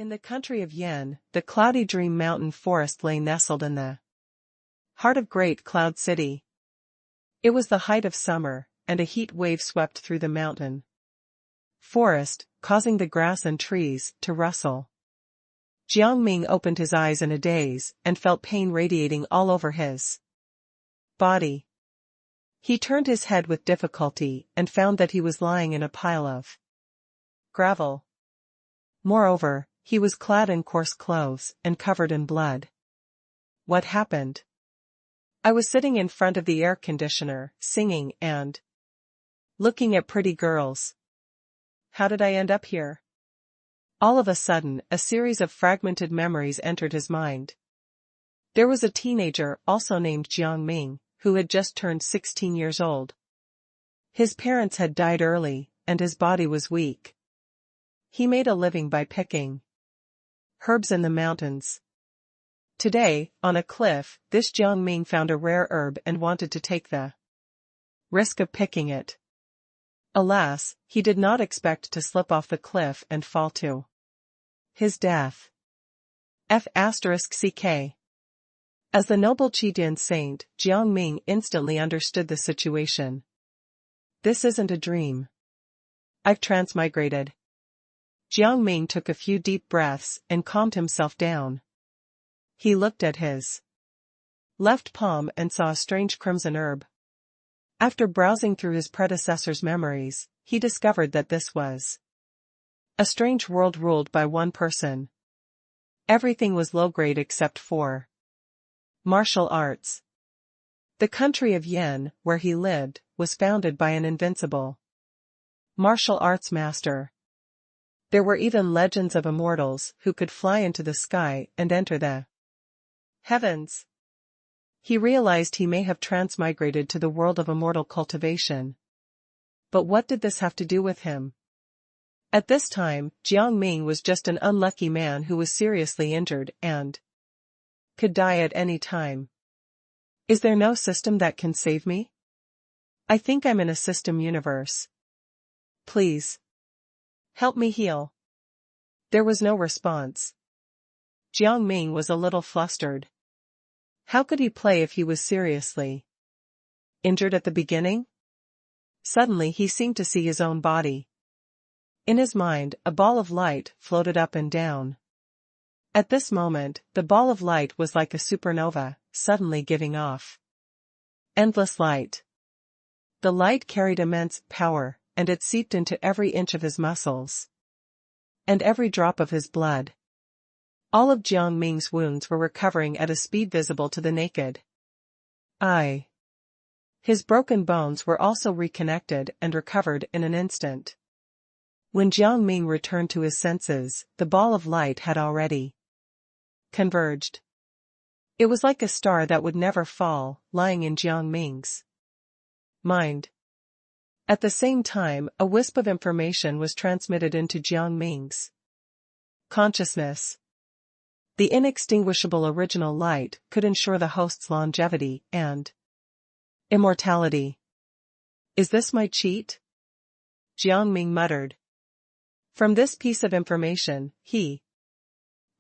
In the country of Yen, the cloudy Dream Mountain forest lay nestled in the heart of Great Cloud City. It was the height of summer, and a heat wave swept through the mountain forest, causing the grass and trees to rustle. Jiang Ming opened his eyes in a daze and felt pain radiating all over his body. He turned his head with difficulty and found that he was lying in a pile of gravel. Moreover, he was clad in coarse clothes and covered in blood. What happened? I was sitting in front of the air conditioner, singing and looking at pretty girls. How did I end up here? All of a sudden, a series of fragmented memories entered his mind. There was a teenager, also named Jiang Ming, who had just turned 16 years old. His parents had died early, and his body was weak. He made a living by picking herbs in the mountains. Today, on a cliff, this Jiang Ming found a rare herb and wanted to take the risk of picking it. Alas, he did not expect to slip off the cliff and fall to his death. F***ck. As the noble Qijin saint, Jiang Ming instantly understood the situation. This isn't a dream. I've transmigrated. Jiang Ming took a few deep breaths and calmed himself down. He looked at his left palm and saw a strange crimson herb. After browsing through his predecessor's memories, he discovered that this was a strange world ruled by one person. Everything was low-grade except for martial arts. The country of Yen, where he lived, was founded by an invincible martial arts master. There were even legends of immortals who could fly into the sky and enter the heavens. He realized he may have transmigrated to the world of immortal cultivation. But what did this have to do with him? At this time, Jiang Ming was just an unlucky man who was seriously injured and could die at any time. Is there no system that can save me? I think I'm in a system universe. Please help me heal. There was no response. Jiang Ming was a little flustered. How could he play if he was seriously injured at the beginning? Suddenly he seemed to see his own body. In his mind, a ball of light floated up and down. At this moment, the ball of light was like a supernova, suddenly giving off endless light. The light carried immense power, and it seeped into every inch of his muscles and every drop of his blood. All of Jiang Ming's wounds were recovering at a speed visible to the naked eye. His broken bones were also reconnected and recovered in an instant. When Jiang Ming returned to his senses, the ball of light had already converged. It was like a star that would never fall, lying in Jiang Ming's mind. At the same time, a wisp of information was transmitted into Jiang Ming's consciousness. The inextinguishable original light could ensure the host's longevity and immortality. Is this my cheat? Jiang Ming muttered. From this piece of information, he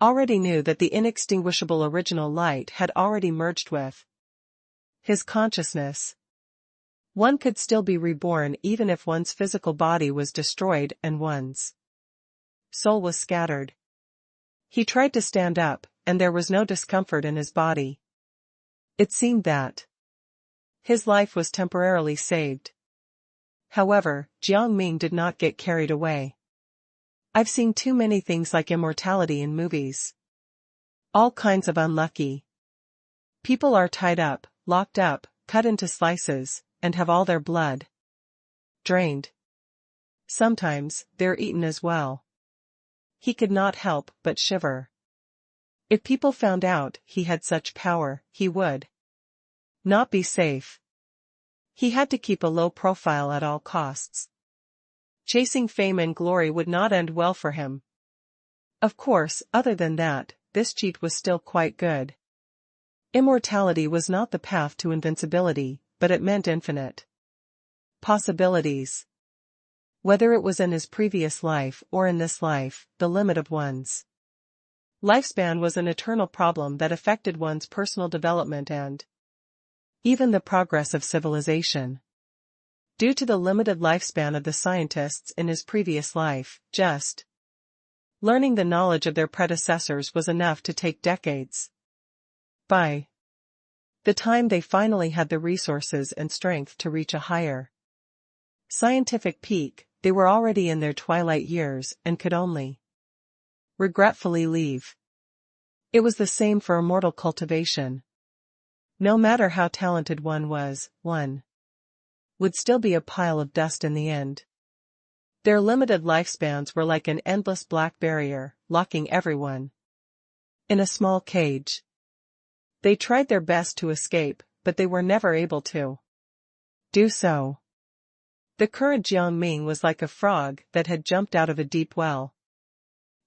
already knew that the inextinguishable original light had already merged with his consciousness. One could still be reborn even if one's physical body was destroyed and one's soul was scattered. He tried to stand up, and there was no discomfort in his body. It seemed that his life was temporarily saved. However, Jiang Ming did not get carried away. I've seen too many things like immortality in movies. All kinds of unlucky people are tied up, locked up, cut into slices, and have all their blood drained. Sometimes, they're eaten as well. He could not help but shiver. If people found out he had such power, he would not be safe. He had to keep a low profile at all costs. Chasing fame and glory would not end well for him. Of course, other than that, this cheat was still quite good. Immortality was not the path to invincibility, but it meant infinite possibilities. Whether it was in his previous life or in this life, the limit of one's Lifespan was an eternal problem that affected one's personal development and even the progress of civilization. Due to the limited lifespan of the scientists in his previous life, just learning the knowledge of their predecessors was enough to take decades. By the time they finally had the resources and strength to reach a higher scientific peak, they were already in their twilight years and could only regretfully leave. It was the same for immortal cultivation. No matter how talented one was, one would still be a pile of dust in the end. Their limited lifespans were like an endless black barrier, locking everyone in a small cage. They tried their best to escape, but they were never able to do so. The current Jiang Ming was like a frog that had jumped out of a deep well.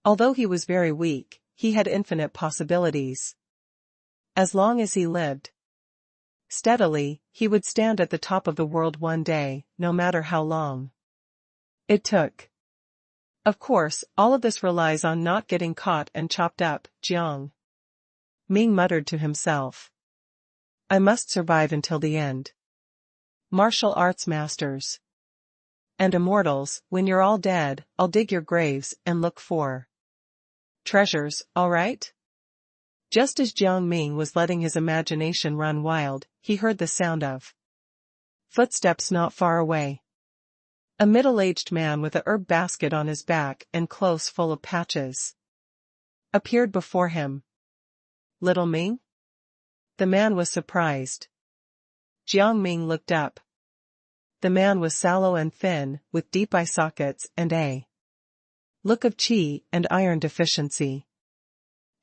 Although he was very weak, he had infinite possibilities. As long as he lived steadily, he would stand at the top of the world one day, no matter how long it took. Of course, all of this relies on not getting caught and chopped up. Jiang Ming muttered to himself. I must survive until the end. Martial arts masters and immortals, when you're all dead, I'll dig your graves and look for treasures, all right? Just as Jiang Ming was letting his imagination run wild, he heard the sound of footsteps not far away. A middle-aged man with a herb basket on his back and clothes full of patches appeared before him. Little Ming? The man was surprised. Jiang Ming looked up. The man was sallow and thin, with deep eye sockets and a look of qi and iron deficiency.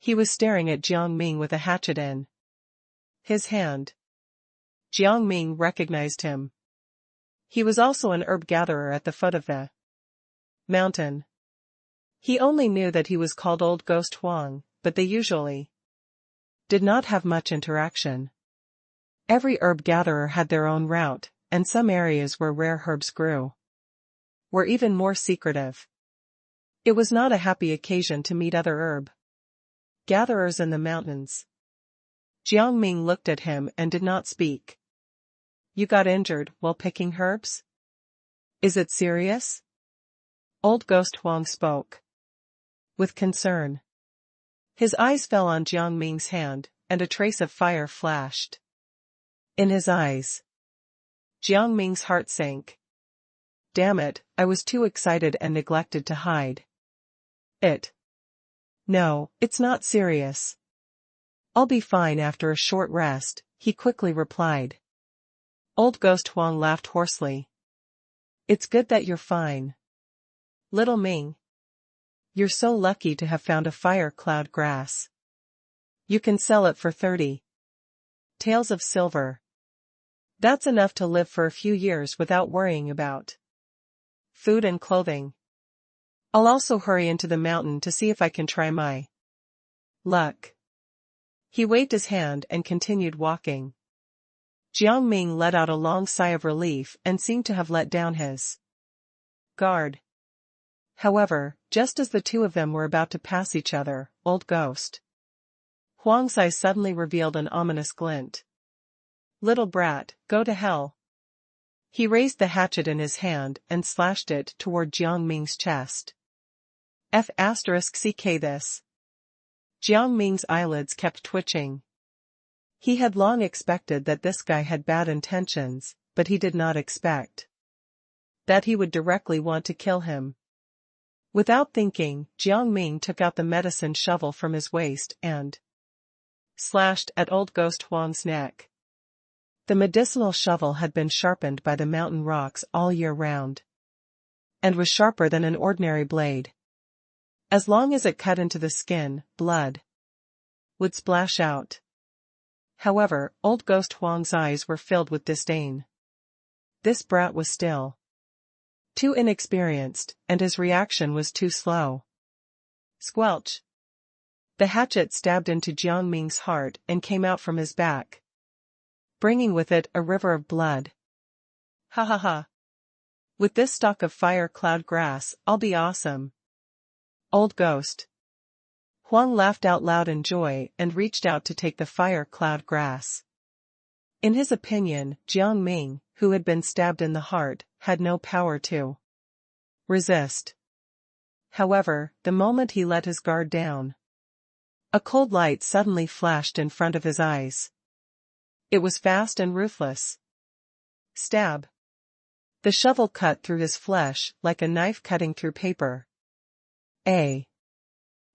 He was staring at Jiang Ming with a hatchet in his hand. Jiang Ming recognized him. He was also an herb gatherer at the foot of the mountain. He only knew that he was called Old Ghost Huang, but they usually did not have much interaction. Every herb gatherer had their own route, and some areas where rare herbs grew were even more secretive. It was not a happy occasion to meet other herb gatherers in the mountains. Jiang Ming looked at him and did not speak. You got injured while picking herbs? Is it serious? Old Ghost Huang spoke with concern. His eyes fell on Jiang Ming's hand, and a trace of fire flashed in his eyes. Jiang Ming's heart sank. Damn it, I was too excited and neglected to hide it. No, it's not serious. I'll be fine after a short rest, he quickly replied. Old Ghost Huang laughed hoarsely. It's good that you're fine. Little Ming. You're so lucky to have found a fire cloud grass. You can sell it for 30 taels of silver. That's enough to live for a few years without worrying about food and clothing. I'll also hurry into the mountain to see if I can try my luck. He waved his hand and continued walking. Jiang Ming let out a long sigh of relief and seemed to have let down his guard. However, just as the two of them were about to pass each other, Old Ghost Huang's eyes suddenly revealed an ominous glint. Little brat, go to hell. He raised the hatchet in his hand and slashed it toward Jiang Ming's chest. F***ck this. Jiang Ming's eyelids kept twitching. He had long expected that this guy had bad intentions, but he did not expect that he would directly want to kill him. Without thinking, Jiang Ming took out the medicine shovel from his waist and slashed at Old Ghost Huang's neck. The medicinal shovel had been sharpened by the mountain rocks all year round, and was sharper than an ordinary blade. As long as it cut into the skin, blood would splash out. However, Old Ghost Huang's eyes were filled with disdain. This brat was still too inexperienced, and his reaction was too slow. Squelch! The hatchet stabbed into Jiang Ming's heart and came out from his back, bringing with it a river of blood. Ha ha ha! With this stalk of fire cloud grass, I'll be awesome. Old Ghost Huang laughed out loud in joy and reached out to take the fire cloud grass. In his opinion, Jiang Ming, who had been stabbed in the heart, had no power to resist. However, the moment he let his guard down, a cold light suddenly flashed in front of his eyes. It was fast and ruthless. Stab. The shovel cut through his flesh like a knife cutting through paper. A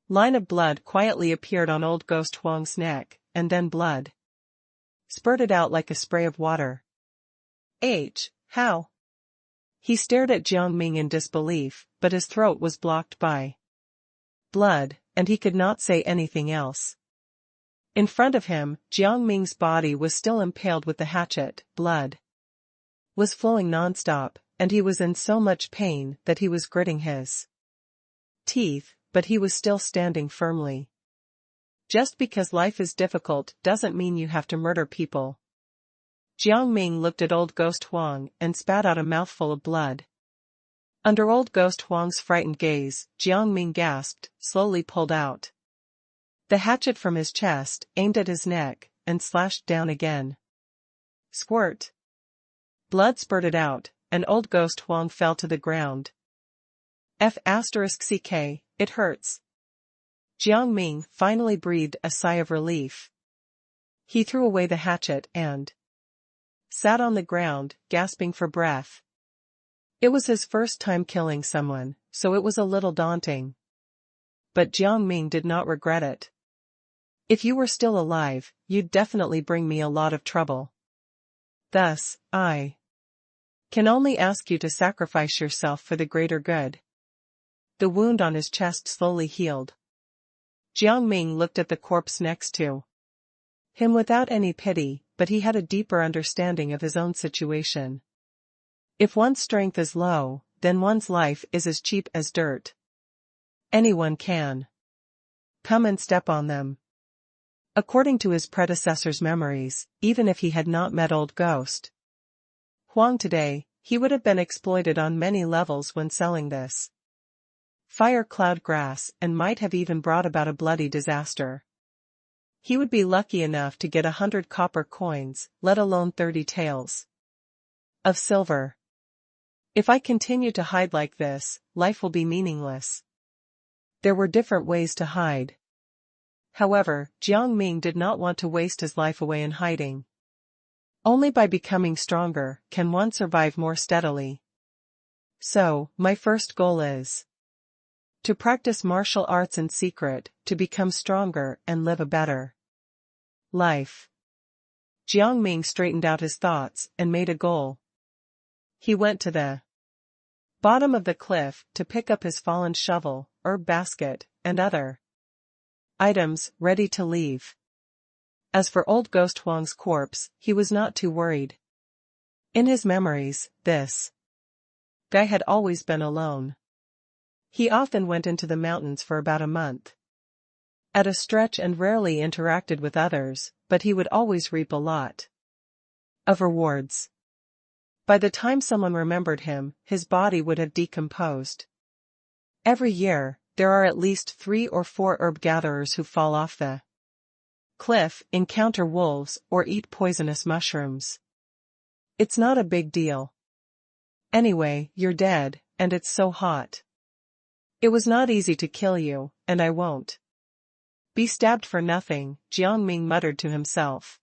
line of blood quietly appeared on old Ghost Huang's neck, and then blood spurted out like a spray of water. How? He stared at Jiang Ming in disbelief, but his throat was blocked by blood, and he could not say anything else. In front of him, Jiang Ming's body was still impaled with the hatchet. Blood was flowing nonstop, and he was in so much pain that he was gritting his teeth, but he was still standing firmly. Just because life is difficult doesn't mean you have to murder people. Jiang Ming looked at old Ghost Huang and spat out a mouthful of blood. Under old Ghost Huang's frightened gaze, Jiang Ming gasped, slowly pulled out the hatchet from his chest, aimed at his neck, and slashed down again. Squirt. Blood spurted out, and old Ghost Huang fell to the ground. F***ck, it hurts. Jiang Ming finally breathed a sigh of relief. He threw away the hatchet and sat on the ground, gasping for breath. It was his first time killing someone, so it was a little daunting. But Jiang Ming did not regret it. If you were still alive, you'd definitely bring me a lot of trouble. Thus, I can only ask you to sacrifice yourself for the greater good. The wound on his chest slowly healed. Jiang Ming looked at the corpse next to him without any pity, but he had a deeper understanding of his own situation. If one's strength is low, then one's life is as cheap as dirt. Anyone can come and step on them. According to his predecessor's memories, even if he had not met old Ghost Huang today, he would have been exploited on many levels when selling this fire cloud grass and might have even brought about a bloody disaster. He would be lucky enough to get 100 copper coins, let alone 30 taels of silver. If I continue to hide like this, life will be meaningless. There were different ways to hide. However, Jiang Ming did not want to waste his life away in hiding. Only by becoming stronger can one survive more steadily. So, my first goal is to practice martial arts in secret, to become stronger and live a better life. Jiang Ming straightened out his thoughts and made a goal. He went to the bottom of the cliff to pick up his fallen shovel, herb basket, and other items, ready to leave. As for old Ghost Huang's corpse, he was not too worried. In his memories, this guy had always been alone. He often went into the mountains for about a month at a stretch and rarely interacted with others, but he would always reap a lot of rewards. By the time someone remembered him, his body would have decomposed. Every year, there are at least 3 or 4 herb gatherers who fall off the cliff, encounter wolves, or eat poisonous mushrooms. It's not a big deal. Anyway, you're dead, and it's so hot. It was not easy to kill you, and I won't be stabbed for nothing, Jiang Ming muttered to himself.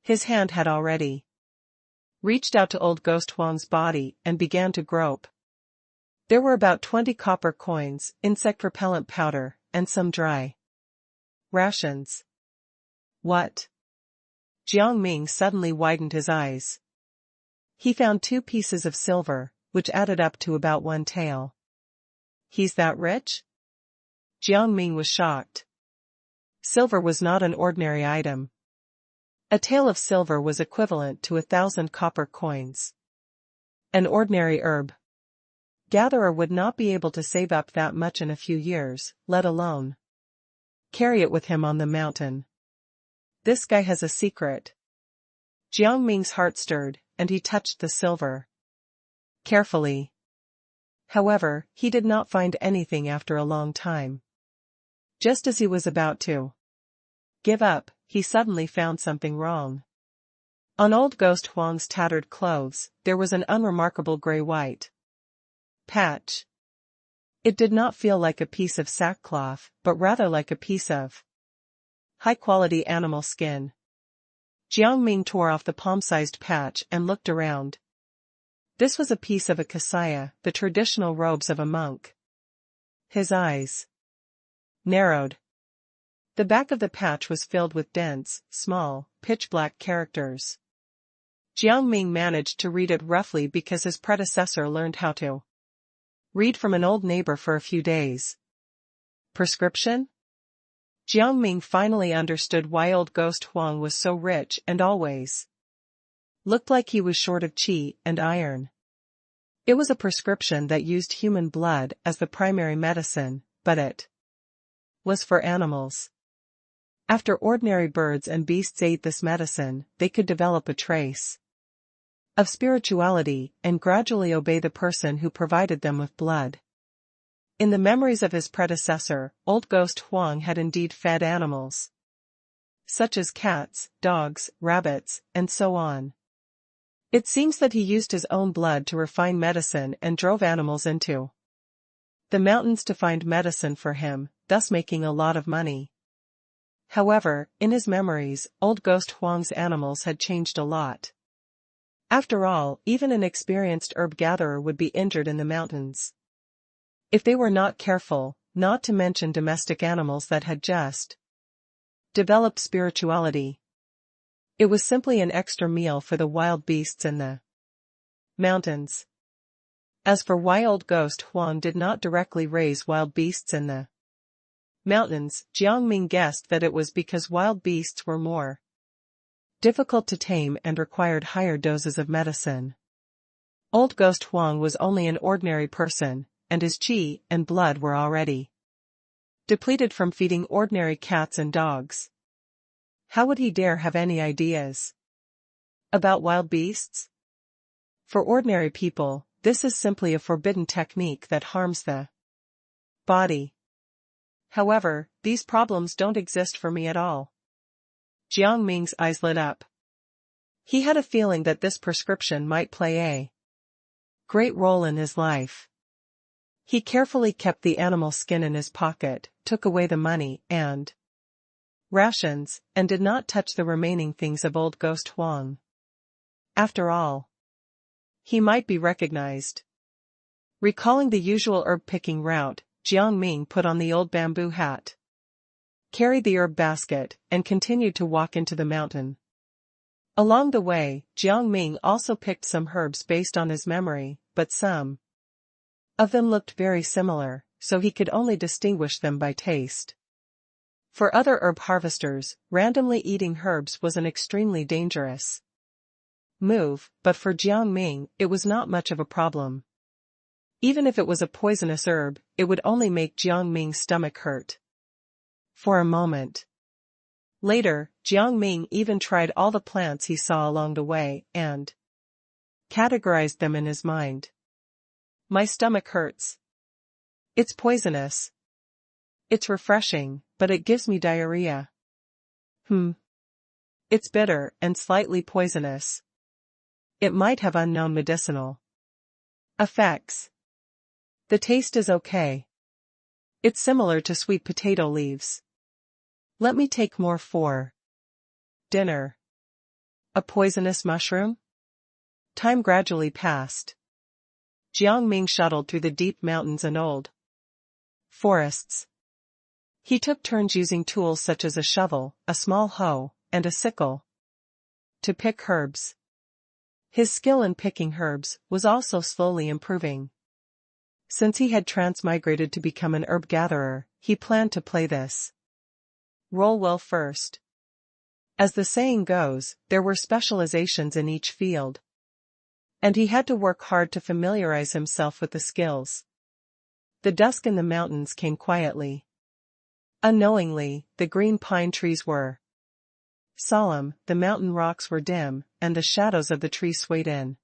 His hand had already reached out to old Ghost Huang's body and began to grope. There were about 20 copper coins, insect repellent powder, and some dry rations. What? Jiang Ming suddenly widened his eyes. He found 2 pieces of silver, which added up to about 1 tael. He's that rich? Jiang Ming was shocked. Silver was not an ordinary item. A tael of silver was equivalent to 1,000 copper coins. An ordinary herb gatherer would not be able to save up that much in a few years, let alone carry it with him on the mountain. This guy has a secret. Jiang Ming's heart stirred, and he touched the silver carefully. However, he did not find anything after a long time. Just as he was about to give up, he suddenly found something wrong. On old Ghost Huang's tattered clothes, there was an unremarkable gray-white patch. It did not feel like a piece of sackcloth, but rather like a piece of high-quality animal skin. Jiang Ming tore off the palm-sized patch and looked around. This was a piece of a kasaya, the traditional robes of a monk. His eyes narrowed. The back of the patch was filled with dense, small, pitch-black characters. Jiang Ming managed to read it roughly because his predecessor learned how to read from an old neighbor for a few days. Prescription? Jiang Ming finally understood why old Ghost Huang was so rich and always looked like he was short of qi and iron. It was a prescription that used human blood as the primary medicine, but it was for animals. After ordinary birds and beasts ate this medicine, they could develop a trace of spirituality and gradually obey the person who provided them with blood. In the memories of his predecessor, old Ghost Huang had indeed fed animals, such as cats, dogs, rabbits, and so on. It seems that he used his own blood to refine medicine and drove animals into the mountains to find medicine for him, thus making a lot of money. However, in his memories, old Ghost Huang's animals had changed a lot. After all, even an experienced herb gatherer would be injured in the mountains if they were not careful, not to mention domestic animals that had just developed spirituality. It was simply an extra meal for the wild beasts in the mountains. As for why old Ghost Huang did not directly raise wild beasts in the mountains, Jiang Ming guessed that it was because wild beasts were more difficult to tame and required higher doses of medicine. Old Ghost Huang was only an ordinary person, and his qi and blood were already depleted from feeding ordinary cats and dogs. How would he dare have any ideas about wild beasts? For ordinary people, this is simply a forbidden technique that harms the body. However, these problems don't exist for me at all. Jiang Ming's eyes lit up. He had a feeling that this prescription might play a great role in his life. He carefully kept the animal skin in his pocket, took away the money and rations, and did not touch the remaining things of old Ghost Huang. After all, he might be recognized. Recalling the usual herb-picking route, Jiang Ming put on the old bamboo hat, carried the herb basket, and continued to walk into the mountain. Along the way, Jiang Ming also picked some herbs based on his memory, but some of them looked very similar, so he could only distinguish them by taste. For other herb harvesters, randomly eating herbs was an extremely dangerous move, but for Jiang Ming, it was not much of a problem. Even if it was a poisonous herb, it would only make Jiang Ming's stomach hurt for a moment. Later, Jiang Ming even tried all the plants he saw along the way and categorized them in his mind. My stomach hurts. It's poisonous. It's refreshing, but it gives me diarrhea. It's bitter and slightly poisonous. It might have unknown medicinal effects. The taste is okay. It's similar to sweet potato leaves. Let me take more for dinner. A poisonous mushroom? Time gradually passed. Jiang Ming shuttled through the deep mountains and old forests. He took turns using tools such as a shovel, a small hoe, and a sickle to pick herbs. His skill in picking herbs was also slowly improving. Since he had transmigrated to become an herb gatherer, he planned to play this role well first. As the saying goes, there were specializations in each field, and he had to work hard to familiarize himself with the skills. The dusk in the mountains came quietly. Unknowingly, the green pine trees were solemn, the mountain rocks were dim, and the shadows of the trees swayed in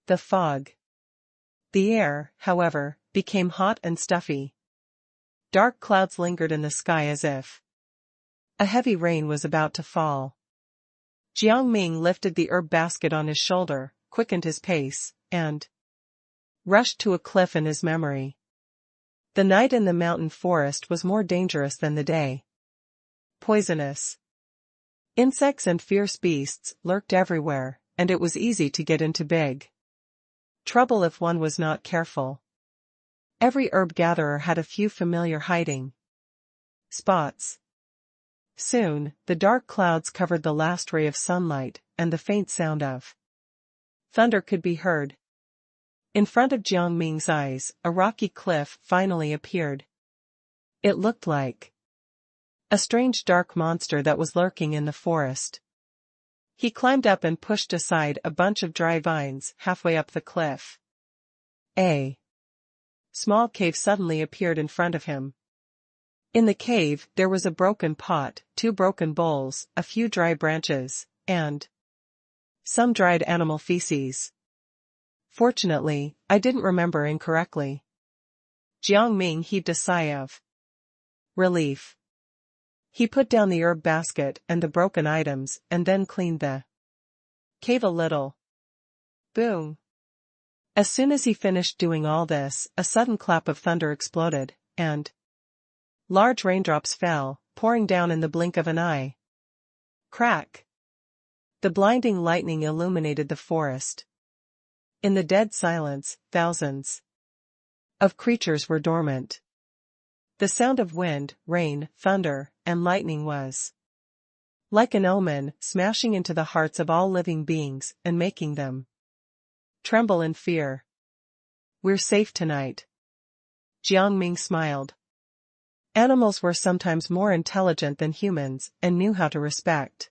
the fog. The air, however, became hot and stuffy. Dark clouds lingered in the sky as if a heavy rain was about to fall. Jiang Ming lifted the herb basket on his shoulder, quickened his pace, and rushed to a cliff in his memory. The night in the mountain forest was more dangerous than the day. Poisonous insects and fierce beasts lurked everywhere, and it was easy to get into big trouble if one was not careful. Every herb gatherer had a few familiar hiding spots. Soon, the dark clouds covered the last ray of sunlight, and the faint sound of thunder could be heard. In front of Jiang Ming's eyes, a rocky cliff finally appeared. It looked like a strange dark monster that was lurking in the forest. He climbed up and pushed aside a bunch of dry vines halfway up the cliff. A small cave suddenly appeared in front of him. In the cave, there was a broken pot, 2 broken bowls, a few dry branches, and some dried animal feces. Fortunately, I didn't remember incorrectly. Jiang Ming heaved a sigh of relief. He put down the herb basket and the broken items, and then cleaned the cave a little. Boom! As soon as he finished doing all this, a sudden clap of thunder exploded, and large raindrops fell, pouring down in the blink of an eye. Crack! The blinding lightning illuminated the forest. In the dead silence, thousands of creatures were dormant. The sound of wind, rain, thunder, and lightning was like an omen, smashing into the hearts of all living beings and making them tremble in fear. We're safe tonight. Jiang Ming smiled. Animals were sometimes more intelligent than humans and knew how to respect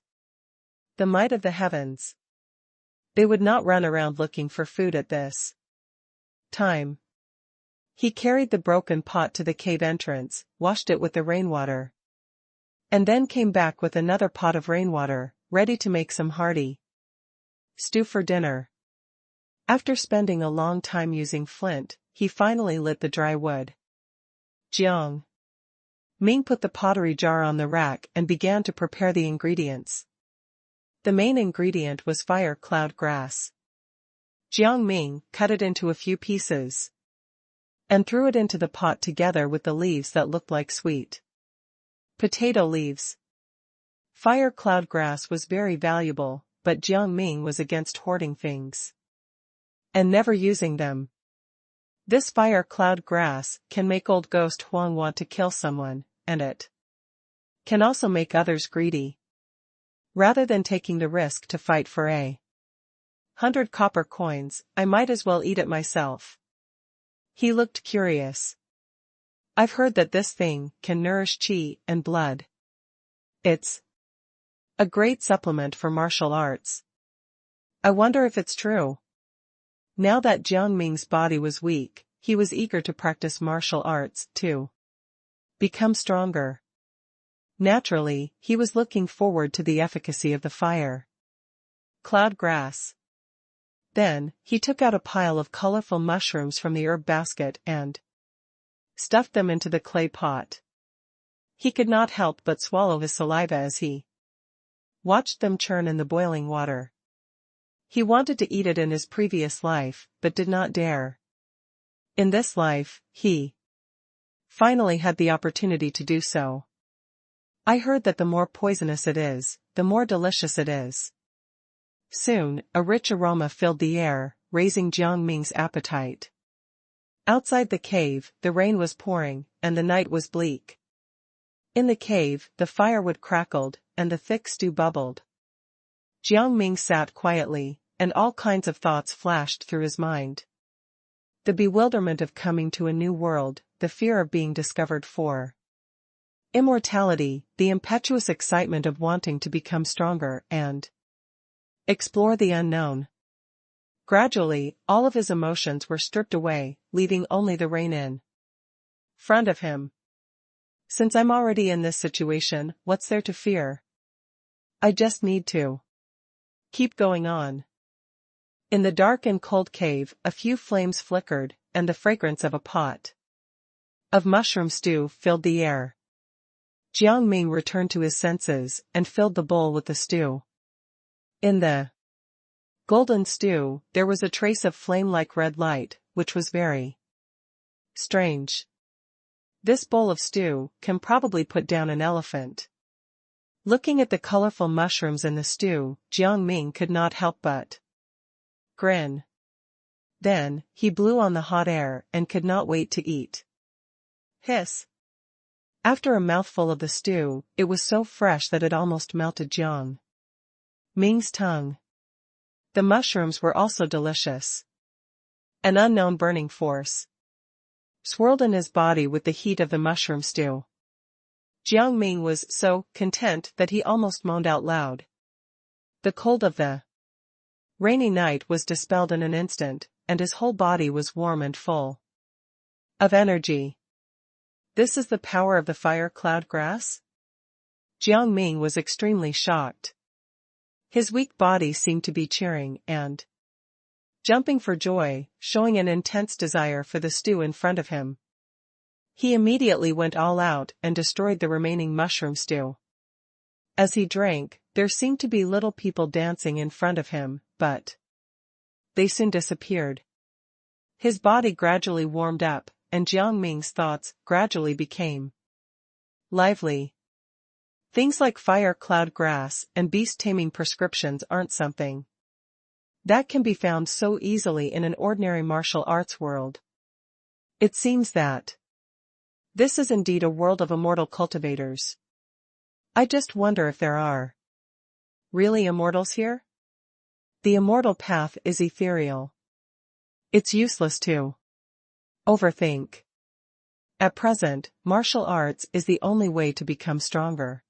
the might of the heavens. They would not run around looking for food at this time. He carried the broken pot to the cave entrance, washed it with the rainwater, and then came back with another pot of rainwater, ready to make some hearty stew for dinner. After spending a long time using flint, he finally lit the dry wood. Jiang Ming put the pottery jar on the rack and began to prepare the ingredients. The main ingredient was fire cloud grass. Jiang Ming cut it into a few pieces and threw it into the pot together with the leaves that looked like sweet potato leaves. Fire cloud grass was very valuable, but Jiang Ming was against hoarding things and never using them. This fire cloud grass can make old ghost Huang want to kill someone, and it can also make others greedy. Rather than taking the risk to fight for 100 copper coins, I might as well eat it myself. He looked curious. I've heard that this thing can nourish qi and blood. It's a great supplement for martial arts. I wonder if it's true. Now that Jiang Ming's body was weak, he was eager to practice martial arts, to become stronger. Naturally, he was looking forward to the efficacy of the fire cloud grass. Then, he took out a pile of colorful mushrooms from the herb basket and stuffed them into the clay pot. He could not help but swallow his saliva as he watched them churn in the boiling water. He wanted to eat it in his previous life, but did not dare. In this life, he finally had the opportunity to do so. I heard that the more poisonous it is, the more delicious it is. Soon, a rich aroma filled the air, raising Jiang Ming's appetite. Outside the cave, the rain was pouring, and the night was bleak. In the cave, the firewood crackled, and the thick stew bubbled. Jiang Ming sat quietly, and all kinds of thoughts flashed through his mind. The bewilderment of coming to a new world, the fear of being discovered for immortality, the impetuous excitement of wanting to become stronger and explore the unknown. Gradually, all of his emotions were stripped away, leaving only the rain in front of him. Since I'm already in this situation, what's there to fear? I just need to keep going on. In the dark and cold cave, a few flames flickered, and the fragrance of a pot of mushroom stew filled the air. Jiang Ming returned to his senses and filled the bowl with the stew. In the golden stew, there was a trace of flame-like red light, which was very strange. This bowl of stew can probably put down an elephant. Looking at the colorful mushrooms in the stew, Jiang Ming could not help but grin. Then, he blew on the hot air and could not wait to eat. Hiss! After a mouthful of the stew, it was so fresh that it almost melted Jiang Ming's tongue. The mushrooms were also delicious. An unknown burning force swirled in his body with the heat of the mushroom stew. Jiang Ming was so content that he almost moaned out loud. The cold of the rainy night was dispelled in an instant, and his whole body was warm and full of energy. This is the power of the fire cloud grass? Jiang Ming was extremely shocked. His weak body seemed to be cheering and jumping for joy, showing an intense desire for the stew in front of him. He immediately went all out and destroyed the remaining mushroom stew. As he drank, there seemed to be little people dancing in front of him, but they soon disappeared. His body gradually warmed up, and Jiang Ming's thoughts gradually became lively. Things like fire cloud grass and beast taming prescriptions aren't something that can be found so easily in an ordinary martial arts world. It seems that this is indeed a world of immortal cultivators. I just wonder if there are really immortals here? The immortal path is ethereal. It's useless to overthink. At present, martial arts is the only way to become stronger.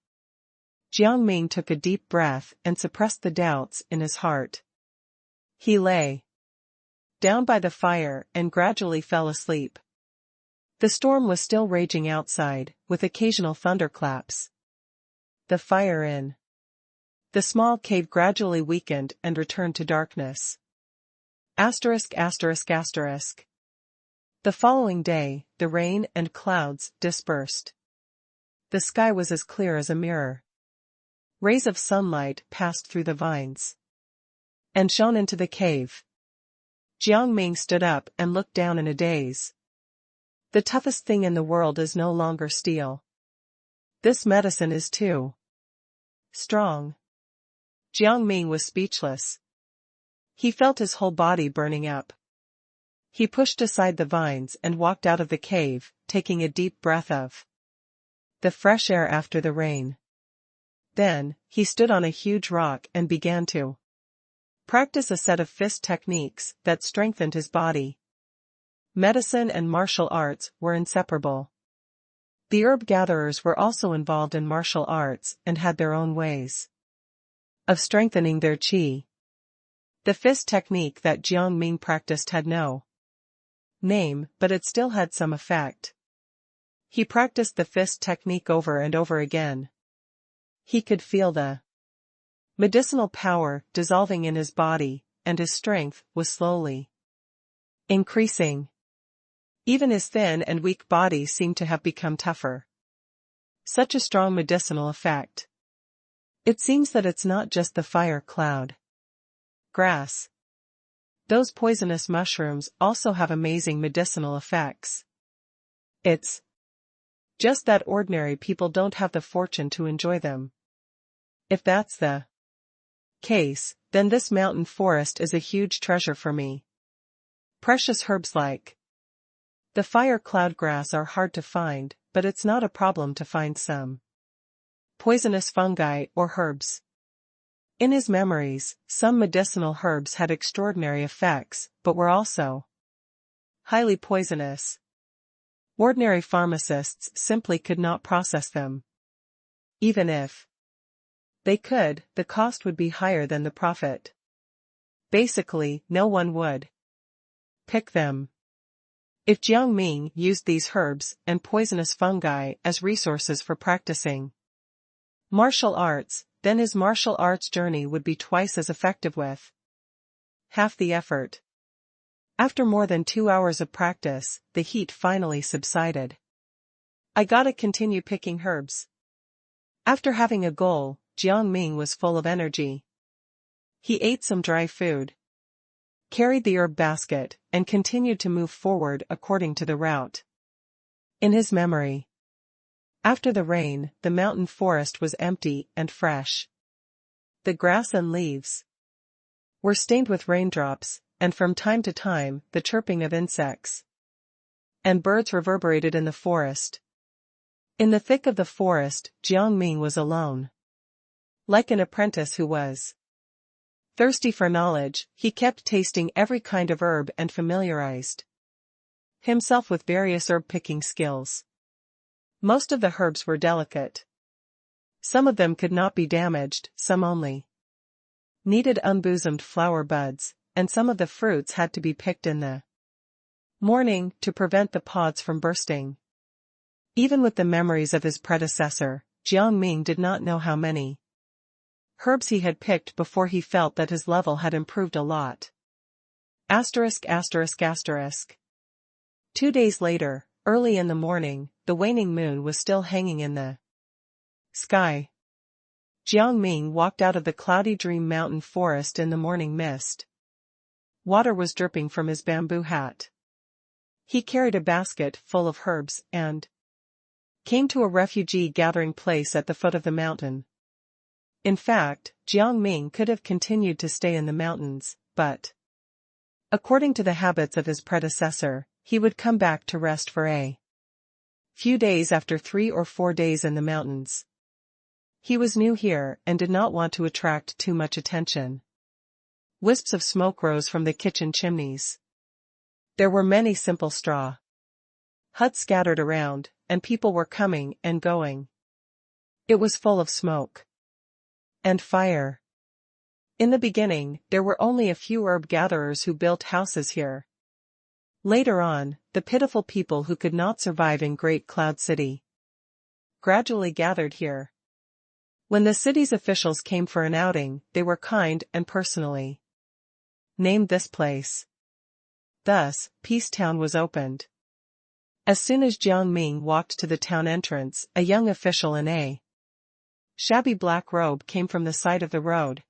Jiang Ming took a deep breath and suppressed the doubts in his heart. He lay down by the fire and gradually fell asleep. The storm was still raging outside, with occasional thunderclaps. The fire in the small cave gradually weakened and returned to darkness. Asterisk asterisk asterisk. The following day, the rain and clouds dispersed. The sky was as clear as a mirror. Rays of sunlight passed through the vines and shone into the cave. Jiang Ming stood up and looked down in a daze. The toughest thing in the world is no longer steel. This medicine is too strong. Jiang Ming was speechless. He felt his whole body burning up. He pushed aside the vines and walked out of the cave, taking a deep breath of the fresh air after the rain. Then, he stood on a huge rock and began to practice a set of fist techniques that strengthened his body. Medicine and martial arts were inseparable. The herb gatherers were also involved in martial arts and had their own ways of strengthening their qi. The fist technique that Jiang Ming practiced had no name, but it still had some effect. He practiced the fist technique over and over again. He could feel the medicinal power dissolving in his body, and his strength was slowly increasing. Even his thin and weak body seemed to have become tougher. Such a strong medicinal effect. It seems that it's not just the fire cloud grass. Those poisonous mushrooms also have amazing medicinal effects. It's just that ordinary people don't have the fortune to enjoy them. If that's the case, then this mountain forest is a huge treasure for me. Precious herbs like the fire cloud grass are hard to find, but it's not a problem to find some poisonous fungi or herbs. In his memories, some medicinal herbs had extraordinary effects, but were also highly poisonous. Ordinary pharmacists simply could not process them. Even if they could, the cost would be higher than the profit. Basically, no one would pick them. If Jiang Ming used these herbs and poisonous fungi as resources for practicing martial arts, then his martial arts journey would be twice as effective with half the effort. After more than 2 hours of practice, the heat finally subsided. I gotta continue picking herbs. After having a goal, Jiang Ming was full of energy. He ate some dry food, carried the herb basket, and continued to move forward according to the route. In his memory, after the rain, the mountain forest was empty and fresh. The grass and leaves were stained with raindrops, and from time to time, the chirping of insects and birds reverberated in the forest. In the thick of the forest, Jiang Ming was alone. Like an apprentice who was thirsty for knowledge, he kept tasting every kind of herb and familiarized himself with various herb-picking skills. Most of the herbs were delicate. Some of them could not be damaged, some only needed unbosomed flower buds, and some of the fruits had to be picked in the morning to prevent the pods from bursting. Even with the memories of his predecessor, Jiang Ming did not know how many herbs he had picked before he felt that his level had improved a lot. Asterisk asterisk asterisk. 2 days later, early in the morning, the waning moon was still hanging in the sky. Jiang Ming walked out of the cloudy dream mountain forest in the morning mist. Water was dripping from his bamboo hat. He carried a basket full of herbs and came to a refugee gathering place at the foot of the mountain. In fact, Jiang Ming could have continued to stay in the mountains, but according to the habits of his predecessor, he would come back to rest for a few days after 3 or 4 days in the mountains. He was new here and did not want to attract too much attention. Wisps of smoke rose from the kitchen chimneys. There were many simple straw huts scattered around, and people were coming and going. It was full of smoke and fire. In the beginning, there were only a few herb gatherers who built houses here. Later on, the pitiful people who could not survive in Great Cloud City gradually gathered here. When the city's officials came for an outing, they were kind and personally named this place. Thus, Peace Town was opened. As soon as Jiang Ming walked to the town entrance, a young official in a shabby black robe came from the side of the road.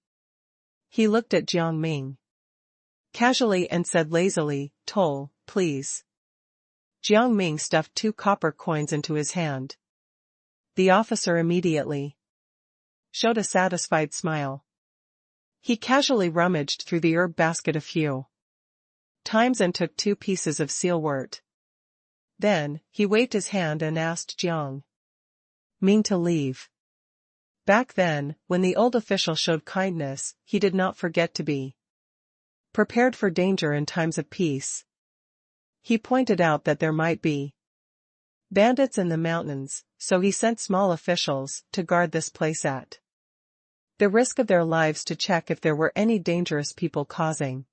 He looked at Jiang Ming casually and said lazily, "Toll, please." Jiang Ming stuffed 2 copper coins into his hand. The officer immediately showed a satisfied smile. He casually rummaged through the herb basket a few times and took 2 pieces of sealwort. Then, he waved his hand and asked Jiang Ming to leave. Back then, when the old official showed kindness, he did not forget to be prepared for danger in times of peace. He pointed out that there might be bandits in the mountains, so he sent small officials to guard this place at the risk of their lives to check if there were any dangerous people causing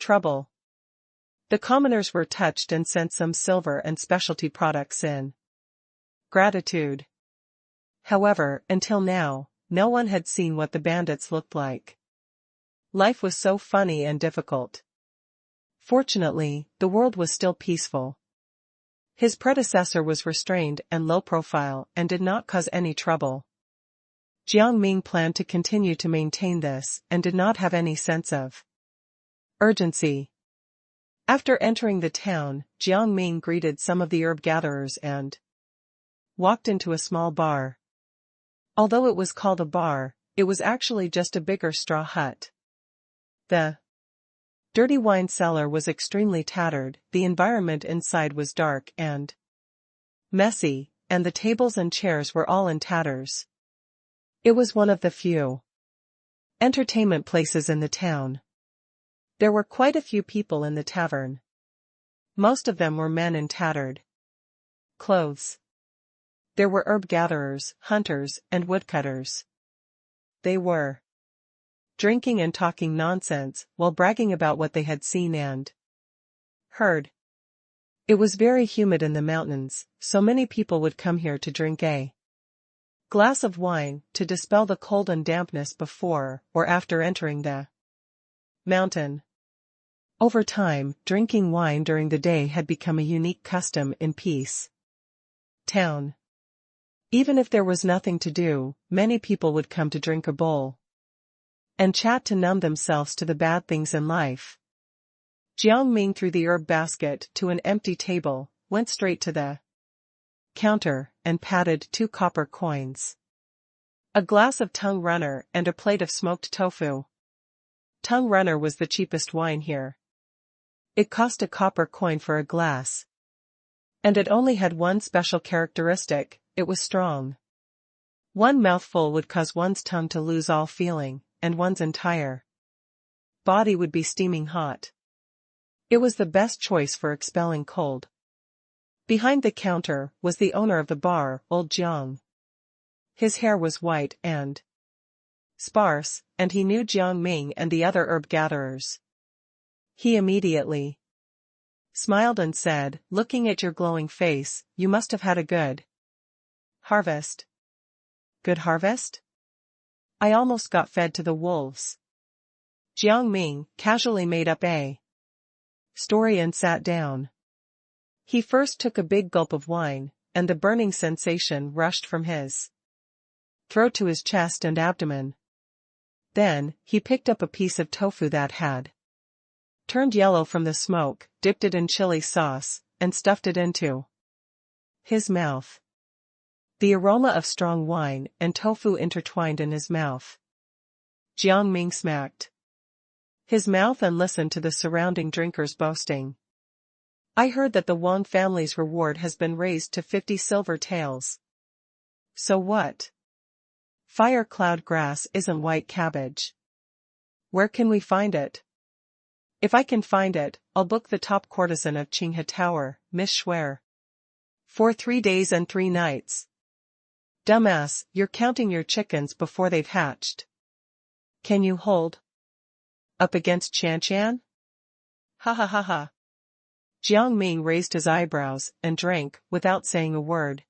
trouble. The commoners were touched and sent some silver and specialty products in gratitude. However, until now, no one had seen what the bandits looked like. Life was so funny and difficult. Fortunately, the world was still peaceful. His predecessor was restrained and low profile and did not cause any trouble. Jiang Ming planned to continue to maintain this and did not have any sense of urgency. After entering the town, Jiang Ming greeted some of the herb gatherers and walked into a small bar. Although it was called a bar, it was actually just a bigger straw hut. The dirty wine cellar was extremely tattered, the environment inside was dark and messy, and the tables and chairs were all in tatters. It was one of the few entertainment places in the town. There were quite a few people in the tavern. Most of them were men in tattered clothes. There were herb gatherers, hunters, and woodcutters. They were drinking and talking nonsense while bragging about what they had seen and heard. It was very humid in the mountains, so many people would come here to drink a glass of wine to dispel the cold and dampness before or after entering the mountain. Over time, drinking wine during the day had become a unique custom in Peace town. Even if there was nothing to do, many people would come to drink a bowl and chat to numb themselves to the bad things in life. Jiang Ming threw the herb basket to an empty table, went straight to the counter, and patted 2 copper coins. A glass of tongue runner and a plate of smoked tofu. Tongue runner was the cheapest wine here. It cost a copper coin for a glass. And it only had one special characteristic: it was strong. One mouthful would cause one's tongue to lose all feeling, and one's entire body would be steaming hot. It was the best choice for expelling cold. Behind the counter was the owner of the bar, old Jiang. His hair was white and sparse, and he knew Jiang Ming and the other herb gatherers. He immediately smiled and said, "Looking at your glowing face, you must have had a good harvest." "Good harvest? I almost got fed to the wolves." Jiang Ming casually made up a story and sat down. He first took a big gulp of wine, and the burning sensation rushed from his throat to his chest and abdomen. Then, he picked up a piece of tofu that had turned yellow from the smoke, dipped it in chili sauce, and stuffed it into his mouth. The aroma of strong wine and tofu intertwined in his mouth. Jiang Ming smacked his mouth and listened to the surrounding drinkers boasting. "I heard that the Wang family's reward has been raised to 50 silver taels." "So what? Fire cloud grass isn't white cabbage. Where can we find it?" "If I can find it, I'll book the top courtesan of Qinghe Tower, Miss Schwer, for 3 days and 3 nights. Dumbass, you're counting your chickens before they've hatched. Can you hold up against Chan? Ha ha ha ha." Jiang Ming raised his eyebrows and drank without saying a word.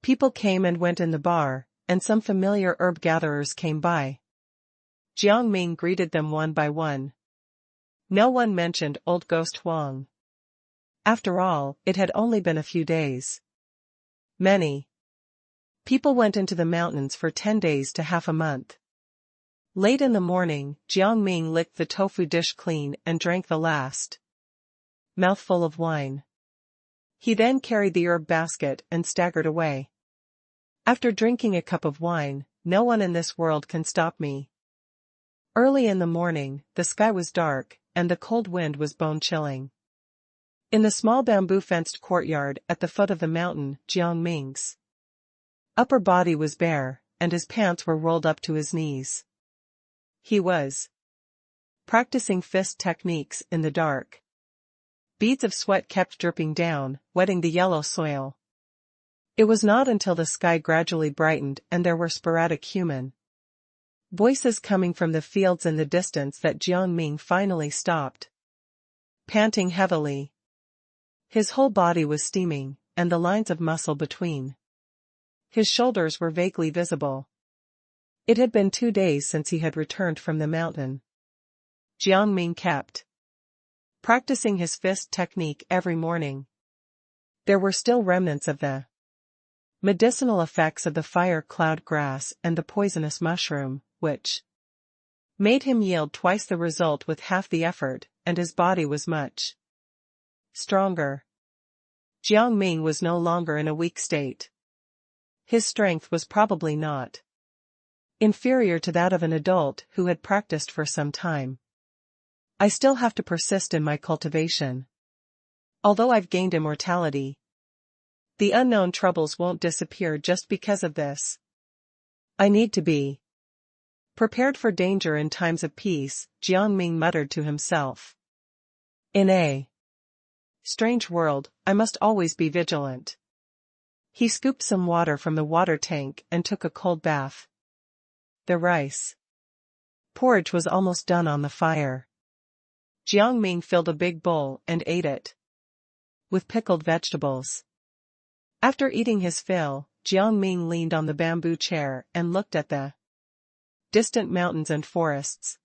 People came and went in the bar, and some familiar herb gatherers came by. Jiang Ming greeted them one by one. No one mentioned old ghost Huang. After all, it had only been a few days. Many people went into the mountains for 10 days to half a month. Late in the morning, Jiang Ming licked the tofu dish clean and drank the last mouthful of wine. He then carried the herb basket and staggered away. "After drinking a cup of wine, no one in this world can stop me." Early in the morning, the sky was dark, and the cold wind was bone-chilling. In the small bamboo-fenced courtyard at the foot of the mountain, Jiang Ming's upper body was bare, and his pants were rolled up to his knees. He was practicing fist techniques in the dark. Beads of sweat kept dripping down, wetting the yellow soil. It was not until the sky gradually brightened and there were sporadic human voices coming from the fields in the distance that Jiang Ming finally stopped, panting heavily. His whole body was steaming, and the lines of muscle between his shoulders were vaguely visible. It had been 2 days since he had returned from the mountain. Jiang Ming kept practicing his fist technique every morning. There were still remnants of the medicinal effects of the fire cloud grass and the poisonous mushroom, which made him yield twice the result with half the effort, and his body was much stronger. Jiang Ming was no longer in a weak state. His strength was probably not inferior to that of an adult who had practiced for some time. "I still have to persist in my cultivation. Although I've gained immortality, the unknown troubles won't disappear just because of this. I need to be prepared for danger in times of peace," Jiang Ming muttered to himself. "In a strange world, I must always be vigilant." He scooped some water from the water tank and took a cold bath. The rice porridge was almost done on the fire. Jiang Ming filled a big bowl and ate it with pickled vegetables. After eating his fill, Jiang Ming leaned on the bamboo chair and looked at the distant mountains and forests.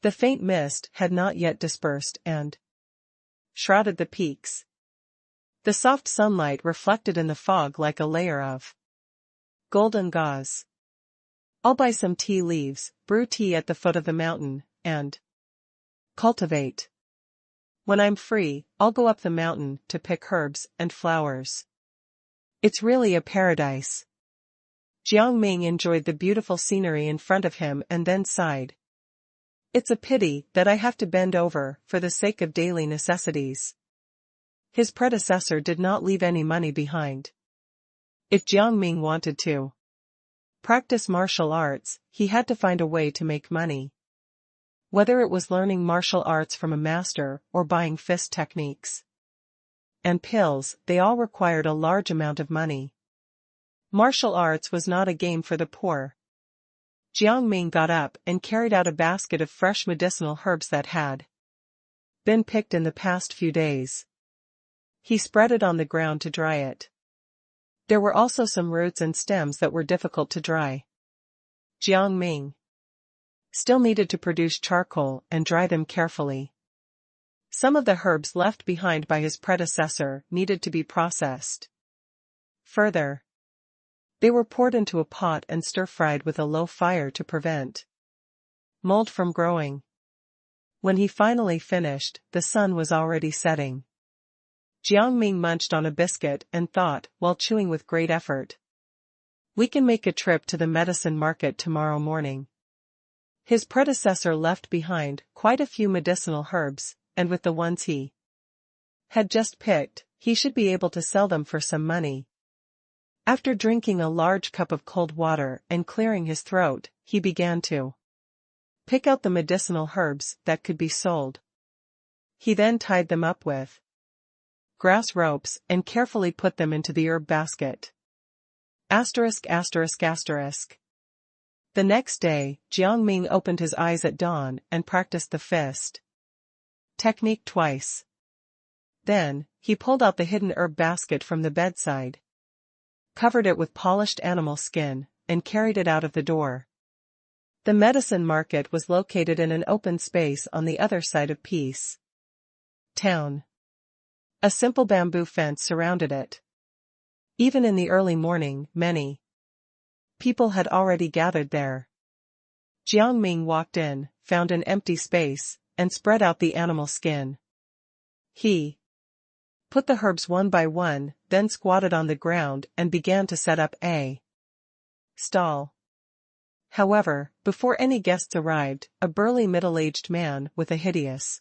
The faint mist had not yet dispersed and shrouded the peaks. The soft sunlight reflected in the fog like a layer of golden gauze. I'll buy some tea leaves, brew tea at the foot of the mountain, and cultivate. When I'm free, I'll go up the mountain to pick herbs and flowers. It's really a paradise. Jiang Ming enjoyed the beautiful scenery in front of him and then sighed. It's a pity that I have to bend over for the sake of daily necessities. His predecessor did not leave any money behind. If Jiang Ming wanted to practice martial arts, he had to find a way to make money. Whether it was learning martial arts from a master or buying fist techniques and pills, they all required a large amount of money. Martial arts was not a game for the poor. Jiang Ming got up and carried out a basket of fresh medicinal herbs that had been picked in the past few days. He spread it on the ground to dry it. There were also some roots and stems that were difficult to dry. Jiang Ming still needed to produce charcoal and dry them carefully. Some of the herbs left behind by his predecessor needed to be processed further. They were poured into a pot and stir-fried with a low fire to prevent mold from growing. When he finally finished, the sun was already setting. Jiang Ming munched on a biscuit and thought, while chewing with great effort. We can make a trip to the medicine market tomorrow morning. His predecessor left behind quite a few medicinal herbs, and with the ones he had just picked, he should be able to sell them for some money. After drinking a large cup of cold water and clearing his throat, he began to pick out the medicinal herbs that could be sold. He then tied them up with grass ropes and carefully put them into the herb basket. ******. The next day, Jiang Ming opened his eyes at dawn and practiced the fist technique twice. Then, he pulled out the hidden herb basket from the bedside, covered it with polished animal skin, and carried it out of the door. The medicine market was located in an open space on the other side of Peace Town. A simple bamboo fence surrounded it. Even in the early morning, many people had already gathered there. Jiang Ming walked in, found an empty space, and spread out the animal skin. He put the herbs one by one, then squatted on the ground and began to set up a stall. However, before any guests arrived, a burly middle-aged man with a hideous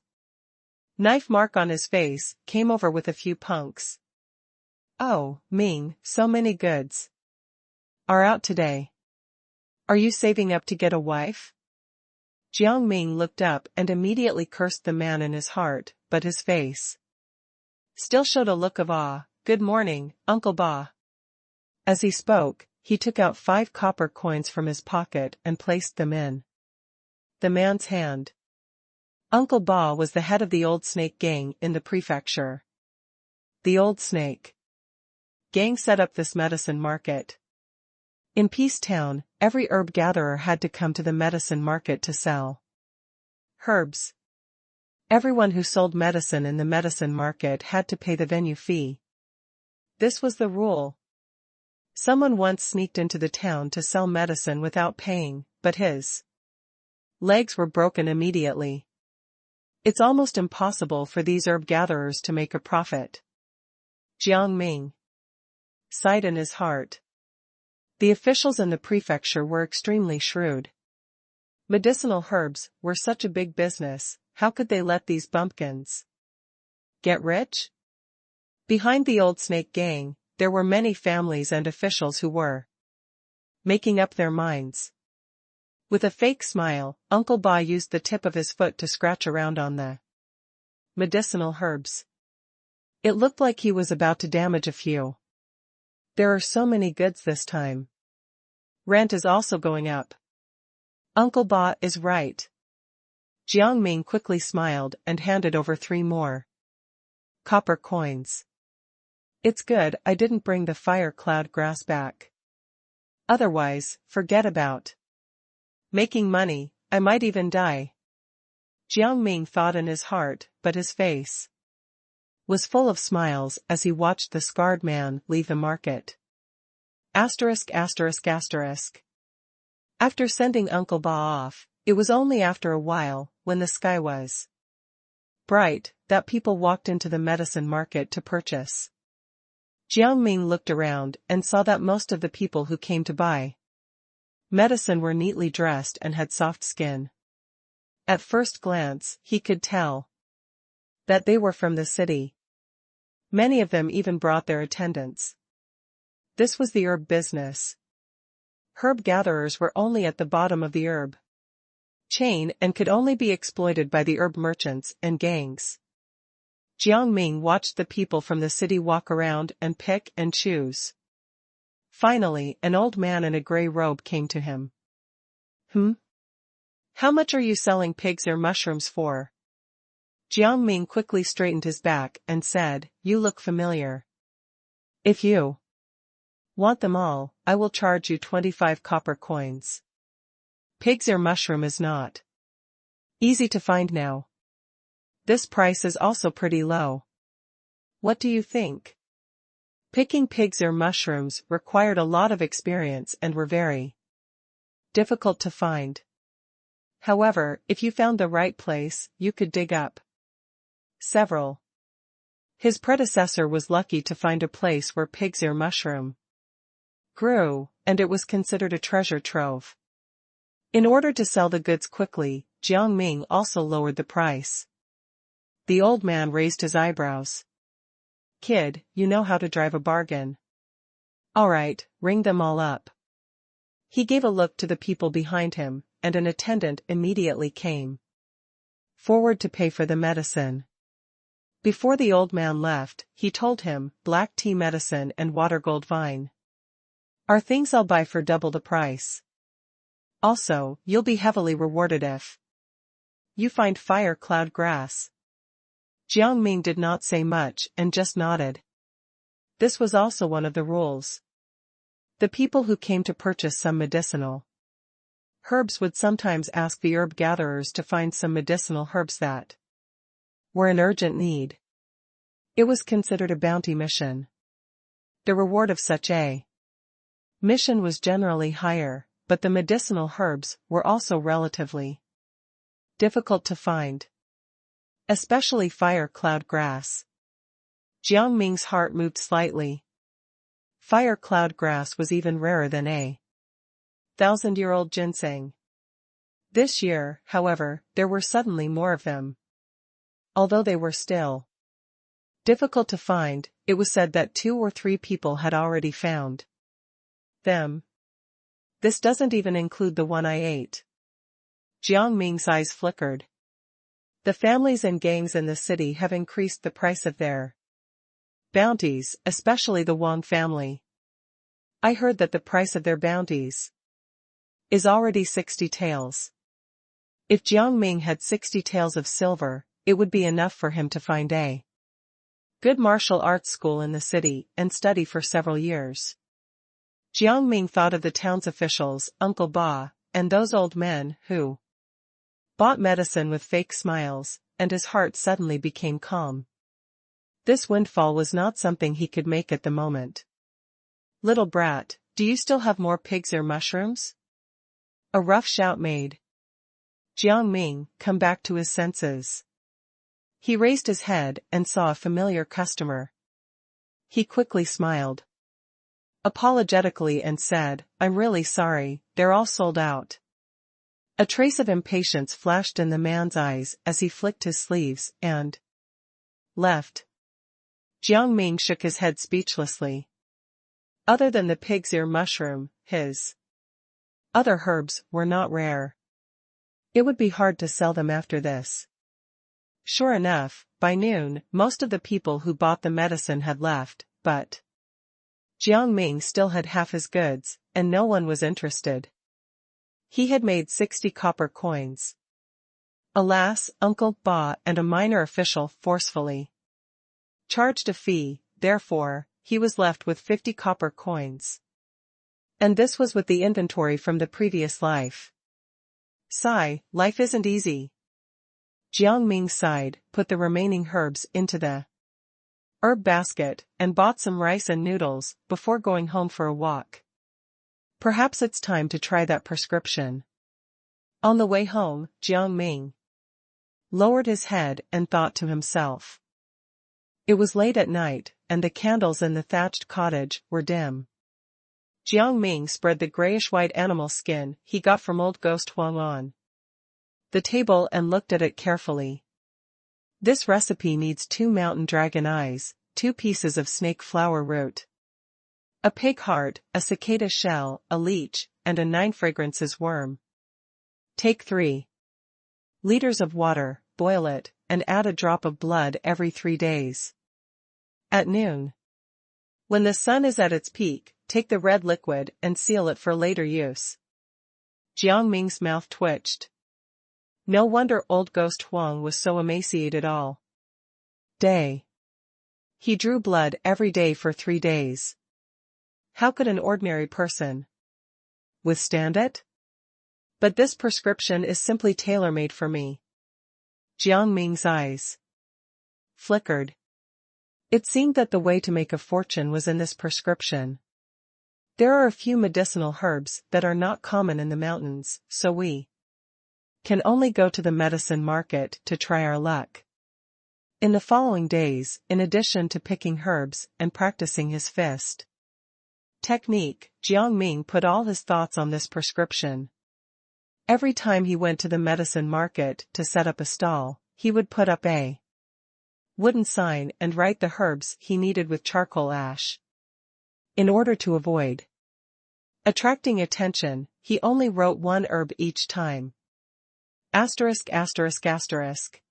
knife mark on his face came over with a few punks. "Oh, Ming, so many goods are out today. Are you saving up to get a wife?" Jiang Ming looked up and immediately cursed the man in his heart, but his face still showed a look of awe. "Good morning, Uncle Ba." As he spoke, he took out 5 copper coins from his pocket and placed them in the man's hand. Uncle Ba was the head of the Old Snake Gang in the prefecture. The Old Snake Gang set up this medicine market. In Peace Town, every herb gatherer had to come to the medicine market to sell herbs. Everyone who sold medicine in the medicine market had to pay the venue fee. This was the rule. Someone once sneaked into the town to sell medicine without paying, but his legs were broken immediately. It's almost impossible for these herb gatherers to make a profit. Jiang Ming sighed in his heart. The officials in the prefecture were extremely shrewd. Medicinal herbs were such a big business, how could they let these bumpkins get rich? Behind the Old Snake Gang, there were many families and officials who were making up their minds. With a fake smile, Uncle Ba used the tip of his foot to scratch around on the medicinal herbs. It looked like he was about to damage a few. There are so many goods this time. Rent is also going up. Uncle Ba is right. Jiang Ming quickly smiled and handed over 3 more copper coins. It's good I didn't bring the fire cloud grass back. Otherwise, forget about making money, I might even die. Jiang Ming thought in his heart, but his face was full of smiles as he watched the scarred man leave the market. Asterisk asterisk asterisk. After sending Uncle Ba off, it was only after a while, when the sky was bright, that people walked into the medicine market to purchase. Jiang Ming looked around and saw that most of the people who came to buy medicine were neatly dressed and had soft skin. At first glance, he could tell that they were from the city. Many of them even brought their attendants. This was the herb business. Herb gatherers were only at the bottom of the herb chain and could only be exploited by the herb merchants and gangs. Jiang Ming watched the people from the city walk around and pick and choose. Finally, an old man in a gray robe came to him. How much are you selling pig's ear mushrooms for? Jiang Ming quickly straightened his back and said, You look familiar. If you want them all, I will charge you 25 copper coins. Pig's ear mushroom is not easy to find now. This price is also pretty low. What do you think? Picking pig's ear mushrooms required a lot of experience and were very difficult to find. However, if you found the right place, you could dig up several. His predecessor was lucky to find a place where pig's ear mushroom grew, and it was considered a treasure trove. In order to sell the goods quickly, Jiang Ming also lowered the price. The old man raised his eyebrows. Kid, you know how to drive a bargain. All right, ring them all up. He gave a look to the people behind him, and an attendant immediately came forward to pay for the medicine. Before the old man left, he told him, black tea medicine and water gold vine are things I'll buy for double the price. Also, you'll be heavily rewarded if you find fire cloud grass. Jiang Ming did not say much and just nodded. This was also one of the rules. The people who came to purchase some medicinal herbs would sometimes ask the herb gatherers to find some medicinal herbs that were in urgent need. It was considered a bounty mission. The reward of such a mission was generally higher, but the medicinal herbs were also relatively difficult to find. Especially fire cloud grass. Jiang Ming's heart moved slightly. Fire cloud grass was even rarer than a 1,000-year-old ginseng. This year, however, there were suddenly more of them. Although they were still difficult to find, it was said that 2 or 3 people had already found them. This doesn't even include the one I ate. Jiang Ming's eyes flickered. The families and gangs in the city have increased the price of their bounties, especially the Wang family. I heard that the price of their bounties is already 60 taels. If Jiang Ming had 60 taels of silver, it would be enough for him to find a good martial arts school in the city and study for several years. Jiang Ming thought of the town's officials, Uncle Ba, and those old men who bought medicine with fake smiles, and his heart suddenly became calm. This windfall was not something he could make at the moment. Little brat, do you still have more pig's ear mushrooms? A rough shout made Jiang Ming come back to his senses. He raised his head and saw a familiar customer. He quickly smiled apologetically and said, I'm really sorry, they're all sold out. A trace of impatience flashed in the man's eyes as he flicked his sleeves and left. Jiang Ming shook his head speechlessly. Other than the pig's ear mushroom, his other herbs were not rare. It would be hard to sell them after this. Sure enough, by noon, most of the people who bought the medicine had left, but Jiang Ming still had half his goods, and no one was interested. He had made 60 copper coins. Alas, Uncle Ba and a minor official forcefully charged a fee, therefore, he was left with 50 copper coins. And this was with the inventory from the previous life. Sigh, life isn't easy. Jiang Ming sighed, put the remaining herbs into the herb basket and bought some rice and noodles before going home for a walk. Perhaps it's time to try that prescription. On the way home, Jiang Ming lowered his head and thought to himself. It was late at night, and the candles in the thatched cottage were dim. Jiang Ming spread the grayish-white animal skin he got from old ghost Huang on the table and looked at it carefully. This recipe needs 2 mountain dragon eyes, 2 pieces of snake flower root, a pig heart, a cicada shell, a leech, and a 9 fragrances worm. Take 3 liters of water, boil it, and add a drop of blood every 3 days. At noon, when the sun is at its peak, take the red liquid and seal it for later use. Jiang Ming's mouth twitched. No wonder old ghost Huang was so emaciated all day. He drew blood every day for 3 days. How could an ordinary person withstand it? But this prescription is simply tailor-made for me. Jiang Ming's eyes flickered. It seemed that the way to make a fortune was in this prescription. There are a few medicinal herbs that are not common in the mountains, so we can only go to the medicine market to try our luck. In the following days, in addition to picking herbs and practicing his fist technique, Jiang Ming put all his thoughts on this prescription. Every time he went to the medicine market to set up a stall, he would put up a wooden sign and write the herbs he needed with charcoal ash. In order to avoid attracting attention, he only wrote 1 herb each time. Asterisk asterisk asterisk.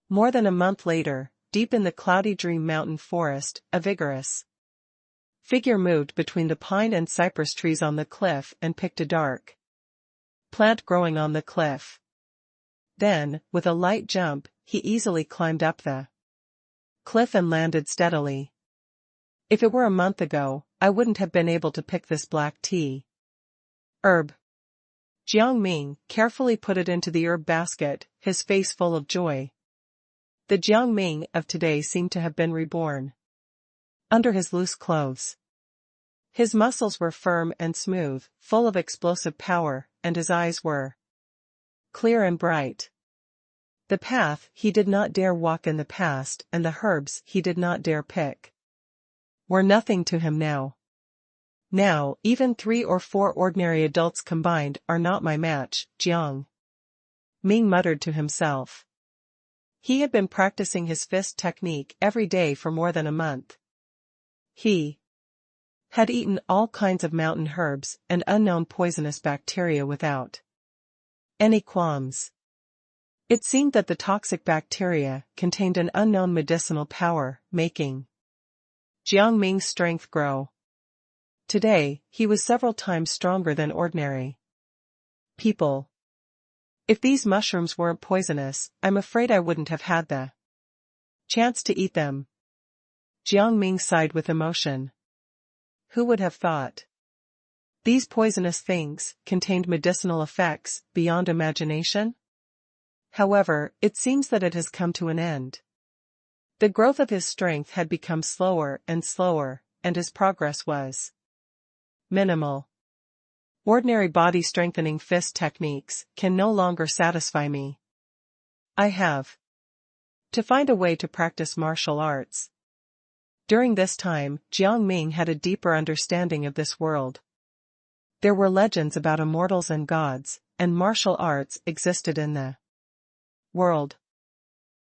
More than a month later, deep in the cloudy dream mountain forest, a vigorous figure moved between the pine and cypress trees on the cliff and picked a dark plant growing on the cliff. Then, with a light jump, he easily climbed up the cliff and landed steadily. If it were a month ago, I wouldn't have been able to pick this black tea herb. Jiang Ming carefully put it into the herb basket, his face full of joy. The Jiang Ming of today seemed to have been reborn under his loose clothes. His muscles were firm and smooth, full of explosive power, and his eyes were clear and bright. The path he did not dare walk in the past and the herbs he did not dare pick were nothing to him now. Now, even 3 or 4 ordinary adults combined are not my match, Jiang Ming muttered to himself. He had been practicing his fist technique every day for more than a month. He had eaten all kinds of mountain herbs and unknown poisonous bacteria without any qualms. It seemed that the toxic bacteria contained an unknown medicinal power, making Jiang Ming's strength grow. Today, he was several times stronger than ordinary people. If these mushrooms weren't poisonous, I'm afraid I wouldn't have had the chance to eat them. Jiang Ming sighed with emotion. Who would have thought? These poisonous things contained medicinal effects beyond imagination? However, it seems that it has come to an end. The growth of his strength had become slower and slower, and his progress was minimal. Ordinary body-strengthening fist techniques can no longer satisfy me. I have to find a way to practice martial arts. During this time, Jiang Ming had a deeper understanding of this world. There were legends about immortals and gods, and martial arts existed in the world.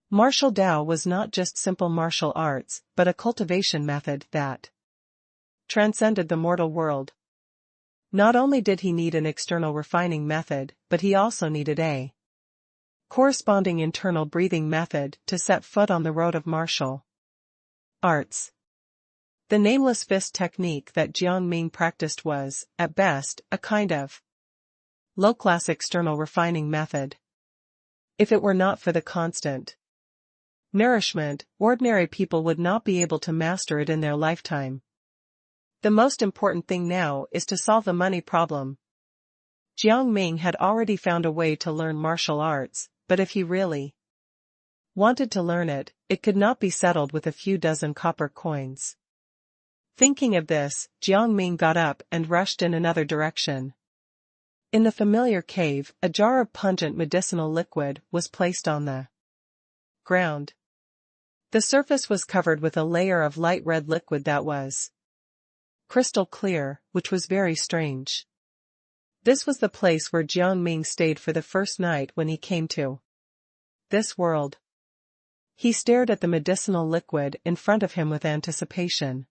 Martial Tao was not just simple martial arts, but a cultivation method that transcended the mortal world. Not only did he need an external refining method, but he also needed a corresponding internal breathing method to set foot on the road of martial arts. The nameless fist technique that Jiang Ming practiced was, at best, a kind of low-class external refining method. If it were not for the constant nourishment, ordinary people would not be able to master it in their lifetime. The most important thing now is to solve the money problem. Jiang Ming had already found a way to learn martial arts, but if he really Wanted to learn it, it could not be settled with a few dozen copper coins. Thinking of this, Jiang Ming got up and rushed in another direction. In the familiar cave, a jar of pungent medicinal liquid was placed on the ground. The surface was covered with a layer of light red liquid that was crystal clear, which was very strange. This was the place where Jiang Ming stayed for the first night when he came to this world. He stared at the medicinal liquid in front of him with anticipation.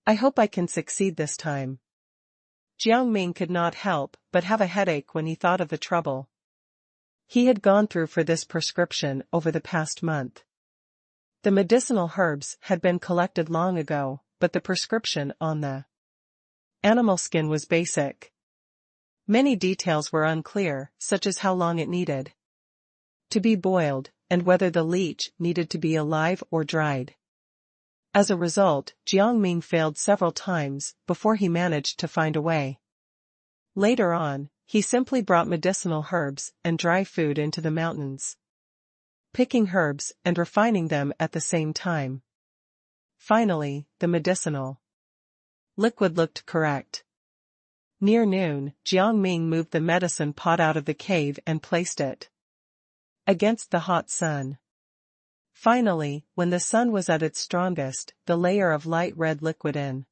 I hope I can succeed this time. Jiang Ming could not help but have a headache when he thought of the trouble he had gone through for this prescription over the past month. The medicinal herbs had been collected long ago, but the prescription on the animal skin was basic. Many details were unclear, such as how long it needed to be boiled, and whether the leech needed to be alive or dried. As a result, Jiang Ming failed several times before he managed to find a way. Later on, he simply brought medicinal herbs and dry food into the mountains, picking herbs and refining them at the same time. Finally, the medicinal liquid looked correct. Near noon, Jiang Ming moved the medicine pot out of the cave and placed it against the hot sun. Finally, when the sun was at its strongest, the layer of light red liquid in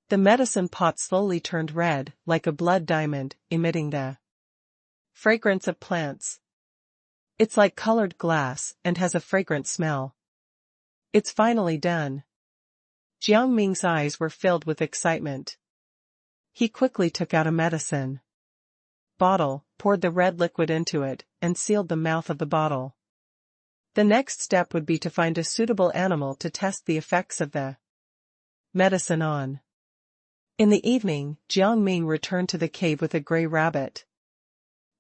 the medicine pot slowly turned red, like a blood diamond, emitting the fragrance of plants. It's like colored glass and has a fragrant smell. It's finally done. Jiang Ming's eyes were filled with excitement. He quickly took out a medicine bottle, poured the red liquid into it, and sealed the mouth of the bottle. The next step would be to find a suitable animal to test the effects of the medicine on. In the evening, Jiang Ming returned to the cave with a gray rabbit.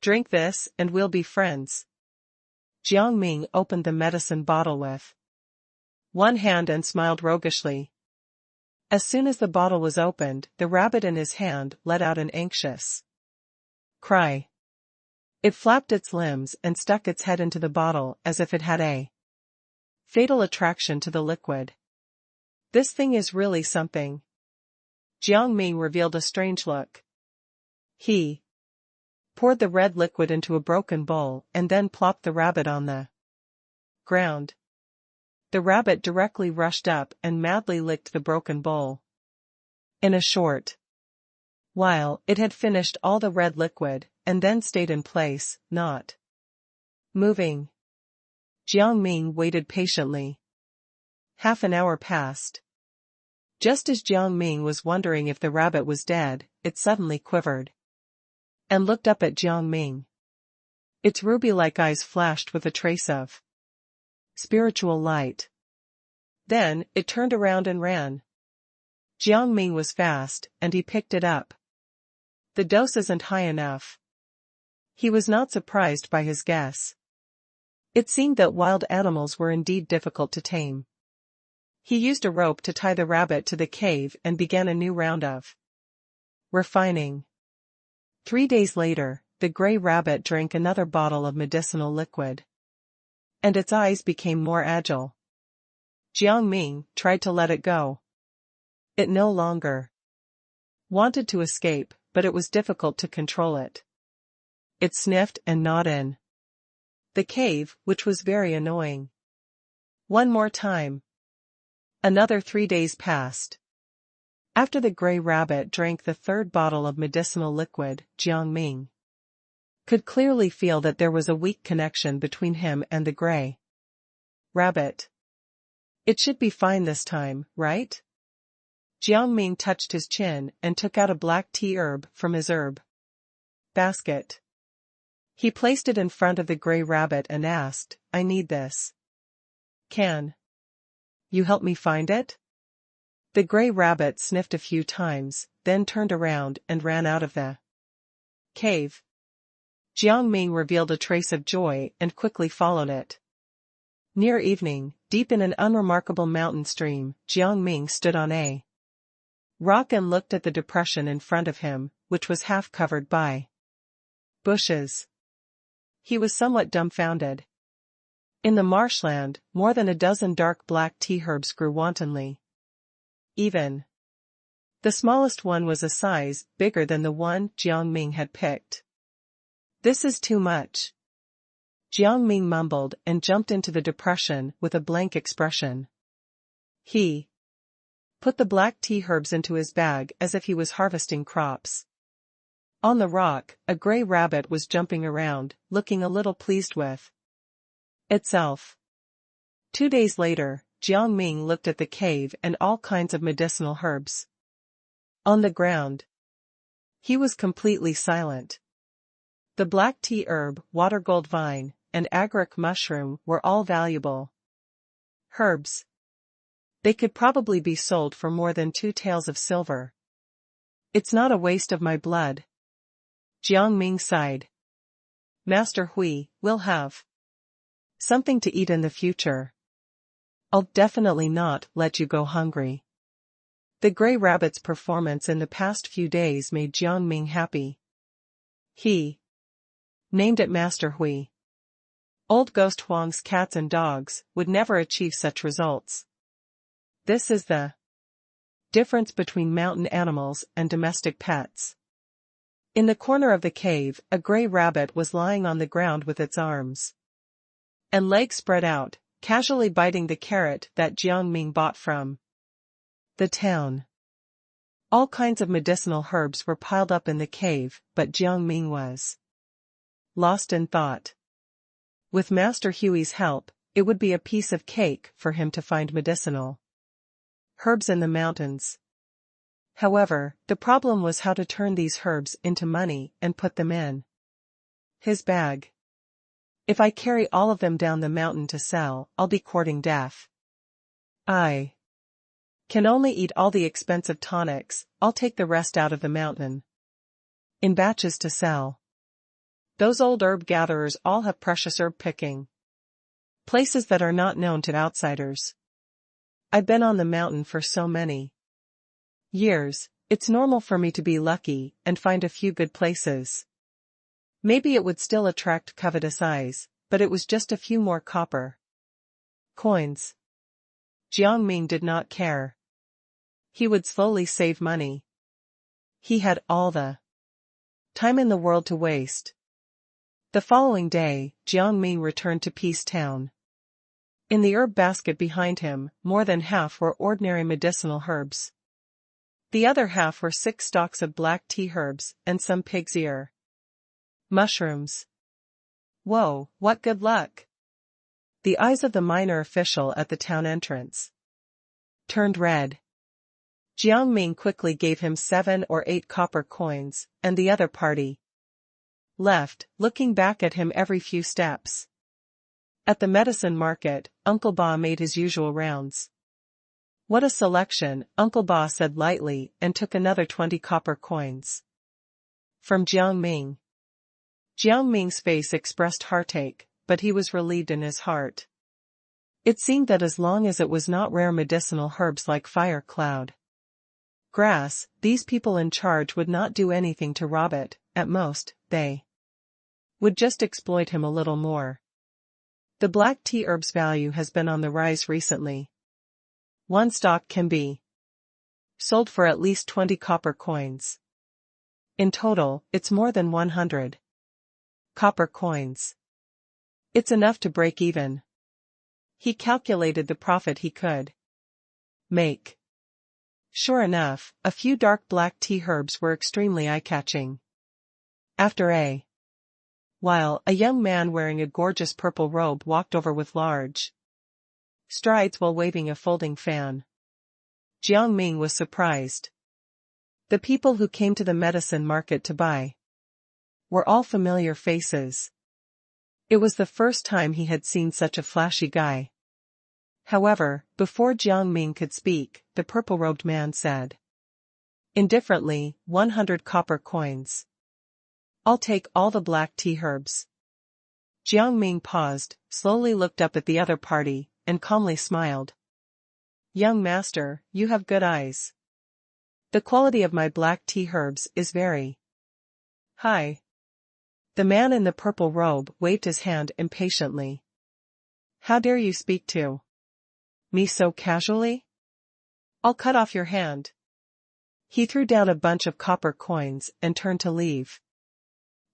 Drink this, and we'll be friends. Jiang Ming opened the medicine bottle with one hand and smiled roguishly. As soon as the bottle was opened, the rabbit in his hand let out an anxious cry. It flapped its limbs and stuck its head into the bottle as if it had a fatal attraction to the liquid. This thing is really something. Jiang Ming revealed a strange look. He poured the red liquid into a broken bowl and then plopped the rabbit on the ground. The rabbit directly rushed up and madly licked the broken bowl. In a short while, it had finished all the red liquid, and then stayed in place, not moving. Jiang Ming waited patiently. Half an hour passed. Just as Jiang Ming was wondering if the rabbit was dead, it suddenly quivered and looked up at Jiang Ming. Its ruby-like eyes flashed with a trace of spiritual light. Then, it turned around and ran. Jiang Ming was fast, and he picked it up. The dose isn't high enough. He was not surprised by his guess. It seemed that wild animals were indeed difficult to tame. He used a rope to tie the rabbit to the cave and began a new round of refining. 3 days later, the gray rabbit drank another bottle of medicinal liquid, and its eyes became more agile. Jiang Ming tried to let it go. It no longer wanted to escape, but it was difficult to control it. It sniffed and gnawed in the cave, which was very annoying. One more time. Another 3 days passed. After the gray rabbit drank the third bottle of medicinal liquid, Jiang Ming could clearly feel that there was a weak connection between him and the gray rabbit. It should be fine this time, right? Jiang Ming touched his chin and took out a black tea herb from his herb basket. He placed it in front of the gray rabbit and asked, I need this. Can you help me find it? The gray rabbit sniffed a few times, then turned around and ran out of the cave. Jiang Ming revealed a trace of joy and quickly followed it. Near evening, deep in an unremarkable mountain stream, Jiang Ming stood on a rock and looked at the depression in front of him, which was half covered by bushes. He was somewhat dumbfounded. In the marshland, more than a dozen dark black tea herbs grew wantonly. Even the smallest one was a size bigger than the one Jiang Ming had picked. "This is too much," Jiang Ming mumbled and jumped into the depression with a blank expression. He put the black tea herbs into his bag as if he was harvesting crops. On the rock, a gray rabbit was jumping around, looking a little pleased with itself. 2 days later, Jiang Ming looked at the cave and all kinds of medicinal herbs on the ground. He was completely silent. The black tea herb, water gold vine, and agaric mushroom were all valuable herbs. They could probably be sold for more than 2 taels of silver. "It's not a waste of my blood," Jiang Ming sighed. "Master Hui, we'll have something to eat in the future. I'll definitely not let you go hungry." The gray rabbit's performance in the past few days made Jiang Ming happy. He named it Master Hui. Old Ghost Huang's cats and dogs would never achieve such results. This is the difference between mountain animals and domestic pets. In the corner of the cave, a gray rabbit was lying on the ground with its arms and legs spread out, casually biting the carrot that Jiang Ming bought from the town. All kinds of medicinal herbs were piled up in the cave, but Jiang Ming was lost in thought. With Master Huey's help, it would be a piece of cake for him to find medicinal herbs in the mountains. However, the problem was how to turn these herbs into money and put them in his bag. "If I carry all of them down the mountain to sell, I'll be courting death. I can only eat all the expensive tonics, I'll take the rest out of the mountain in batches to sell. Those old herb gatherers all have precious herb picking places that are not known to outsiders. I've been on the mountain for so many years, it's normal for me to be lucky and find a few good places. Maybe it would still attract covetous eyes, but it was just a few more copper coins." Jiang Ming did not care. He would slowly save money. He had all the time in the world to waste. The following day, Jiang Ming returned to Peace Town. In the herb basket behind him, more than half were ordinary medicinal herbs. The other half were 6 stalks of black tea herbs and some pig's ear mushrooms. "Whoa, what good luck!" The eyes of the minor official at the town entrance turned red. Jiang Ming quickly gave him 7 or 8 copper coins, and the other party left, looking back at him every few steps. At the medicine market, Uncle Ba made his usual rounds. "What a selection," Uncle Ba said lightly and took another 20 copper coins from Jiang Ming. Jiang Ming's face expressed heartache, but he was relieved in his heart. It seemed that as long as it was not rare medicinal herbs like fire cloud grass, these people in charge would not do anything to rob it. At most, they would just exploit him a little more. The black tea herb's value has been on the rise recently. One stalk can be sold for at least 20 copper coins. In total, it's more than 100 copper coins. It's enough to break even. He calculated the profit he could make. Sure enough, a few dark black tea herbs were extremely eye-catching. After a while, a young man wearing a gorgeous purple robe walked over with large strides while waving a folding fan. Jiang Ming was surprised. The people who came to the medicine market to buy were all familiar faces. It was the first time he had seen such a flashy guy. However, before Jiang Ming could speak, the purple-robed man said indifferently, 100 copper coins. I'll take all the black tea herbs. Jiang Ming paused, slowly looked up at the other party, and calmly smiled. Young master, you have good eyes. The quality of my black tea herbs is very high. The man in the purple robe waved his hand impatiently. How dare you speak to me so casually? I'll cut off your hand. He threw down a bunch of copper coins and turned to leave.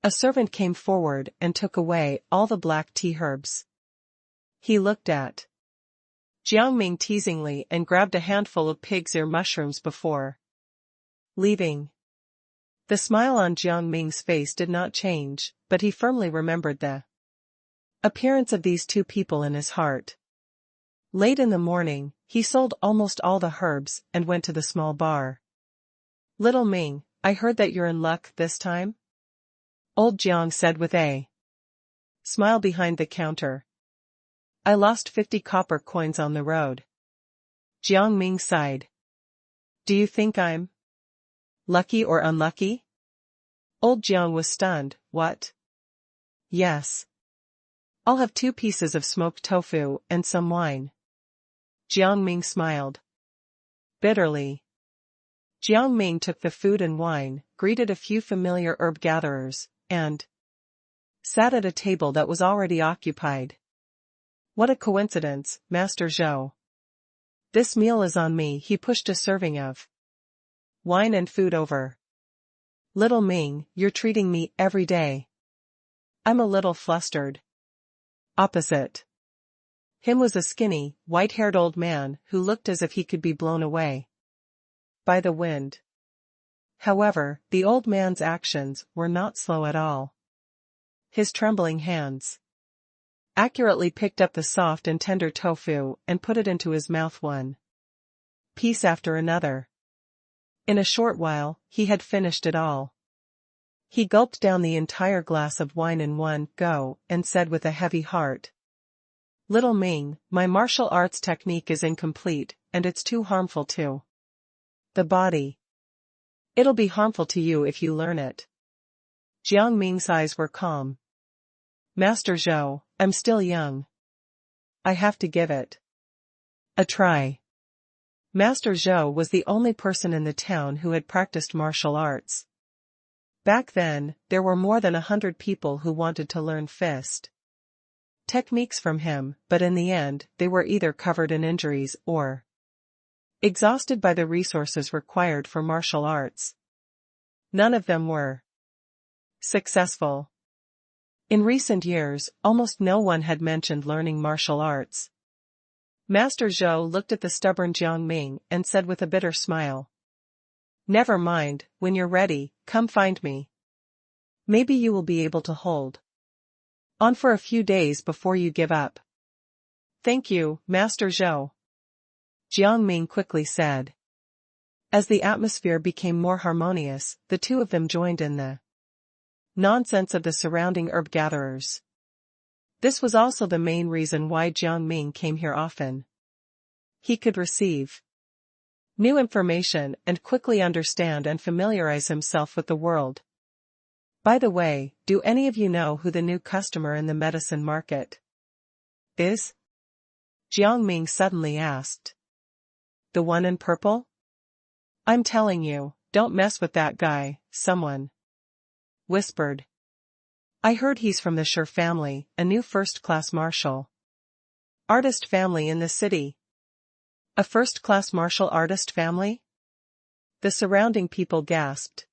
A servant came forward and took away all the black tea herbs. He looked at Jiang Ming teasingly and grabbed a handful of pig's ear mushrooms before leaving. The smile on Jiang Ming's face did not change, but he firmly remembered the appearance of these two people in his heart. Late in the morning, he sold almost all the herbs and went to the small bar. Little Ming, I heard that you're in luck this time? Old Jiang said with a smile behind the counter. I lost 50 copper coins on the road. Jiang Ming sighed. Do you think I'm lucky or unlucky? Old Jiang was stunned. What? Yes. I'll have 2 pieces of smoked tofu and some wine. Jiang Ming smiled bitterly. Jiang Ming took the food and wine, greeted a few familiar herb gatherers, and sat at a table that was already occupied. What a coincidence, Master Zhou. This meal is on me. He pushed a serving of wine and food over. Little Ming, you're treating me every day. I'm a little flustered. Opposite him was a skinny, white-haired old man who looked as if he could be blown away by the wind. However, the old man's actions were not slow at all. His trembling hands accurately picked up the soft and tender tofu and put it into his mouth one piece after another. In a short while, he had finished it all. He gulped down the entire glass of wine in one go and said with a heavy heart, Little Ming, my martial arts technique is incomplete, and it's too harmful to the body. It'll be harmful to you if you learn it. Jiang Ming's eyes were calm. Master Zhou, I'm still young. I have to give it a try. Master Zhou was the only person in the town who had practiced martial arts. Back then, there were more than 100 people who wanted to learn fist techniques from him, but in the end, they were either covered in injuries or exhausted by the resources required for martial arts. None of them were successful. In recent years, almost no one had mentioned learning martial arts. Master Zhou looked at the stubborn Jiang Ming and said with a bitter smile, Never mind, when you're ready, come find me. Maybe you will be able to hold on for a few days before you give up. Thank you, Master Zhou. Jiang Ming quickly said. As the atmosphere became more harmonious, the two of them joined in the nonsense of the surrounding herb gatherers. This was also the main reason why Jiang Ming came here often. He could receive new information and quickly understand and familiarize himself with the world. By the way, do any of you know who the new customer in the medicine market is? Jiang Ming suddenly asked. The one in purple? I'm telling you, don't mess with that guy, someone whispered. I heard he's from the Sher family, a new first-class martial artist family in the city. A first-class martial artist family? The surrounding people gasped.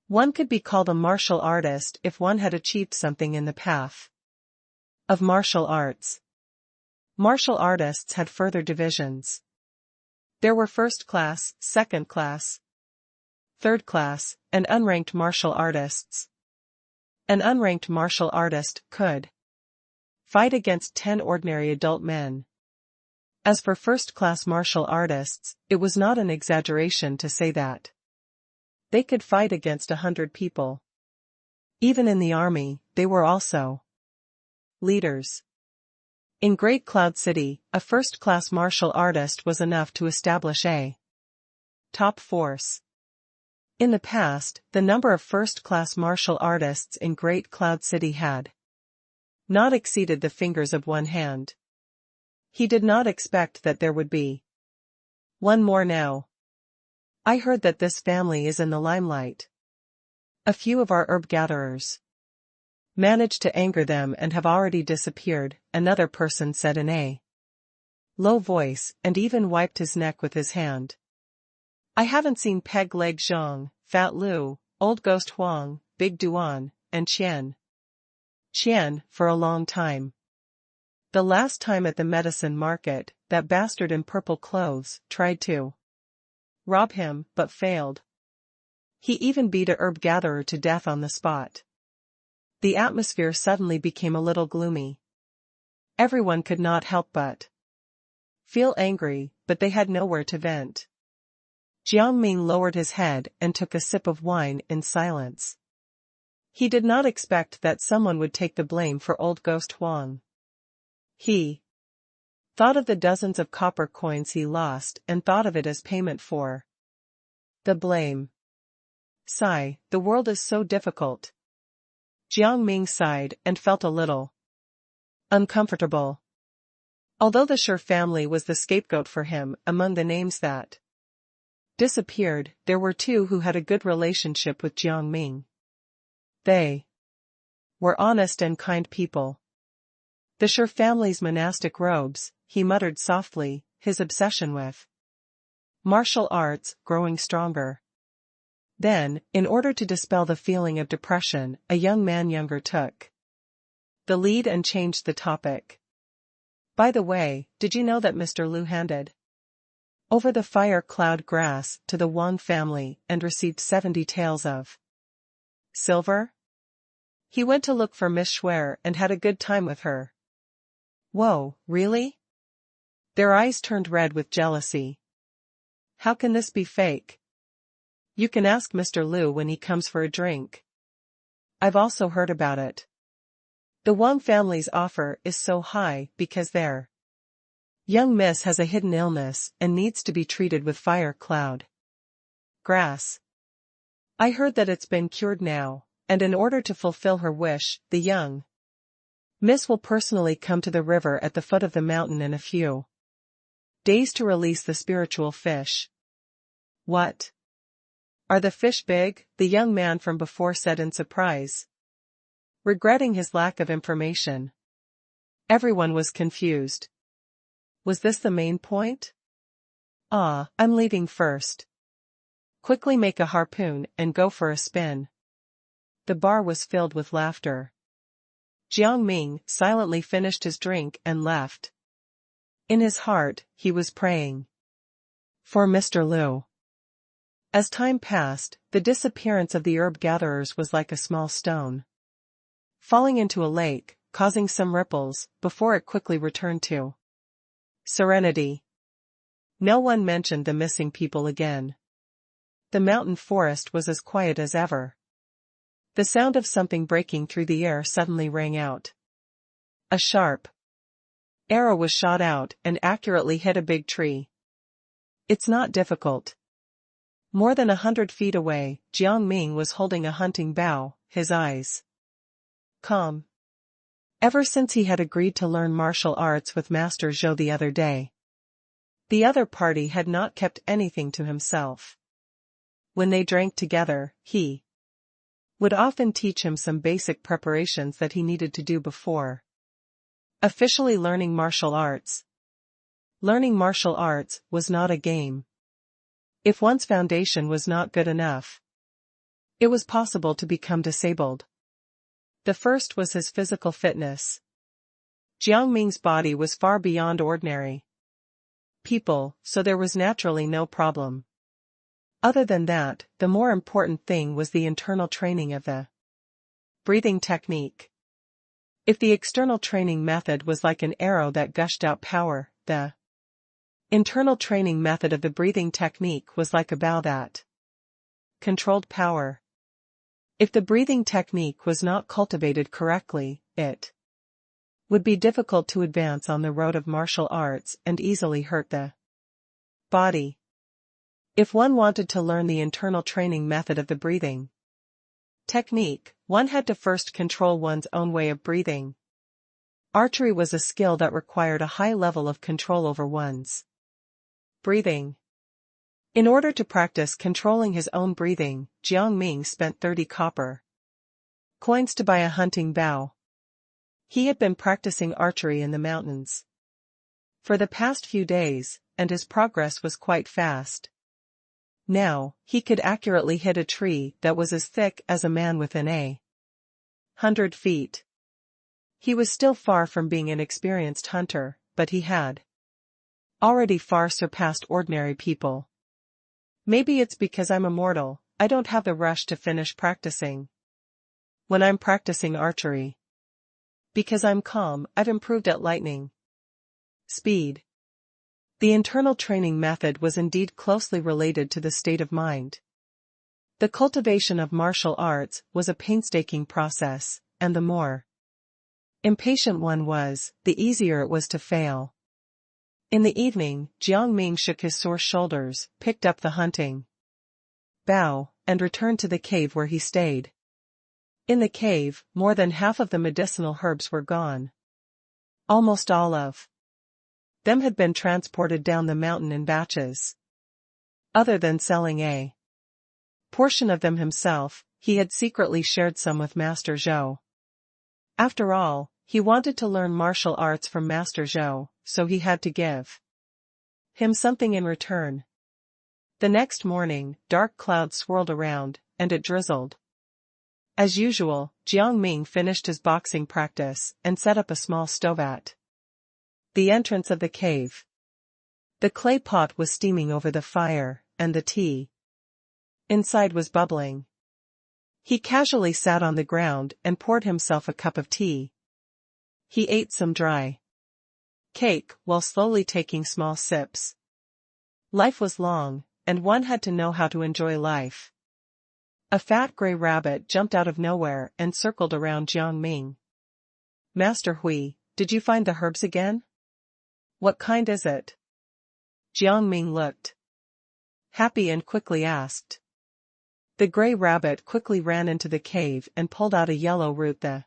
One could be called a martial artist if one had achieved something in the path of martial arts. Martial artists had further divisions. There were first class, second class, third class, and unranked martial artists. An unranked martial artist could fight against 10 ordinary adult men. As for first-class martial artists, it was not an exaggeration to say that they could fight against 100 people. Even in the army, they were also leaders. In Great Cloud City, a first-class martial artist was enough to establish a top force. In the past, the number of first-class martial artists in Great Cloud City had not exceeded the fingers of one hand. He did not expect that there would be one more now. I heard that this family is in the limelight. A few of our herb gatherers Managed to anger them and have already disappeared, another person said in a low voice, and even wiped his neck with his hand. I haven't seen Peg Leg Zhang, Fat Lu, Old Ghost Huang, Big Duan, and Qian for a long time. The last time at the medicine market, that bastard in purple clothes tried to rob him, but failed. He even beat a herb gatherer to death on the spot. The atmosphere suddenly became a little gloomy. Everyone could not help but feel angry, but they had nowhere to vent. Jiang Ming lowered his head and took a sip of wine in silence. He did not expect that someone would take the blame for Old Ghost Huang. He thought of the dozens of copper coins he lost and thought of it as payment for the blame. Sigh, the world is so difficult. Jiang Ming sighed and felt a little uncomfortable. Although the Shi family was the scapegoat for him, among the names that disappeared, there were two who had a good relationship with Jiang Ming. They were honest and kind people. The Shi family's monastic robes, he muttered softly, his obsession with martial arts growing stronger. Then, in order to dispel the feeling of depression, a young man younger took the lead and changed the topic. By the way, did you know that Mr. Liu handed over the fire cloud grass to the Wang family and received 70 taels of silver? He went to look for Miss Schwer and had a good time with her. Whoa, really? Their eyes turned red with jealousy. How can this be fake? You can ask Mr. Liu when he comes for a drink. I've also heard about it. The Wang family's offer is so high because their young miss has a hidden illness and needs to be treated with fire cloud grass. I heard that it's been cured now, and in order to fulfill her wish, the young miss will personally come to the river at the foot of the mountain in a few days to release the spiritual fish. What? Are the fish big? The young man from before said in surprise, regretting his lack of information. Everyone was confused. Was this the main point? Ah, I'm leaving first. Quickly make a harpoon and go for a spin. The bar was filled with laughter. Jiang Ming silently finished his drink and left. In his heart, he was praying for Mr. Liu. As time passed, the disappearance of the herb gatherers was like a small stone falling into a lake, causing some ripples, before it quickly returned to serenity. No one mentioned the missing people again. The mountain forest was as quiet as ever. The sound of something breaking through the air suddenly rang out. A sharp arrow was shot out and accurately hit a big tree. It's not difficult. More than 100 feet away, Jiang Ming was holding a hunting bow, his eyes calm. Ever since he had agreed to learn martial arts with Master Zhou the other day, the other party had not kept anything to himself. When they drank together, he would often teach him some basic preparations that he needed to do before officially learning martial arts. Learning martial arts was not a game. If one's foundation was not good enough, it was possible to become disabled. The first was his physical fitness. Jiang Ming's body was far beyond ordinary people, so there was naturally no problem. Other than that, the more important thing was the internal training of the breathing technique. If the external training method was like an arrow that gushed out power, the internal training method of the breathing technique was like a bow that controlled power. If the breathing technique was not cultivated correctly, it would be difficult to advance on the road of martial arts and easily hurt the body. If one wanted to learn the internal training method of the breathing technique, one had to first control one's own way of breathing. Archery was a skill that required a high level of control over one's breathing. In order to practice controlling his own breathing, Jiang Ming spent 30 copper Coins to buy a hunting bow. He had been practicing archery in the mountains for the past few days, and his progress was quite fast. Now, he could accurately hit a tree that was as thick as a man within 100 feet. He was still far from being an experienced hunter, but he had already far surpassed ordinary people. Maybe it's because I'm immortal, I don't have the rush to finish practicing when I'm practicing archery. Because I'm calm, I've improved at lightning speed. The internal training method was indeed closely related to the state of mind. The cultivation of martial arts was a painstaking process, and the more impatient one was, the easier it was to fail. In the evening, Jiang Ming shook his sore shoulders, picked up the hunting bow, and returned to the cave where he stayed. In the cave, more than half of the medicinal herbs were gone. Almost all of them had been transported down the mountain in batches. Other than selling a portion of them himself, he had secretly shared some with Master Zhou. After all, he wanted to learn martial arts from Master Zhou, so he had to give him something in return. The next morning, dark clouds swirled around, and it drizzled. As usual, Jiang Ming finished his boxing practice and set up a small stove at the entrance of the cave. The clay pot was steaming over the fire, and the tea inside was bubbling. He casually sat on the ground and poured himself a cup of tea. He ate some dry cake while slowly taking small sips. Life was long, and one had to know how to enjoy life. A fat gray rabbit jumped out of nowhere and circled around Jiang Ming. Master Hui, did you find the herbs again? What kind is it? Jiang Ming looked happy and quickly asked. The gray rabbit quickly ran into the cave and pulled out a yellow root the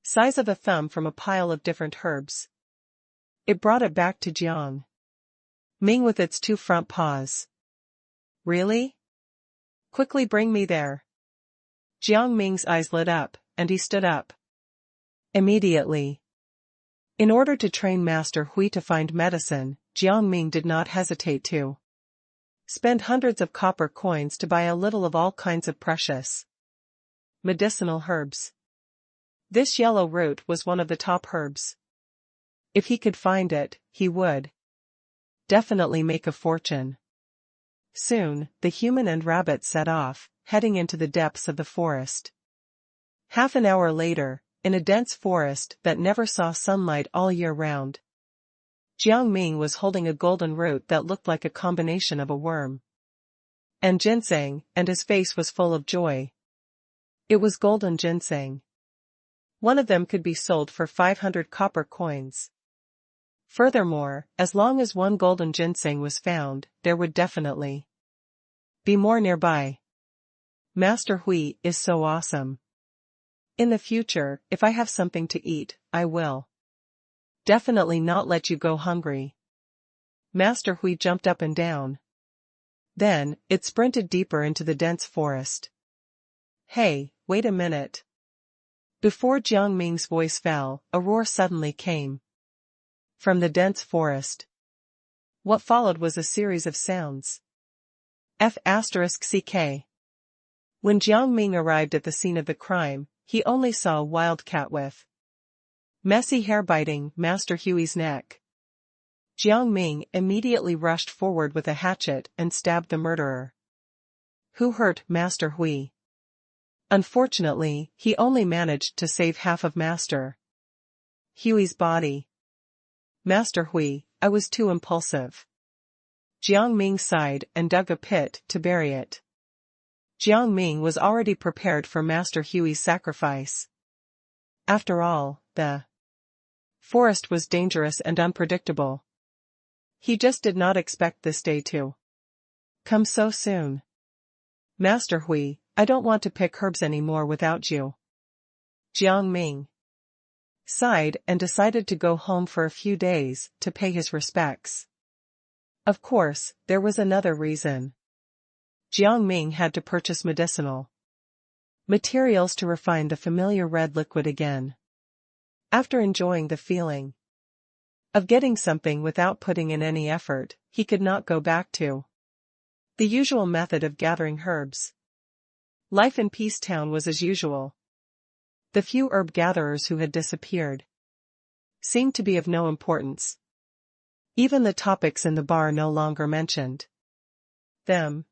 size of a thumb from a pile of different herbs. It brought it back to Jiang Ming with its two front paws. Really? Quickly bring me there. Jiang Ming's eyes lit up, and he stood up immediately. In order to train Master Hui to find medicine, Jiang Ming did not hesitate to spend hundreds of copper coins to buy a little of all kinds of precious medicinal herbs. This yellow root was one of the top herbs. If he could find it, he would definitely make a fortune. Soon, the human and rabbit set off, heading into the depths of the forest. Half an hour later, in a dense forest that never saw sunlight all year round, Jiang Ming was holding a golden root that looked like a combination of a worm and ginseng, and his face was full of joy. It was golden ginseng. One of them could be sold for 500 copper coins. Furthermore, as long as one golden ginseng was found, there would definitely be more nearby. Master Hui is so awesome. In the future, if I have something to eat, I will definitely not let you go hungry. Master Hui jumped up and down. Then, it sprinted deeper into the dense forest. Hey, wait a minute. Before Jiang Ming's voice fell, a roar suddenly came from the dense forest. What followed was a series of sounds. F***ck. When Jiang Ming arrived at the scene of the crime, he only saw a wildcat with messy hair biting Master Hui's neck. Jiang Ming immediately rushed forward with a hatchet and stabbed the murderer, who hurt Master Hui. Unfortunately, he only managed to save half of Master Hui's body. Master Hui, I was too impulsive. Jiang Ming sighed and dug a pit to bury it. Jiang Ming was already prepared for Master Hui's sacrifice. After all, the forest was dangerous and unpredictable. He just did not expect this day to come so soon. Master Hui, I don't want to pick herbs anymore without you. Jiang Ming sighed and decided to go home for a few days to pay his respects. Of course, there was another reason. Jiang Ming had to purchase medicinal materials to refine the familiar red liquid again. After enjoying the feeling of getting something without putting in any effort, he could not go back to the usual method of gathering herbs. Life in Peace Town was as usual. The few herb gatherers who had disappeared seemed to be of no importance. Even the topics in the bar no longer mentioned them.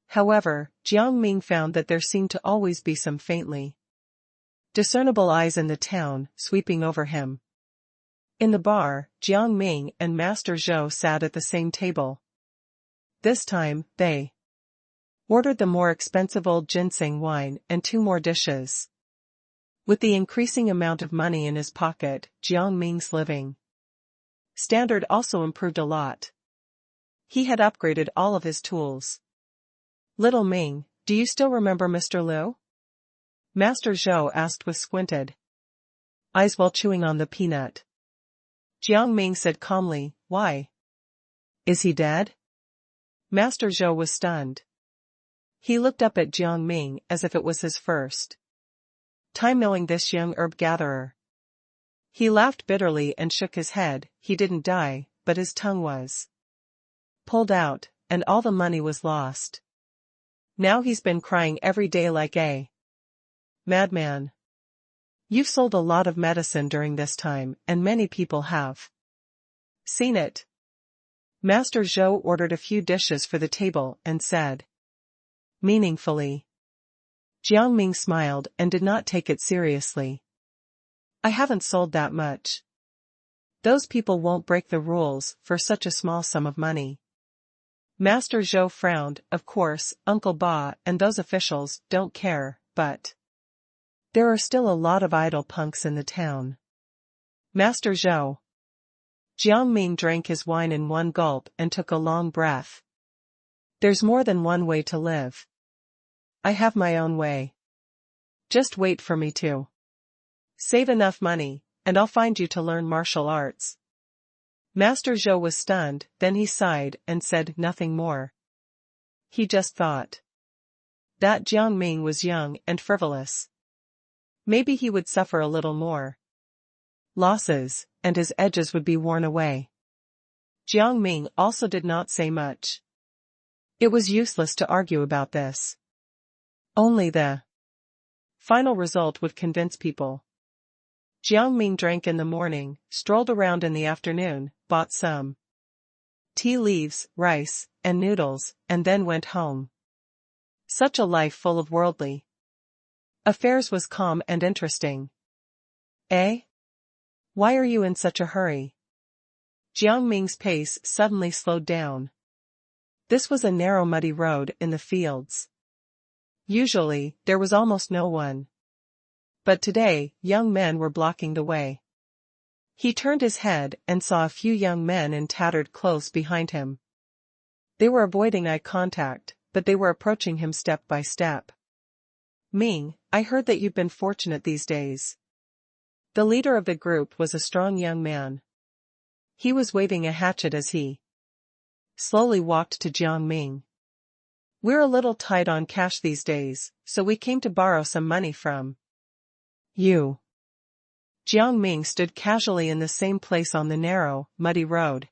However, Jiang Ming found that there seemed to always be some faintly discernible eyes in the town, sweeping over him. In the bar, Jiang Ming and Master Zhou sat at the same table. This time, they ordered the more expensive old ginseng wine and 2 more dishes. With the increasing amount of money in his pocket, Jiang Ming's living standard also improved a lot. He had upgraded all of his tools. "Little Ming, do you still remember Mr. Liu?" Master Zhou asked with squinted eyes while chewing on the peanut. Jiang Ming said calmly, "Why? Is he dead?" Master Zhou was stunned. He looked up at Jiang Ming as if it was his first time knowing this young herb gatherer. He laughed bitterly and shook his head. "He didn't die, but his tongue was pulled out, and all the money was lost. Now he's been crying every day like a madman. You've sold a lot of medicine during this time, and many people have seen it." Master Zhou ordered a few dishes for the table and said meaningfully. Jiang Ming smiled and did not take it seriously. "I haven't sold that much. Those people won't break the rules for such a small sum of money." Master Zhou frowned. "Of course, Uncle Ba and those officials don't care, but there are still a lot of idle punks in the town." "Master Zhou." Jiang Ming drank his wine in one gulp and took a long breath. "There's more than one way to live. I have my own way. Just wait for me to save enough money, and I'll find you to learn martial arts." Master Zhou was stunned, then he sighed and said nothing more. He just thought that Jiang Ming was young and frivolous. Maybe he would suffer a little more losses, and his edges would be worn away. Jiang Ming also did not say much. It was useless to argue about this. Only the final result would convince people. Jiang Ming drank in the morning, strolled around in the afternoon, bought some tea leaves, rice, and noodles, and then went home. Such a life full of worldly affairs was calm and interesting. "Eh? Why are you in such a hurry?" Jiang Ming's pace suddenly slowed down. This was a narrow muddy road in the fields. Usually, there was almost no one. But today, young men were blocking the way. He turned his head and saw a few young men in tattered clothes behind him. They were avoiding eye contact, but they were approaching him step by step. "Ming, I heard that you've been fortunate these days." The leader of the group was a strong young man. He was waving a hatchet as he slowly walked to Jiang Ming. "We're a little tight on cash these days, so we came to borrow some money from you." Jiang Ming stood casually in the same place on the narrow, muddy road.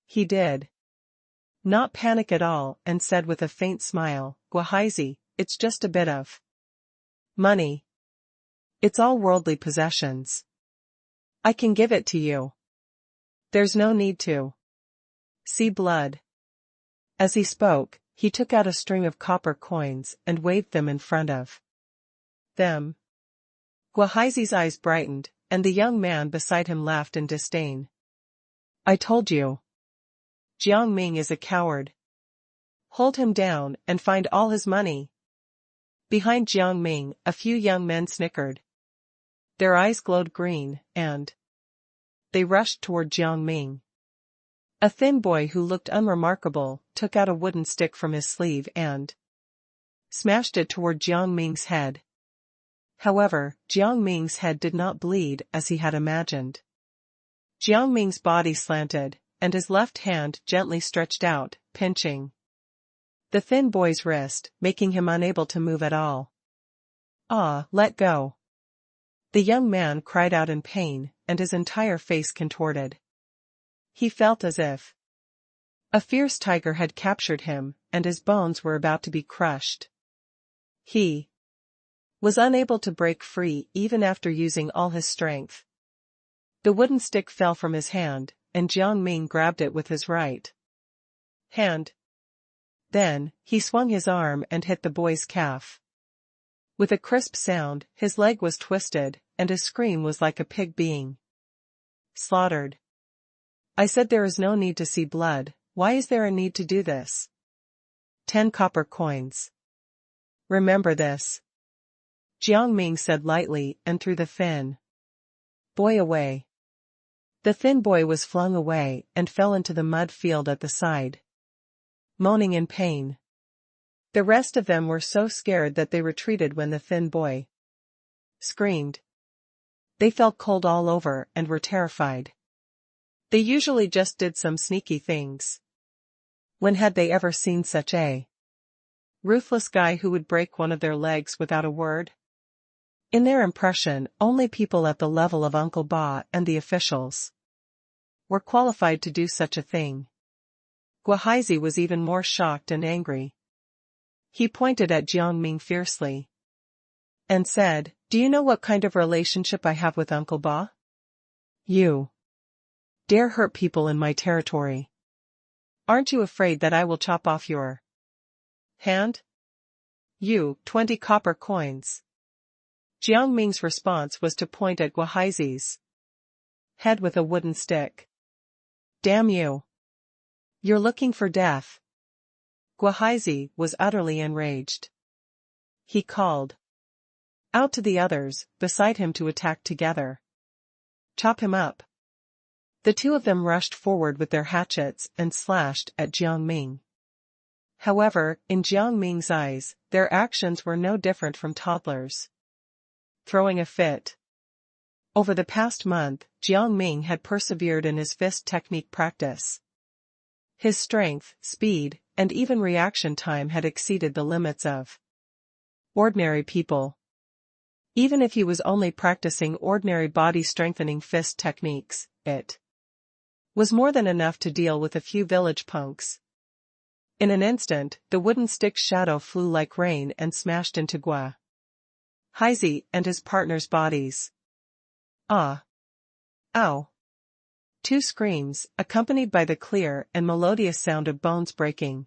He did not panic at all and said with a faint smile, "Guahaizi, it's just a bit of money. It's all worldly possessions. I can give it to you. There's no need to see blood." As he spoke, he took out a string of copper coins and waved them in front of them. Guahaizi's eyes brightened, and the young man beside him laughed in disdain. "I told you. Jiang Ming is a coward. Hold him down and find all his money." Behind Jiang Ming, a few young men snickered. Their eyes glowed green, and they rushed toward Jiang Ming. A thin boy who looked unremarkable took out a wooden stick from his sleeve and smashed it toward Jiang Ming's head. However, Jiang Ming's head did not bleed as he had imagined. Jiang Ming's body slanted, and his left hand gently stretched out, pinching the thin boy's wrist, making him unable to move at all. Ah, let go. The young man cried out in pain, and his entire face contorted. He felt as if a fierce tiger had captured him, and his bones were about to be crushed. He was unable to break free even after using all his strength. The wooden stick fell from his hand, and Jiang Ming grabbed it with his right hand. Then, he swung his arm and hit the boy's calf. With a crisp sound, his leg was twisted, and his scream was like a pig being slaughtered. I said there is no need to see blood, why is there a need to do this? 10 copper coins. Remember this. Jiang Ming said lightly and threw the thin boy away. The thin boy was flung away and fell into the mud field at the side, moaning in pain. The rest of them were so scared that they retreated when the thin boy screamed. They felt cold all over and were terrified. They usually just did some sneaky things. When had they ever seen such a ruthless guy who would break one of their legs without a word? In their impression, only people at the level of Uncle Ba and the officials were qualified to do such a thing. Guahaizi was even more shocked and angry. He pointed at Jiang Ming fiercely and said, "Do you know what kind of relationship I have with Uncle Ba? You dare hurt people in my territory. Aren't you afraid that I will chop off your hand? You, 20 copper coins." Jiang Ming's response was to point at Guahaizi's head with a wooden stick. "Damn you! You're looking for death." Guahaizi was utterly enraged. He called out to the others beside him to attack together. "Chop him up." The two of them rushed forward with their hatchets and slashed at Jiang Ming. However, in Jiang Ming's eyes, their actions were no different from toddlers throwing a fit. Over the past month, Jiang Ming had persevered in his fist technique practice. His strength, speed, and even reaction time had exceeded the limits of ordinary people. Even if he was only practicing ordinary body-strengthening fist techniques, it was more than enough to deal with a few village punks. In an instant, the wooden stick's shadow flew like rain and smashed into Guahaizi and his partner's bodies. Ah! Ow! Two screams, accompanied by the clear and melodious sound of bones breaking,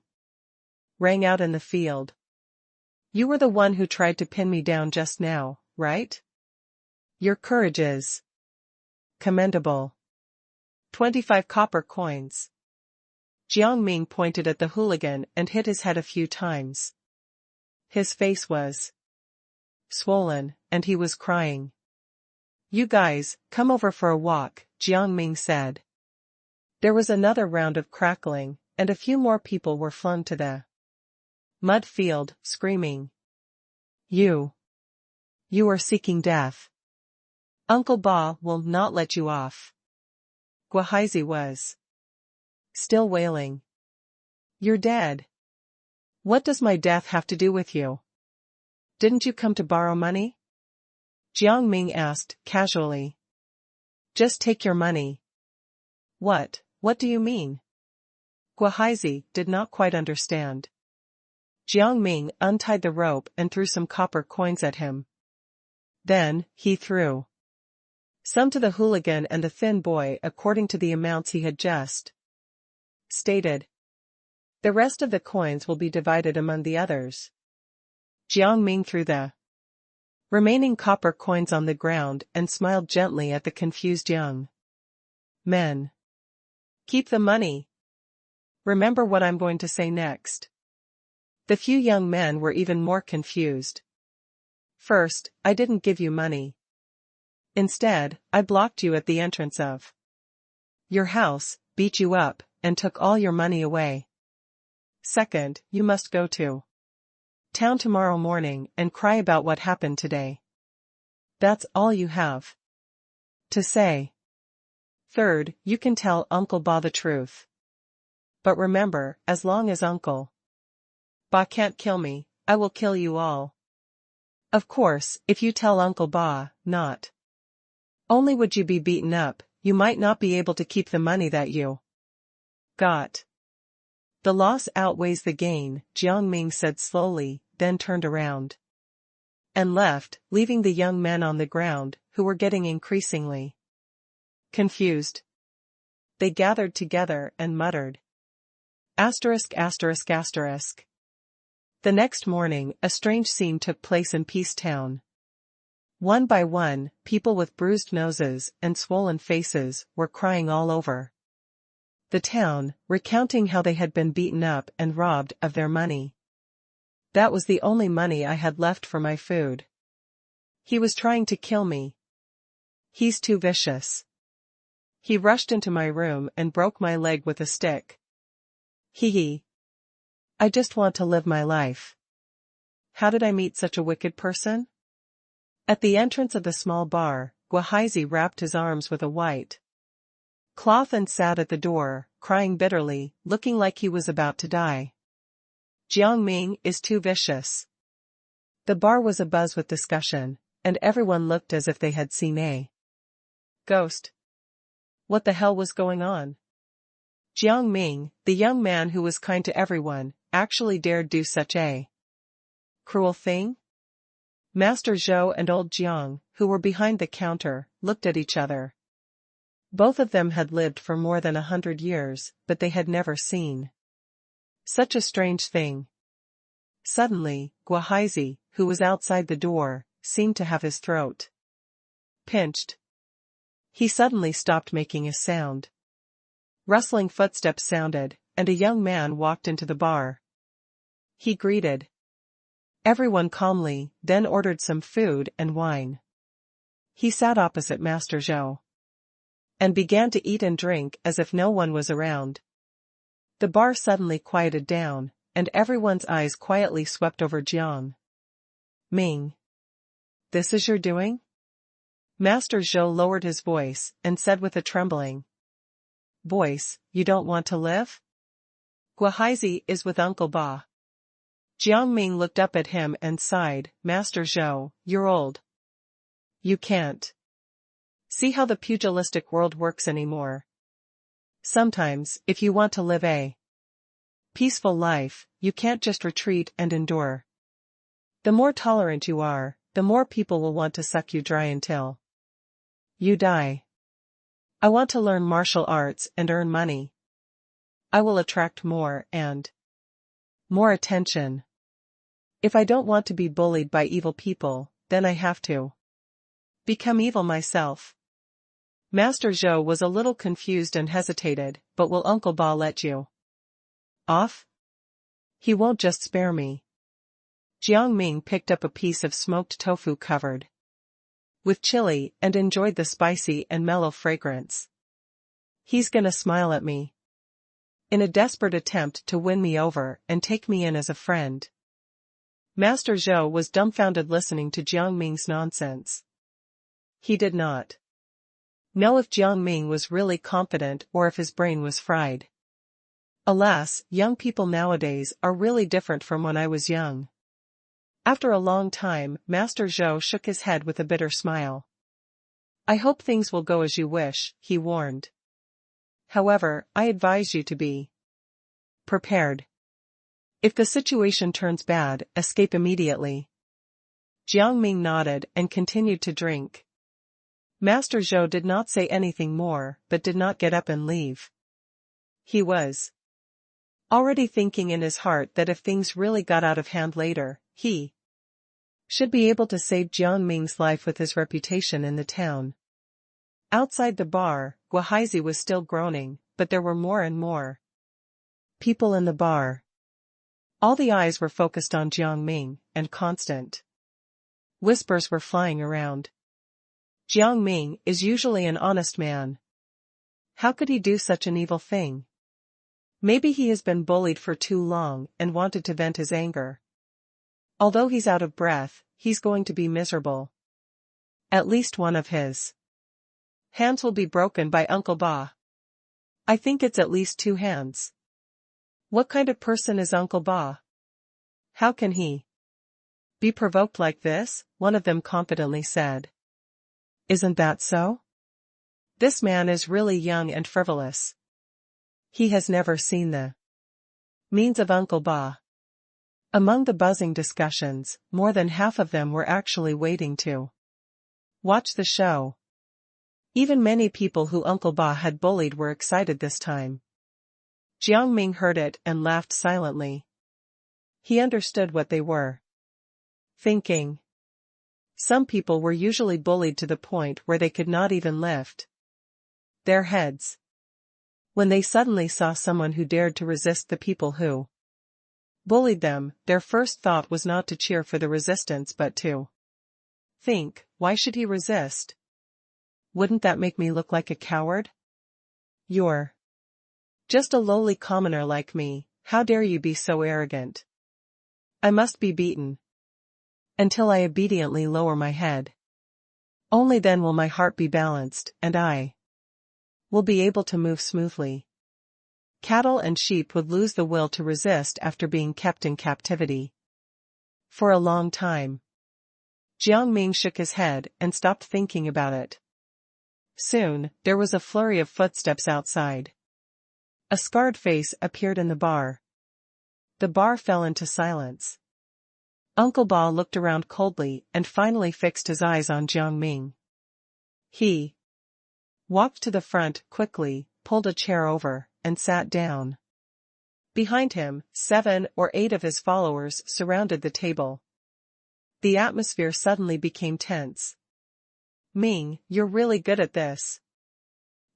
rang out in the field. "You were the one who tried to pin me down just now, right? Your courage is commendable. 25 copper coins." Jiang Ming pointed at the hooligan and hit his head a few times. His face was swollen, and he was crying. "You guys, come over for a walk," Jiang Ming said. There was another round of crackling, and a few more people were flung to the mud field, screaming. You are seeking death. Uncle Ba will not let you off." Guahaizi was still wailing. "You're dead. What does my death have to do with you? Didn't you come to borrow money?" Jiang Ming asked, casually. "Just take your money." What do you mean?" Guahaizi did not quite understand. Jiang Ming untied the rope and threw some copper coins at him. Then, he threw some to the hooligan and the thin boy according to the amounts he had just stated. "The rest of the coins will be divided among the others." Jiang Ming threw the remaining copper coins on the ground and smiled gently at the confused young men. "Keep the money. Remember what I'm going to say next." The few young men were even more confused. "First, I didn't give you money. Instead, I blocked you at the entrance of your house, beat you up, and took all your money away. Second, you must go to town tomorrow morning and cry about what happened today. That's all you have to say. Third, you can tell Uncle Ba the truth. But remember, as long as Uncle Ba can't kill me, I will kill you all." Of course, if you tell Uncle Ba, not only would you be beaten up, you might not be able to keep the money that you got. The loss outweighs the gain, Jiang Ming said slowly, then turned around and left, leaving the young men on the ground, who were getting increasingly confused. They gathered together and muttered. Asterisk asterisk asterisk. The next morning, a strange scene took place in Peace Town. One by one, people with bruised noses and swollen faces were crying all over the town, recounting how they had been beaten up and robbed of their money. That was the only money I had left for my food. He was trying to kill me. He's too vicious. He rushed into my room and broke my leg with a stick. Hee. I just want to live my life. How did I meet such a wicked person? At the entrance of the small bar, Guahaizi wrapped his arms with a white cloth and sat at the door, crying bitterly, looking like he was about to die. Jiang Ming is too vicious. The bar was abuzz with discussion, and everyone looked as if they had seen a ghost. What the hell was going on? Jiang Ming, the young man who was kind to everyone, actually dared do such a cruel thing? Master Zhou and old Jiang, who were behind the counter, looked at each other. Both of them had lived for more than 100 years, but they had never seen such a strange thing. Suddenly, Guahaizi, who was outside the door, seemed to have his throat pinched. He suddenly stopped making a sound. Rustling footsteps sounded, and a young man walked into the bar. He greeted everyone calmly, then ordered some food and wine. He sat opposite Master Zhou and began to eat and drink as if no one was around. The bar suddenly quieted down, and everyone's eyes quietly swept over Jiang Ming. This is your doing? Master Zhou lowered his voice and said with a trembling voice, you don't want to live? Guahaizi is with Uncle Ba. Jiang Ming looked up at him and sighed, Master Zhou, you're old. You can't see how the pugilistic world works anymore. Sometimes, if you want to live a peaceful life, you can't just retreat and endure. The more tolerant you are, the more people will want to suck you dry until you die. I want to learn martial arts and earn money. I will attract more and more attention. If I don't want to be bullied by evil people, then I have to become evil myself. Master Zhou was a little confused and hesitated, but will Uncle Ba let you off? He won't just spare me. Jiang Ming picked up a piece of smoked tofu covered with chili and enjoyed the spicy and mellow fragrance. He's gonna smile at me in a desperate attempt to win me over and take me in as a friend. Master Zhou was dumbfounded listening to Jiang Ming's nonsense. He did not know if Jiang Ming was really confident or if his brain was fried. Alas, young people nowadays are really different from when I was young. After a long time, Master Zhou shook his head with a bitter smile. I hope things will go as you wish, he warned. However, I advise you to be prepared. If the situation turns bad, escape immediately. Jiang Ming nodded and continued to drink. Master Zhou did not say anything more, but did not get up and leave. He was already thinking in his heart that if things really got out of hand later, he should be able to save Jiang Ming's life with his reputation in the town. Outside the bar, Guahaizi was still groaning, but there were more and more people in the bar. All the eyes were focused on Jiang Ming, and constant whispers were flying around. Jiang Ming is usually an honest man. How could he do such an evil thing? Maybe he has been bullied for too long and wanted to vent his anger. Although he's out of breath, he's going to be miserable. At least one of his hands will be broken by Uncle Ba. I think it's at least 2 hands. What kind of person is Uncle Ba? How can he Be provoked like this? One of them confidently said. Isn't that so? This man is really young and frivolous. He has never seen the means of Uncle Ba. Among the buzzing discussions, more than half of them were actually waiting to watch the show. Even many people who Uncle Ba had bullied were excited this time. Jiang Ming heard it and laughed silently. He understood what they were thinking. Some people were usually bullied to the point where they could not even lift their heads. When they suddenly saw someone who dared to resist the people who bullied them, their first thought was not to cheer for the resistance but to think, why should he resist? Wouldn't that make me look like a coward? You're just a lowly commoner like me, how dare you be so arrogant? I must be beaten until I obediently lower my head. Only then will my heart be balanced, and I will be able to move smoothly. Cattle and sheep would lose the will to resist after being kept in captivity for a long time. Jiang Ming shook his head and stopped thinking about it. Soon, there was a flurry of footsteps outside. A scarred face appeared in the bar. The bar fell into silence. Uncle Ba looked around coldly and finally fixed his eyes on Jiang Ming. He walked to the front quickly, pulled a chair over, and sat down. Behind him, 7 or 8 of his followers surrounded the table. The atmosphere suddenly became tense. Ming, you're really good at this,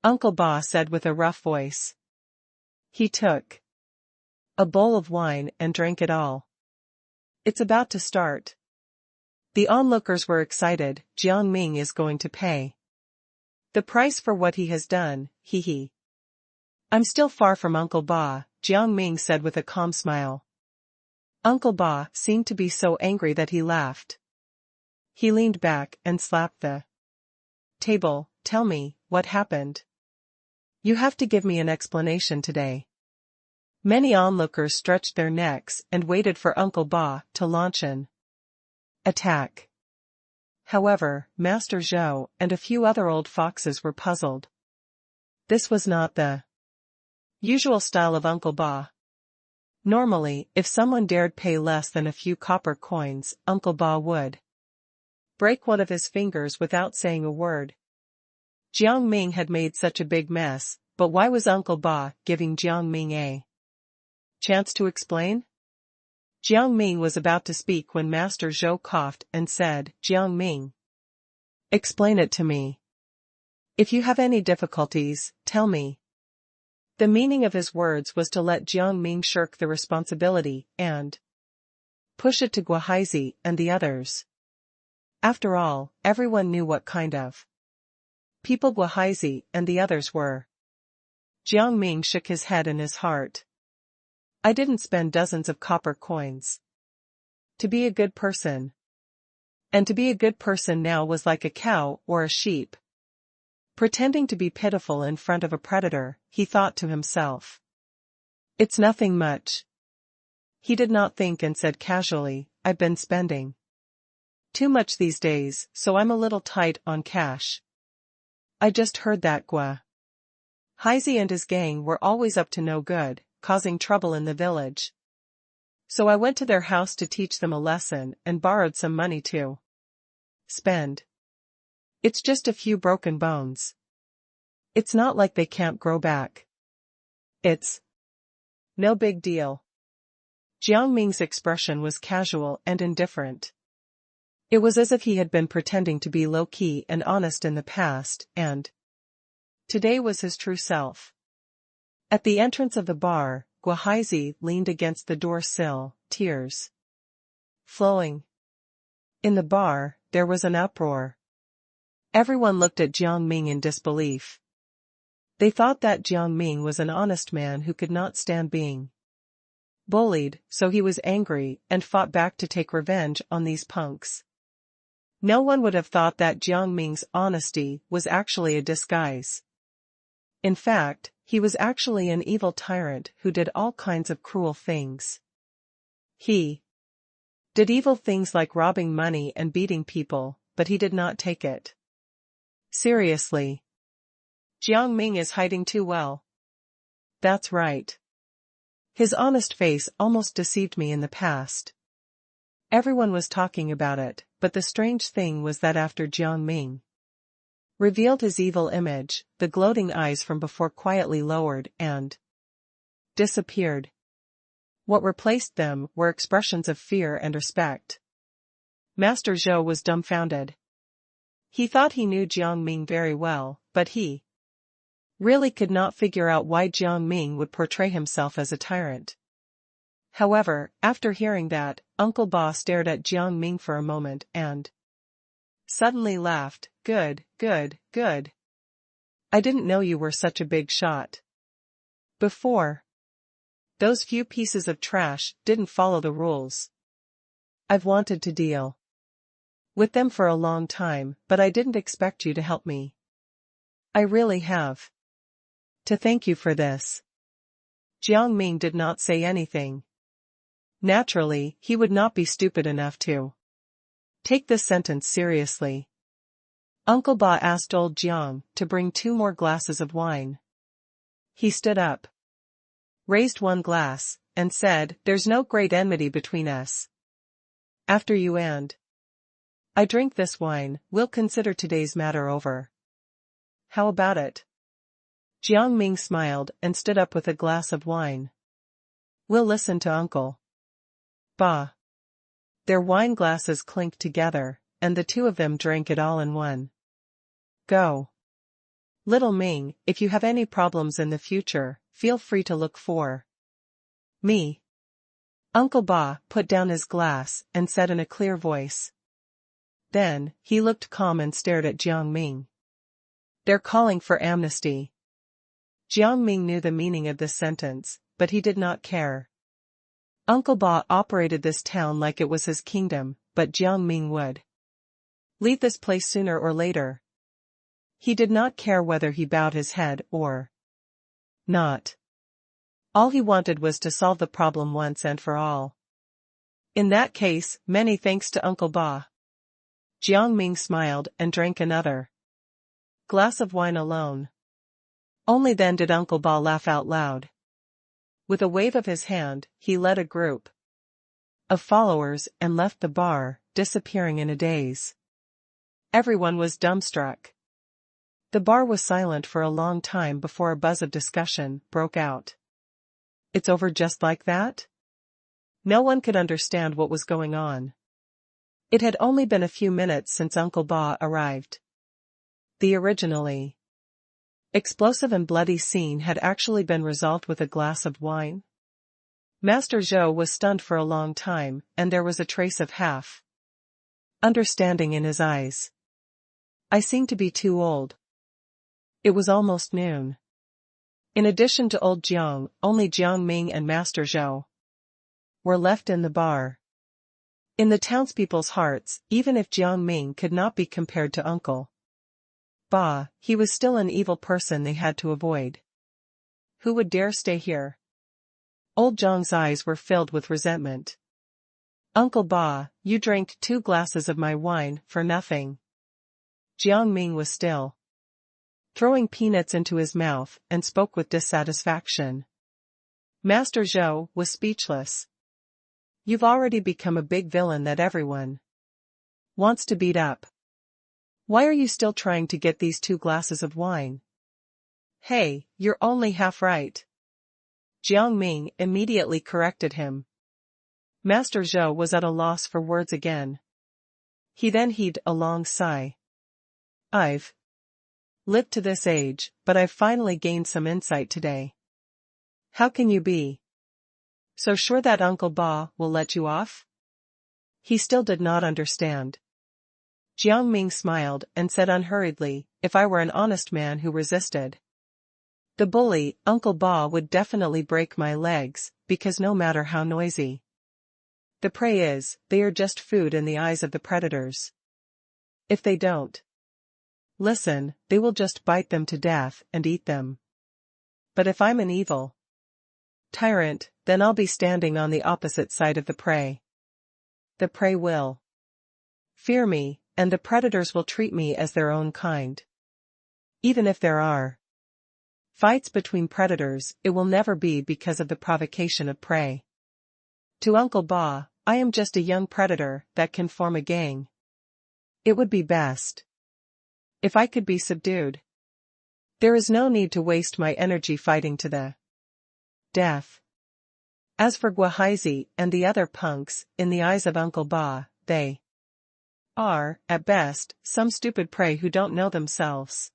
Uncle Ba said with a rough voice. He took a bowl of wine and drank it all. It's about to start. The onlookers were excited. Jiang Ming is going to pay the price for what he has done, hee. I'm still far from Uncle Ba, Jiang Ming said with a calm smile. Uncle Ba seemed to be so angry that he laughed. He leaned back and slapped the table. Tell me, what happened? You have to give me an explanation today. Many onlookers stretched their necks and waited for Uncle Ba to launch an attack. However, Master Zhou and a few other old foxes were puzzled. This was not the usual style of Uncle Ba. Normally, if someone dared pay less than a few copper coins, Uncle Ba would break one of his fingers without saying a word. Jiang Ming had made such a big mess, but why was Uncle Ba giving Jiang Ming a chance to explain? Jiang Ming was about to speak when Master Zhou coughed and said, Jiang Ming, explain it to me. If you have any difficulties, tell me. The meaning of his words was to let Jiang Ming shirk the responsibility and push it to Guohaizi and the others. After all, everyone knew what kind of people Guohaizi and the others were. Jiang Ming shook his head in his heart. I didn't spend dozens of copper coins to be a good person. And to be a good person now was like a cow or a sheep pretending to be pitiful in front of a predator, he thought to himself. It's nothing much. He did not think and said casually, I've been spending too much these days, so I'm a little tight on cash. I just heard that Guohaizi and his gang were always up to no good, causing trouble in the village. So I went to their house to teach them a lesson and borrowed some money to spend. It's just a few broken bones. It's not like they can't grow back. It's no big deal. Jiang Ming's expression was casual and indifferent. It was as if he had been pretending to be low-key and honest in the past, and today was his true self. At the entrance of the bar, Guohaizi leaned against the door sill, tears flowing. In the bar, there was an uproar. Everyone looked at Jiang Ming in disbelief. They thought that Jiang Ming was an honest man who could not stand being bullied, so he was angry and fought back to take revenge on these punks. No one would have thought that Jiang Ming's honesty was actually a disguise. In fact, he was actually an evil tyrant who did all kinds of cruel things. He Did evil things like robbing money and beating people, but he did not take it seriously. Jiang Ming is hiding too well. That's right. His honest face almost deceived me in the past. Everyone was talking about it, but the strange thing was that after Jiang Ming revealed his evil image, the gloating eyes from before quietly lowered and disappeared. What replaced them were expressions of fear and respect. Master Zhou was dumbfounded. He thought he knew Jiang Ming very well, but he really could not figure out why Jiang Ming would portray himself as a tyrant. However, after hearing that, Uncle Ba stared at Jiang Ming for a moment and suddenly laughed. Good, good, good. I didn't know you were such a big shot. Before. Those few pieces of trash didn't follow the rules. I've wanted to deal with them for a long time, but I didn't expect you to help me. I really have to thank you for this. Jiang Ming did not say anything. Naturally, he would not be stupid enough to take this sentence seriously. Uncle Ba asked old Jiang to bring 2 more glasses of wine. He stood up, raised 1 glass, and said, "There's no great enmity between us. After you and I drink this wine, we'll consider today's matter over. How about it?" Jiang Ming smiled and stood up with a glass of wine. "We'll listen to Uncle Ba." Their wine glasses clinked together, and the 2 of them drank it all in one go. "Little Ming, if you have any problems in the future, feel free to look for me." Uncle Ba put down his glass and said in a clear voice. Then, he looked calm and stared at Jiang Ming. "They're calling for amnesty." Jiang Ming knew the meaning of this sentence, but he did not care. Uncle Ba operated this town like it was his kingdom, but Jiang Ming would leave this place sooner or later. He did not care whether he bowed his head or not. All he wanted was to solve the problem once and for all. "In that case, many thanks to Uncle Ba." Jiang Ming smiled and drank another glass of wine alone. Only then did Uncle Ba laugh out loud. With a wave of his hand, he led a group of followers and left the bar, disappearing in a daze. Everyone was dumbstruck. The bar was silent for a long time before a buzz of discussion broke out. "It's over just like that?" No one could understand what was going on. It had only been a few minutes since Uncle Ba arrived. The originally explosive and bloody scene had actually been resolved with a glass of wine. Master Zhou was stunned for a long time, and there was a trace of half understanding in his eyes. "I seem to be too old." It was almost noon. In addition to old Jiang, only Jiang Ming and Master Zhou were left in the bar. In the townspeople's hearts, even if Jiang Ming could not be compared to Uncle Ba, he was still an evil person they had to avoid. Who would dare stay here? Old Jiang's eyes were filled with resentment. "Uncle Ba, you drank 2 glasses of my wine for nothing." Jiang Ming was still throwing peanuts into his mouth and spoke with dissatisfaction. Master Zhou was speechless. "You've already become a big villain that everyone wants to beat up. Why are you still trying to get these 2 glasses of wine? Hey, you're only half right." Jiang Ming immediately corrected him. Master Zhou was at a loss for words again. He then heaved a long sigh. "I've lived to this age, but I've finally gained some insight today. How can you be so sure that Uncle Ba will let you off?" He still did not understand. Jiang Ming smiled and said unhurriedly, "If I were an honest man who resisted the bully, Uncle Ba would definitely break my legs, because no matter how noisy the prey is, they are just food in the eyes of the predators. If they don't listen, they will just bite them to death and eat them. But if I'm an evil tyrant, then I'll be standing on the opposite side of the prey." the prey will fear me, and the predators will treat me as their own kind. Even if there are fights between predators, it will never be because of the provocation of prey. To Uncle Ba, I am just a young predator that can form a gang. It would be best if I could be subdued. There is no need to waste my energy fighting to the death. As for Guahaizi and the other punks, in the eyes of Uncle Ba, they are, at best, some stupid prey who don't know themselves.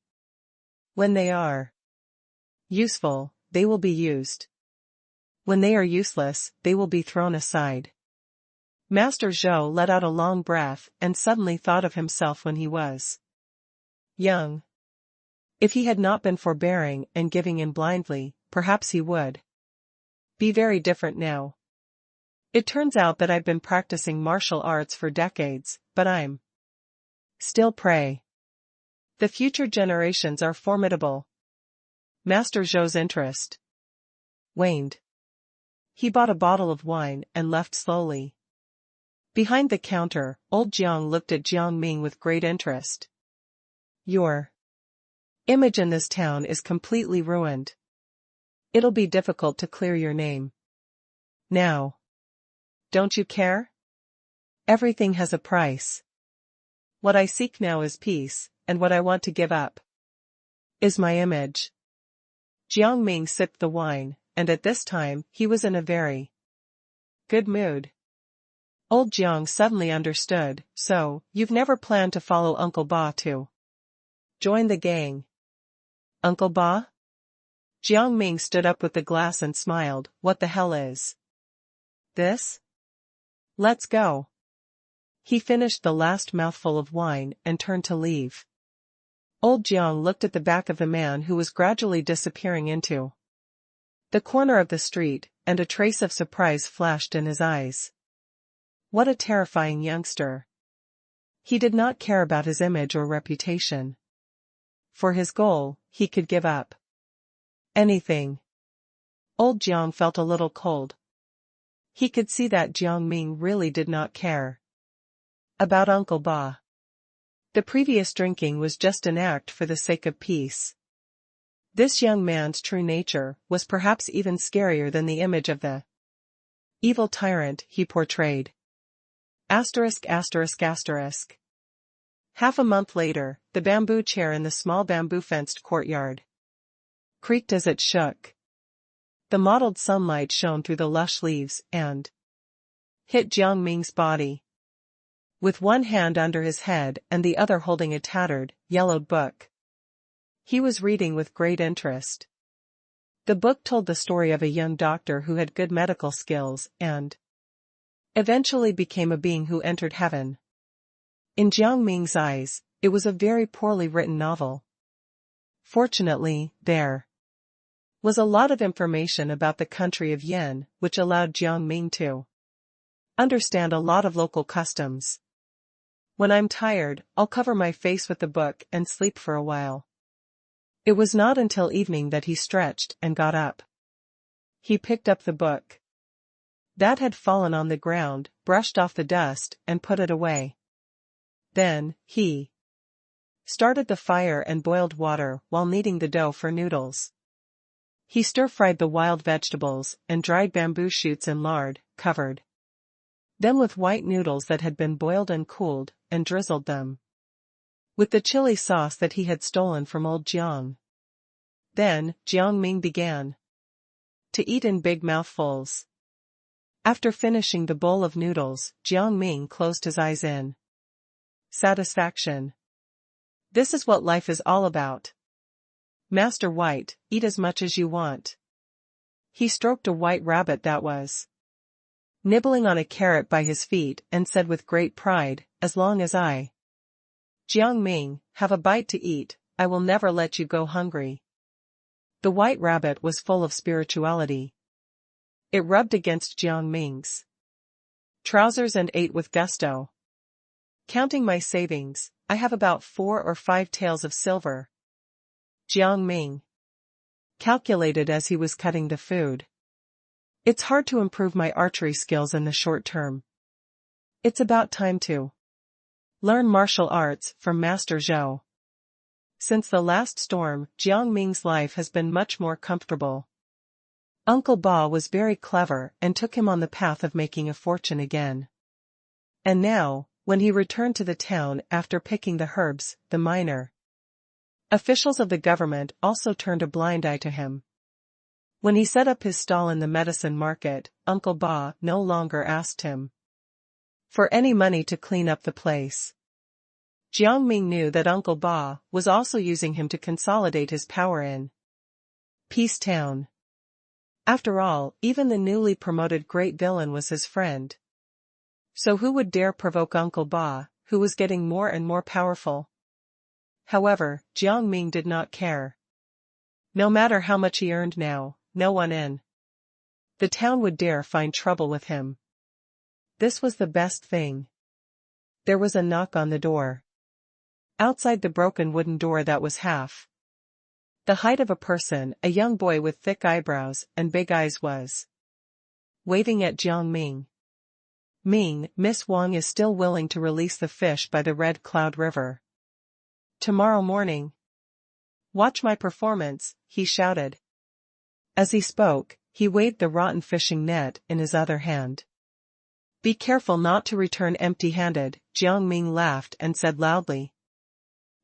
When they are useful, they will be used. When they are useless, they will be thrown aside. Master Zhou let out a long breath and suddenly thought of himself when he was young. If he had not been forbearing and giving in blindly, perhaps he would be very different now. It turns out that I've been practicing martial arts for decades, but I'm still prey. The future generations are formidable. Master Zhou's interest waned. He bought a bottle of wine and left slowly. Behind the counter, old Jiang looked at Jiang Ming with great interest. Your image in this town is completely ruined. It'll be difficult to clear your name. Now, don't you care? Everything has a price. What I seek now is peace, and what I want to give up is my image. Jiang Ming sipped the wine, and at this time, he was in a very good mood. Old Jiang suddenly understood, so, you've never planned to follow Uncle Ba to join the gang? Uncle Ba? Jiang Ming stood up with the glass and smiled, what the hell is this? Let's go. He finished the last mouthful of wine and turned to leave. Old Jiang looked at the back of the man who was gradually disappearing into the corner of the street, and a trace of surprise flashed in his eyes. What a terrifying youngster. He did not care about his image or reputation. For his goal, he could give up anything. Old Jiang felt a little cold. He could see that Jiang Ming really did not care about Uncle Ba. The previous drinking was just an act for the sake of peace. This young man's true nature was perhaps even scarier than the image of the evil tyrant he portrayed. Asterisk asterisk asterisk. Half a month later, the bamboo chair in the small bamboo-fenced courtyard creaked as it shook. The mottled sunlight shone through the lush leaves and hit Jiang Ming's body. With one hand under his head and the other holding a tattered, yellowed book, he was reading with great interest. The book told the story of a young doctor who had good medical skills and eventually became a being who entered heaven. In Jiang Ming's eyes, it was a very poorly written novel. Fortunately, there was a lot of information about the country of Yen, which allowed Jiang Ming to understand a lot of local customs. When I'm tired, I'll cover my face with the book and sleep for a while. It was not until evening that he stretched and got up. He picked up the book that had fallen on the ground, brushed off the dust, and put it away. Then, he started the fire and boiled water while kneading the dough for noodles. He stir-fried the wild vegetables and dried bamboo shoots in lard, covered them with white noodles that had been boiled and cooled, and drizzled them with the chili sauce that he had stolen from old Jiang. Then, Jiang Ming began to eat in big mouthfuls. After finishing the bowl of noodles, Jiang Ming closed his eyes in satisfaction. This is what life is all about. Master White, eat as much as you want. He stroked a white rabbit that was nibbling on a carrot by his feet and said with great pride, as long as I, Jiang Ming, have a bite to eat, I will never let you go hungry. The white rabbit was full of spirituality. It rubbed against Jiang Ming's trousers and ate with gusto. Counting my savings, I have about 4 or 5 taels of silver. Jiang Ming calculated as he was cutting the food. It's hard to improve my archery skills in the short term. It's about time to learn martial arts from Master Zhou. Since the last storm, Jiang Ming's life has been much more comfortable. Uncle Ba was very clever and took him on the path of making a fortune again. And now, when he returned to the town after picking the herbs, the minor officials of the government also turned a blind eye to him. When he set up his stall in the medicine market, Uncle Ba no longer asked him for any money to clean up the place. Jiang Ming knew that Uncle Ba was also using him to consolidate his power in Peace Town. After all, even the newly promoted great villain was his friend. So who would dare provoke Uncle Ba, who was getting more and more powerful? However, Jiang Ming did not care. No matter how much he earned now, no one in the town would dare find trouble with him. This was the best thing. There was a knock on the door. Outside the broken wooden door that was half the height of a person, a young boy with thick eyebrows and big eyes was waving at Jiang Ming. Ming, Miss Wang is still willing to release the fish by the Red Cloud River tomorrow morning. Watch my performance, he shouted. As he spoke, he waved the rotten fishing net in his other hand. Be careful not to return empty-handed, Jiang Ming laughed and said loudly.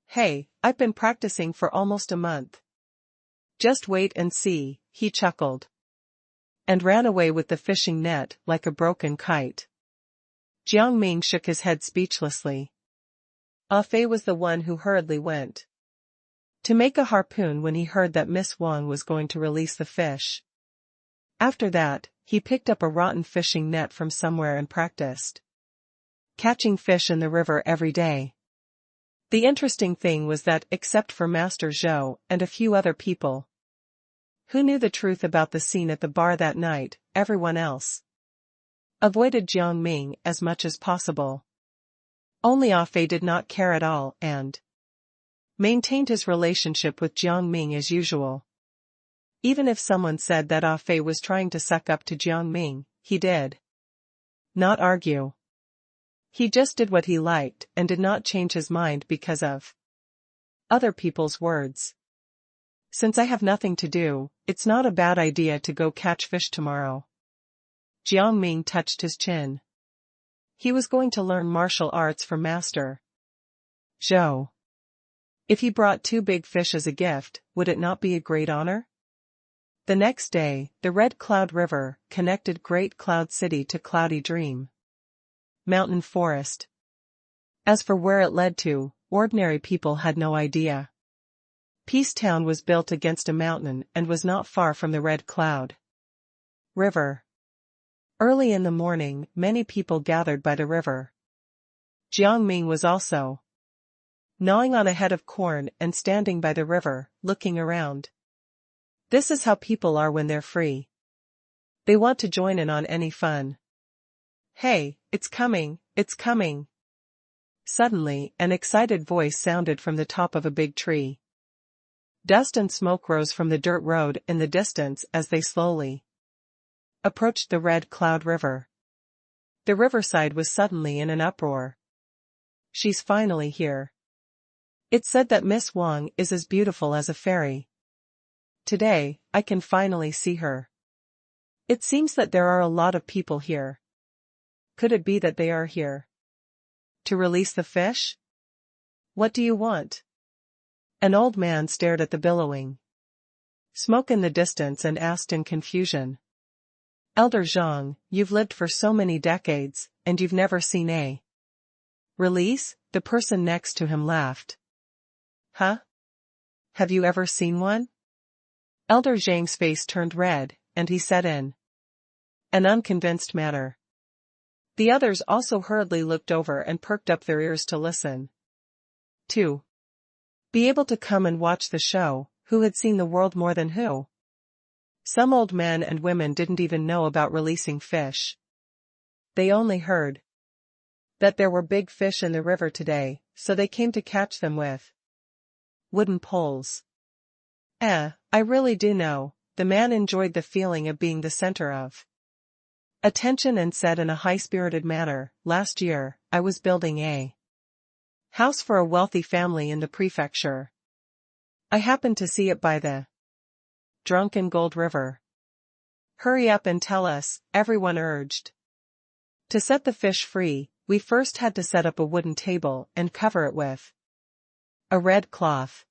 Hey, I've been practicing for almost a month. Just wait and see, he chuckled. And ran away with the fishing net like a broken kite. Jiang Ming shook his head speechlessly. Ah Fei was the one who hurriedly went to make a harpoon when he heard that Miss Wang was going to release the fish. After that, he picked up a rotten fishing net from somewhere and practiced catching fish in the river every day. The interesting thing was that, except for Master Zhou and a few other people who knew the truth about the scene at the bar that night, everyone else avoided Jiang Ming as much as possible. Only Ah Fei did not care at all and maintained his relationship with Jiang Ming as usual. Even if someone said that Ah Fei was trying to suck up to Jiang Ming, he did not argue. He just did what he liked and did not change his mind because of other people's words. Since I have nothing to do, it's not a bad idea to go catch fish tomorrow. Jiang Ming touched his chin. He was going to learn martial arts from Master Zhou. If he brought 2 big fish as a gift, would it not be a great honor? The next day, the Red Cloud River connected Great Cloud City to Cloudy Dream Mountain Forest. As for where it led to, ordinary people had no idea. Peace Town was built against a mountain and was not far from the Red Cloud River. Early in the morning, many people gathered by the river. Jiang Ming was also gnawing on a head of corn and standing by the river, looking around. This is how people are when they're free. They want to join in on any fun. Hey, it's coming, it's coming. Suddenly, an excited voice sounded from the top of a big tree. Dust and smoke rose from the dirt road in the distance as they slowly approached the Red Cloud River. The riverside was suddenly in an uproar. She's finally here. It's said that Miss Wang is as beautiful as a fairy. Today, I can finally see her. It seems that there are a lot of people here. Could it be that they are here to release the fish? What do you want? An old man stared at the billowing smoke in the distance and asked in confusion. Elder Zhang, you've lived for so many decades, and you've never seen a release? The person next to him laughed. Huh? Have you ever seen one? Elder Zhang's face turned red, and he said in an unconvinced manner. The others also hurriedly looked over and perked up their ears to listen. 2. Be able to come and watch the show, who had seen the world more than who? Some old men and women didn't even know about releasing fish. They only heard that there were big fish in the river today, so they came to catch them with wooden poles. I really do know, the man enjoyed the feeling of being the center of Attention and said in a high-spirited manner, last year, I was building a house for a wealthy family in the prefecture. I happened to see it by the drunken Gold River. Hurry up and tell us, everyone urged. To set the fish free, we first had to set up a wooden table and cover it with a red cloth.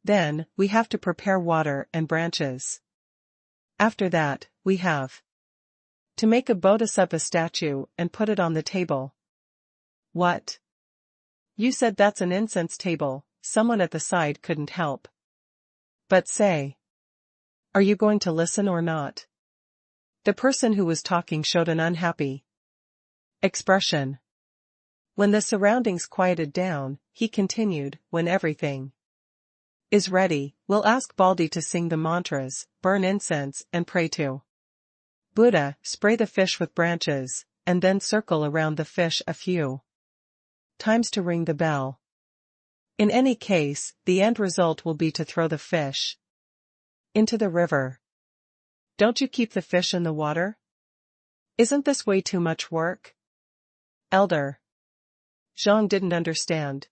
Then, we have to prepare water and branches. After that, we have to make a bodhisattva statue and put it on the table. What? You said that's an incense table, someone at the side couldn't help. But say, are you going to listen or not? The person who was talking showed an unhappy expression. When the surroundings quieted down, he continued, when everything is ready, we'll ask Baldi to sing the mantras, burn incense and pray to Buddha, spray the fish with branches, and then circle around the fish a few times to ring the bell. In any case, the end result will be to throw the fish into the river. Don't you keep the fish in the water? Isn't this way too much work? Elder Jiang didn't understand.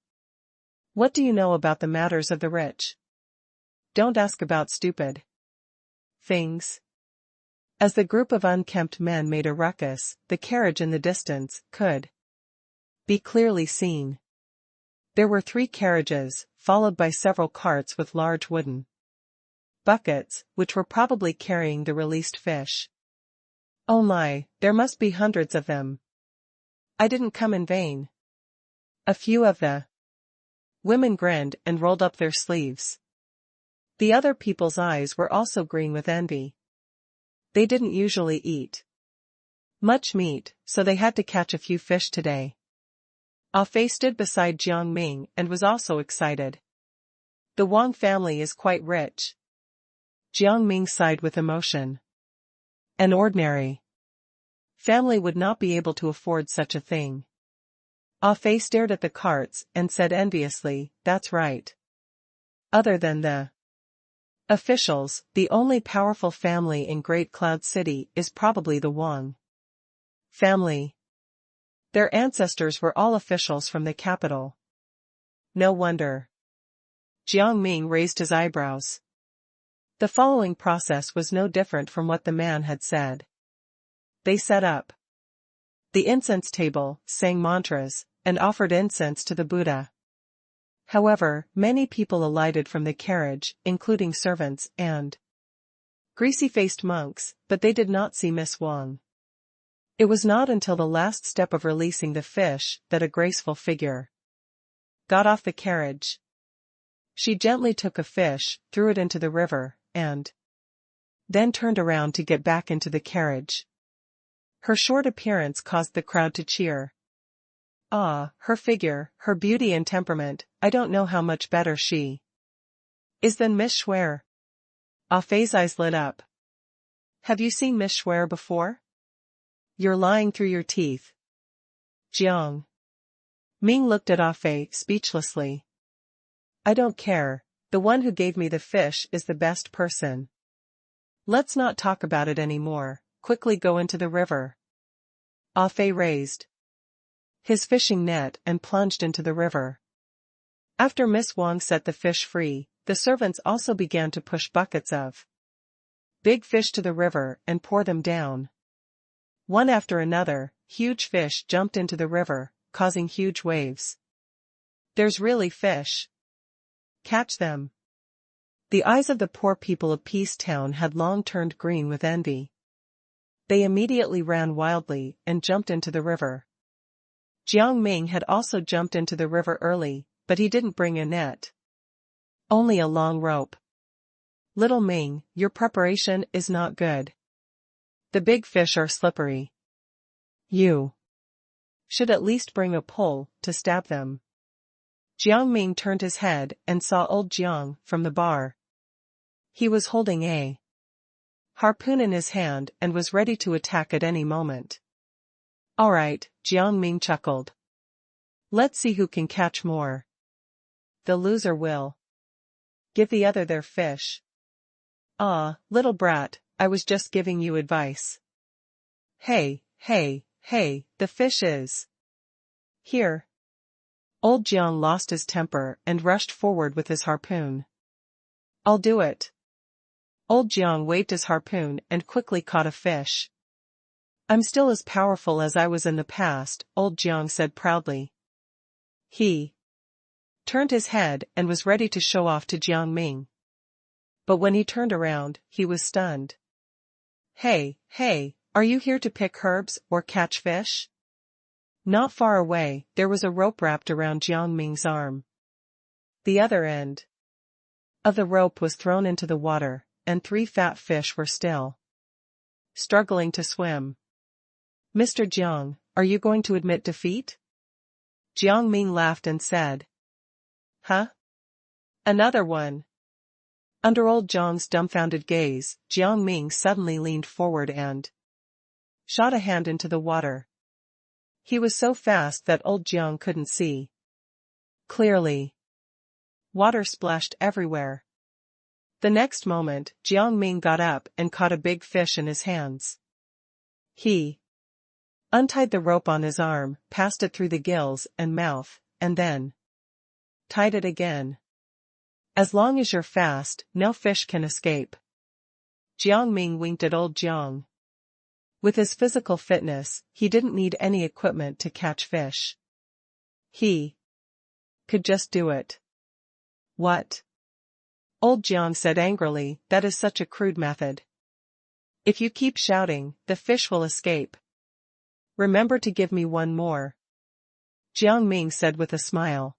What do you know about the matters of the rich? Don't ask about stupid things. As the group of unkempt men made a ruckus, the carriage in the distance could be clearly seen. There were 3 carriages, followed by several carts with large wooden buckets, which were probably carrying the released fish. Oh my, there must be hundreds of them. I didn't come in vain. A few of the women grinned and rolled up their sleeves. The other people's eyes were also green with envy. They didn't usually eat much meat, so they had to catch a few fish today. Ah Fei stood beside Jiang Ming and was also excited. The Wang family is quite rich. Jiang Ming sighed with emotion. An ordinary family would not be able to afford such a thing. Ah Fei stared at the carts and said enviously, that's right. Other than the officials, the only powerful family in Great Cloud City is probably the Wang family. Their ancestors were all officials from the capital. No wonder. Jiang Ming raised his eyebrows. The following process was no different from what the man had said. They set up the incense table, sang mantras, and offered incense to the Buddha. However, many people alighted from the carriage, including servants and greasy-faced monks, but they did not see Miss Wang. It was not until the last step of releasing the fish that a graceful figure got off the carriage. She gently took a fish, threw it into the river, and then turned around to get back into the carriage. Her short appearance caused the crowd to cheer. Ah, her figure, her beauty and temperament, I don't know how much better she is than Miss Schwer. Ah Fei's eyes lit up. Have you seen Miss Schwer before? You're lying through your teeth. Jiang Ming looked at Ah Fei speechlessly. I don't care, the one who gave me the fish is the best person. Let's not talk about it anymore, quickly go into the river. Ah Fei raised his fishing net and plunged into the river. After Miss Wang set the fish free, the servants also began to push buckets of big fish to the river and pour them down. One after another, huge fish jumped into the river, causing huge waves. There's really fish. Catch them. The eyes of the poor people of Peace Town had long turned green with envy. They immediately ran wildly and jumped into the river. Jiang Ming had also jumped into the river early, but he didn't bring a net. Only a long rope. Little Ming, your preparation is not good. The big fish are slippery. You should at least bring a pole to stab them. Jiang Ming turned his head and saw old Jiang from the bar. He was holding a harpoon in his hand and was ready to attack at any moment. All right, Jiang Ming chuckled. Let's see who can catch more. The loser will give the other their fish. Ah, little brat, I was just giving you advice. Hey, the fish is here. Old Jiang lost his temper and rushed forward with his harpoon. I'll do it. Old Jiang waved his harpoon and quickly caught a fish. I'm still as powerful as I was in the past, Old Jiang said proudly. He turned his head and was ready to show off to Jiang Ming. But when he turned around, he was stunned. Hey, are you here to pick herbs or catch fish? Not far away, there was a rope wrapped around Jiang Ming's arm. The other end of the rope was thrown into the water, and 3 fat fish were still struggling to swim. Mr. Jiang, are you going to admit defeat? Jiang Ming laughed and said. Huh? Another one. Under old Jiang's dumbfounded gaze, Jiang Ming suddenly leaned forward and shot a hand into the water. He was so fast that old Jiang couldn't see clearly. Water splashed everywhere. The next moment, Jiang Ming got up and caught a big fish in his hands. He untied the rope on his arm, passed it through the gills and mouth, and then tied it again. As long as you're fast, no fish can escape. Jiang Ming winked at old Jiang. With his physical fitness, he didn't need any equipment to catch fish. He could just do it. What? Old Jiang said angrily, that is such a crude method. If you keep shouting, the fish will escape. Remember to give me one more. Jiang Ming said with a smile.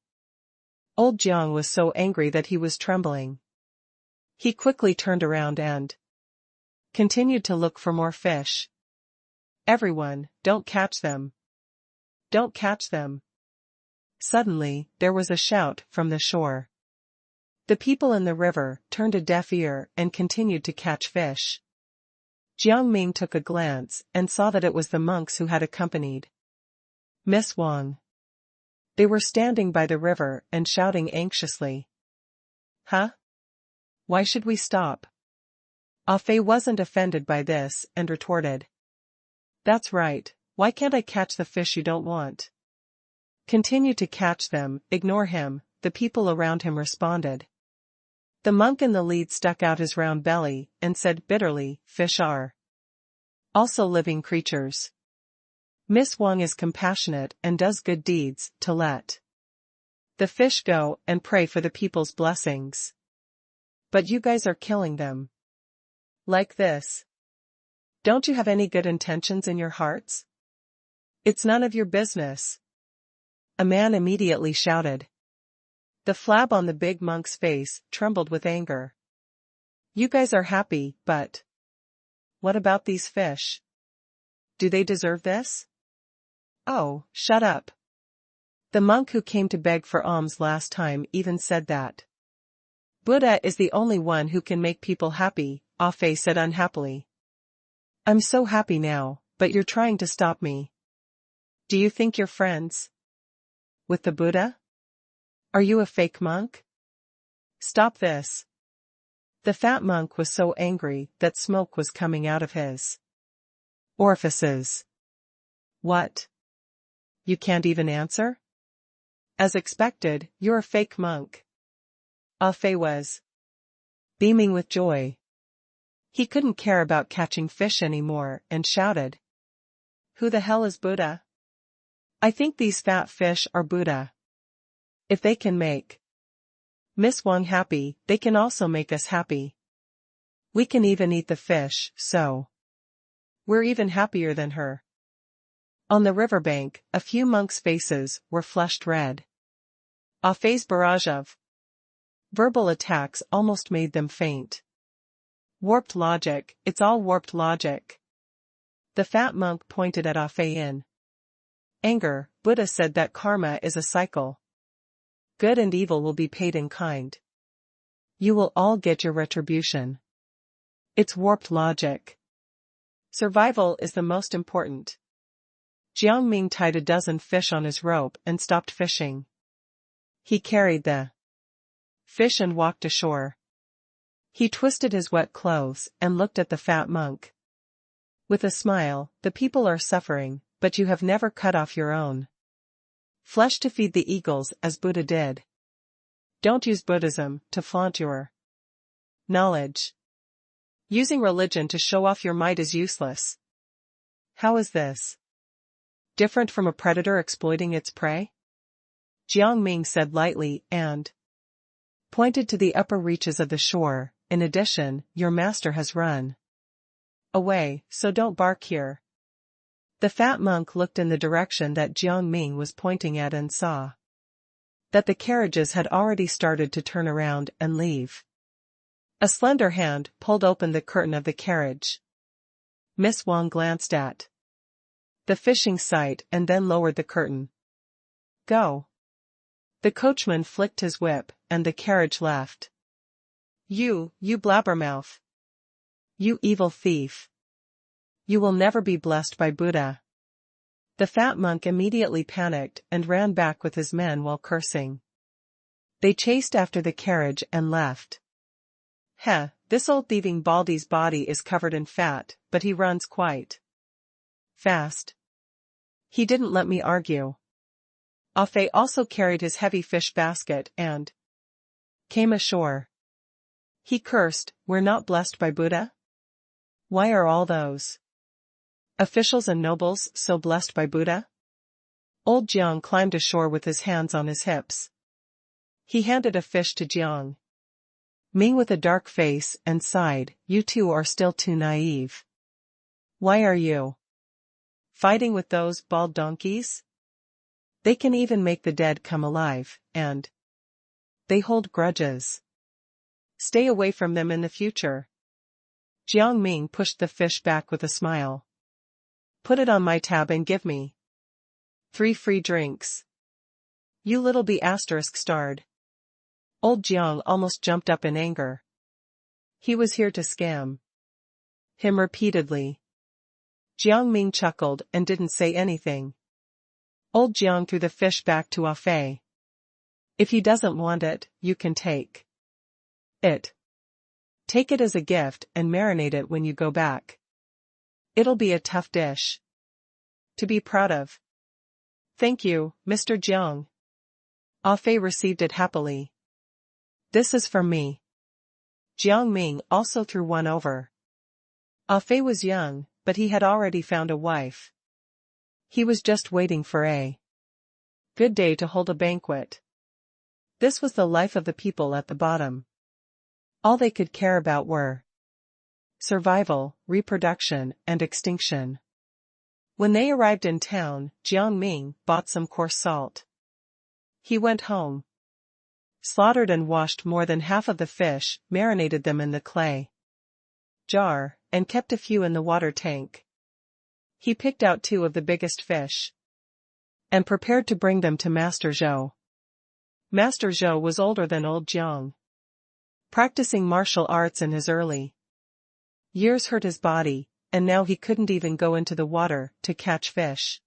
Old Jiang was so angry that he was trembling. He quickly turned around and continued to look for more fish. Everyone, don't catch them. Don't catch them. Suddenly, there was a shout from the shore. The people in the river turned a deaf ear and continued to catch fish. Jiang Ming took a glance and saw that it was the monks who had accompanied Miss Wang. They were standing by the river and shouting anxiously. Huh? Why should we stop? Ah Fei wasn't offended by this and retorted. That's right, why can't I catch the fish you don't want? Continue to catch them, ignore him, the people around him responded. The monk in the lead stuck out his round belly and said bitterly, fish are also living creatures. Miss Wang is compassionate and does good deeds to let the fish go and pray for the people's blessings. But you guys are killing them. Like this. Don't you have any good intentions in your hearts? It's none of your business. A man immediately shouted. The flab on the big monk's face trembled with anger. You guys are happy, but what about these fish? Do they deserve this? Oh, shut up. The monk who came to beg for alms last time even said that. Buddha is the only one who can make people happy, Ah Fei said unhappily. I'm so happy now, but you're trying to stop me. Do you think you're friends with the Buddha? Are you a fake monk? Stop this. The fat monk was so angry that smoke was coming out of his orifices. What? You can't even answer? As expected, you're a fake monk. Ah Fei was beaming with joy. He couldn't care about catching fish anymore and shouted. Who the hell is Buddha? I think these fat fish are Buddha. If they can make Miss Wang happy, they can also make us happy. We can even eat the fish, so we're even happier than her. On the riverbank, a few monks' faces were flushed red. Ah Fei's barrage of verbal attacks almost made them faint. Warped logic, it's all warped logic. The fat monk pointed at Ah Fei in anger. Buddha said that karma is a cycle. Good and evil will be paid in kind. You will all get your retribution. It's warped logic. Survival is the most important. Jiang Ming tied a dozen fish on his rope and stopped fishing. He carried the fish and walked ashore. He twisted his wet clothes and looked at the fat monk. With a smile, the people are suffering, but you have never cut off your own flesh to feed the eagles as Buddha did. Don't use Buddhism to flaunt your knowledge. Using religion to show off your might is useless. How is this different from a predator exploiting its prey? Jiang Ming said lightly and pointed to the upper reaches of the shore. In addition, your master has run away, so don't bark here. The fat monk looked in the direction that Jiang Ming was pointing at and saw that the carriages had already started to turn around and leave. A slender hand pulled open the curtain of the carriage. Miss Wang glanced at the fishing sight and then lowered the curtain. Go. The coachman flicked his whip, and the carriage left. You blabbermouth. You evil thief. You will never be blessed by Buddha. The fat monk immediately panicked and ran back with his men while cursing. They chased after the carriage and left. Heh, this old thieving baldy's body is covered in fat, but he runs quite fast. He didn't let me argue. Afe also carried his heavy fish basket and came ashore. He cursed, we're not blessed by Buddha? Why are all those officials and nobles so blessed by Buddha? Old Jiang climbed ashore with his hands on his hips. He handed a fish to Jiang Ming with a dark face and sighed, you two are still too naive. Why are you fighting with those bald donkeys? They can even make the dead come alive, and they hold grudges. Stay away from them in the future. Jiang Ming pushed the fish back with a smile. Put it on my tab and give me 3 free drinks. You little be ****. Old Jiang almost jumped up in anger. He was here to scam him repeatedly. Jiang Ming chuckled and didn't say anything. Old Jiang threw the fish back to Afe. If he doesn't want it, you can take it. Take it as a gift and marinate it when you go back. It'll be a tough dish to be proud of. Thank you, Mr. Jiang. Afe received it happily. This is from me. Jiang Ming also threw one over. Afe was young, but he had already found a wife. He was just waiting for a good day to hold a banquet. This was the life of the people at the bottom. All they could care about were survival, reproduction, and extinction. When they arrived in town, Jiang Ming bought some coarse salt. He went home, slaughtered and washed more than half of the fish, marinated them in the clay jar, and kept a few in the water tank. He picked out 2 of the biggest fish and prepared to bring them to Master Zhou. Master Zhou was older than old Jiang. Practicing martial arts in his early years hurt his body, and now he couldn't even go into the water to catch fish.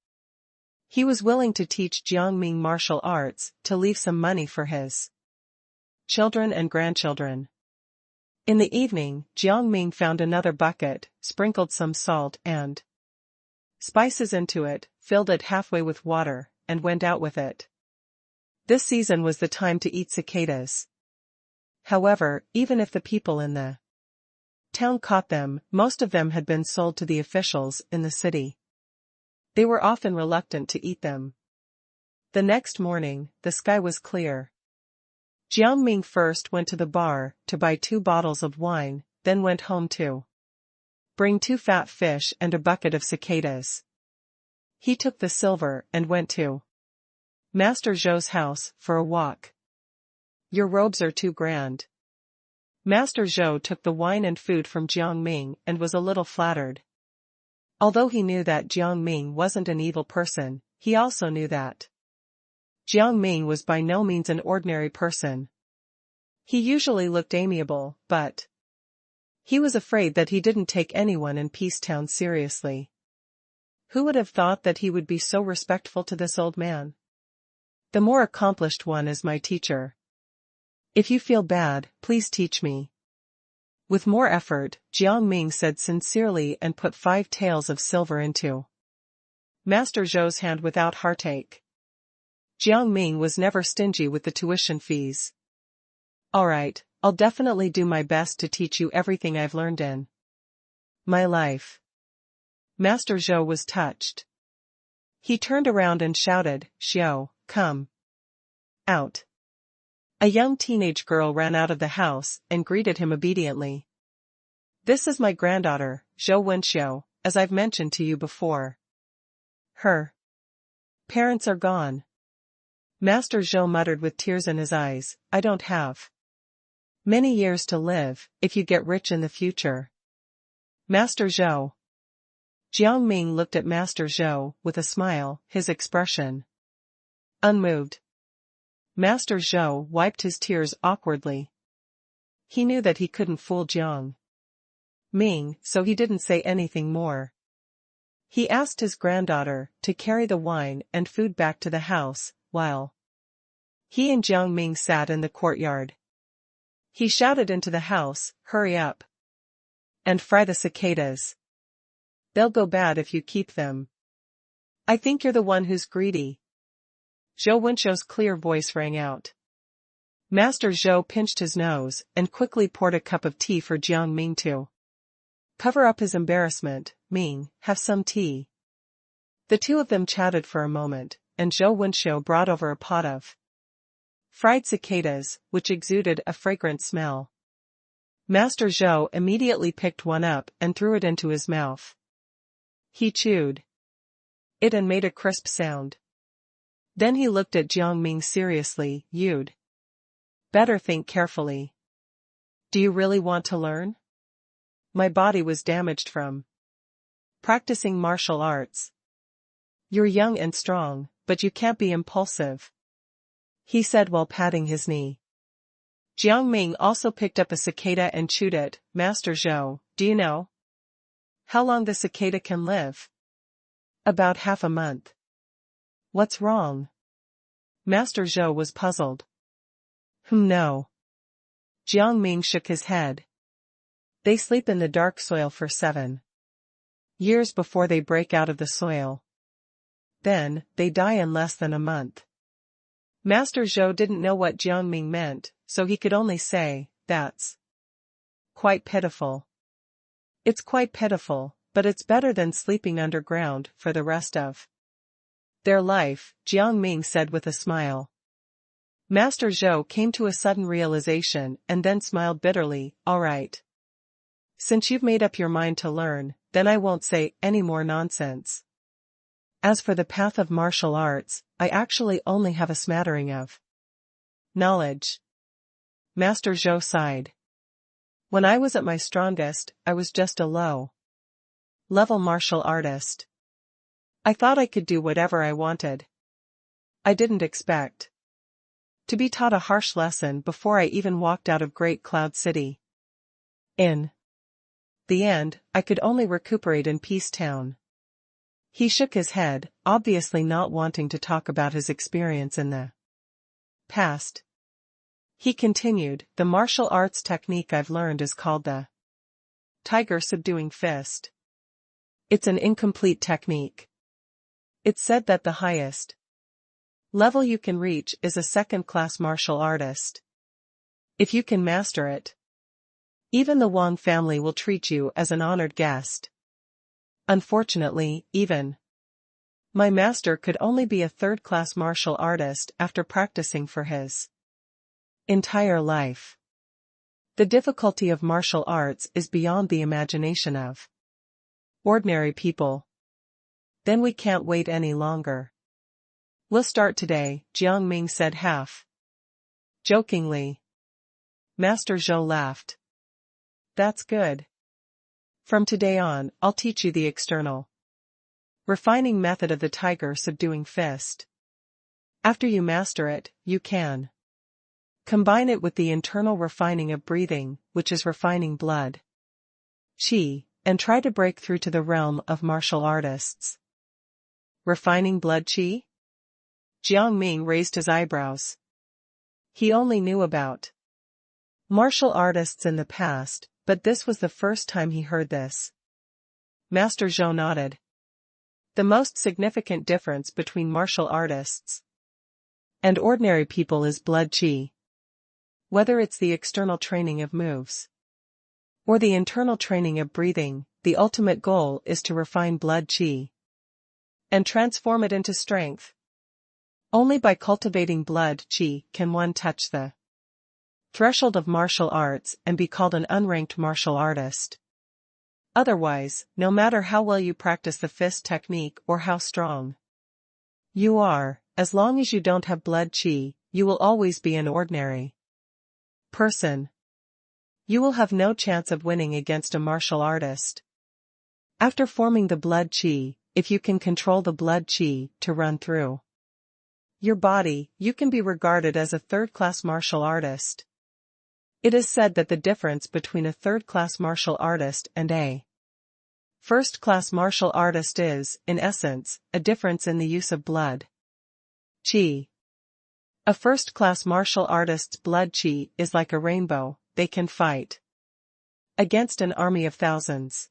He was willing to teach Jiang Ming martial arts to leave some money for his children and grandchildren. In the evening, Jiang Ming found another bucket, sprinkled some salt and spices into it, filled it halfway with water, and went out with it. This season was the time to eat cicadas. However, even if the people in the town caught them, most of them had been sold to the officials in the city. They were often reluctant to eat them. The next morning, the sky was clear. Jiang Ming first went to the bar to buy 2 bottles of wine, then went home to bring 2 fat fish and a bucket of cicadas. He took the silver and went to Master Zhou's house for a walk. Your robes are too grand. Master Zhou took the wine and food from Jiang Ming and was a little flattered. Although he knew that Jiang Ming wasn't an evil person, he also knew that Jiang Ming was by no means an ordinary person. He usually looked amiable, but he was afraid that he didn't take anyone in Peacetown seriously. Who would have thought that he would be so respectful to this old man? The more accomplished one is my teacher. If you feel bad, please teach me. With more effort, Jiang Ming said sincerely and put 5 taels of silver into Master Zhou's hand without heartache. Jiang Ming was never stingy with the tuition fees. Alright, I'll definitely do my best to teach you everything I've learned in my life. Master Zhou was touched. He turned around and shouted, Xiao, come out. A young teenage girl ran out of the house and greeted him obediently. This is my granddaughter, Zhou Wenxiao, as I've mentioned to you before. Her parents are gone. Master Zhou muttered with tears in his eyes, I don't have many years to live, if you get rich in the future. Master Zhou. Jiang Ming looked at Master Zhou with a smile, his expression unmoved. Master Zhou wiped his tears awkwardly. He knew that he couldn't fool Jiang Ming, so he didn't say anything more. He asked his granddaughter to carry the wine and food back to the house, while he and Jiang Ming sat in the courtyard. He shouted into the house, hurry up and fry the cicadas. They'll go bad if you keep them. I think you're the one who's greedy. Zhou Wenxiao's clear voice rang out. Master Zhou pinched his nose and quickly poured a cup of tea for Jiang Ming to cover up his embarrassment. Ming, have some tea. The two of them chatted for a moment, and Zhou Wenxiao brought over a pot of fried cicadas, which exuded a fragrant smell. Master Zhou immediately picked one up and threw it into his mouth. He chewed it and made a crisp sound. Then he looked at Jiang Ming seriously, you'd better think carefully. Do you really want to learn? My body was damaged from practicing martial arts. You're young and strong, but you can't be impulsive, he said while patting his knee. Jiang Ming also picked up a cicada and chewed it. Master Zhou, do you know how long the cicada can live? About half a month. What's wrong? Master Zhou was puzzled. No. Jiang Ming shook his head. They sleep in the dark soil for 7 years before they break out of the soil. Then, they die in less than a month. Master Zhou didn't know what Jiang Ming meant, so he could only say, that's quite pitiful. It's quite pitiful, but it's better than sleeping underground for the rest of their life, Jiang Ming said with a smile. Master Zhou came to a sudden realization and then smiled bitterly, all right. Since you've made up your mind to learn, then I won't say any more nonsense. As for the path of martial arts, I actually only have a smattering of knowledge. Master Zhou sighed. When I was at my strongest, I was just a low-level martial artist. I thought I could do whatever I wanted. I didn't expect to be taught a harsh lesson before I even walked out of Great Cloud City. In the end, I could only recuperate in Peace Town. He shook his head, obviously not wanting to talk about his experience in the past. He continued, the martial arts technique I've learned is called the tiger subduing fist. It's an incomplete technique. It's said that the highest level you can reach is a second-class martial artist. If you can master it, even the Wang family will treat you as an honored guest. Unfortunately, even my master could only be a third-class martial artist after practicing for his entire life. The difficulty of martial arts is beyond the imagination of ordinary people. Then we can't wait any longer. We'll start today, Jiang Ming said half jokingly. Master Zhou laughed. That's good. From today on, I'll teach you the external refining method of the tiger subduing fist. After you master it, you can combine it with the internal refining of breathing, which is refining blood qi, and try to break through to the realm of martial artists. Refining blood qi? Jiang Ming raised his eyebrows. He only knew about martial artists in the past, but this was the first time he heard this. Master Zhou nodded. The most significant difference between martial artists and ordinary people is blood qi. Whether it's the external training of moves or the internal training of breathing, the ultimate goal is to refine blood qi and transform it into strength. Only by cultivating blood qi can one touch the threshold of martial arts and be called an unranked martial artist. Otherwise, no matter how well you practice the fist technique or how strong you are, as long as you don't have blood qi, you will always be an ordinary person. You will have no chance of winning against a martial artist. After forming the blood qi, if you can control the blood qi to run through your body, you can be regarded as a third-class martial artist. It is said that the difference between a third-class martial artist and a first-class martial artist is, in essence, a difference in the use of blood qi. A first-class martial artist's blood qi is like a rainbow, they can fight against an army of thousands.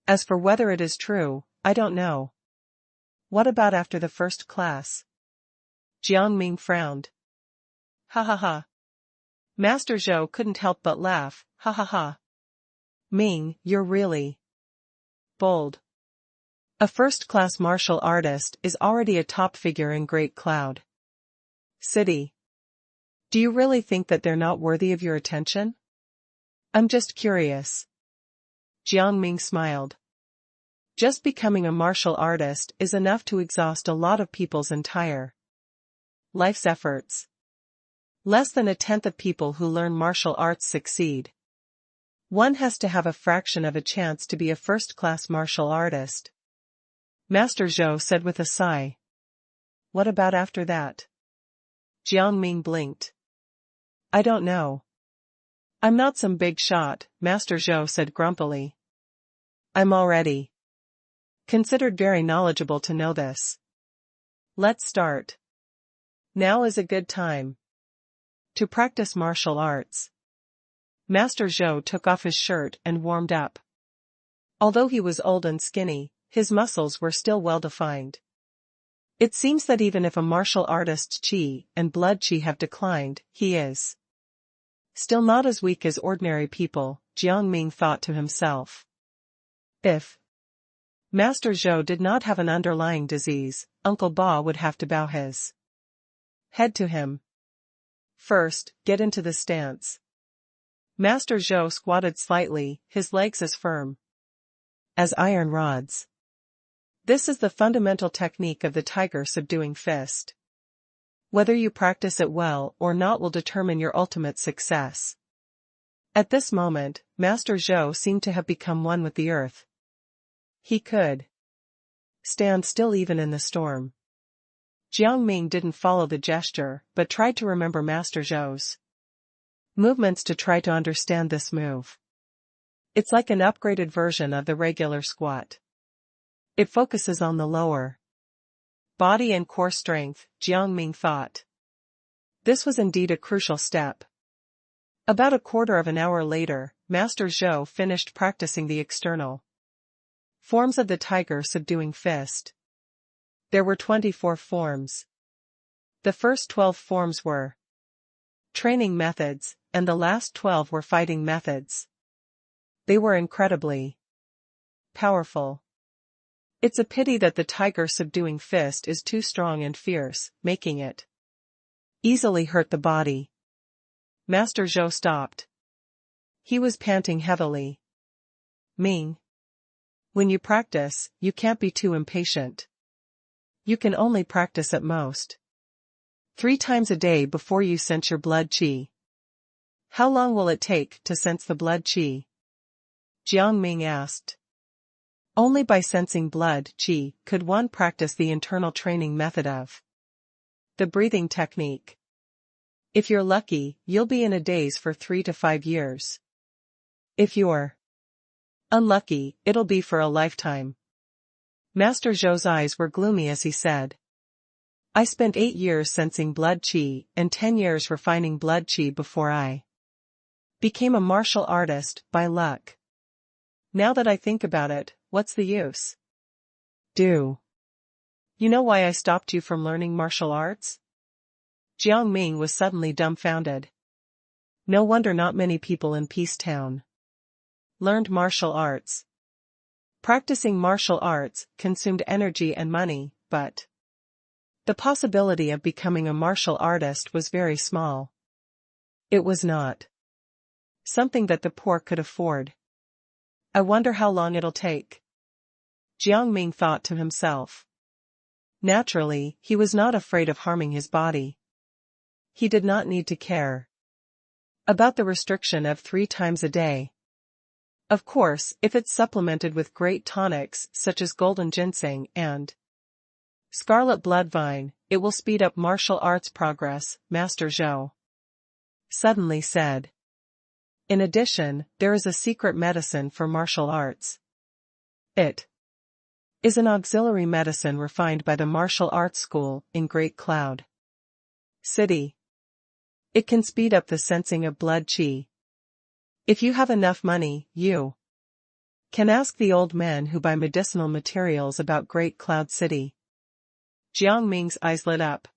As for whether it is true, I don't know. What about after the first class? Jiang Ming frowned. Ha ha ha. Master Zhou couldn't help but laugh, ha ha ha. Ming, you're really bold. A first-class martial artist is already a top figure in Great Cloud City. Do you really think that they're not worthy of your attention? I'm just curious. Jiang Ming smiled. Just becoming a martial artist is enough to exhaust a lot of people's entire life's efforts. Less than a tenth of people who learn martial arts succeed. One has to have a fraction of a chance to be a first-class martial artist. Master Zhou said with a sigh. What about after that? Jiang Ming blinked. I don't know. I'm not some big shot, Master Zhou said grumpily. I'm already considered very knowledgeable to know this. Let's start. Now is a good time to practice martial arts. Master Zhou took off his shirt and warmed up. Although he was old and skinny, his muscles were still well defined. It seems that even if a martial artist's qi and blood qi have declined, he is still not as weak as ordinary people, Jiang Ming thought to himself. If Master Zhou did not have an underlying disease, Uncle Ba would have to bow his head to him. First, get into the stance. Master Zhou squatted slightly, his legs as firm as iron rods. This is the fundamental technique of the tiger subduing fist. Whether you practice it well or not will determine your ultimate success. At this moment, Master Zhou seemed to have become one with the earth. He could stand still even in the storm. Jiang Ming didn't follow the gesture, but tried to remember Master Zhou's movements to try to understand this move. It's like an upgraded version of the regular squat. It focuses on the lower body and core strength, Jiang Ming thought. This was indeed a crucial step. About a quarter of an hour later, Master Zhou finished practicing the external forms of the tiger subduing fist. There were 24 forms. The first 12 forms were training methods, and the last 12 were fighting methods. They were incredibly powerful. It's a pity that the tiger subduing fist is too strong and fierce, making it easily hurt the body. Master Zhou stopped. He was panting heavily. Ming. When you practice, you can't be too impatient. You can only practice at most 3 times a day before you sense your blood qi. How long will it take to sense the blood qi? Jiang Ming asked. Only by sensing blood qi could one practice the internal training method of the breathing technique. If you're lucky, you'll be in a daze for 3 to 5 years. If you're unlucky, it'll be for a lifetime. Master Zhou's eyes were gloomy as he said. I spent 8 years sensing blood qi and 10 years refining blood qi before I Became a martial artist, by luck. Now that I think about it, what's the use? Do you know why I stopped you from learning martial arts? Jiang Ming was suddenly dumbfounded. No wonder not many people in Peace Town learned martial arts. Practicing martial arts consumed energy and money, but the possibility of becoming a martial artist was very small. It was not something that the poor could afford. I wonder how long it'll take. Jiang Ming thought to himself. Naturally, he was not afraid of harming his body. He did not need to care about the restriction of 3 times a day. Of course, if it's supplemented with great tonics such as golden ginseng and scarlet bloodvine, it will speed up martial arts progress, Master Zhou suddenly said. In addition, there is a secret medicine for martial arts. It is an auxiliary medicine refined by the martial arts school in Great Cloud City. It can speed up the sensing of blood qi. If you have enough money, you can ask the old men who buy medicinal materials about Great Cloud City. Jiang Ming's eyes lit up.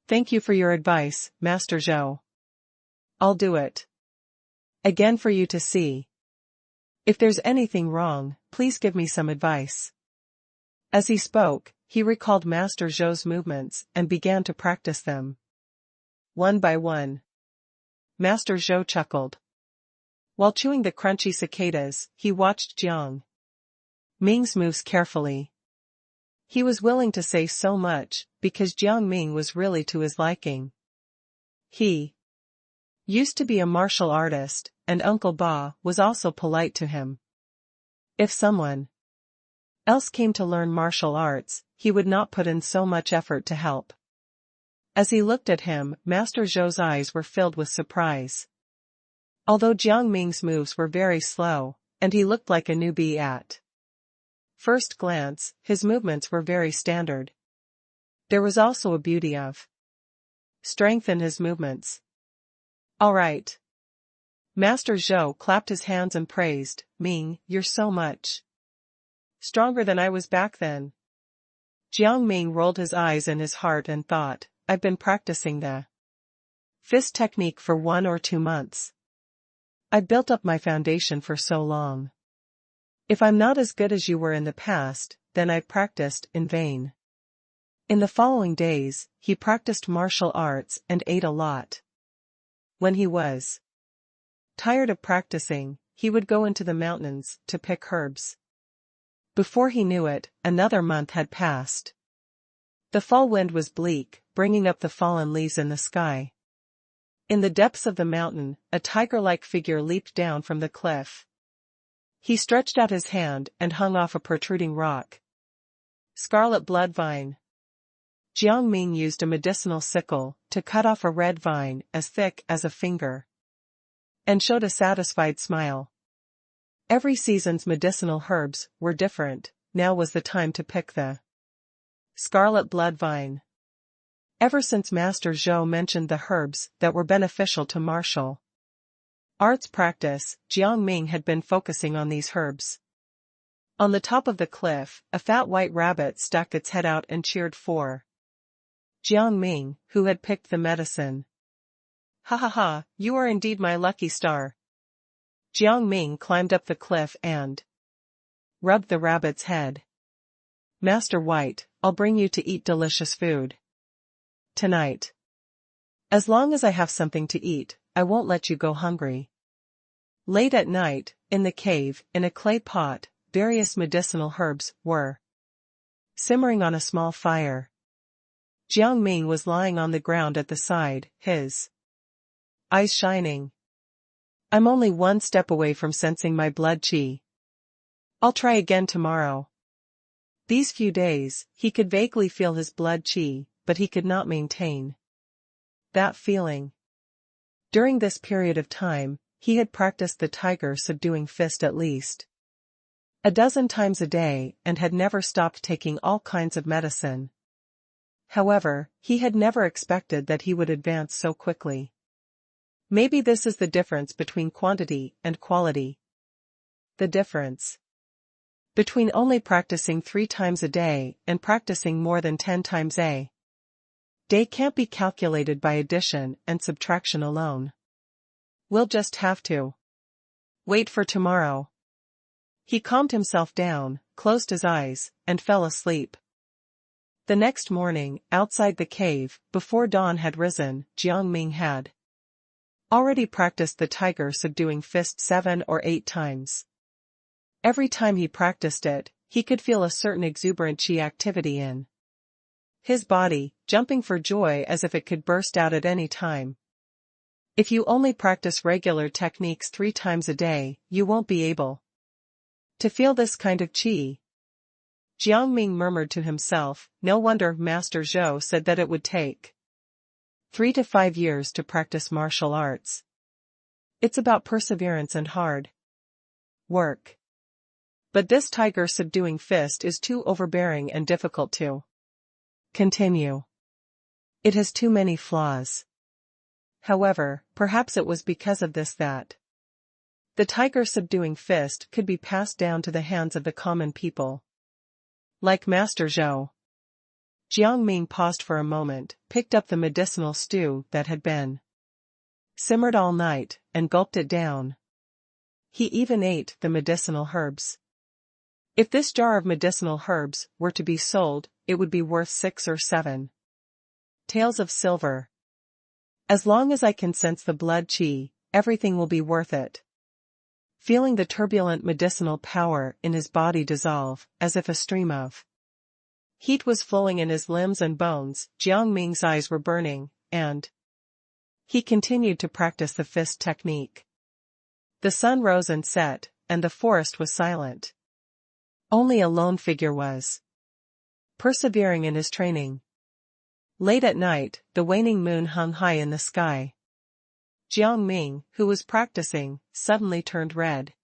Thank you for your advice, Master Zhou. I'll do it again for you to see. If there's anything wrong, please give me some advice. As he spoke, he recalled Master Zhou's movements and began to practice them. One by one. Master Zhou chuckled. While chewing the crunchy cicadas, he watched Jiang Ming's moves carefully. He was willing to say so much, because Jiang Ming was really to his liking. He used to be a martial artist, and Uncle Ba was also polite to him. If someone else came to learn martial arts, he would not put in so much effort to help. As he looked at him, Master Zhou's eyes were filled with surprise. Although Jiang Ming's moves were very slow, and he looked like a newbie at first glance, his movements were very standard. There was also a beauty of strength in his movements. All right. Master Zhou clapped his hands and praised, Ming, you're so much stronger than I was back then. Jiang Ming rolled his eyes in his heart and thought, I've been practicing the fist technique for 1 or 2 months. I've built up my foundation for so long. If I'm not as good as you were in the past, then I've practiced in vain. In the following days, he practiced martial arts and ate a lot. When he was tired of practicing, he would go into the mountains to pick herbs. Before he knew it, another month had passed. The fall wind was bleak, bringing up the fallen leaves in the sky. In the depths of the mountain, a tiger-like figure leaped down from the cliff. He stretched out his hand and hung off a protruding rock. Scarlet blood vine. Jiang Ming used a medicinal sickle to cut off a red vine as thick as a finger, and showed a satisfied smile. Every season's medicinal herbs were different. Now was the time to pick the scarlet blood vine. Ever since Master Zhou mentioned the herbs that were beneficial to martial arts practice, Jiang Ming had been focusing on these herbs. On the top of the cliff, a fat white rabbit stuck its head out and cheered for Jiang Ming, who had picked the medicine. Ha ha ha, you are indeed my lucky star. Jiang Ming climbed up the cliff and rubbed the rabbit's head. Master White, I'll bring you to eat delicious food tonight. As long as I have something to eat, I won't let you go hungry. Late at night, in the cave, in a clay pot, various medicinal herbs were simmering on a small fire. Jiang Ming was lying on the ground at the side, his eyes shining. I'm only 1 step away from sensing my blood qi. I'll try again tomorrow. These few days, he could vaguely feel his blood qi, but he could not maintain that feeling. During this period of time, he had practiced the tiger subduing fist at least a dozen times a day and had never stopped taking all kinds of medicine. However, he had never expected that he would advance so quickly. Maybe this is the difference between quantity and quality. The difference between only practicing 3 times a day and practicing more than 10 times a day can't be calculated by addition and subtraction alone. We'll just have to wait for tomorrow. He calmed himself down, closed his eyes, and fell asleep. The next morning, outside the cave, before dawn had risen, Jiang Ming had already practiced the tiger subduing fist 7 or 8 times. Every time he practiced it, he could feel a certain exuberant chi activity in his body, jumping for joy as if it could burst out at any time. If you only practice regular techniques 3 times a day, you won't be able to feel this kind of chi. Jiang Ming murmured to himself, no wonder Master Zhou said that it would take 3 to 5 years to practice martial arts. It's about perseverance and hard work. But this tiger subduing fist is too overbearing and difficult to continue. It has too many flaws. However, perhaps it was because of this that the tiger subduing fist could be passed down to the hands of the common people. Like Master Zhou. Jiang Ming paused for a moment, picked up the medicinal stew that had been simmered all night, and gulped it down. He even ate the medicinal herbs. If this jar of medicinal herbs were to be sold, it would be worth 6 or 7 taels of silver. As long as I can sense the blood chi, everything will be worth it. Feeling the turbulent medicinal power in his body dissolve, as if a stream of heat was flowing in his limbs and bones, Jiang Ming's eyes were burning, and he continued to practice the fist technique. The sun rose and set, and the forest was silent. Only a lone figure was persevering in his training. Late at night, the waning moon hung high in the sky. Jiang Ming, who was practicing, suddenly turned red.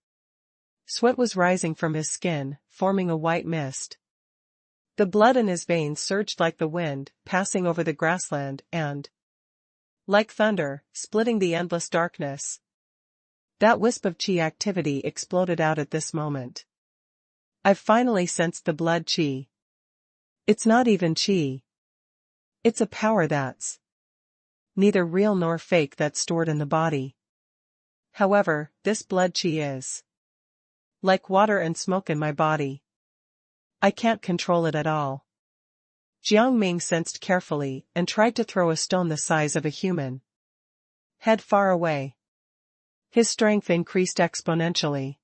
Sweat was rising from his skin, forming a white mist. The blood in his veins surged like the wind, passing over the grassland and, like thunder, splitting the endless darkness. That wisp of chi activity exploded out at this moment. I've finally sensed the blood chi. It's not even chi. It's a power that's neither real nor fake that's stored in the body. However, this blood chi is like water and smoke in my body. I can't control it at all. Jiang Ming sensed carefully and tried to throw a stone the size of a human head far away. His strength increased exponentially.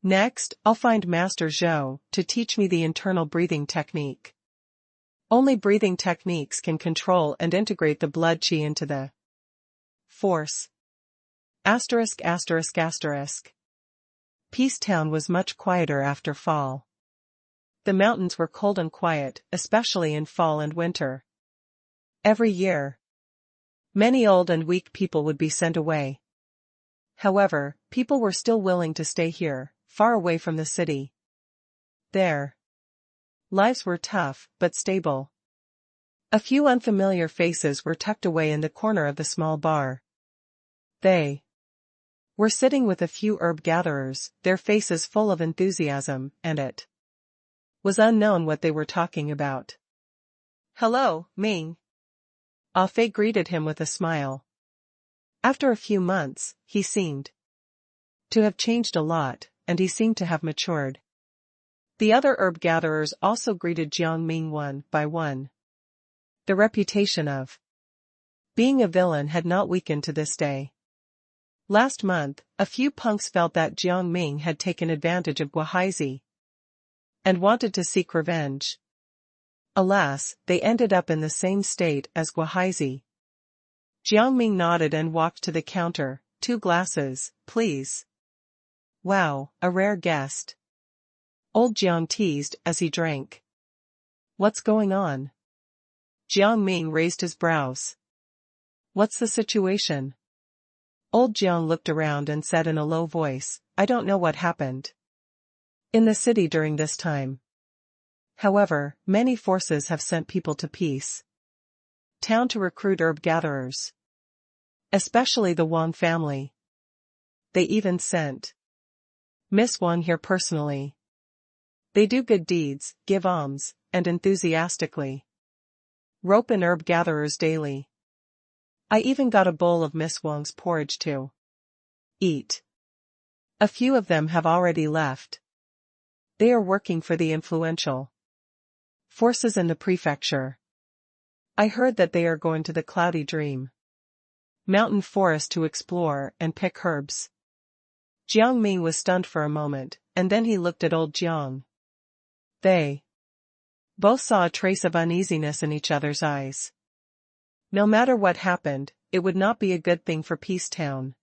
Next, I'll find Master Zhou to teach me the internal breathing technique. Only breathing techniques can control and integrate the blood chi into the force. ******. Peace Town was much quieter after fall. The mountains were cold and quiet, especially in fall and winter. Every year, many old and weak people would be sent away. However, people were still willing to stay here, far away from the city. Their lives were tough, but stable. A few unfamiliar faces were tucked away in the corner of the small bar. They were sitting with a few herb gatherers, their faces full of enthusiasm, and it was unknown what they were talking about. "Hello, Ming." Ah Fei greeted him with a smile. After a few months, he seemed to have changed a lot, and he seemed to have matured. The other herb gatherers also greeted Jiang Ming one by one. The reputation of being a villain had not weakened to this day. Last month, a few punks felt that Jiang Ming had taken advantage of Guohaizi and wanted to seek revenge. Alas, they ended up in the same state as Guohaizi. Jiang Ming nodded and walked to the counter. "2 glasses, please." "Wow, a rare guest." Old Jiang teased as he drank. "What's going on?" Jiang Ming raised his brows. "What's the situation?" Old Jiang looked around and said in a low voice, "I don't know what happened in the city during this time. However, many forces have sent people to Peace Town to recruit herb gatherers. Especially the Wang family. They even sent Miss Wang here personally. They do good deeds, give alms, and enthusiastically rope in herb gatherers daily. I even got a bowl of Miss Wang's porridge to eat. A few of them have already left. They are working for the influential forces in the prefecture. I heard that they are going to the Cloudy Dream mountain forest to explore and pick herbs. Jiang Ming was stunned for a moment, and then he looked at old Jiang. They both saw a trace of uneasiness in each other's eyes. No matter what happened, it would not be a good thing for Peace Town.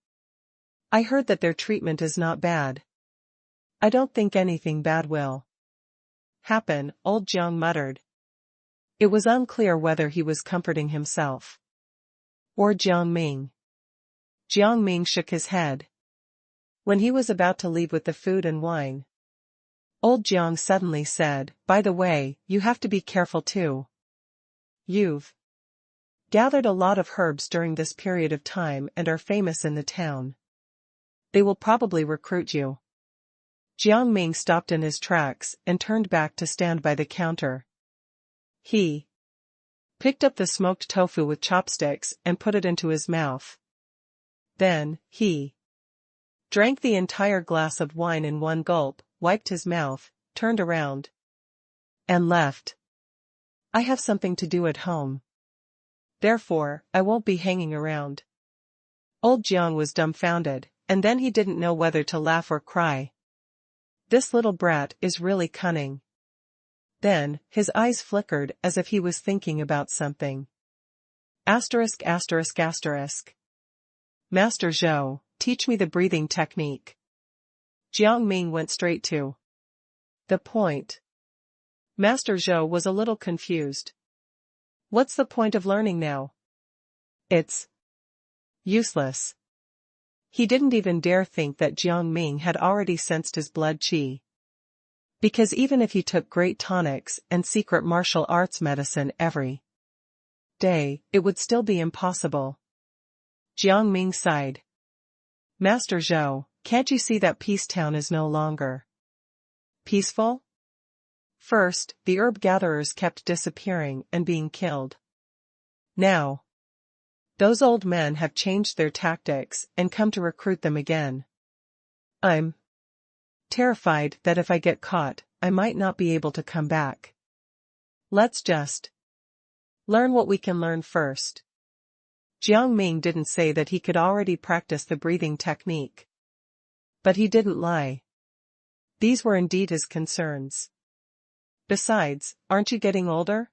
I heard that their treatment is not bad. I don't think anything bad will happen, old Jiang muttered. It was unclear whether he was comforting himself or Jiang Ming. Jiang Ming shook his head. When he was about to leave with the food and wine, old Jiang suddenly said, "By the way, you have to be careful too. You've gathered a lot of herbs during this period of time and are famous in the town. They will probably recruit you." Jiang Ming stopped in his tracks and turned back to stand by the counter. He picked up the smoked tofu with chopsticks and put it into his mouth. Then, he drank the entire glass of wine in one gulp, wiped his mouth, turned around, and left. I have something to do at home. Therefore, I won't be hanging around. Old Jiang was dumbfounded, and then he didn't know whether to laugh or cry. This little brat is really cunning. Then, his eyes flickered as if he was thinking about something. Asterisk asterisk asterisk. Master Zhou, teach me the breathing technique. Jiang Ming went straight to the point. Master Zhou was a little confused. What's the point of learning now? It's useless. He didn't even dare think that Jiang Ming had already sensed his blood qi. Because even if he took great tonics and secret martial arts medicine every day, it would still be impossible. Jiang Ming sighed. Master Zhou, can't you see that Peace Town is no longer peaceful? First, the herb gatherers kept disappearing and being killed. Now, those old men have changed their tactics and come to recruit them again. I'm terrified that if I get caught, I might not be able to come back. Let's just learn what we can learn first. Jiang Ming didn't say that he could already practice the breathing technique. But he didn't lie. These were indeed his concerns. Besides, aren't you getting older?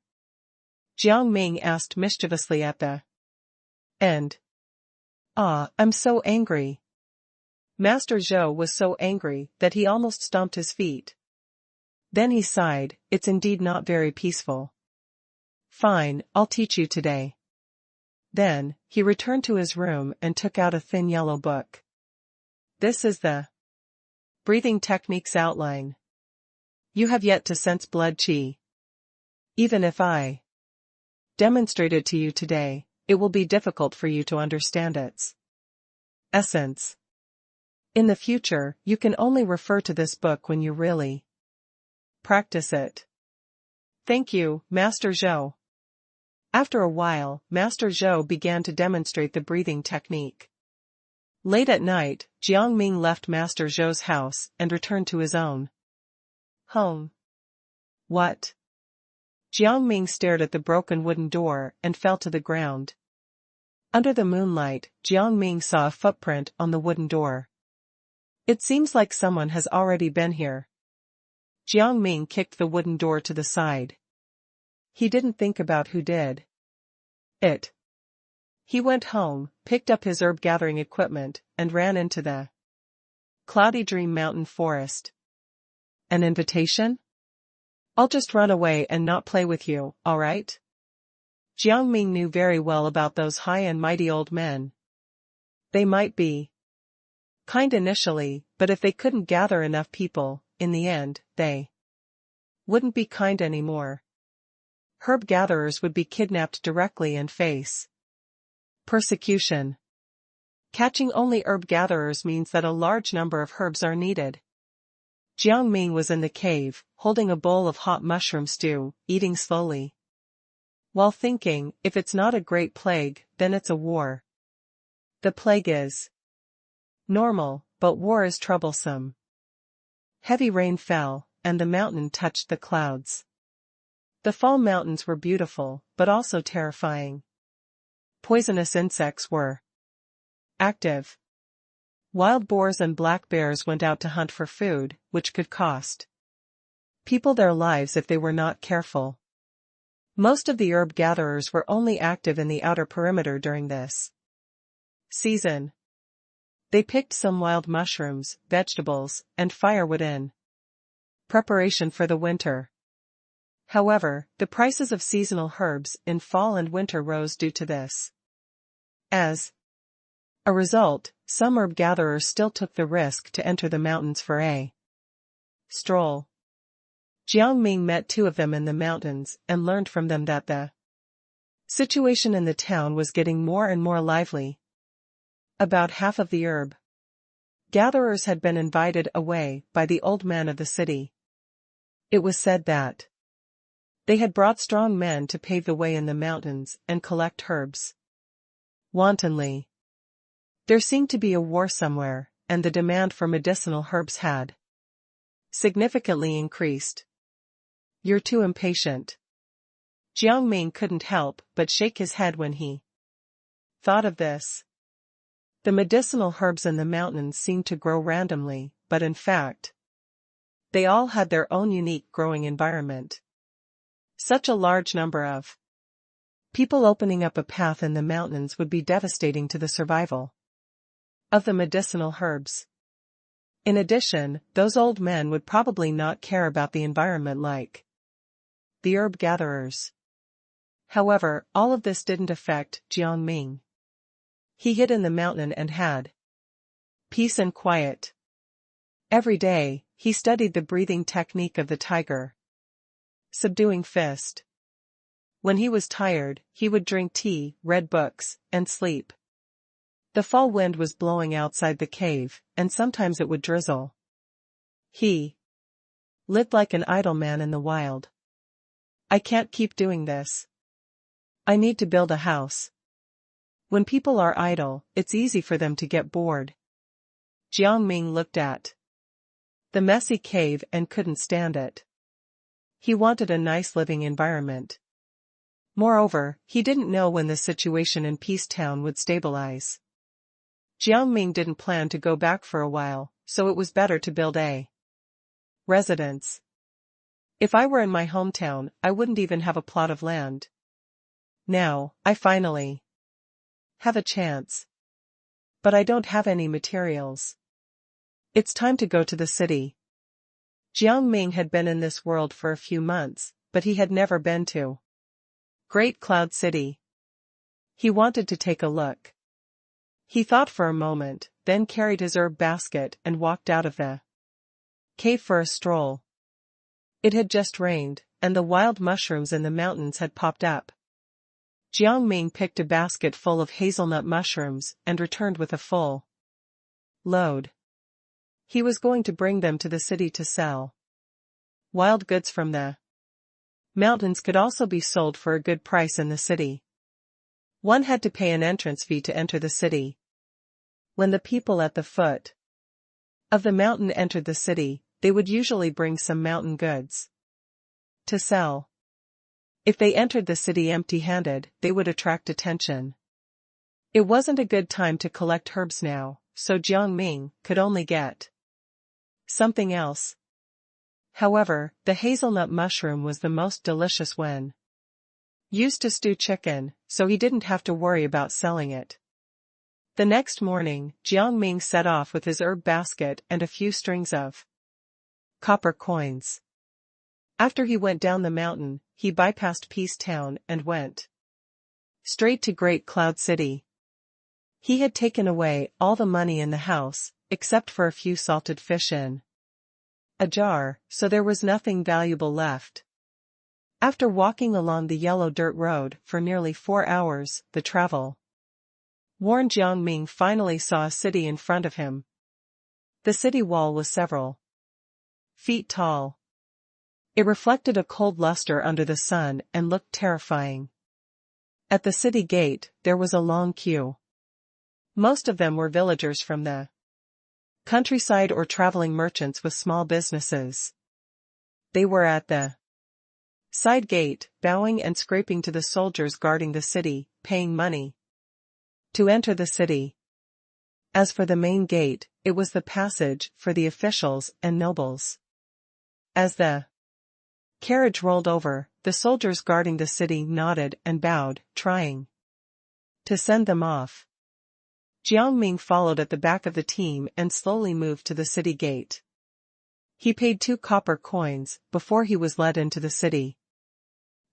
Jiang Ming asked mischievously at the end. I'm so angry. Master Zhou was so angry that he almost stomped his feet. Then he sighed, it's indeed not very peaceful. Fine, I'll teach you today. Then, he returned to his room and took out a thin yellow book. This is the breathing techniques outline. You have yet to sense blood qi. Even if I demonstrate it to you today, it will be difficult for you to understand its essence. In the future, you can only refer to this book when you really practice it. Thank you, Master Zhou. After a while, Master Zhou began to demonstrate the breathing technique. Late at night, Jiang Ming left Master Zhou's house and returned to his own home. What? Jiang Ming stared at the broken wooden door and fell to the ground. Under the moonlight, Jiang Ming saw a footprint on the wooden door. It seems like someone has already been here. Jiang Ming kicked the wooden door to the side. He didn't think about who did it. He went home, picked up his herb-gathering equipment, and ran into the Cloudy Dream Mountain Forest. An invitation? I'll just run away and not play with you, all right? Jiang Ming knew very well about those high and mighty old men. They might be kind initially, but if they couldn't gather enough people, in the end, they wouldn't be kind anymore. Herb gatherers would be kidnapped directly and face persecution. Catching only herb gatherers means that a large number of herbs are needed. Jiang Ming was in the cave, holding a bowl of hot mushroom stew, eating slowly. While thinking, if it's not a great plague, then it's a war. The plague is normal, but war is troublesome. Heavy rain fell, and the mountain touched the clouds. The fall mountains were beautiful, but also terrifying. Poisonous insects were active. Wild boars and black bears went out to hunt for food, which could cost people their lives if they were not careful. Most of the herb gatherers were only active in the outer perimeter during this season. They picked some wild mushrooms, vegetables, and firewood in preparation for the winter. However, the prices of seasonal herbs in fall and winter rose due to this. As a result, some herb gatherers still took the risk to enter the mountains for a stroll. Jiang Ming met two of them in the mountains and learned from them that the situation in the town was getting more and more lively. About half of the herb gatherers had been invited away by the old man of the city. It was said that they had brought strong men to pave the way in the mountains and collect herbs wantonly. There seemed to be a war somewhere, and the demand for medicinal herbs had significantly increased. "You're too impatient." Jiang Ming couldn't help but shake his head when he thought of this. The medicinal herbs in the mountains seemed to grow randomly, but in fact, they all had their own unique growing environment. Such a large number of people opening up a path in the mountains would be devastating to the survival of the medicinal herbs. In addition, those old men would probably not care about the environment like the herb gatherers. However, all of this didn't affect Jiang Ming. He hid in the mountain and had peace and quiet. Every day, he studied the breathing technique of the tiger, subduing fist. When he was tired, he would drink tea, read books, and sleep. The fall wind was blowing outside the cave, and sometimes it would drizzle. He lived like an idle man in the wild. "I can't keep doing this. I need to build a house." When people are idle, it's easy for them to get bored. Jiang Ming looked at the messy cave and couldn't stand it. He wanted a nice living environment. Moreover, he didn't know when the situation in Peace Town would stabilize. Jiang Ming didn't plan to go back for a while, so it was better to build a residence. "If I were in my hometown, I wouldn't even have a plot of land. Now, I finally have a chance. But I don't have any materials. It's time to go to the city." Jiang Ming had been in this world for a few months, but he had never been to Great Cloud City. He wanted to take a look. He thought for a moment, then carried his herb basket and walked out of the cave for a stroll. It had just rained, and the wild mushrooms in the mountains had popped up. Jiang Ming picked a basket full of hazelnut mushrooms and returned with a full load. He was going to bring them to the city to sell. Wild goods from the mountains could also be sold for a good price in the city. One had to pay an entrance fee to enter the city. When the people at the foot of the mountain entered the city, they would usually bring some mountain goods to sell. If they entered the city empty-handed, they would attract attention. It wasn't a good time to collect herbs now, so Jiang Ming could only get something else. However, the hazelnut mushroom was the most delicious when used to stew chicken, so he didn't have to worry about selling it. The next morning, Jiang Ming set off with his herb basket and a few strings of copper coins. After he went down the mountain, he bypassed Peace Town and went straight to Great Cloud City. He had taken away all the money in the house, except for a few salted fish in a jar, so there was nothing valuable left. After walking along the yellow dirt road for nearly 4 hours, the travel Warren Jiang Ming finally saw a city in front of him. The city wall was several feet tall. It reflected a cold luster under the sun and looked terrifying. At the city gate, there was a long queue. Most of them were villagers from the countryside or traveling merchants with small businesses. They were at the side gate, bowing and scraping to the soldiers guarding the city, paying money to enter the city. As for the main gate, it was the passage for the officials and nobles. As the carriage rolled over, the soldiers guarding the city nodded and bowed, trying to send them off. Jiang Ming followed at the back of the team and slowly moved to the city gate. He paid 2 copper coins before he was led into the city.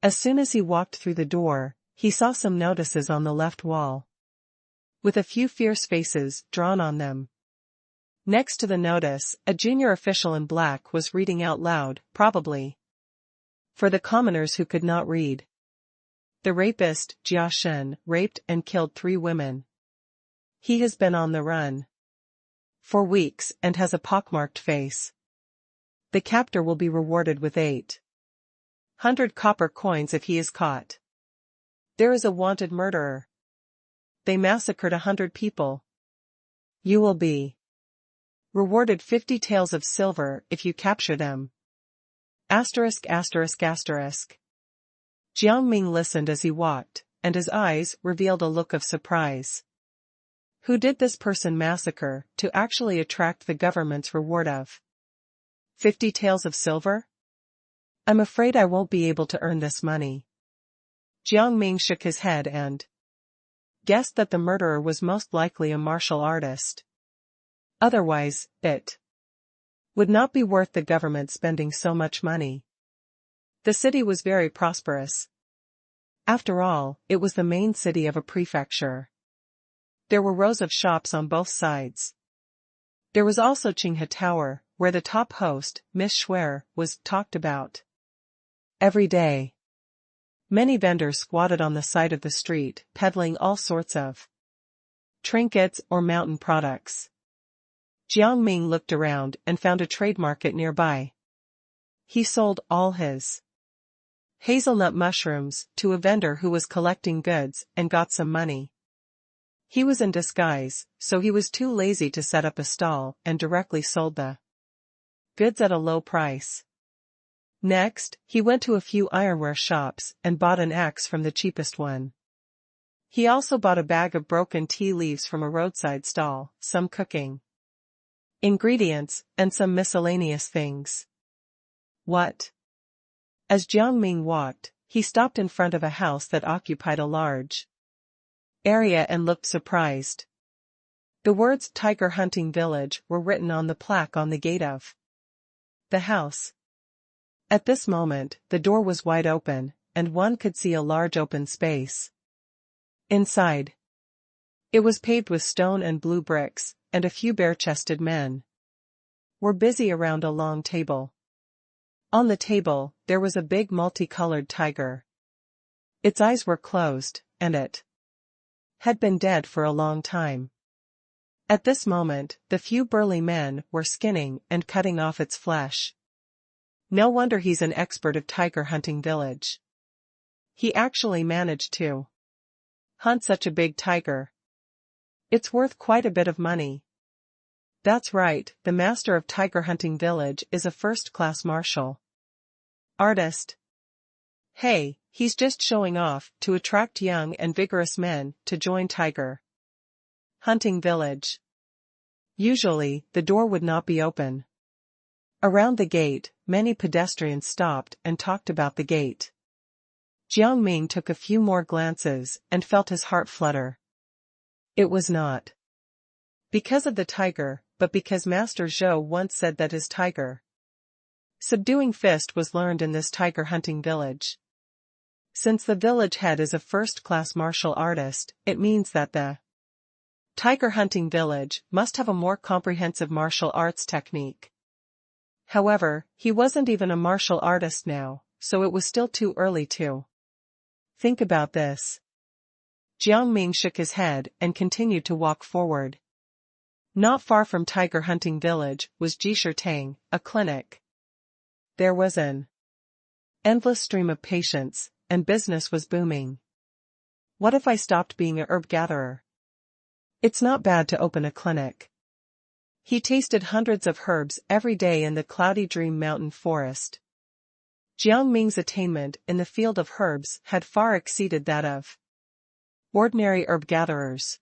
As soon as he walked through the door, he saw some notices on the left wall, with a few fierce faces drawn on them. Next to the notice, a junior official in black was reading out loud, probably for the commoners who could not read. The rapist, Jia Shen, raped and killed 3 women. He has been on the run for weeks and has a pockmarked face. The captor will be rewarded with 800 copper coins if he is caught. There is a wanted murderer. They massacred 100 people. You will be rewarded 50 taels of silver if you capture them. Asterisk asterisk asterisk. Jiang Ming listened as he walked, and his eyes revealed a look of surprise. Who did this person massacre to actually attract the government's reward of 50 taels of silver? I'm afraid I won't be able to earn this money. Jiang Ming shook his head and guessed that the murderer was most likely a martial artist. Otherwise, it would not be worth the government spending so much money. The city was very prosperous. After all, it was the main city of a prefecture. There were rows of shops on both sides. There was also Qinghe Tower, where the top host, Miss Schwer, was talked about every day. Many vendors squatted on the side of the street, peddling all sorts of trinkets or mountain products. Jiang Ming looked around and found a trade market nearby. He sold all his hazelnut mushrooms to a vendor who was collecting goods and got some money. He was in disguise, so he was too lazy to set up a stall and directly sold the goods at a low price. Next, he went to a few ironware shops and bought an axe from the cheapest one. He also bought a bag of broken tea leaves from a roadside stall, some cooking ingredients, and some miscellaneous things. What? As Jiang Ming walked, he stopped in front of a house that occupied a large area and looked surprised. The words Tiger Hunting Village were written on the plaque on the gate of the house. At this moment, the door was wide open, and one could see a large open space inside. It was paved with stone and blue bricks, and a few bare-chested men were busy around a long table. On the table, there was a big multicolored tiger. Its eyes were closed, and it had been dead for a long time. At this moment, the few burly men were skinning and cutting off its flesh. No wonder he's an expert of tiger hunting village. He actually managed to hunt such a big tiger. It's worth quite a bit of money. That's right, the master of tiger hunting village is a first-class martial artist. Hey, he's just showing off to attract young and vigorous men to join tiger hunting village. Usually, the door would not be open. Around the gate, many pedestrians stopped and talked about the gate. Jiang Ming took a few more glances and felt his heart flutter. It was not because of the tiger, but because Master Zhou once said that his tiger subduing fist was learned in this tiger hunting village. Since the village head is a first-class martial artist, it means that the tiger hunting village must have a more comprehensive martial arts technique. However, he wasn't even a martial artist now, so it was still too early to think about this. Jiang Ming shook his head and continued to walk forward. Not far from Tiger Hunting Village was Jishirtang, a clinic. There was an endless stream of patients, and business was booming. What if I stopped being a herb gatherer? It's not bad to open a clinic. He tasted hundreds of herbs every day in the cloudy Dream Mountain forest. Jiang Ming's attainment in the field of herbs had far exceeded that of ordinary herb gatherers.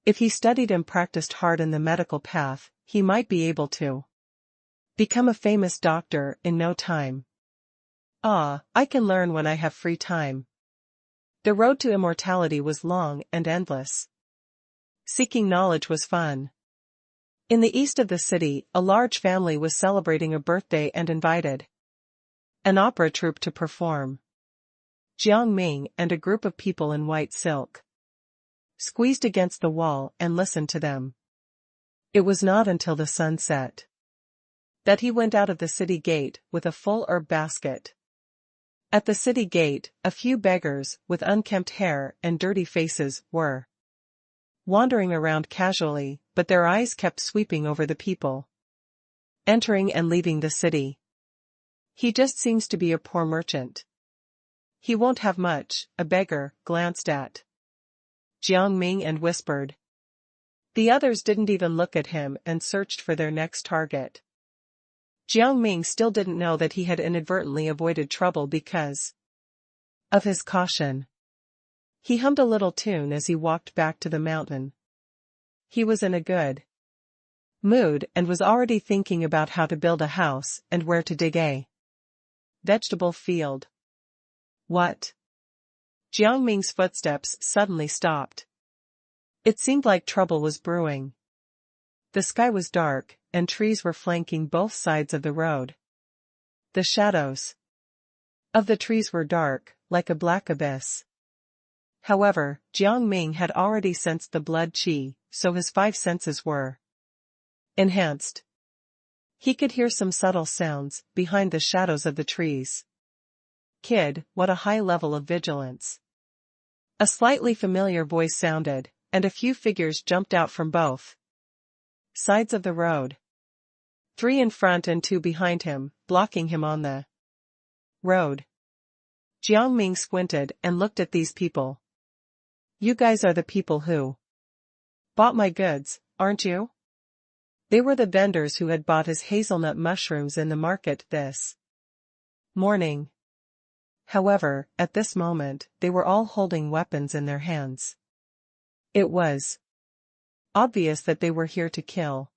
If he studied and practiced hard in the medical path, he might be able to become a famous doctor in no time. I can learn when I have free time. The road to immortality was long and endless. Seeking knowledge was fun. In the east of the city, a large family was celebrating a birthday and invited an opera troupe to perform. Jiang Ming and a group of people in white silk squeezed against the wall and listened to them. It was not until the sun set that he went out of the city gate with a full herb basket. At the city gate, a few beggars with unkempt hair and dirty faces were wandering around casually, but their eyes kept sweeping over the people entering and leaving the city. He just seems to be a poor merchant. He won't have much, a beggar glanced at Jiang Ming and whispered. The others didn't even look at him and searched for their next target. Jiang Ming still didn't know that he had inadvertently avoided trouble because of his caution. He hummed a little tune as he walked back to the mountain. He was in a good mood and was already thinking about how to build a house and where to dig a vegetable field. What? Jiang Ming's footsteps suddenly stopped. It seemed like trouble was brewing. The sky was dark, and trees were flanking both sides of the road. The shadows of the trees were dark, like a black abyss. However, Jiang Ming had already sensed the blood qi, so his five senses were enhanced. He could hear some subtle sounds behind the shadows of the trees. Kid, what a high level of vigilance. A slightly familiar voice sounded, and a few figures jumped out from both sides of the road. 3 in front and 2 behind him, blocking him on the road. Jiang Ming squinted and looked at these people. You guys are the people who bought my goods, aren't you? They were the vendors who had bought his hazelnut mushrooms in the market this morning. However, at this moment, they were all holding weapons in their hands. It was obvious that they were here to kill.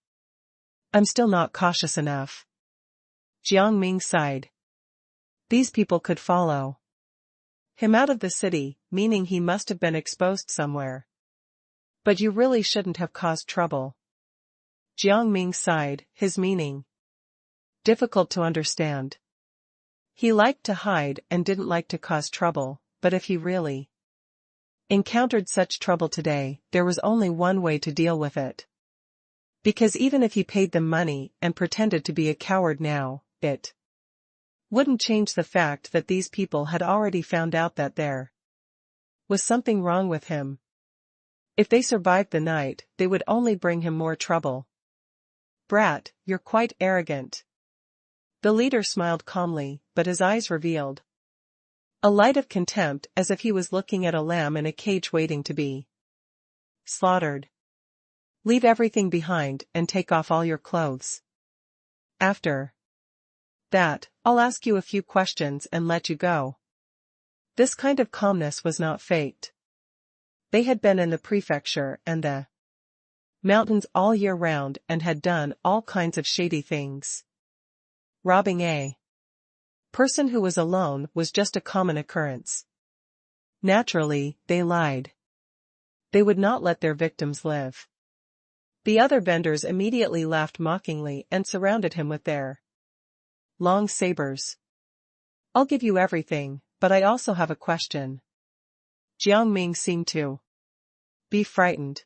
I'm still not cautious enough. Jiang Ming sighed. These people could follow him out of the city, meaning he must have been exposed somewhere. But you really shouldn't have caused trouble. Jiang Ming sighed, his meaning difficult to understand. He liked to hide and didn't like to cause trouble, but if he really encountered such trouble today, there was only one way to deal with it. Because even if he paid them money and pretended to be a coward now, it wouldn't change the fact that these people had already found out that there was something wrong with him. If they survived the night, they would only bring him more trouble. Brat, you're quite arrogant. The leader smiled calmly, but his eyes revealed a light of contempt, as if he was looking at a lamb in a cage waiting to be slaughtered. Leave everything behind and take off all your clothes. After that, I'll ask you a few questions and let you go. This kind of calmness was not faked. They had been in the prefecture and the mountains all year round and had done all kinds of shady things. Robbing a person who was alone was just a common occurrence. Naturally, they lied. They would not let their victims live. The other vendors immediately laughed mockingly and surrounded him with their long sabers. I'll give you everything, but I also have a question. Jiang Ming seemed to be frightened.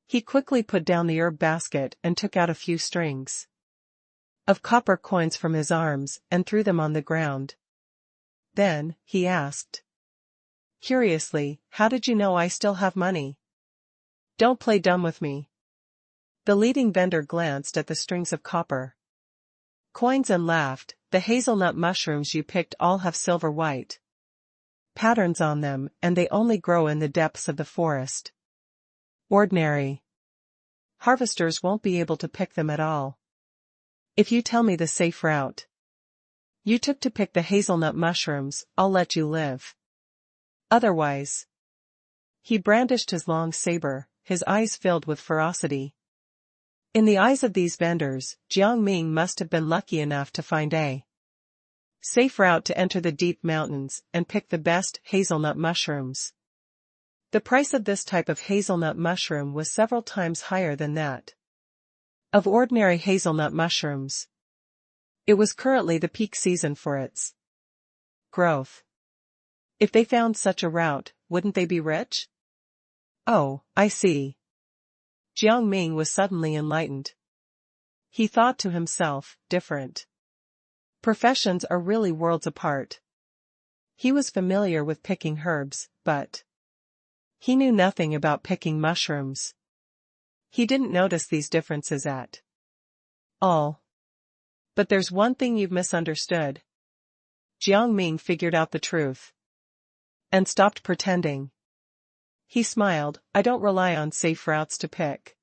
He quickly put down the herb basket and took out a few strings of copper coins from his arms and threw them on the ground. Then, he asked. curiously, how did you know I still have money? Don't play dumb with me. The leading vendor glanced at the strings of copper coins and laughed. The hazelnut mushrooms you picked all have silver white patterns on them, and they only grow in the depths of the forest. Ordinary harvesters won't be able to pick them at all. If you tell me the safe route you took to pick the hazelnut mushrooms, I'll let you live. Otherwise. He brandished his long saber, his eyes filled with ferocity. In the eyes of these vendors, Jiang Ming must have been lucky enough to find a safe route to enter the deep mountains and pick the best hazelnut mushrooms. The price of this type of hazelnut mushroom was several times higher than that of ordinary hazelnut mushrooms. It was currently the peak season for its growth. If they found such a route, wouldn't they be rich? Oh, I see. Jiang Ming was suddenly enlightened. He thought to himself, different professions are really worlds apart. He was familiar with picking herbs, but he knew nothing about picking mushrooms. He didn't notice these differences at all. But there's one thing you've misunderstood. Jiang Ming figured out the truth and stopped pretending. He smiled. I don't rely on safe routes to pick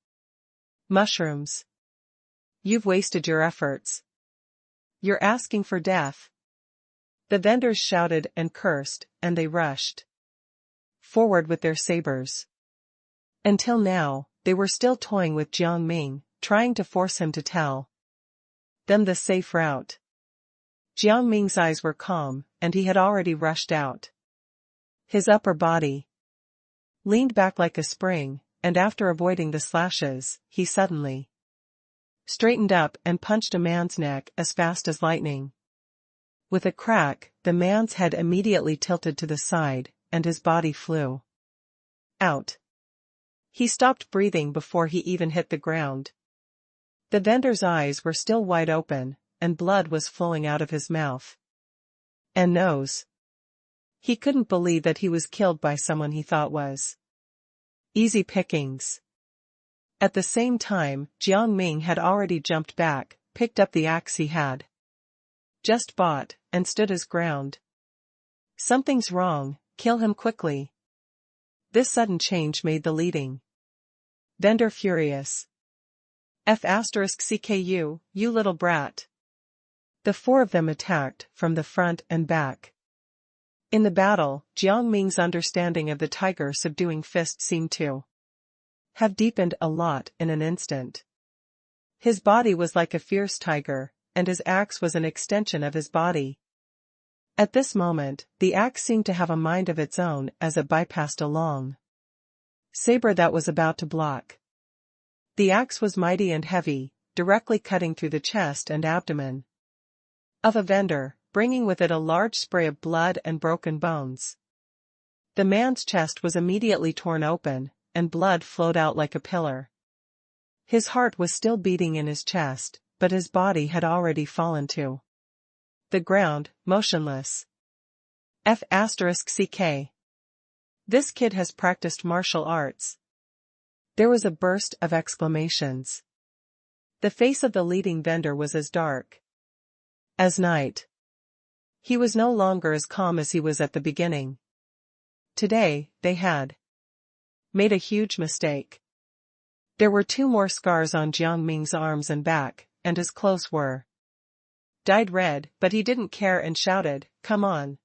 mushrooms. You've wasted your efforts. You're asking for death. The vendors shouted and cursed, and they rushed forward with their sabers. Until now, they were still toying with Jiang Ming, trying to force him to tell them the safe route. Jiang Ming's eyes were calm, and he had already rushed out. His upper body leaned back like a spring, and after avoiding the slashes, he suddenly straightened up and punched a man's neck as fast as lightning. With a crack, the man's head immediately tilted to the side, and his body flew out. He stopped breathing before he even hit the ground. The vendor's eyes were still wide open, and blood was flowing out of his mouth and nose. He couldn't believe that he was killed by someone he thought was easy pickings. At the same time, Jiang Ming had already jumped back, picked up the axe he had just bought, and stood his ground. Something's wrong, kill him quickly. This sudden change made the leading vendor furious. F*CKU, you little brat. The four of them attacked, from the front and back. In the battle, Jiang Ming's understanding of the tiger subduing fist seemed to have deepened a lot in an instant. His body was like a fierce tiger, and his axe was an extension of his body. At this moment, the axe seemed to have a mind of its own as it bypassed a long saber that was about to block. The axe was mighty and heavy, directly cutting through the chest and abdomen of a vendor, bringing with it a large spray of blood and broken bones. The man's chest was immediately torn open, and blood flowed out like a pillar. His heart was still beating in his chest, but his body had already fallen to the ground, motionless. F*CK. This kid has practiced martial arts. There was a burst of exclamations. The face of the leading vendor was as dark as night. He was no longer as calm as he was at the beginning. Today, they had made a huge mistake. There were 2 more scars on Jiang Ming's arms and back, and his clothes were dyed red, but he didn't care and shouted, "Come on.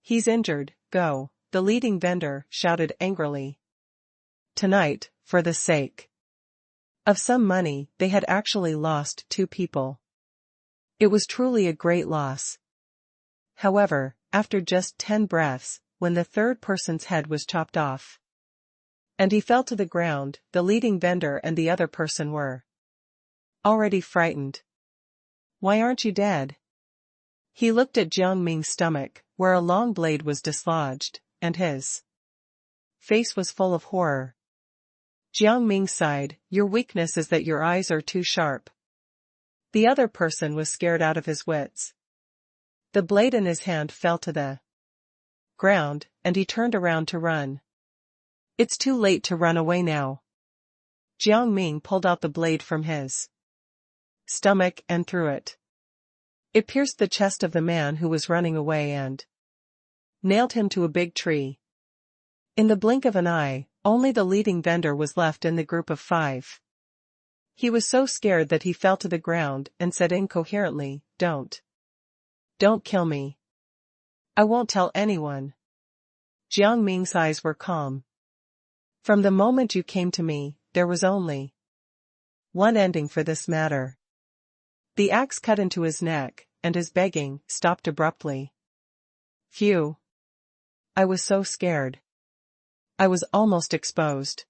He's injured, go," the leading vendor shouted angrily. Tonight, for the sake of some money, they had actually lost 2 people. It was truly a great loss. However, after just 10 breaths, when the third person's head was chopped off and he fell to the ground, the leading vendor and the other person were already frightened. "Why aren't you dead?" He looked at Jiang Ming's stomach, where a long blade was dislodged, and his face was full of horror. Jiang Ming sighed, "Your weakness is that your eyes are too sharp." The other person was scared out of his wits. The blade in his hand fell to the ground, and he turned around to run. It's too late to run away now. Jiang Ming pulled out the blade from his stomach and threw it. It pierced the chest of the man who was running away and nailed him to a big tree. In the blink of an eye, only the leading vendor was left in the group of 5. He was so scared that he fell to the ground and said incoherently, Don't kill me. I won't tell anyone. Jiang Ming's eyes were calm. From the moment you came to me, there was only one ending for this matter. The axe cut into his neck, and his begging stopped abruptly. Phew. I was so scared. I was almost exposed.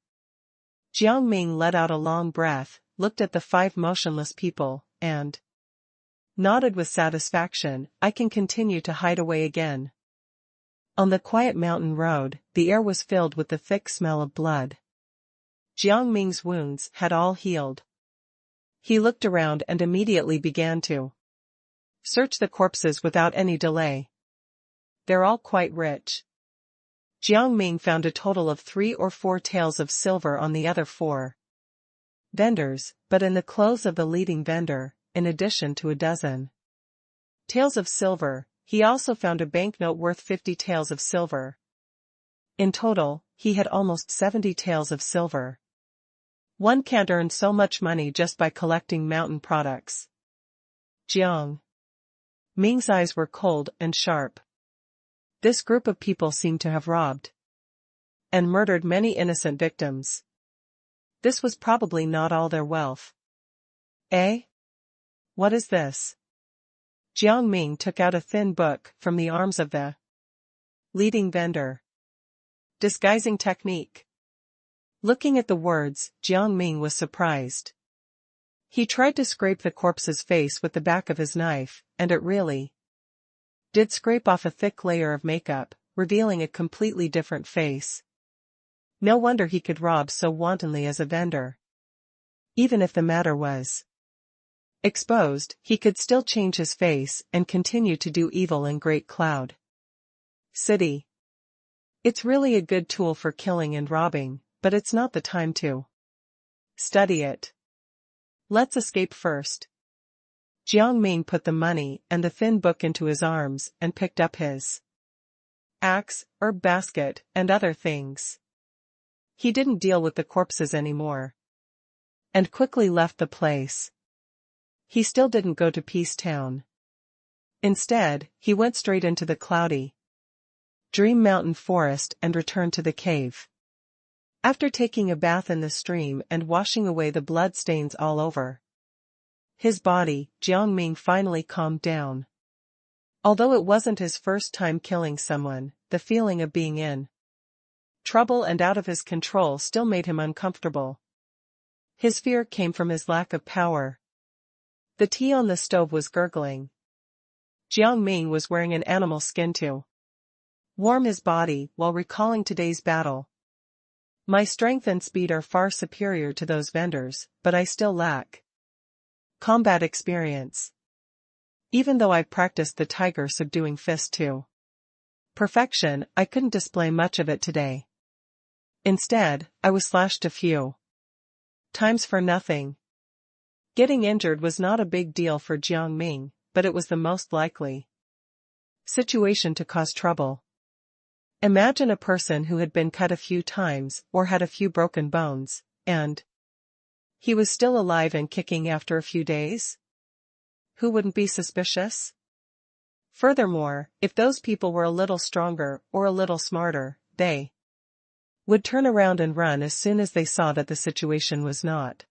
Jiang Ming let out a long breath, looked at the 5 motionless people, and nodded with satisfaction. I can continue to hide away again. On the quiet mountain road, the air was filled with the thick smell of blood. Jiang Ming's wounds had all healed. He looked around and immediately began to search the corpses without any delay. They're all quite rich. Jiang Ming found a total of 3 or 4 taels of silver on the other 4 vendors, but in the clothes of the leading vendor, in addition to a dozen taels of silver, he also found a banknote worth 50 taels of silver. In total, he had almost 70 taels of silver. One can't earn so much money just by collecting mountain products. Jiang Ming's eyes were cold and sharp. This group of people seemed to have robbed and murdered many innocent victims. This was probably not all their wealth. Eh? What is this? Jiang Ming took out a thin book from the arms of the leading vendor. Disguising technique. Looking at the words, Jiang Ming was surprised. He tried to scrape the corpse's face with the back of his knife, and it really did scrape off a thick layer of makeup, revealing a completely different face. No wonder he could rob so wantonly as a vendor. Even if the matter was exposed, he could still change his face and continue to do evil in Great Cloud City. It's really a good tool for killing and robbing, but it's not the time to study it. Let's escape first. Jiang Ming put the money and the thin book into his arms and picked up his axe, herb basket, and other things. He didn't deal with the corpses anymore, and quickly left the place. He still didn't go to Peace Town. Instead, he went straight into the cloudy Dream Mountain forest and returned to the cave. After taking a bath in the stream and washing away the blood stains all over his body, Jiang Ming finally calmed down. Although it wasn't his first time killing someone, the feeling of being in trouble and out of his control still made him uncomfortable. His fear came from his lack of power. The tea on the stove was gurgling. Jiang Ming was wearing an animal skin to warm his body while recalling today's battle. My strength and speed are far superior to those vendors, but I still lack combat experience. Even though I've practiced the tiger subduing fist to perfection, I couldn't display much of it today. Instead, I was slashed a few times for nothing. Getting injured was not a big deal for Jiang Ming, but it was the most likely situation to cause trouble. Imagine a person who had been cut a few times or had a few broken bones, and he was still alive and kicking after a few days. Who wouldn't be suspicious? Furthermore, if those people were a little stronger or a little smarter, they would turn around and run as soon as they saw that the situation was not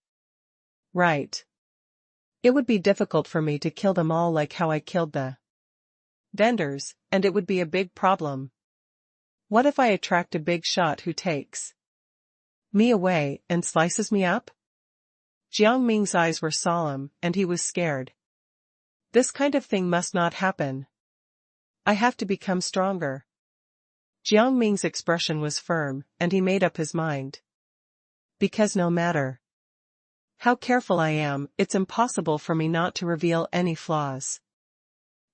right. It would be difficult for me to kill them all like how I killed the vendors, and it would be a big problem. What if I attract a big shot who takes me away and slices me up? Jiang Ming's eyes were solemn, and he was scared. This kind of thing must not happen. I have to become stronger. Jiang Ming's expression was firm, and he made up his mind. Because no matter how careful I am, it's impossible for me not to reveal any flaws.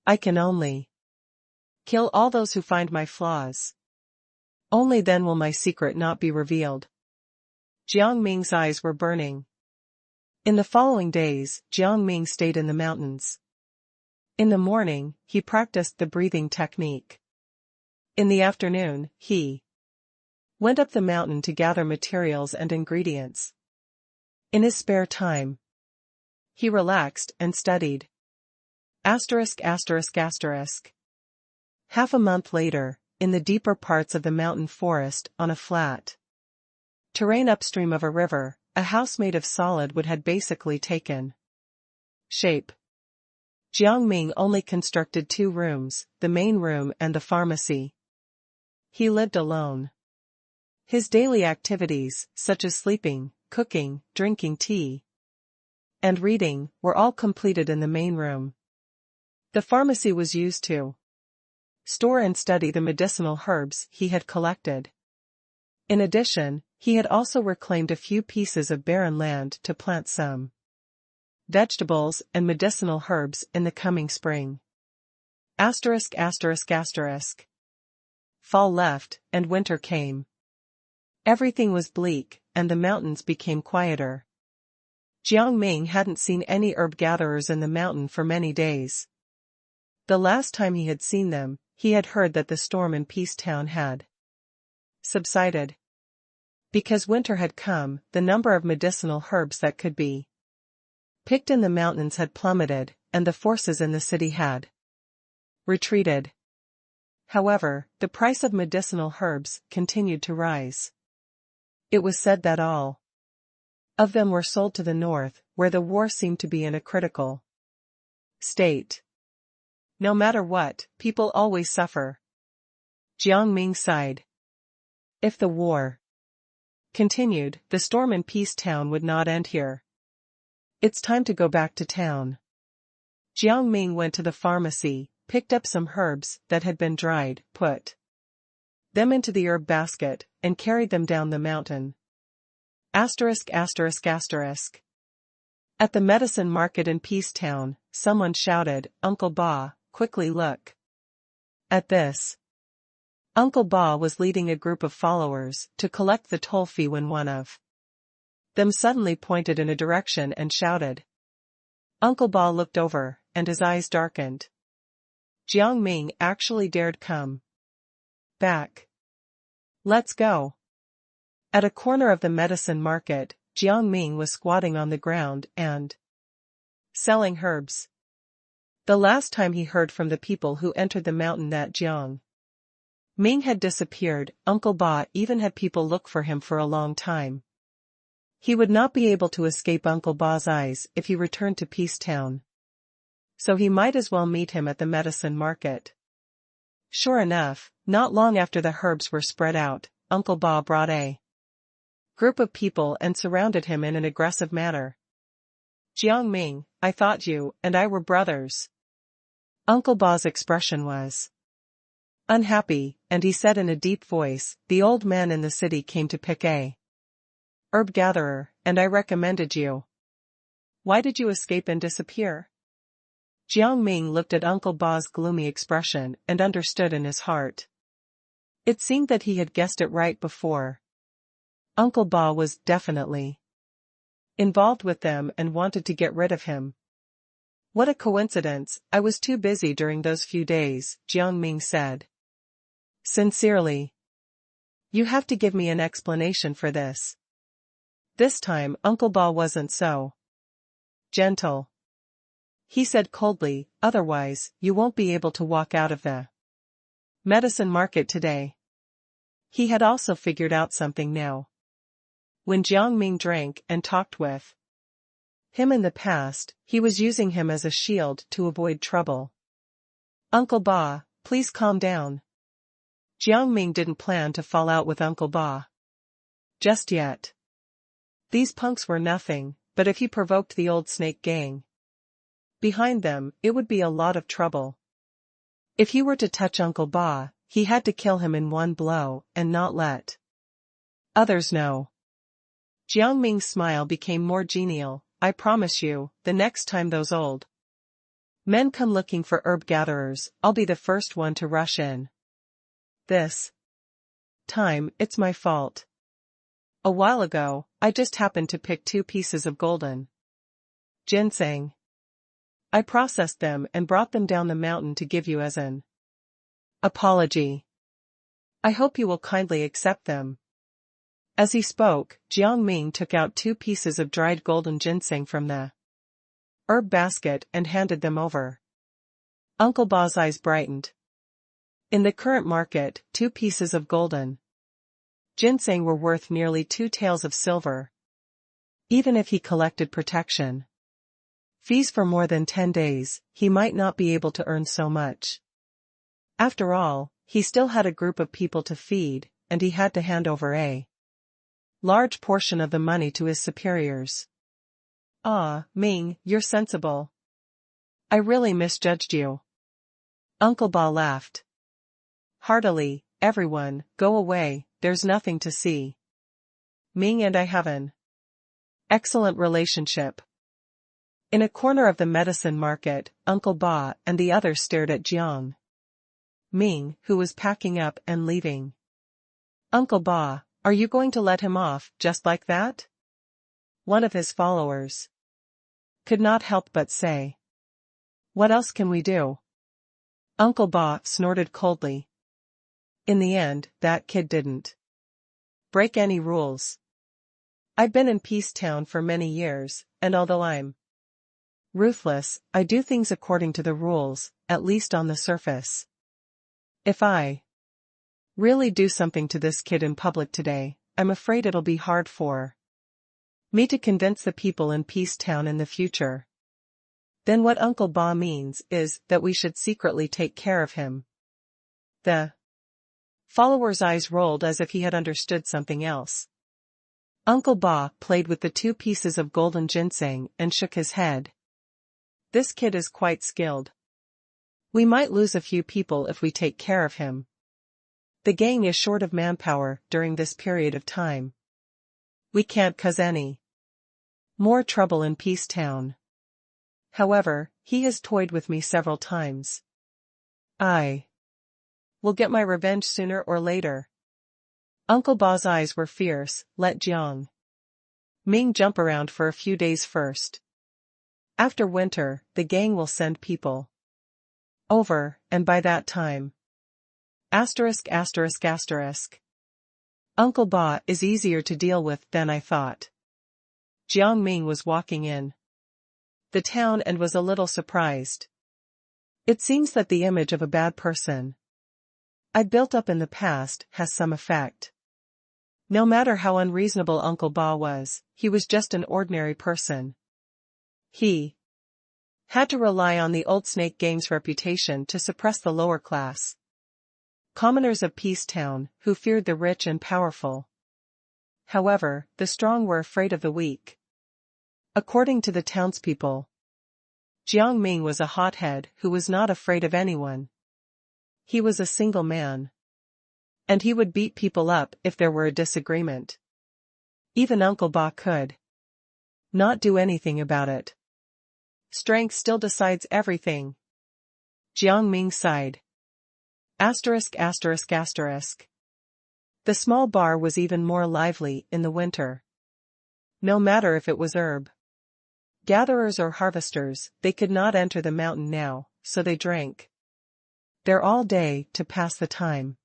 I can only Kill all those who find my flaws. Only then will my secret not be revealed. Jiang Ming's eyes were burning. In the following days, Jiang Ming stayed in the mountains. In the morning, he practiced the breathing technique. In the afternoon, he went up the mountain to gather materials and ingredients. In his spare time, he relaxed and studied. Asterisk asterisk asterisk. Half a month later, in the deeper parts of the mountain forest, on a flat terrain upstream of a river, a house made of solid wood had basically taken shape. Jiang Ming only constructed 2 rooms, the main room and the pharmacy. He lived alone. His daily activities, such as sleeping, cooking, drinking tea, and reading, were all completed in the main room. The pharmacy was used to store and study the medicinal herbs he had collected. In addition, he had also reclaimed a few pieces of barren land to plant some vegetables and medicinal herbs in the coming spring. Asterisk asterisk asterisk. Fall left, and winter came. Everything was bleak, and the mountains became quieter. Jiang Ming hadn't seen any herb gatherers in the mountain for many days. The last time he had seen them, he had heard that the storm in Peace Town had subsided. Because winter had come, the number of medicinal herbs that could be picked in the mountains had plummeted, and the forces in the city had retreated. However, the price of medicinal herbs continued to rise. It was said that all of them were sold to the north, where the war seemed to be in a critical state. No matter what, people always suffer. Jiang Ming sighed. If the war continued, the storm in Peace Town would not end here. It's time to go back to town. Jiang Ming went to the pharmacy, picked up some herbs that had been dried, put them into the herb basket, and carried them down the mountain. Asterisk asterisk asterisk. At the medicine market in Peace Town, someone shouted, "Uncle Ba, quickly look." At this, Uncle Ba was leading a group of followers to collect the toll fee when one of them suddenly pointed in a direction and shouted. Uncle Ba looked over, and his eyes darkened. Jiang Ming actually dared come back. Let's go. At a corner of the medicine market, Jiang Ming was squatting on the ground and selling herbs. The last time he heard from the people who entered the mountain that Jiang Ming had disappeared, Uncle Ba even had people look for him for a long time. He would not be able to escape Uncle Ba's eyes if he returned to Peace Town. So he might as well meet him at the medicine market. Sure enough, not long after the herbs were spread out, Uncle Ba brought a group of people and surrounded him in an aggressive manner. Jiang Ming, I thought you and I were brothers. Uncle Ba's expression was unhappy, and he said in a deep voice, the old man in the city came to pick a herb gatherer, and I recommended you. Why did you escape and disappear? Jiang Ming looked at Uncle Ba's gloomy expression and understood in his heart. It seemed that he had guessed it right before. Uncle Ba was definitely involved with them and wanted to get rid of him. What a coincidence, I was too busy during those few days, Jiang Ming said. Sincerely. You have to give me an explanation for this. This time Uncle Ba wasn't so gentle. He said coldly, otherwise, you won't be able to walk out of the medicine market today. He had also figured out something now. When Jiang Ming drank and talked with him in the past, he was using him as a shield to avoid trouble. Uncle Ba, please calm down. Jiang Ming didn't plan to fall out with Uncle Ba just yet. These punks were nothing, but if he provoked the old snake gang behind them, it would be a lot of trouble. If he were to touch Uncle Ba, he had to kill him in one blow and not let others know. Jiang Ming's smile became more genial. I promise you, the next time those old Men come looking for herb gatherers, I'll be the first one to rush in. This time, it's my fault. A while ago, I just happened to pick 2 pieces of golden ginseng. I processed them and brought them down the mountain to give you as an apology. I hope you will kindly accept them. As he spoke, Jiang Ming took out 2 pieces of dried golden ginseng from the herb basket and handed them over. Uncle Ba's eyes brightened. In the current market, 2 pieces of golden ginseng were worth nearly 2 taels of silver. Even if he collected protection fees for more than 10 days, he might not be able to earn so much. After all, he still had a group of people to feed, and he had to hand over a large portion of the money to his superiors. Ah, Ming, you're sensible. I really misjudged you. Uncle Ba laughed heartily. Everyone, go away, there's nothing to see. Ming and I have an excellent relationship. In a corner of the medicine market, Uncle Ba and the others stared at Jiang Ming, who was packing up and leaving. Uncle Ba, are you going to let him off, just like that? One of his followers could not help but say. What else can we do? Uncle Ba snorted coldly. In the end, that kid didn't break any rules. I've been in Peace Town for many years, and although I'm ruthless, I do things according to the rules, at least on the surface. If I really do something to this kid in public today, I'm afraid it'll be hard for me to convince the people in Peace Town in the future. Then what Uncle Ba means is that we should secretly take care of him. The follower's eyes rolled as if he had understood something else. Uncle Ba played with the 2 pieces of golden ginseng and shook his head. This kid is quite skilled. We might lose a few people if we take care of him. The gang is short of manpower during this period of time. We can't cause any more trouble in Peace Town. However, he has toyed with me several times. I will get my revenge sooner or later. Uncle Ba's eyes were fierce. Let Jiang Ming jump around for a few days first. After winter, the gang will send people over, and by that time. ******. Uncle Ba is easier to deal with than I thought. Jiang Ming was walking in the town and was a little surprised. It seems that the image of a bad person I'd built up in the past has some effect. No matter how unreasonable Uncle Ba was, he was just an ordinary person. He had to rely on the old Snake Gang's reputation to suppress the lower class commoners of Peace Town, who feared the rich and powerful. However, the strong were afraid of the weak. According to the townspeople, Jiang Ming was a hothead who was not afraid of anyone. He was a single man, and he would beat people up if there were a disagreement. Even Uncle Ba could not do anything about it. Strength still decides everything. Jiang Ming sighed. *****. The small bar was even more lively in the winter. No matter if it was herb gatherers or harvesters, they could not enter the mountain now, so they drank there all day to pass the time.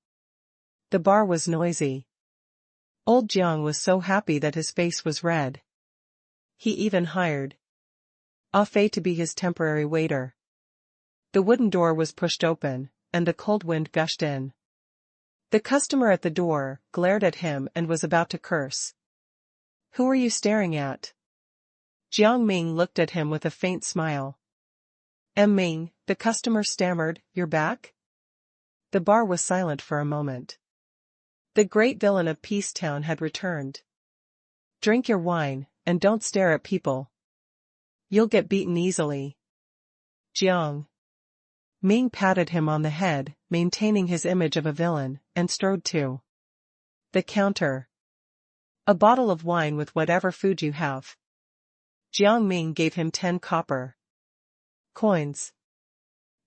The bar was noisy. Old Jiang was so happy that his face was red. He even hired Ah Fei to be his temporary waiter. The wooden door was pushed open, and the cold wind gushed in. The customer at the door glared at him and was about to curse. Who are you staring at? Jiang Ming looked at him with a faint smile. Ming, the customer stammered, you're back? The bar was silent for a moment. The great villain of Peace Town had returned. Drink your wine, and don't stare at people. You'll get beaten easily. Jiang Ming patted him on the head, maintaining his image of a villain, and strode to the counter. A bottle of wine with whatever food you have. Jiang Ming gave him 10 copper coins.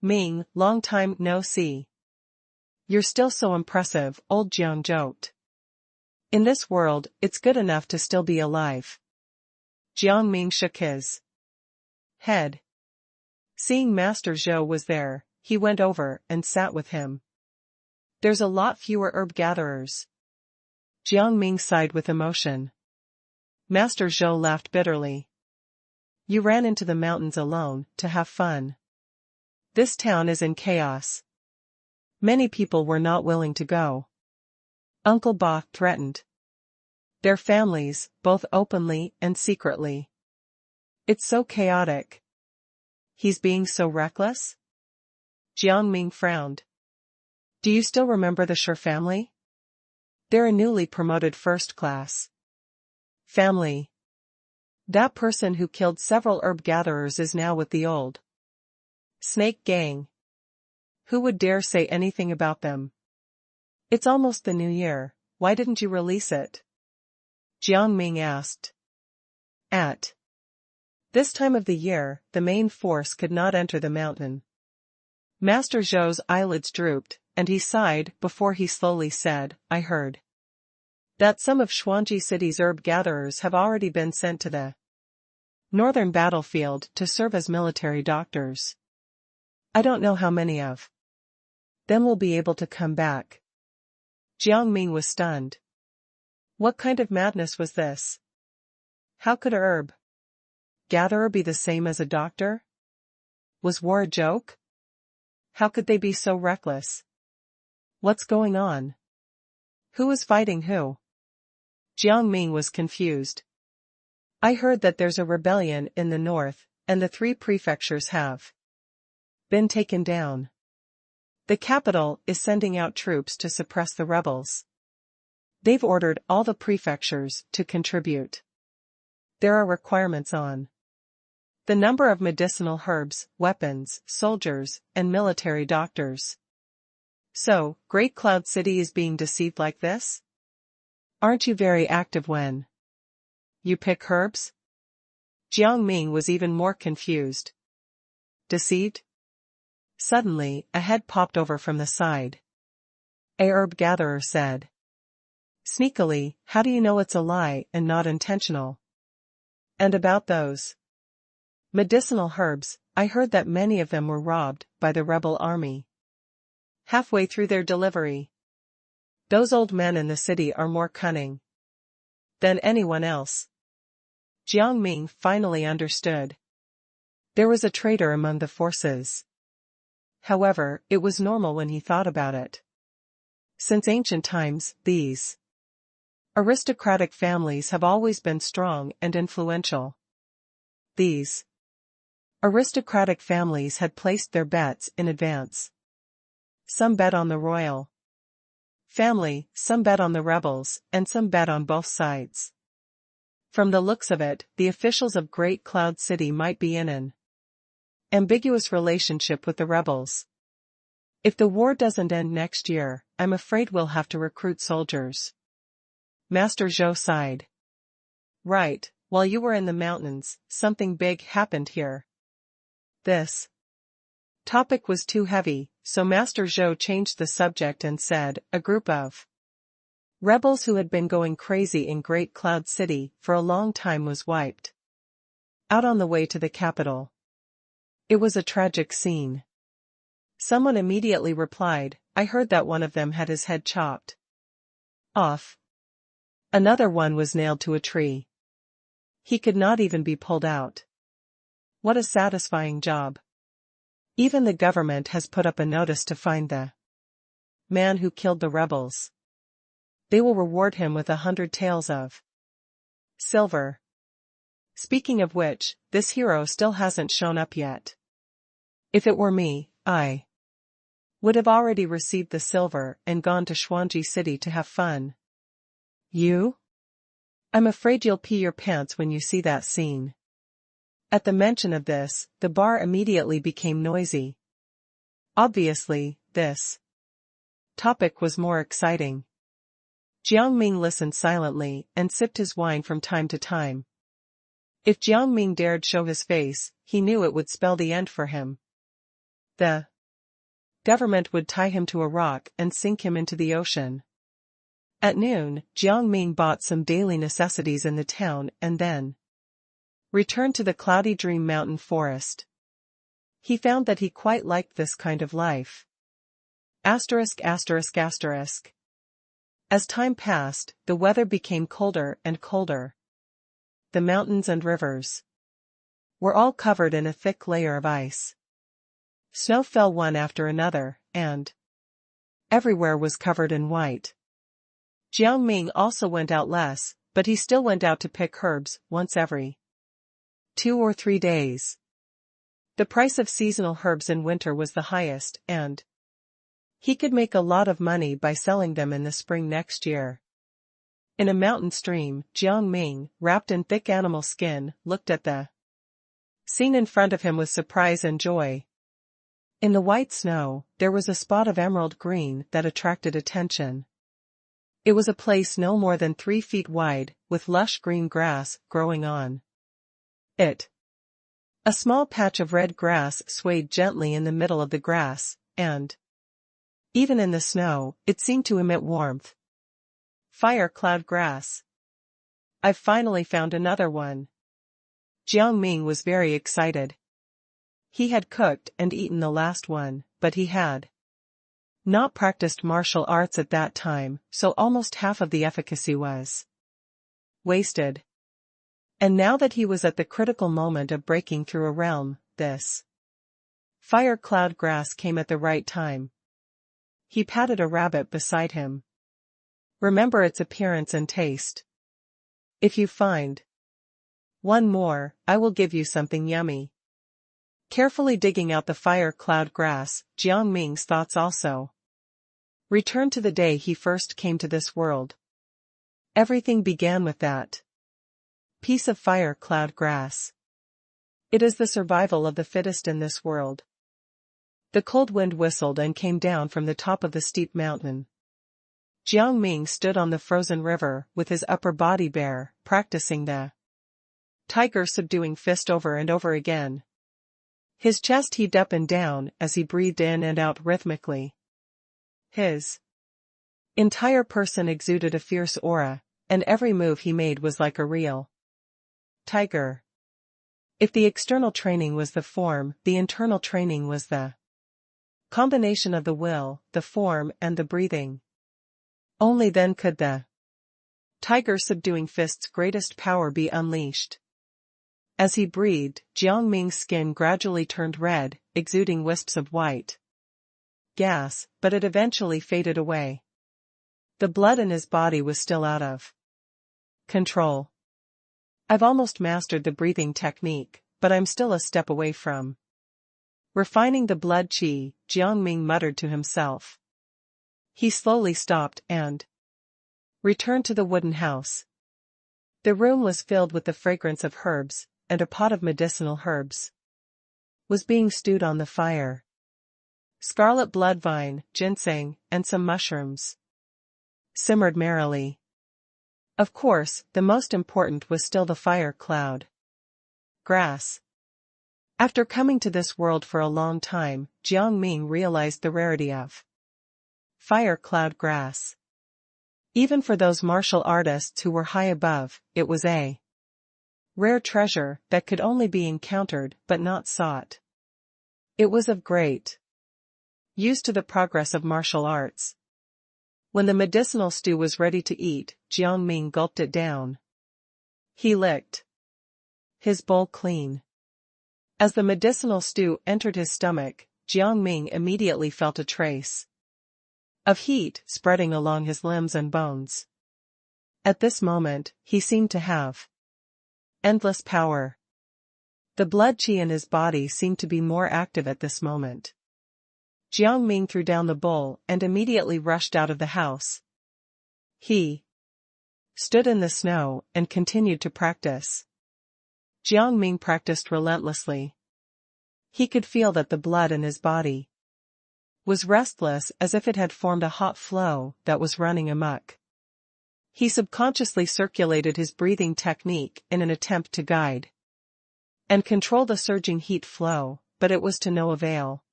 Ming, long time no see. You're still so impressive, old Jiang joked. In this world, it's good enough to still be alive. Jiang Ming shook his head. Seeing Master Zhou was there, he went over and sat with him. There's a lot fewer herb gatherers. Jiang Ming sighed with emotion. Master Zhou laughed bitterly. You ran into the mountains alone, to have fun. This town is in chaos. Many people were not willing to go. Uncle Ba threatened their families, both openly and secretly. It's so chaotic. He's being so reckless? Jiang Ming frowned. Do you still remember the Shi family? They're a newly promoted first class family. That person who killed several herb gatherers is now with the old snake gang. Who would dare say anything about them? It's almost the new year, why didn't you release it? Jiang Ming asked. At this time of the year, the main force could not enter the mountain. Master Zhou's eyelids drooped, and he sighed before he slowly said, I heard that some of Xuanji City's herb gatherers have already been sent to the northern battlefield to serve as military doctors. I don't know how many of them will be able to come back. Jiang Ming was stunned. What kind of madness was this? How could a herb gatherer be the same as a doctor? Was war a joke? How could they be so reckless? What's going on? Who is fighting who? Jiang Ming was confused. I heard that there's a rebellion in the north, and the 3 prefectures have been taken down. The capital is sending out troops to suppress the rebels. They've ordered all the prefectures to contribute. There are requirements on the number of medicinal herbs, weapons, soldiers, and military doctors. So, Great Cloud City is being deceived like this? Aren't you very active when you pick herbs? Jiang Ming was even more confused. Deceived? Suddenly, a head popped over from the side. A herb gatherer said. Sneakily, how do you know it's a lie and not intentional? And about those medicinal herbs, I heard that many of them were robbed by the rebel army halfway through their delivery. Those old men in the city are more cunning than anyone else. Jiang Ming finally understood. There was a traitor among the forces. However, it was normal when he thought about it. Since ancient times, these aristocratic families have always been strong and influential. These aristocratic families had placed their bets in advance. Some bet on the royal family, some bet on the rebels, and some bet on both sides. From the looks of it, the officials of Great Cloud City might be in an ambiguous relationship with the rebels. If the war doesn't end next year, I'm afraid we'll have to recruit soldiers. Master Zhou sighed. Right, while you were in the mountains, something big happened here. This topic was too heavy, so Master Zhou changed the subject and said, a group of rebels who had been going crazy in Great Cloud City for a long time was wiped out on the way to the capital. It was a tragic scene. Someone immediately replied, I heard that one of them had his head chopped off. Another one was nailed to a tree. He could not even be pulled out. What a satisfying job. Even the government has put up a notice to find the man who killed the rebels. They will reward him with 100 taels of silver. Speaking of which, this hero still hasn't shown up yet. If it were me, I would have already received the silver and gone to Xuanji City to have fun. You? I'm afraid you'll pee your pants when you see that scene. At the mention of this, the bar immediately became noisy. Obviously, this topic was more exciting. Jiang Ming listened silently and sipped his wine from time to time. If Jiang Ming dared show his face, he knew it would spell the end for him. The government would tie him to a rock and sink him into the ocean. At noon, Jiang Ming bought some daily necessities in the town and then returned to the cloudy dream mountain forest. He found that he quite liked this kind of life. Asterisk asterisk asterisk. As time passed, the weather became colder and colder. The mountains and rivers were all covered in a thick layer of ice. Snow fell one after another, and everywhere was covered in white. Jiang Ming also went out less, but he still went out to pick herbs once every 2 or 3 days. The price of seasonal herbs in winter was the highest, and he could make a lot of money by selling them in the spring next year. In a mountain stream, Jiang Ming, wrapped in thick animal skin, looked at the scene in front of him with surprise and joy. In the white snow, there was a spot of emerald green that attracted attention. It was a place no more than 3 feet wide, with lush green grass growing on it. A small patch of red grass swayed gently in the middle of the grass, and even in the snow, it seemed to emit warmth. Fire cloud grass. I've finally found another one. Jiang Ming was very excited. He had cooked and eaten the last one, but he had not practiced martial arts at that time, so almost half of the efficacy was wasted. And now that he was at the critical moment of breaking through a realm, this fire cloud grass came at the right time. He patted a rabbit beside him. Remember its appearance and taste. If you find one more, I will give you something yummy. Carefully digging out the fire cloud grass, Jiang Ming's thoughts also returned to the day he first came to this world. Everything began with that piece of fire cloud grass. It is the survival of the fittest in this world. The cold wind whistled and came down from the top of the steep mountain. Jiang Ming stood on the frozen river with his upper body bare, practicing the tiger subduing fist over and over again. His chest heaved up and down as he breathed in and out rhythmically. His entire person exuded a fierce aura, and every move he made was like a real tiger. If the external training was the form, the internal training was the combination of the will, the form, and the breathing. Only then could the tiger subduing fist's greatest power be unleashed. As he breathed, Jiang Ming's skin gradually turned red, exuding wisps of white gas, but it eventually faded away. The blood in his body was still out of control. I've almost mastered the breathing technique, but I'm still a step away from refining the blood qi, Jiang Ming muttered to himself. He slowly stopped and returned to the wooden house. The room was filled with the fragrance of herbs, and a pot of medicinal herbs was being stewed on the fire. Scarlet bloodvine, ginseng, and some mushrooms simmered merrily. Of course, the most important was still the fire cloud grass. After coming to this world for a long time, Jiang Ming realized the rarity of fire cloud grass. Even for those martial artists who were high above, it was a rare treasure that could only be encountered but not sought. It was of great use to the progress of martial arts. When the medicinal stew was ready to eat, Jiang Ming gulped it down. He licked his bowl clean. As the medicinal stew entered his stomach, Jiang Ming immediately felt a trace of heat spreading along his limbs and bones. At this moment, he seemed to have endless power. The blood qi in his body seemed to be more active at this moment. Jiang Ming threw down the bowl and immediately rushed out of the house. He stood in the snow and continued to practice. Jiang Ming practiced relentlessly. He could feel that the blood in his body was restless, as if it had formed a hot flow that was running amok. He subconsciously circulated his breathing technique in an attempt to guide and control the surging heat flow, but it was to no avail.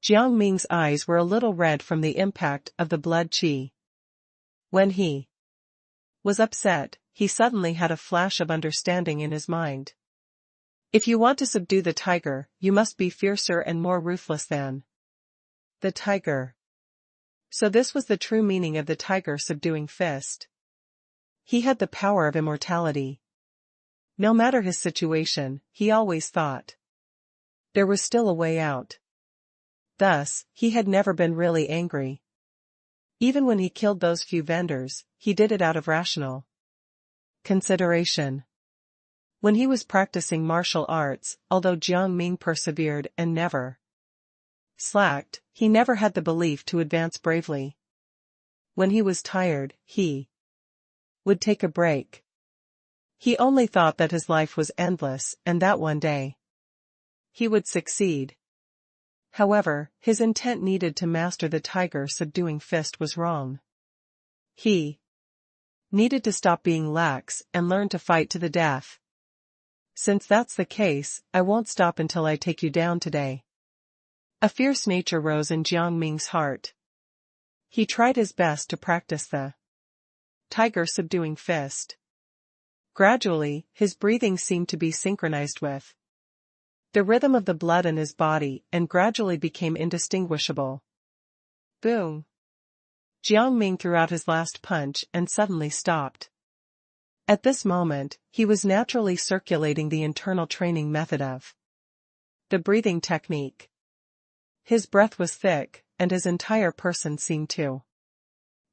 Jiang Ming's eyes were a little red from the impact of the blood qi. When he was upset, he suddenly had a flash of understanding in his mind. If you want to subdue the tiger, you must be fiercer and more ruthless than the tiger. So this was the true meaning of the tiger subduing fist. He had the power of immortality. No matter his situation, he always thought there was still a way out. Thus, he had never been really angry. Even when he killed those few vendors, he did it out of rational consideration. When he was practicing martial arts, although Jiang Ming persevered and never slacked, he never had the belief to advance bravely. When he was tired, he would take a break. He only thought that his life was endless and that one day he would succeed. However, his intent needed to master the tiger subduing fist was wrong. He needed to stop being lax and learn to fight to the death. Since that's the case, I won't stop until I take you down today. A fierce nature rose in Jiang Ming's heart. He tried his best to practice the tiger subduing fist. Gradually, his breathing seemed to be synchronized with the rhythm of the blood in his body and gradually became indistinguishable. Boom! Jiang Ming threw out his last punch and suddenly stopped. At this moment, he was naturally circulating the internal training method of the breathing technique. His breath was thick, and his entire person seemed to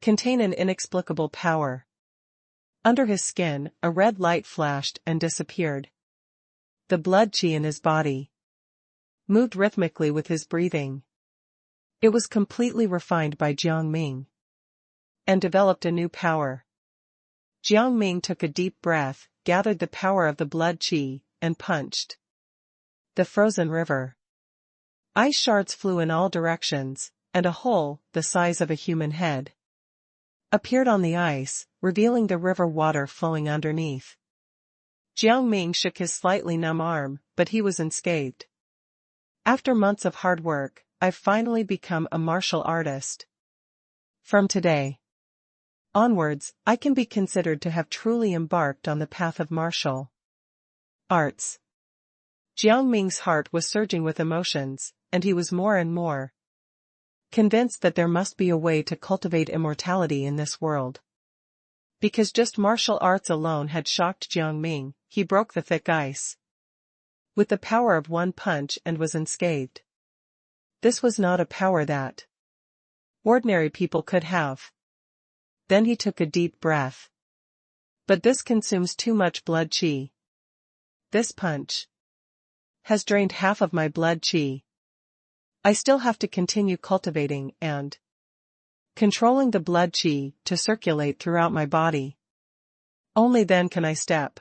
contain an inexplicable power. Under his skin, a red light flashed and disappeared. The blood qi in his body moved rhythmically with his breathing. It was completely refined by Jiang Ming and developed a new power. Jiang Ming took a deep breath, gathered the power of the blood qi, and punched the frozen river. Ice shards flew in all directions, and a hole, the size of a human head, appeared on the ice, revealing the river water flowing underneath. Jiang Ming shook his slightly numb arm, but he was unscathed. After months of hard work, I've finally become a martial artist. From today onwards, I can be considered to have truly embarked on the path of martial arts. Jiang Ming's heart was surging with emotions, and he was more and more convinced that there must be a way to cultivate immortality in this world. Because just martial arts alone had shocked Jiang Ming, he broke the thick ice with the power of one punch and was unscathed. This was not a power that ordinary people could have. Then he took a deep breath. But this consumes too much blood qi. This punch has drained half of my blood qi. I still have to continue cultivating and controlling the blood qi to circulate throughout my body. Only then can I step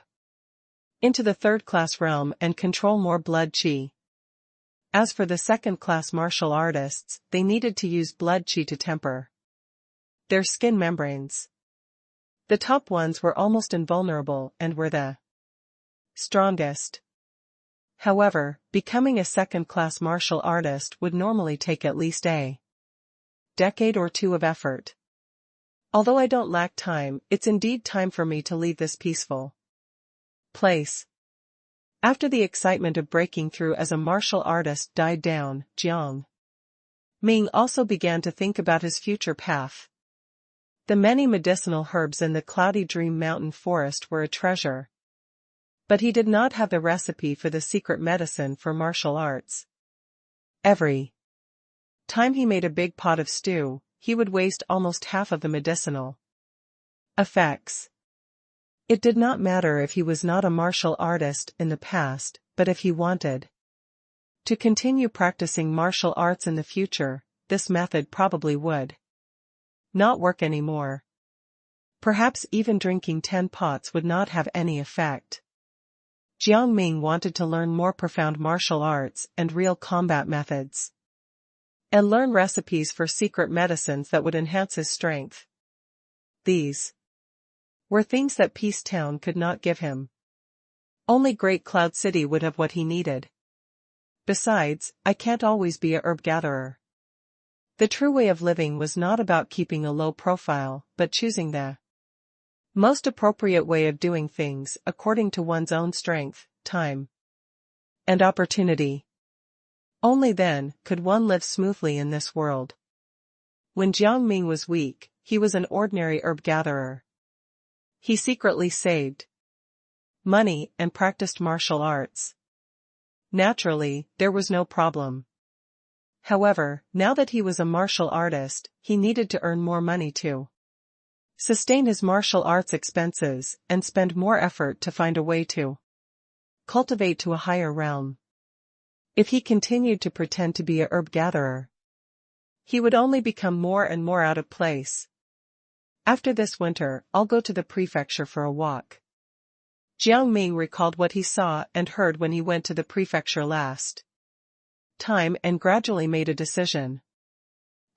into the third-class realm and control more blood qi. As for the second-class martial artists, they needed to use blood qi to temper their skin membranes. The top ones were almost invulnerable and were the strongest. However, becoming a second-class martial artist would normally take at least a decade or two of effort. Although I don't lack time, it's indeed time for me to leave this peaceful place. After the excitement of breaking through as a martial artist died down, Jiang Ming also began to think about his future path. The many medicinal herbs in the Cloudy Dream Mountain forest were a treasure. But he did not have the recipe for the secret medicine for martial arts. Every time he made a big pot of stew, he would waste almost half of the medicinal effects. It did not matter if he was not a martial artist in the past, but if he wanted to continue practicing martial arts in the future, this method probably would not work anymore. Perhaps even drinking 10 pots would not have any effect. Jiang Ming wanted to learn more profound martial arts and real combat methods, and learn recipes for secret medicines that would enhance his strength. These were things that Peace Town could not give him. Only Great Cloud City would have what he needed. Besides, I can't always be a herb gatherer. The true way of living was not about keeping a low profile, but choosing the most appropriate way of doing things according to one's own strength, time, and opportunity. Only then could one live smoothly in this world. When Jiang Ming was weak, he was an ordinary herb gatherer. He secretly saved money and practiced martial arts. Naturally, there was no problem. However, now that he was a martial artist, he needed to earn more money to sustain his martial arts expenses and spend more effort to find a way to cultivate to a higher realm. If he continued to pretend to be a herb gatherer, he would only become more and more out of place. After this winter, I'll go to the prefecture for a walk. Jiang Ming recalled what he saw and heard when he went to the prefecture last time and gradually made a decision.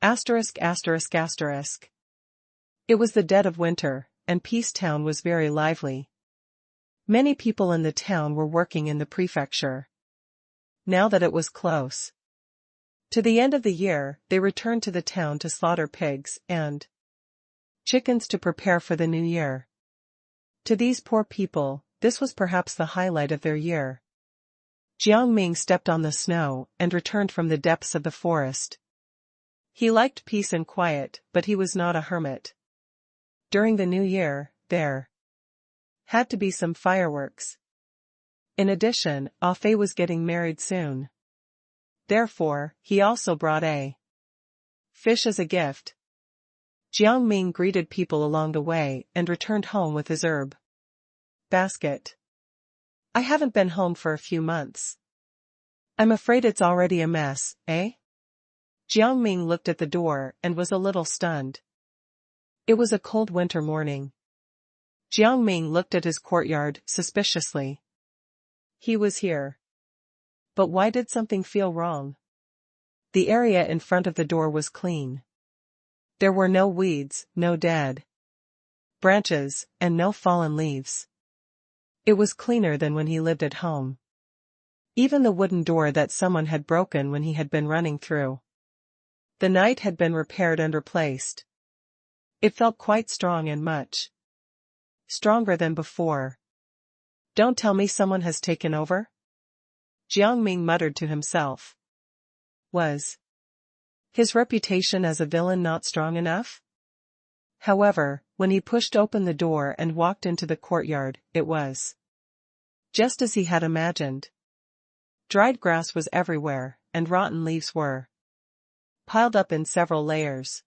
Asterisk asterisk asterisk. It was the dead of winter, and Peace Town was very lively. Many people in the town were working in the prefecture. Now that it was close to the end of the year, they returned to the town to slaughter pigs and chickens to prepare for the new year. To these poor people, this was perhaps the highlight of their year. Jiang Ming stepped on the snow and returned from the depths of the forest. He liked peace and quiet, but he was not a hermit. During the new year, there had to be some fireworks. In addition, Ah Fei was getting married soon. Therefore, he also brought a fish as a gift. Jiang Ming greeted people along the way and returned home with his herb basket. I haven't been home for a few months. I'm afraid it's already a mess, eh? Jiang Ming looked at the door and was a little stunned. It was a cold winter morning. Jiang Ming looked at his courtyard suspiciously. He was here. But why did something feel wrong? The area in front of the door was clean. There were no weeds, no dead branches, and no fallen leaves. It was cleaner than when he lived at home. Even the wooden door that someone had broken when he had been running through the night had been repaired and replaced. It felt quite strong and much stronger than before. Don't tell me someone has taken over? Jiang Ming muttered to himself. Was his reputation as a villain not strong enough? However, when he pushed open the door and walked into the courtyard, it was just as he had imagined. Dried grass was everywhere, and rotten leaves were piled up in several layers.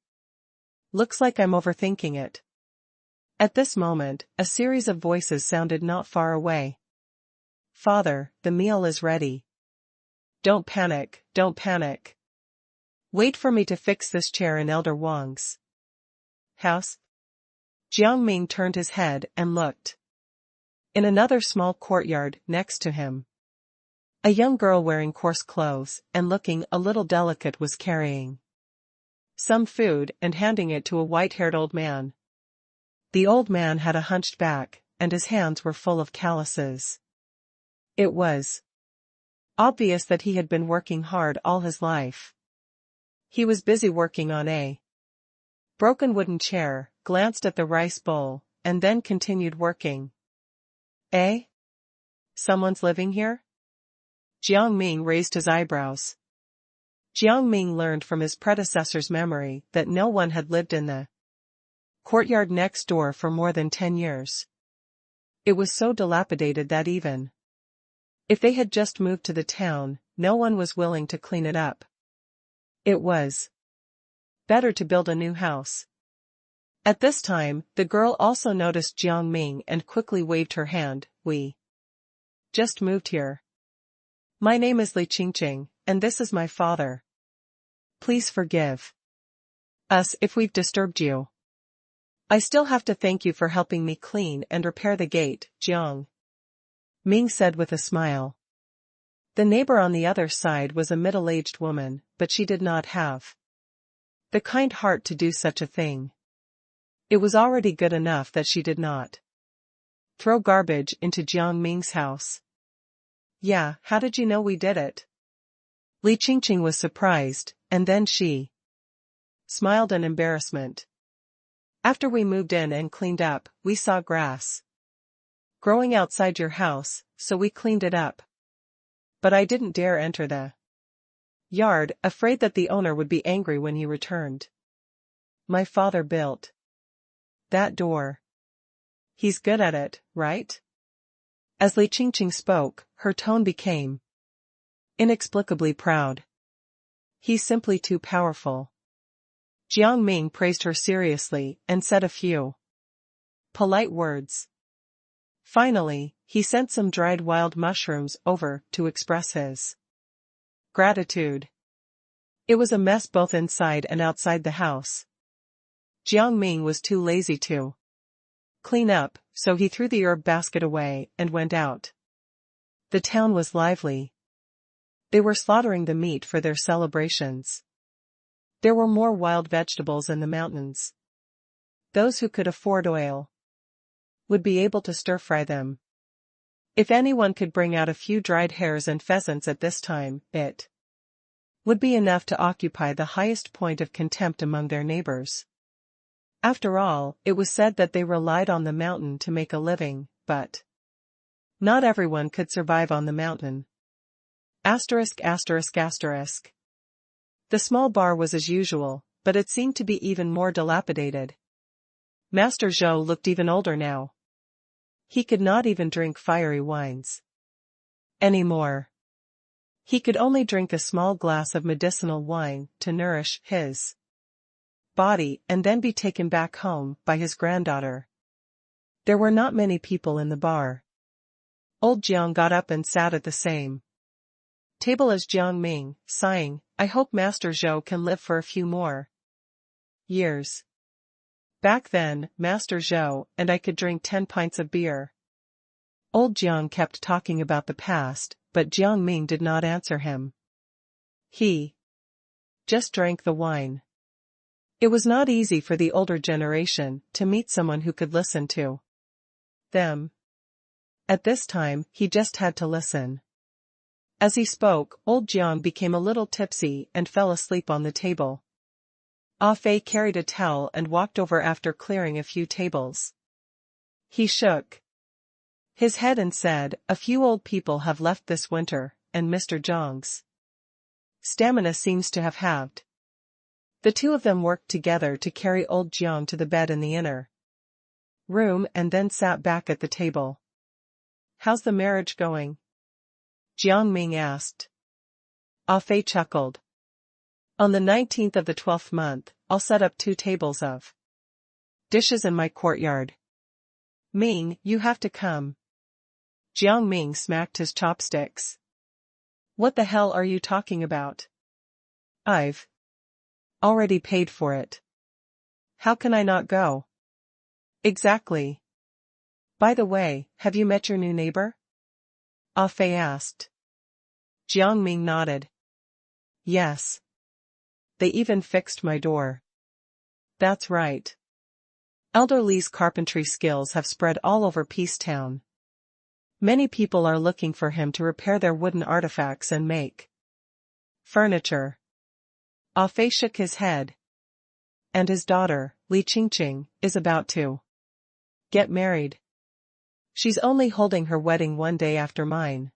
Looks like I'm overthinking it. At this moment, a series of voices sounded not far away. Father, the meal is ready. Don't panic, don't panic. Wait for me to fix this chair in Elder Wang's house. Jiang Ming turned his head and looked. In another small courtyard next to him, a young girl wearing coarse clothes and looking a little delicate was carrying some food and handing it to a white-haired old man. The old man had a hunched back, and his hands were full of calluses. It was obvious that he had been working hard all his life. He was busy working on a broken wooden chair, glanced at the rice bowl, and then continued working. Eh? Someone's living here? Jiang Ming raised his eyebrows. Jiang Ming learned from his predecessor's memory that no one had lived in the courtyard next door for more than 10 years. It was so dilapidated that even if they had just moved to the town, no one was willing to clean it up. It was better to build a new house. At this time, the girl also noticed Jiang Ming and quickly waved her hand. We just moved here. My name is Li Qingqing, and this is my father. Please forgive us if we've disturbed you. I still have to thank you for helping me clean and repair the gate, Jiang Ming said with a smile. The neighbor on the other side was a middle-aged woman, but she did not have the kind heart to do such a thing. It was already good enough that she did not throw garbage into Jiang Ming's house. Yeah, how did you know we did it? Li Qingqing was surprised, and then she smiled in embarrassment. After we moved in and cleaned up, we saw grass growing outside your house, so we cleaned it up. But I didn't dare enter the yard, afraid that the owner would be angry when he returned. My father built that door. He's good at it, right? As Li Qingqing spoke, her tone became inexplicably proud. He's simply too powerful. Jiang Ming praised her seriously and said a few polite words. Finally, he sent some dried wild mushrooms over to express his gratitude. It was a mess both inside and outside the house. Jiang Ming was too lazy to clean up, so he threw the herb basket away and went out. The town was lively. They were slaughtering the meat for their celebrations. There were more wild vegetables in the mountains. Those who could afford oil would be able to stir-fry them. If anyone could bring out a few dried hares and pheasants at this time, it would be enough to occupy the highest point of contempt among their neighbors. After all, it was said that they relied on the mountain to make a living, but not everyone could survive on the mountain. Asterisk asterisk asterisk. The small bar was as usual, but it seemed to be even more dilapidated. Master Zhou looked even older now. He could not even drink fiery wines anymore. He could only drink a small glass of medicinal wine to nourish his body and then be taken back home by his granddaughter. There were not many people in the bar. Old Jiang got up and sat at the same table as Jiang Ming, sighing, I hope Master Zhou can live for a few more years. Back then, Master Zhou and I could drink 10 pints of beer. Old Jiang kept talking about the past, but Jiang Ming did not answer him. He just drank the wine. It was not easy for the older generation to meet someone who could listen to them. At this time, he just had to listen. As he spoke, old Jiang became a little tipsy and fell asleep on the table. Ah Fei carried a towel and walked over after clearing a few tables. He shook his head and said, a few old people have left this winter, and Mr. Zhang's stamina seems to have halved. The two of them worked together to carry old Jiang to the bed in the inner room and then sat back at the table. How's the marriage going? Jiang Ming asked. Ah Fei chuckled. On the 19th of the 12th month, I'll set up 2 tables of dishes in my courtyard. Ming, you have to come. Jiang Ming smacked his chopsticks. What the hell are you talking about? I've already paid for it. How can I not go? Exactly. By the way, have you met your new neighbor? Ah Fei asked. Jiang Ming nodded. Yes. They even fixed my door. That's right. Elder Li's carpentry skills have spread all over Peacetown. Many people are looking for him to repair their wooden artifacts and make furniture. Ah Fei shook his head. And his daughter, Li Qingqing, is about to get married. She's only holding her wedding one day after mine.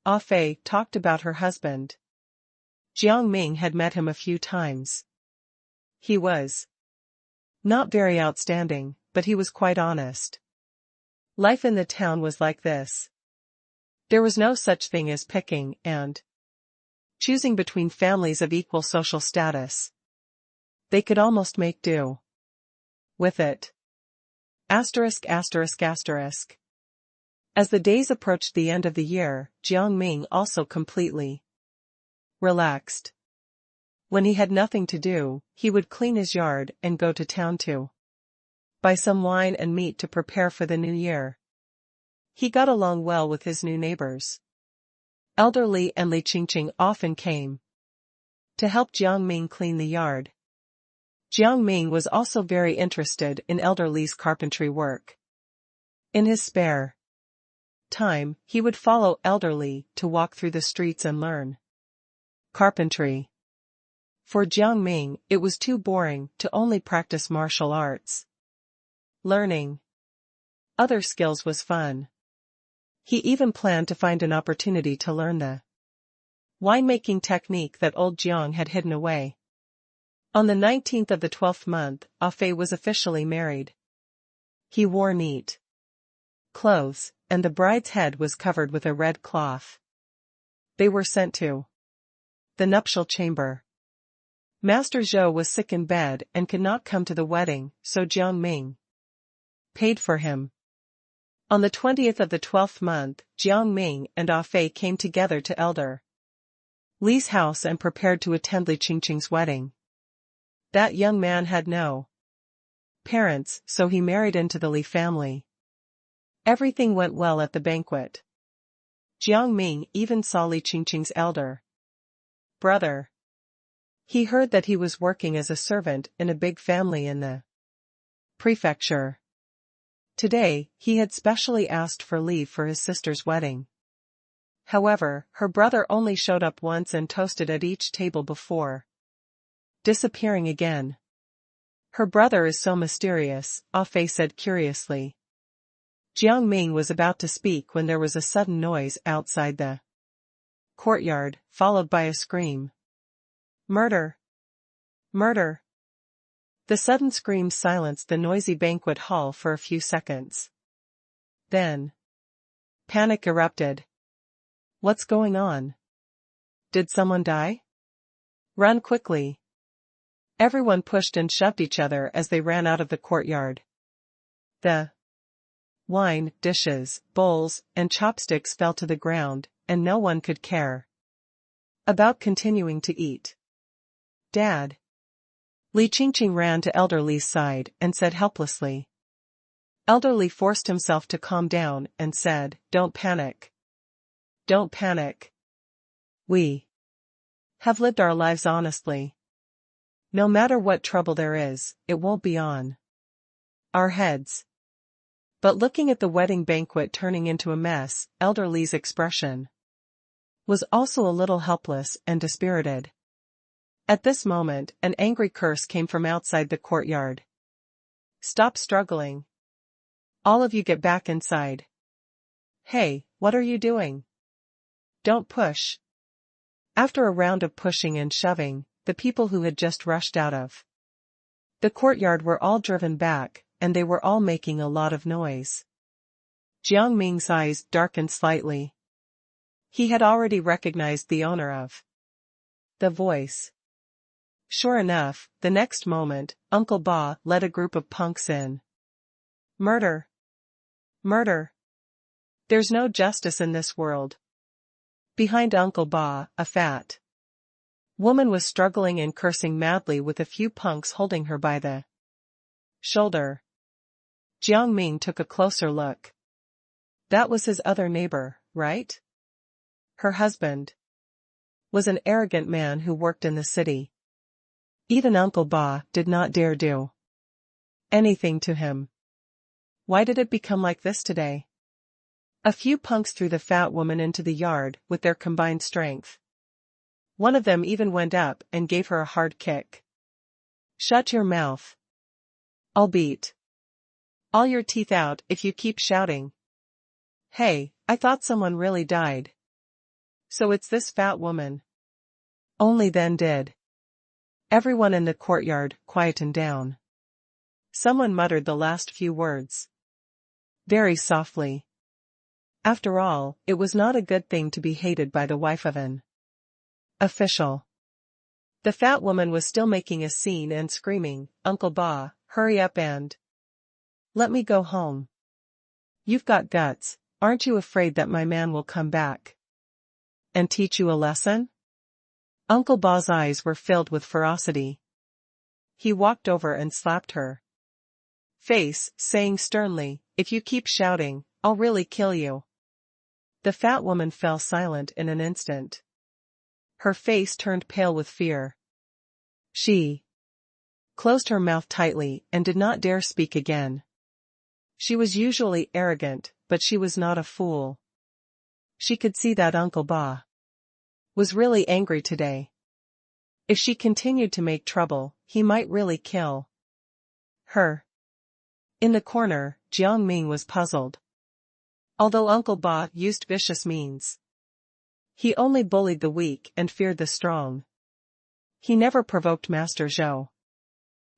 Ah Fei talked about her husband. Jiang Ming had met him a few times. He was not very outstanding, but he was quite honest. Life in the town was like this. There was no such thing as picking and choosing between families of equal social status. They could almost make do with it. Asterisk asterisk asterisk. As the days approached the end of the year, Jiang Ming also completely relaxed. When he had nothing to do, he would clean his yard and go to town to buy some wine and meat to prepare for the new year. He got along well with his new neighbors. Elder Li and Li Qingqing often came to help Jiang Ming clean the yard. Jiang Ming was also very interested in Elder Li's carpentry work. In his spare time, he would follow Elder Li to walk through the streets and learn carpentry. For Jiang Ming, it was too boring to only practice martial arts. Learning other skills was fun. He even planned to find an opportunity to learn the winemaking technique that old Jiang had hidden away. On the 19th of the 12th month, Ah Fei was officially married. He wore neat clothes, and the bride's head was covered with a red cloth. They were sent to the nuptial chamber. Master Zhou was sick in bed and could not come to the wedding, so Jiang Ming paid for him. On the 20th of the 12th month, Jiang Ming and Ah Fei came together to Elder Li's house and prepared to attend Li Qingqing's wedding. That young man had no parents, so he married into the Li family. Everything went well at the banquet. Jiang Ming even saw Li Qingqing's elder brother. He heard that he was working as a servant in a big family in the prefecture. Today, he had specially asked for leave for his sister's wedding. However, her brother only showed up once and toasted at each table before disappearing again. Her brother is so mysterious, Ah Fei said curiously. Jiang Ming was about to speak when there was a sudden noise outside the courtyard, followed by a scream. Murder! Murder! The sudden scream silenced the noisy banquet hall for a few seconds. Then panic erupted. What's going on? Did someone die? Run quickly! Everyone pushed and shoved each other as they ran out of the courtyard. The wine, dishes, bowls, and chopsticks fell to the ground, and no one could care about continuing to eat. Dad! Li Qingqing ran to Elder Li's side and said helplessly. Elder Li forced himself to calm down and said, "Don't panic. Don't panic. We have lived our lives honestly. No matter what trouble there is, it won't be on our heads." But looking at the wedding banquet turning into a mess, Elder Li's expression was also a little helpless and dispirited. At this moment, an angry curse came from outside the courtyard. Stop struggling. All of you get back inside. Hey, what are you doing? Don't push. After a round of pushing and shoving, the people who had just rushed out of the courtyard were all driven back, and they were all making a lot of noise. Jiang Ming's eyes darkened slightly. He had already recognized the owner of the voice. Sure enough, the next moment, Uncle Ba led a group of punks in. Murder! Murder! There's no justice in this world. Behind Uncle Ba, a fat woman was struggling and cursing madly with a few punks holding her by the shoulder. Jiang Ming took a closer look. That was his other neighbor, right? Her husband was an arrogant man who worked in the city. Even Uncle Ba did not dare do anything to him. Why did it become like this today? A few punks threw the fat woman into the yard with their combined strength. One of them even went up and gave her a hard kick. Shut your mouth. I'll beat all your teeth out if you keep shouting. Hey, I thought someone really died. So it's this fat woman. Only then did everyone in the courtyard quieten down. Someone muttered the last few words very softly. After all, it was not a good thing to be hated by the wife of an official. The fat woman was still making a scene and screaming, "Uncle Ba, hurry up and let me go home. You've got guts, aren't you afraid that my man will come back and teach you a lesson?" Uncle Ba's eyes were filled with ferocity. He walked over and slapped her face, saying sternly, "If you keep shouting, I'll really kill you." The fat woman fell silent in an instant. Her face turned pale with fear. She closed her mouth tightly and did not dare speak again. She was usually arrogant, but she was not a fool. She could see that Uncle Ba was really angry today. If she continued to make trouble, he might really kill her. In the corner, Jiang Ming was puzzled. Although Uncle Ba used vicious means, he only bullied the weak and feared the strong. He never provoked Master Zhou,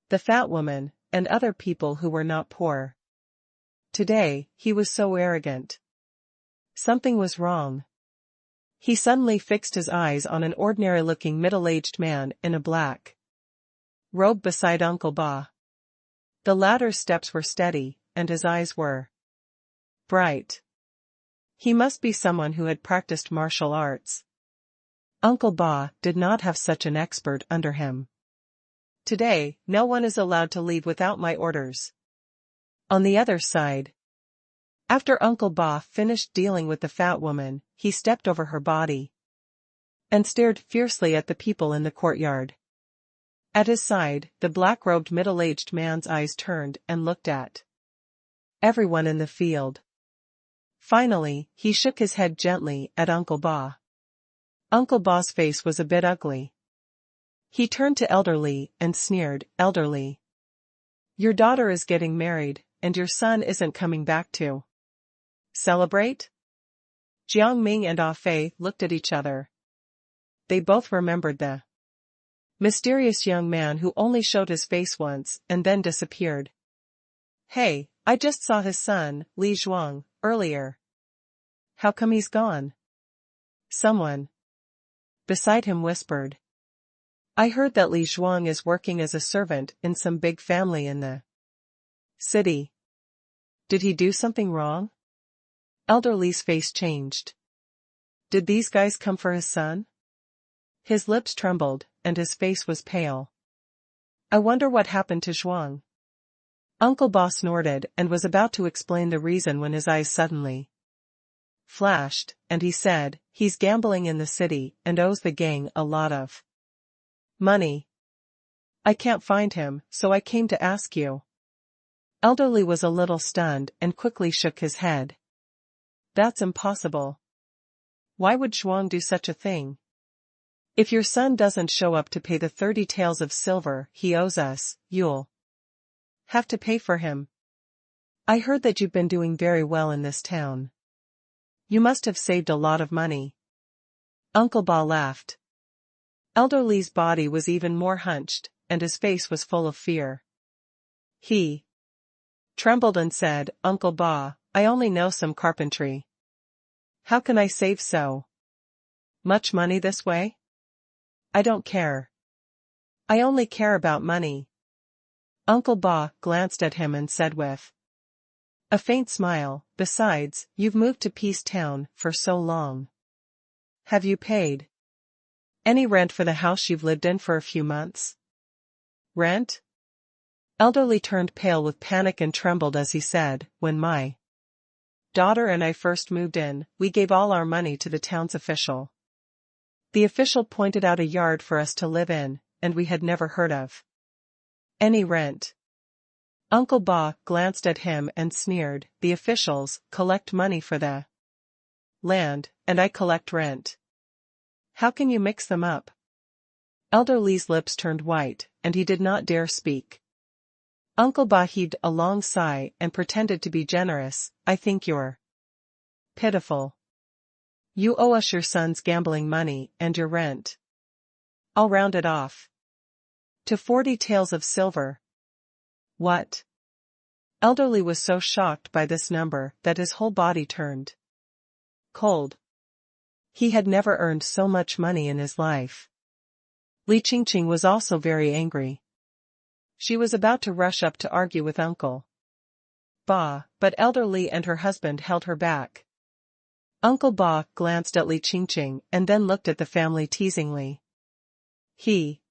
the fat woman, and other people who were not poor. Today, he was so arrogant. Something was wrong. He suddenly fixed his eyes on an ordinary-looking middle-aged man in a black robe beside Uncle Ba. The latter's steps were steady, and his eyes were bright. He must be someone who had practiced martial arts. Uncle Ba did not have such an expert under him. Today, no one is allowed to leave without my orders. On the other side, after Uncle Ba finished dealing with the fat woman, he stepped over her body and stared fiercely at the people in the courtyard. At his side, the black-robed middle-aged man's eyes turned and looked at everyone in the field. Finally, he shook his head gently at Uncle Ba. Uncle Ba's face was a bit ugly. He turned to Elderly and sneered, "Elderly, your daughter is getting married, and your son isn't coming back to celebrate?" Jiang Ming and Ah Fei looked at each other. They both remembered the mysterious young man who only showed his face once and then disappeared. "Hey, I just saw his son, Li Zhuang, earlier. How come he's gone?" Someone beside him whispered. "I heard that Li Zhuang is working as a servant in some big family in the city. Did he do something wrong?" Elderly's face changed. "Did these guys come for his son?" His lips trembled, and his face was pale. "I wonder what happened to Zhuang." Uncle Ba snorted and was about to explain the reason when his eyes suddenly flashed, and he said, "He's gambling in the city and owes the gang a lot of money. I can't find him, so I came to ask you." Elderly was a little stunned and quickly shook his head. "That's impossible. Why would Zhuang do such a thing? If your son doesn't show up to pay the 30 taels of silver he owes us, you'll have to pay for him. I heard that you've been doing very well in this town. You must have saved a lot of money." Uncle Ba laughed. Elderly's body was even more hunched, and his face was full of fear. He trembled and said, "Uncle Ba, I only know some carpentry. How can I save so much money this way? I don't care. I only care about money." Uncle Ba glanced at him and said with a faint smile, "Besides, you've moved to Peace Town for so long. Have you paid any rent for the house you've lived in for a few months?" "Rent?" Elderly turned pale with panic and trembled as he said, "When my daughter and I first moved in, we gave all our money to the town's official. The official pointed out a yard for us to live in, and we had never heard of any rent." Uncle Ba glanced at him and sneered, "The officials collect money for the land, and I collect rent. How can you mix them up?" Elderly's lips turned white, and he did not dare speak. Uncle Ba heaved a long sigh and pretended to be generous. "I think you're pitiful. You owe us your son's gambling money and your rent. I'll round it off to 40 taels of silver." "What?" Elderly was so shocked by this number that his whole body turned cold. He had never earned so much money in his life. Li Qingqing was also very angry. She was about to rush up to argue with Uncle Ba, but Elderly and her husband held her back. Uncle Ba glanced at Li Qingqing and then looked at the family teasingly. He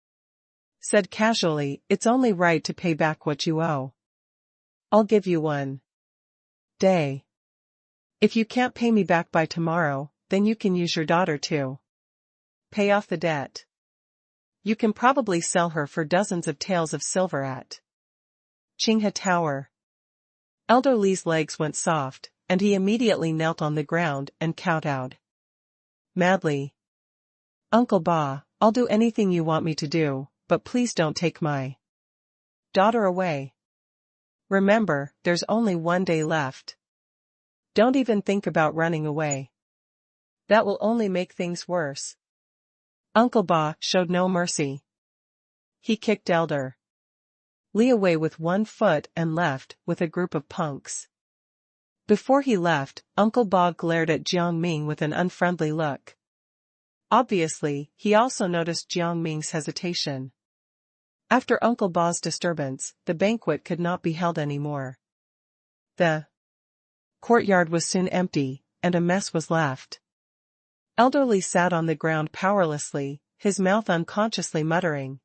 said casually, "It's only right to pay back what you owe. I'll give you one day. If you can't pay me back by tomorrow, then you can use your daughter to pay off the debt. You can probably sell her for dozens of taels of silver at Qinghe Tower." Elderly's legs went soft, and he immediately knelt on the ground and kowtowed madly. "Uncle Ba, I'll do anything you want me to do, but please don't take my daughter away. Remember, there's only one day left. Don't even think about running away. That will only make things worse. Uncle Ba showed no mercy. He kicked Elder Lee away with one foot and left with a group of punks. Before he left, Uncle Ba glared at Jiang Ming with an unfriendly look. Obviously, he also noticed Jiang Ming's hesitation. After Uncle Ba's disturbance, the banquet could not be held anymore. The courtyard was soon empty, and a mess was left. Elderly sat on the ground powerlessly, his mouth unconsciously muttering.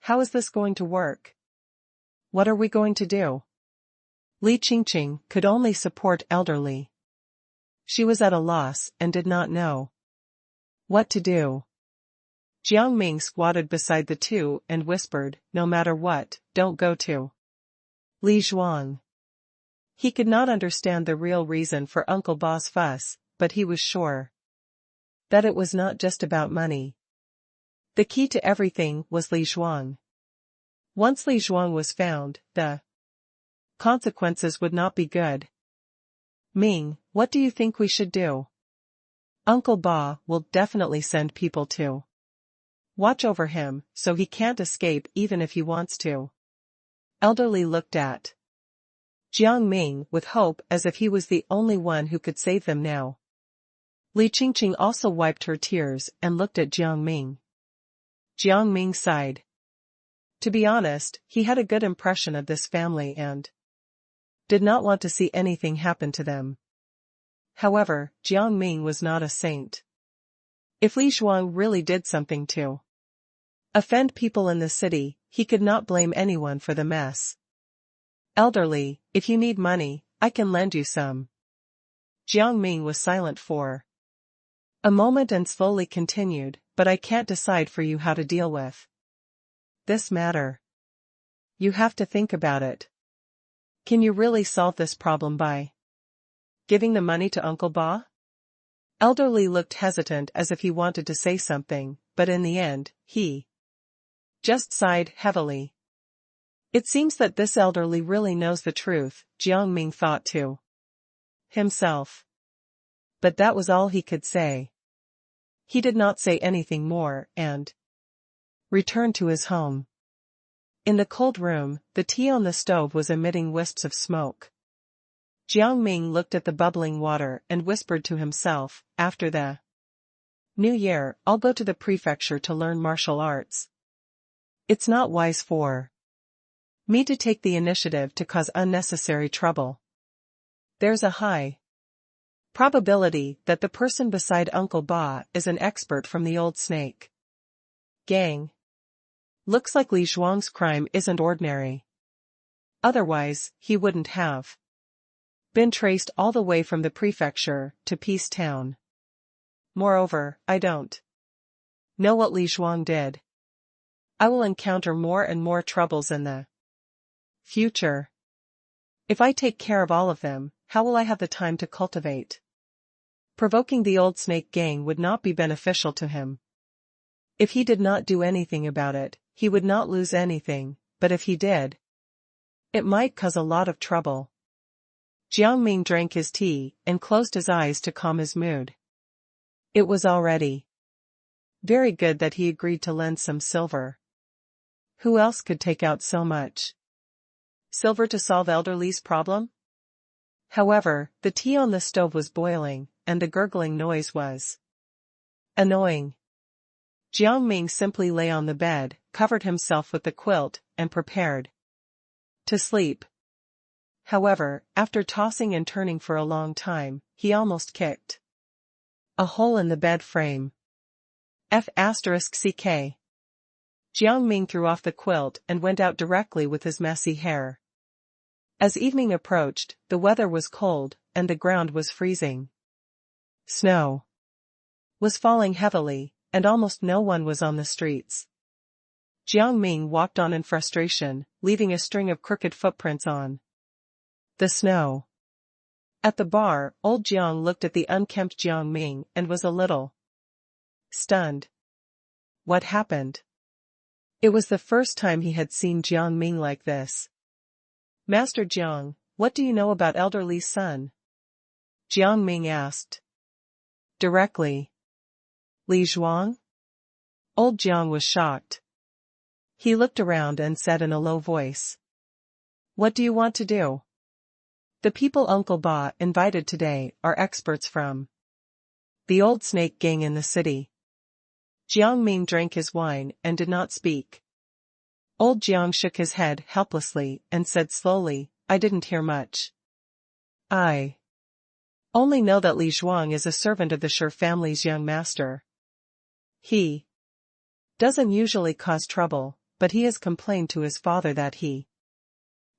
How is this going to work? What are we going to do? Li Qingqing could only support Elderly. She was at a loss and did not know what to do. Jiang Ming squatted beside the two and whispered, no matter what, don't go to Li Zhuang. He could not understand the real reason for Uncle Ba's fuss, but he was sure that it was not just about money. The key to everything was Li Zhuang. Once Li Zhuang was found, the consequences would not be good. Ming, what do you think we should do? Uncle Ba will definitely send people to watch over him, so he can't escape even if he wants to. Elderly looked at Jiang Ming with hope as if he was the only one who could save them now. Li Qingqing also wiped her tears and looked at Jiang Ming. Jiang Ming sighed. To be honest, he had a good impression of this family and did not want to see anything happen to them. However, Jiang Ming was not a saint. If Li Zhuang really did something to offend people in the city, he could not blame anyone for the mess. Elderly, if you need money, I can lend you some. Jiang Ming was silent for a moment and slowly continued, but I can't decide for you how to deal with this matter. You have to think about it. Can you really solve this problem by giving the money to Uncle Ba? Elderly looked hesitant as if he wanted to say something, but in the end, he just sighed heavily. It seems that this elderly really knows the truth, Jiang Ming thought to himself. But that was all he could say. He did not say anything more and returned to his home. In the cold room, the tea on the stove was emitting wisps of smoke. Jiang Ming looked at the bubbling water and whispered to himself, after the New Year, I'll go to the prefecture to learn martial arts. It's not wise for me to take the initiative to cause unnecessary trouble. There's a high probability that the person beside Uncle Ba is an expert from the old snake gang. Looks like Li Zhuang's crime isn't ordinary. Otherwise, he wouldn't have been traced all the way from the prefecture to Peace Town. Moreover, I don't know what Li Zhuang did. I will encounter more and more troubles in the future. If I take care of all of them, how will I have the time to cultivate? Provoking the old snake gang would not be beneficial to him. If he did not do anything about it, he would not lose anything, but if he did, it might cause a lot of trouble. Jiang Ming drank his tea and closed his eyes to calm his mood. It was already very good that he agreed to lend some silver. Who else could take out so much silver to solve Elderly's problem? However, the tea on the stove was boiling, and the gurgling noise was annoying. Jiang Ming simply lay on the bed, covered himself with the quilt, and prepared to sleep. However, after tossing and turning for a long time, he almost kicked a hole in the bed frame. F***ck. Jiang Ming threw off the quilt and went out directly with his messy hair. As evening approached, the weather was cold, and the ground was freezing. Snow was falling heavily, and almost no one was on the streets. Jiang Ming walked on in frustration, leaving a string of crooked footprints on the snow. At the bar, old Jiang looked at the unkempt Jiang Ming and was a little stunned. what happened? It was the first time he had seen Jiang Ming like this. Master Jiang, what do you know about Elder Li's son? Jiang Ming asked. Directly. Li Zhuang? Old Jiang was shocked. He looked around and said in a low voice. What do you want to do? The people Uncle Ba invited today are experts from the old snake gang in the city. Jiang Ming drank his wine and did not speak. Old Jiang shook his head helplessly and said slowly, I didn't hear much. I only know that Li Zhuang is a servant of the Shi family's young master. He doesn't usually cause trouble, but he has complained to his father that he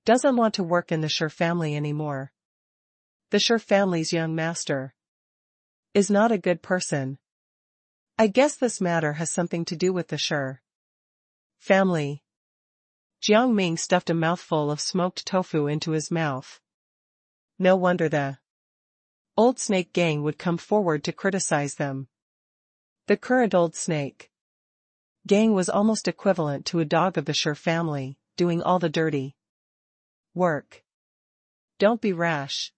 doesn't want to work in the Shi family anymore. The Shi family's young master is not a good person. I guess this matter has something to do with the Shi family. Jiang Ming stuffed a mouthful of smoked tofu into his mouth. No wonder the old snake gang would come forward to criticize them. The current old snake gang was almost equivalent to a dog of the Shi family, doing all the dirty work. Don't be rash.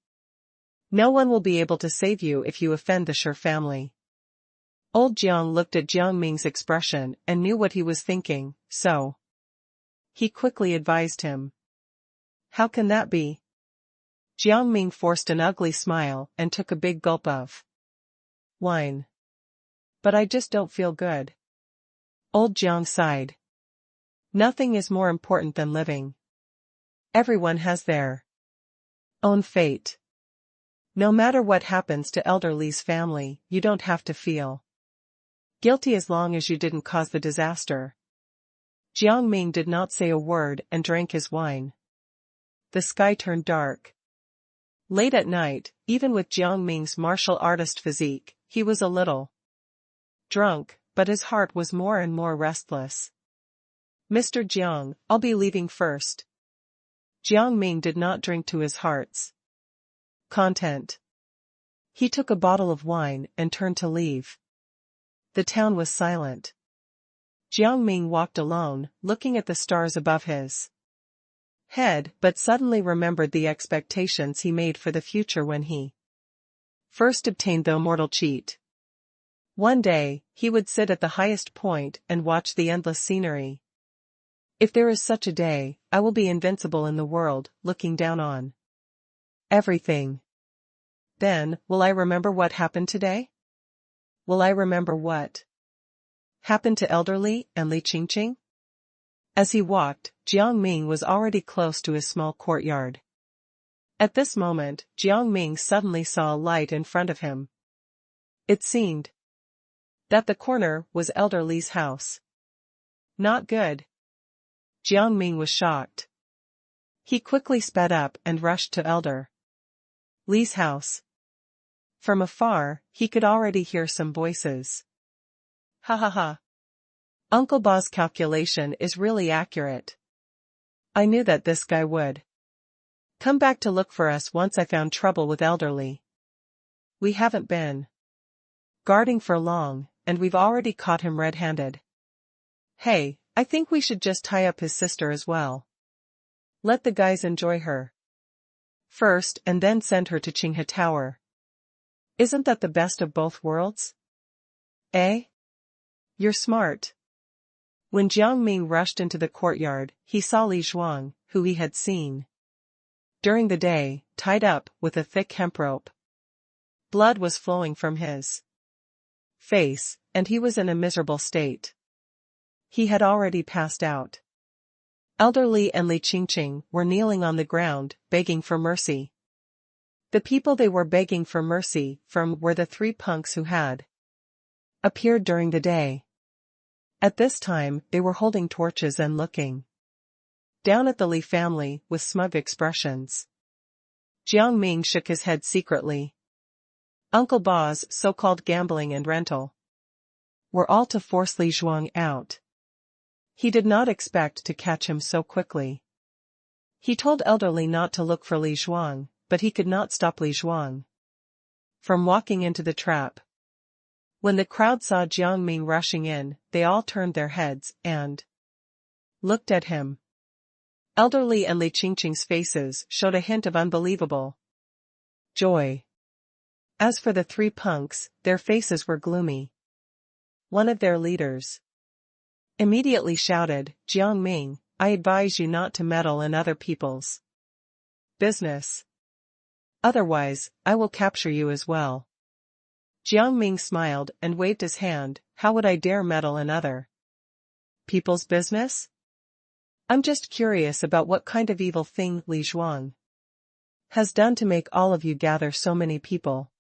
No one will be able to save you if you offend the Shi family. Old Jiang looked at Jiang Ming's expression and knew what he was thinking, so he quickly advised him. How can that be? Jiang Ming forced an ugly smile and took a big gulp of wine. But I just don't feel good. Old Jiang sighed. Nothing is more important than living. Everyone has their own fate. No matter what happens to Elder Li's family, you don't have to feel guilty as long as you didn't cause the disaster. Jiang Ming did not say a word and drank his wine. The sky turned dark. Late at night, even with Jiang Ming's martial artist physique, he was a little drunk, but his heart was more and more restless. Mr. Jiang, I'll be leaving first. Jiang Ming did not drink to his heart's content. He took a bottle of wine and turned to leave. The town was silent. Jiang Ming walked alone, looking at the stars above his head, but suddenly remembered the expectations he made for the future when he first obtained the immortal cheat. One day, he would sit at the highest point and watch the endless scenery. If there is such a day, I will be invincible in the world, looking down on everything. Then, will I remember what happened today? Will I remember what happened to Elder Li and Li Qingqing? As he walked, Jiang Ming was already close to his small courtyard. At this moment, Jiang Ming suddenly saw a light in front of him. It seemed that the corner was Elder Li's house. Not good. Jiang Ming was shocked. He quickly sped up and rushed to Elder Li's house. From afar, he could already hear some voices. Ha ha ha. Uncle Ba's calculation is really accurate. I knew that this guy would come back to look for us once I found trouble with Elder Li. We haven't been guarding for long, and we've already caught him red-handed. Hey, I think we should just tie up his sister as well. Let the guys enjoy her first and then send her to Qinghe Tower. Isn't that the best of both worlds? Eh? You're smart. When Jiang Ming rushed into the courtyard, he saw Li Zhuang, who he had seen during the day, tied up with a thick hemp rope. Blood was flowing from his face, and he was in a miserable state. He had already passed out. Elder Li and Li Qingqing were kneeling on the ground, begging for mercy. The people they were begging for mercy from were the three punks who had appeared during the day. At this time, they were holding torches and looking down at the Li family with smug expressions. Jiang Ming shook his head secretly. Uncle Ba's so-called gambling and rental were all to force Li Zhuang out. He did not expect to catch him so quickly. He told Elder Li not to look for Li Zhuang, but he could not stop Li Zhuang from walking into the trap. When the crowd saw Jiang Ming rushing in, they all turned their heads and looked at him. Elderly and Li Qingqing's faces showed a hint of unbelievable joy. As for the three punks, their faces were gloomy. One of their leaders immediately shouted, "Jiang Ming, I advise you not to meddle in other people's business. Otherwise, I will capture you as well." Jiang Ming smiled and waved his hand. "How would I dare meddle in other people's business? I'm just curious about what kind of evil thing Li Zhuang has done to make all of you gather so many people."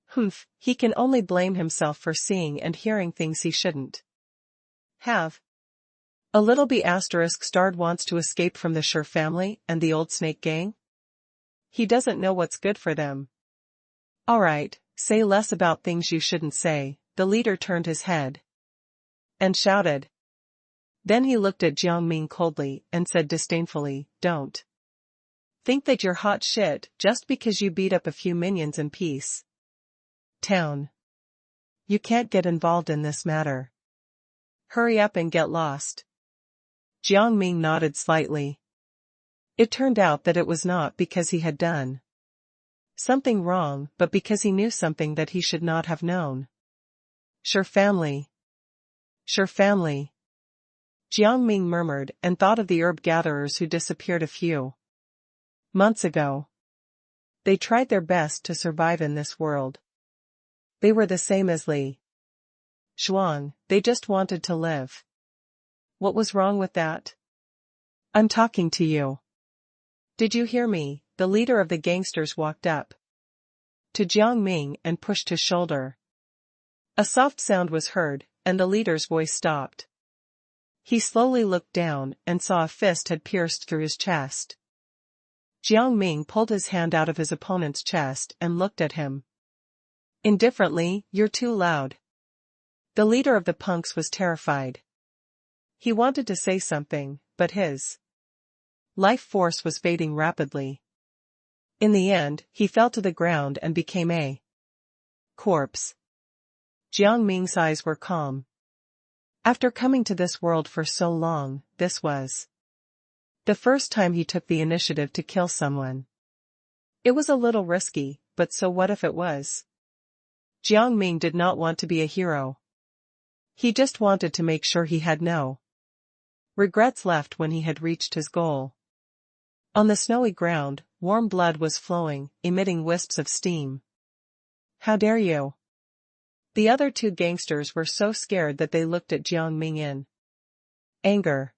Humph, he can only blame himself for seeing and hearing things he shouldn't have. A little B** starred wants to escape from the Sher family and the old snake gang? He doesn't know what's good for them. Alright, say less about things you shouldn't say. The leader turned his head and shouted. Then he looked at Jiang Ming coldly and said disdainfully, "Don't think that you're hot shit just because you beat up a few minions in peace town. You can't get involved in this matter. Hurry up and get lost." Jiang Ming nodded slightly. It turned out that it was not because he had done something wrong, but because he knew something that he should not have known. Sure family. Sure family. Jiang Ming murmured and thought of the herb gatherers who disappeared a few months ago. They tried their best to survive in this world. They were the same as Li Zhuang, they just wanted to live. What was wrong with that? I'm talking to you. Did you hear me? The leader of the gangsters walked up to Jiang Ming and pushed his shoulder. A soft sound was heard, and the leader's voice stopped. He slowly looked down and saw a fist had pierced through his chest. Jiang Ming pulled his hand out of his opponent's chest and looked at him indifferently. "You're too loud." The leader of the punks was terrified. He wanted to say something, but his life force was fading rapidly. In the end, he fell to the ground and became a corpse. Jiang Ming's eyes were calm. After coming to this world for so long, this was the first time he took the initiative to kill someone. It was a little risky, but so what if it was? Jiang Ming did not want to be a hero. He just wanted to make sure he had no regrets left when he had reached his goal. On the snowy ground, warm blood was flowing, emitting wisps of steam. "How dare you?" The other two gangsters were so scared that they looked at Jiang Ming in anger.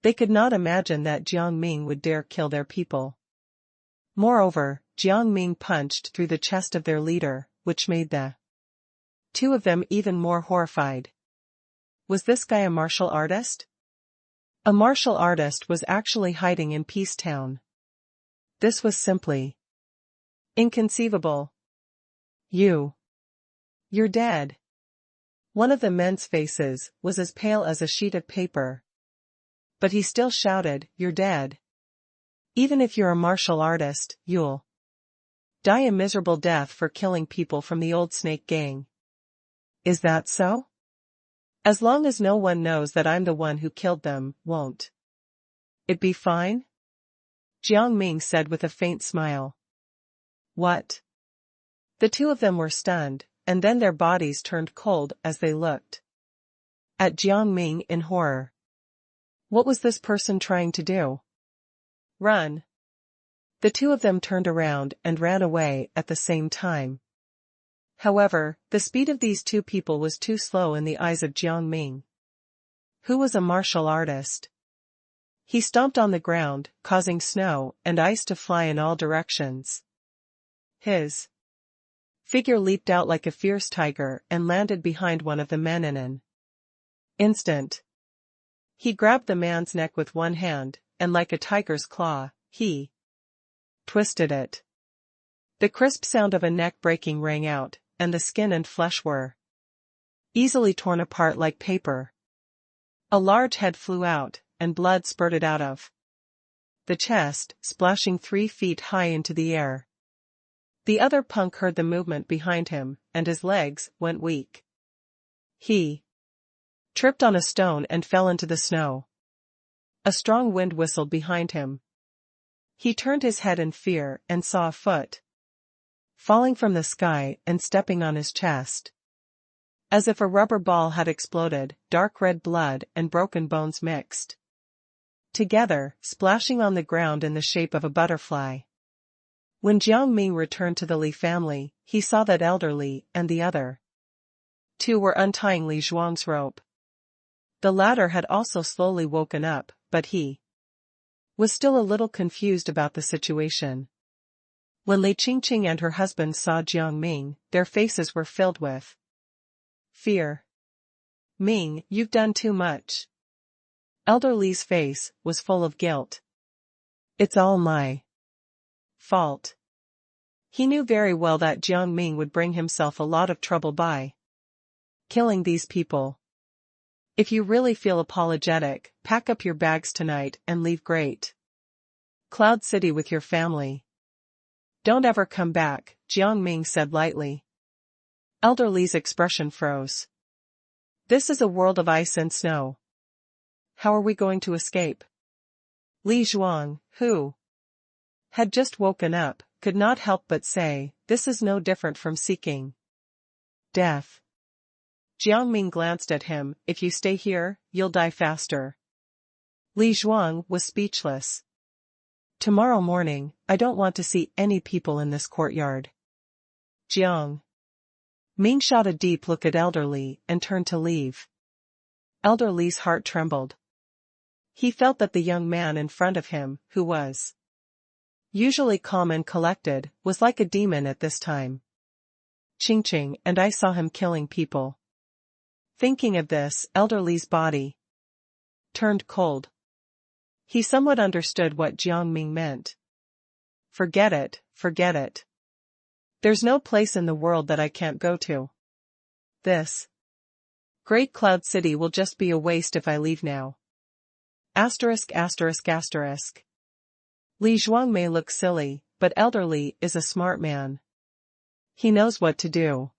They could not imagine that Jiang Ming would dare kill their people. Moreover, Jiang Ming punched through the chest of their leader, which made the two of them even more horrified. Was this guy a martial artist? A martial artist was actually hiding in Peace Town. This was simply inconceivable. You're dead." One of the men's faces was as pale as a sheet of paper. But he still shouted, "You're dead. Even if you're a martial artist, you'll die a miserable death for killing people from the old snake gang." "Is that so? As long as no one knows that I'm the one who killed them, won't it be fine?" Jiang Ming said with a faint smile. "What?" The two of them were stunned, and then their bodies turned cold as they looked at Jiang Ming in horror. What was this person trying to do? Run. The two of them turned around and ran away at the same time. However, the speed of these two people was too slow in the eyes of Jiang Ming, who was a martial artist. He stomped on the ground, causing snow and ice to fly in all directions. His figure leaped out like a fierce tiger and landed behind one of the men in an instant. He grabbed the man's neck with one hand, and like a tiger's claw, he twisted it. The crisp sound of a neck breaking rang out, and the skin and flesh were easily torn apart like paper. A large head flew out, and blood spurted out of the chest, splashing 3 feet high into the air. The other punk heard the movement behind him, and his legs went weak. He tripped on a stone and fell into the snow. A strong wind whistled behind him. He turned his head in fear and saw a foot falling from the sky and stepping on his chest. As if a rubber ball had exploded, dark red blood and broken bones mixed together, splashing on the ground in the shape of a butterfly. When Jiang Ming returned to the Li family, he saw that elder Li and the other two were untying Li Zhuang's rope. The latter had also slowly woken up, but he was still a little confused about the situation. When Li Qingqing and her husband saw Jiang Ming, their faces were filled with fear. "Ming, you've done too much." Elder Li's face was full of guilt. "It's all my fault." He knew very well that Jiang Ming would bring himself a lot of trouble by killing these people. "If you really feel apologetic, pack up your bags tonight and leave Great Cloud City with your family. Don't ever come back," Jiang Ming said lightly. Elder Li's expression froze. "This is a world of ice and snow. How are we going to escape?" Li Zhuang, who had just woken up, could not help but say, "This is no different from seeking death." Jiang Ming glanced at him. "If you stay here, you'll die faster." Li Zhuang was speechless. "Tomorrow morning, I don't want to see any people in this courtyard." Jiang Ming shot a deep look at Elder Li and turned to leave. Elder Li's heart trembled. He felt that the young man in front of him, who was usually calm and collected, was like a demon at this time. "Qingqing and I saw him killing people." Thinking of this, Elder Li's body turned cold. He somewhat understood what Jiang Ming meant. Forget it, forget it. There's no place in the world that I can't go to. This Great Cloud City will just be a waste if I leave now. Asterisk asterisk asterisk. Li Zhuang may look silly, but Elder Li is a smart man. He knows what to do.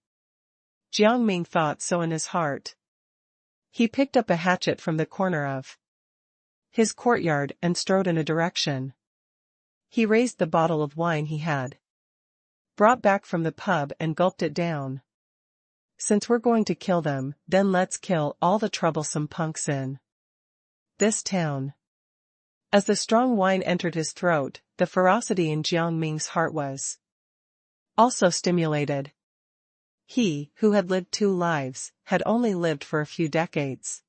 Jiang Ming thought so in his heart. He picked up a hatchet from the corner of his courtyard and strode in a direction. He raised the bottle of wine he had brought back from the pub and gulped it down. "Since we're going to kill them, then let's kill all the troublesome punks in this town." As the strong wine entered his throat, the ferocity in Jiang Ming's heart was also stimulated. He, who had lived 2 lives, had only lived for a few decades.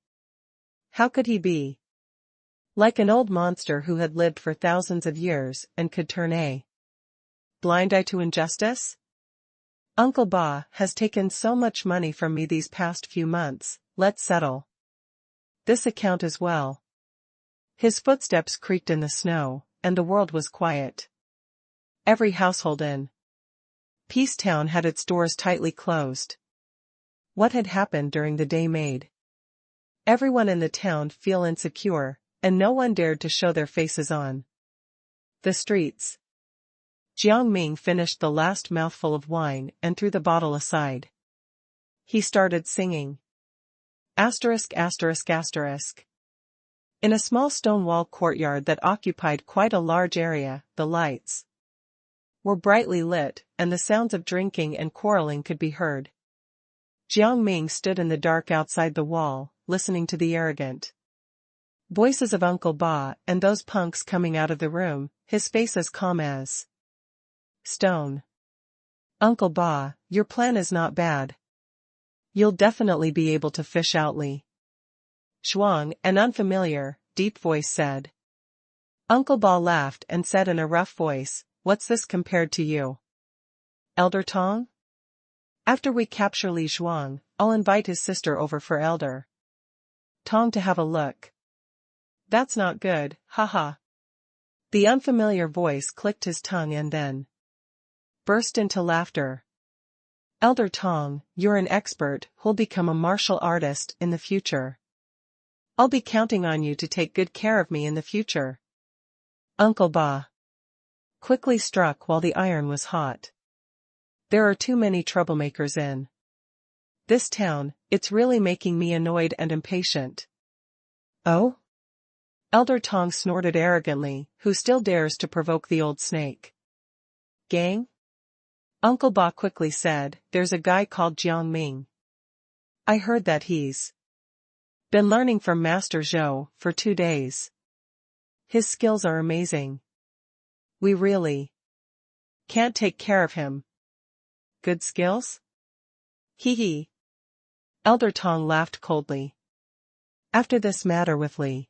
How could he be like an old monster who had lived for thousands of years and could turn a blind eye to injustice? "Uncle Ba has taken so much money from me these past few months, let's settle this account as well." His footsteps creaked in the snow, and the world was quiet. Every household in Peace Town had its doors tightly closed. What had happened during the day made everyone in the town feel insecure, and no one dared to show their faces on the streets. Jiang Ming finished the last mouthful of wine and threw the bottle aside. He started singing. Asterisk asterisk asterisk. In a small stone-walled courtyard that occupied quite a large area, the lights were brightly lit, and the sounds of drinking and quarreling could be heard. Jiang Ming stood in the dark outside the wall, listening to the arrogant voices of Uncle Ba and those punks coming out of the room, his face as calm as stone. "Uncle Ba, your plan is not bad. You'll definitely be able to fish out Li Zhuang," an unfamiliar, deep voice said. Uncle Ba laughed and said in a rough voice, "What's this compared to you, Elder Tong? After we capture Li Zhuang, I'll invite his sister over for Elder Tong to have a look." "That's not good, haha." The unfamiliar voice clicked his tongue and then burst into laughter. "Elder Tong, you're an expert who'll become a martial artist in the future. I'll be counting on you to take good care of me in the future." Uncle Ba quickly struck while the iron was hot. There are too many troublemakers in this town, it's really making me annoyed and impatient. Oh? Elder Tong snorted arrogantly, who still dares to provoke the old snake? Gang? Uncle Ba quickly said, there's a guy called Jiang Ming. I heard that he's been learning from Master Zhou for 2 days. His skills are amazing. We really can't take care of him. Good skills? Hee hee. Elder Tong laughed coldly. After this matter with Li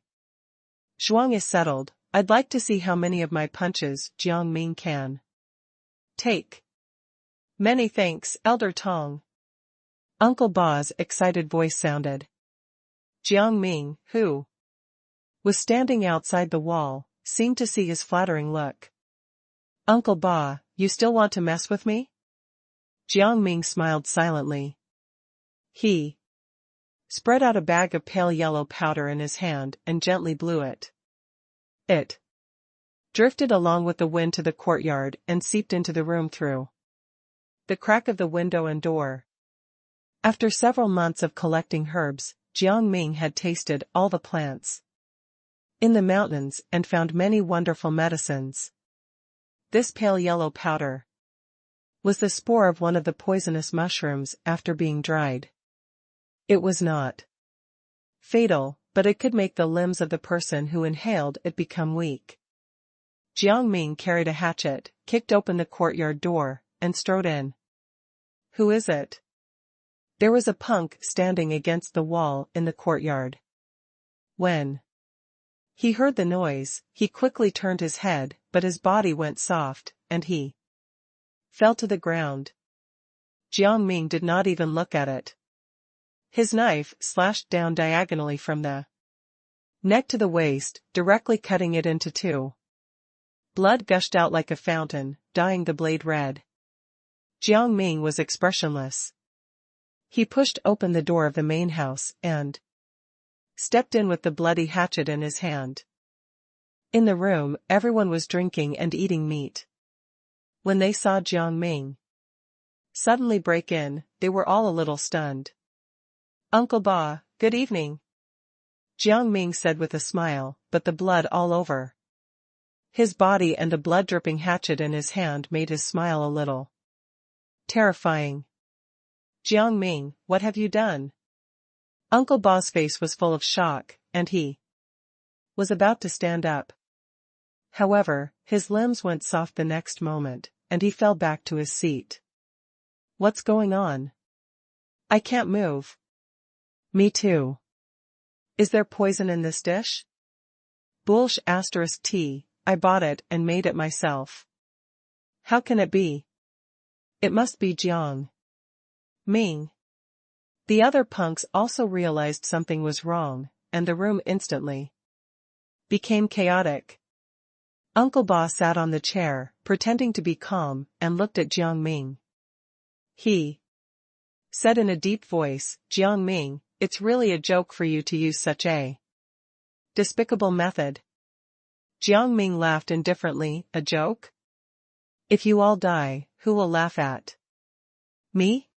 Zhuang is settled, I'd like to see how many of my punches Jiang Ming can take. Many thanks, Elder Tong. Uncle Ba's excited voice sounded. Jiang Ming, who was standing outside the wall, seemed to see his flattering look. Uncle Ba, you still want to mess with me? Jiang Ming smiled silently. He spread out a bag of pale yellow powder in his hand and gently blew it. It drifted along with the wind to the courtyard and seeped into the room through the crack of the window and door. After several months of collecting herbs, Jiang Ming had tasted all the plants in the mountains and found many wonderful medicines. This pale yellow powder was the spore of one of the poisonous mushrooms after being dried. It was not fatal, but it could make the limbs of the person who inhaled it become weak. Jiang Ming carried a hatchet, kicked open the courtyard door, and strode in. Who is it? There was a punk standing against the wall in the courtyard. When he heard the noise, he quickly turned his head, but his body went soft, and he fell to the ground. Jiang Ming did not even look at it. His knife slashed down diagonally from the neck to the waist, directly cutting it into 2. Blood gushed out like a fountain, dyeing the blade red. Jiang Ming was expressionless. He pushed open the door of the main house and stepped in with the bloody hatchet in his hand. In the room, everyone was drinking and eating meat. When they saw Jiang Ming suddenly break in, they were all a little stunned. Uncle Ba, good evening, Jiang Ming said with a smile, but the blood all over his body and the blood-dripping hatchet in his hand made his smile a little terrifying. Jiang Ming, what have you done? Uncle Ba's face was full of shock, and he was about to stand up. However, his limbs went soft the next moment, and he fell back to his seat. What's going on? I can't move. Me too. Is there poison in this dish? Bullsh *T, I bought it and made it myself. How can it be? It must be Jiang Ming. The other punks also realized something was wrong, and the room instantly became chaotic. Uncle Ba sat on the chair, pretending to be calm, and looked at Jiang Ming. He said in a deep voice, Jiang Ming, it's really a joke for you to use such a despicable method. Jiang Ming laughed indifferently, a joke? If you all die, who will laugh at me?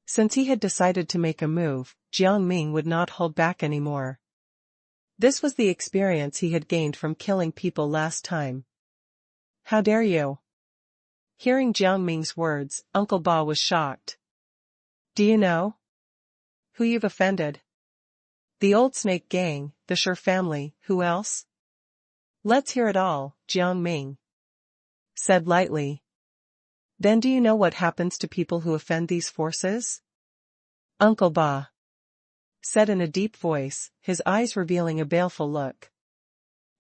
Since he had decided to make a move, Jiang Ming would not hold back anymore. This was the experience he had gained from killing people last time. How dare you? Hearing Jiang Ming's words, Uncle Ba was shocked. Do you know who you've offended? The old snake gang, the Sher family, who else? Let's hear it all, Jiang Ming said lightly. Then do you know what happens to people who offend these forces? Uncle Ba said in a deep voice, his eyes revealing a baleful look.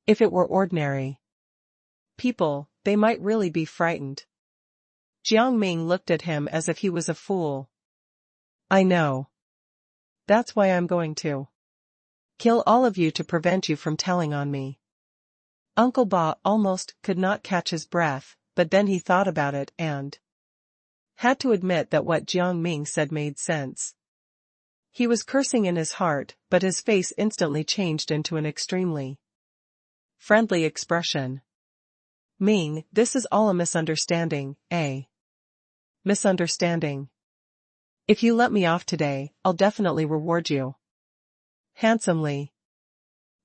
If it were ordinary people, they might really be frightened. Jiang Ming looked at him as if he was a fool. I know. That's why I'm going to kill all of you to prevent you from telling on me. Uncle Ba almost could not catch his breath, but then he thought about it and had to admit that what Jiang Ming said made sense. He was cursing in his heart, but his face instantly changed into an extremely friendly expression. Ming, this is all a misunderstanding, eh? Misunderstanding. If you let me off today, I'll definitely reward you. Handsomely.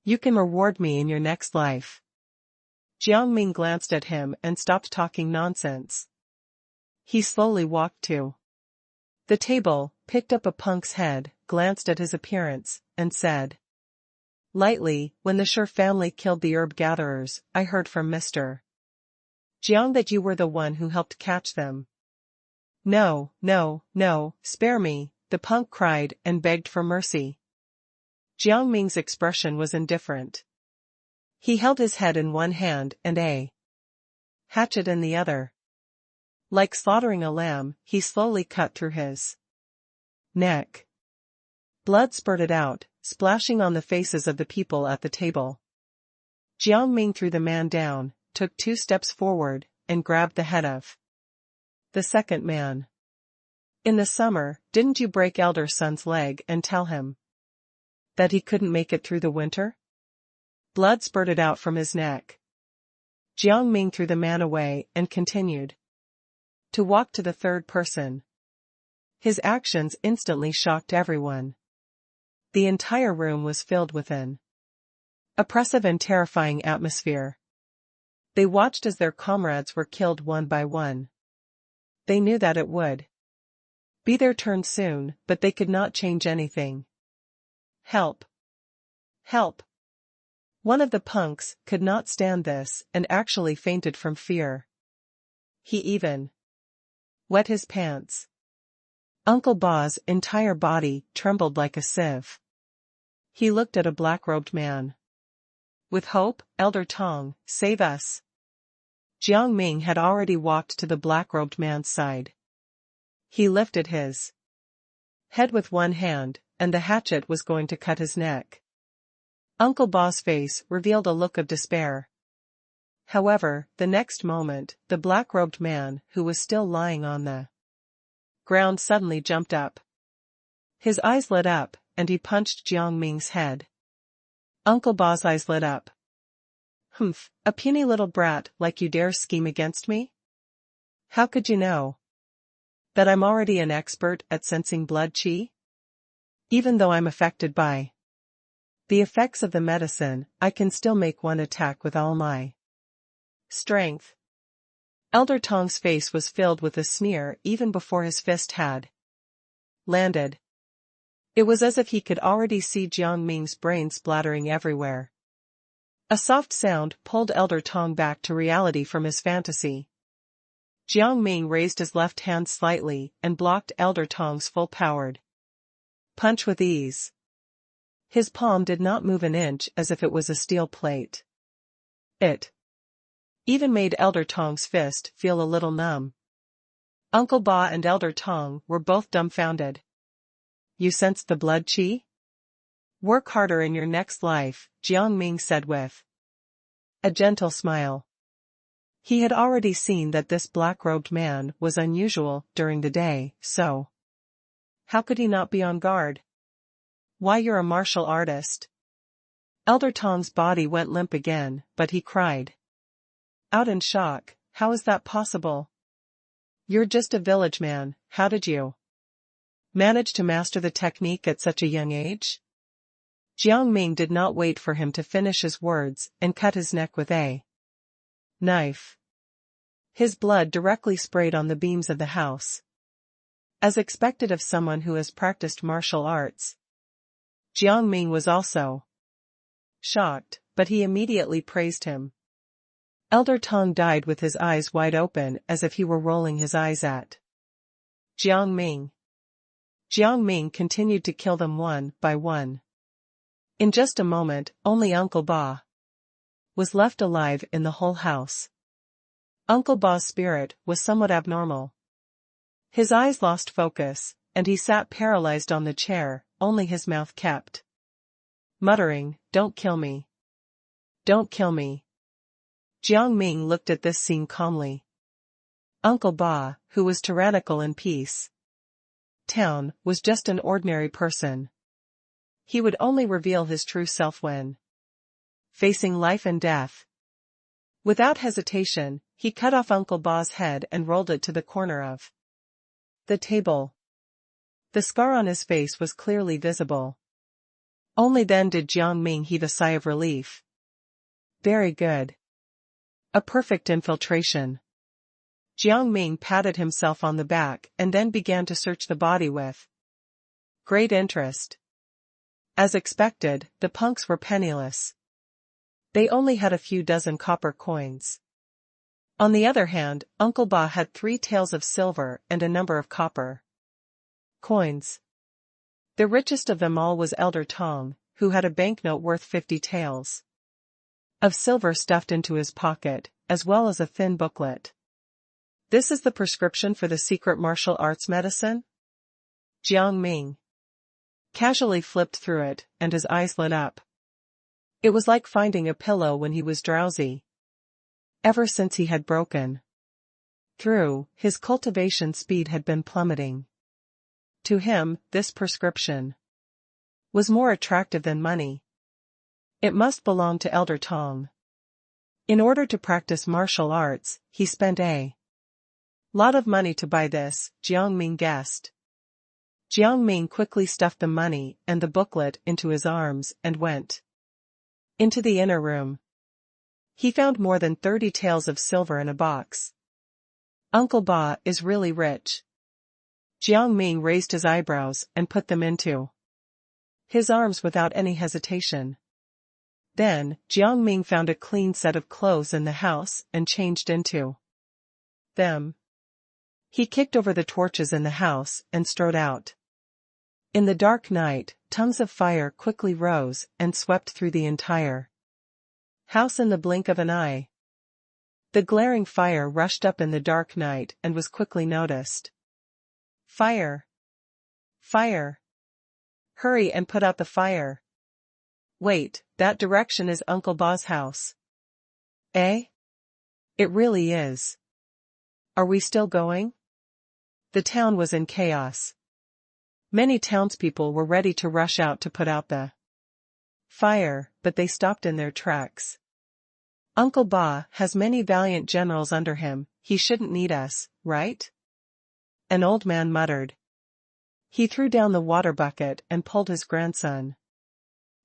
You can reward me in your next life. Jiang Ming glanced at him and stopped talking nonsense. He slowly walked to the table, picked up a punk's head, glanced at his appearance, and said lightly, when the Sher family killed the herb gatherers, I heard from Mr. Jiang that you were the one who helped catch them. No, no, no, spare me, the punk cried and begged for mercy. Jiang Ming's expression was indifferent. He held his head in one hand and a hatchet in the other. Like slaughtering a lamb, he slowly cut through his neck. Blood spurted out, splashing on the faces of the people at the table. Jiang Ming threw the man down, took 2 steps forward, and grabbed the head of the second man. In the summer, didn't you break elder son's leg and tell him that he couldn't make it through the winter? Blood spurted out from his neck. Jiang Ming threw the man away and continued to walk to the third person. His actions instantly shocked everyone. The entire room was filled with an oppressive and terrifying atmosphere. They watched as their comrades were killed one by one. They knew that it would be their turn soon, but they could not change anything. Help! Help! One of the punks could not stand this and actually fainted from fear. He even wet his pants. Uncle Ba's entire body trembled like a sieve. He looked at a black-robed man. With hope, Elder Tong, save us. Jiang Ming had already walked to the black-robed man's side. He lifted his head with one hand, and the hatchet was going to cut his neck. Uncle Ba's face revealed a look of despair. However, the next moment, the black-robed man, who was still lying on the ground, suddenly jumped up. His eyes lit up, and he punched Jiang Ming's head. Uncle Ba's eyes lit up. Humph, a puny little brat like you dare scheme against me? How could you know that I'm already an expert at sensing blood qi? Even though I'm affected by the effects of the medicine, I can still make one attack with all my strength. Elder Tong's face was filled with a sneer even before his fist had landed. It was as if he could already see Jiang Ming's brain splattering everywhere. A soft sound pulled Elder Tong back to reality from his fantasy. Jiang Ming raised his left hand slightly and blocked Elder Tong's full-powered punch with ease. His palm did not move an inch, as if it was a steel plate. It even made Elder Tong's fist feel a little numb. Uncle Ba and Elder Tong were both dumbfounded. You sensed the blood qi? Work harder in your next life, Jiang Ming said with a gentle smile. He had already seen that this black-robed man was unusual during the day, so how could he not be on guard? Why, you're a martial artist. Elder Tong's body went limp again, but he cried out in shock, how is that possible? You're just a village man, how did you manage to master the technique at such a young age? Jiang Ming did not wait for him to finish his words and cut his neck with a knife. His blood directly sprayed on the beams of the house. As expected of someone who has practiced martial arts, Jiang Ming was also shocked, but he immediately praised him. Elder Tong died with his eyes wide open as if he were rolling his eyes at Jiang Ming. Jiang Ming continued to kill them one by one. In just a moment, only Uncle Ba was left alive in the whole house. Uncle Ba's spirit was somewhat abnormal. His eyes lost focus, and he sat paralyzed on the chair, only his mouth kept muttering, "Don't kill me. Don't kill me." Jiang Ming looked at this scene calmly. Uncle Ba, who was tyrannical in peace town, was just an ordinary person. He would only reveal his true self when facing life and death. Without hesitation, he cut off Uncle Ba's head and rolled it to the corner of The table. The scar on his face was clearly visible. Only then did Jiang Ming heave a sigh of relief. Very good. A perfect infiltration. Jiang Ming patted himself on the back and then began to search the body with great interest. As expected, the punks were penniless. They only had a few dozen copper coins. On the other hand, Uncle Ba had 3 taels of silver and a number of copper coins. The richest of them all was Elder Tong, who had a banknote worth 50 taels of silver stuffed into his pocket, as well as a thin booklet. This is the prescription for the secret martial arts medicine? Jiang Ming casually flipped through it, and his eyes lit up. It was like finding a pillow when he was drowsy. Ever since he had broken through, his cultivation speed had been plummeting. To him, this prescription was more attractive than money. It must belong to Elder Tong. In order to practice martial arts, he spent a lot of money to buy this, Jiang Ming guessed. Jiang Ming quickly stuffed the money and the booklet into his arms and went into the inner room. He found more than 30 taels of silver in a box. Uncle Ba is really rich. Jiang Ming raised his eyebrows and put them into his arms without any hesitation. Then, Jiang Ming found a clean set of clothes in the house and changed into them. He kicked over the torches in the house and strode out. In the dark night, tongues of fire quickly rose and swept through the entire house in the blink of an eye. The glaring fire rushed up in the dark night and was quickly noticed. Fire! Fire! Hurry and put out the fire! Wait, that direction is Uncle Ba's house. Eh? It really is. Are we still going? The town was in chaos. Many townspeople were ready to rush out to put out the fire, but they stopped in their tracks. Uncle Ba has many valiant generals under him, he shouldn't need us, right? An old man muttered. He threw down the water bucket and pulled his grandson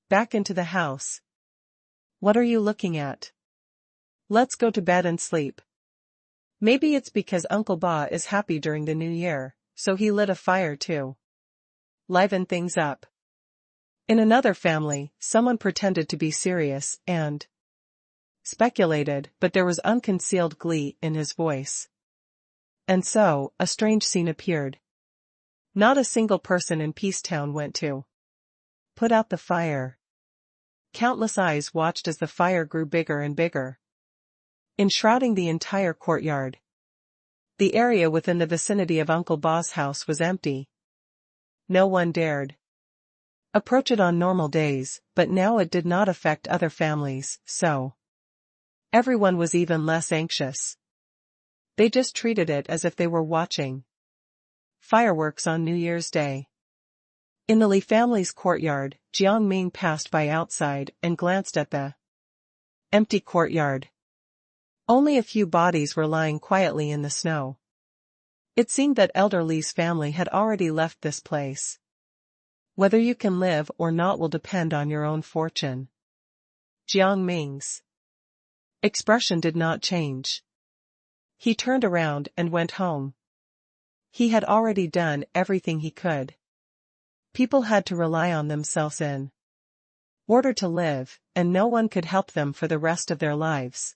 back into the house. What are you looking at? Let's go to bed and sleep. Maybe it's because Uncle Ba is happy during the new year, so he lit a fire too. Liven things up. In another family, someone pretended to be serious and speculated, but there was unconcealed glee in his voice. And so, a strange scene appeared. Not a single person in Peacetown went to put out the fire. Countless eyes watched as the fire grew bigger and bigger, enshrouding the entire courtyard. The area within the vicinity of Uncle Ba's house was empty. No one dared approach it on normal days, but now it did not affect other families, so everyone was even less anxious. They just treated it as if they were watching fireworks on New Year's Day. In the Li family's courtyard, Jiang Ming passed by outside and glanced at the empty courtyard. Only a few bodies were lying quietly in the snow. It seemed that Elder Li's family had already left this place. Whether you can live or not will depend on your own fortune. Jiang Ming's expression did not change. He turned around and went home. He had already done everything he could. People had to rely on themselves in order to live, and no one could help them for the rest of their lives.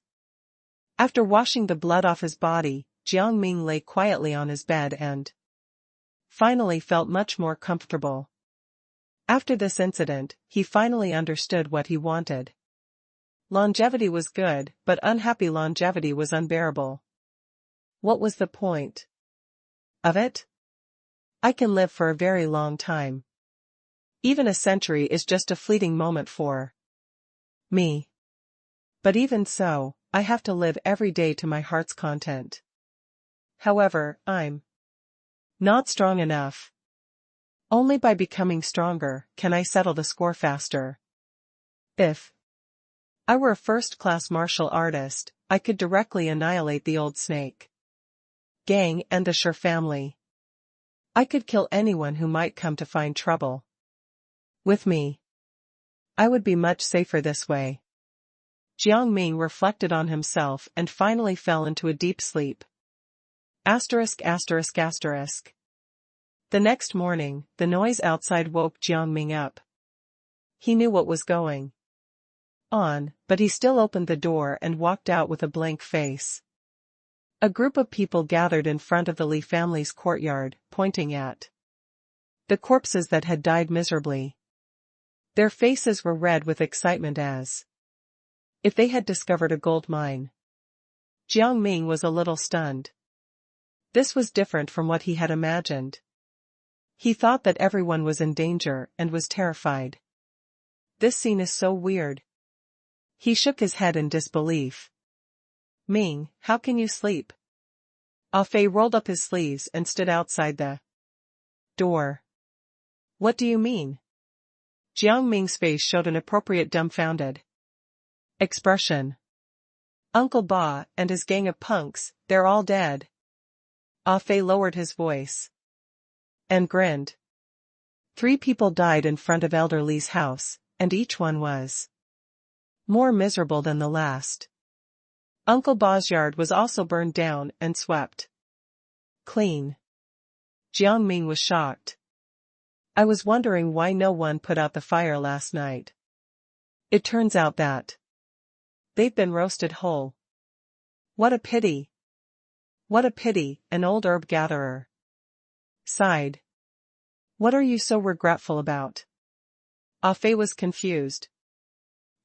After washing the blood off his body, Jiang Ming lay quietly on his bed and finally felt much more comfortable. After this incident, he finally understood what he wanted. Longevity was good, but unhappy longevity was unbearable. What was the point of it? I can live for a very long time. Even a century is just a fleeting moment for me. But even so, I have to live every day to my heart's content. However, I'm not strong enough. Only by becoming stronger can I settle the score faster. If I were a first-class martial artist, I could directly annihilate the old snake gang and the Sher family. I could kill anyone who might come to find trouble with me. I would be much safer this way. Jiang Ming reflected on himself and finally fell into a deep sleep. Asterisk asterisk asterisk. The next morning, the noise outside woke Jiang Ming up. He knew what was going on, but he still opened the door and walked out with a blank face. A group of people gathered in front of the Li family's courtyard, pointing at the corpses that had died miserably. Their faces were red with excitement as if they had discovered a gold mine. Jiang Ming was a little stunned. This was different from what he had imagined. He thought that everyone was in danger and was terrified. This scene is so weird. He shook his head in disbelief. Ming, how can you sleep? Ah Fei rolled up his sleeves and stood outside the door. What do you mean? Jiang Ming's face showed an appropriate dumbfounded expression. Uncle Ba and his gang of punks, they're all dead. Ah Fei lowered his voice and grinned. 3 people died in front of Elder Li's house, and each one was more miserable than the last. Uncle Ba's yard was also burned down and swept clean. Jiang Ming was shocked. I was wondering why no one put out the fire last night. It turns out that they've been roasted whole. What a pity. What a pity, an old herb gatherer sighed. What are you so regretful about? Ah Fei was confused.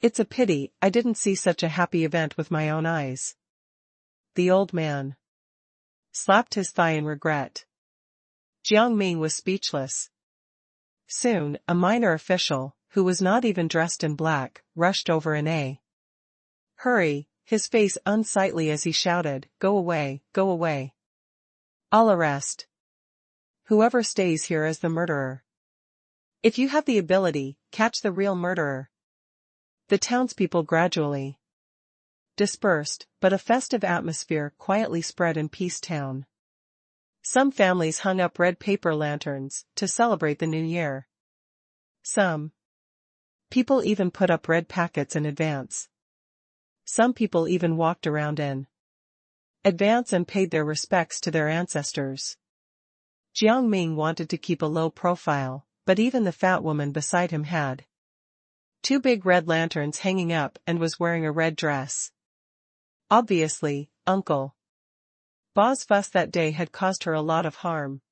It's a pity I didn't see such a happy event with my own eyes. The old man slapped his thigh in regret. Jiang Ming was speechless. Soon, a minor official, who was not even dressed in black, rushed over in a hurry, his face unsightly as he shouted, Go away, go away. I'll arrest whoever stays here as the murderer. If you have the ability, catch the real murderer. The townspeople gradually dispersed, but a festive atmosphere quietly spread in Peace Town. Some families hung up red paper lanterns to celebrate the new year. Some people even put up red packets in advance. Some people even walked around in advance and paid their respects to their ancestors. Jiang Ming wanted to keep a low profile, but even the fat woman beside him had 2 big red lanterns hanging up and was wearing a red dress. Obviously, Uncle Ba's fuss that day had caused her a lot of harm.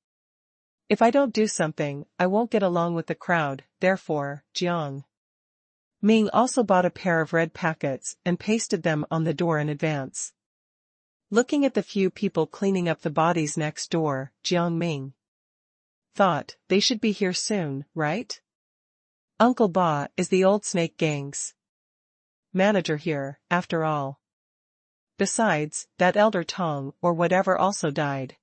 If I don't do something, I won't get along with the crowd, therefore, Jiang Ming also bought a pair of red packets and pasted them on the door in advance. Looking at the few people cleaning up the bodies next door, Jiang Ming thought, they should be here soon, right? Uncle Ba is the old snake gang's manager here, after all. Besides, that Elder Tong or whatever also died.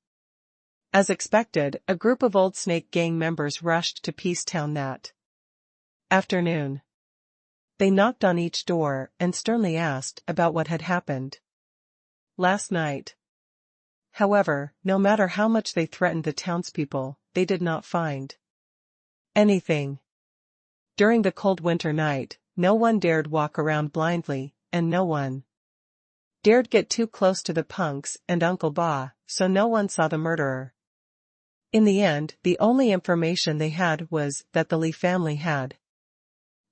As expected, a group of old snake gang members rushed to Peace Town that afternoon. They knocked on each door and sternly asked about what had happened last night. However, no matter how much they threatened the townspeople, they did not find anything. During the cold winter night, no one dared walk around blindly, and no one dared get too close to the punks and Uncle Ba, so no one saw the murderer. In the end, the only information they had was that the Li family had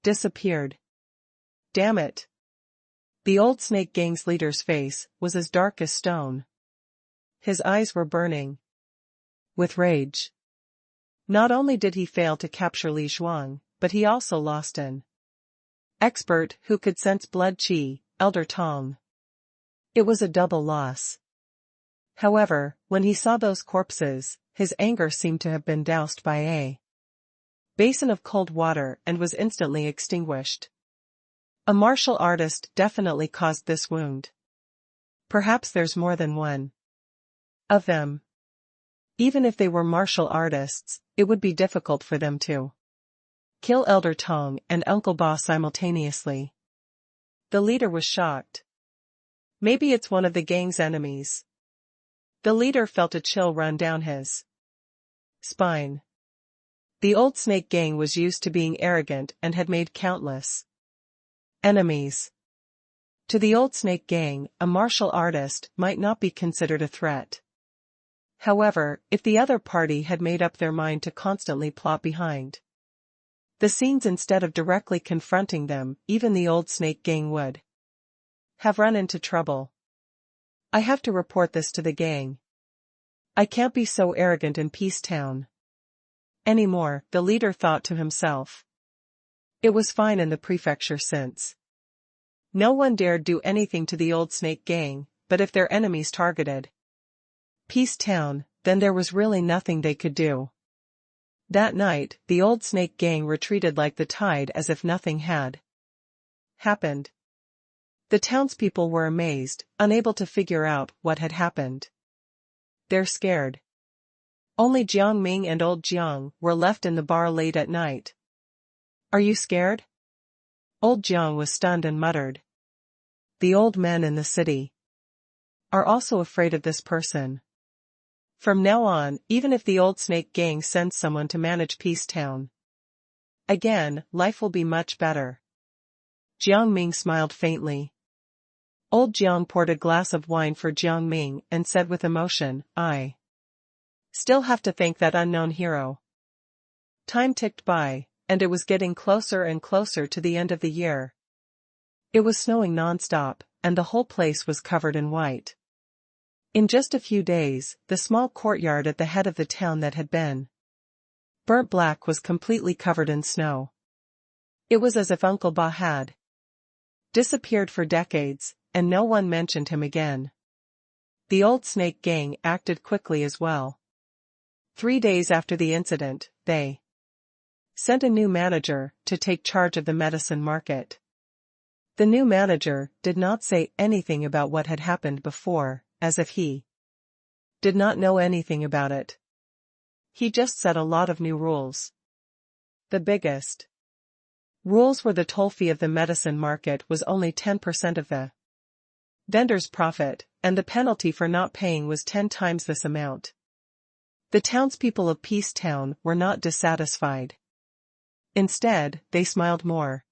disappeared. Damn it. The old snake gang's leader's face was as dark as stone. His eyes were burning with rage. Not only did he fail to capture Li Zhuang, but he also lost an expert who could sense blood qi, Elder Tong. It was a double loss. However, when he saw those corpses, his anger seemed to have been doused by a basin of cold water and was instantly extinguished. A martial artist definitely caused this wound. Perhaps there's more than one of them. Even if they were martial artists, it would be difficult for them to kill Elder Tong and Uncle Ba simultaneously. The leader was shocked. Maybe it's one of the gang's enemies. The leader felt a chill run down his Spine. The old snake gang was used to being arrogant and had made countless enemies. To the old snake gang, a martial artist might not be considered a threat. However, if the other party had made up their mind to constantly plot behind the scenes instead of directly confronting them, even the old snake gang would have run into trouble. I have to report this to the gang. I can't be so arrogant in Peace Town anymore, the leader thought to himself. It was fine in the prefecture since no one dared do anything to the old snake gang, but if their enemies targeted Peace Town, then there was really nothing they could do. That night, the old snake gang retreated like the tide as if nothing had happened. The townspeople were amazed, unable to figure out what had happened. They're scared. Only Jiang Ming and old Jiang were left in the bar late at night. Are you scared? Old Jiang was stunned and muttered. The old men in the city are also afraid of this person. From now on, even if the old snake gang sends someone to manage Peace Town again, life will be much better. Jiang Ming smiled faintly. Old Jiang poured a glass of wine for Jiang Ming and said with emotion, I still have to thank that unknown hero. Time ticked by, and it was getting closer and closer to the end of the year. It was snowing non-stop, and the whole place was covered in white. In just a few days, the small courtyard at the head of the town that had been burnt black was completely covered in snow. It was as if Uncle Ba had disappeared for decades, and no one mentioned him again. The old snake gang acted quickly as well. 3 days after the incident, they sent a new manager to take charge of the medicine market. The new manager did not say anything about what had happened before, as if he did not know anything about it. He just set a lot of new rules. The biggest rules were the toll fee of the medicine market was only 10% of the vendor's profit, and the penalty for not paying was 10 times this amount. The townspeople of Peace Town were not dissatisfied. Instead, they smiled more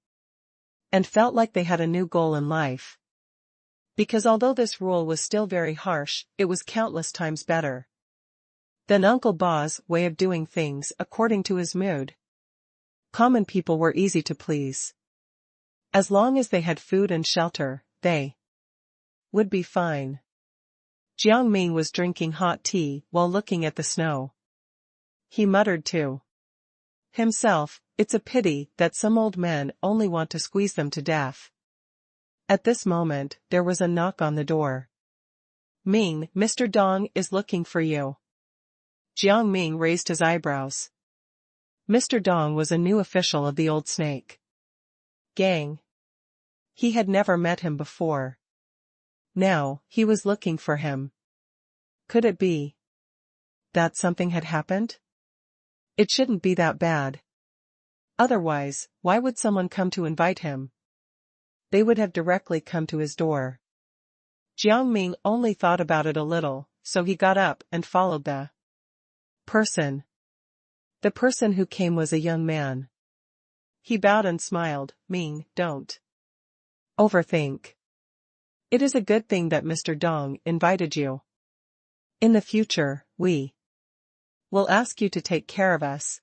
and felt like they had a new goal in life. Because although this rule was still very harsh, it was countless times better than Uncle Ba's way of doing things according to his mood. Common people were easy to please. As long as they had food and shelter, they would be fine. Jiang Ming was drinking hot tea while looking at the snow. He muttered to himself, it's a pity that some old men only want to squeeze them to death. At this moment, there was a knock on the door. Ming, Mr. Dong is looking for you. Jiang Ming raised his eyebrows. Mr. Dong was a new official of the old snake gang. He had never met him before. Now, he was looking for him. Could it be that something had happened? It shouldn't be that bad. Otherwise, why would someone come to invite him? They would have directly come to his door. Jiang Ming only thought about it a little, so he got up and followed the person. The person who came was a young man. He bowed and smiled. Ming, don't overthink. It is a good thing that Mr. Dong invited you. In the future, we will ask you to take care of us.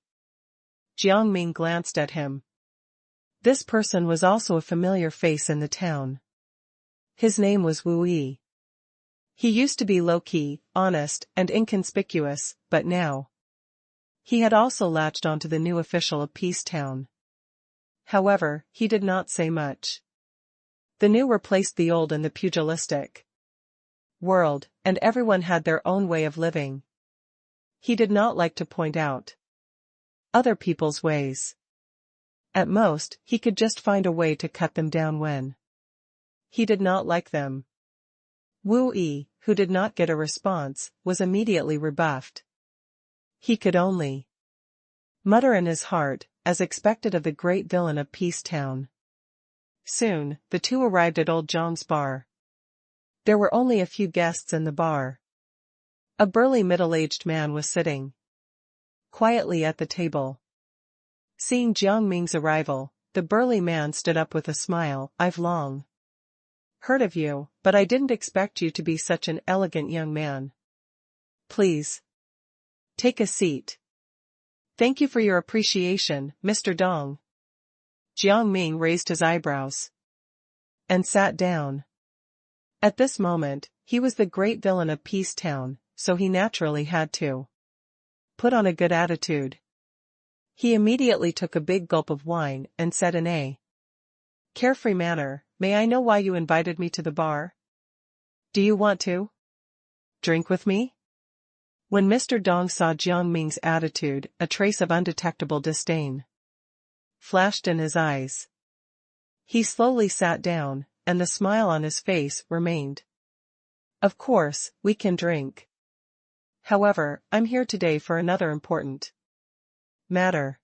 Jiang Ming glanced at him. This person was also a familiar face in the town. His name was Wu Yi. He used to be low-key, honest, and inconspicuous, but now he had also latched onto the new official of Peace Town. However, he did not say much. The new replaced the old in the pugilistic world, and everyone had their own way of living. He did not like to point out other people's ways. At most, he could just find a way to cut them down when he did not like them. Wu Yi, who did not get a response, was immediately rebuffed. He could only mutter in his heart, as expected of the great villain of Peace Town. Soon, the two arrived at old Zhang's bar. There were only a few guests in the bar. A burly middle-aged man was sitting quietly at the table. Seeing Jiang Ming's arrival, the burly man stood up with a smile. "I've long heard of you, but I didn't expect you to be such an elegant young man. Please take a seat." "Thank you for your appreciation, Mr. Dong." Jiang Ming raised his eyebrows and sat down. At this moment, he was the great villain of Peace Town, so he naturally had to put on a good attitude. He immediately took a big gulp of wine and said in a carefree manner, "May I know why you invited me to the bar? Do you want to drink with me?" When Mr. Dong saw Jiang Ming's attitude, a trace of undetectable disdain flashed in his eyes. He slowly sat down, and the smile on his face remained. "Of course, we can drink. However, I'm here today for another important matter.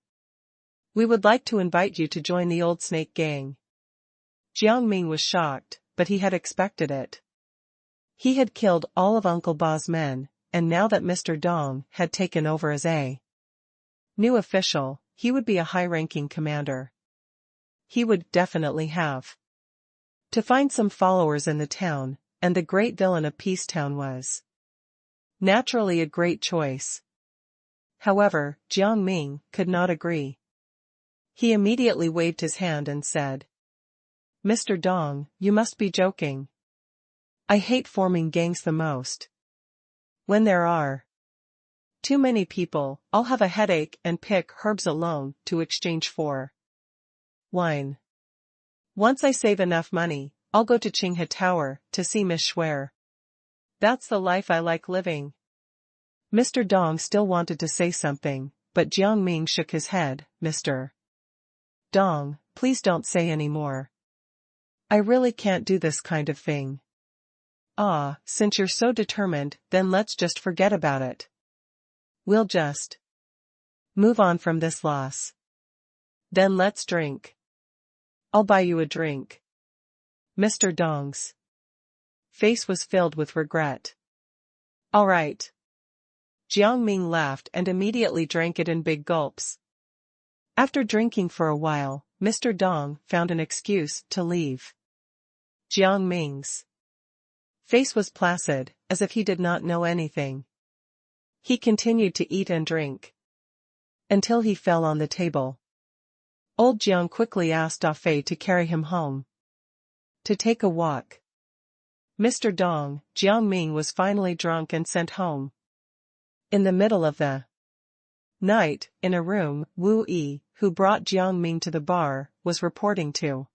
We would like to invite you to join the Old Snake Gang." Jiang Ming was shocked, but he had expected it. He had killed all of Uncle Ba's men, and now that Mr. Dong had taken over as a new official, he would be a high-ranking commander. He would definitely have to find some followers in the town, and the great villain of Peace Town was naturally a great choice. However, Jiang Ming could not agree. He immediately waved his hand and said, "Mr. Dong, you must be joking. I hate forming gangs the most. When there are too many people, I'll have a headache and pick herbs alone to exchange for wine. Once I save enough money, I'll go to Qinghe Tower to see Miss Schwer. That's the life I like living." Mr. Dong still wanted to say something, but Jiang Ming shook his head. "Mr. Dong, please don't say any more. I really can't do this kind of thing." "Ah, since you're so determined, then let's just forget about it. We'll just move on from this loss. Then let's drink. I'll buy you a drink." Mr. Dong's face was filled with regret. "All right." Jiang Ming laughed and immediately drank it in big gulps. After drinking for a while, Mr. Dong found an excuse to leave. Jiang Ming's face was placid, as if he did not know anything. He continued to eat and drink until he fell on the table. Old Jiang quickly asked Ah Fei to carry him home to take a walk. Mr. Dong, Jiang Ming was finally drunk and sent home. In the middle of the night, in a room, Wu Yi, who brought Jiang Ming to the bar, was reporting to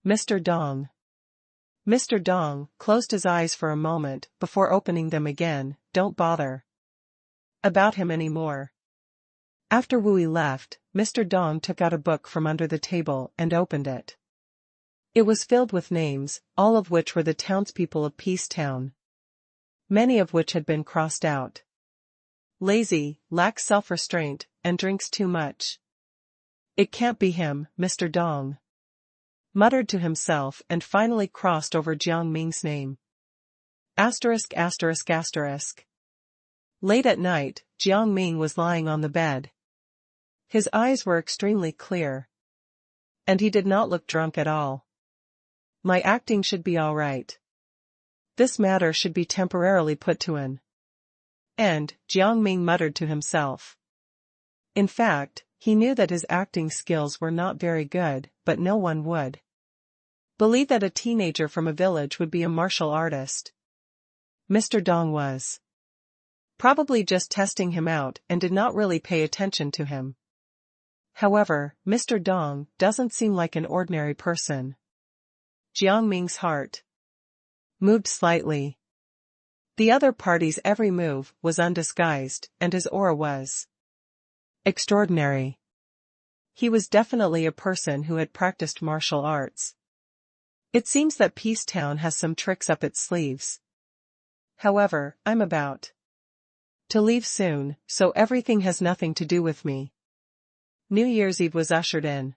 Mr. Dong. Mr. Dong closed his eyes for a moment before opening them again. "Don't bother about him anymore." After Wu Yi left, Mr. Dong took out a book from under the table and opened it. It was filled with names, all of which were the townspeople of Peace Town, many of which had been crossed out. "Lazy, lacks self-restraint, and drinks too much. It can't be him," Mr. Dong muttered to himself and finally crossed over Jiang Ming's name. Asterisk asterisk asterisk. Late at night, Jiang Ming was lying on the bed. His eyes were extremely clear, and he did not look drunk at all. "My acting should be all right. This matter should be temporarily put to an end," Jiang Ming muttered to himself. In fact, he knew that his acting skills were not very good, but no one would believe that a teenager from a village would be a martial artist. Mr. Dong was probably just testing him out and did not really pay attention to him. However, Mr. Dong doesn't seem like an ordinary person. Jiang Ming's heart moved slightly. The other party's every move was undisguised, and his aura was extraordinary. He was definitely a person who had practiced martial arts. It seems that Peace Town has some tricks up its sleeves. However, I'm about to leave soon, so everything has nothing to do with me. New Year's Eve was ushered in.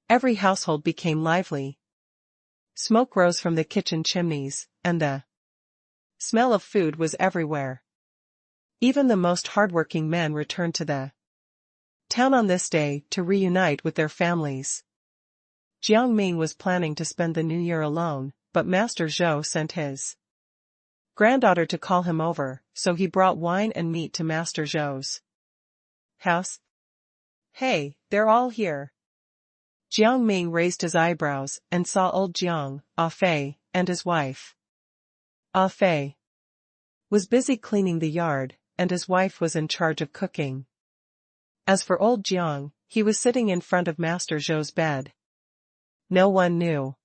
Every household became lively. Smoke rose from the kitchen chimneys, and the smell of food was everywhere. Even the most hardworking men returned to the town on this day to reunite with their families. Jiang Ming was planning to spend the new year alone, but Master Zhou sent his granddaughter to call him over, so he brought wine and meat to Master Zhou's house. Hey, they're all here. Jiang Ming raised his eyebrows and saw old Jiang, Fei, and his wife. Fei was busy cleaning the yard, and his wife was in charge of cooking. As for old Jiang, he was sitting in front of Master Zhou's bed. No one knew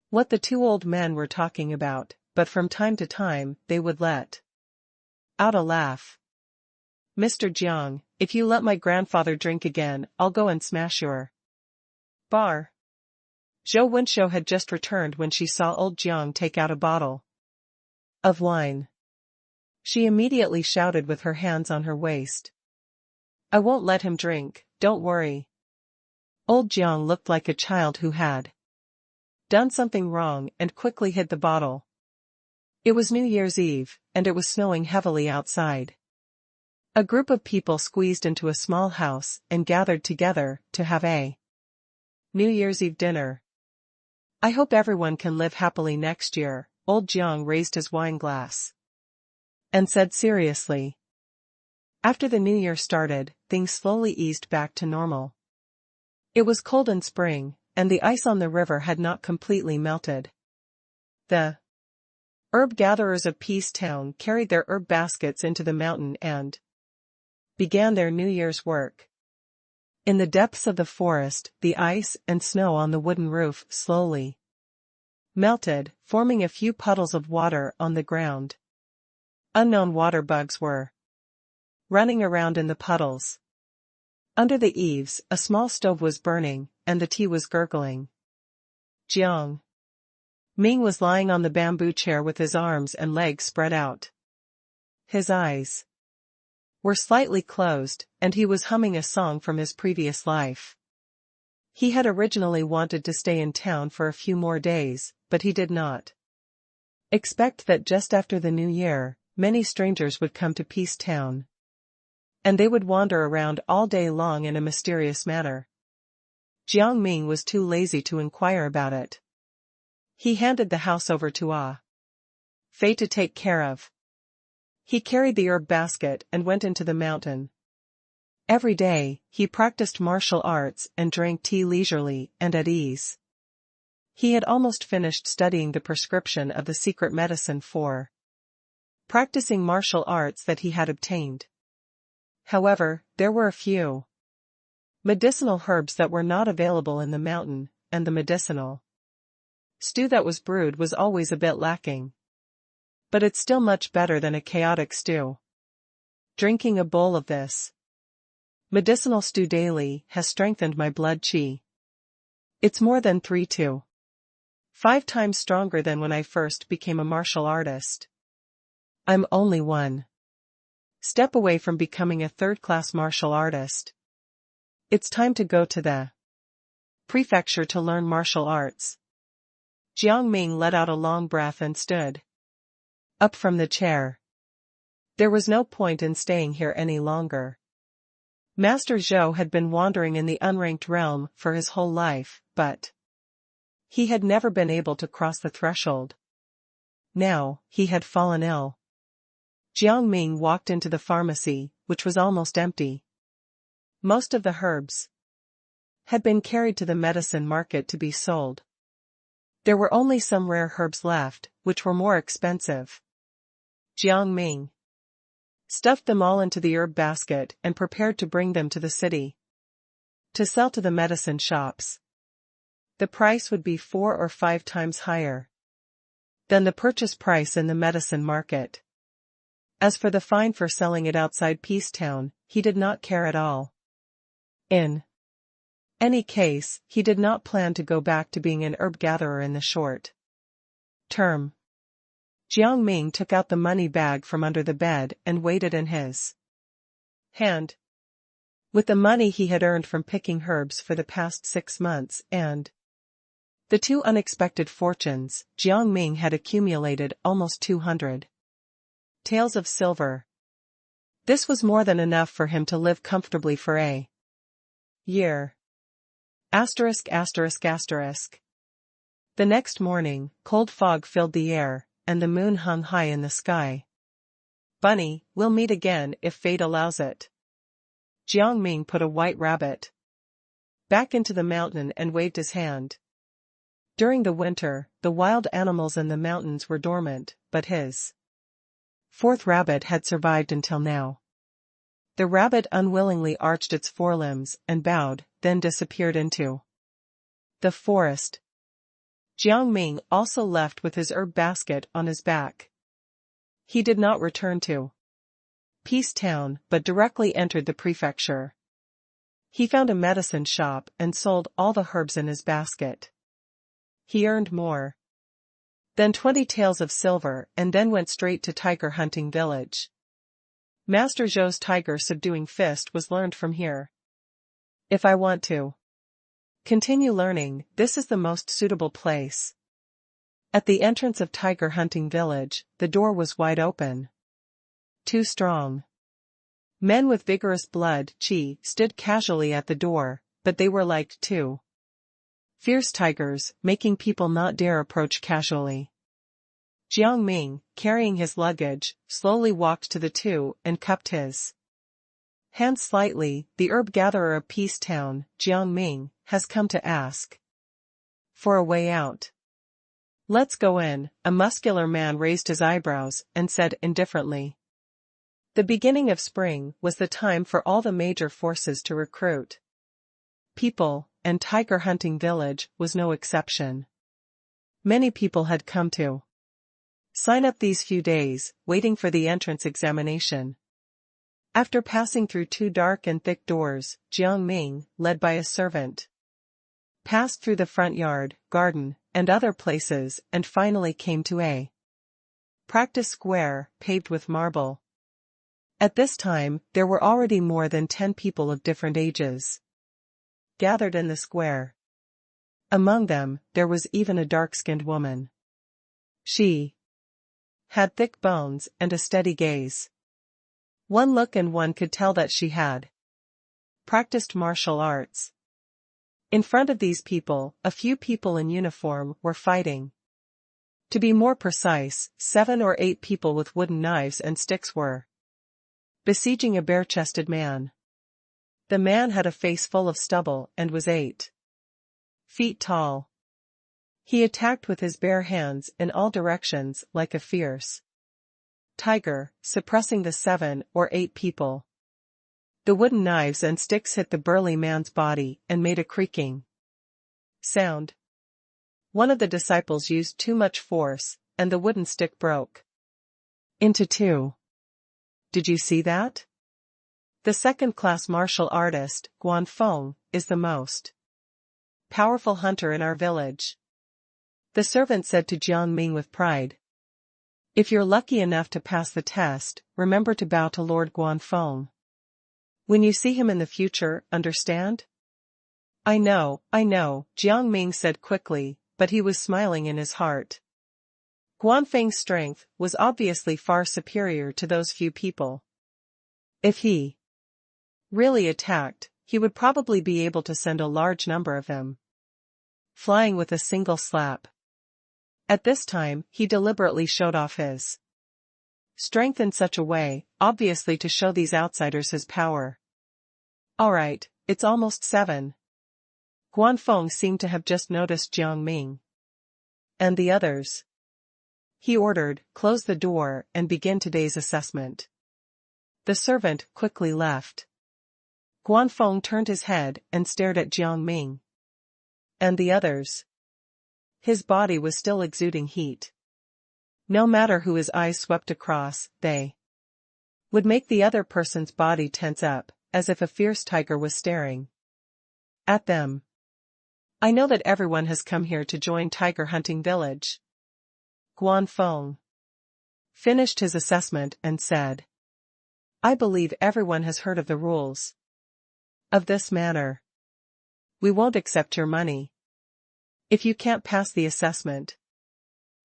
what the two old men were talking about, but from time to time they would let out a laugh. Mr. Jiang, if you let my grandfather drink again, I'll go and smash your bar. Zhou Wenshou had just returned when she saw old Jiang take out a bottle of wine. She immediately shouted with her hands on her waist. I won't let him drink, don't worry. Old Jiang looked like a child who had done something wrong and quickly hid the bottle. It was New Year's Eve, and it was snowing heavily outside. A group of people squeezed into a small house and gathered together to have a New Year's Eve dinner. I hope everyone can live happily next year. Old Jiang raised his wine glass and said seriously. After the new year started, things slowly eased back to normal. It was cold in spring, and the ice on the river had not completely melted. The herb gatherers of Peace Town carried their herb baskets into the mountain and began their New Year's work. In the depths of the forest, the ice and snow on the wooden roof slowly melted, forming a few puddles of water on the ground. Unknown water bugs were running around in the puddles. Under the eaves, a small stove was burning, and the tea was gurgling. Jiang Ming was lying on the bamboo chair with his arms and legs spread out. His eyes were slightly closed, and he was humming a song from his previous life. He had originally wanted to stay in town for a few more days, but he did not expect that just after the new year, many strangers would come to Peace Town. And they would wander around all day long in a mysterious manner. Jiang Ming was too lazy to inquire about it. He handed the house over to Fei to take care of. He carried the herb basket and went into the mountain. Every day, he practiced martial arts and drank tea leisurely and at ease. He had almost finished studying the prescription of the secret medicine for practicing martial arts that he had obtained. However, there were a few medicinal herbs that were not available in the mountain, and the medicinal stew that was brewed was always a bit lacking. But it's still much better than a chaotic stew. Drinking a bowl of this medicinal stew daily has strengthened my blood qi. It's more than 3 to 5 times stronger than when I first became a martial artist. I'm only one step away from becoming a third-class martial artist. It's time to go to the prefecture to learn martial arts. Jiang Ming let out a long breath and stood up from the chair. There was no point in staying here any longer. Master Zhou had been wandering in the unranked realm for his whole life, but he had never been able to cross the threshold. Now, he had fallen ill. Jiang Ming walked into the pharmacy, which was almost empty. Most of the herbs had been carried to the medicine market to be sold. There were only some rare herbs left, which were more expensive. Jiang Ming stuffed them all into the herb basket and prepared to bring them to the city to sell to the medicine shops. The price would be 4 or 5 times higher than the purchase price in the medicine market. As for the fine for selling it outside Peace Town, he did not care at all. In any case, he did not plan to go back to being an herb gatherer in the short term. Jiang Ming took out the money bag from under the bed and weighed it in his hand. With the money he had earned from picking herbs for the past 6 months and the 2 unexpected fortunes, Jiang Ming had accumulated almost 200 taels of silver. This was more than enough for him to live comfortably for a year. Asterisk asterisk asterisk. The next morning, cold fog filled the air, and the moon hung high in the sky. Bunny, we'll meet again if fate allows it. Jiang Ming put a white rabbit back into the mountain and waved his hand. During the winter, the wild animals in the mountains were dormant, but his fourth rabbit had survived until now. The rabbit unwillingly arched its forelimbs and bowed, then disappeared into the forest. Jiang Ming also left with his herb basket on his back. He did not return to Peace Town but directly entered the prefecture. He found a medicine shop and sold all the herbs in his basket. He earned more than 20 taels of silver and then went straight to tiger hunting village. Master Zhou's tiger subduing fist was learned from here. If I want to continue learning, this is the most suitable place. At the entrance of tiger hunting village, the door was wide open. 2 strong men with vigorous blood chi stood casually at the door, but they were like 2 fierce tigers, making people not dare approach casually. Jiang Ming, carrying his luggage, slowly walked to the 2 and cupped his hands slightly. The herb gatherer of Peace Town, Jiang Ming, has come to ask for a way out. Let's go in. A muscular man raised his eyebrows and said indifferently. The beginning of spring was the time for all the major forces to recruit people, and tiger hunting village was no exception. Many people had come to sign up these few days, waiting for the entrance examination. After passing through 2 dark and thick doors, Jiang Ming, led by a servant, passed through the front yard, garden, and other places and finally came to a practice square, paved with marble. At this time, there were already more than 10 people of different ages gathered in the square. Among them, there was even a dark-skinned woman. She had thick bones and a steady gaze. One look and one could tell that she had practiced martial arts. In front of these people, a few people in uniform were fighting. To be more precise, 7 or 8 people with wooden knives and sticks were besieging a bare-chested man. The man had a face full of stubble and was 8 feet tall. He attacked with his bare hands in all directions like a fierce tiger, suppressing the 7 or 8 people. The wooden knives and sticks hit the burly man's body and made a creaking sound. One of the disciples used too much force, and the wooden stick broke into 2. Did you see that? The second-class martial artist, Guanfeng, is the most powerful hunter in our village. The servant said to Jiang Ming with pride. If you're lucky enough to pass the test, remember to bow to Lord Guanfeng when you see him in the future, understand? I know, Jiang Ming said quickly, but he was smiling in his heart. Guanfeng's strength was obviously far superior to those few people. If he really attacked, he would probably be able to send a large number of them flying with a single slap. At this time, he deliberately showed off his strength in such a way, obviously to show these outsiders his power. Alright, it's almost 7. Guanfeng seemed to have just noticed Jiang Ming and the others. He ordered, close the door and begin today's assessment. The servant quickly left. Guanfeng turned his head and stared at Jiang Ming and the others. His body was still exuding heat. No matter who his eyes swept across, they would make the other person's body tense up, as if a fierce tiger was staring at them. I know that everyone has come here to join tiger hunting village. Guanfeng finished his assessment and said, I believe everyone has heard of the rules of this manor. We won't accept your money if you can't pass the assessment.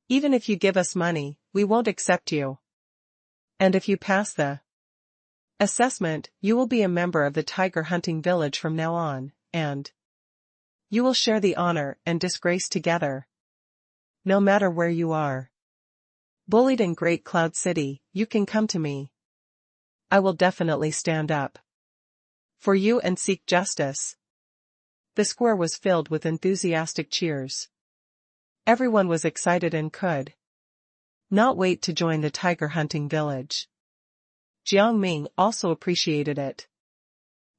Even if you give us money, we won't accept you. And if you pass the Assessment: you will be a member of the tiger hunting village from now on, and you will share the honor and disgrace together. No matter where you are. Bullied in Great Cloud City, you can come to me. I will definitely stand up for you and seek justice. The square was filled with enthusiastic cheers. Everyone was excited and could not wait to join the tiger hunting village. Jiang Ming also appreciated it.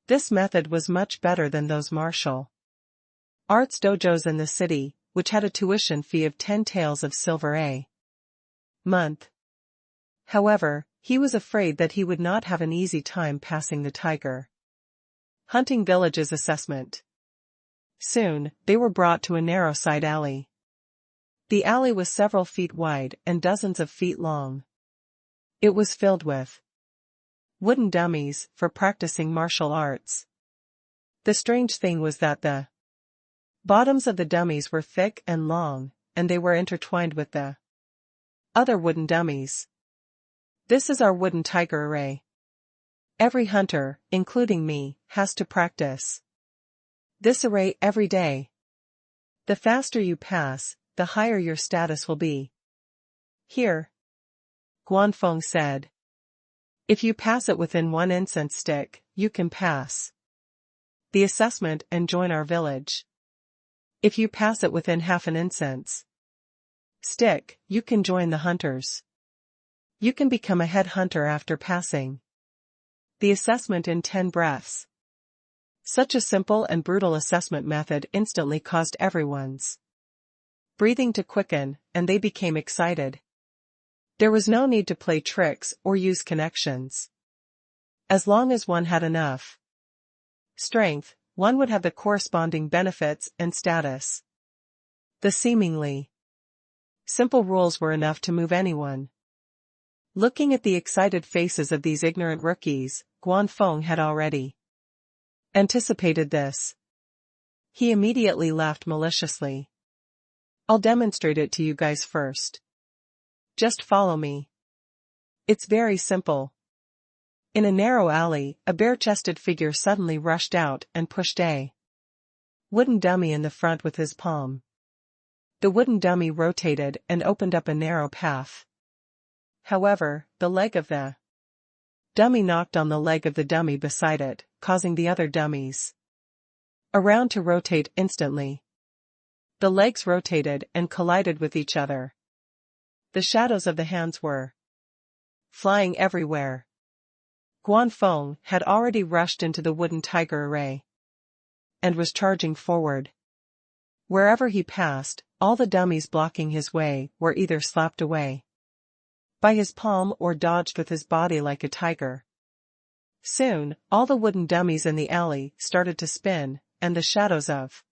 This method was much better than those martial arts dojos in the city, which had a tuition fee of 10 taels of silver a month. However, he was afraid that he would not have an easy time passing the tiger hunting village's assessment. Soon, they were brought to a narrow side alley. The alley was several feet wide and dozens of feet long. It was filled with wooden dummies for practicing martial arts. The strange thing was that the bottoms of the dummies were thick and long, and they were intertwined with the other wooden dummies. This is our wooden tiger array. Every hunter, including me, has to practice this array every day. The faster you pass, the higher your status will be. Here, Guanfeng said. If you pass it within 1 incense stick, you can pass the assessment and join our village. If you pass it within half an incense stick, you can join the hunters. You can become a head hunter after passing the assessment in 10 breaths. Such a simple and brutal assessment method instantly caused everyone's breathing to quicken, and they became excited. There was no need to play tricks or use connections. As long as one had enough strength, one would have the corresponding benefits and status. The seemingly simple rules were enough to move anyone. Looking at the excited faces of these ignorant rookies, Guanfeng had already anticipated this. He immediately laughed maliciously. I'll demonstrate it to you guys first. Just follow me. It's very simple. In a narrow alley, a bare-chested figure suddenly rushed out and pushed a wooden dummy in the front with his palm. The wooden dummy rotated and opened up a narrow path. However, the leg of the dummy knocked on the leg of the dummy beside it, causing the other dummies around to rotate instantly. The legs rotated and collided with each other. The shadows of the hands were flying everywhere. Guanfeng had already rushed into the wooden tiger array and was charging forward. Wherever he passed, all the dummies blocking his way were either slapped away by his palm or dodged with his body like a tiger. Soon, all the wooden dummies in the alley started to spin, and the shadows of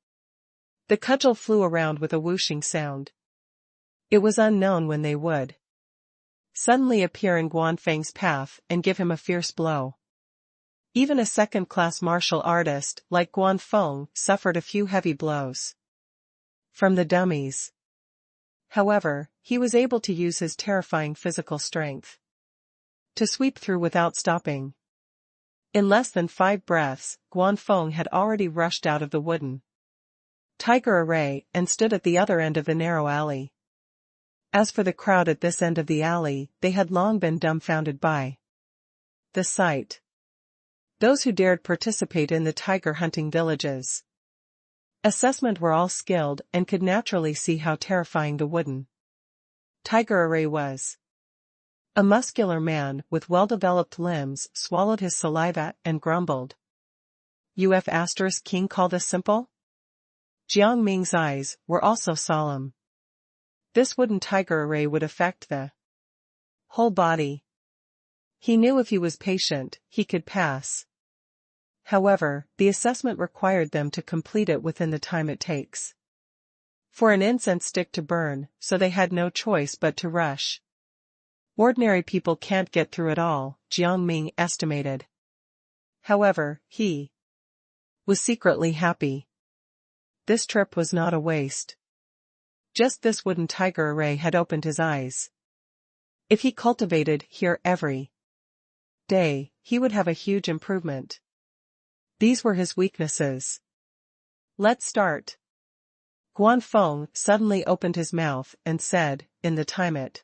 the cudgel flew around with a whooshing sound. It was unknown when they would suddenly appear in Guanfeng's path and give him a fierce blow. Even a second-class martial artist like Guanfeng suffered a few heavy blows from the dummies. However, he was able to use his terrifying physical strength to sweep through without stopping. In less than 5 breaths, Guanfeng had already rushed out of the wooden tiger array and stood at the other end of the narrow alley. As for the crowd at this end of the alley, they had long been dumbfounded by the sight. Those who dared participate in the tiger hunting villages assessment were all skilled and could naturally see how terrifying the wooden tiger array was. A muscular man with well-developed limbs swallowed his saliva and grumbled. King call this simple? Jiang Ming's eyes were also solemn. This wooden tiger array would affect the whole body. He knew if he was patient, he could pass. However, the assessment required them to complete it within the time it takes for an incense stick to burn, so they had no choice but to rush. Ordinary people can't get through it all, Jiang Ming estimated. However, he was secretly happy. This trip was not a waste. Just this wooden tiger array had opened his eyes. If he cultivated here every day, he would have a huge improvement. These were his weaknesses. Let's start. Guanfeng suddenly opened his mouth and said, in the time it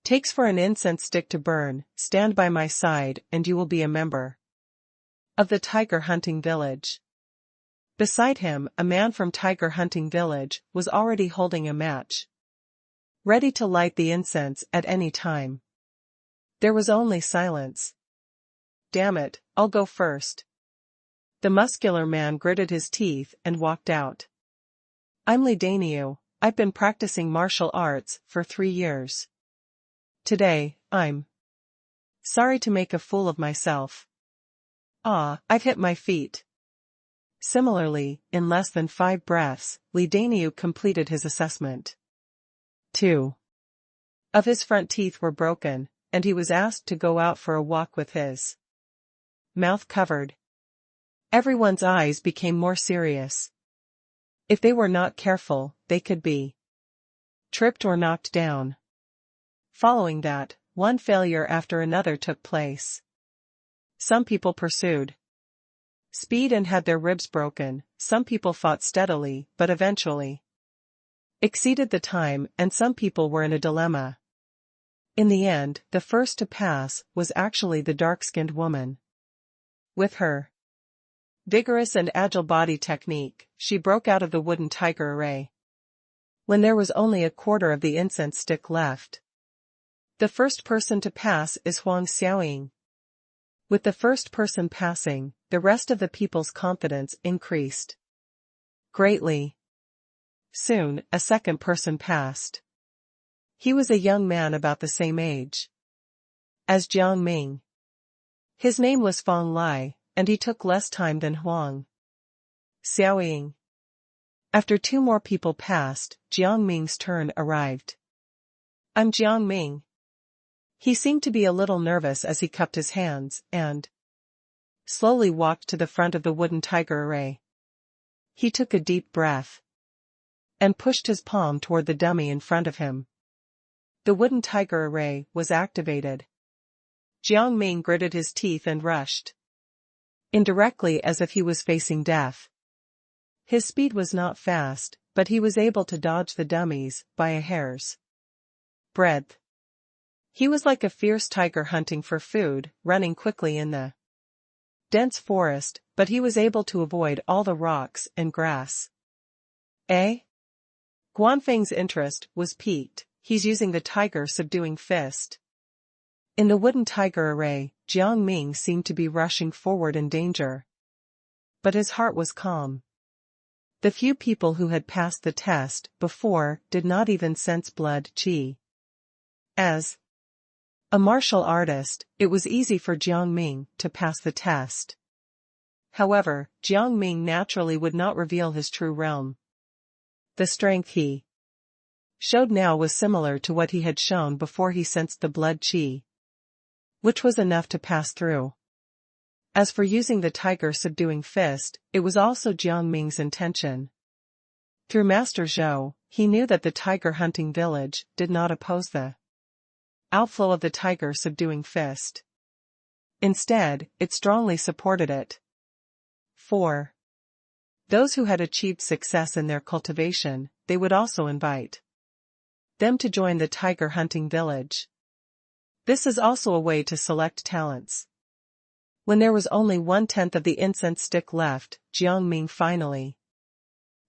takes for an incense stick to burn, stand by my side and you will be a member of the tiger hunting village. Beside him, a man from tiger hunting village was already holding a match, ready to light the incense at any time. There was only silence. Damn it, I'll go first. The muscular man gritted his teeth and walked out. I'm Li Daniu, I've been practicing martial arts for 3 years. Today, I'm sorry to make a fool of myself. I've hit my feet. Similarly, in less than 5 breaths, Li Daniu completed his assessment. 2 of his front teeth were broken, and he was asked to go out for a walk with his mouth covered. Everyone's eyes became more serious. If they were not careful, they could be tripped or knocked down. Following that, one failure after another took place. Some people pursued speed and had their ribs broken, some people fought steadily but eventually exceeded the time, and some people were in a dilemma. In the end, the first to pass was actually the dark-skinned woman. With her vigorous and agile body technique, she broke out of the wooden tiger array when there was only a quarter of the incense stick left. The first person to pass is Huang Xiaoying. With the first person passing, the rest of the people's confidence increased greatly. Soon, a second person passed. He was a young man about the same age as Jiang Ming. His name was Fang Lai, and he took less time than Huang Xiaoying. After 2 more people passed, Jiang Ming's turn arrived. I'm Jiang Ming. He seemed to be a little nervous as he cupped his hands and slowly walked to the front of the wooden tiger array. He took a deep breath and pushed his palm toward the dummy in front of him. The wooden tiger array was activated. Jiang Ming gritted his teeth and rushed indirectly as if he was facing death. His speed was not fast, but he was able to dodge the dummies by a hair's breadth. He was like a fierce tiger hunting for food, running quickly in the dense forest, but he was able to avoid all the rocks and grass. Guanfeng's interest was piqued. He's using the tiger subduing fist. In the wooden tiger array, Jiang Ming seemed to be rushing forward in danger. But his heart was calm. The few people who had passed the test before did not even sense blood qi. As a martial artist, it was easy for Jiang Ming to pass the test. However, Jiang Ming naturally would not reveal his true realm. The strength he showed now was similar to what he had shown before he sensed the blood qi, which was enough to pass through. As for using the tiger subduing fist, it was also Jiang Ming's intention. Through Master Zhou, he knew that the tiger hunting village did not oppose the outflow of the tiger subduing fist. Instead, it strongly supported it. 4. Those who had achieved success in their cultivation, they would also invite them to join the tiger hunting village. This is also a way to select talents. When there was only 1/10 of the incense stick left, Jiang Ming finally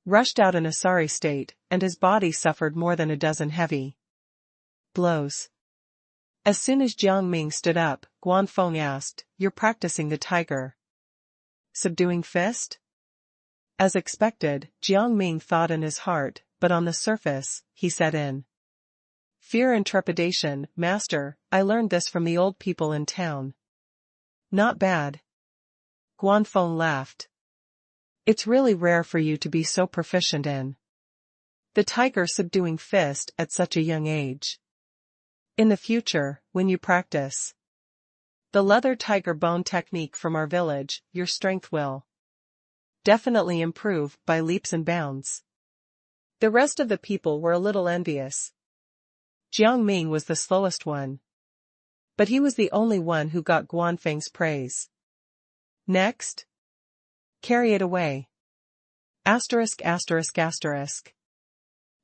rushed out in a sorry state, and his body suffered more than a dozen heavy blows. As soon as Jiang Ming stood up, Guanfeng asked, "You're practicing the tiger subduing fist?" As expected, Jiang Ming thought in his heart, but on the surface, he said in fear and trepidation, "Master, I learned this from the old people in town." Not bad. Guanfeng laughed. It's really rare for you to be so proficient in the tiger subduing fist at such a young age. In the future, when you practice the leather tiger bone technique from our village, your strength will definitely improve by leaps and bounds. The rest of the people were a little envious. Jiang Ming was the slowest one. But he was the only one who got Guanfeng's praise. Next. Carry it away. Asterisk asterisk asterisk.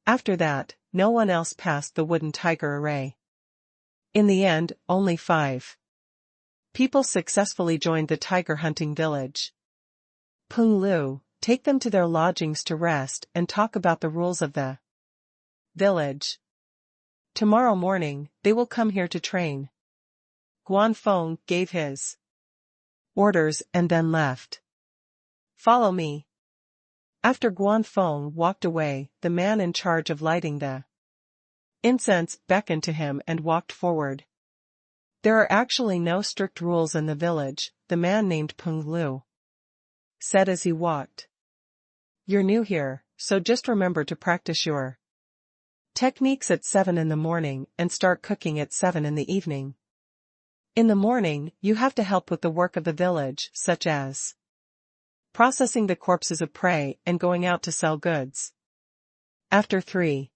After that, no one else passed the wooden tiger array. In the end, only 5 people successfully joined the tiger hunting village. Peng Lu, take them to their lodgings to rest and talk about the rules of the village. Tomorrow morning, they will come here to train. Guanfeng gave his orders and then left. Follow me. After Guanfeng walked away, the man in charge of lighting the incense beckoned to him and walked forward. There are actually no strict rules in the village, the man named Peng Lu said as he walked. You're new here, so just remember to practice your techniques at 7 in the morning and start cooking at 7 in the evening. In the morning, you have to help with the work of the village, such as processing the corpses of prey and going out to sell goods. After 3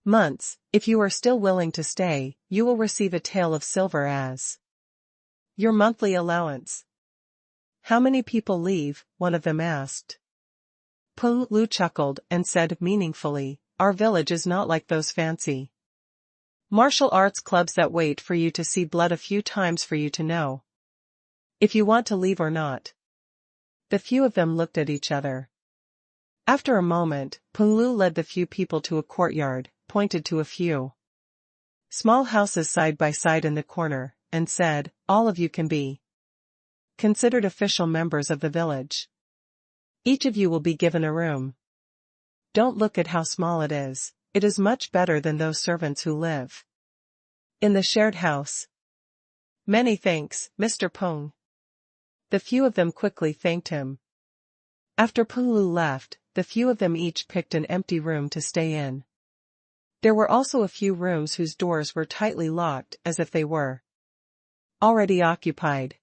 months, if you are still willing to stay, you will receive a tael of silver as your monthly allowance. How many people leave? One of them asked. Peng Lu chuckled and said meaningfully, our village is not like those fancy martial arts clubs that wait for you to see blood a few times for you to know if you want to leave or not. The few of them looked at each other. After a moment, Peng Lu led the few people to a courtyard, pointed to a few small houses side by side in the corner, and said, all of you can be considered official members of the village. Each of you will be given a room. Don't look at how small it is much better than those servants who live in the shared house. Many thanks, Mr. Peng. The few of them quickly thanked him. After Peng Lu left, the few of them each picked an empty room to stay in. There were also a few rooms whose doors were tightly locked as if they were already occupied.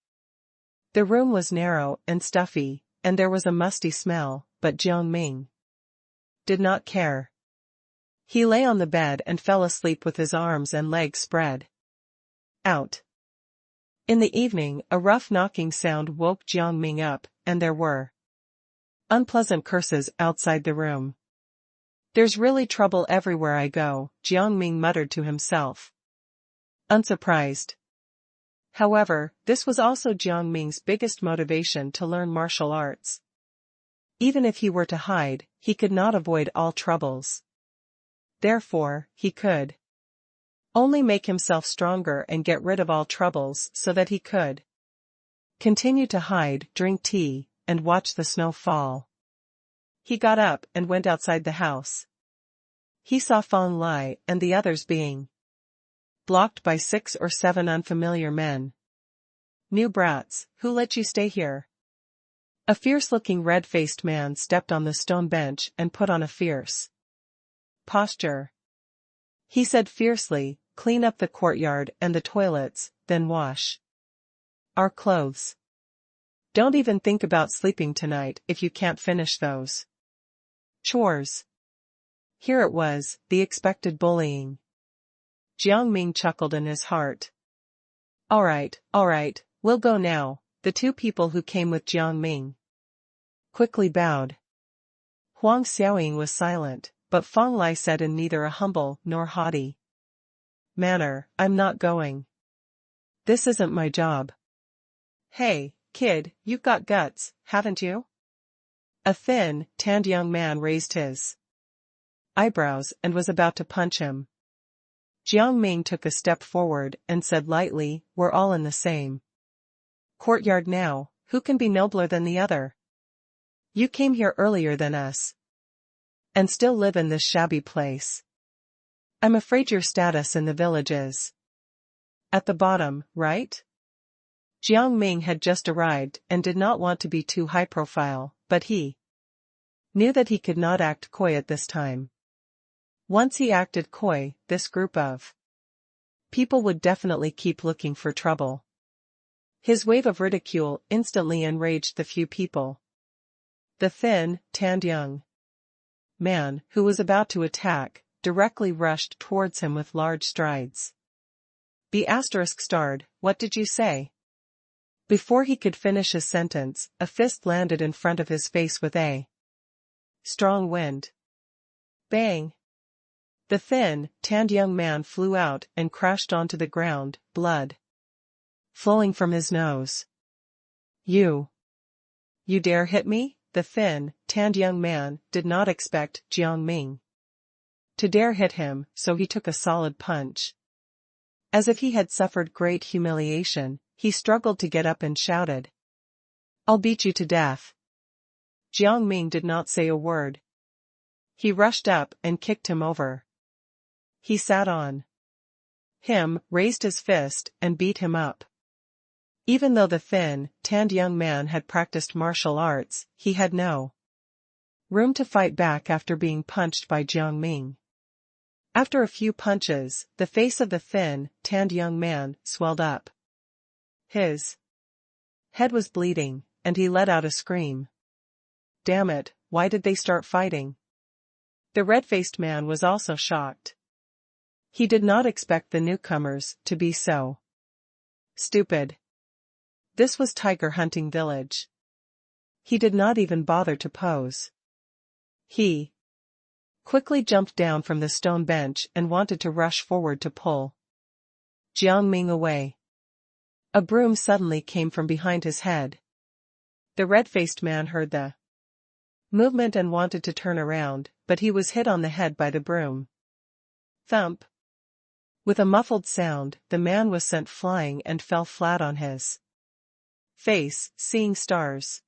The room was narrow and stuffy, and there was a musty smell, but Jiang Ming did not care. He lay on the bed and fell asleep with his arms and legs spread out. In the evening, a rough knocking sound woke Jiang Ming up, and there were unpleasant curses outside the room. There's really trouble everywhere I go, Jiang Ming muttered to himself. Unsurprised. However, this was also Jiang Ming's biggest motivation to learn martial arts. Even if he were to hide, he could not avoid all troubles. Therefore, he could only make himself stronger and get rid of all troubles so that he could continue to hide, drink tea, and watch the snow fall. He got up and went outside the house. He saw Fang Lai and the others being blocked by 6 or 7 unfamiliar men. New brats, who let you stay here? A fierce-looking red-faced man stepped on the stone bench and put on a fierce posture. He said fiercely, clean up the courtyard and the toilets, then wash our clothes. Don't even think about sleeping tonight if you can't finish those chores. Here it was, the expected bullying. Jiang Ming chuckled in his heart. All right, we'll go now. The 2 people who came with Jiang Ming quickly bowed. Huang Xiaoying was silent, but Fang Lai said in neither a humble nor haughty manner, I'm not going. This isn't my job. Hey, kid, you've got guts, haven't you? A thin, tanned young man raised his eyebrows and was about to punch him. Jiang Ming took a step forward and said lightly, we're all in the same courtyard now, who can be nobler than the other? You came here earlier than us and still live in this shabby place. I'm afraid your status in the village is at the bottom, right? Jiang Ming had just arrived and did not want to be too high profile, but he knew that he could not act coy at this time. Once he acted coy, this group of people would definitely keep looking for trouble. His wave of ridicule instantly enraged the few people. The thin, tanned young man, who was about to attack, directly rushed towards him with large strides. Be asterisk starred, what did you say? Before he could finish his sentence, a fist landed in front of his face with a strong wind. Bang! The thin, tanned young man flew out and crashed onto the ground, blood flowing from his nose. You dare hit me? The thin, tanned young man did not expect Jiang Ming to dare hit him, so he took a solid punch. As if he had suffered great humiliation, he struggled to get up and shouted, "I'll beat you to death." Jiang Ming did not say a word. He rushed up and kicked him over. He sat on him, raised his fist, and beat him up. Even though the thin, tanned young man had practiced martial arts, he had no room to fight back after being punched by Jiang Ming. After a few punches, the face of the thin, tanned young man swelled up. His head was bleeding, and he let out a scream. Damn it, why did they start fighting? The red-faced man was also shocked. He did not expect the newcomers to be so stupid. This was tiger hunting village. He did not even bother to pose. He quickly jumped down from the stone bench and wanted to rush forward to pull Jiang Ming away. A broom suddenly came from behind his head. The red-faced man heard the movement and wanted to turn around, but he was hit on the head by the broom. Thump! With a muffled sound, the man was sent flying and fell flat on his face, seeing stars.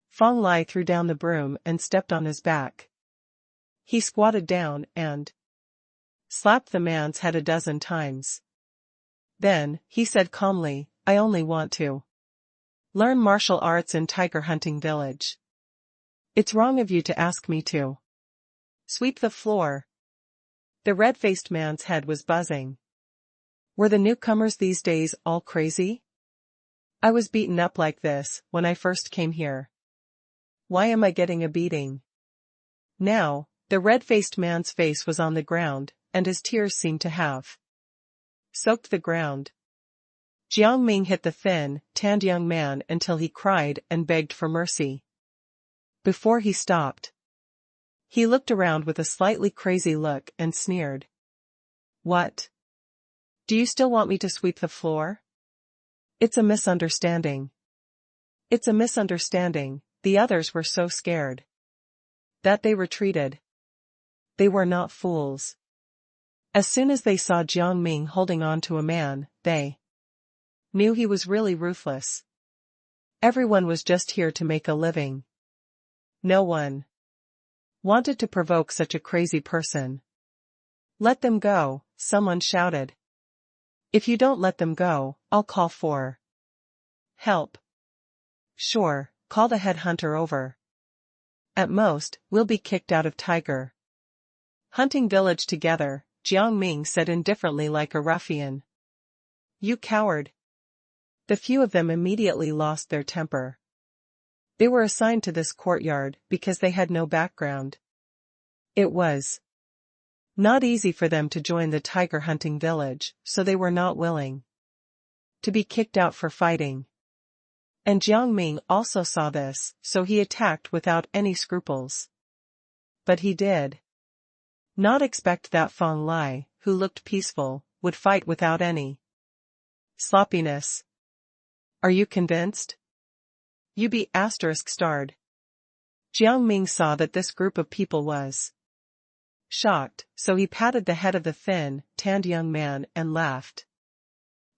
Fong Lai threw down the broom and stepped on his back. He squatted down and slapped the man's head a dozen times. Then, he said calmly, "I only want to learn martial arts in tiger hunting village. It's wrong of you to ask me to sweep the floor." The red-faced man's head was buzzing. Were the newcomers these days all crazy? I was beaten up like this when I first came here. Why am I getting a beating now? The red-faced man's face was on the ground, and his tears seemed to have soaked the ground. Jiang Ming hit the thin, tanned young man until he cried and begged for mercy. Before he stopped, he looked around with a slightly crazy look and sneered. "What? Do you still want me to sweep the floor? It's a misunderstanding." It's a misunderstanding. The others were so scared that they retreated. They were not fools. As soon as they saw Jiang Ming holding on to a man, they knew he was really ruthless. Everyone was just here to make a living. No one wanted to provoke such a crazy person. "Let them go," someone shouted. "If you don't let them go, I'll call for help." "Sure, call the headhunter over. At most, we'll be kicked out of tiger hunting village together," Jiang Ming said indifferently like a ruffian. "You coward." The few of them immediately lost their temper. They were assigned to this courtyard because they had no background. It was not easy for them to join the tiger hunting village, so they were not willing to be kicked out for fighting. And Jiang Ming also saw this, so he attacked without any scruples. But he did not expect that Fong Lai, who looked peaceful, would fight without any sloppiness. "Are you convinced? You be asterisk starred." Jiang Ming saw that this group of people was shocked, so he patted the head of the thin, tanned young man and laughed.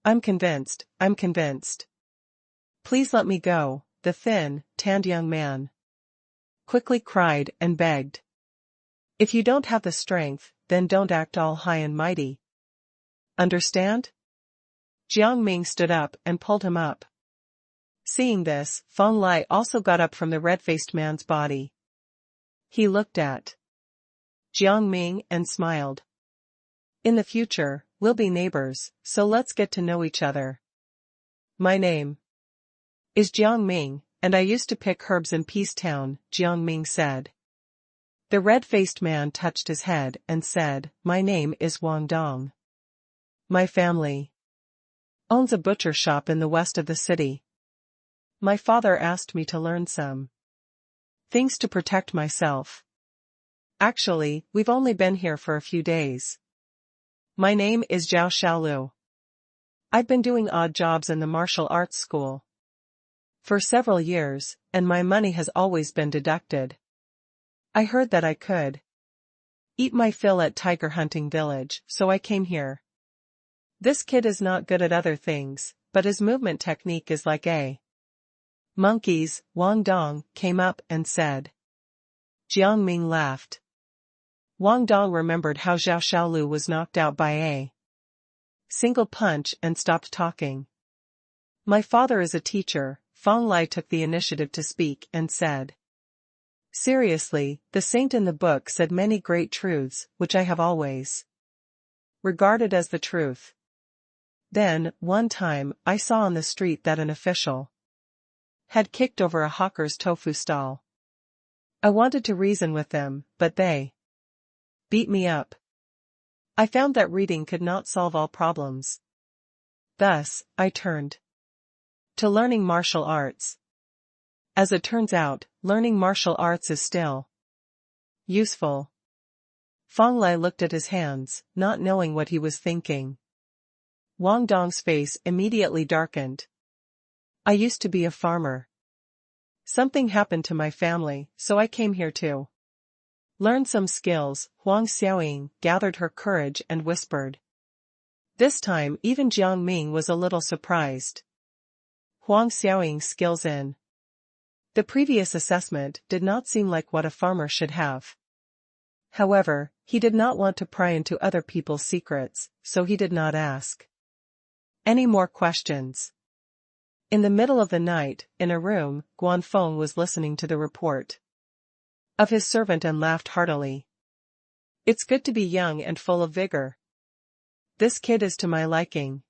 I'm convinced. Please let me go," the thin, tanned young man quickly cried and begged. "If you don't have the strength, then don't act all high and mighty. Understand?" Jiang Ming stood up and pulled him up. Seeing this, Fong Lai also got up from the red-faced man's body. He looked at Jiang Ming and smiled. "In the future, we'll be neighbors, so let's get to know each other. My name is Jiang Ming, and I used to pick herbs in Peace Town," Jiang Ming said. The red-faced man touched his head and said, "My name is Wang Dong. My family owns a butcher shop in the west of the city. My father asked me to learn some things to protect myself. Actually, we've only been here for a few days. My name is Zhao Xiaolu. I've been doing odd jobs in the martial arts school for several years, and my money has always been deducted. I heard that I could eat my fill at tiger hunting village, so I came here. This kid is not good at other things, but his movement technique is like a monkey's. Wang Dong came up and said. Jiang Ming laughed. Wang Dong remembered how Zhao Xiaolu was knocked out by a single punch and stopped talking. My father is a teacher. Fang Lai took the initiative to speak and said. Seriously, the saint in the book said many great truths, which I have always regarded as the truth. Then, one time, I saw on the street that an official had kicked over a hawker's tofu stall. I wanted to reason with them, but they beat me up. I found that reading could not solve all problems. Thus, I turned to learning martial arts. As it turns out, learning martial arts is still useful. Fang Lai looked at his hands, not knowing what he was thinking. Wang Dong's face immediately darkened. I used to be a farmer. Something happened to my family, so I came here to learn some skills. Huang Xiaoying gathered her courage and whispered. This time even Jiang Ming was a little surprised. Huang Xiaoying's skills in the previous assessment did not seem like what a farmer should have. However, he did not want to pry into other people's secrets, so he did not ask any more questions. In the middle of the night, in a room, Guanfeng was listening to the report of his servant and laughed heartily. It's good to be young and full of vigor. This kid is to my liking.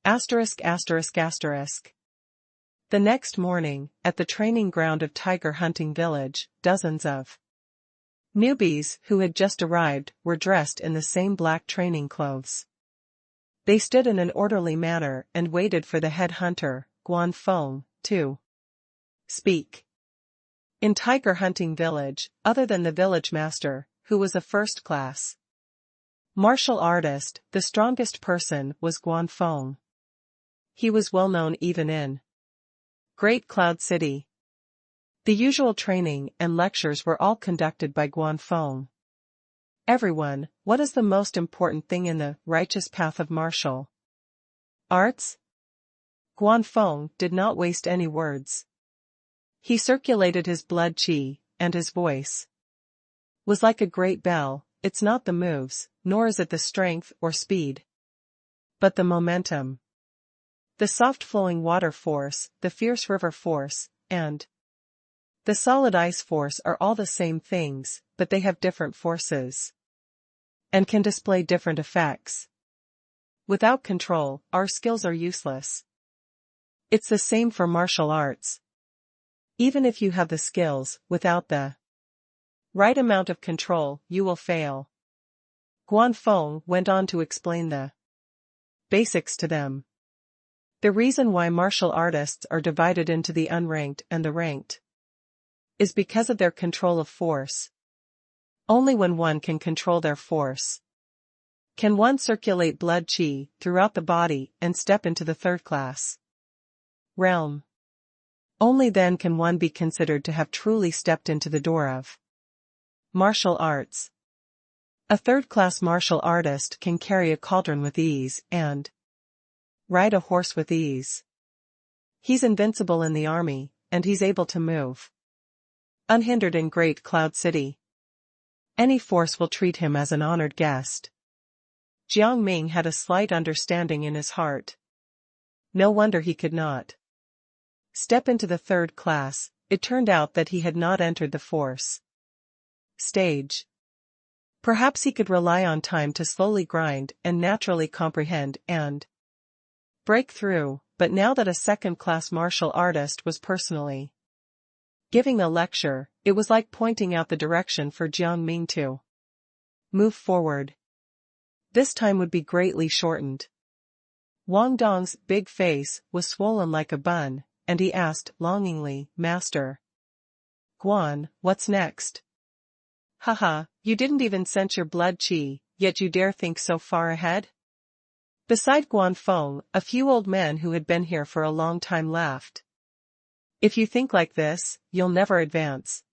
Asterisk asterisk asterisk. The next morning, at the training ground of Tiger Hunting Village, dozens of newbies who had just arrived were dressed in the same black training clothes. They stood in an orderly manner and waited for the head hunter, Guanfeng, to speak. In Tiger Hunting Village, other than the village master, who was a first-class martial artist, the strongest person was Guanfeng. He was well known even in Great Cloud City. The usual training and lectures were all conducted by Guanfeng. Everyone, what is the most important thing in the righteous path of martial arts? Guanfeng did not waste any words. He circulated his blood qi, and his voice was like a great bell. It's not the moves, nor is it the strength or speed, but the momentum. The soft-flowing water force, the fierce river force, and the solid ice force are all the same things, but they have different forces and can display different effects. Without control, our skills are useless. It's the same for martial arts. Even if you have the skills, without the right amount of control, you will fail. Guanfeng went on to explain the basics to them. The reason why martial artists are divided into the unranked and the ranked is because of their control of force. Only when one can control their force can one circulate blood qi throughout the body and step into the third class realm. Only then can one be considered to have truly stepped into the door of martial arts. A third-class martial artist can carry a cauldron with ease and ride a horse with ease. He's invincible in the army, and he's able to move unhindered in Great Cloud City. Any force will treat him as an honored guest. Jiang Ming had a slight understanding in his heart. No wonder he could not step into the third class. It turned out that he had not entered the force stage. Perhaps he could rely on time to slowly grind and naturally comprehend and break through, but now that a second-class martial artist was personally giving a lecture, it was like pointing out the direction for Jiang Ming to move forward. This time would be greatly shortened. Wang Dong's big face was swollen like a bun, and he asked longingly, "Master Guan, what's next?" "Haha, you didn't even sense your blood qi, yet you dare think so far ahead?" Beside Guanfeng, a few old men who had been here for a long time laughed. "If you think like this, you'll never advance.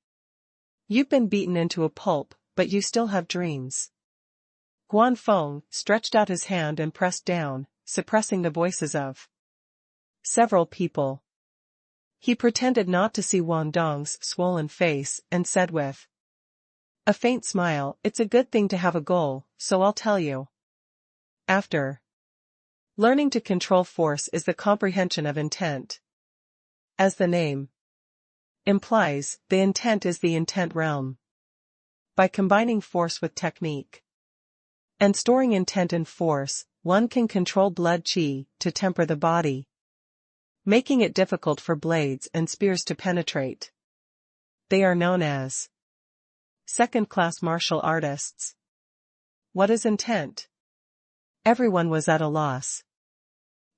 You've been beaten into a pulp, but you still have dreams." Guanfeng stretched out his hand and pressed down, suppressing the voices of several people. He pretended not to see Wang Dong's swollen face and said with a faint smile, "It's a good thing to have a goal, so I'll tell you. After learning to control force is the comprehension of intent. As the name implies, the intent is the intent realm. By combining force with technique and storing intent and force, one can control blood qi to temper the body, making it difficult for blades and spears to penetrate. They are known as second-class martial artists." "What is intent?" Everyone was at a loss.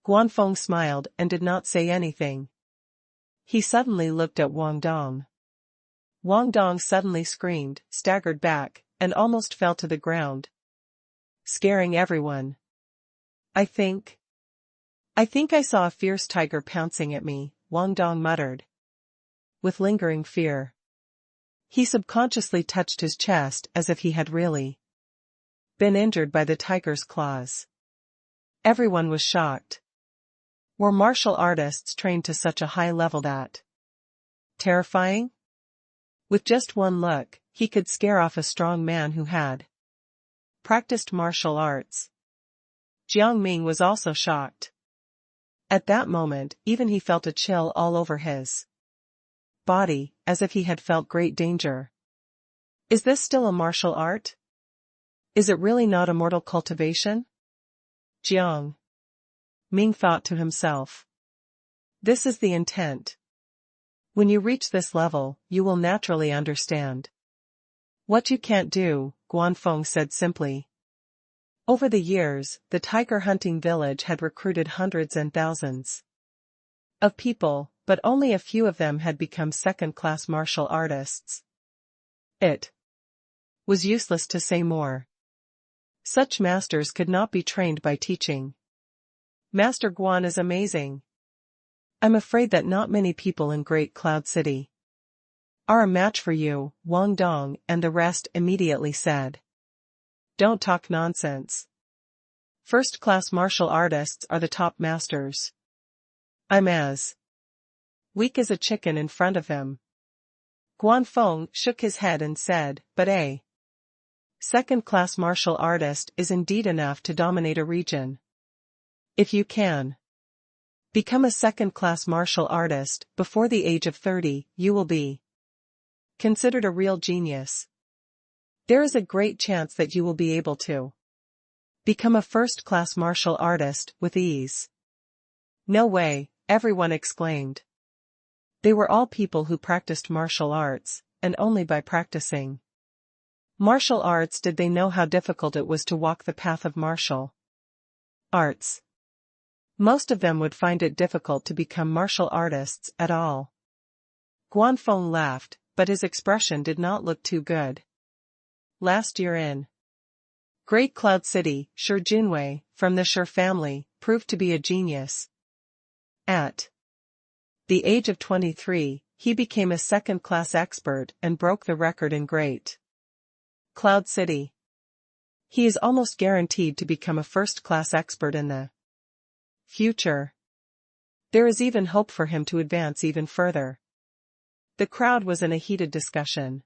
Guanfeng smiled and did not say anything. He suddenly looked at Wang Dong. Wang Dong suddenly screamed, staggered back, and almost fell to the ground, scaring everyone. I think I saw a fierce tiger pouncing at me," Wang Dong muttered, with lingering fear. He subconsciously touched his chest as if he had really been injured by the tiger's claws. Everyone was shocked. Were martial artists trained to such a high level that terrifying? With just one look, he could scare off a strong man who had practiced martial arts. Jiang Ming was also shocked. At that moment, even he felt a chill all over his body, as if he had felt great danger. Is this still a martial art? Is it really not immortal cultivation? Jiang Ming thought to himself. This is the intent. When you reach this level, you will naturally understand what you can't do, Guanfeng said simply. Over the years, the tiger hunting village had recruited hundreds and thousands of people, but only a few of them had become second-class martial artists. It was useless to say more. Such masters could not be trained by teaching. Master Guan is amazing. I'm afraid that not many people in Great Cloud City are a match for you, Wang Dong and the rest immediately said. Don't talk nonsense. First-class martial artists are the top masters. I'm as weak as a chicken in front of him. Guanfeng shook his head and said, but a second-class martial artist is indeed enough to dominate a region. If you can become a second-class martial artist before the age of 30, you will be considered a real genius. There is a great chance that you will be able to become a first-class martial artist with ease. No way, everyone exclaimed. They were all people who practiced martial arts, and only by practicing martial arts did they know how difficult it was to walk the path of martial arts. Most of them would find it difficult to become martial artists at all. Guanfeng laughed, but his expression did not look too good. Last year in Great Cloud City, Shi Junwei, from the Shi family, proved to be a genius. At the age of 23, he became a second-class expert and broke the record in Great Cloud City. He is almost guaranteed to become a first-class expert in the future. There is even hope for him to advance even further. The crowd was in a heated discussion.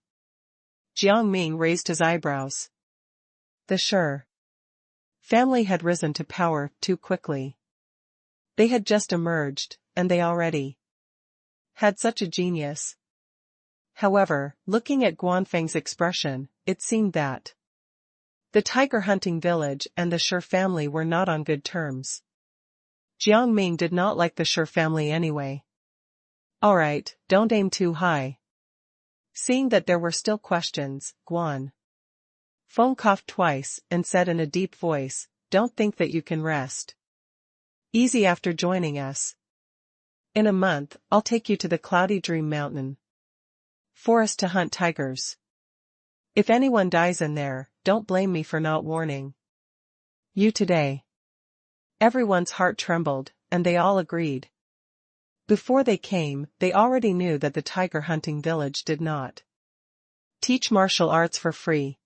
Jiang Ming raised his eyebrows. The Shi family had risen to power too quickly. They had just emerged, and they already had such a genius. However, looking at Guanfeng's expression, it seemed that the tiger hunting village and the Shi family were not on good terms. Jiang Ming did not like the Shi family anyway. Alright, don't aim too high. Seeing that there were still questions, Guan Feng coughed twice and said in a deep voice, don't think that you can rest. Easy after joining us. In a month, I'll take you to the Cloudy Dream Mountain forest to hunt tigers. If anyone dies in there, don't blame me for not warning you today. Everyone's heart trembled, and they all agreed. Before they came, they already knew that the tiger hunting village did not teach martial arts for free.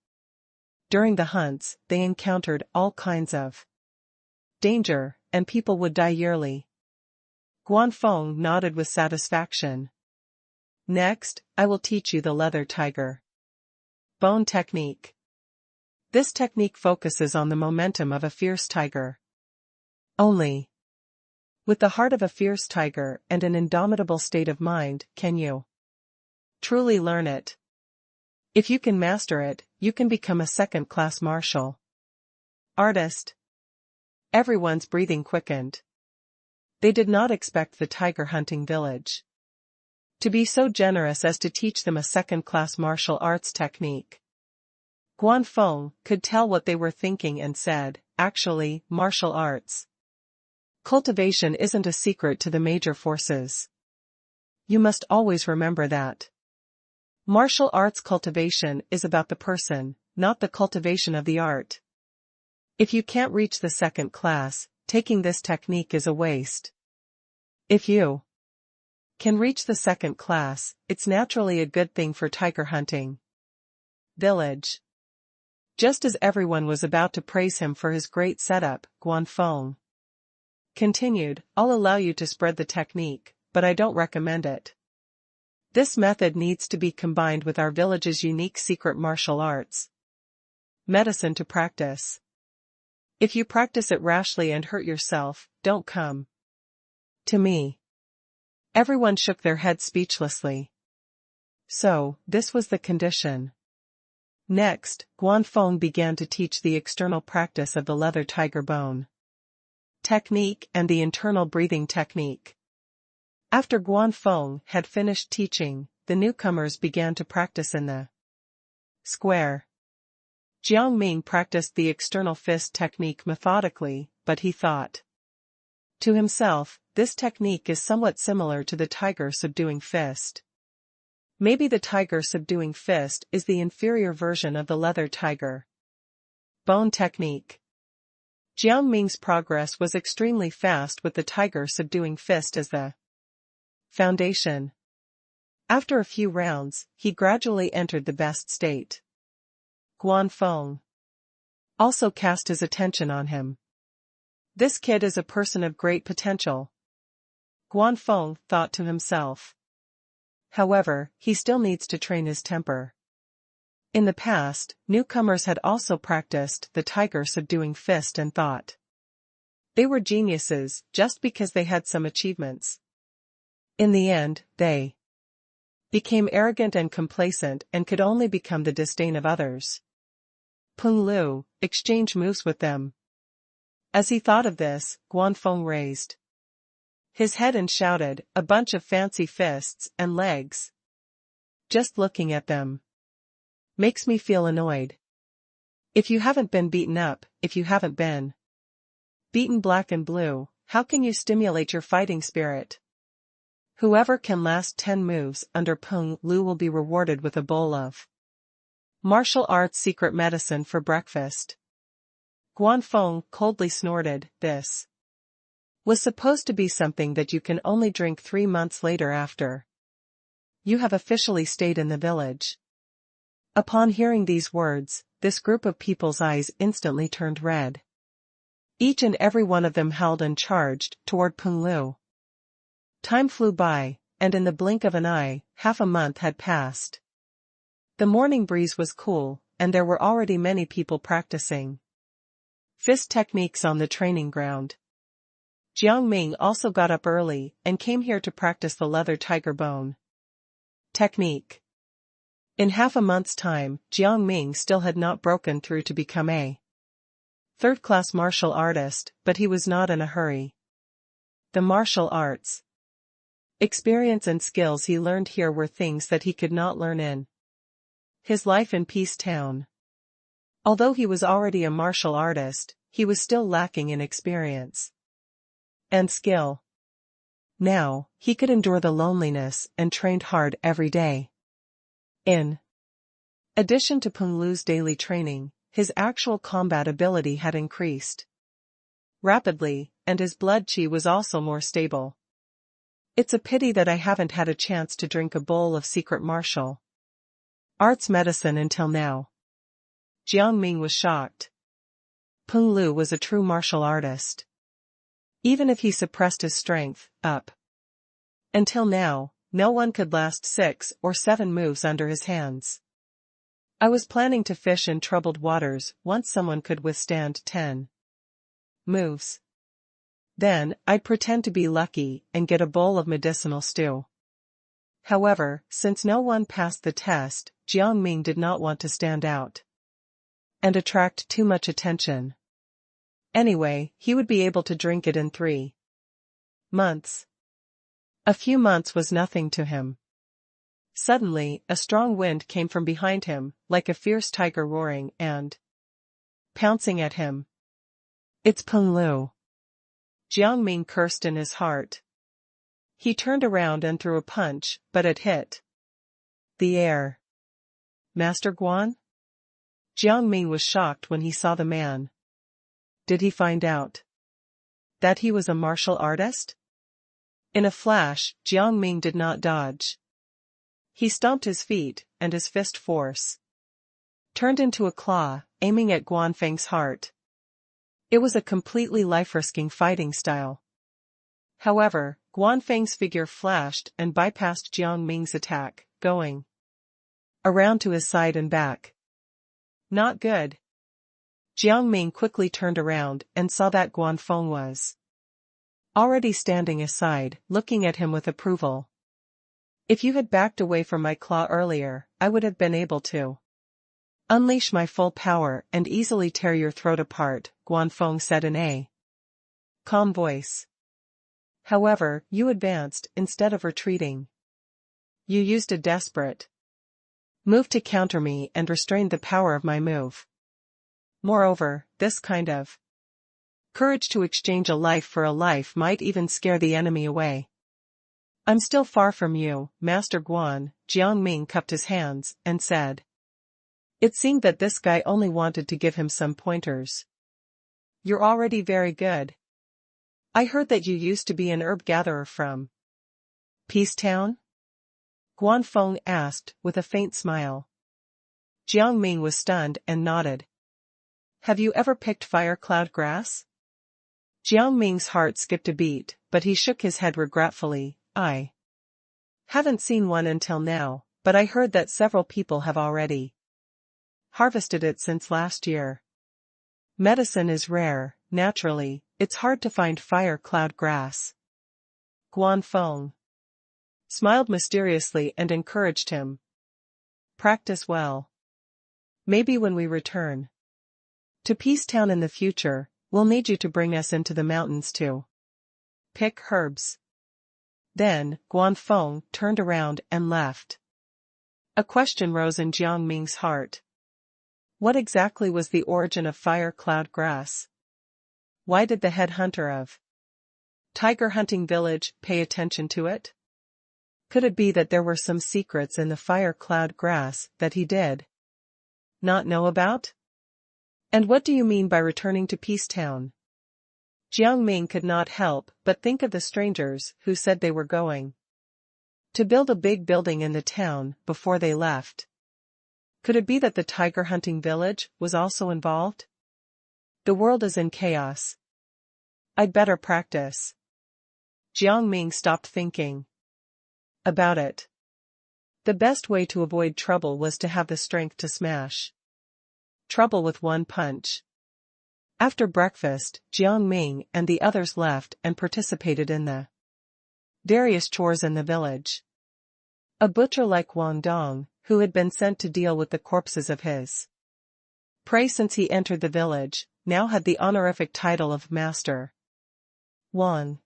During the hunts, they encountered all kinds of danger, and people would die yearly. Guanfeng nodded with satisfaction. Next, I will teach you the leather tiger bone technique. This technique focuses on the momentum of a fierce tiger. Only with the heart of a fierce tiger and an indomitable state of mind can you truly learn it. If you can master it, you can become a second-class martial artist. Everyone's breathing quickened. They did not expect the tiger hunting village to be so generous as to teach them a second-class martial arts technique. Guanfeng could tell what they were thinking and said, actually, martial arts cultivation isn't a secret to the major forces. You must always remember that. Martial arts cultivation is about the person, not the cultivation of the art. If you can't reach the second class, taking this technique is a waste. If you can reach the second class, it's naturally a good thing for tiger hunting village. Just as everyone was about to praise him for his great setup, Guanfeng continued, I'll allow you to spread the technique, but I don't recommend it. This method needs to be combined with our village's unique secret martial arts medicine to practice. If you practice it rashly and hurt yourself, don't come to me. Everyone shook their heads speechlessly. So, this was the condition. Next, Guanfeng began to teach the external practice of the leather tiger bone technique and the internal breathing technique. After Guanfeng had finished teaching, the newcomers began to practice in the square. Jiang Ming practiced the external fist technique methodically, but he thought to himself, this technique is somewhat similar to the tiger subduing fist. Maybe the tiger subduing fist is the inferior version of the leather tiger bone technique. Jiang Ming's progress was extremely fast with the tiger subduing fist as the foundation. After a few rounds, he gradually entered the best state. Guanfeng also cast his attention on him. This kid is a person of great potential, Guanfeng thought to himself. However, he still needs to train his temper. In the past, newcomers had also practiced the tiger subduing fist and thought they were geniuses just because they had some achievements. In the end, they became arrogant and complacent and could only become the disdain of others. Peng Lu, exchange moves with them. As he thought of this, Guanfeng raised his head and shouted, a bunch of fancy fists and legs. Just looking at them makes me feel annoyed. If you haven't been beaten up, if you haven't been beaten black and blue, how can you stimulate your fighting spirit? Whoever can last 10 moves under Peng Lu will be rewarded with a bowl of martial arts secret medicine for breakfast. Guanfeng coldly snorted, this was supposed to be something that you can only drink 3 months later after you have officially stayed in the village. Upon hearing these words, this group of people's eyes instantly turned red. Each and every one of them held and charged toward Peng Lu. Time flew by, and in the blink of an eye, half a month had passed. The morning breeze was cool, and there were already many people practicing fist techniques on the training ground. Jiang Ming also got up early and came here to practice the leather tiger bone technique. In half a month's time, Jiang Ming still had not broken through to become a third-class martial artist, but he was not in a hurry. The martial arts experience and skills he learned here were things that he could not learn in his life in Peace Town. Although he was already a martial artist, he was still lacking in experience. and skill. Now, he could endure the loneliness and trained hard every day. In addition to Peng Lu's daily training, his actual combat ability had increased rapidly, and his blood qi was also more stable. It's a pity that I haven't had a chance to drink a bowl of secret martial arts medicine until now. Jiang Ming was shocked. Peng Lu was a true martial artist. Even if he suppressed his strength, up until now, no one could last 6 or 7 moves under his hands. I was planning to fish in troubled waters once someone could withstand 10 moves. Then, I'd pretend to be lucky and get a bowl of medicinal stew. However, since no one passed the test, Jiang Ming did not want to stand out and attract too much attention. Anyway, he would be able to drink it in 3 months. A few months was nothing to him. Suddenly, a strong wind came from behind him, like a fierce tiger roaring and pouncing at him. It's Peng Lu. Jiang Ming cursed in his heart. He turned around and threw a punch, but it hit the air. Master Guan? Jiang Ming was shocked when he saw the man. Did he find out that he was a martial artist? In a flash, Jiang Ming did not dodge. He stomped his feet, and his fist force turned into a claw, aiming at Guan Feng's heart. It was a completely life-risking fighting style. However, Guan Feng's figure flashed and bypassed Jiang Ming's attack, going around to his side and back. Not good. Jiang Ming quickly turned around and saw that Guan Feng was already standing aside, looking at him with approval. If you had backed away from my claw earlier, I would have been able to unleash my full power and easily tear your throat apart, Guan Feng said in a calm voice. However, you advanced instead of retreating. You used a desperate move to counter me and restrained the power of my move. Moreover, this kind of courage to exchange a life for a life might even scare the enemy away. I'm still far from you, Master Guan. Jiang Ming cupped his hands and said. It seemed that this guy only wanted to give him some pointers. You're already very good. I heard that you used to be an herb gatherer from Peace Town? Guan Feng asked, with a faint smile. Jiang Ming was stunned and nodded. Have you ever picked fire cloud grass? Jiang Ming's heart skipped a beat, but he shook his head regretfully. I haven't seen one until now, but I heard that several people have already harvested it since last year. Medicine is rare, naturally, it's hard to find fire cloud grass. Guan Feng smiled mysteriously and encouraged him. Practice well. Maybe when we return to Peace Town in the future, we'll need you to bring us into the mountains to pick herbs. Then, Guan Feng turned around and left. A question rose in Jiang Ming's heart. What exactly was the origin of fire cloud grass? Why did the head hunter of Tiger Hunting Village pay attention to it? Could it be that there were some secrets in the fire cloud grass that he did not know about? And what do you mean by returning to Peace Town? Jiang Ming could not help but think of the strangers who said they were going to build a big building in the town before they left. Could it be that the Tiger Hunting Village was also involved? The world is in chaos. I'd better practice. Jiang Ming stopped thinking about it. The best way to avoid trouble was to have the strength to smash trouble with one punch. After breakfast, Jiang Ming and the others left and participated in the various chores in the village. A butcher like Wang Dong, who had been sent to deal with the corpses of his prey since he entered the village, now had the honorific title of Master Wang.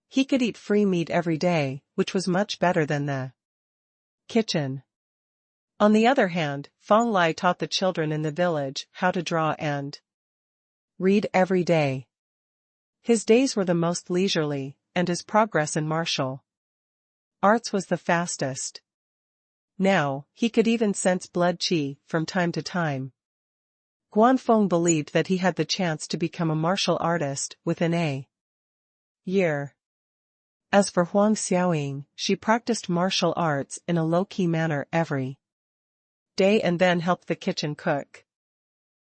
He could eat free meat every day, which was much better than the kitchen. On the other hand, Feng Lai taught the children in the village how to draw and read every day. His days were the most leisurely, and his progress in martial arts was the fastest. Now, he could even sense blood qi from time to time. Guanfeng believed that he had the chance to become a martial artist within a year. As for Huang Xiaoying, she practiced martial arts in a low-key manner every day and then helped the kitchen cook.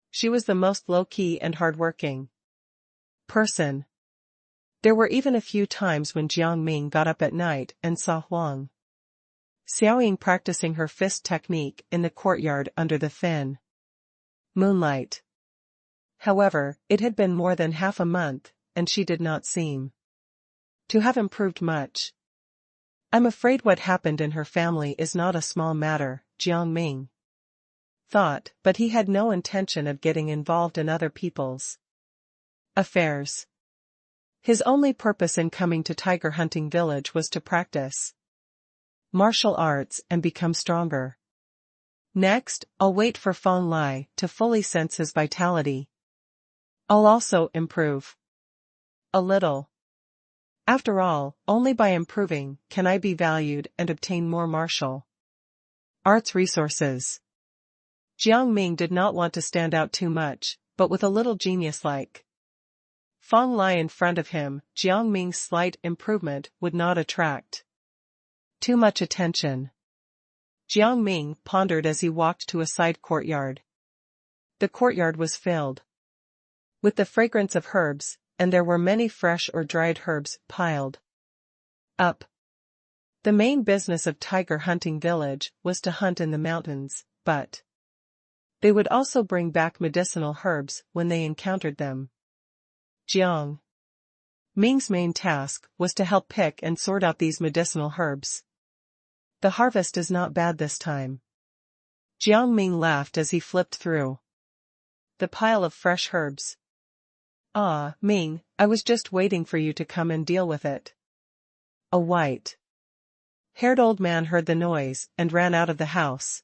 She was the most low-key and hard-working person. There were even a few times when Jiang Ming got up at night and saw Huang Xiaoying practicing her fist technique in the courtyard under the thin moonlight. However, it had been more than half a month, and she did not seem to have improved much. I'm afraid what happened in her family is not a small matter, Jiang Ming thought, but he had no intention of getting involved in other people's affairs. His only purpose in coming to Tiger Hunting Village was to practice martial arts and become stronger. Next, I'll wait for Feng Lai to fully sense his vitality. I'll also improve a little. After all, only by improving can I be valued and obtain more martial arts resources. Jiang Ming did not want to stand out too much, but with a little genius like Feng Lai in front of him, Jiang Ming's slight improvement would not attract too much attention. Jiang Ming pondered as he walked to a side courtyard. The courtyard was filled with the fragrance of herbs, and there were many fresh or dried herbs piled up. The main business of Tiger Hunting Village was to hunt in the mountains, but they would also bring back medicinal herbs when they encountered them. Jiang Ming's main task was to help pick and sort out these medicinal herbs. The harvest is not bad this time. Jiang Ming laughed as he flipped through the pile of fresh herbs. Ah, Ming, I was just waiting for you to come and deal with it. A white-haired old man heard the noise and ran out of the house.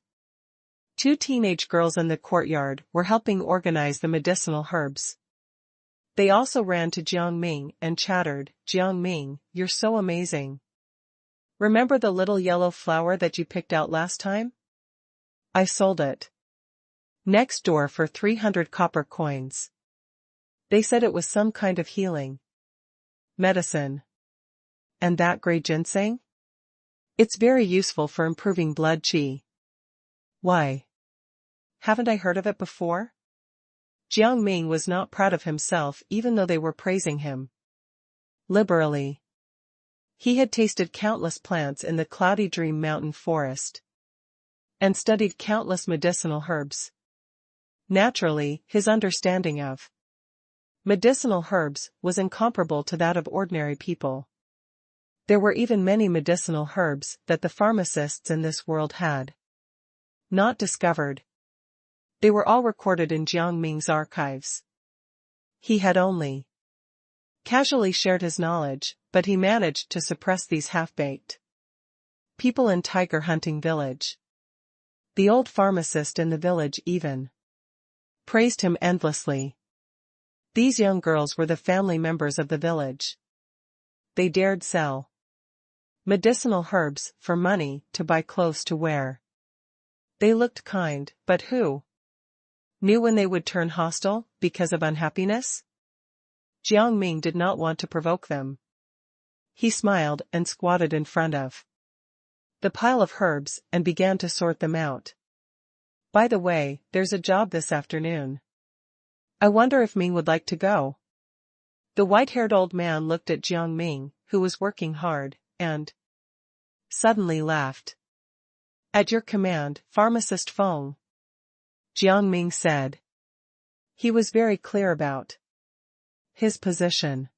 Two teenage girls in the courtyard were helping organize the medicinal herbs. They also ran to Jiang Ming and chattered, Jiang Ming, you're so amazing. Remember the little yellow flower that you picked out last time? I sold it next door for 300 copper coins. They said it was some kind of healing medicine. And that gray ginseng? It's very useful for improving blood qi. Why? Haven't I heard of it before? Jiang Ming was not proud of himself even though they were praising him liberally. He had tasted countless plants in the Cloudy Dream Mountain Forest and studied countless medicinal herbs. Naturally, his understanding of medicinal herbs was incomparable to that of ordinary people. There were even many medicinal herbs that the pharmacists in this world had not discovered. They were all recorded in Jiang Ming's archives. He had only casually shared his knowledge, but he managed to suppress these half-baked people in Tiger Hunting Village. The old pharmacist in the village even praised him endlessly. These young girls were the family members of the village. They dared sell medicinal herbs for money to buy clothes to wear. They looked kind, but who knew when they would turn hostile because of unhappiness? Jiang Ming did not want to provoke them. He smiled and squatted in front of the pile of herbs and began to sort them out. By the way, there's a job this afternoon. I wonder if Ming would like to go. The white-haired old man looked at Jiang Ming, who was working hard, and suddenly laughed. At your command, Pharmacist Feng, Jiang Ming said. He was very clear about his position.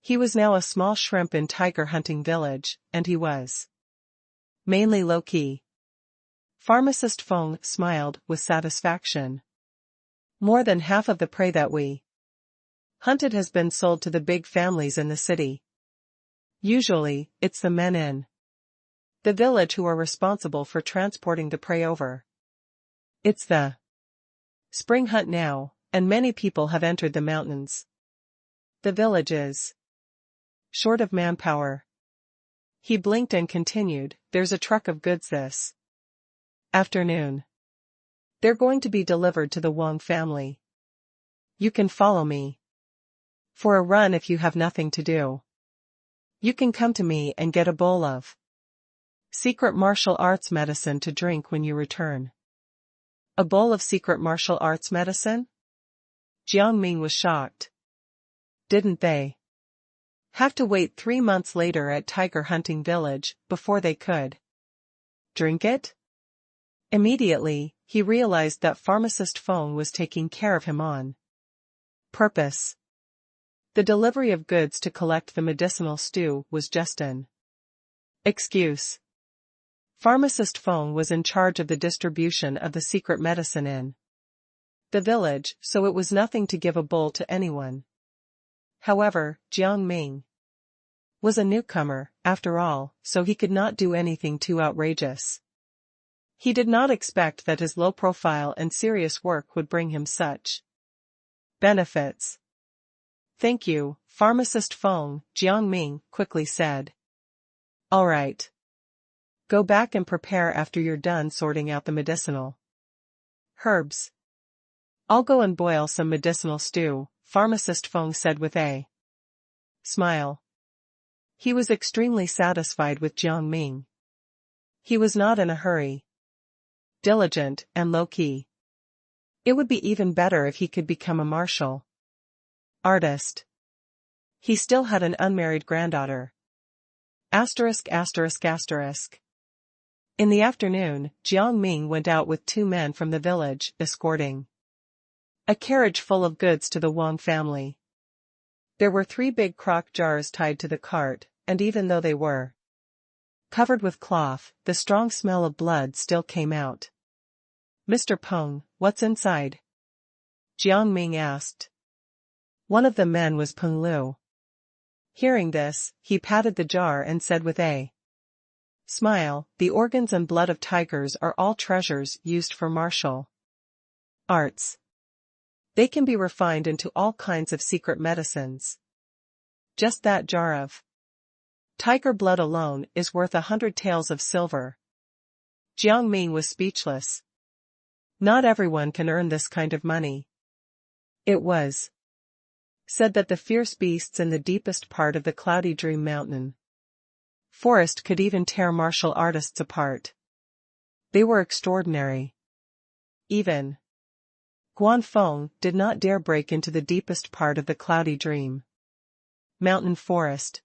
He was now a small shrimp in Tiger Hunting Village, and he was mainly low-key. Pharmacist Feng smiled with satisfaction. More than half of the prey that we hunted has been sold to the big families in the city. Usually, it's the men in the village who are responsible for transporting the prey over. It's the spring hunt now, and many people have entered the mountains. The village is short of manpower. He blinked and continued, there's a truck of goods this afternoon. They're going to be delivered to the Wang family. You can follow me for a run if you have nothing to do. You can come to me and get a bowl of secret martial arts medicine to drink when you return. A bowl of secret martial arts medicine? Jiang Ming was shocked. Didn't they have to wait 3 months later at tiger hunting village before they could drink it? Immediately, he realized that pharmacist Feng was taking care of him on purpose. The delivery of goods to collect the medicinal stew was just an excuse. Pharmacist Feng was in charge of the distribution of the secret medicine in the village, so it was nothing to give a bowl to anyone. However, Jiang Ming was a newcomer, after all, so he could not do anything too outrageous. He did not expect that his low profile and serious work would bring him such benefits. Thank you, Pharmacist Feng, Jiang Ming quickly said. All right. Go back and prepare after you're done sorting out the medicinal herbs. I'll go and boil some medicinal stew, Pharmacist Feng said with a smile. He was extremely satisfied with Jiang Ming. He was not in a hurry. Diligent and low-key. It would be even better if he could become a martial artist. He still had an unmarried granddaughter. Asterisk. In the afternoon, Jiang Ming went out with 2 men from the village, escorting a carriage full of goods to the Wang family. There were 3 big crock jars tied to the cart, and even though they were covered with cloth, the strong smell of blood still came out. Mr. Peng, what's inside? Jiang Ming asked. One of the men was Peng Lu. Hearing this, he patted the jar and said with a smile, the organs and blood of tigers are all treasures used for martial arts. They can be refined into all kinds of secret medicines. Just that jar of tiger blood alone is worth 100 taels of silver. Jiang Ming was speechless. Not everyone can earn this kind of money. It was said that the fierce beasts in the deepest part of the cloudy dream mountain forest could even tear martial artists apart. They were extraordinary. Even Guanfeng did not dare break into the deepest part of the cloudy dream mountain forest.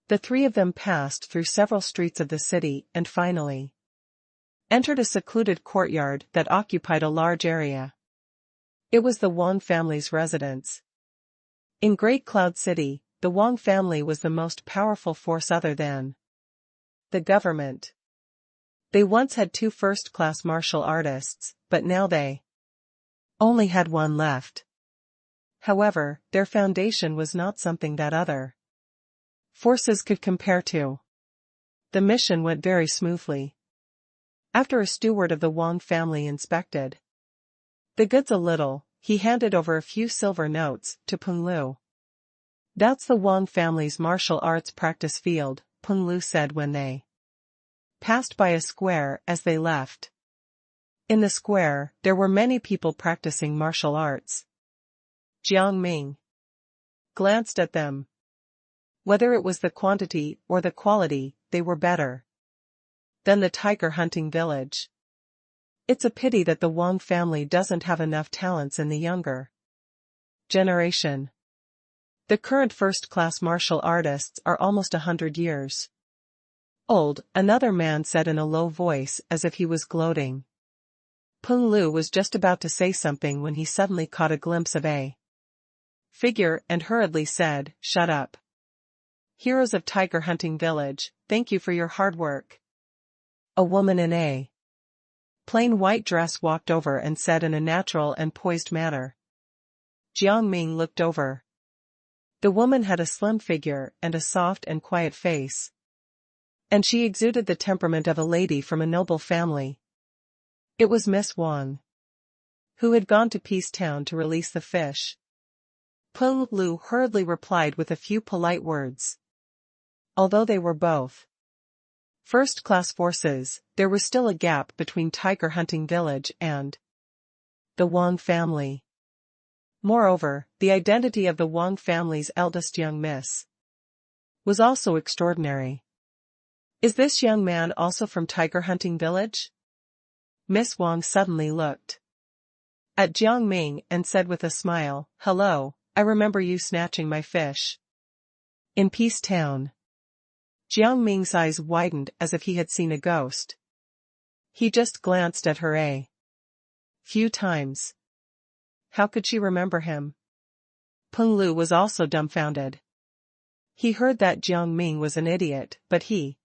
The 3 of them passed through several streets of the city and finally entered a secluded courtyard that occupied a large area. It was the Wang family's residence. In Great Cloud City, the Wang family was the most powerful force other than the government. They once had 2 first-class martial artists, but now they only had 1 left. However, their foundation was not something that other forces could compare to. The mission went very smoothly. After a steward of the Wang family inspected the goods a little, he handed over a few silver notes to Peng Lu. That's the Wang family's martial arts practice field, Peng Lu said when they passed by a square as they left. In the square, there were many people practicing martial arts. Jiang Ming glanced at them. Whether it was the quantity or the quality, they were better than the tiger hunting village. It's a pity that the Wang family doesn't have enough talents in the younger generation. The current first-class martial artists are almost 100 years old, another man said in a low voice as if he was gloating. Peng Lu was just about to say something when he suddenly caught a glimpse of a figure and hurriedly said, "Shut up. Heroes of Tiger Hunting Village, thank you for your hard work." A woman in a plain white dress walked over and said in a natural and poised manner. Jiang Ming looked over. The woman had a slim figure and a soft and quiet face. And she exuded the temperament of a lady from a noble family. It was Miss Wang, who had gone to Peace Town to release the fish. Peng Lu hurriedly replied with a few polite words. Although they were both first-class forces, there was still a gap between tiger hunting village and the Wang family. Moreover, the identity of the Wang family's eldest young miss was also extraordinary. Is this young man also from tiger hunting village? Miss Wang suddenly looked at Jiang Ming and said with a smile, "Hello, I remember you snatching my fish in Peace Town." Jiang Ming's eyes widened as if he had seen a ghost. He just glanced at her a few times. How could she remember him? Peng Lu was also dumbfounded. He heard that Jiang Ming was an idiot, but he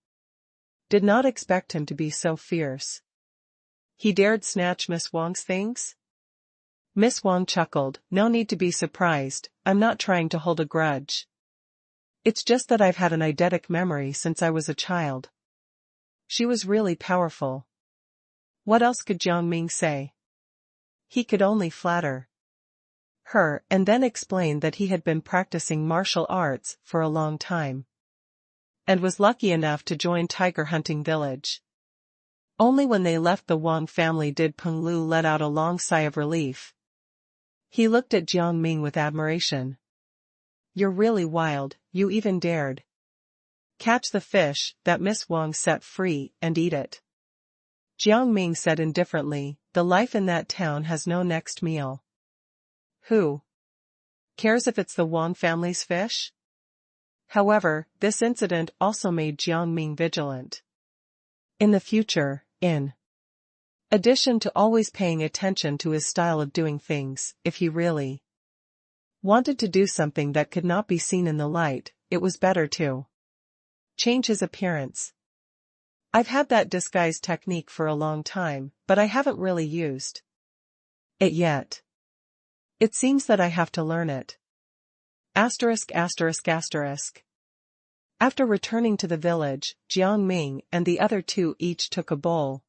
did not expect him to be so fierce. He dared snatch Miss Wang's things? Miss Wang chuckled, "No need to be surprised, I'm not trying to hold a grudge. It's just that I've had an eidetic memory since I was a child." She was really powerful. What else could Jiang Ming say? He could only flatter her and then explain that he had been practicing martial arts for a long time and was lucky enough to join tiger hunting village. Only when they left the Wang family did Peng Lu let out a long sigh of relief. He looked at Jiang Ming with admiration. "You're really wild, you even dared catch the fish that Miss Wang set free and eat it." Jiang Ming said indifferently, "The life in that town has no next meal. Who cares if it's the Wang family's fish?" However, this incident also made Jiang Ming vigilant. In the future, in addition to always paying attention to his style of doing things, if he really wanted to do something that could not be seen in the light, it was better to change his appearance. "I've had that disguise technique for a long time, but I haven't really used it yet. It seems that I have to learn it." After returning to the village, Jiang Ming and the other two each took a bowl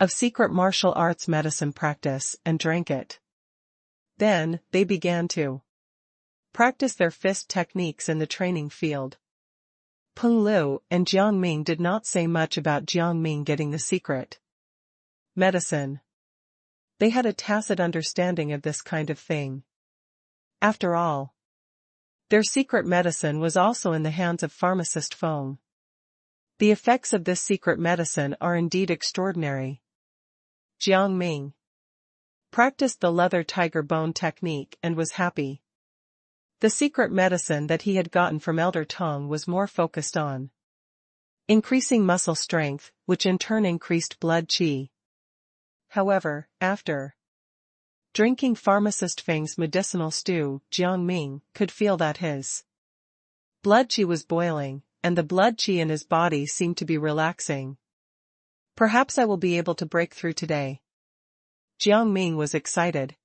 of secret martial arts medicine practice and drank it. Then, they began to practice their fist techniques in the training field. Peng Lu and Jiang Ming did not say much about Jiang Ming getting the secret medicine. They had a tacit understanding of this kind of thing. After all, their secret medicine was also in the hands of pharmacist Feng. The effects of this secret medicine are indeed extraordinary. Jiang Ming practiced the leather tiger bone technique and was happy. The secret medicine that he had gotten from Elder Tong was more focused on increasing muscle strength, which in turn increased blood qi. However, after drinking pharmacist Feng's medicinal stew, Jiang Ming could feel that his blood qi was boiling, and the blood qi in his body seemed to be relaxing. "Perhaps I will be able to break through today." Jiang Ming was excited.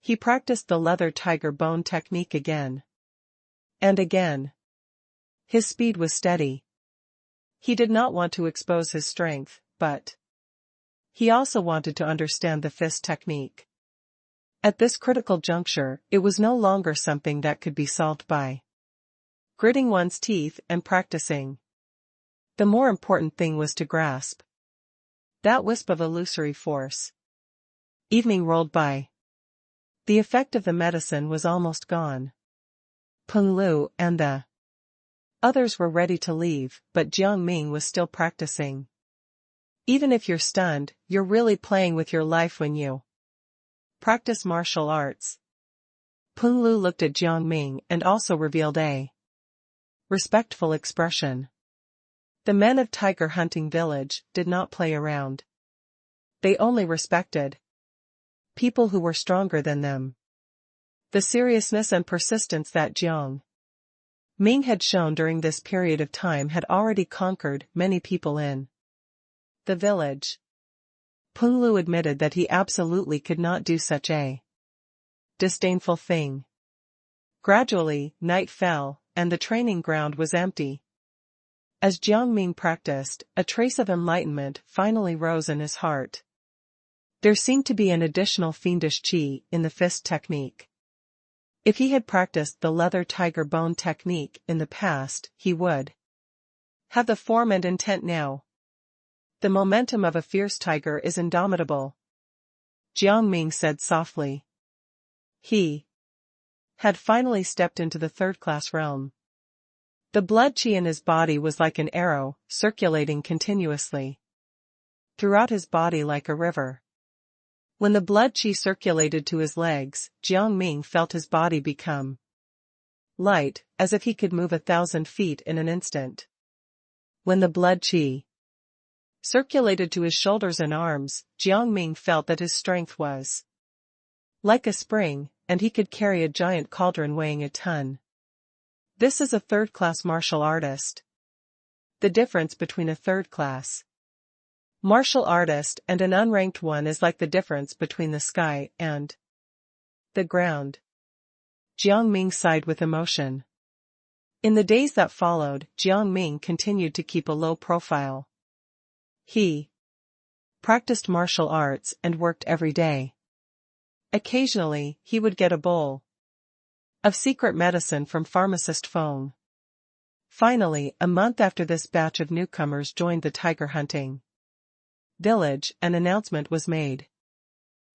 He practiced the leather tiger bone technique again and again. His speed was steady. He did not want to expose his strength, but he also wanted to understand the fist technique. At this critical juncture, it was no longer something that could be solved by gritting one's teeth and practicing. The more important thing was to grasp that wisp of illusory force. Evening rolled by. The effect of the medicine was almost gone. Peng Lu and the others were ready to leave, but Jiang Ming was still practicing. "Even if you're stunned, you're really playing with your life when you practice martial arts." Peng Lu looked at Jiang Ming and also revealed a respectful expression. The men of Tiger Hunting Village did not play around. They only respected people who were stronger than them. The seriousness and persistence that Jiang Ming had shown during this period of time had already conquered many people in the village. Peng Lu admitted that he absolutely could not do such a disdainful thing. Gradually, night fell, and the training ground was empty. As Jiang Ming practiced, a trace of enlightenment finally rose in his heart. There seemed to be an additional fiendish qi in the fist technique. If he had practiced the leather tiger bone technique in the past, he would have the form and intent now. The momentum of a fierce tiger is indomitable, Jiang Ming said softly. He had finally stepped into the third-class realm. The blood qi in his body was like an arrow, circulating continuously throughout his body like a river. When the blood qi circulated to his legs, Jiang Ming felt his body become light, as if he could move 1,000 feet in an instant. When the blood qi circulated to his shoulders and arms, Jiang Ming felt that his strength was like a spring, and he could carry a giant cauldron weighing a ton. This is a third-class martial artist. The difference between a third-class martial artist and an unranked one is like the difference between the sky and the ground. Jiang Ming sighed with emotion. In the days that followed, Jiang Ming continued to keep a low profile. He practiced martial arts and worked every day. Occasionally, he would get a bowl of secret medicine from pharmacist Feng. Finally, a month after this batch of newcomers joined the tiger hunting village, an announcement was made.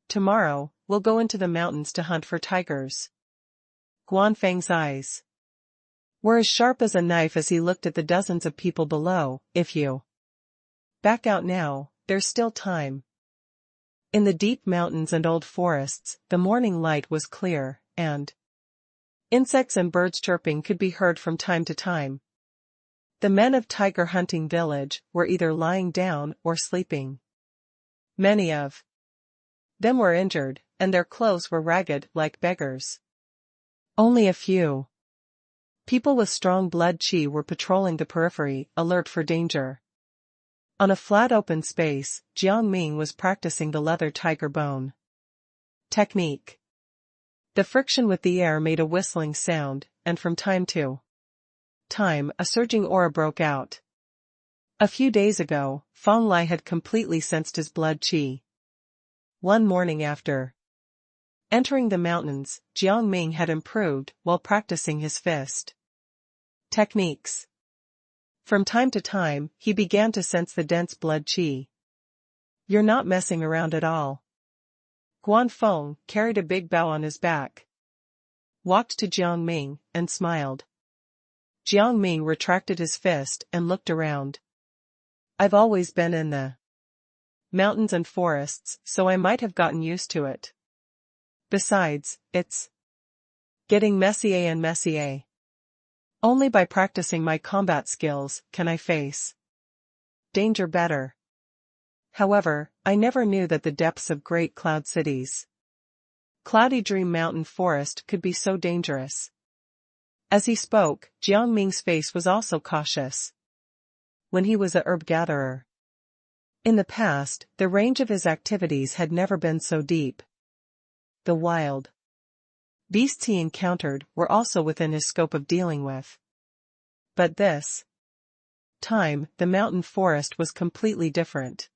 Tomorrow, we'll go into the mountains to hunt for tigers. Guanfang's eyes were as sharp as a knife as he looked at the dozens of people below. If you back out now, there's still time. In the deep mountains and old forests, the morning light was clear, and insects and birds chirping could be heard from time to time. The men of Tiger Hunting Village were either lying down or sleeping. Many of them were injured, and their clothes were ragged like beggars. Only a few people with strong blood qi were patrolling the periphery, alert for danger. On a flat open space, Jiang Ming was practicing the leather tiger bone technique. The friction with the air made a whistling sound, and from time to time a surging aura broke out. A few days ago, Feng Lai had completely sensed his blood qi. One morning after entering the mountains, Jiang Ming had improved while practicing his fist techniques. From time to time, he began to sense the dense blood qi. You're not messing around at all. Guanfeng carried a big bow on his back, walked to Jiang Ming, and smiled. Jiang Ming retracted his fist and looked around. I've always been in the mountains and forests, so I might have gotten used to it. Besides, it's getting messier and messier. Only by practicing my combat skills can I face danger better. However, I never knew that the depths of Great Cloud City's Cloudy Dream Mountain Forest could be so dangerous. As he spoke, Jiang Ming's face was also cautious. When he was a herb gatherer in the past, the range of his activities had never been so deep. The wild beasts he encountered were also within his scope of dealing with. But this time, the mountain forest was completely different.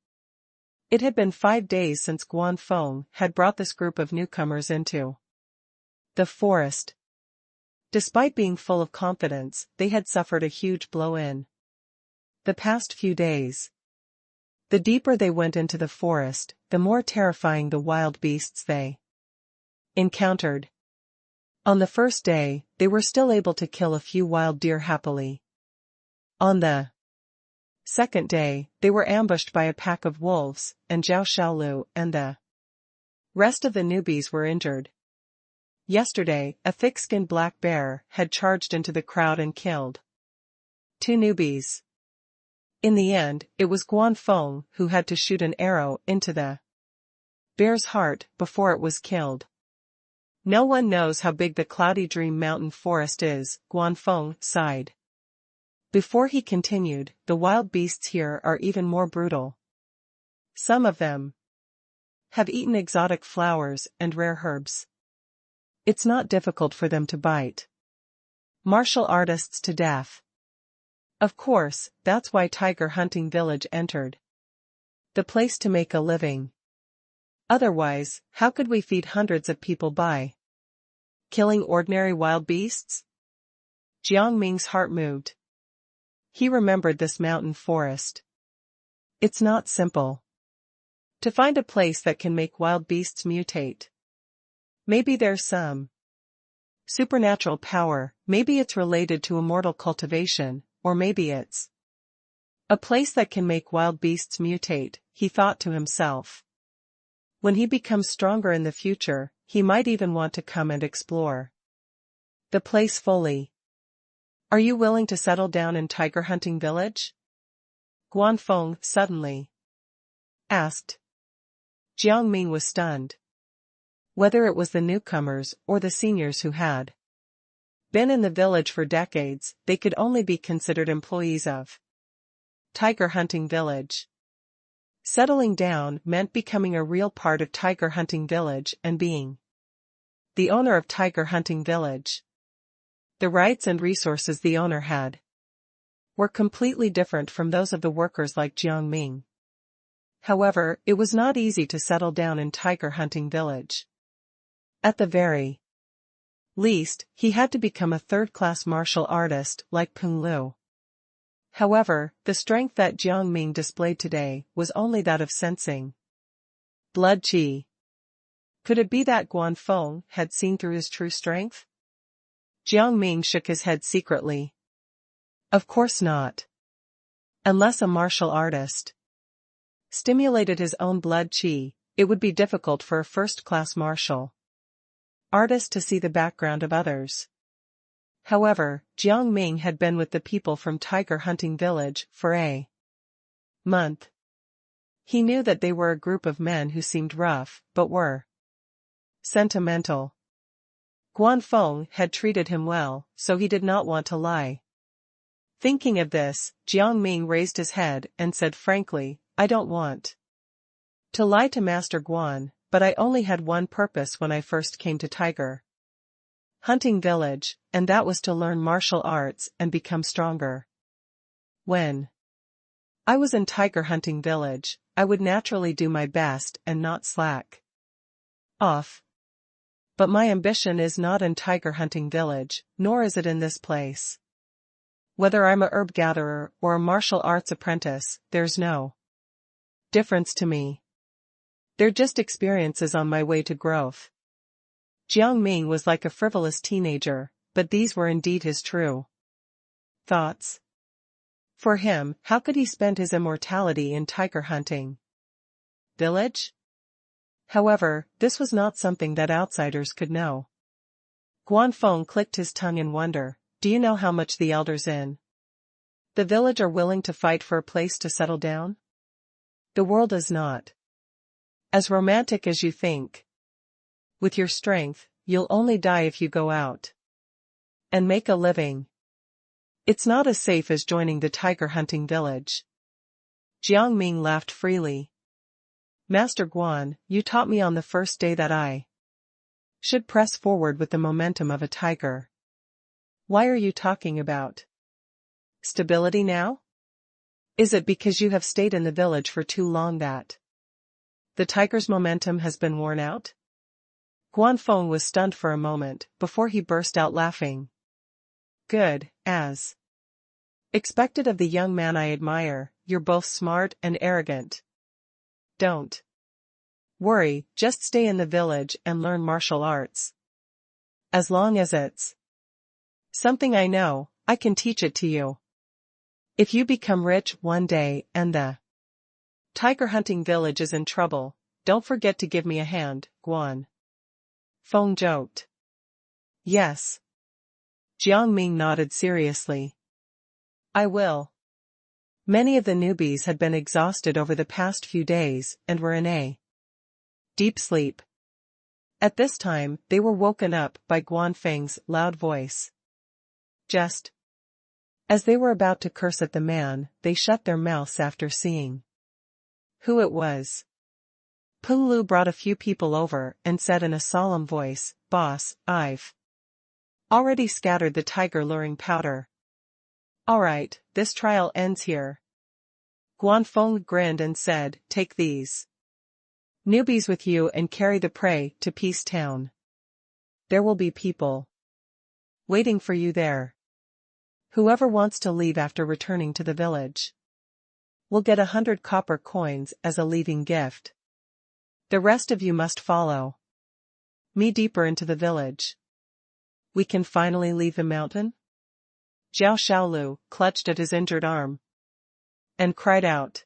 It had been 5 days since Guanfeng had brought this group of newcomers into the forest. Despite being full of confidence, they had suffered a huge blow in the past few days. The deeper they went into the forest, the more terrifying the wild beasts they encountered. On the first day, they were still able to kill a few wild deer happily. On the second day, they were ambushed by a pack of wolves, and Zhao Xiaolu and the rest of the newbies were injured. Yesterday, a thick-skinned black bear had charged into the crowd and killed 2 newbies. In the end, it was Guanfeng who had to shoot an arrow into the bear's heart before it was killed. No one knows how big the Cloudy Dream Mountain Forest is, Guanfeng sighed. Before he continued, the wild beasts here are even more brutal. Some of them have eaten exotic flowers and rare herbs. It's not difficult for them to bite martial artists to death. Of course, that's why Tiger Hunting Village entered the place to make a living. Otherwise, how could we feed hundreds of people by Killing ordinary wild beasts? Jiang Ming's heart moved. He remembered this mountain forest. It's not simple to find a place that can make wild beasts mutate. Maybe there's some supernatural power, maybe it's related to immortal cultivation, or maybe it's a place that can make wild beasts mutate, he thought to himself. When he becomes stronger in the future, he might even want to come and explore the place fully. Are you willing to settle down in tiger hunting village? Guanfeng suddenly asked. Jiang Ming was stunned. Whether it was the newcomers or the seniors who had been in the village for decades, they could only be considered employees of tiger hunting village. Settling down meant becoming a real part of tiger hunting village and being the owner of tiger hunting village. The rights and resources the owner had were completely different from those of the workers like Jiang Ming. However, it was not easy to settle down in tiger hunting village. At the very least, he had to become a third-class martial artist like Peng Lu. However, the strength that Jiang Ming displayed today was only that of sensing blood qi. Could it be that Guanfeng had seen through his true strength? Jiang Ming shook his head secretly. Of course not. Unless a martial artist stimulated his own blood qi, it would be difficult for a first-class martial artist to see the background of others. However, Jiang Ming had been with the people from Tiger Hunting Village for a month. He knew that they were a group of men who seemed rough, but were sentimental. Guanfeng had treated him well, so he did not want to lie. Thinking of this, Jiang Ming raised his head and said frankly, I don't want to lie to Master Guan, but I only had one purpose when I first came to Tiger Hunting Village, and that was to learn martial arts and become stronger. When I was in Tiger Hunting Village, I would naturally do my best and not slack off. But my ambition is not in Tiger Hunting Village, nor is it in this place. Whether I'm a herb gatherer or a martial arts apprentice, there's no difference to me. They're just experiences on my way to growth. Jiang Ming was like a frivolous teenager, but these were indeed his true thoughts. For him, how could he spend his immortality in tiger hunting village? However, this was not something that outsiders could know. Guanfeng clicked his tongue in wonder. Do you know how much the elders in the village are willing to fight for a place to settle down? The world is not as romantic as you think. With your strength, you'll only die if you go out and make a living. It's not as safe as joining the tiger hunting village. Jiang Ming laughed freely. Master Guan, you taught me on the first day that I should press forward with the momentum of a tiger. Why are you talking about stability now? Is it because you have stayed in the village for too long that the tiger's momentum has been worn out? Guanfeng was stunned for a moment, before he burst out laughing. Good, as expected of the young man I admire, you're both smart and arrogant. Don't worry, just stay in the village and learn martial arts. As long as it's something I know, I can teach it to you. If you become rich one day and the tiger hunting village is in trouble, don't forget to give me a hand, Guan. Feng joked. Yes. Jiang Ming nodded seriously. I will. Many of the newbies had been exhausted over the past few days and were in a deep sleep. At this time, they were woken up by Guanfeng's loud voice. Just as they were about to curse at the man, they shut their mouths after seeing who it was. Peng Lu brought a few people over and said in a solemn voice, Boss, I've already scattered the tiger luring powder. Alright, this trial ends here. Guanfeng grinned and said, take these newbies with you and carry the prey to Peace Town. There will be people waiting for you there. Whoever wants to leave after returning to the village will get 100 copper coins as a leaving gift. The rest of you must follow me deeper into the village. We can finally leave the mountain? Zhao Xiaolu clutched at his injured arm and cried out.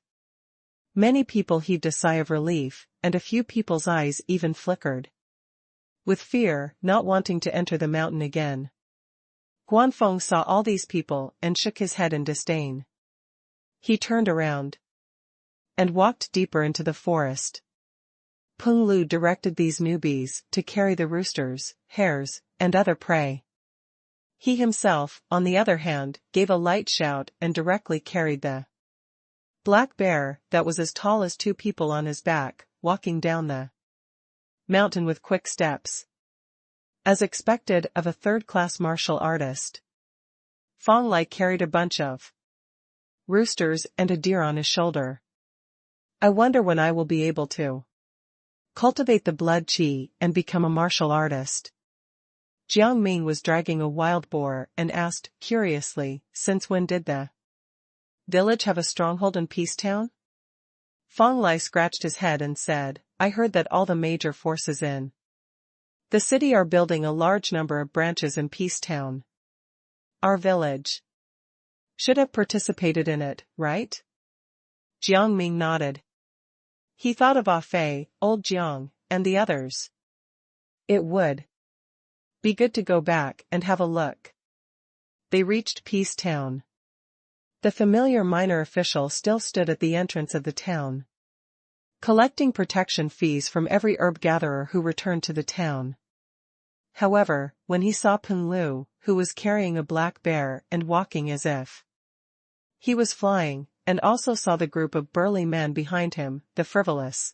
Many people heaved a sigh of relief, and a few people's eyes even flickered with fear, not wanting to enter the mountain again. Guanfeng saw all these people and shook his head in disdain. He turned around and walked deeper into the forest. Peng Lu directed these newbies to carry the roosters, hares, and other prey. He himself, on the other hand, gave a light shout and directly carried the black bear that was as tall as 2 people on his back, walking down the mountain with quick steps. As expected of a third-class martial artist, Fong Lai carried a bunch of roosters and a deer on his shoulder. I wonder when I will be able to cultivate the blood qi and become a martial artist. Jiang Ming was dragging a wild boar and asked, curiously, since when did the village have a stronghold in Peacetown? Fong Lai scratched his head and said, I heard that all the major forces in the city are building a large number of branches in Peacetown. Our village should have participated in it, right? Jiang Ming nodded. He thought of Ah Fei, old Jiang, and the others. It would be good to go back and have a look. They reached Peacetown. The familiar minor official still stood at the entrance of the town, collecting protection fees from every herb gatherer who returned to the town. However, when he saw Peng Lu, who was carrying a black bear and walking as if he was flying, and also saw the group of burly men behind him, the frivolous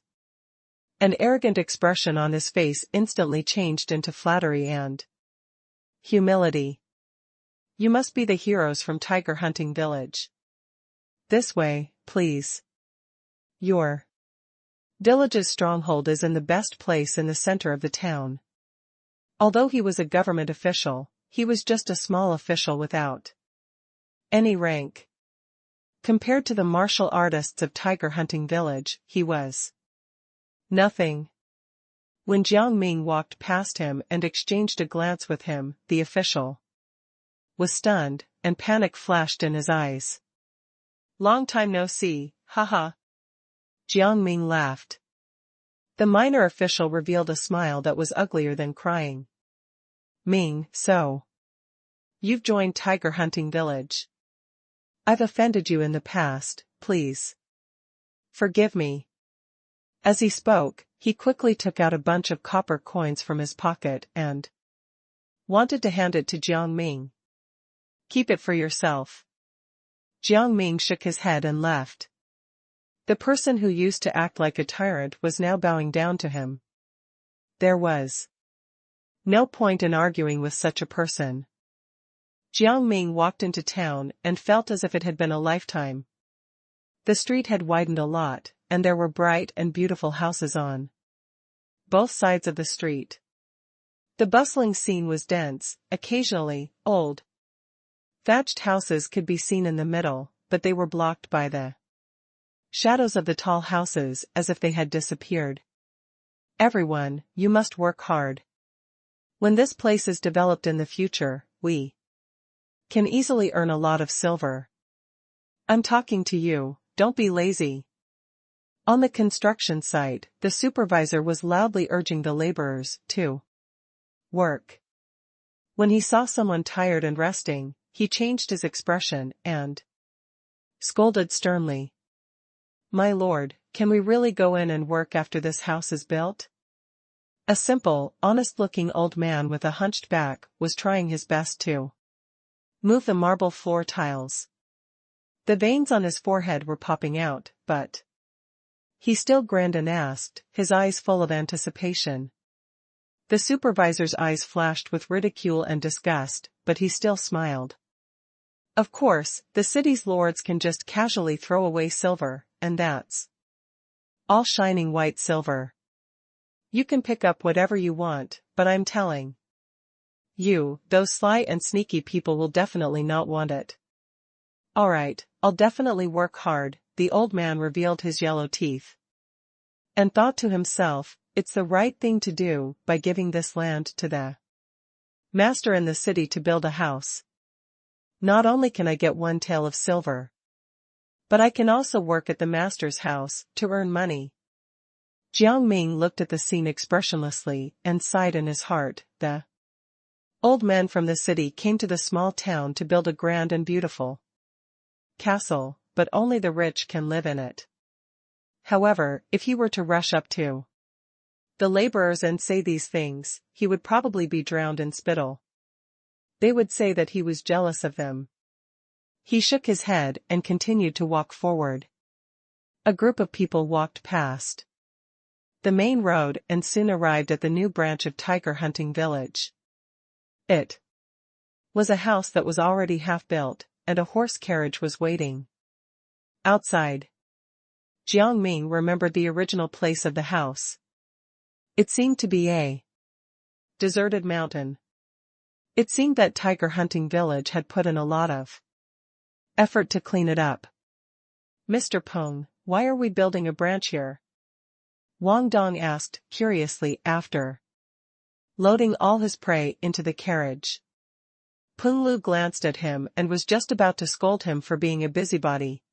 and arrogant expression on his face instantly changed into flattery and humility. You must be the heroes from Tiger Hunting Village. This way, please. Your village's stronghold is in the best place in the center of the town. Although he was a government official, he was just a small official without any rank. Compared to the martial artists of Tiger Hunting Village, he was nothing. When Jiang Ming walked past him and exchanged a glance with him, the official was stunned, and panic flashed in his eyes. Long time no see, haha. Jiang Ming laughed. The minor official revealed a smile that was uglier than crying. Ming, so you've joined Tiger Hunting Village. I've offended you in the past, please forgive me. As he spoke, he quickly took out a bunch of copper coins from his pocket and wanted to hand it to Jiang Ming. Keep it for yourself. Jiang Ming shook his head and left. The person who used to act like a tyrant was now bowing down to him. There was no point in arguing with such a person. Jiang Ming walked into town and felt as if it had been a lifetime. The street had widened a lot, and there were bright and beautiful houses on both sides of the street. The bustling scene was dense, occasionally, old thatched houses could be seen in the middle, but they were blocked by the shadows of the tall houses as if they had disappeared. Everyone, you must work hard. When this place is developed in the future, we can easily earn a lot of silver. I'm talking to you, don't be lazy. On the construction site, the supervisor was loudly urging the laborers to work. When he saw someone tired and resting, he changed his expression and scolded sternly. My lord, can we really go in and work after this house is built? A simple, honest-looking old man with a hunched back was trying his best to move the marble floor tiles. The veins on his forehead were popping out, but he still grinned and asked, his eyes full of anticipation. The supervisor's eyes flashed with ridicule and disgust, but he still smiled. Of course, the city's lords can just casually throw away silver, and that's all shining white silver. You can pick up whatever you want, but I'm telling Those sly and sneaky people will definitely not want it. Alright, I'll definitely work hard, the old man revealed his yellow teeth. And thought to himself, it's the right thing to do by giving this land to the master in the city to build a house. Not only can I get 1 tael of silver, but I can also work at the master's house to earn money. Jiang Ming looked at the scene expressionlessly and sighed in his heart. The old man from the city came to the small town to build a grand and beautiful castle, but only the rich can live in it. However, if he were to rush up to the laborers and say these things, he would probably be drowned in spittle. They would say that he was jealous of them. He shook his head and continued to walk forward. A group of people walked past the main road and soon arrived at the new branch of tiger hunting village. It was a house that was already half built, and a horse carriage was waiting outside. Jiang Ming remembered the original place of the house. It seemed to be a deserted mountain. It seemed that tiger hunting village had put in a lot of effort to clean it up. Mr. Peng, why are we building a branch here? Wang Dong asked, curiously, after loading all his prey into the carriage. Peng Lu glanced at him and was just about to scold him for being a busybody.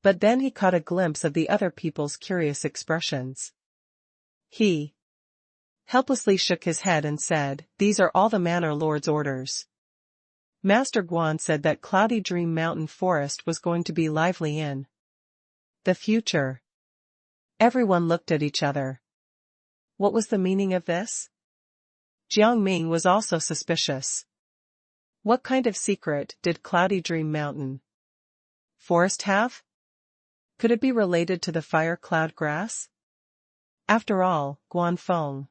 But then he caught a glimpse of the other people's curious expressions. He helplessly shook his head and said, "These are all the Manor Lord's orders." Master Guan said that Cloudy Dream Mountain Forest was going to be lively in the future. Everyone looked at each other. What was the meaning of this? Jiang Ming was also suspicious. What kind of secret did Cloudy Dream Mountain Forest have? Could it be related to the fire cloud grass? After all, Guan Feng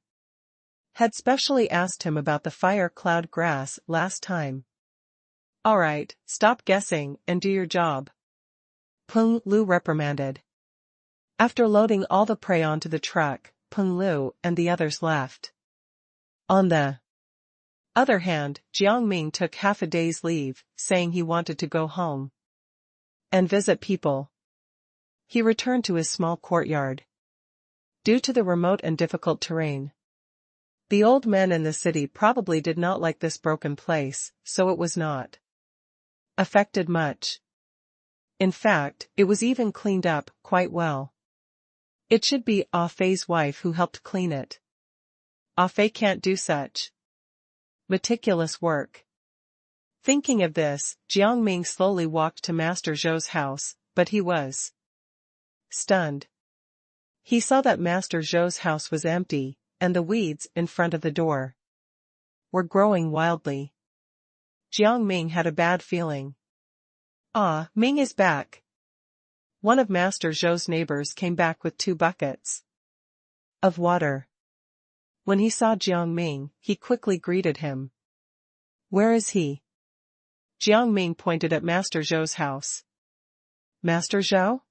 had specially asked him about the fire cloud grass last time. Alright, stop guessing and do your job, Peng Lu reprimanded. After loading all the prey onto the truck, Peng Lu and the others left. On the other hand, Jiang Ming took half a day's leave, saying he wanted to go home and visit people. He returned to his small courtyard. Due to the remote and difficult terrain, the old men in the city probably did not like this broken place, so it was not affected much. In fact, it was even cleaned up quite well. It should be Ah Fei's wife who helped clean it. Ah Fei can't do such meticulous work. Thinking of this, Jiang Ming slowly walked to Master Zhou's house, but he was stunned. He saw that Master Zhou's house was empty, and the weeds in front of the door were growing wildly. Jiang Ming had a bad feeling. Ah, Ming is back. One of Master Zhou's neighbors came back with 2 buckets of water. When he saw Jiang Ming, he quickly greeted him. Where is he? Jiang Ming pointed at Master Zhou's house. Master Zhou?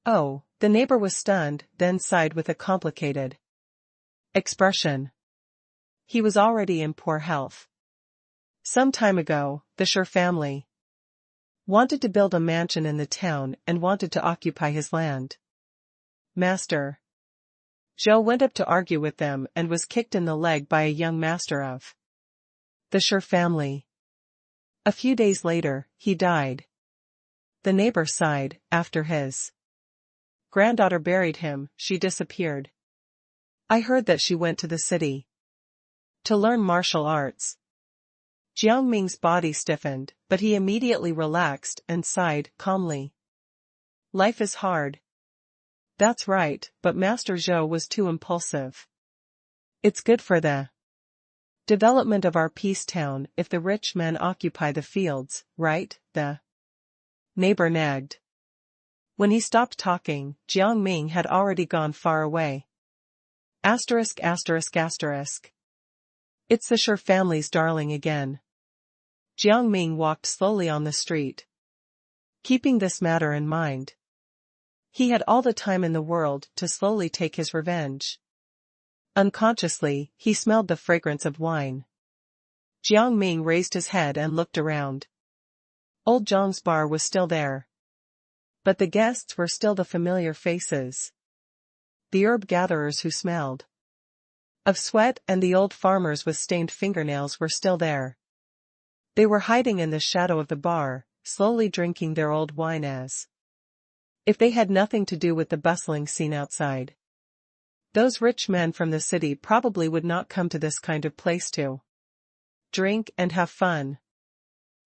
Oh, the neighbor was stunned, then sighed with a complicated expression. He was already in poor health. Some time ago, the Shi family wanted to build a mansion in the town and wanted to occupy his land. Master Zhou went up to argue with them and was kicked in the leg by a young master of the Shi family. A few days later, he died. The neighbor sighed. After his granddaughter buried him, she disappeared. I heard that she went to the city to learn martial arts. Jiang Ming's body stiffened, but he immediately relaxed and sighed calmly. Life is hard. That's right, but Master Zhou was too impulsive. It's good for the development of our peace town if the rich men occupy the fields, right? The neighbor nagged. When he stopped talking, Jiang Ming had already gone far away. Asterisk asterisk asterisk. It's the Shi family's darling again. Jiang Ming walked slowly on the street, keeping this matter in mind. He had all the time in the world to slowly take his revenge. Unconsciously, he smelled the fragrance of wine. Jiang Ming raised his head and looked around. Old Zhang's bar was still there. But the guests were still the familiar faces. The herb gatherers who smelled of sweat and the old farmers with stained fingernails were still there. They were hiding in the shadow of the bar, slowly drinking their old wine as if they had nothing to do with the bustling scene outside. Those rich men from the city probably would not come to this kind of place to drink and have fun.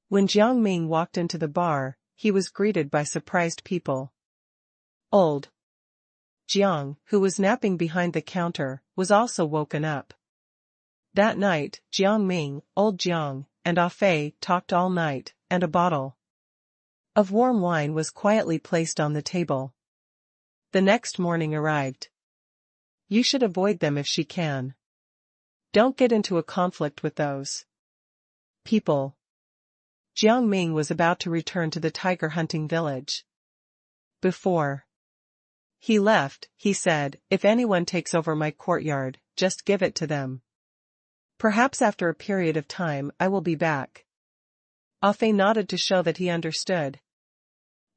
When Jiang Ming walked into the bar, he was greeted by surprised people. Old Jiang, who was napping behind the counter, was also woken up. That night, Jiang Ming, old Jiang, and Ah Fei talked all night, and a bottle of warm wine was quietly placed on the table. The next morning arrived. You should avoid them if she can. Don't get into a conflict with those people. Jiang Ming was about to return to the tiger hunting village. Before he left, he said, if anyone takes over my courtyard, just give it to them. Perhaps after a period of time I will be back. Ah Fei nodded to show that he understood.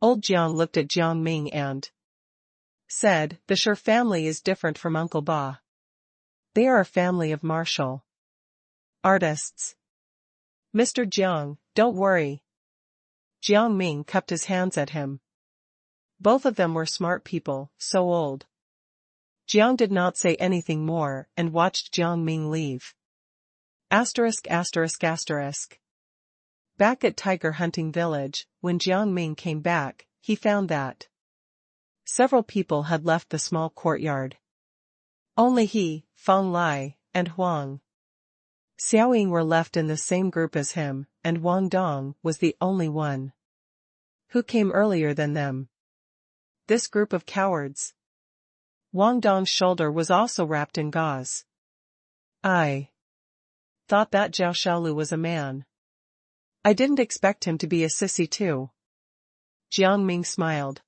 Old Jiang looked at Jiang Ming and said, the Shi family is different from Uncle Ba. They are a family of martial artists. Mr. Jiang, don't worry. Jiang Ming cupped his hands at him. Both of them were smart people, so old. Jiang did not say anything more and watched Jiang Ming leave. Asterisk asterisk asterisk. Back at Tiger Hunting Village, when Jiang Ming came back, he found that several people had left the small courtyard. Only he, Feng Lai, and Huang Xiaoying were left in the same group as him, and Wang Dong was the only one who came earlier than them. This group of cowards. Wang Dong's shoulder was also wrapped in gauze. I thought that Zhao Xiaolu was a man. I didn't expect him to be a sissy too. Jiang Ming smiled.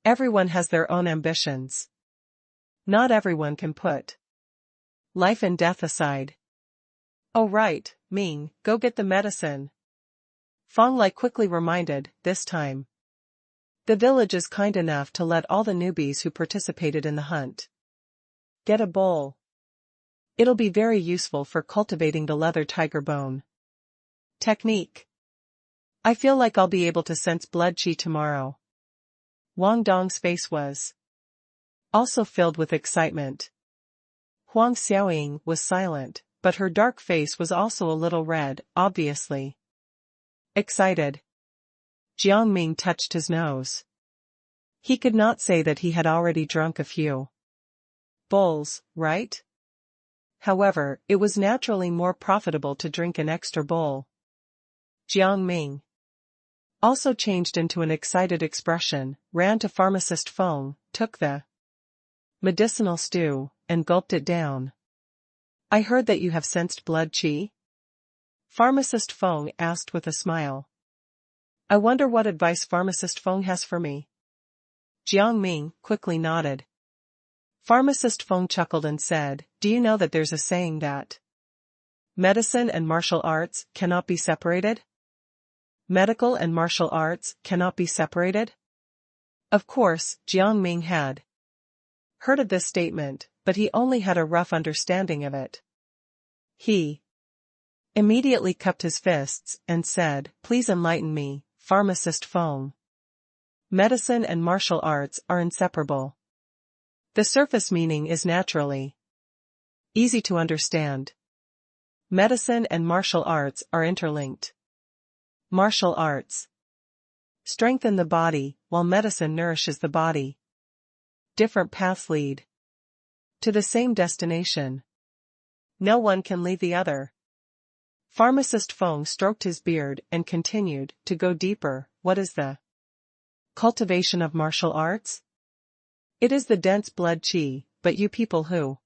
Everyone has their own ambitions. Not everyone can put life and death aside. Oh right, Ming, go get the medicine. Feng Lai quickly reminded, this time. The village is kind enough to let all the newbies who participated in the hunt get a bowl. It'll be very useful for cultivating the leather tiger bone technique. I feel like I'll be able to sense blood qi tomorrow. Wang Dong's face was also filled with excitement. Huang Xiaoying was silent, but her dark face was also a little red, obviously excited. Jiang Ming touched his nose. He could not say that he had already drunk a few bowls, right? However, it was naturally more profitable to drink an extra bowl. Jiang Ming also changed into an excited expression, ran to pharmacist Feng, took the medicinal stew, and gulped it down. I heard that you have sensed blood qi? Pharmacist Feng asked with a smile. I wonder what advice Pharmacist Feng has for me. Jiang Ming quickly nodded. Pharmacist Feng chuckled and said, do you know that there's a saying that medicine and martial arts cannot be separated? Medical and martial arts cannot be separated? Of course, Jiang Ming had heard of this statement, but he only had a rough understanding of it. He immediately cupped his fists and said, please enlighten me, Pharmacist Feng. Medicine and martial arts are inseparable. The surface meaning is naturally easy to understand. Medicine and martial arts are interlinked. Martial arts strengthen the body, while medicine nourishes the body. Different paths lead to the same destination. No one can leave the other. Pharmacist Feng stroked his beard and continued, to go deeper, what is the cultivation of martial arts? It is the dense blood qi, but you people who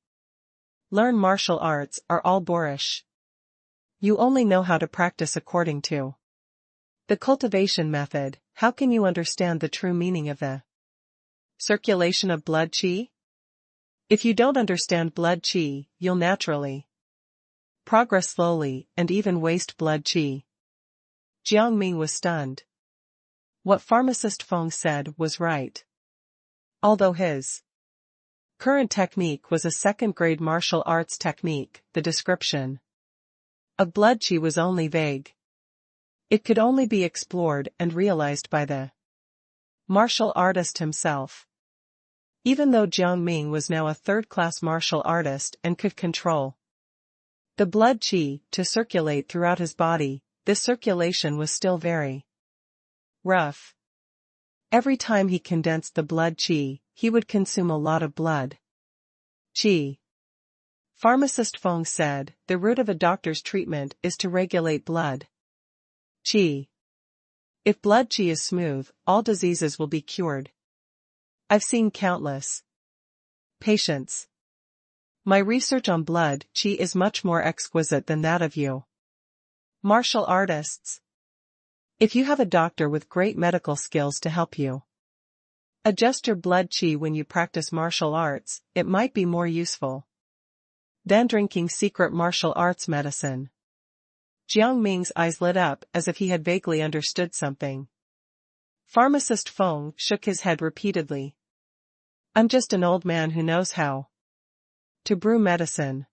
learn martial arts are all boorish. You only know how to practice according to the cultivation method. How can you understand the true meaning of the circulation of blood qi? If you don't understand blood qi, you'll naturally progress slowly, and even waste blood qi. Jiang Ming was stunned. What pharmacist Feng said was right. Although his current technique was a second-grade martial arts technique, the description of blood qi was only vague. It could only be explored and realized by the martial artist himself. Even though Jiang Ming was now a third-class martial artist and could control the blood qi to circulate throughout his body, this circulation was still very rough. Every time he condensed the blood qi, he would consume a lot of blood qi. Pharmacist Feng said, the root of a doctor's treatment is to regulate blood qi. If blood qi is smooth, all diseases will be cured. I've seen countless patients. My research on blood qi is much more exquisite than that of you martial artists. If you have a doctor with great medical skills to help you adjust your blood qi when you practice martial arts, it might be more useful than drinking secret martial arts medicine. Jiang Ming's eyes lit up as if he had vaguely understood something. Pharmacist Feng shook his head repeatedly. I'm just an old man who knows how to brew medicine.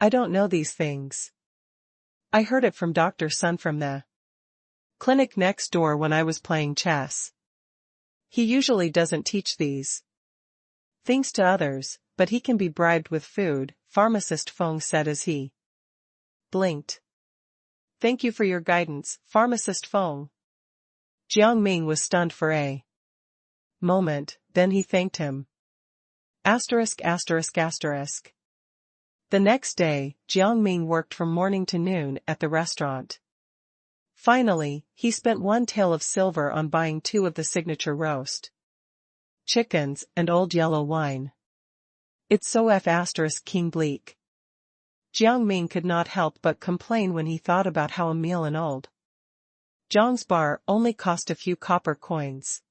I don't know these things. I heard it from Dr. Sun from the clinic next door when I was playing chess. He usually doesn't teach these things to others, but he can be bribed with food, Pharmacist Feng said as he blinked. Thank you for your guidance, Pharmacist Feng. Jiang Ming was stunned for a moment, then he thanked him. ******. The next day, Jiang Ming worked from morning to noon at the restaurant. Finally, he spent one tael of silver on buying 2 of the signature roast chickens and old yellow wine. It's so king bleak. Jiang Ming could not help but complain when he thought about how a meal in old Zhang's bar only cost a few copper coins.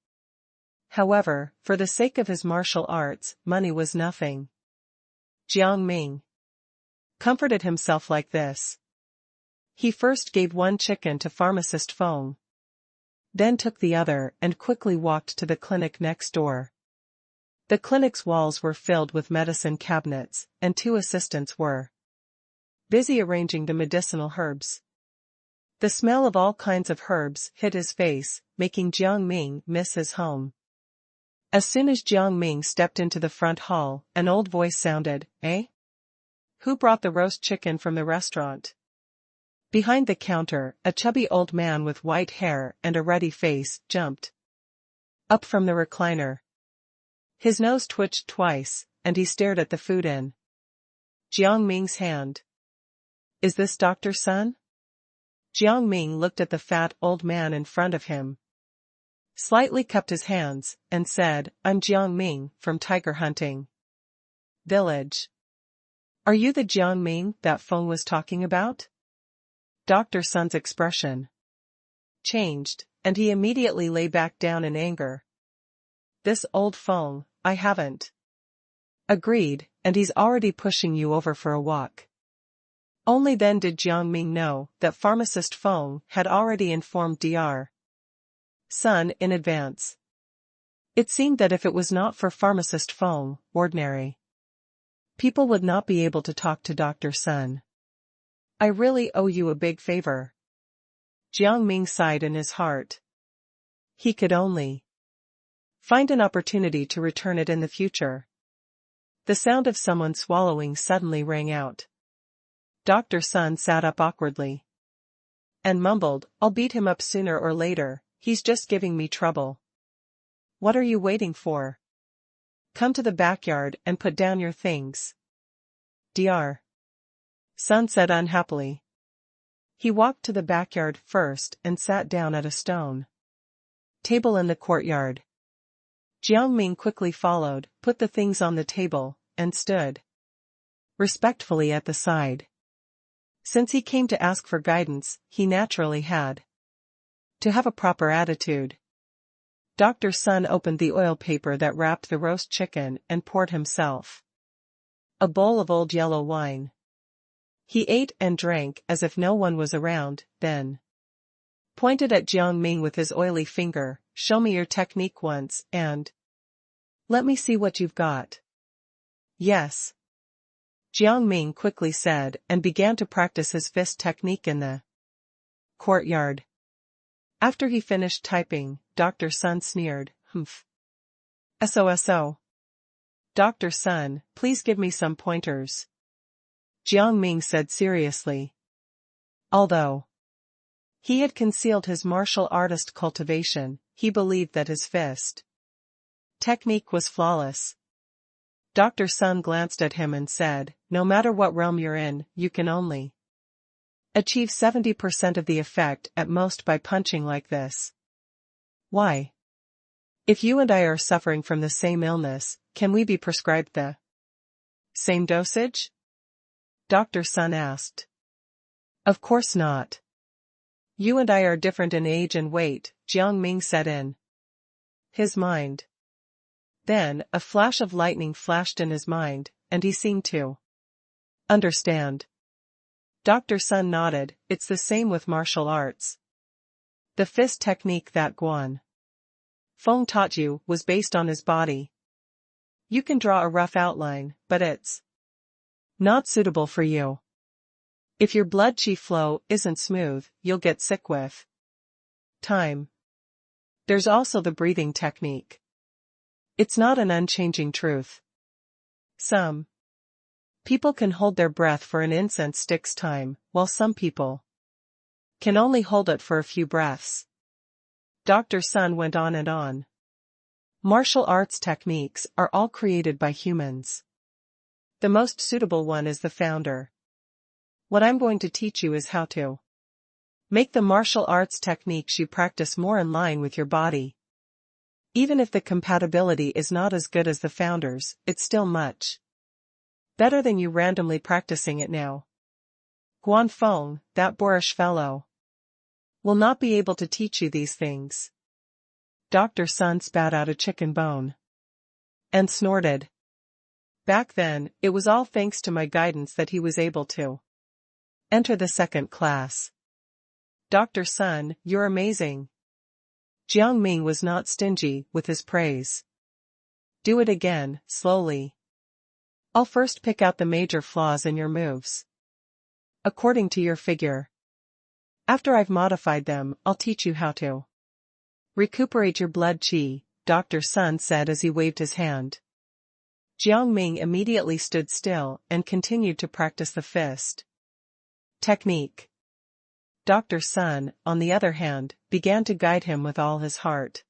However, for the sake of his martial arts, money was nothing. Jiang Ming comforted himself like this. He first gave 1 chicken to Pharmacist Feng, then took the other and quickly walked to the clinic next door. The clinic's walls were filled with medicine cabinets, and 2 assistants were busy arranging the medicinal herbs. The smell of all kinds of herbs hit his face, making Jiang Ming miss his home. As soon as Jiang Ming stepped into the front hall, an old voice sounded, "Eh? Who brought the roast chicken from the restaurant?" Behind the counter, a chubby old man with white hair and a ruddy face jumped up from the recliner. His nose twitched twice, and he stared at the food in Jiang Ming's hand. "Is this Dr. Sun?" Jiang Ming looked at the fat old man in front of him, slightly cupped his hands, and said, "I'm Jiang Ming, from tiger hunting village. Are you the Jiang Ming that Feng was talking about?" Dr. Sun's expression changed, and he immediately lay back down in anger. "This old Feng, I haven't agreed, and he's already pushing you over for a walk." Only then did Jiang Ming know that Pharmacist Feng had already informed Dr. Sun in advance. It seemed that if it was not for Pharmacist Feng, ordinary people would not be able to talk to Dr. Sun. "I really owe you a big favor." Jiang Ming sighed in his heart. He could only find an opportunity to return it in the future. The sound of someone swallowing suddenly rang out. Dr. Sun sat up awkwardly and mumbled, "I'll beat him up sooner or later, he's just giving me trouble." "What are you waiting for? Come to the backyard and put down your things." Dr. Sun said unhappily. He walked to the backyard first and sat down at a stone table in the courtyard. Jiang Ming quickly followed, put the things on the table, and stood respectfully at the side. Since he came to ask for guidance, he naturally had to have a proper attitude. Dr. Sun opened the oil paper that wrapped the roast chicken and poured himself a bowl of old yellow wine. He ate and drank as if no one was around, then pointed at Jiang Ming with his oily finger, "Show me your technique once, and let me see what you've got." "Yes," Jiang Ming quickly said and began to practice his fist technique in the courtyard. After he finished typing, Dr. Sun sneered, "Humph. SOSO. Dr. Sun, please give me some pointers," Jiang Ming said seriously. Although he had concealed his martial artist cultivation, he believed that his fist technique was flawless. Dr. Sun glanced at him and said, "No matter what realm you're in, you can only achieve 70% of the effect at most by punching like this. Why? If you and I are suffering from the same illness, can we be prescribed the same dosage?" Dr. Sun asked. "Of course not. You and I are different in age and weight," Jiang Ming said in his mind. Then, a flash of lightning flashed in his mind, and he seemed to understand. Dr. Sun nodded, "It's the same with martial arts. The fist technique that Guan Feng taught you was based on his body. You can draw a rough outline, but it's not suitable for you. If your blood qi flow isn't smooth, you'll get sick with time. There's also the breathing technique. It's not an unchanging truth. Some people can hold their breath for an incense stick's time, while some people can only hold it for a few breaths." Dr. Sun went on and on. "Martial arts techniques are all created by humans. The most suitable one is the founder. What I'm going to teach you is how to make the martial arts techniques you practice more in line with your body. Even if the compatibility is not as good as the founder's, it's still much better than you randomly practicing it now. Guan Feng, that boorish fellow, will not be able to teach you these things." Dr. Sun spat out a chicken bone and snorted. "Back then, it was all thanks to my guidance that he was able to enter the second class. Dr. Sun, you're amazing." Jiang Ming was not stingy with his praise. "Do it again, slowly. I'll first pick out the major flaws in your moves, according to your figure. After I've modified them, I'll teach you how to recuperate your blood qi," Dr. Sun said as he waved his hand. Jiang Ming immediately stood still and continued to practice the fist technique. Dr. Sun, on the other hand, began to guide him with all his heart.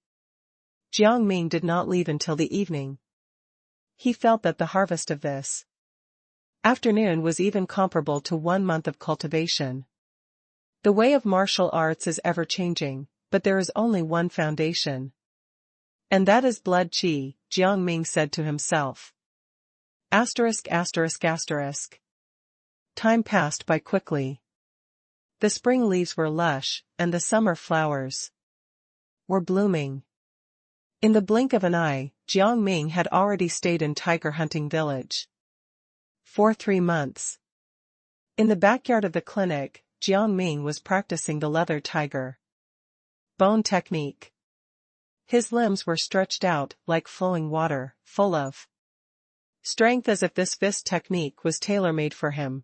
Jiang Ming did not leave until the evening. He felt that the harvest of this afternoon was even comparable to 1 month of cultivation. The way of martial arts is ever-changing, but there is only one foundation. And that is blood qi, Jiang Ming said to himself. Asterisk asterisk asterisk. Time passed by quickly. The spring leaves were lush, and the summer flowers were blooming. In the blink of an eye, Jiang Ming had already stayed in tiger hunting village for 3 months. In the backyard of the clinic, Jiang Ming was practicing the leather tiger bone technique. His limbs were stretched out like flowing water, full of strength as if this fist technique was tailor-made for him.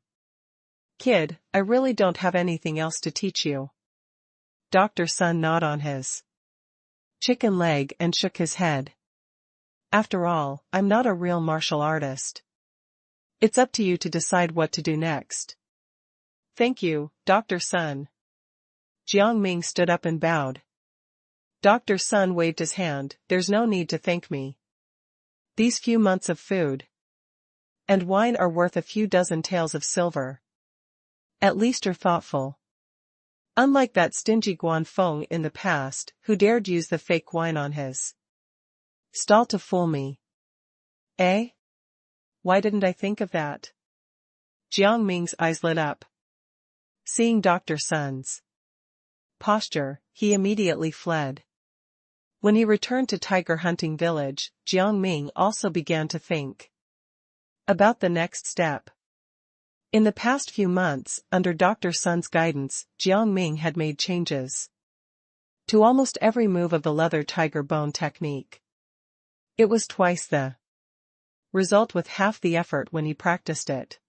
"Kid, I really don't have anything else to teach you." Dr. Sun gnawed on his chicken leg and shook his head. "After all, I'm not a real martial artist. It's up to you to decide what to do next." "Thank you, Dr. Sun." Jiang Ming stood up and bowed. Dr. Sun waved his hand, "There's no need to thank me. These few months of food and wine are worth a few dozen taels of silver. At least you're thoughtful. Unlike that stingy Guan Feng in the past, who dared use the fake wine on his stall to fool me. Eh? Why didn't I think of that?" Jiang Ming's eyes lit up. Seeing Dr. Sun's posture, he immediately fled. When he returned to tiger hunting village, Jiang Ming also began to think about the next step. In the past few months, under Dr. Sun's guidance, Jiang Ming had made changes to almost every move of the leather tiger bone technique. It was twice the result with half the effort when he practiced it.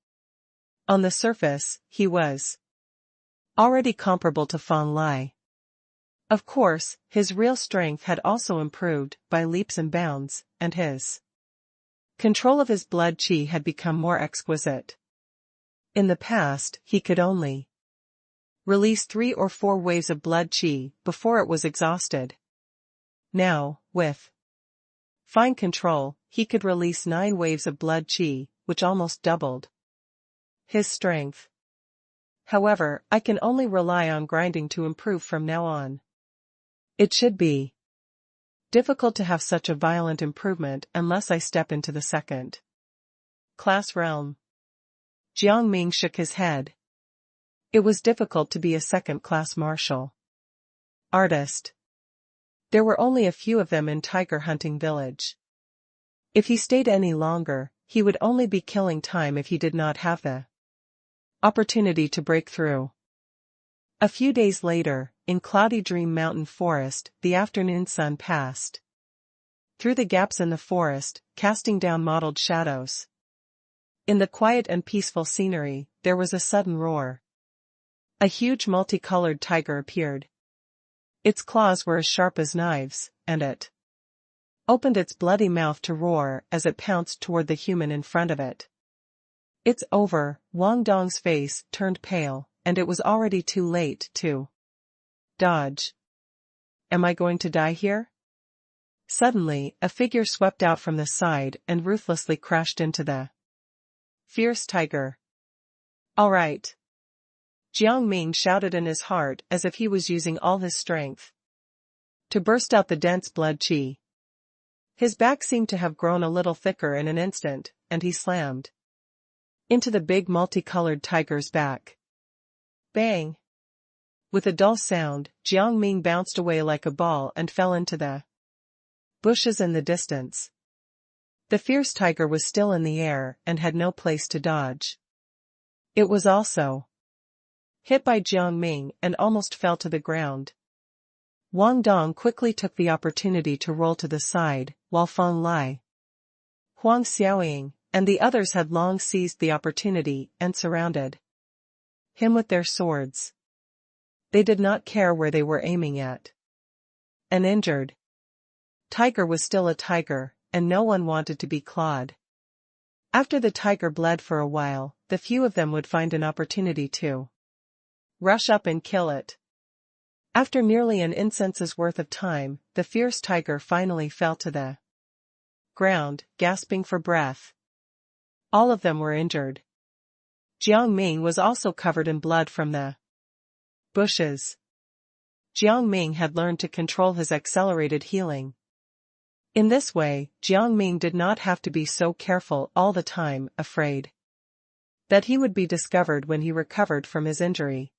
On the surface, he was already comparable to Fang Lai. Of course, his real strength had also improved by leaps and bounds, and his control of his blood qi had become more exquisite. In the past, he could only release 3 or 4 waves of blood qi before it was exhausted. Now, with fine control, he could release 9 waves of blood qi, which almost doubled his strength. However, I can only rely on grinding to improve from now on. It should be difficult to have such a violent improvement unless I step into the second class realm. Jiang Ming shook his head. It was difficult to be a second-class martial artist. There were only a few of them in Tiger Hunting Village. If he stayed any longer, he would only be killing time if he did not have the opportunity to break through. A few days later, in cloudy Dream Mountain Forest, the afternoon sun passed through the gaps in the forest, casting down mottled shadows. In the quiet and peaceful scenery, there was a sudden roar. A huge multicolored tiger appeared. Its claws were as sharp as knives, and it opened its bloody mouth to roar as it pounced toward the human in front of it. "It's over." Wang Dong's face turned pale, and it was already too late to dodge. "Am I going to die here?" Suddenly, a figure swept out from the side and ruthlessly crashed into the fierce tiger. "All right!" Jiang Ming shouted in his heart as if he was using all his strength to burst out the dense blood qi. His back seemed to have grown a little thicker in an instant, and he slammed into the big multicolored tiger's back. Bang! With a dull sound, Jiang Ming bounced away like a ball and fell into the bushes in the distance. The fierce tiger was still in the air and had no place to dodge. It was also hit by Jiang Ming and almost fell to the ground. Wang Dong quickly took the opportunity to roll to the side, while Fang Lai, Huang Xiaoying, and the others had long seized the opportunity and surrounded him with their swords. They did not care where they were aiming at. An injured tiger was still a tiger, and no one wanted to be clawed. After the tiger bled for a while, the few of them would find an opportunity to rush up and kill it. After nearly an incense's worth of time, the fierce tiger finally fell to the ground, gasping for breath. All of them were injured. Jiang Ming was also covered in blood from the bushes. Jiang Ming had learned to control his accelerated healing. In this way, Jiang Ming did not have to be so careful all the time, afraid that he would be discovered when he recovered from his injury.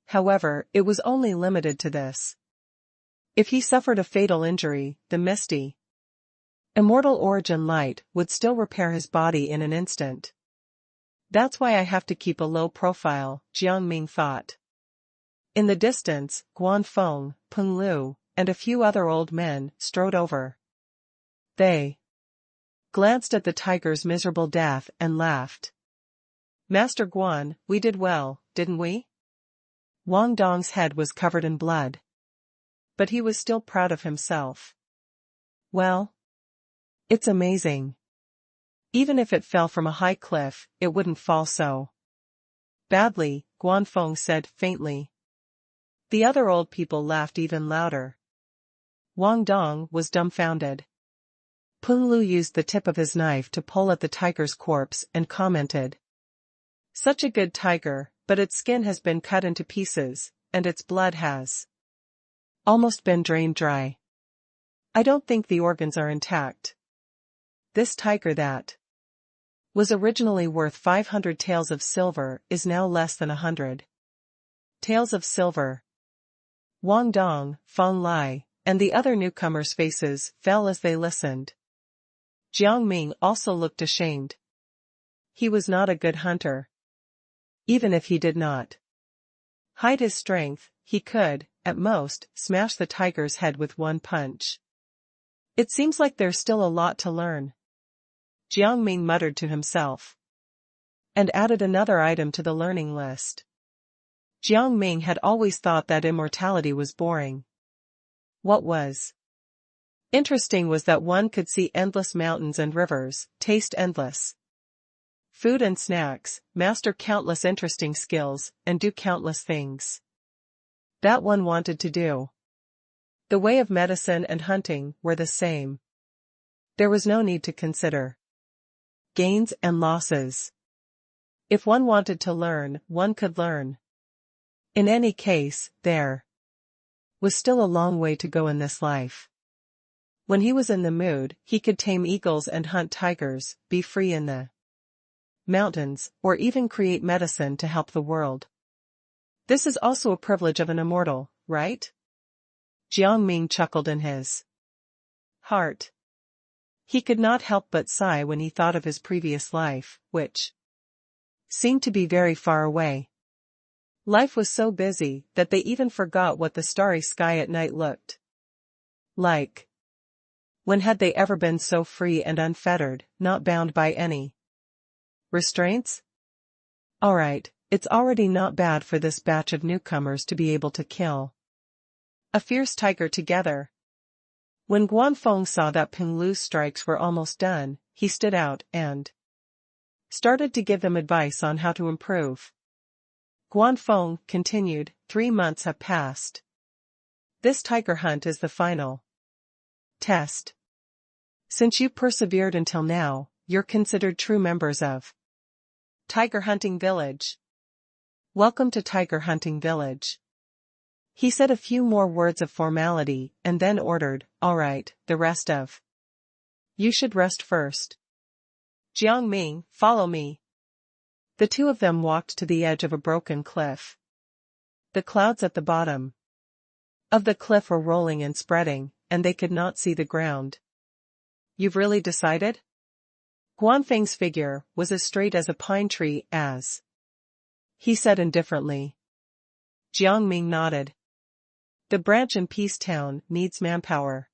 However, it was only limited to this. If he suffered a fatal injury, the misty, immortal origin light would still repair his body in an instant. "That's why I have to keep a low profile," Jiang Ming thought. In the distance, Guanfeng, Peng Lu, and a few other old men strode over. They glanced at the tiger's miserable death and laughed. "Master Guan, we did well, didn't we?" Wang Dong's head was covered in blood, but he was still proud of himself. "Well, it's amazing. Even if it fell from a high cliff, it wouldn't fall so badly," Guanfeng said faintly. The other old people laughed even louder. Wang Dong was dumbfounded. Peng Lu used the tip of his knife to pull at the tiger's corpse and commented, "Such a good tiger, but its skin has been cut into pieces, and its blood has almost been drained dry. I don't think the organs are intact. This tiger that was originally worth 500 taels of silver is now less than 100 taels of silver." Wang Dong, Fang Lai, and the other newcomers' faces fell as they listened. Jiang Ming also looked ashamed. He was not a good hunter. Even if he did not hide his strength, he could, at most, smash the tiger's head with one punch. It seems like there's still a lot to learn, Jiang Ming muttered to himself, and added another item to the learning list. Jiang Ming had always thought that immortality was boring. What was interesting was that one could see endless mountains and rivers, taste endless food and snacks, master countless interesting skills, and do countless things that one wanted to do. The way of medicine and hunting were the same. There was no need to consider gains and losses. If one wanted to learn, one could learn. In any case, there was still a long way to go in this life. When he was in the mood, he could tame eagles and hunt tigers, be free in the mountains, or even create medicine to help the world. This is also a privilege of an immortal, right? Jiang Ming chuckled in his heart. He could not help but sigh when he thought of his previous life, which seemed to be very far away. Life was so busy that they even forgot what the starry sky at night looked like. When had they ever been so free and unfettered, not bound by any restraints? Alright, it's already not bad for this batch of newcomers to be able to kill a fierce tiger together. When Guanfeng saw that Ping Lu's strikes were almost done, he stood out and started to give them advice on how to improve. Guanfeng continued, 3 months have passed. This tiger hunt is the final test. Since you persevered until now, you're considered true members of Tiger Hunting Village. Welcome to Tiger Hunting Village. He said a few more words of formality and then ordered, all right, the rest of you should rest first. Jiang Ming, follow me. The two of them walked to the edge of a broken cliff. The clouds at the bottom of the cliff were rolling and spreading, and they could not see the ground. You've really decided? Guanfeng's figure was as straight as a pine tree as he said indifferently. Jiang Ming nodded. The branch in Peace Town needs manpower.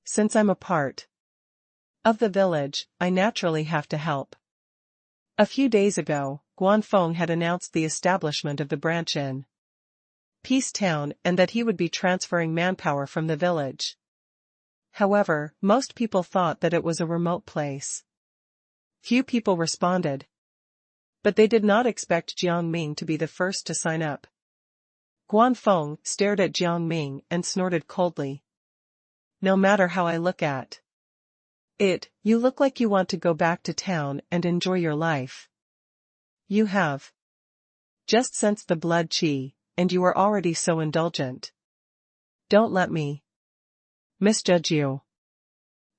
Since I'm a part of the village, I naturally have to help. A few days ago, Guanfeng had announced the establishment of the branch in Peace Town and that he would be transferring manpower from the village. However, most people thought that it was a remote place. Few people responded. But they did not expect Jiang Ming to be the first to sign up. Guanfeng stared at Jiang Ming and snorted coldly. No matter how I look at it, you look like you want to go back to town and enjoy your life. You have just sensed the blood qi, and you are already so indulgent. Don't let me misjudge you.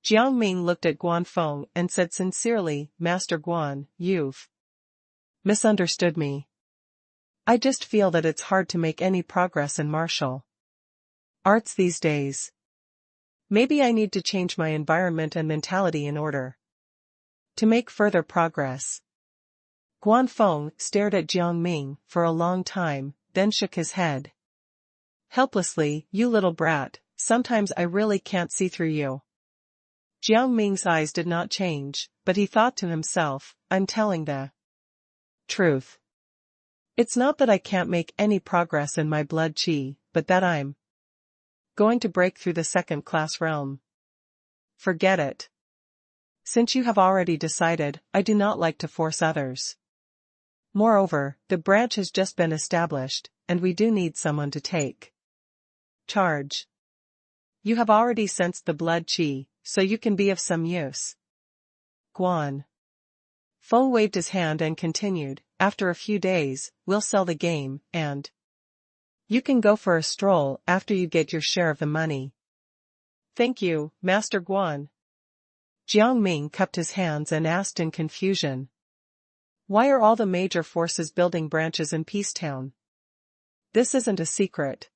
Jiang Ming looked at Guanfeng and said sincerely, Master Guan, you've misunderstood me. I just feel that it's hard to make any progress in martial arts these days. Maybe I need to change my environment and mentality in order to make further progress. Guanfeng stared at Jiang Ming for a long time, then shook his head helplessly. You little brat, sometimes I really can't see through you. Jiang Ming's eyes did not change, but he thought to himself, I'm telling the truth. It's not that I can't make any progress in my blood qi, but that I'm going to break through the second-class realm. Forget it. Since you have already decided, I do not like to force others. Moreover, the branch has just been established, and we do need someone to take charge. You have already sensed the blood qi, so you can be of some use. Guan Feng waved his hand and continued, after a few days, we'll sell the game, and you can go for a stroll after you get your share of the money. Thank you, Master Guan. Jiang Ming cupped his hands and asked in confusion. Why are all the major forces building branches in Peace Town? This isn't a secret.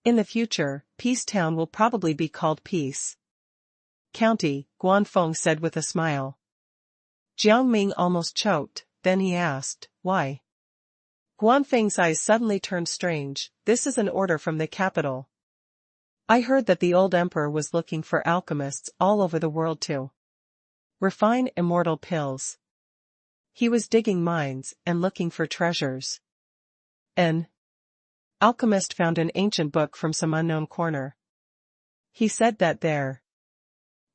In the future, Peace Town will probably be called Peace County, Guanfeng said with a smile. Jiang Ming almost choked, then he asked, why? Guanfeng's eyes suddenly turned strange. This is an order from the capital. I heard that the old emperor was looking for alchemists all over the world to refine immortal pills. He was digging mines and looking for treasures. An alchemist found an ancient book from some unknown corner. He said that there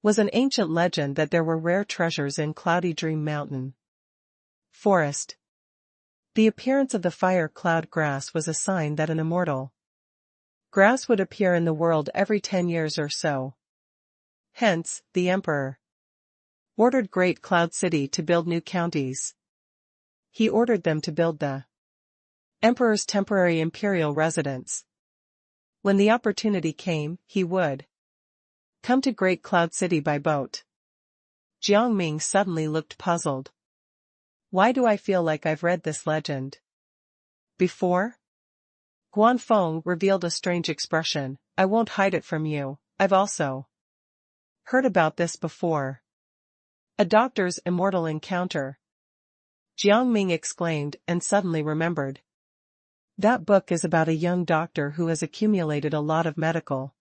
was an ancient legend that there were rare treasures in Cloudy Dream Mountain forest. The appearance of the fire cloud grass was a sign that an immortal grass would appear in the world every 10 years or so. Hence, the emperor ordered Great Cloud City to build new counties. He ordered them to build the emperor's temporary imperial residence. When the opportunity came, he would come to Great Cloud City by boat. Jiang Ming suddenly looked puzzled. Why do I feel like I've read this legend before? Guanfeng revealed a strange expression. I won't hide it from you, I've also heard about this before. A doctor's immortal encounter. Jiang Ming exclaimed and suddenly remembered. That book is about a young doctor who has accumulated a lot of medical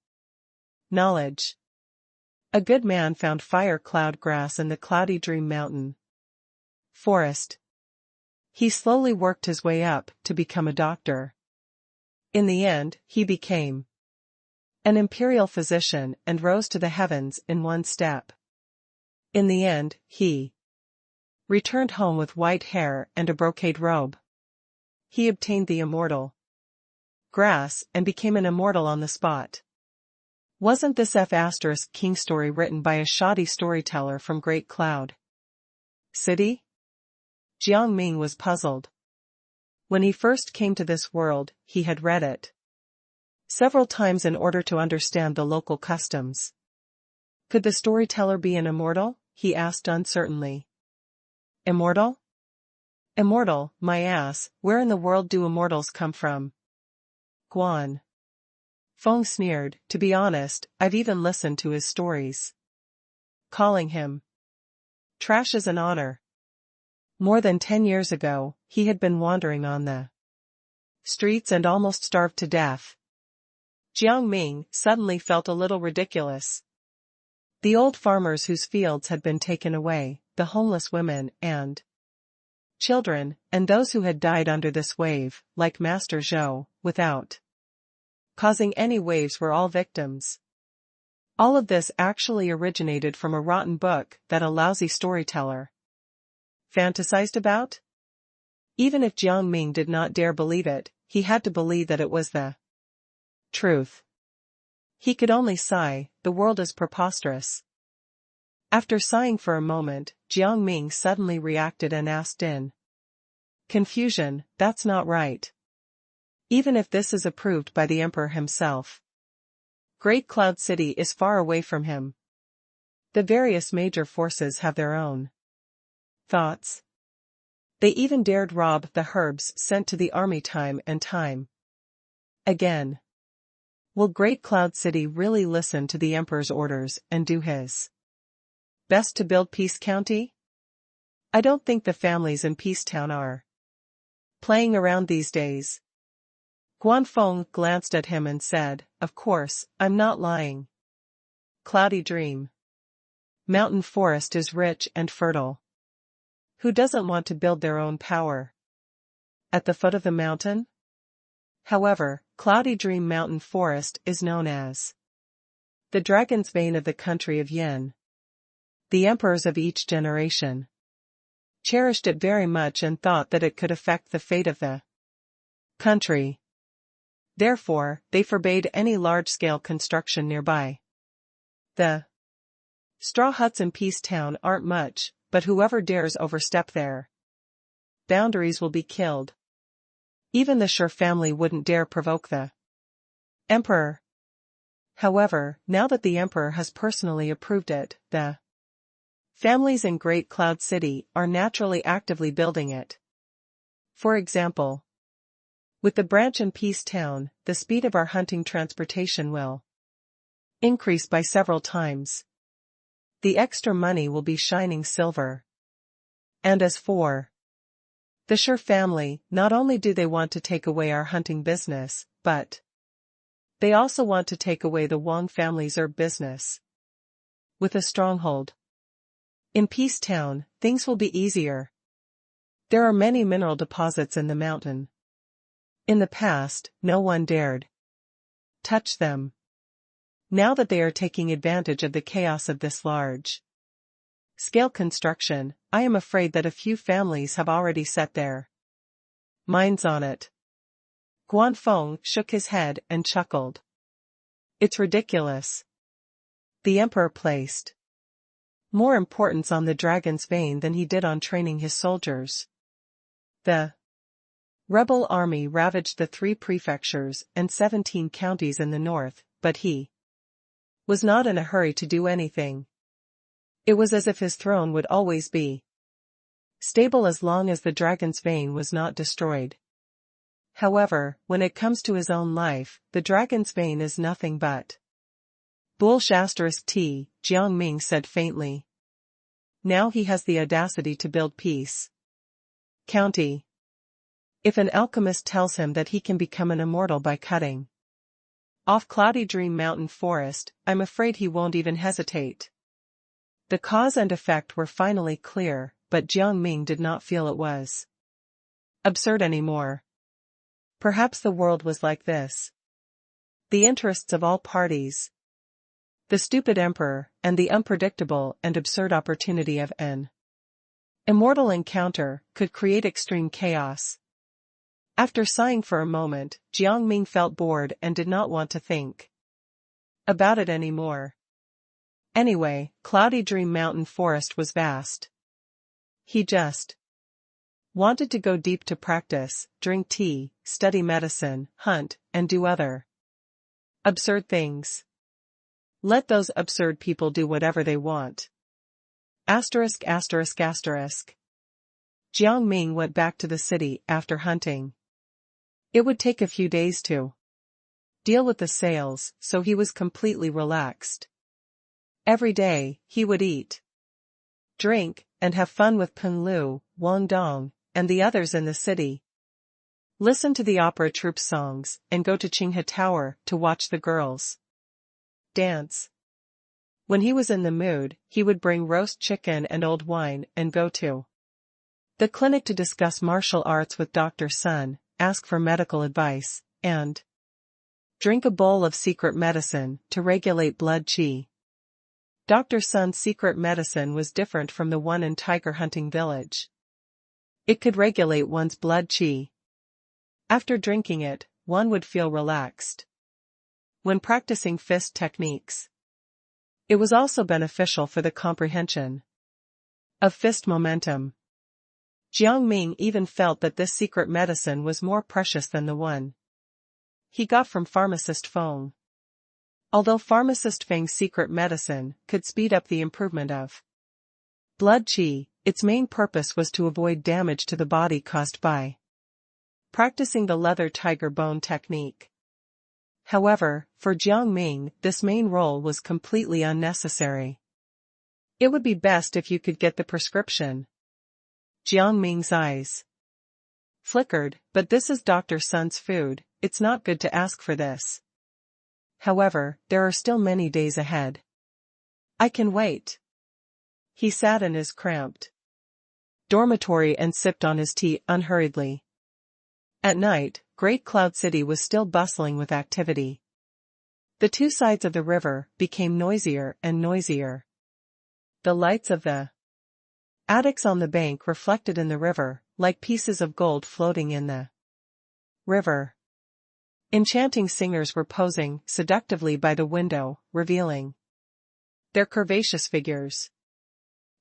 knowledge. A good man found fire cloud grass in the Cloudy Dream Mountain forest. He slowly worked his way up to become a doctor. In the end, he became an imperial physician and rose to the heavens in one step. In the end, he returned home with white hair and a brocade robe. He obtained the immortal grass and became an immortal on the spot. Wasn't this King story written by a shoddy storyteller from Great Cloud City? Jiang Ming was puzzled. When he first came to this world, he had read it several times in order to understand the local customs. Could the storyteller be an immortal? He asked uncertainly. Immortal? Immortal, my ass, where in the world do immortals come from? Guan Feng sneered, to be honest, I've even listened to his stories. Calling him trash is an honor. More than 10 years ago, he had been wandering on the streets and almost starved to death. Jiang Ming suddenly felt a little ridiculous. The old farmers whose fields had been taken away, the homeless women and children, and those who had died under this wave, like Master Zhou, without causing any waves were all victims. All of this actually originated from a rotten book that a lousy storyteller fantasized about? Even if Jiang Ming did not dare believe it, he had to believe that it was the truth. He could only sigh, the world is preposterous. After sighing for a moment, Jiang Ming suddenly reacted and asked in confusion, that's not right. Even if this is approved by the emperor himself. Great Cloud City is far away from him. The various major forces have their own thoughts. They even dared rob the herbs sent to the army time and time again. Will Great Cloud City really listen to the emperor's orders and do his best to build Peace County? I don't think the families in Peacetown are playing around these days. Guanfeng glanced at him and said, of course, I'm not lying. Cloudy Dream Mountain Forest is rich and fertile. Who doesn't want to build their own power at the foot of the mountain? However, Cloudy Dream Mountain Forest is known as the dragon's vein of the country of Yin. The emperors of each generation cherished it very much and thought that it could affect the fate of the country. Therefore, they forbade any large-scale construction nearby. The straw huts in Peacetown aren't much, but whoever dares overstep their boundaries will be killed. Even the Sher family wouldn't dare provoke the emperor. However, now that the emperor has personally approved it, the families in Great Cloud City are naturally actively building it. For example, with the branch in Peacetown, the speed of our hunting transportation will increase by several times. The extra money will be shining silver. And as for The Sher family, not only do they want to take away our hunting business, but they also want to take away the Wang family's herb business. With a stronghold in Peace Town, things will be easier. There are many mineral deposits in the mountain. In the past, no one dared touch them. Now that they are taking advantage of the chaos of this large scale construction, I am afraid that a few families have already set their minds on it. Guanfeng shook his head and chuckled. It's ridiculous. The emperor placed more importance on the dragon's vein than he did on training his soldiers. The rebel army ravaged the 3 prefectures and 17 counties in the north, but he was not in a hurry to do anything. It was as if his throne would always be stable as long as the dragon's vein was not destroyed. However, when it comes to his own life, the dragon's vein is nothing but bullshit. Jiang Ming said faintly. Now he has the audacity to build peace county. If an alchemist tells him that he can become an immortal by cutting off Cloudy Dream Mountain Forest, I'm afraid he won't even hesitate. The cause and effect were finally clear, but Jiang Ming did not feel it was absurd anymore. Perhaps the world was like this. The interests of all parties, the stupid emperor, and the unpredictable and absurd opportunity of an immortal encounter, could create extreme chaos. After sighing for a moment, Jiang Ming felt bored and did not want to think about it anymore. Anyway, Cloudy Dream Mountain Forest was vast. He just wanted to go deep to practice, drink tea, study medicine, hunt, and do other absurd things. Let those absurd people do whatever they want. Asterisk. Jiang Ming went back to the city after hunting. It would take a few days to deal with the sales, so he was completely relaxed. Every day, he would eat, drink, and have fun with Peng Lu, Wang Dong, and the others in the city. Listen to the opera troupe's songs, and go to Qinghe Tower to watch the girls dance. When he was in the mood, he would bring roast chicken and old wine and go to the clinic to discuss martial arts with Dr. Sun, ask for medical advice, and drink a bowl of secret medicine to regulate blood qi. Dr. Sun's secret medicine was different from the one in Tiger Hunting Village. It could regulate one's blood qi. After drinking it, one would feel relaxed. When practicing fist techniques, it was also beneficial for the comprehension of fist momentum. Jiang Ming even felt that this secret medicine was more precious than the one he got from pharmacist Feng. Although pharmacist Feng's secret medicine could speed up the improvement of blood qi, its main purpose was to avoid damage to the body caused by practicing the leather tiger bone technique. However, for Jiang Ming, this main role was completely unnecessary. It would be best if you could get the prescription. Jiang Ming's eyes flickered, but this is Dr. Sun's food, it's not good to ask for this. However, there are still many days ahead. I can wait. He sat in his cramped dormitory and sipped on his tea unhurriedly. At night, Great Cloud City was still bustling with activity. The 2 sides of the river became noisier and noisier. The lights of the attics on the bank reflected in the river, like pieces of gold floating in the river. Enchanting singers were posing seductively by the window, revealing their curvaceous figures.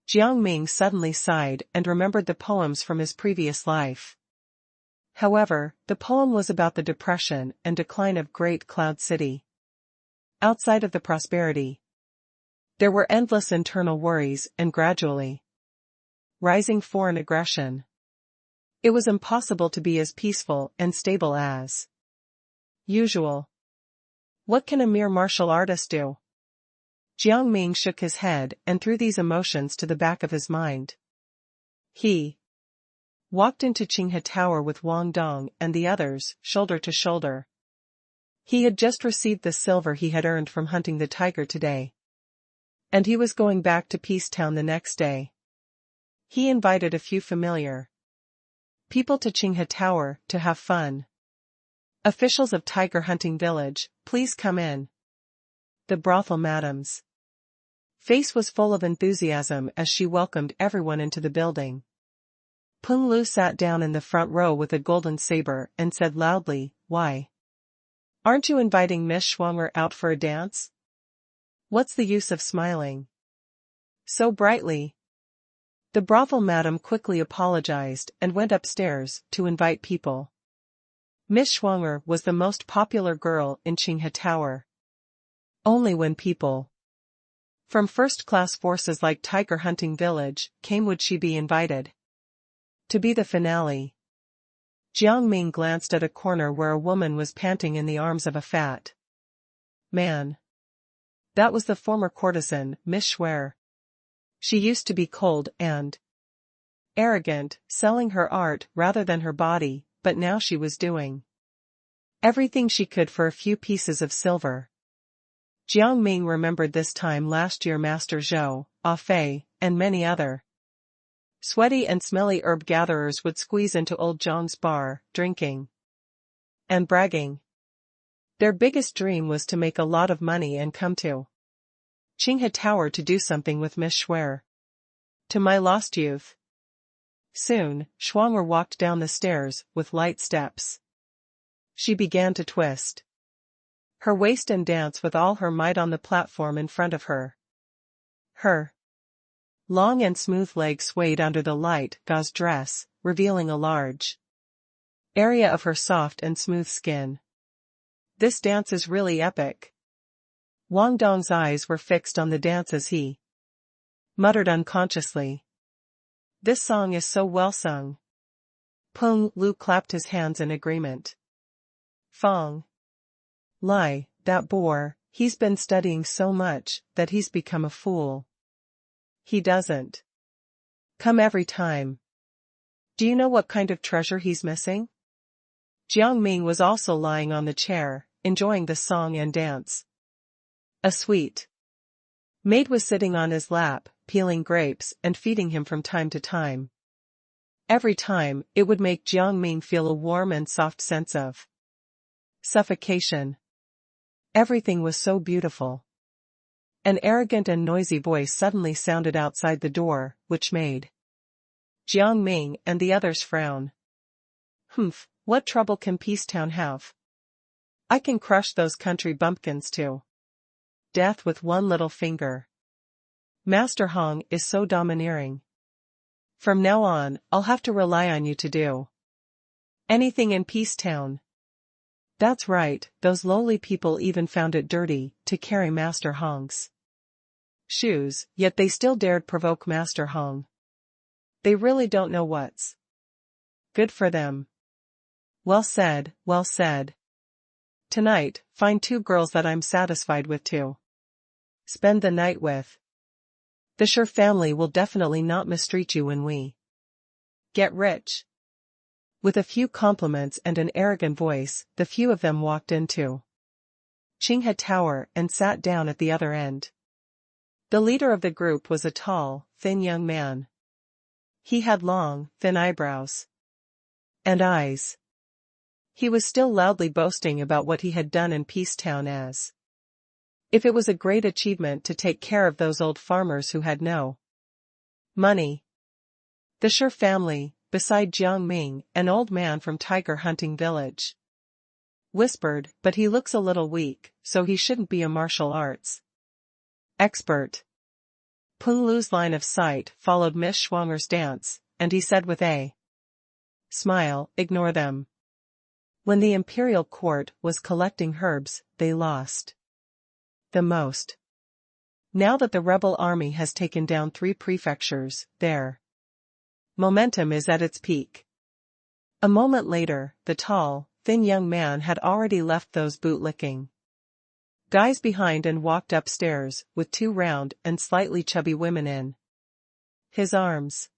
Jiang Ming suddenly sighed and remembered the poems from his previous life. However, the poem was about the depression and decline of Great Cloud City. Outside of the prosperity, there were endless internal worries and gradually rising foreign aggression. It was impossible to be as peaceful and stable as usual. What can a mere martial artist do? Jiang Ming shook his head and threw these emotions to the back of his mind. He walked into Qinghe Tower with Wang Dong and the others, shoulder to shoulder. He had just received the silver he had earned from hunting the tiger today. And he was going back to Peacetown the next day. He invited a few familiar people to Qinghe Tower to have fun. Officials of Tiger Hunting Village, please come in. The brothel madam's face was full of enthusiasm as she welcomed everyone into the building. Peng Lu sat down in the front row with a golden saber and said loudly, "Why? Aren't you inviting Miss Schwanger out for a dance? What's the use of smiling so brightly?" The brothel madam quickly apologized and went upstairs to invite people. Miss Schwanger was the most popular girl in Qinghe Tower. Only when people from first-class forces like Tiger Hunting Village came would she be invited to be the finale. Jiang Ming glanced at a corner where a woman was panting in the arms of a fat man. That was the former courtesan, Miss Schwer. She used to be cold and arrogant, selling her art rather than her body, but now she was doing everything she could for a few pieces of silver. Jiang Ming remembered this time last year Master Zhou, Ah Fei, and many other sweaty and smelly herb gatherers would squeeze into old Zhang's bar, drinking and bragging. Their biggest dream was to make a lot of money and come to Qinghe Tower to do something with Miss Schwer. To my lost youth. Soon, Schwanger walked down the stairs with light steps. She began to twist her waist and dance with all her might on the platform in front of her. Her long and smooth legs swayed under the light gauze dress, revealing a large area of her soft and smooth skin. This dance is really epic. Wang Dong's eyes were fixed on the dance as he muttered unconsciously, "This song is so well sung." Peng Lu clapped his hands in agreement. Fong Lai, that boor, he's been studying so much that he's become a fool. He doesn't come every time. Do you know what kind of treasure he's missing? Jiang Ming was also lying on the chair, enjoying the song and dance. A sweet maid was sitting on his lap, peeling grapes and feeding him from time to time. Every time, it would make Jiang Ming feel a warm and soft sense of suffocation. Everything was so beautiful. An arrogant and noisy voice suddenly sounded outside the door, which made Jiang Ming and the others frown. "Humph, what trouble can Peacetown have? I can crush those country bumpkins to death with one little finger. Master Hong is so domineering. From now on, I'll have to rely on you to do anything in Peacetown." That's right, those lowly people even found it dirty to carry Master Hong's shoes, yet they still dared provoke Master Hong. They really don't know what's good for them. Well said, well said. Tonight, find 2 girls that I'm satisfied with to spend the night with. The Sher family will definitely not mistreat you when we get rich. With a few compliments and an arrogant voice, the few of them walked into Qinghe Tower and sat down at the other end. The leader of the group was a tall, thin young man. He had long, thin eyebrows and eyes. He was still loudly boasting about what he had done in Peacetown as if it was a great achievement to take care of those old farmers who had no money. The Sher family, beside Jiang Ming, an old man from Tiger Hunting Village, whispered, "But he looks a little weak, so he shouldn't be a martial arts expert." Peng Lu's line of sight followed Miss Schwanger's dance, and he said with a smile, "Ignore them." When the imperial court was collecting herbs, they lost the most. Now that the rebel army has taken down 3 prefectures, their momentum is at its peak. A moment later, the tall, thin young man had already left those bootlicking guys behind and walked upstairs, with 2 round and slightly chubby women in his arms.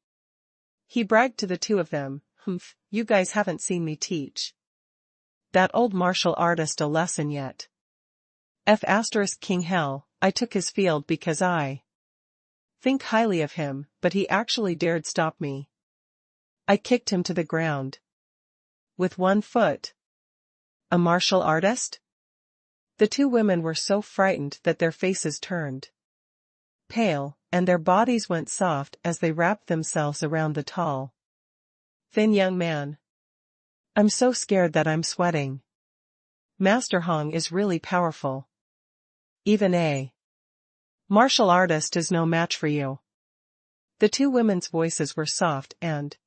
He bragged to the two of them, "Humph, you guys haven't seen me teach that old martial artist a lesson yet. King Hell, I took his field because I think highly of him, but he actually dared stop me. I kicked him to the ground. With one foot. A martial artist?" The two women were so frightened that their faces turned pale, and their bodies went soft as they wrapped themselves around the tall, thin young man. "I'm so scared that I'm sweating. Master Hong is really powerful. Even a martial artist is no match for you." The two women's voices were soft and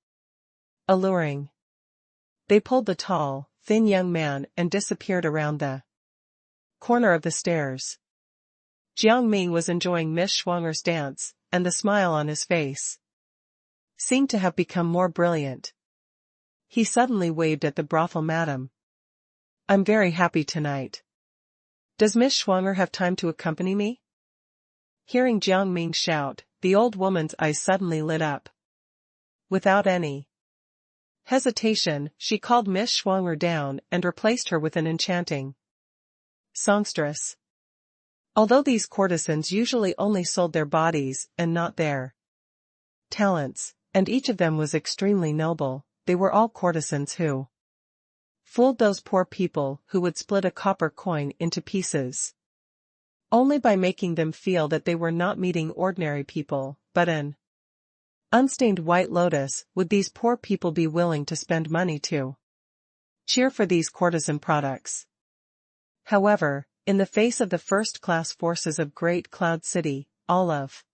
alluring. They pulled the tall, thin young man and disappeared around the corner of the stairs. Jiang Ming was enjoying Miss Schwanger's dance, and the smile on his face seemed to have become more brilliant. He suddenly waved at the brothel madam. "I'm very happy tonight. Does Miss Schwanger have time to accompany me?" Hearing Jiang Ming shout, the old woman's eyes suddenly lit up. Without any hesitation, she called Miss Schwanger down and replaced her with an enchanting songstress. Although these courtesans usually only sold their bodies and not their talents, and each of them was extremely noble, they were all courtesans who fooled those poor people who would split a copper coin into pieces only by making them feel that they were not meeting ordinary people, but an unstained white lotus. Would these poor people be willing to spend money to cheer for these courtesan products? However, in the face of the first-class forces of Great Cloud City, all of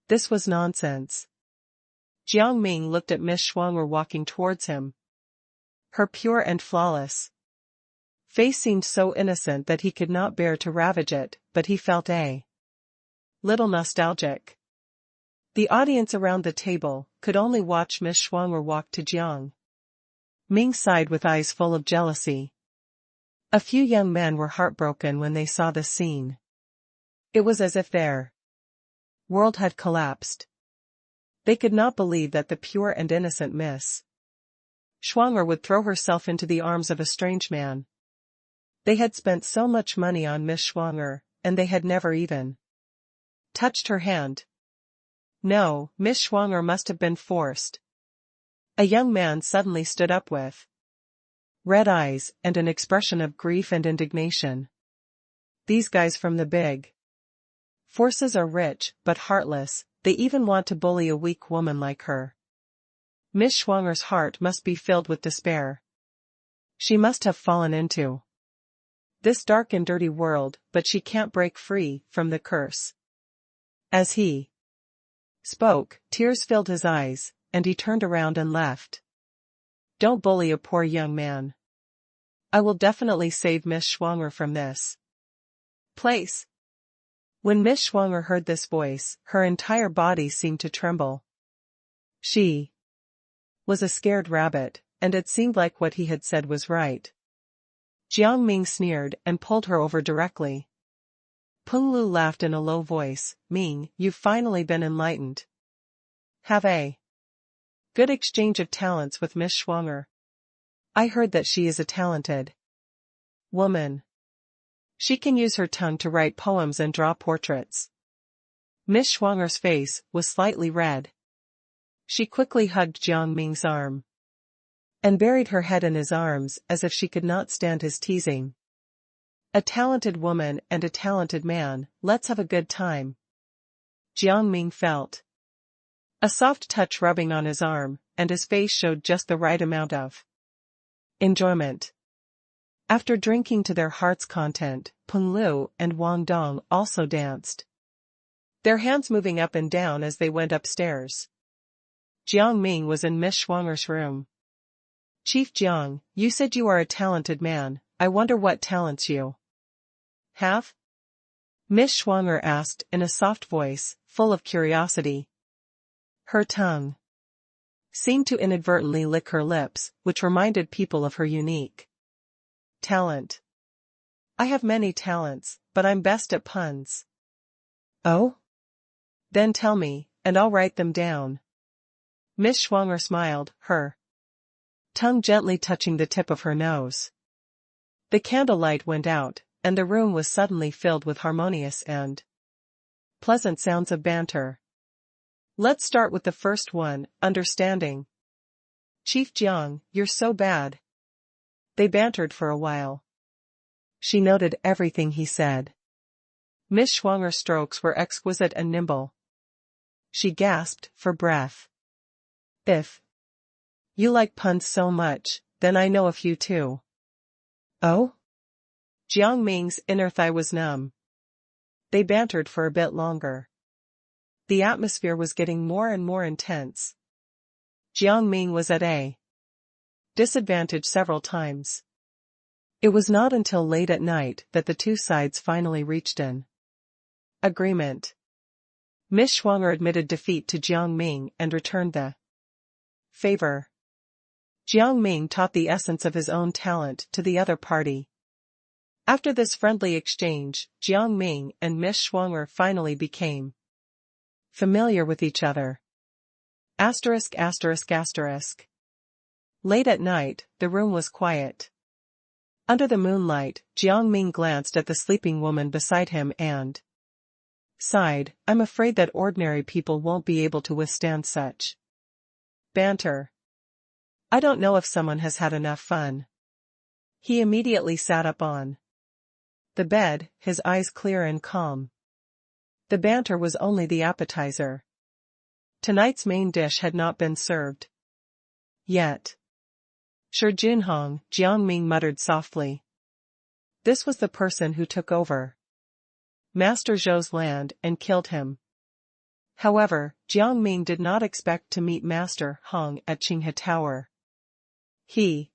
this was nonsense. Jiang Ming looked at Miss Schwanger walking towards him. Her pure and flawless face seemed so innocent that he could not bear to ravage it, but he felt a little nostalgic. The audience around the table could only watch Miss Schwanger walk to Jiang Ming's side with eyes full of jealousy. A few young men were heartbroken when they saw the scene. It was as if their world had collapsed. They could not believe that the pure and innocent Miss Schwanger would throw herself into the arms of a strange man. They had spent so much money on Miss Schwanger, and they had never even touched her hand. No, Miss Schwanger must have been forced. A young man suddenly stood up with red eyes and an expression of grief and indignation. "These guys from the big forces are rich, but heartless. They even want to bully a weak woman like her." Miss Schwanger's heart must be filled with despair. She must have fallen into this dark and dirty world, but she can't break free from the curse. As he spoke, tears filled his eyes, and he turned around and left. "Don't bully a poor young man. I will definitely save Miss Schwanger from this place." When Miss Schwanger heard this voice, her entire body seemed to tremble. She was a scared rabbit, and it seemed like what he had said was right. Jiang Ming sneered and pulled her over directly. Peng Lu laughed in a low voice. "Ming, you've finally been enlightened. Have a good exchange of talents with Miss Schwanger. I heard that she is a talented woman. She can use her tongue to write poems and draw portraits." Miss Schwanger's face was slightly red. She quickly hugged Jiang Ming's arm and buried her head in his arms as if she could not stand his teasing. "A talented woman and a talented man, let's have a good time." Jiang Ming felt a soft touch rubbing on his arm, and his face showed just the right amount of enjoyment. After drinking to their heart's content, Peng Lu and Wang Dong also danced, their hands moving up and down as they went upstairs. Jiang Ming was in Miss Schwanger's room. "Chief Jiang, you said you are a talented man. I wonder what talents you have?" Miss Schwanger asked in a soft voice, full of curiosity. Her tongue seemed to inadvertently lick her lips, which reminded people of her unique talent. "I have many talents, but I'm best at puns." "Oh? Then tell me, and I'll write them down." Miss Schwanger smiled, her tongue gently touching the tip of her nose. The candlelight went out, and the room was suddenly filled with harmonious and pleasant sounds of banter. Let's start with the first one, understanding. Chief Jiang, you're so bad. They bantered for a while. She noted everything he said. Miss Schwanger's strokes were exquisite and nimble. She gasped for breath. If you like puns so much, then I know a few too. Oh? Jiang Ming's inner thigh was numb. They bantered for a bit longer. The atmosphere was getting more and more intense. Jiang Ming was at a disadvantage several times. It was not until late at night that the two sides finally reached an agreement. Miss Schwanger admitted defeat to Jiang Ming and returned the favor. Jiang Ming taught the essence of his own talent to the other party. After this friendly exchange, Jiang Ming and Miss Schwanger finally became familiar with each other. Asterisk asterisk asterisk. Late at night, the room was quiet. Under the moonlight, Jiang Ming glanced at the sleeping woman beside him and sighed, I'm afraid that ordinary people won't be able to withstand such banter. I don't know if someone has had enough fun. He immediately sat up on the bed, his eyes clear and calm. The banter was only the appetizer. Tonight's main dish had not been served yet. Sure Junhong, Jiang Ming muttered softly. This was the person who took over Master Zhou's land and killed him. However, Jiang Ming did not expect to meet Master Hong at Qinghe Tower. He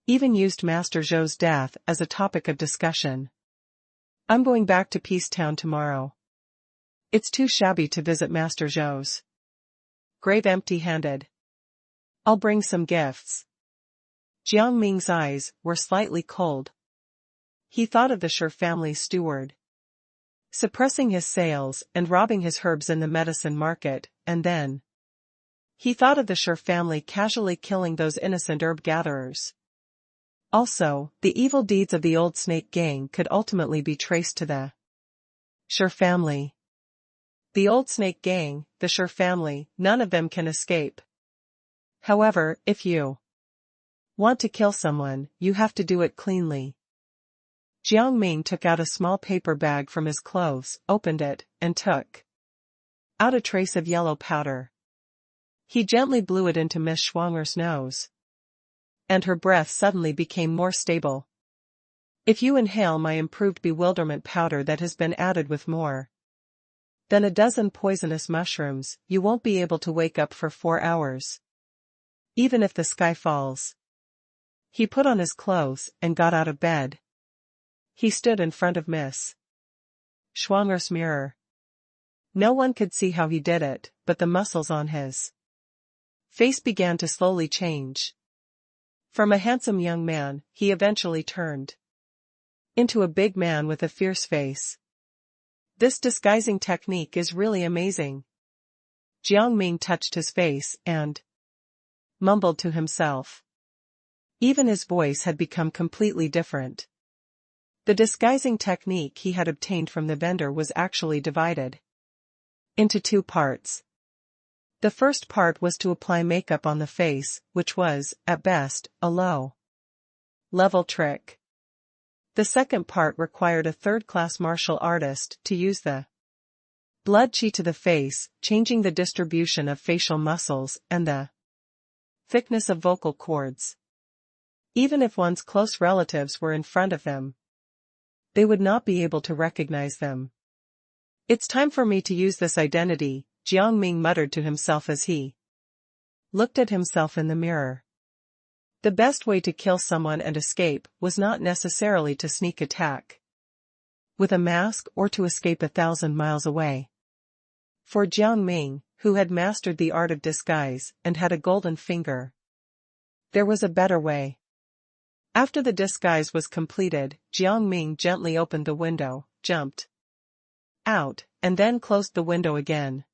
even used Master Zhou's death as a topic of discussion. I'm going back to Peace Town tomorrow. It's too shabby to visit Master Zhou's grave empty-handed. I'll bring some gifts. Jiang Ming's eyes were slightly cold. He thought of the Sher family's steward suppressing his sales and robbing his herbs in the medicine market, and then he thought of the Sher family casually killing those innocent herb gatherers. Also, the evil deeds of the old snake gang could ultimately be traced to the Sher family. The old snake gang, the Sher family, none of them can escape. However, if you want to kill someone, you have to do it cleanly. Jiang Ming took out a small paper bag from his clothes, opened it, and took out a trace of yellow powder. He gently blew it into Miss Schwanger's nose. And her breath suddenly became more stable. If you inhale my improved bewilderment powder that has been added with more than a dozen poisonous mushrooms, you won't be able to wake up for 4 hours. Even if the sky falls. He put on his clothes and got out of bed. He stood in front of Miss Schwanger's mirror. No one could see how he did it, but the muscles on his face began to slowly change. From a handsome young man, he eventually turned into a big man with a fierce face. This disguising technique is really amazing. Jiang Ming touched his face and mumbled to himself. Even his voice had become completely different. The disguising technique he had obtained from the vendor was actually divided into 2 parts. The first part was to apply makeup on the face, which was, at best, a low-level trick. The second part required a third-class martial artist to use the blood qi to the face, changing the distribution of facial muscles and the thickness of vocal cords. Even if one's close relatives were in front of them, they would not be able to recognize them. It's time for me to use this identity, Jiang Ming muttered to himself as he looked at himself in the mirror. The best way to kill someone and escape was not necessarily to sneak attack with a mask or to escape 1,000 miles away. For Jiang Ming, who had mastered the art of disguise and had a golden finger, there was a better way. After the disguise was completed, Jiang Ming gently opened the window, jumped out, and then closed the window again.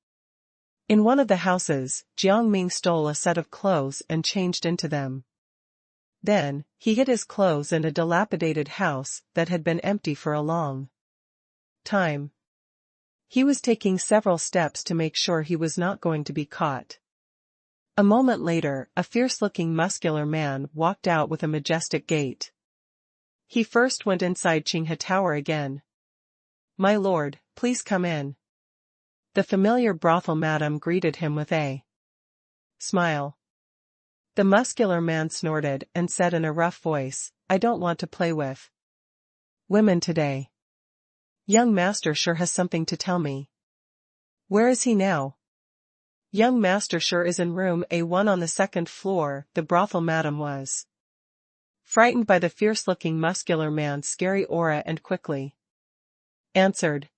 In one of the houses, Jiang Ming stole a set of clothes and changed into them. Then, he hid his clothes in a dilapidated house that had been empty for a long time. He was taking several steps to make sure he was not going to be caught. A moment later, a fierce-looking muscular man walked out with a majestic gait. He first went inside Qinghe Tower again. "My lord, please come in." The familiar brothel madam greeted him with a smile. The muscular man snorted and said in a rough voice, "I don't want to play with women today. Young master sure has something to tell me." "Where is he now?" "Young master sure is in room A1 on the second floor." The brothel madam was frightened by the fierce-looking muscular man's scary aura and quickly answered.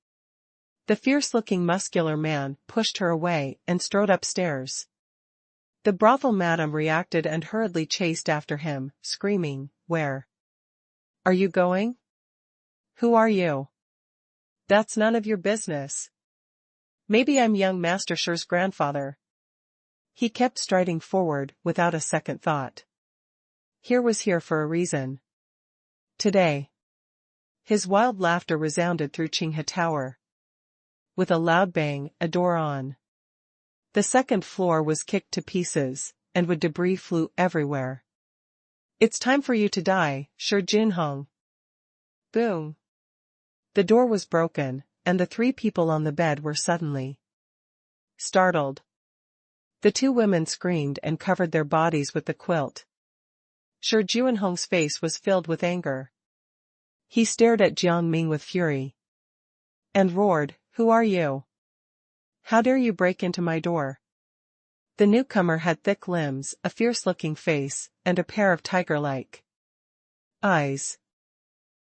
The fierce-looking muscular man pushed her away and strode upstairs. The brothel madam reacted and hurriedly chased after him, screaming, "Where are you going? Who are you? That's none of your business. Maybe I'm young Master Sher's grandfather." He kept striding forward without a second thought. Here was here for a reason. Today. His wild laughter resounded through Qinghe Tower. With a loud bang, a door on the second floor was kicked to pieces, and with debris flew everywhere. "It's time for you to die, Shi Jinhong." Boom. The door was broken, and the three people on the bed were suddenly startled. The two women screamed and covered their bodies with the quilt. Shi Jinhong's face was filled with anger. He stared at Jiang Ming with fury and roared, "Who are you? How dare you break into my door?" The newcomer had thick limbs, a fierce-looking face, and a pair of tiger-like eyes.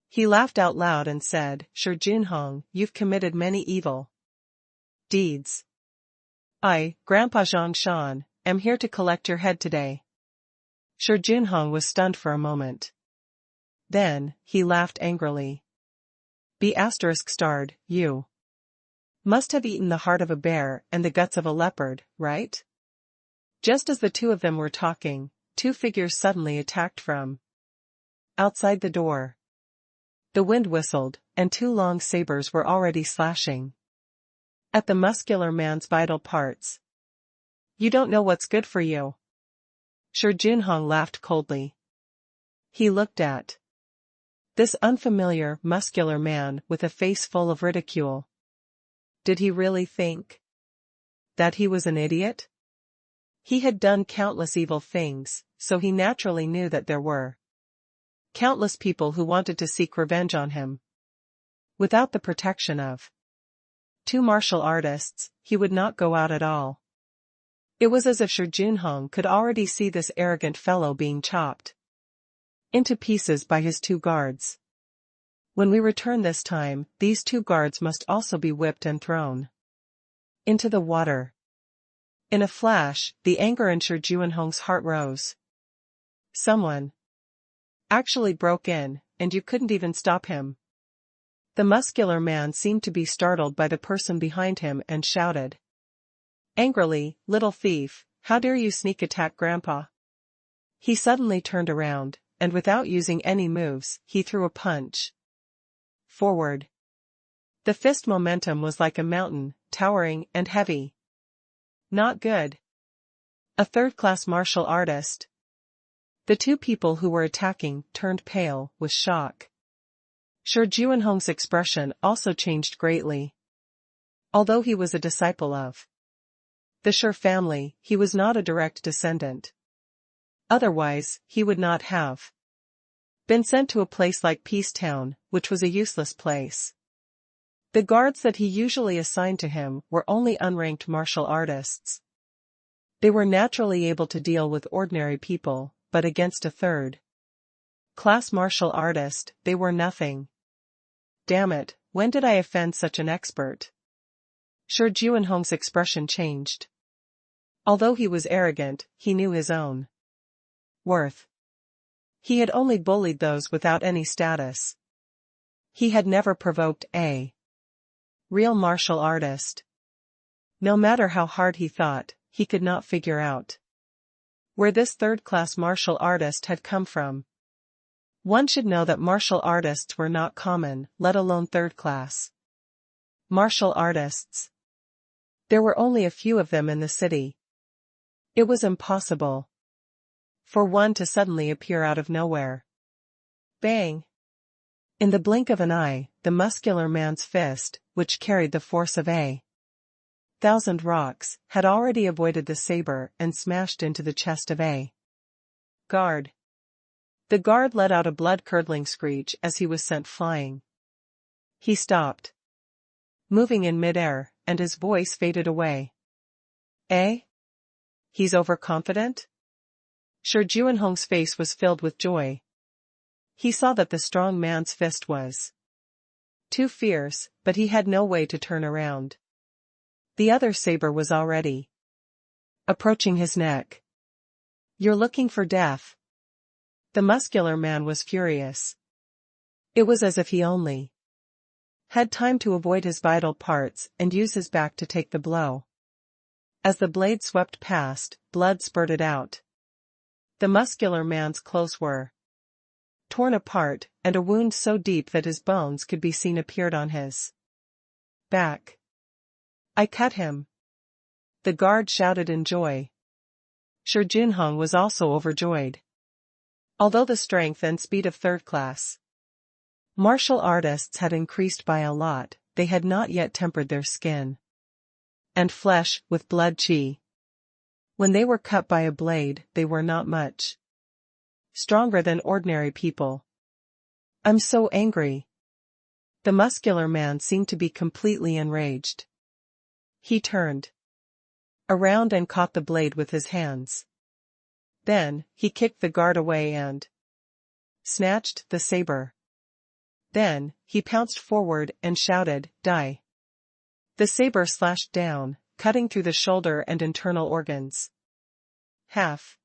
He laughed out loud and said, "Shi Jinhong, you've committed many evil deeds. I, Grandpa Zhang Shan, am here to collect your head today." Shi Jinhong was stunned for a moment. Then, he laughed angrily. "B****, you must have eaten the heart of a bear and the guts of a leopard, right?" Just as the two of them were talking, two figures suddenly attacked from outside the door. The wind whistled, and two long sabers were already slashing at the muscular man's vital parts. "You don't know what's good for you." Shi Jinhong laughed coldly. He looked at this unfamiliar, muscular man with a face full of ridicule. Did he really think that he was an idiot? He had done countless evil things, so he naturally knew that there were countless people who wanted to seek revenge on him. Without the protection of two martial artists, he would not go out at all. It was as if Shi Jinhong could already see this arrogant fellow being chopped into pieces by his two guards. When we return this time, these two guards must also be whipped and thrown into the water. In a flash, the anger in Shi Jinhong's heart rose. Someone actually broke in, and you couldn't even stop him. The muscular man seemed to be startled by the person behind him and shouted angrily, "Little thief, how dare you sneak attack Grandpa?" He suddenly turned around, and without using any moves, he threw a punch forward. The fist momentum was like a mountain, towering and heavy. Not good. A third-class martial artist. The two people who were attacking turned pale with shock. Shi Jinhong's expression also changed greatly. Although he was a disciple of the Shi family, he was not a direct descendant. Otherwise, he would not have been sent to a place like Peace Town, which was a useless place. The guards that he usually assigned to him were only unranked martial artists. They were naturally able to deal with ordinary people, but against a third-class martial artist, they were nothing. Damn it, when did I offend such an expert? Shi Jinhong's expression changed. Although he was arrogant, he knew his own worth. He had only bullied those without any status. He had never provoked a real martial artist. No matter how hard he thought, he could not figure out where this third-class martial artist had come from. One should know that martial artists were not common, let alone third-class. Martial artists. There were only a few of them in the city. It was impossible for one to suddenly appear out of nowhere. Bang! In the blink of an eye, the muscular man's fist, which carried the force of 1,000 rocks, had already avoided the saber and smashed into the chest of a guard. The guard let out a blood-curdling screech as he was sent flying. He stopped, moving in midair, and his voice faded away. Eh? He's overconfident? Shi Juanhong's face was filled with joy. He saw that the strong man's fist was too fierce, but he had no way to turn around. The other saber was already approaching his neck. You're looking for death. The muscular man was furious. It was as if he only had time to avoid his vital parts and use his back to take the blow. As the blade swept past, blood spurted out. The muscular man's clothes were torn apart, and a wound so deep that his bones could be seen appeared on his back. I cut him. The guard shouted in joy. Shi Junhong was also overjoyed. Although the strength and speed of third-class martial artists had increased by a lot, they had not yet tempered their skin and flesh with blood qi. When they were cut by a blade, they were not much stronger than ordinary people. I'm so angry. The muscular man seemed to be completely enraged. He turned around and caught the blade with his hands. Then, he kicked the guard away and snatched the saber. Then, he pounced forward and shouted, "Die!" The saber slashed down, cutting through the shoulder and internal organs. Half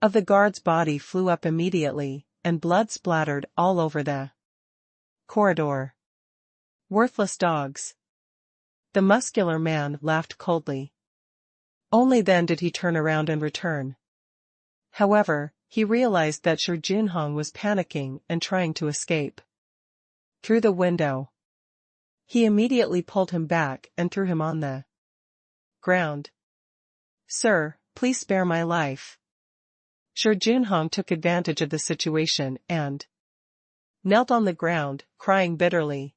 of the guard's body flew up immediately, and blood splattered all over the corridor. Worthless dogs. The muscular man laughed coldly. Only then did he turn around and return. However, he realized that Shi Junhong was panicking and trying to escape through the window. He immediately pulled him back and threw him on the ground. "Sir, please spare my life." Shi Junhong took advantage of the situation and knelt on the ground, crying bitterly.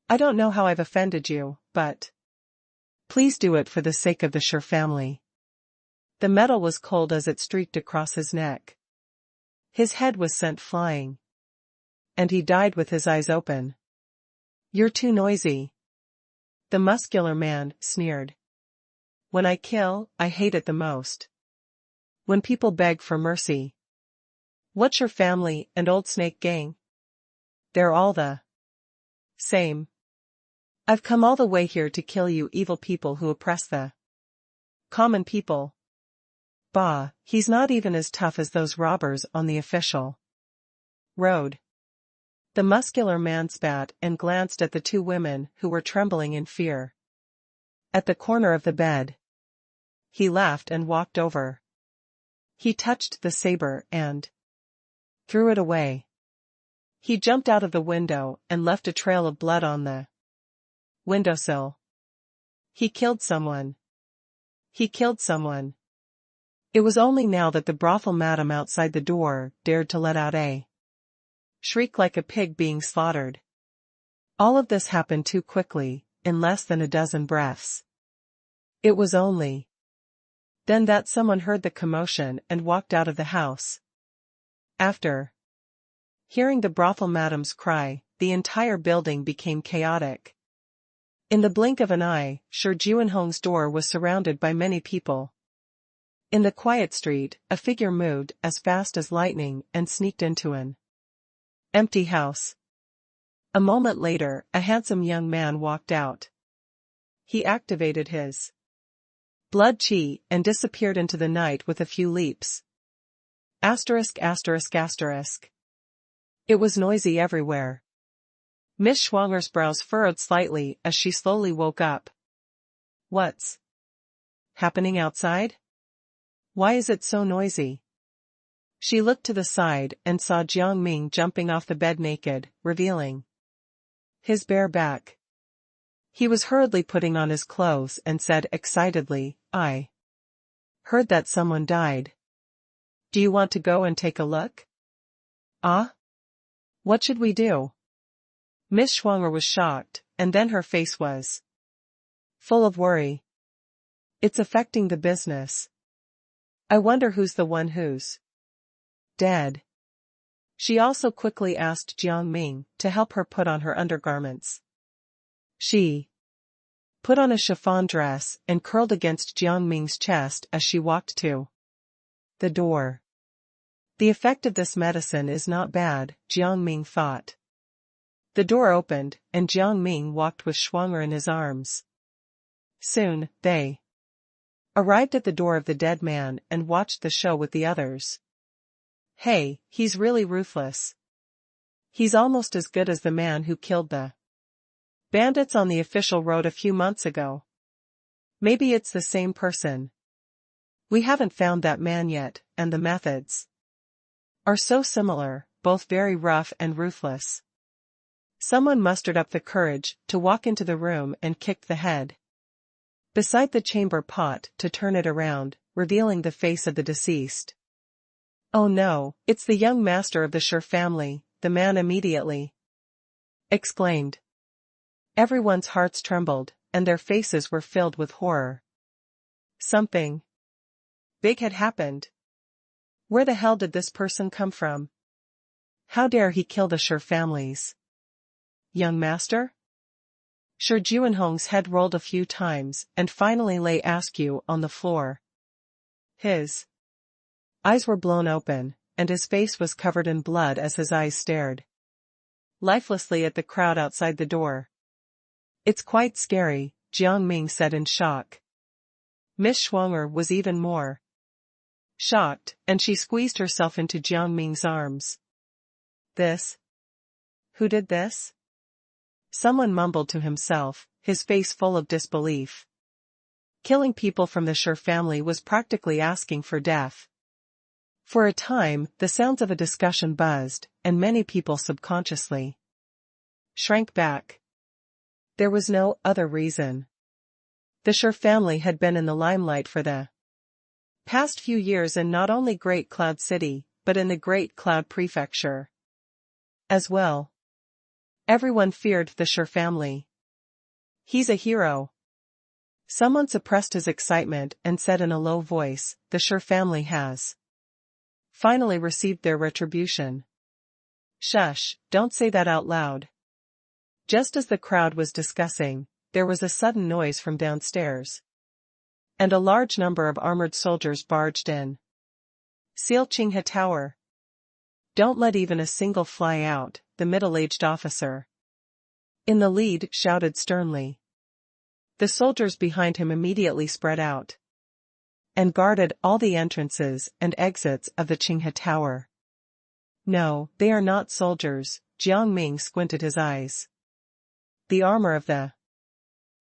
"I don't know how I've offended you, but please do it for the sake of the Shi family." The metal was cold as it streaked across his neck. His head was sent flying. And he died with his eyes open. "You're too noisy." The muscular man sneered. "When I kill, I hate it the most. When people beg for mercy. What's your family and Old Snake Gang? They're all the same. I've come all the way here to kill you evil people who oppress the common people. Bah, he's not even as tough as those robbers on the official road." The muscular man spat and glanced at the two women who were trembling in fear. At the corner of the bed, he laughed and walked over. He touched the saber and threw it away. He jumped out of the window and left a trail of blood on the windowsill. He killed someone. He killed someone. It was only now that the brothel madam outside the door dared to let out a shriek like a pig being slaughtered. All of this happened too quickly, in less than a dozen breaths. It was only then that someone heard the commotion and walked out of the house. After hearing the brothel madam's cry, the entire building became chaotic. In the blink of an eye, Shi Juanhong's door was surrounded by many people. In the quiet street, a figure moved as fast as lightning and sneaked into an empty house. A moment later, a handsome young man walked out. He activated his blood qi and disappeared into the night with a few leaps. Asterisk asterisk asterisk. It was noisy everywhere. Miss Schwanger's brows furrowed slightly as she slowly woke up. What's happening outside? Why is it so noisy? She looked to the side and saw Jiang Ming jumping off the bed naked, revealing his bare back. He was hurriedly putting on his clothes and said excitedly, "I heard that someone died. Do you want to go and take a look?" "Ah? What should we do?" Miss Schwanger was shocked, and then her face was full of worry. "It's affecting the business. I wonder who's the one who's dead." She also quickly asked Jiang Ming to help her put on her undergarments. She put on a chiffon dress and curled against Jiang Ming's chest as she walked to the door. The effect of this medicine is not bad, Jiang Ming thought. The door opened, and Jiang Ming walked with Schwanger in his arms. Soon, they arrived at the door of the dead man and watched the show with the others. "Hey, he's really ruthless. He's almost as good as the man who killed the bandits on the official road a few months ago. Maybe it's the same person. We haven't found that man yet, and the methods are so similar, both very rough and ruthless." Someone mustered up the courage to walk into the room and kicked the head beside the chamber pot to turn it around, revealing the face of the deceased. "Oh no, it's the young master of the Sher family," the man immediately exclaimed. Everyone's hearts trembled, and their faces were filled with horror. Something big had happened. Where the hell did this person come from? How dare he kill the Sher families? Young master? Sher Juanhong's head rolled a few times and finally lay askew on the floor. His eyes were blown open, and his face was covered in blood as his eyes stared lifelessly at the crowd outside the door. "It's quite scary," Jiang Ming said in shock. Miss Schwanger was even more shocked, and she squeezed herself into Jiang Ming's arms. "This? Who did this?" Someone mumbled to himself, his face full of disbelief. Killing people from the Sher family was practically asking for death. For a time, the sounds of a discussion buzzed, and many people subconsciously shrank back. There was no other reason. The Sher family had been in the limelight for the past few years in not only Great Cloud City, but in the Great Cloud Prefecture as well. Everyone feared the Sher family. "He's a hero." Someone suppressed his excitement and said in a low voice, "The Sher family has finally received their retribution." "Shush, don't say that out loud." Just as the crowd was discussing, there was a sudden noise from downstairs, and a large number of armored soldiers barged in. "Seal Qinghe Tower. Don't let even a single fly out," the middle-aged officer in the lead shouted sternly. The soldiers behind him immediately spread out and guarded all the entrances and exits of the Qinghe Tower. "No, they are not soldiers," Jiang Ming squinted his eyes. The armor of the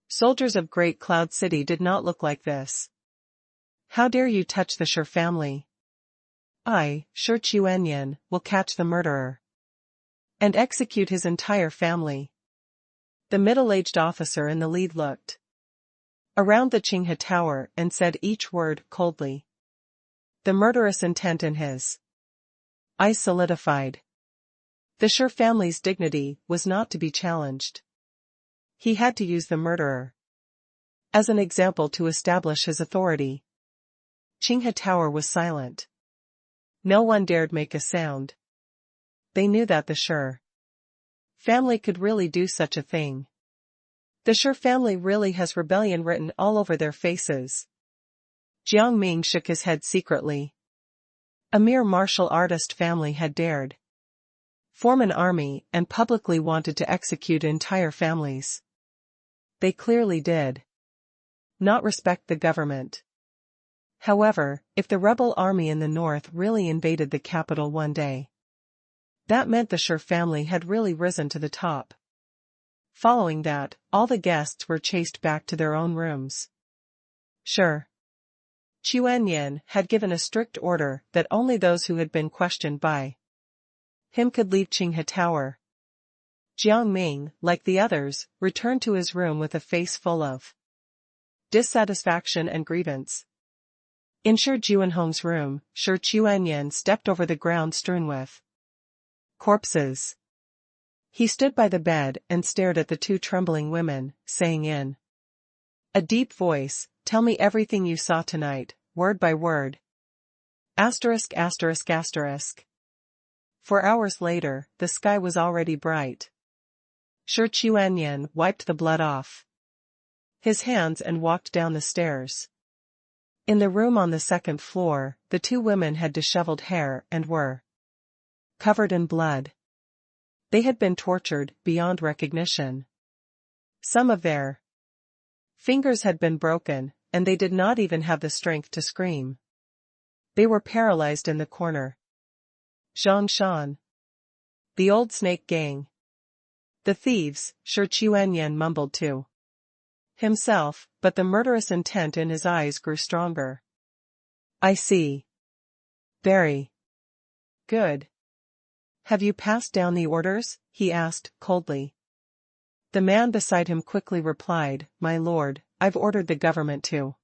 soldiers of Great Cloud City did not look like this. "How dare you touch the Sher family? I, Sher Chuanyan, will catch the murderer and execute his entire family." The middle-aged officer in the lead looked around the Qinghe Tower and said each word coldly. The murderous intent in his eyes solidified. The Sher family's dignity was not to be challenged. He had to use the murderer as an example to establish his authority. Qinghe Tower was silent. No one dared make a sound. They knew that the Sher family could really do such a thing. The Sher family really has rebellion written all over their faces. Jiang Ming shook his head secretly. A mere martial artist family had dared form an army and publicly wanted to execute entire families. They clearly did not respect the government. However, if the rebel army in the north really invaded the capital one day, that meant the Sher family had really risen to the top. Following that, all the guests were chased back to their own rooms. Sure. Chuanyan had given a strict order that only those who had been questioned by him could leave Qinghe Tower. Jiang Ming, like the others, returned to his room with a face full of dissatisfaction and grievance. In Shi Juanhong's room, Shi Chuanyan stepped over the ground strewn with corpses. He stood by the bed and stared at the two trembling women, saying in a deep voice, "Tell me everything you saw tonight, word by word." Asterisk asterisk asterisk. 4 hours later, the sky was already bright. Shi Chuanyan wiped the blood off his hands and walked down the stairs. In the room on the second floor, the two women had disheveled hair and were covered in blood. They had been tortured beyond recognition. Some of their fingers had been broken, and they did not even have the strength to scream. They were paralyzed in the corner. Zhang Shan. The old snake gang. The thieves, Shi Chuanyan mumbled to himself, but the murderous intent in his eyes grew stronger. I see. Very good. Have you passed down the orders? He asked, coldly. The man beside him quickly replied, My lord, I've ordered the government to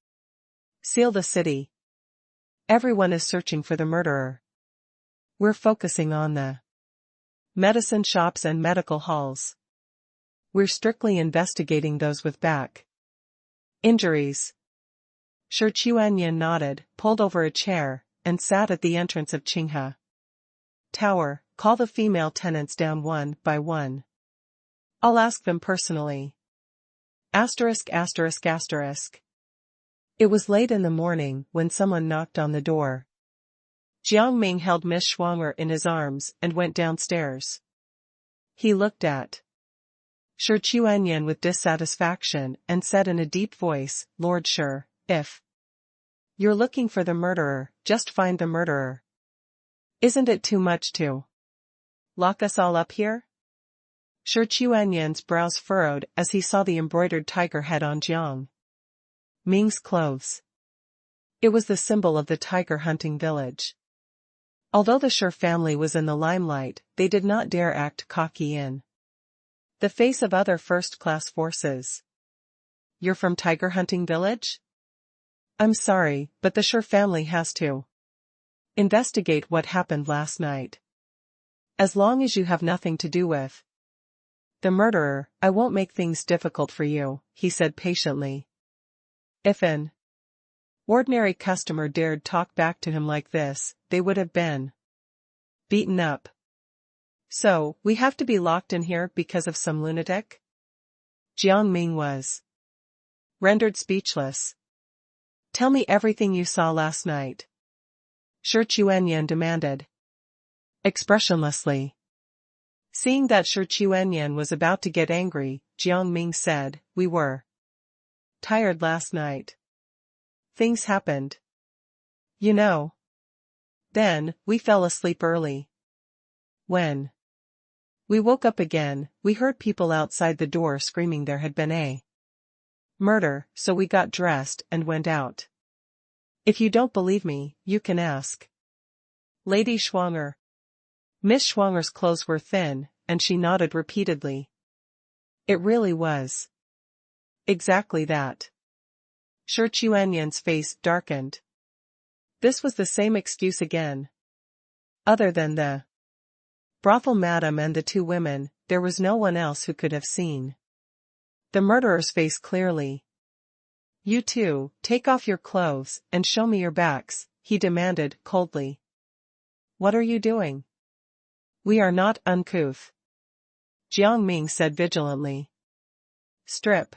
seal the city. Everyone is searching for the murderer. We're focusing on the medicine shops and medical halls. We're strictly investigating those with back injuries. Shi Chuanyan nodded, pulled over a chair, and sat at the entrance of Qinghe Tower. Call the female tenants down one by one. I'll ask them personally. Asterisk asterisk asterisk. It was late in the morning when someone knocked on the door. Jiang Ming held Miss Schwanger in his arms and went downstairs. He looked at Shi Chuanyan with dissatisfaction and said in a deep voice, Lord Shi, if you're looking for the murderer, just find the murderer. Isn't it too much to lock us all up here? Shi Chuanyan's brows furrowed as he saw the embroidered tiger head on Jiang Ming's clothes. It was the symbol of the tiger hunting village. Although the Shi family was in the limelight, they did not dare act cocky in the face of other first-class forces. You're from tiger hunting village? I'm sorry, but the Shi family has to investigate what happened last night. As long as you have nothing to do with the murderer, I won't make things difficult for you, he said patiently. If an ordinary customer dared talk back to him like this, they would have been beaten up. So, we have to be locked in here because of some lunatic? Jiang Ming was rendered speechless. Tell me everything you saw last night. Shi Chuanyan demanded expressionlessly. Seeing that Shi Chuanyan was about to get angry, Jiang Ming said, We were tired last night. Things happened. You know. Then, we fell asleep early. When we woke up again, we heard people outside the door screaming there had been a murder, so we got dressed and went out. If you don't believe me, you can ask Lady Schwanger. Miss Schwanger's clothes were thin, and she nodded repeatedly. It really was exactly that. Shi Chuanyan's face darkened. This was the same excuse again. Other than the brothel madam and the two women, there was no one else who could have seen the murderer's face clearly. You two, take off your clothes and show me your backs, he demanded coldly. What are you doing? We are not uncouth. Jiang Ming said vigilantly. Strip.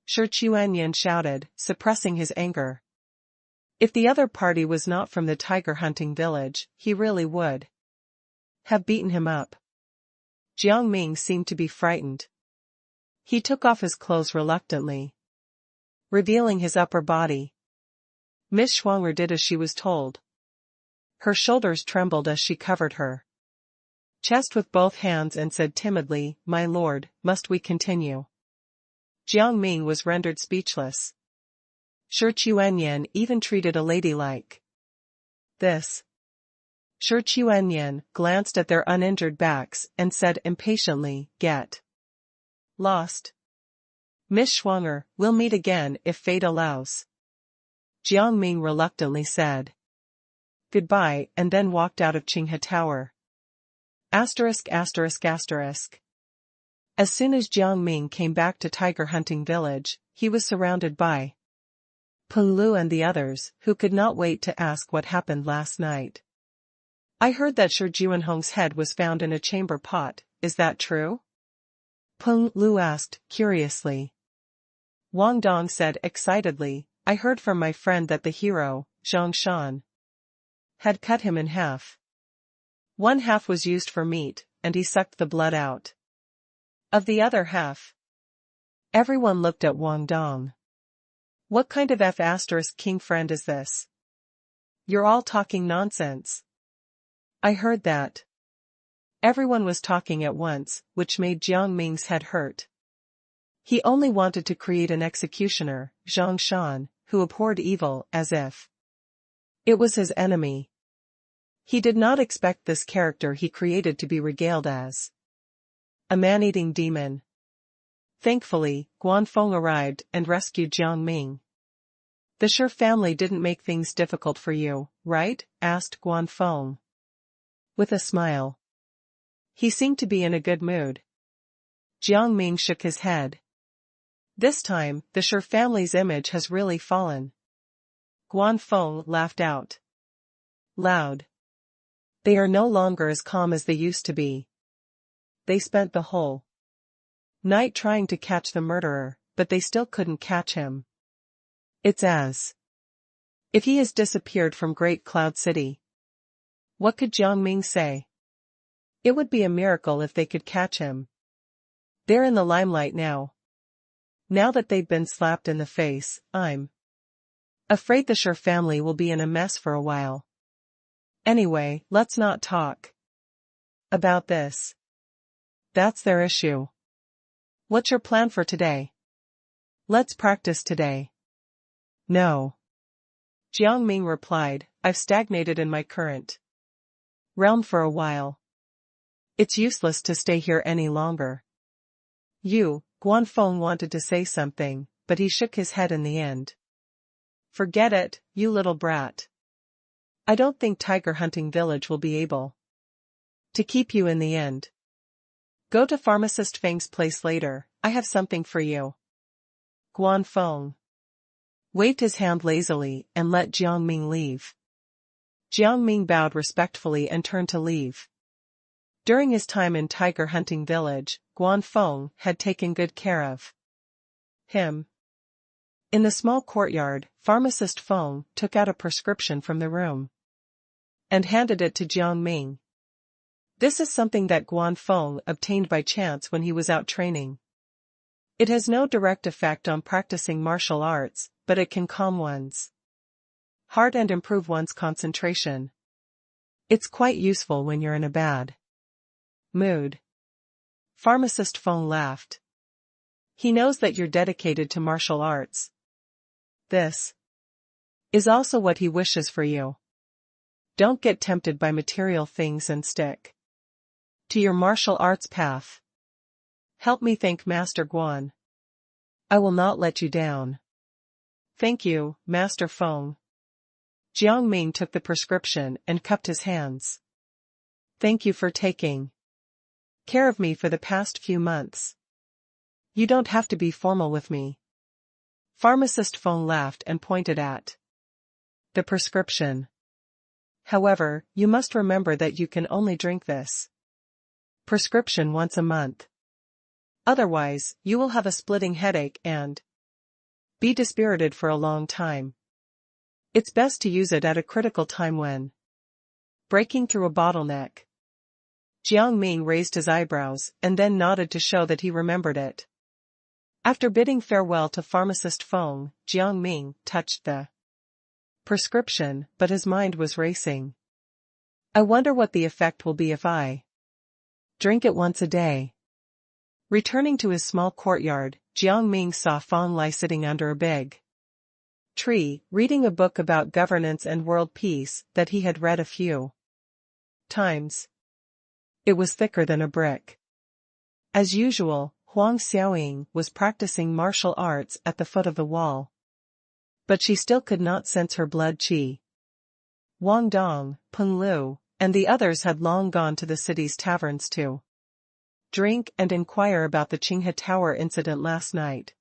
Shi Chuanyan shouted, suppressing his anger. If the other party was not from the tiger hunting village, he really would have beaten him up. Jiang Ming seemed to be frightened. He took off his clothes reluctantly, revealing his upper body. Miss Schwanger did as she was told. Her shoulders trembled as she covered her chest with both hands and said timidly, My lord, must we continue? Jiang Ming was rendered speechless. Shi Chuanyan even treated a lady like this. Shi Chuanyan glanced at their uninjured backs and said impatiently, "Get lost. Miss Schwanger, we'll meet again if fate allows." Jiang Ming reluctantly said goodbye and then walked out of Qinghe Tower. Asterisk asterisk asterisk. As soon as Jiang Ming came back to tiger hunting village, he was surrounded by Peng Lu and the others, who could not wait to ask what happened last night. "I heard that Shi Juanhong's head was found in a chamber pot, is that true?" Peng Lu asked, curiously. Wang Dong said excitedly, "I heard from my friend that the hero, Zhang Shan, had cut him in half. One half was used for meat, and he sucked the blood out of the other half." Everyone looked at Wang Dong. "What kind of King friend is this? You're all talking nonsense." "I heard that." Everyone was talking at once, which made Jiang Ming's head hurt. He only wanted to create an executioner, Zhang Shan, who abhorred evil as if it was his enemy. He did not expect this character he created to be regaled as a man-eating demon. Thankfully, Guanfeng arrived and rescued Jiang Ming. "The Shi family didn't make things difficult for you, right?" asked Guanfeng with a smile. He seemed to be in a good mood. Jiang Ming shook his head. "This time, the Shi family's image has really fallen." Guanfeng laughed out loud. "They are no longer as calm as they used to be. They spent the whole night trying to catch the murderer, but they still couldn't catch him. It's as if he has disappeared from Great Cloud City." What could Jiang Ming say? It would be a miracle if they could catch him. They're in the limelight now. Now that they've been slapped in the face, I'm afraid the Shi family will be in a mess for a while. Anyway, let's not talk about this. That's their issue. What's your plan for today? Let's practice today. No. Jiang Ming replied, "I've stagnated in my current realm for a while. It's useless to stay here any longer." Guanfeng wanted to say something, but he shook his head in the end. "Forget it, you little brat. I don't think Tiger Hunting Village will be able to keep you in the end. Go to Pharmacist Feng's place later, I have something for you." Guanfeng waved his hand lazily and let Jiang Ming leave. Jiang Ming bowed respectfully and turned to leave. During his time in Tiger Hunting Village, Guanfeng had taken good care of him. In the small courtyard, Pharmacist Feng took out a prescription from the room and handed it to Jiang Ming. This is something that Guanfeng obtained by chance when he was out training. It has no direct effect on practicing martial arts, but it can calm one's heart and improve one's concentration. It's quite useful when you're in a bad mood. Pharmacist Feng laughed. He knows that you're dedicated to martial arts. This is also what he wishes for you. Don't get tempted by material things and stick to your martial arts path. Help me thank Master Guan. I will not let you down. Thank you, Master Feng. Jiang Ming took the prescription and cupped his hands. Thank you for taking care of me for the past few months. You don't have to be formal with me. Pharmacist Feng laughed and pointed at the prescription. However, you must remember that you can only drink this prescription once a month. Otherwise, you will have a splitting headache and be dispirited for a long time. It's best to use it at a critical time when breaking through a bottleneck. Jiang Ming raised his eyebrows and then nodded to show that he remembered it. After bidding farewell to Pharmacist Feng, Jiang Ming touched the prescription, but his mind was racing. I wonder what the effect will be if I drink it once a day. Returning to his small courtyard, Jiang Ming saw Feng Lai sitting under a big tree, reading a book about governance and world peace that he had read a few times. It was thicker than a brick. As usual, Huang Xiaoying was practicing martial arts at the foot of the wall. But she still could not sense her blood qi. Wang Dong, Peng Lu, and the others had long gone to the city's taverns to drink and inquire about the Qinghe Tower incident last night.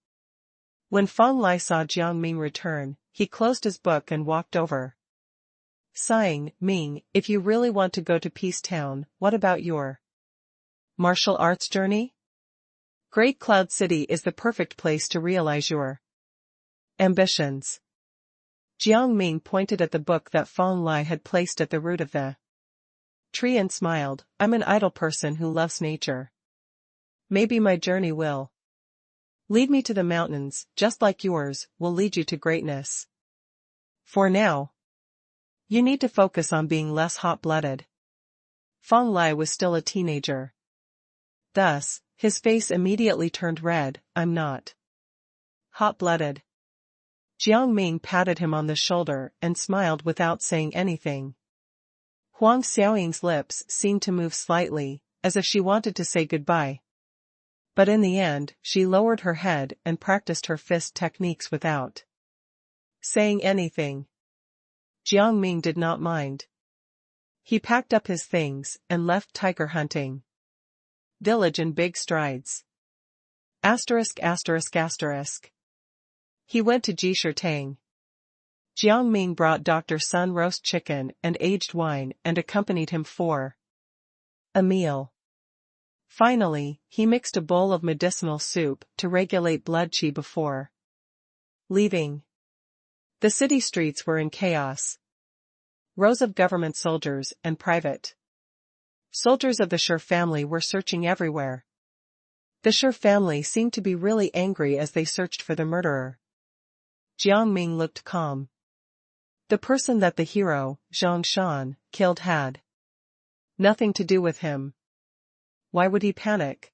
When Feng Lai saw Jiang Ming return, he closed his book and walked over. Sighing, Ming, if you really want to go to Peace Town, what about your martial arts journey? Great Cloud City is the perfect place to realize your ambitions. Jiang Ming pointed at the book that Feng Lai had placed at the root of the tree and smiled. I'm an idle person who loves nature. Maybe my journey will lead me to the mountains, just like yours will lead you to greatness. For now, you need to focus on being less hot-blooded. Feng Lai was still a teenager. Thus, his face immediately turned red. I'm not hot-blooded. Jiang Ming patted him on the shoulder and smiled without saying anything. Huang Xiaoying's lips seemed to move slightly, as if she wanted to say goodbye. But in the end, she lowered her head and practiced her fist techniques without saying anything. Jiang Ming did not mind. He packed up his things and left tiger hunting village in big strides. Asterisk asterisk asterisk. He went to Jishirtang. Jiang Ming brought Dr. Sun roast chicken and aged wine and accompanied him for a meal. Finally, he mixed a bowl of medicinal soup to regulate blood qi before leaving. The city streets were in chaos. Rows of government soldiers and private soldiers of the Shi family were searching everywhere. The Shi family seemed to be really angry as they searched for the murderer. Jiang Ming looked calm. The person that the hero, Zhang Shan, killed had nothing to do with him. Why would he panic?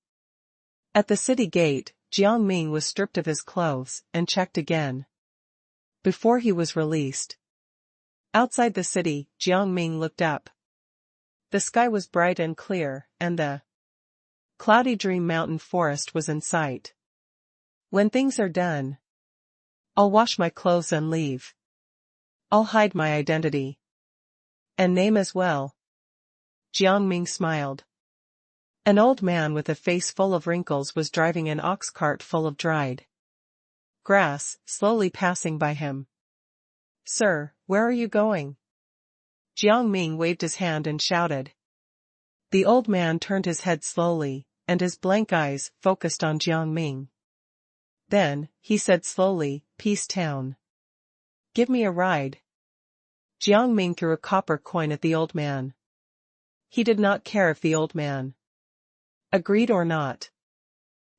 At the city gate, Jiang Ming was stripped of his clothes and checked again before he was released. Outside the city, Jiang Ming looked up. The sky was bright and clear, and the cloudy dream mountain forest was in sight. When things are done, I'll wash my clothes and leave. I'll hide my identity and name as well. Jiang Ming smiled. An old man with a face full of wrinkles was driving an ox cart full of dried grass, slowly passing by him. Sir, where are you going? Jiang Ming waved his hand and shouted. The old man turned his head slowly, and his blank eyes focused on Jiang Ming. Then, he said slowly, Peace Town. Give me a ride. Jiang Ming threw a copper coin at the old man. He did not care if the old man agreed or not.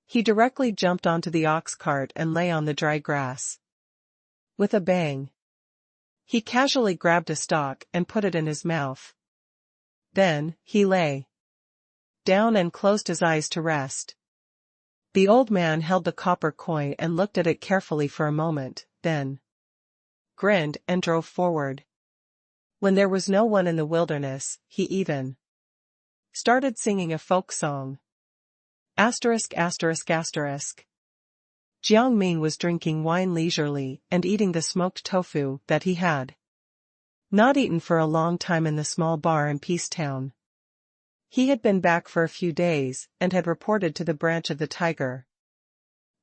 He directly jumped onto the ox cart and lay on the dry grass. With a bang, he casually grabbed a stalk and put it in his mouth. Then, he lay down and closed his eyes to rest. The old man held the copper coin and looked at it carefully for a moment, then grinned and drove forward. When there was no one in the wilderness, he even started singing a folk song. Asterisk asterisk asterisk. Jiang Ming was drinking wine leisurely and eating the smoked tofu that he had not eaten for a long time in the small bar in Peace Town. He had been back for a few days and had reported to the branch of the tiger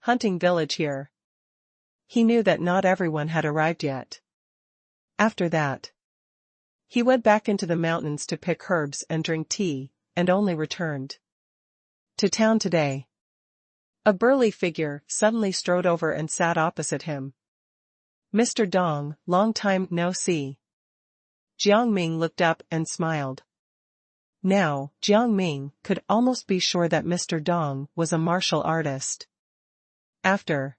hunting village here. He knew that not everyone had arrived yet. After that, he went back into the mountains to pick herbs and drink tea, and only returned to town today. A burly figure suddenly strode over and sat opposite him. Mr. Dong, long time no see. Jiang Ming looked up and smiled. Now, Jiang Ming could almost be sure that Mr. Dong was a martial artist. After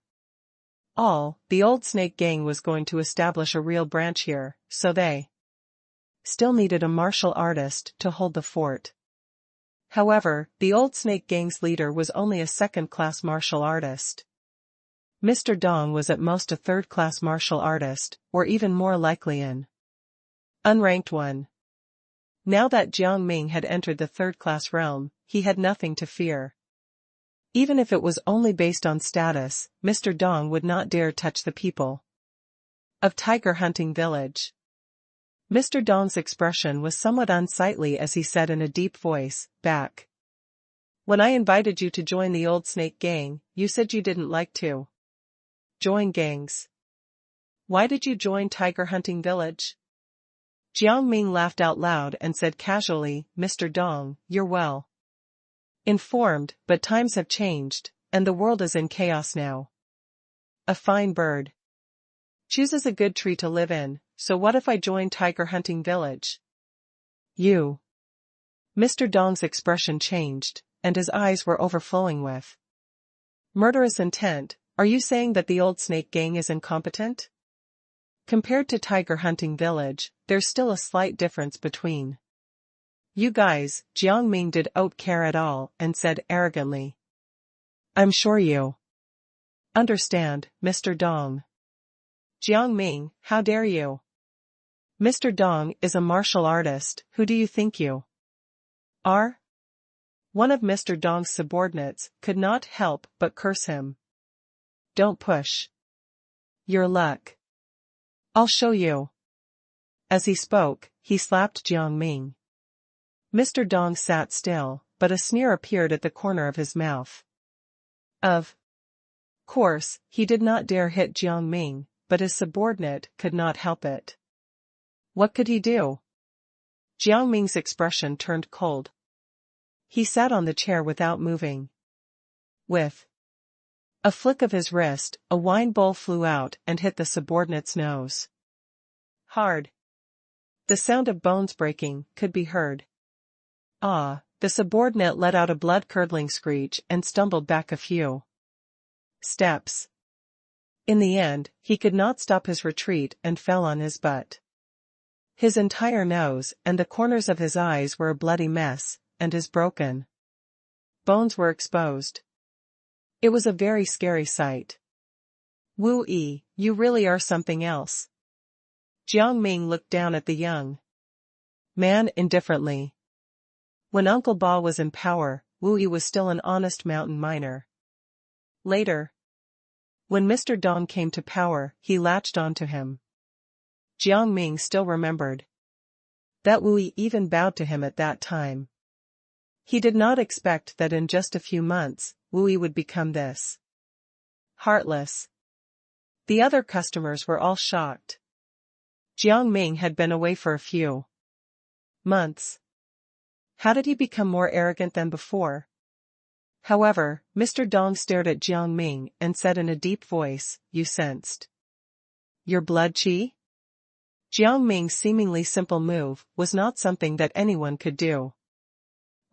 all, the old snake gang was going to establish a real branch here, so they still needed a martial artist to hold the fort. However, the old snake gang's leader was only a second-class martial artist. Mr. Dong was at most a third-class martial artist, or even more likely an unranked one. Now that Jiang Ming had entered the third-class realm, he had nothing to fear. Even if it was only based on status, Mr. Dong would not dare touch the people of Tiger Hunting Village. Mr. Dong's expression was somewhat unsightly as he said in a deep voice, "Back. When I invited you to join the old snake gang, you said you didn't like to join gangs. Why did you join Tiger Hunting Village?" Jiang Ming laughed out loud and said casually, "Mr. Dong, you're well informed, but times have changed, and the world is in chaos now. A fine bird chooses a good tree to live in, so what if I join Tiger Hunting Village?" You. Mr. Dong's expression changed, and his eyes were overflowing with murderous intent. "Are you saying that the old snake gang is incompetent? Compared to Tiger Hunting Village, there's still a slight difference between you guys." Jiang Ming did not care at all and said arrogantly, "I'm sure you understand, Mr. Dong." "Jiang Ming, how dare you? Mr. Dong is a martial artist, who do you think you are?" One of Mr. Dong's subordinates could not help but curse him. "Don't push your luck. I'll show you." As he spoke, he slapped Jiang Ming. Mr. Dong sat still, but a sneer appeared at the corner of his mouth. Of course, he did not dare hit Jiang Ming, but his subordinate could not help it. What could he do? Jiang Ming's expression turned cold. He sat on the chair without moving. With a flick of his wrist, a wine bowl flew out and hit the subordinate's nose. Hard. The sound of bones breaking could be heard. Ah, the subordinate let out a blood-curdling screech and stumbled back a few steps. In the end, he could not stop his retreat and fell on his butt. His entire nose and the corners of his eyes were a bloody mess, and his broken bones were exposed. It was a very scary sight. "Wu-yi, you really are something else." Jiang Ming looked down at the young man indifferently. When Uncle Ba was in power, Wu-yi was still an honest mountain miner. Later, when Mr. Dong came to power, he latched onto him. Jiang Ming still remembered that Wu-yi even bowed to him at that time. He did not expect that in just a few months, Wu-yi would become this heartless. The other customers were all shocked. Jiang Ming had been away for a few months. How did he become more arrogant than before? However, Mr. Dong stared at Jiang Ming and said in a deep voice, "You sensed your blood qi?" Jiang Ming's seemingly simple move was not something that anyone could do.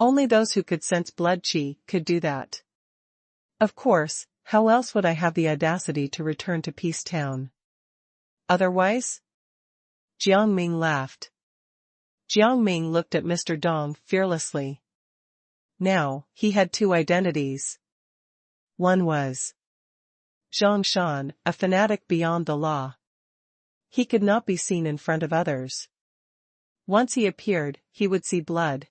Only those who could sense blood qi could do that. Of course, how else would I have the audacity to return to Peace Town otherwise? Jiang Ming laughed. Jiang Ming looked at Mr. Dong fearlessly. Now, he had two identities. One was Zhang Shan, a fanatic beyond the law. He could not be seen in front of others. Once he appeared, he would see blood.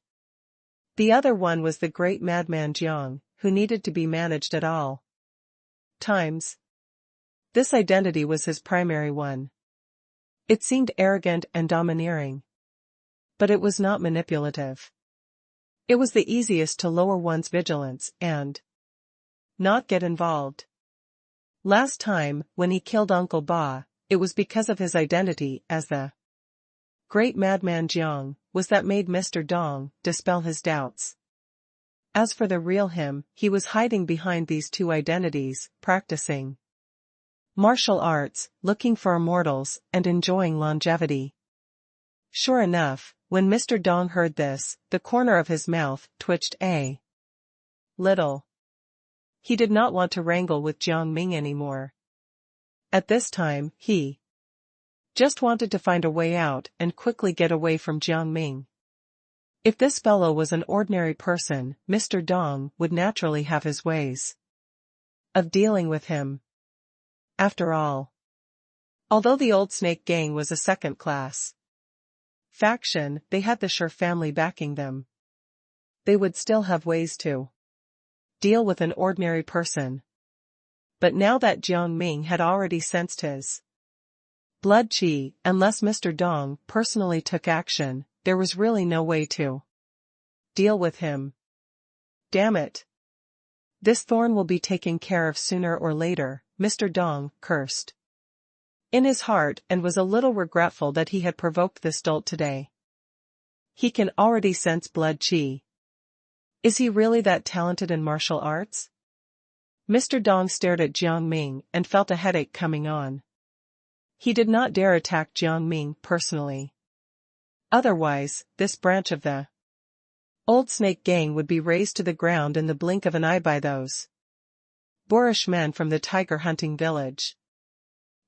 The other one was the great madman Jiang, who needed to be managed at all times. This identity was his primary one. It seemed arrogant and domineering. But it was not manipulative. It was the easiest to lower one's vigilance and not get involved. Last time, when he killed Uncle Ba, it was because of his identity as the great madman Jiang, was that made Mr. Dong dispel his doubts. As for the real him, he was hiding behind these two identities, practicing martial arts, looking for immortals, and enjoying longevity. Sure enough, when Mr. Dong heard this, the corner of his mouth twitched a little. He did not want to wrangle with Jiang Ming anymore. At this time, he just wanted to find a way out and quickly get away from Jiang Ming. If this fellow was an ordinary person, Mr. Dong would naturally have his ways of dealing with him. after all. Although the Old Snake Gang was a second-class faction, they had the Sure family backing them. They would still have ways to deal with an ordinary person. But now that Jiang Ming had already sensed his blood qi, unless Mr. Dong personally took action, there was really no way to deal with him. Damn it. This thorn will be taken care of sooner or later, Mr. Dong cursed in his heart and was a little regretful that he had provoked this dolt today. He can already sense blood qi. Is he really that talented in martial arts? Mr. Dong stared at Jiang Ming and felt a headache coming on. He did not dare attack Jiang Ming personally. Otherwise, this branch of the Old Snake Gang would be razed to the ground in the blink of an eye by those boorish men from the tiger hunting village.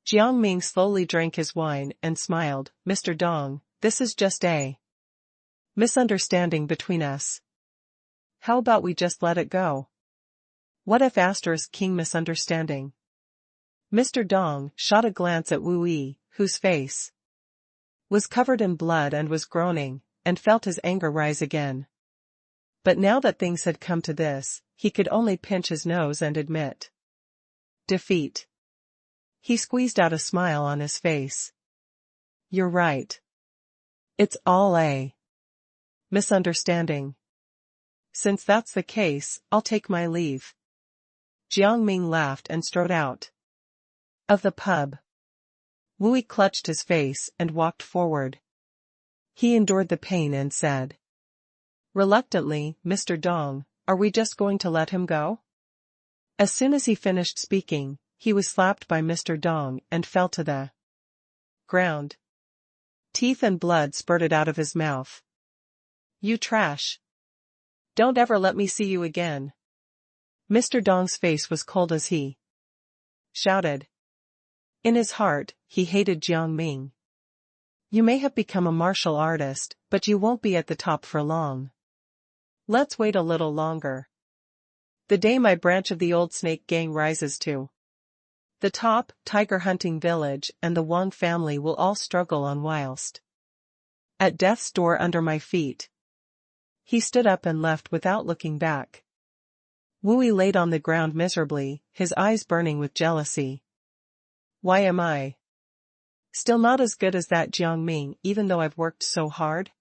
Jiang Ming slowly drank his wine and smiled. Mr. Dong, this is just a misunderstanding between us. How about we just let it go? What if *King misunderstanding? Mr. Dong shot a glance at Wu Yi, whose face was covered in blood and was groaning, and felt his anger rise again. But now that things had come to this, he could only pinch his nose and admit defeat. He squeezed out a smile on his face. You're right. It's all a misunderstanding. Since that's the case, I'll take my leave. Jiang Ming laughed and strode out of the pub. Wu Yi clutched his face and walked forward. He endured the pain and said reluctantly, Mr. Dong, are we just going to let him go? As soon as he finished speaking, he was slapped by Mr. Dong and fell to the ground. Teeth and blood spurted out of his mouth. You trash. Don't ever let me see you again. Mr. Dong's face was cold as he shouted. In his heart, he hated Jiang Ming. You may have become a martial artist, but you won't be at the top for long. Let's wait a little longer. The day my branch of the Old Snake Gang rises to the top, tiger hunting village and the Wang family will all struggle on whilst at death's door under my feet. He stood up and left without looking back. Wu Yi laid on the ground miserably, his eyes burning with jealousy. Why am I still not as good as that Jiang Ming even though I've worked so hard?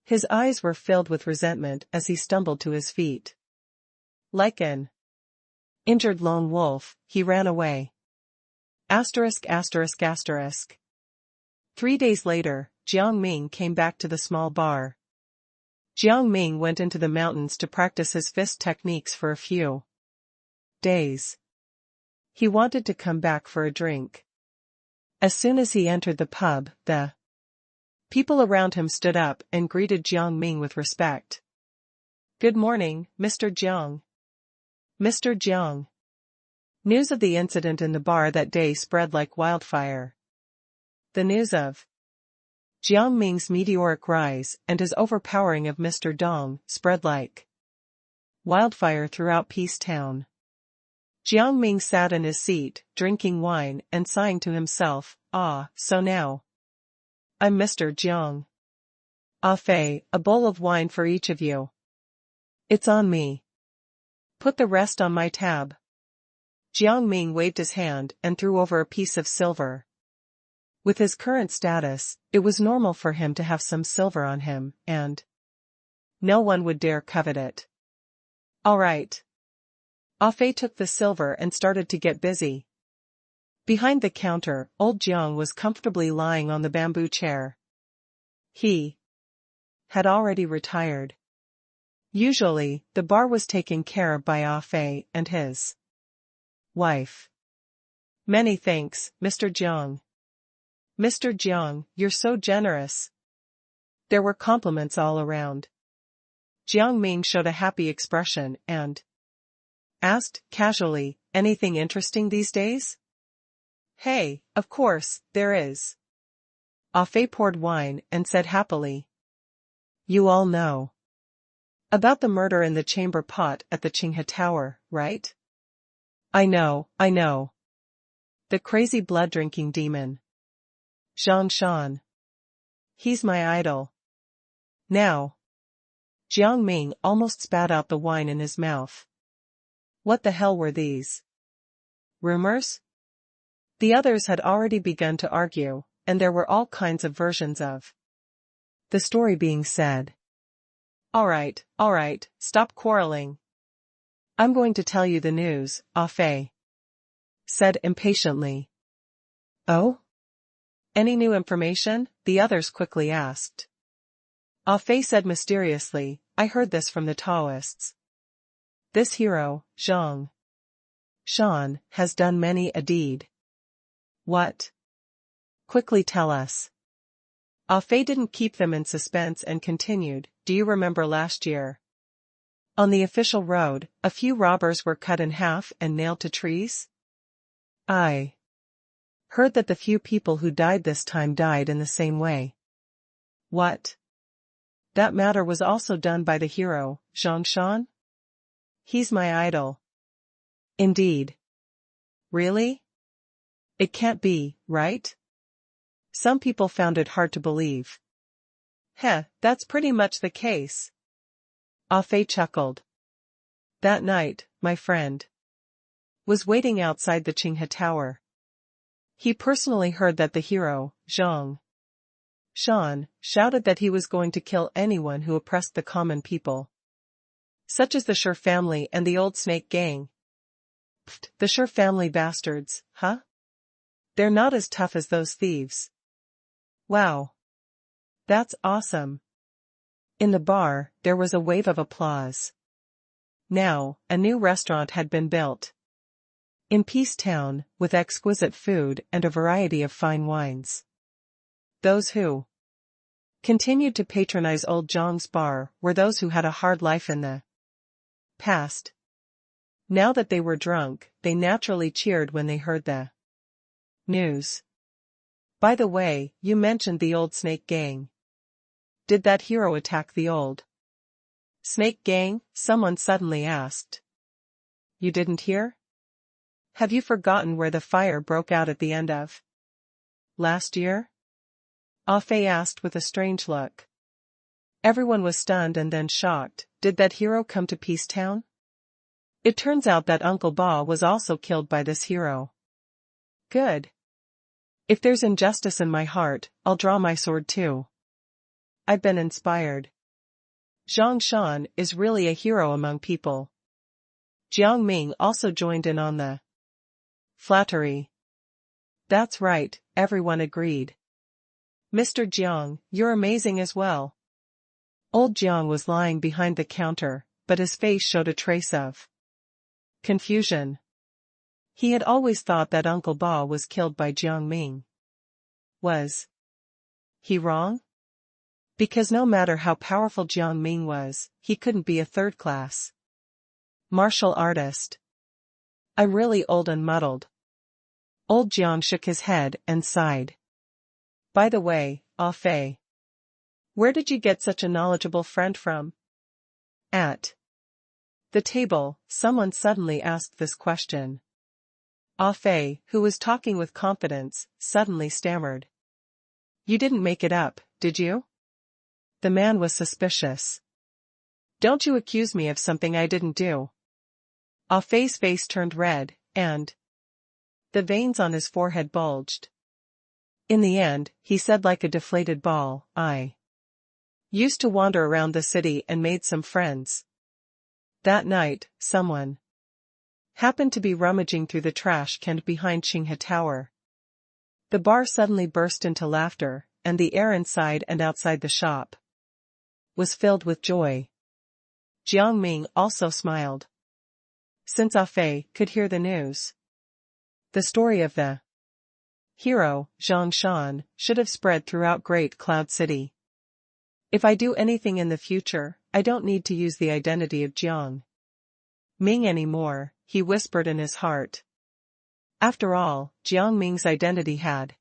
His eyes were filled with resentment as he stumbled to his feet. Like an injured lone wolf, he ran away. Asterisk. 3 days later, Jiang Ming came back to the small bar. Jiang Ming went into the mountains to practice his fist techniques for a few days. He wanted to come back for a drink. As soon as he entered the pub, the people around him stood up and greeted Jiang Ming with respect. Good morning, Mr. Jiang. Mr. Jiang. News of the incident in the bar that day spread like wildfire. The news of Jiang Ming's meteoric rise and his overpowering of Mr. Dong spread like wildfire throughout Peace Town. Jiang Ming sat in his seat, drinking wine and sighing to himself, so now I'm Mr. Jiang. Fei, a bowl of wine for each of you. It's on me. Put the rest on my tab. Jiang Ming waved his hand and threw over a piece of silver. With his current status, it was normal for him to have some silver on him, and no one would dare covet it. All right. Fei took the silver and started to get busy. Behind the counter, old Jiang was comfortably lying on the bamboo chair. He had already retired. Usually, the bar was taken care of by Fei and his wife. Many thanks, Mr. Jiang. Mr. Jiang, you're so generous. There were compliments all around. Jiang Ming showed a happy expression and asked, casually, anything interesting these days? Hey, of course, there is. Fei poured wine and said happily. You all know about the murder in the chamber pot at the Qinghe Tower, right? I know. The crazy blood-drinking demon. Zhang Shan. He's my idol. Now. Jiang Ming almost spat out the wine in his mouth. What the hell were these? Rumors? The others had already begun to argue, and there were all kinds of versions of the story being said. All right, stop quarreling. I'm going to tell you the news, Ah Fei said impatiently. Oh? Any new information? The others quickly asked. Ah Fei said mysteriously, I heard this from the Taoists. This hero, Zhang Shan, has done many a deed. What? Quickly tell us. Ah Fei didn't keep them in suspense and continued, do you remember last year? On the official road, a few robbers were cut in half and nailed to trees? I heard that the few people who died this time died in the same way. What? That matter was also done by the hero, Zhang Shan? He's my idol. Indeed. Really? It can't be, right? Some people found it hard to believe. Heh, that's pretty much the case. Ah Fei chuckled. That night, my friend was waiting outside the Qinghe Tower. He personally heard that the hero, Zhang Shan, shouted that he was going to kill anyone who oppressed the common people. Such as the Sher family and the old snake gang. Pfft, the Sher family bastards, huh? They're not as tough as those thieves. Wow. That's awesome. In the bar, there was a wave of applause. Now, a new restaurant had been built in Peace Town, with exquisite food and a variety of fine wines. Those who continued to patronize old Zhang's bar were those who had a hard life in the past. Now that they were drunk, they naturally cheered when they heard the news. By the way, you mentioned the old snake gang. Did that hero attack the old snake gang? Someone suddenly asked. You didn't hear? Have you forgotten where the fire broke out at the end of last year? Ah Fei asked with a strange look. Everyone was stunned and then shocked. Did that hero come to Peace Town? It turns out that Uncle Ba was also killed by this hero. Good. If there's injustice in my heart, I'll draw my sword too. I've been inspired. Zhang Shan is really a hero among people. Jiang Ming also joined in on the flattery. That's right, everyone agreed. Mr. Jiang, you're amazing as well. Old Jiang was lying behind the counter, but his face showed a trace of confusion. He had always thought that Uncle Ba was killed by Jiang Ming. Was he wrong? Because no matter how powerful Jiang Ming was, he couldn't be a third-class martial artist. I'm really old and muddled. Old Jiang shook his head and sighed. By the way, Ah Fei, where did you get such a knowledgeable friend from? At the table, someone suddenly asked this question. Ah Fei, who was talking with confidence, suddenly stammered. You didn't make it up, did you? The man was suspicious. Don't you accuse me of something I didn't do. Ah Fei's face turned red, and the veins on his forehead bulged. In the end, he said like a deflated ball, I used to wander around the city and made some friends. That night, someone happened to be rummaging through the trash can behind Qinghe Tower. The bar suddenly burst into laughter, and the air inside and outside the shop was filled with joy. Jiang Ming also smiled. Since Ah Fei could hear the news, the story of the hero, Zhang Shan, should have spread throughout Great Cloud City. If I do anything in the future, I don't need to use the identity of Jiang Ming anymore, he whispered in his heart. After all, Jiang Ming's identity had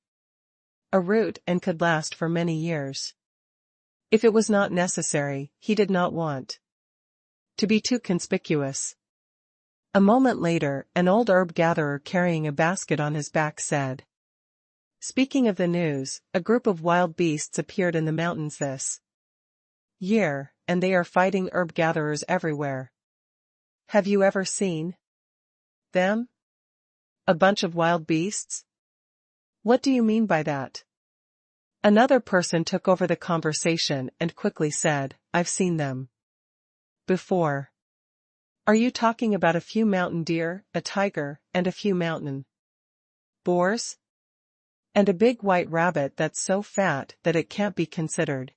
a root and could last for many years. If it was not necessary, he did not want to be too conspicuous. A moment later, an old herb gatherer carrying a basket on his back said. Speaking of the news, a group of wild beasts appeared in the mountains this year, and they are fighting herb gatherers everywhere. Have you ever seen them? A bunch of wild beasts? What do you mean by that? Another person took over the conversation and quickly said, I've seen them before. Are you talking about a few mountain deer, a tiger, and a few mountain boars? And a big white rabbit that's so fat that it can't be considered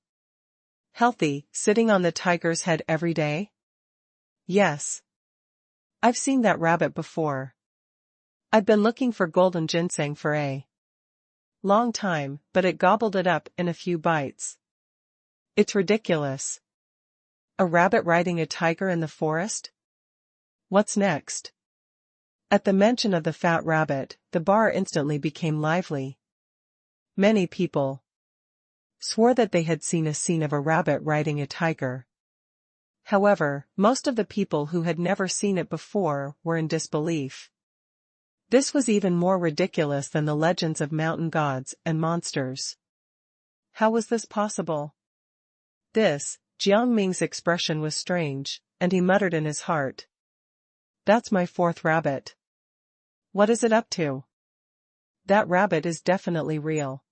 healthy, sitting on the tiger's head every day? Yes. I've seen that rabbit before. I've been looking for golden ginseng for a long time, but it gobbled it up in a few bites. It's ridiculous. A rabbit riding a tiger in the forest? What's next? At the mention of the fat rabbit, the bar instantly became lively. Many people swore that they had seen a scene of a rabbit riding a tiger. However, most of the people who had never seen it before were in disbelief. This was even more ridiculous than the legends of mountain gods and monsters. How was this possible? Jiang Ming's expression was strange, and he muttered in his heart. That's my fourth rabbit. What is it up to? That rabbit is definitely real.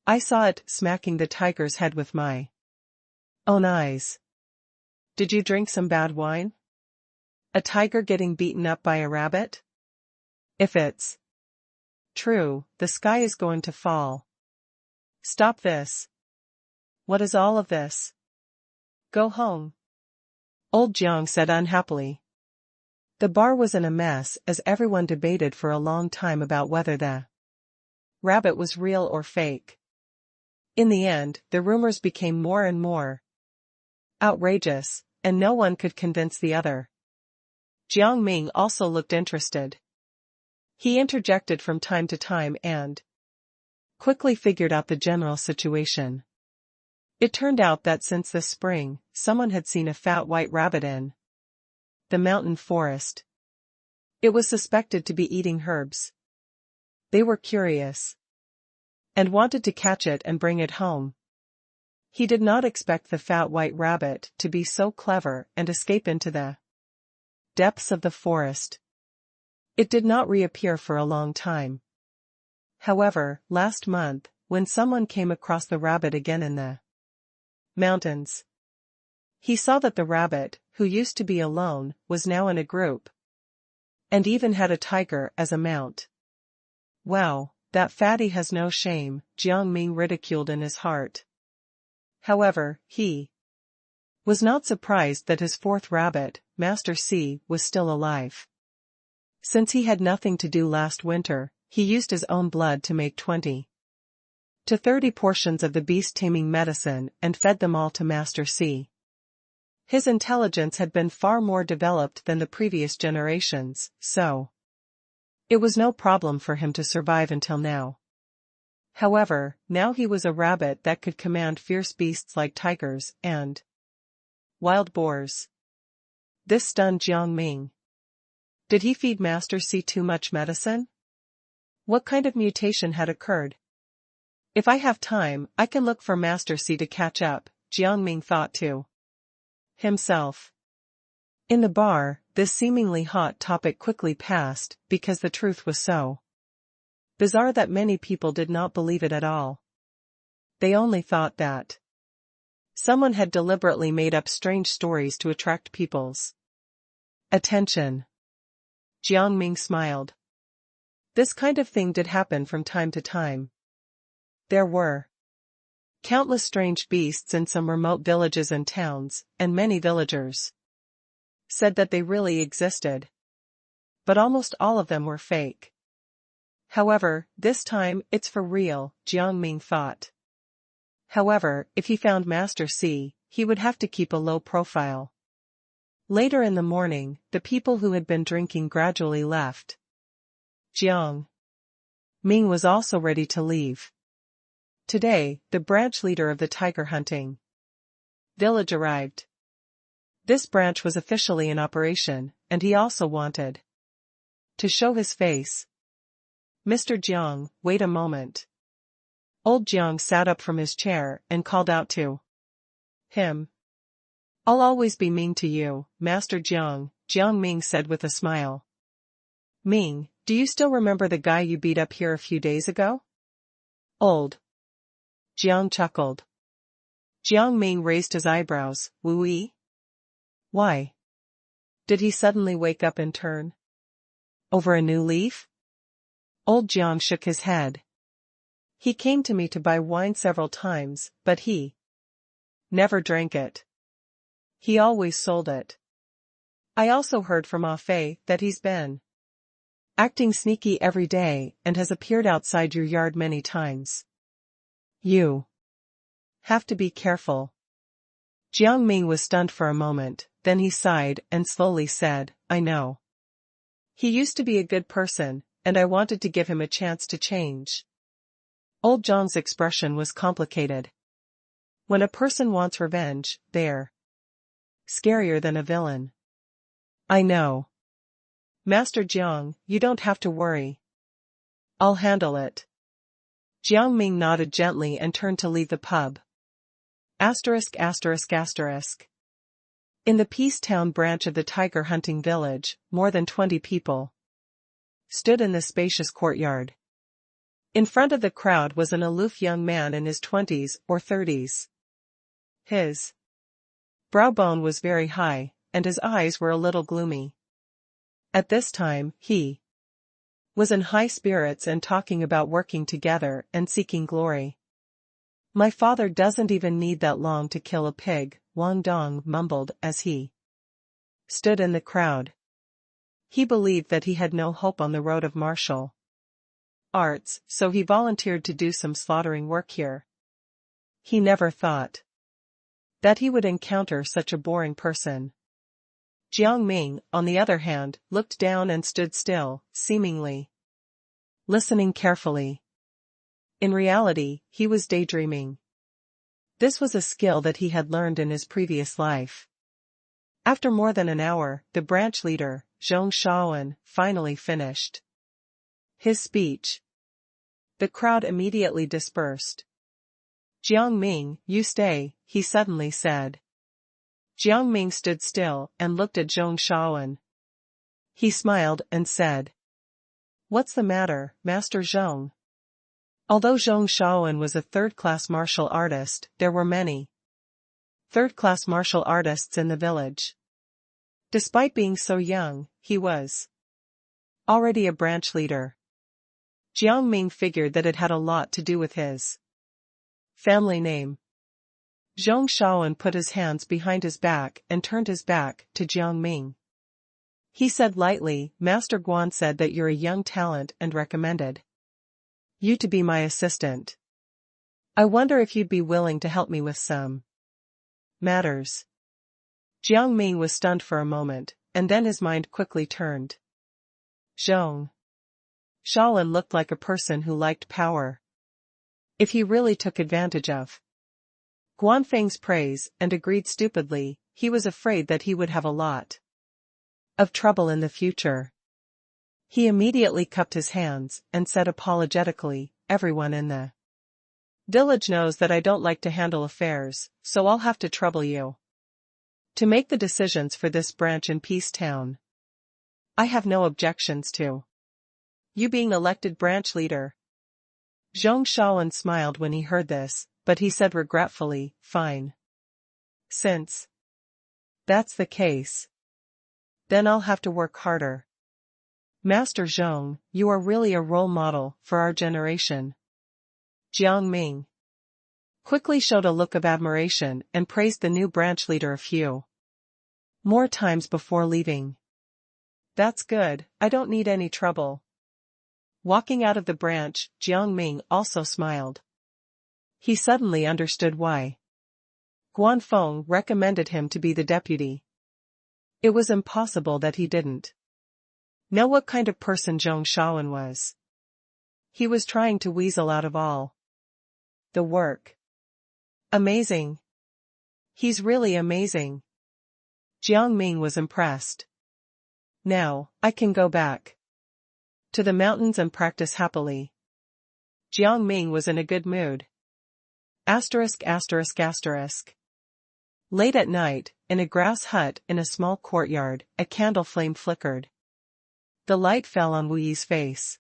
I saw it smacking the tiger's head with my own eyes. Did you drink some bad wine? A tiger getting beaten up by a rabbit? If it's true, the sky is going to fall. Stop this. What is all of this? Go home. Old Jiang said unhappily. The bar was in a mess as everyone debated for a long time about whether the rabbit was real or fake. In the end, the rumors became more and more outrageous, and no one could convince the other. Jiang Ming also looked interested. He interjected from time to time and quickly figured out the general situation. It turned out that since the spring, someone had seen a fat white rabbit in the mountain forest. It was suspected to be eating herbs. They were curious and wanted to catch it and bring it home. He did not expect the fat white rabbit to be so clever and escape into the depths of the forest. It did not reappear for a long time. However, last month, when someone came across the rabbit again in the mountains, he saw that the rabbit, who used to be alone, was now in a group, and even had a tiger as a mount. Wow, that fatty has no shame, Jiang Ming ridiculed in his heart. However, he was not surprised that his fourth rabbit, Master C, was still alive. Since he had nothing to do last winter, he used his own blood to make 20 to 30 portions of the beast-taming medicine and fed them all to Master C. His intelligence had been far more developed than the previous generations, so it was no problem for him to survive until now. However, now he was a rabbit that could command fierce beasts like tigers and wild boars. This stunned Jiang Ming. Did he feed Master C too much medicine? What kind of mutation had occurred? If I have time, I can look for Master C to catch up, Jiang Ming thought to himself. In the bar, this seemingly hot topic quickly passed because the truth was so bizarre that many people did not believe it at all. They only thought that someone had deliberately made up strange stories to attract people's attention. Jiang Ming smiled. This kind of thing did happen from time to time. There were countless strange beasts in some remote villages and towns, and many villagers said that they really existed. But almost all of them were fake. However, this time, it's for real, Jiang Ming thought. However, if he found Master C, he would have to keep a low profile. Later in the morning, the people who had been drinking gradually left. Jiang Ming was also ready to leave. Today, the branch leader of the tiger hunting village arrived. This branch was officially in operation, and he also wanted to show his face. Mr. Jiang, wait a moment. Old Jiang sat up from his chair and called out to him. I'll always be Ming to you, Master Jiang, Jiang Ming said with a smile. Ming, do you still remember the guy you beat up here a few days ago? Old Jiang chuckled. Jiang Ming raised his eyebrows. Wui? Why? Did he suddenly wake up and turn over a new leaf? Old Jiang shook his head. He came to me to buy wine several times, but he never drank it. He always sold it. I also heard from Ah Fei that he's been acting sneaky every day and has appeared outside your yard many times. You have to be careful. Jiang Ming was stunned for a moment, then he sighed and slowly said, I know. He used to be a good person, and I wanted to give him a chance to change. Old Jiang's expression was complicated. When a person wants revenge, they're scarier than a villain. I know. Master Jiang, you don't have to worry. I'll handle it. Jiang Ming nodded gently and turned to leave the pub. Asterisk asterisk asterisk. In the Peace Town branch of the tiger hunting village, more than 20 people stood in the spacious courtyard. In front of the crowd was an aloof young man in his 20s or 30s. His brow bone was very high, and his eyes were a little gloomy. At this time, he was in high spirits and talking about working together and seeking glory. My father doesn't even need that long to kill a pig, Wang Dong mumbled as he stood in the crowd. He believed that he had no hope on the road of martial arts, so he volunteered to do some slaughtering work here. He never thought that he would encounter such a boring person. Jiang Ming, on the other hand, looked down and stood still, seemingly listening carefully. In reality, he was daydreaming. This was a skill that he had learned in his previous life. After more than an hour, the branch leader, Zhong Shaoan, finally finished his speech. The crowd immediately dispersed. Jiang Ming, you stay, he suddenly said. Jiang Ming stood still and looked at Zhong Shaoan. He smiled and said, What's the matter, Master Zhong? Although Zhong Shaoan was a third-class martial artist, there were many third-class martial artists in the village. Despite being so young, he was already a branch leader. Jiang Ming figured that it had a lot to do with his family name. Zhong Shaoan put his hands behind his back and turned his back to Jiang Ming. He said lightly, Master Guan said that you're a young talent and recommended you to be my assistant. I wonder if you'd be willing to help me with some matters. Jiang Ming was stunned for a moment, and then his mind quickly turned. Zhong Shaoan looked like a person who liked power. If he really took advantage of Guanfeng's praise and agreed stupidly, he was afraid that he would have a lot of trouble in the future. He immediately cupped his hands and said apologetically, Everyone in the village knows that I don't like to handle affairs, so I'll have to trouble you to make the decisions for this branch in Peace Town. I have no objections to you being elected branch leader. Zhong Shaoan smiled when he heard this, but he said regretfully, Fine. Since that's the case, then I'll have to work harder. Master Zhong, you are really a role model for our generation. Jiang Ming quickly showed a look of admiration and praised the new branch leader a few more times before leaving. That's good, I don't need any trouble. Walking out of the branch, Jiang Ming also smiled. He suddenly understood why Guanfeng recommended him to be the deputy. It was impossible that he didn't know what kind of person Zhong Shaoan was. He was trying to weasel out of all the work. Amazing. He's really amazing. Jiang Ming was impressed. Now, I can go back to the mountains and practice happily. Jiang Ming was in a good mood. Asterisk asterisk asterisk. Late at night, in a grass hut in a small courtyard, a candle flame flickered. The light fell on Wu Yi's face.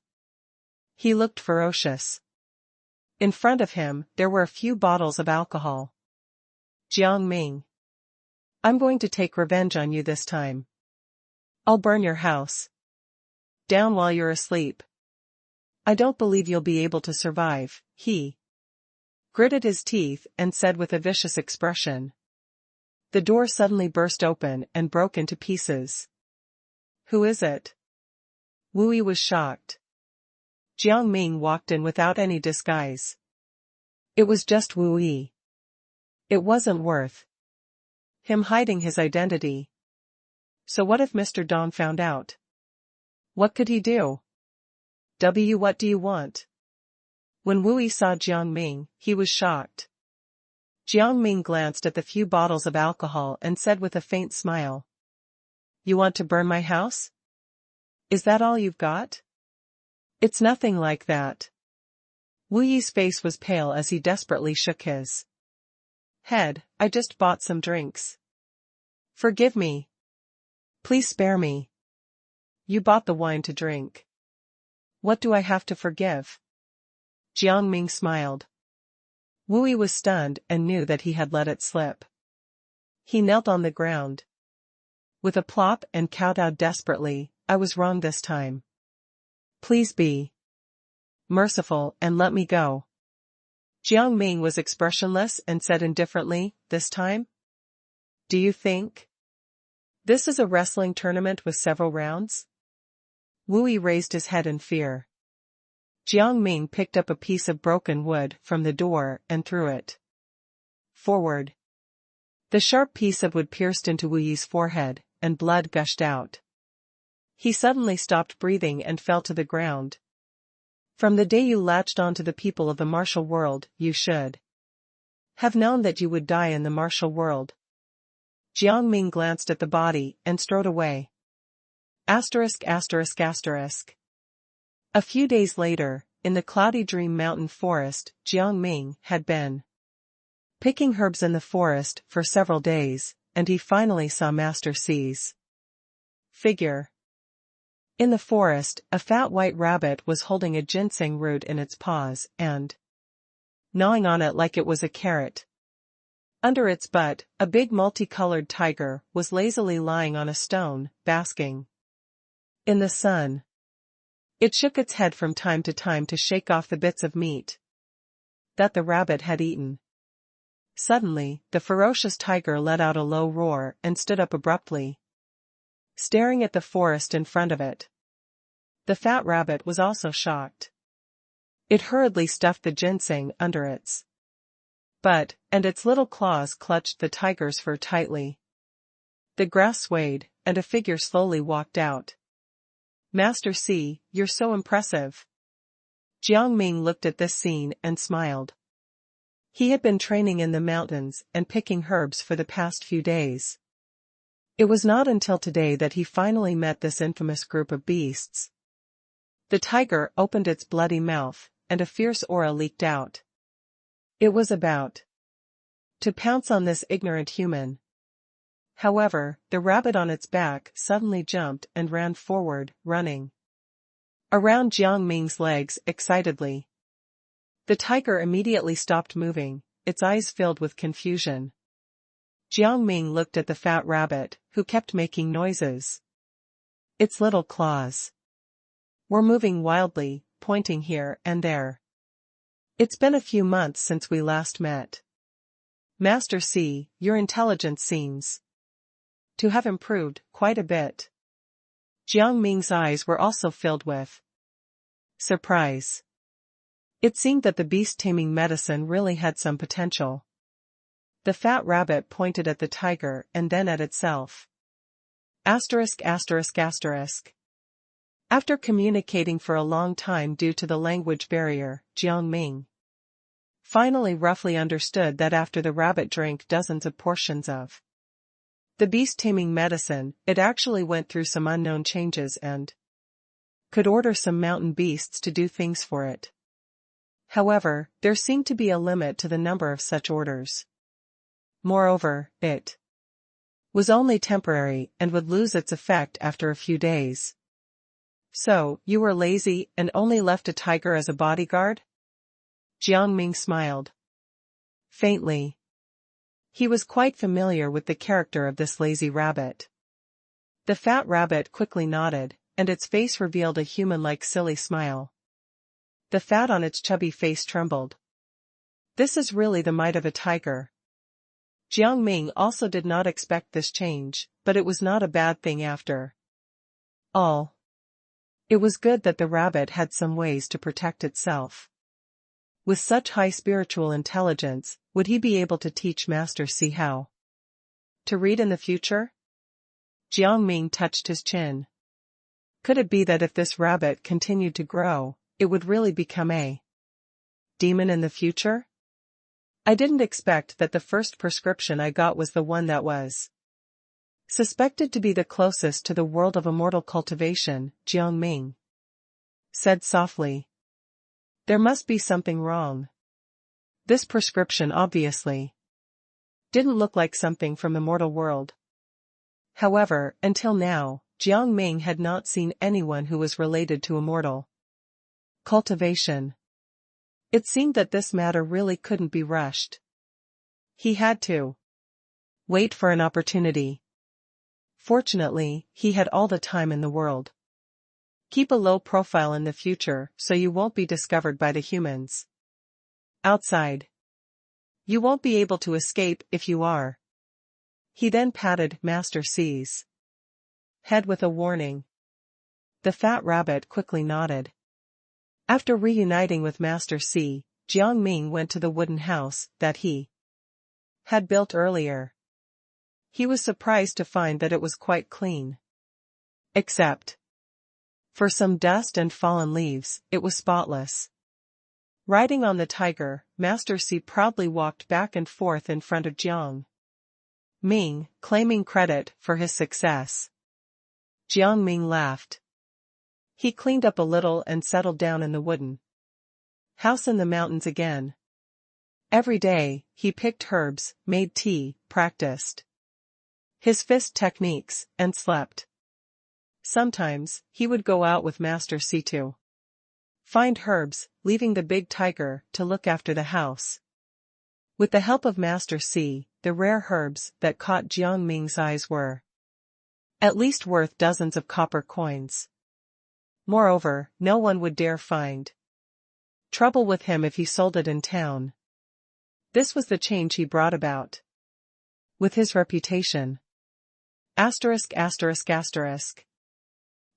He looked ferocious. In front of him, there were a few bottles of alcohol. Jiang Ming. I'm going to take revenge on you this time. I'll burn your house down while you're asleep. I don't believe you'll be able to survive, he gritted his teeth and said with a vicious expression. The door suddenly burst open and broke into pieces. Who is it? Wu Yi was shocked. Jiang Ming walked in without any disguise. It was just Wu Yi. It wasn't worth him hiding his identity. So what if Mr. Dong found out? What could he do? What do you want? When Wu Yi saw Jiang Ming, he was shocked. Jiang Ming glanced at the few bottles of alcohol and said with a faint smile. You want to burn my house? Is that all you've got? It's nothing like that. Wu Yi's face was pale as he desperately shook his head. I just bought some drinks. Forgive me. Please spare me. You bought the wine to drink. What do I have to forgive? Jiang Ming smiled. Wu Yi was stunned and knew that he had let it slip. He knelt on the ground. With a plop and kowtowed desperately, I was wrong this time. Please be merciful and let me go. Jiang Ming was expressionless and said indifferently, this time? Do you think this is a wrestling tournament with several rounds? Wu Yi raised his head in fear. Jiang Ming picked up a piece of broken wood from the door and threw it forward. The sharp piece of wood pierced into Wu Yi's forehead, and blood gushed out. He suddenly stopped breathing and fell to the ground. From the day you latched onto the people of the martial world, you should have known that you would die in the martial world. Jiang Ming glanced at the body and strode away. Asterisk asterisk asterisk. A few days later, in the cloudy Dream Mountain forest, Jiang Ming had been picking herbs in the forest for several days, and he finally saw Master C's figure. In the forest, a fat white rabbit was holding a ginseng root in its paws and gnawing on it like it was a carrot. Under its butt, a big multicolored tiger was lazily lying on a stone, basking in the sun. It shook its head from time to shake off the bits of meat that the rabbit had eaten. Suddenly, the ferocious tiger let out a low roar and stood up abruptly, staring at the forest in front of it. The fat rabbit was also shocked. It hurriedly stuffed the ginseng under its butt, and its little claws clutched the tiger's fur tightly. The grass swayed, and a figure slowly walked out. Master C, you're so impressive. Jiang Ming looked at this scene and smiled. He had been training in the mountains and picking herbs for the past few days. It was not until today that he finally met this infamous group of beasts. The tiger opened its bloody mouth, and a fierce aura leaked out. It was about to pounce on this ignorant human. However, the rabbit on its back suddenly jumped and ran forward, running around Jiang Ming's legs excitedly. The tiger immediately stopped moving, its eyes filled with confusion. Jiang Ming looked at the fat rabbit, who kept making noises. Its little claws were moving wildly, pointing here and there. It's been a few months since we last met. Master C, your intelligence seems to have improved quite a bit. Jiang Ming's eyes were also filled with surprise. It seemed that the beast-taming medicine really had some potential. The fat rabbit pointed at the tiger and then at itself. Asterisk asterisk asterisk. After communicating for a long time due to the language barrier, Jiang Ming finally roughly understood that after the rabbit drank dozens of portions of The beast-taming medicine, it actually went through some unknown changes and could order some mountain beasts to do things for it. However, there seemed to be a limit to the number of such orders. Moreover, it was only temporary and would lose its effect after a few days. So, you were lazy and only left a tiger as a bodyguard? Jiang Ming smiled faintly. He was quite familiar with the character of this lazy rabbit. The fat rabbit quickly nodded, and its face revealed a human-like silly smile. The fat on its chubby face trembled. This is really the might of a tiger. Jiang Ming also did not expect this change, but it was not a bad thing after all. It was good that the rabbit had some ways to protect itself. With such high spiritual intelligence, would he be able to teach Master C how to read in the future? Jiang Ming touched his chin. Could it be that if this rabbit continued to grow, it would really become a demon in the future? I didn't expect that the first prescription I got was the one that was suspected to be the closest to the world of immortal cultivation, Jiang Ming said softly. There must be something wrong. This prescription obviously didn't look like something from the mortal world. However, until now, Jiang Ming had not seen anyone who was related to immortal cultivation. It seemed that this matter really couldn't be rushed. He had to wait for an opportunity. Fortunately, he had all the time in the world. Keep a low profile in the future so you won't be discovered by the humans outside. You won't be able to escape if you are. He then patted Master C's head with a warning. The fat rabbit quickly nodded. After reuniting with Master C, Jiang Ming went to the wooden house that he had built earlier. He was surprised to find that it was quite clean. Except for some dust and fallen leaves, it was spotless. Riding on the tiger, Master C proudly walked back and forth in front of Jiang Ming, claiming credit for his success. Jiang Ming laughed. He cleaned up a little and settled down in the wooden house in the mountains again. Every day, he picked herbs, made tea, practiced his fist techniques, and slept. Sometimes, he would go out with Master C to find herbs, leaving the big tiger to look after the house. With the help of Master C, the rare herbs that caught Jiang Ming's eyes were at least worth dozens of copper coins. Moreover, no one would dare find trouble with him if he sold it in town. This was the change he brought about with his reputation. Asterisk asterisk asterisk.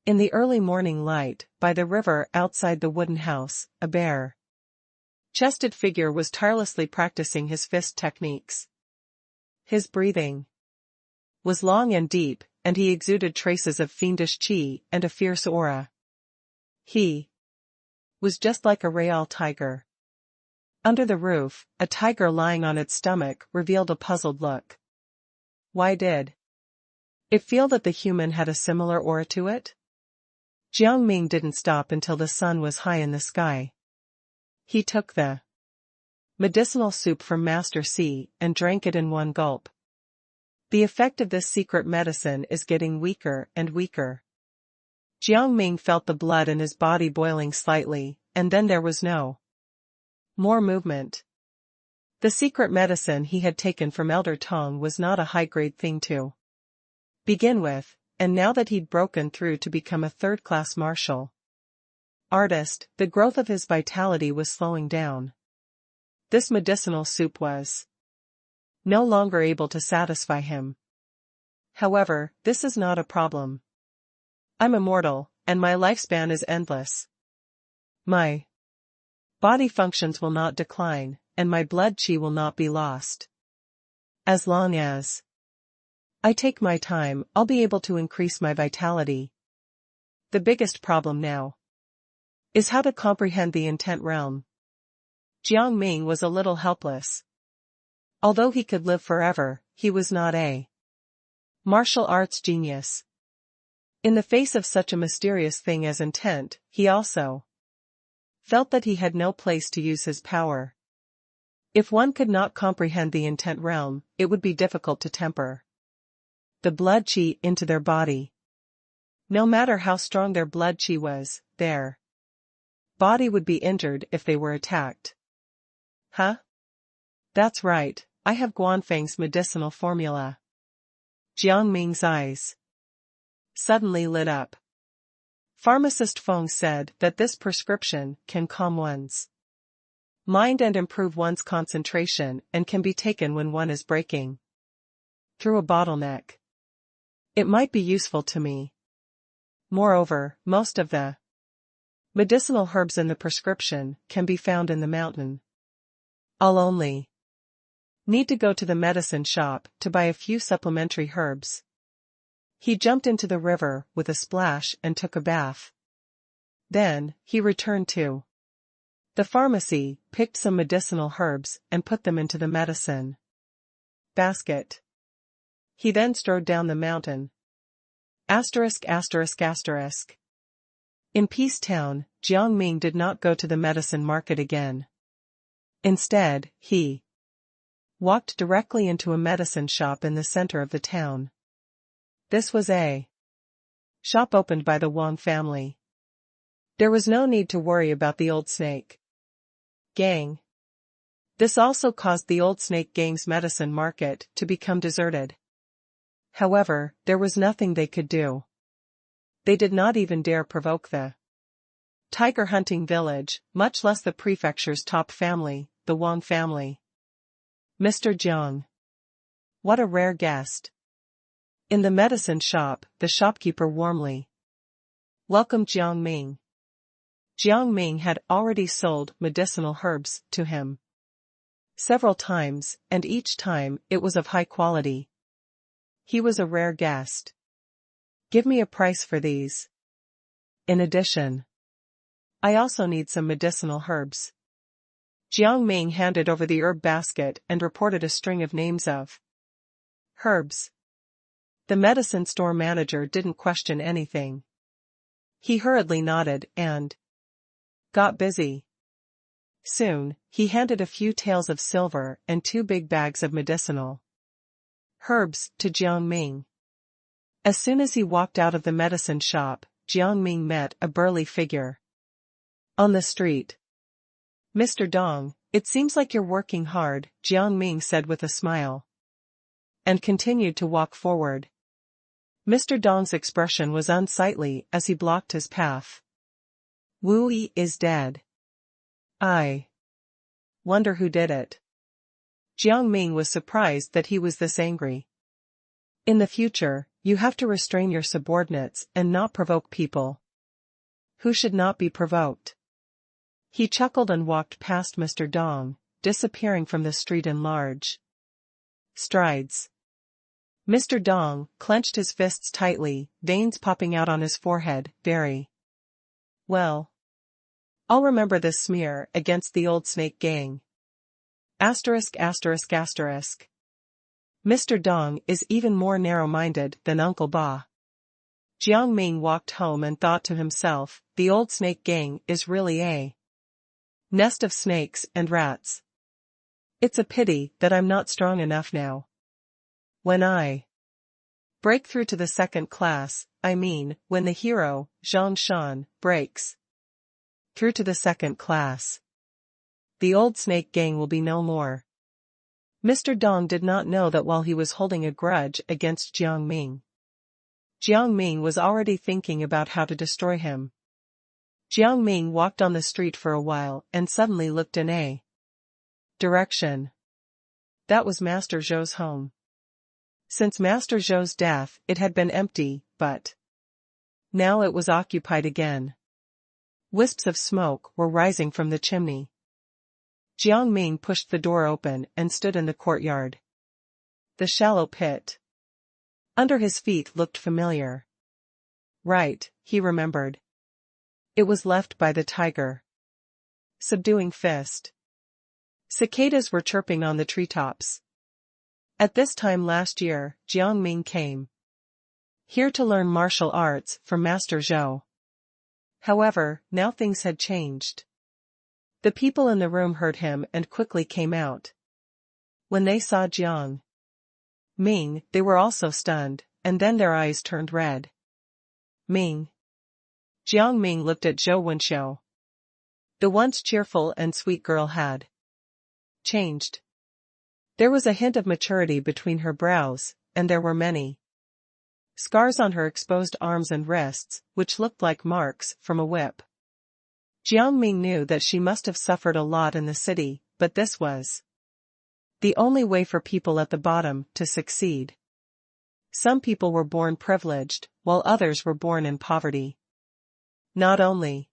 In the early morning light, by the river outside the wooden house, a bare-chested figure was tirelessly practicing his fist techniques. His breathing was long and deep, and he exuded traces of fiendish chi and a fierce aura. He was just like a real tiger. Under the roof, a tiger lying on its stomach revealed a puzzled look. Why did it feel that the human had a similar aura to it? Jiang Ming didn't stop until the sun was high in the sky. He took the medicinal soup from Master C and drank it in one gulp. The effect of this secret medicine is getting weaker and weaker. Jiang Ming felt the blood in his body boiling slightly, and then there was no more movement. The secret medicine he had taken from Elder Tong was not a high-grade thing to begin with, and now that he'd broken through to become a third-class martial artist, the growth of his vitality was slowing down. This medicinal soup was no longer able to satisfy him. However, this is not a problem. I'm immortal, and my lifespan is endless. My body functions will not decline, and my blood chi will not be lost. As long as I take my time, I'll be able to increase my vitality. The biggest problem now is how to comprehend the intent realm. Jiang Ming was a little helpless. Although he could live forever, he was not a Martial arts genius. In the face of such a mysterious thing as intent, he also felt that he had no place to use his power. If one could not comprehend the intent realm, it would be difficult to temper the blood chi into their body. No matter how strong their blood chi was, their body would be injured if they were attacked. Huh? That's right, I have Guanfeng's medicinal formula. Jiang Ming's eyes suddenly lit up. Pharmacist Feng said that this prescription can calm one's mind and improve one's concentration and can be taken when one is breaking through a bottleneck. It might be useful to me. Moreover, most of the medicinal herbs in the prescription can be found in the mountain. I'll only need to go to the medicine shop to buy a few supplementary herbs. He jumped into the river with a splash and took a bath. Then, he returned to the pharmacy, picked some medicinal herbs and put them into the medicine basket. He then strode down the mountain. ******. In Peace Town, Jiang Ming did not go to the medicine market again. Instead, he walked directly into a medicine shop in the center of the town. This was a shop opened by the Wang family. There was no need to worry about the Old Snake Gang. This also caused the Old Snake Gang's medicine market to become deserted. However, there was nothing they could do. They did not even dare provoke the tiger hunting village, much less the prefecture's top family, the Wang family. Mr. Jiang. What a rare guest. In the medicine shop, the shopkeeper warmly welcomed Jiang Ming. Jiang Ming had already sold medicinal herbs to him several times, and each time it was of high quality. He was a rare guest. Give me a price for these. In addition, I also need some medicinal herbs. Jiang Ming handed over the herb basket and reported a string of names of herbs. The medicine store manager didn't question anything. He hurriedly nodded and got busy. Soon, he handed a few taels of silver and 2 big bags of medicinal herbs to Jiang Ming. As soon as he walked out of the medicine shop, Jiang Ming met a burly figure on the street. Mr. Dong, it seems like you're working hard, Jiang Ming said with a smile, and continued to walk forward. Mr. Dong's expression was unsightly as he blocked his path. Wu Yi is dead. I wonder who did it. Jiang Ming was surprised that he was this angry. In the future, you have to restrain your subordinates and not provoke people who should not be provoked. He chuckled and walked past Mr. Dong, disappearing from the street in large strides. Mr. Dong clenched his fists tightly, veins popping out on his forehead. Very well. I'll remember this smear against the Old Snake Gang. *****. Mr. Dong is even more narrow-minded than Uncle Ba. Jiang Ming walked home and thought to himself, the Old Snake Gang is really a nest of snakes and rats. It's a pity that I'm not strong enough now. When I break through to the second class, I mean, when the hero, Zhang Shan, breaks through to the second class, the Old Snake Gang will be no more. Mr. Dong did not know that while he was holding a grudge against Jiang Ming, Jiang Ming was already thinking about how to destroy him. Jiang Ming walked on the street for a while and suddenly looked in a direction. That was Master Zhou's home. Since Master Zhou's death, it had been empty, but now it was occupied again. Wisps of smoke were rising from the chimney. Jiang Ming pushed the door open and stood in the courtyard. The shallow pit under his feet looked familiar. Right, he remembered. It was left by the tiger. Subduing fist. Cicadas were chirping on the treetops. At this time last year, Jiang Ming came here to learn martial arts from Master Zhou. However, now things had changed. The people in the room heard him and quickly came out. When they saw Jiang Ming, they were also stunned, and then their eyes turned red. Ming. Jiang Ming looked at Zhou Wenxiu. The once cheerful and sweet girl had changed. There was a hint of maturity between her brows, and there were many scars on her exposed arms and wrists, which looked like marks from a whip. Jiang Ming knew that she must have suffered a lot in the city, but this was the only way for people at the bottom to succeed. Some people were born privileged, while others were born in poverty. Not only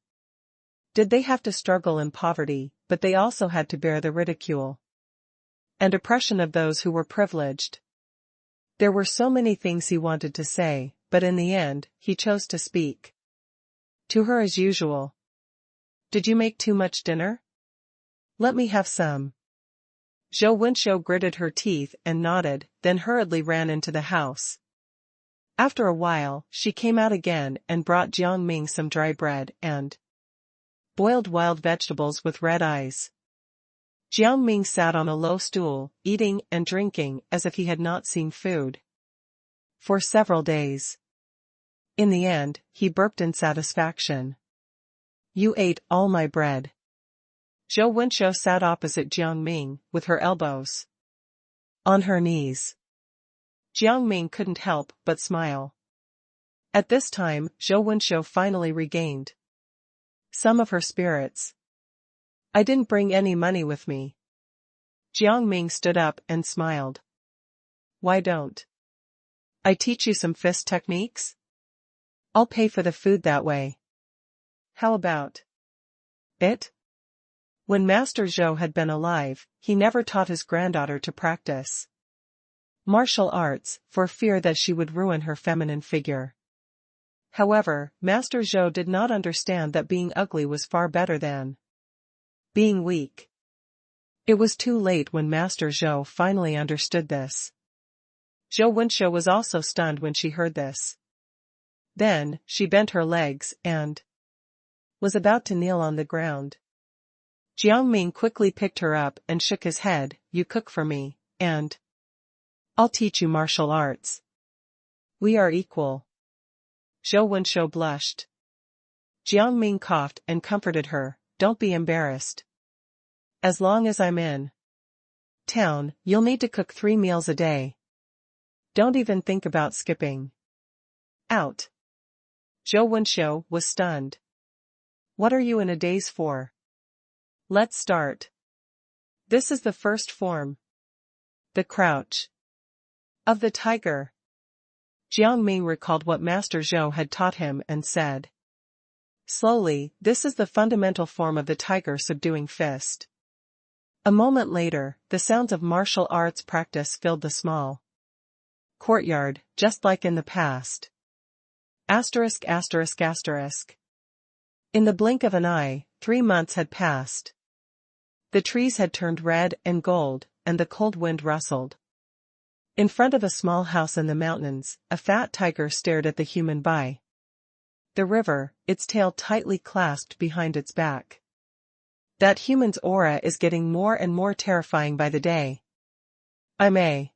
did they have to struggle in poverty, but they also had to bear the ridicule and oppression of those who were privileged. There were so many things he wanted to say, but in the end, he chose to speak to her as usual. Did you make too much dinner? Let me have some. Zhou Wenxiu gritted her teeth and nodded, then hurriedly ran into the house. After a while, she came out again and brought Jiang Ming some dry bread and boiled wild vegetables with red eyes. Jiang Ming sat on a low stool, eating and drinking as if he had not seen food for several days. In the end, he burped in satisfaction. You ate all my bread. Zhou Wenxiu sat opposite Jiang Ming, with her elbows on her knees. Jiang Ming couldn't help but smile. At this time, Zhou Wenxiu finally regained some of her spirits. I didn't bring any money with me. Jiang Ming stood up and smiled. Why don't I teach you some fist techniques? I'll pay for the food that way. How about it? When Master Zhou had been alive, he never taught his granddaughter to practice martial arts, for fear that she would ruin her feminine figure. However, Master Zhou did not understand that being ugly was far better than being weak. It was too late when Master Zhou finally understood this. Zhou Wenxiu was also stunned when she heard this. Then, she bent her legs and was about to kneel on the ground. Jiang Ming quickly picked her up and shook his head. You cook for me, and I'll teach you martial arts. We are equal. Zhou Wenxiu blushed. Jiang Ming coughed and comforted her. Don't be embarrassed. As long as I'm in town, you'll need to cook 3 meals a day. Don't even think about skipping out. Zhou Wenxiu was stunned. What are you in a daze for? Let's start. This is the first form. The crouch of the tiger. Jiang Ming recalled what Master Zhou had taught him and said slowly, this is the fundamental form of the tiger subduing fist. A moment later, the sounds of martial arts practice filled the small courtyard, just like in the past. Asterisk asterisk asterisk. In the blink of an eye, 3 months had passed. The trees had turned red and gold, and the cold wind rustled. In front of a small house in the mountains, a fat tiger stared at the human by the river, its tail tightly clasped behind its back. That human's aura is getting more and more terrifying by the day. I'm a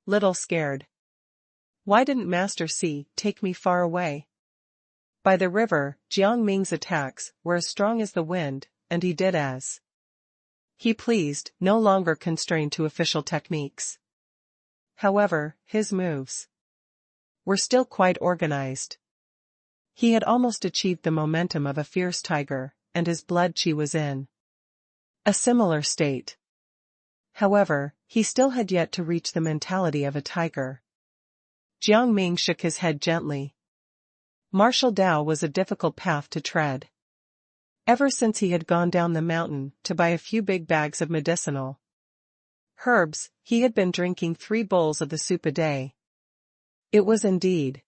little scared. Why didn't Master C take me far away? By the river, Jiang Ming's attacks were as strong as the wind, and he did as he pleased, no longer constrained to official techniques. However, his moves were still quite organized. He had almost achieved the momentum of a fierce tiger, and his blood qi was in a similar state. However, he still had yet to reach the mentality of a tiger. Jiang Ming shook his head gently. Martial Dao was a difficult path to tread. Ever since he had gone down the mountain to buy a few big bags of medicinal herbs, he had been drinking 3 bowls of the soup a day. It was indeed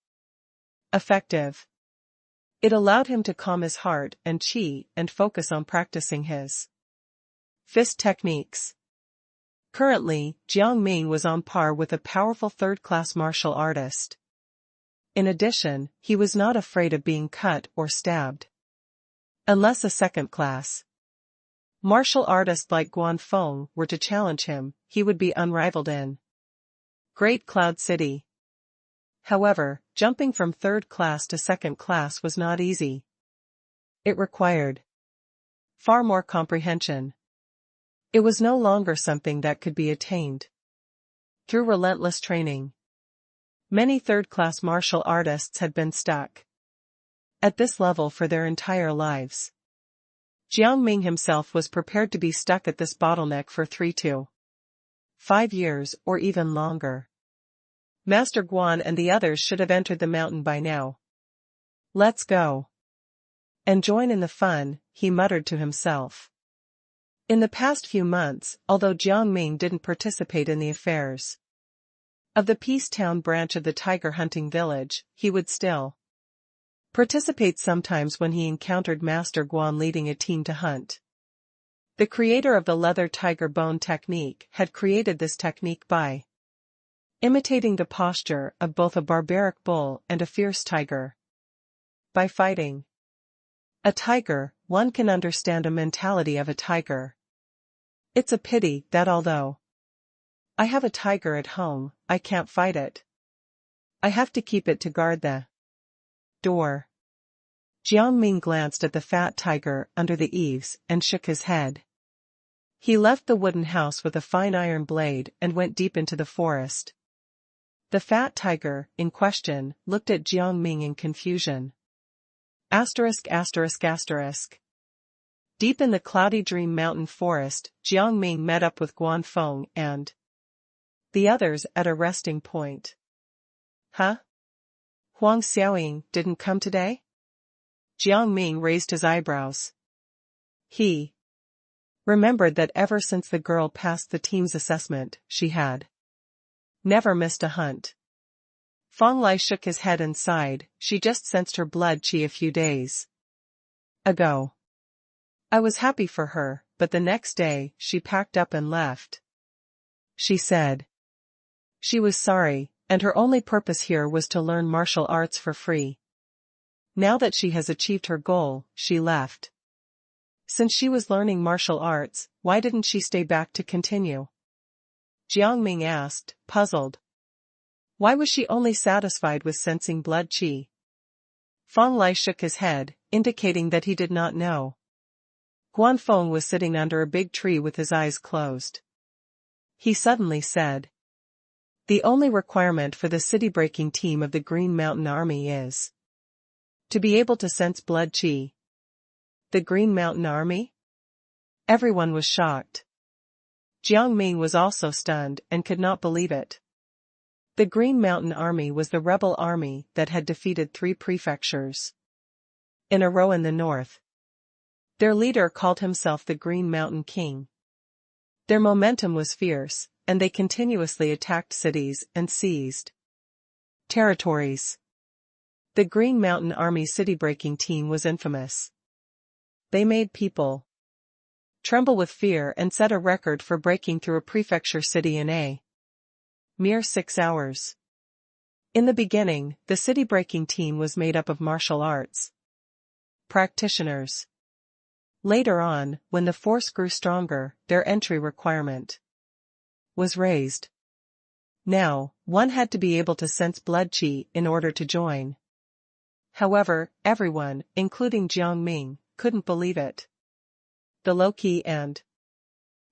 effective. It allowed him to calm his heart and qi and focus on practicing his fist techniques. Currently, Jiang Ming was on par with a powerful third-class martial artist. In addition, he was not afraid of being cut or stabbed. Unless a second-class martial artist like Guanfeng were to challenge him, he would be unrivaled in Great Cloud City. However, jumping from third class to second class was not easy. It required far more comprehension. It was no longer something that could be attained through relentless training. Many third-class martial artists had been stuck at this level for their entire lives. Jiang Ming himself was prepared to be stuck at this bottleneck for 3 to 5 years or even longer. Master Guan and the others should have entered the mountain by now. Let's go and join in the fun, he muttered to himself. In the past few months, although Jiang Ming didn't participate in the affairs of the Peace Town branch of the tiger hunting village, he would still participate sometimes when he encountered Master Guan leading a team to hunt. The creator of the leather tiger bone technique had created this technique by imitating the posture of both a barbaric bull and a fierce tiger. By fighting a tiger, one can understand a mentality of a tiger. It's a pity that although I have a tiger at home, I can't fight it. I have to keep it to guard the door. Jiang Ming glanced at the fat tiger under the eaves and shook his head. He left the wooden house with a fine iron blade and went deep into the forest. The fat tiger, in question, looked at Jiang Ming in confusion. Asterisk asterisk asterisk. Deep in the cloudy dream mountain forest, Jiang Ming met up with Guanfeng and the others at a resting point. Huh? Huang Xiaoying didn't come today? Jiang Ming raised his eyebrows. He remembered that ever since the girl passed the team's assessment, she had never missed a hunt. Feng Lai shook his head and sighed. She just sensed her blood qi a few days ago. I was happy for her, but the next day, she packed up and left. She said she was sorry, and her only purpose here was to learn martial arts for free. Now that she has achieved her goal, she left. Since she was learning martial arts, why didn't she stay back to continue? Jiang Ming asked, puzzled. Why was she only satisfied with sensing blood qi? Feng Lai shook his head, indicating that he did not know. Guanfeng was sitting under a big tree with his eyes closed. He suddenly said, the only requirement for the city-breaking team of the Green Mountain Army is to be able to sense blood qi. The Green Mountain Army? Everyone was shocked. Jiang Ming was also stunned and could not believe it. The Green Mountain Army was the rebel army that had defeated 3 prefectures in a row in the north. Their leader called himself the Green Mountain King. Their momentum was fierce, and they continuously attacked cities and seized territories. The Green Mountain Army city-breaking team was infamous. They made people tremble with fear and set a record for breaking through a prefecture city in a mere 6 hours. In the beginning, the city-breaking team was made up of martial arts practitioners. Later on, when the force grew stronger, their entry requirement was raised. Now, one had to be able to sense blood qi in order to join. However, everyone, including Jiang Ming, couldn't believe it. The low-key and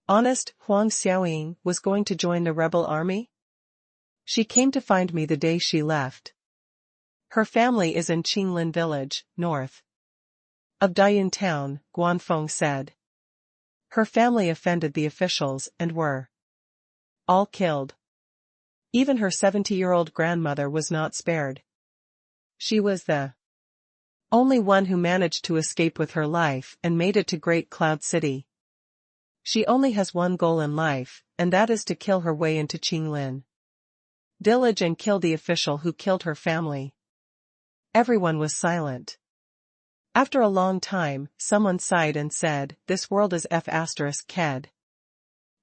honest Huang Xiaoying was going to join the rebel army? She came to find me the day she left. Her family is in Qinglin village, north of Dayun town, Guanfeng said. Her family offended the officials and were all killed. Even her 70-year-old grandmother was not spared. She was the only one who managed to escape with her life and made it to Great Cloud City. She only has one goal in life, and that is to kill her way into Qinglin village and kill the official who killed her family. Everyone was silent. After a long time, someone sighed and said, "This world is f***ked."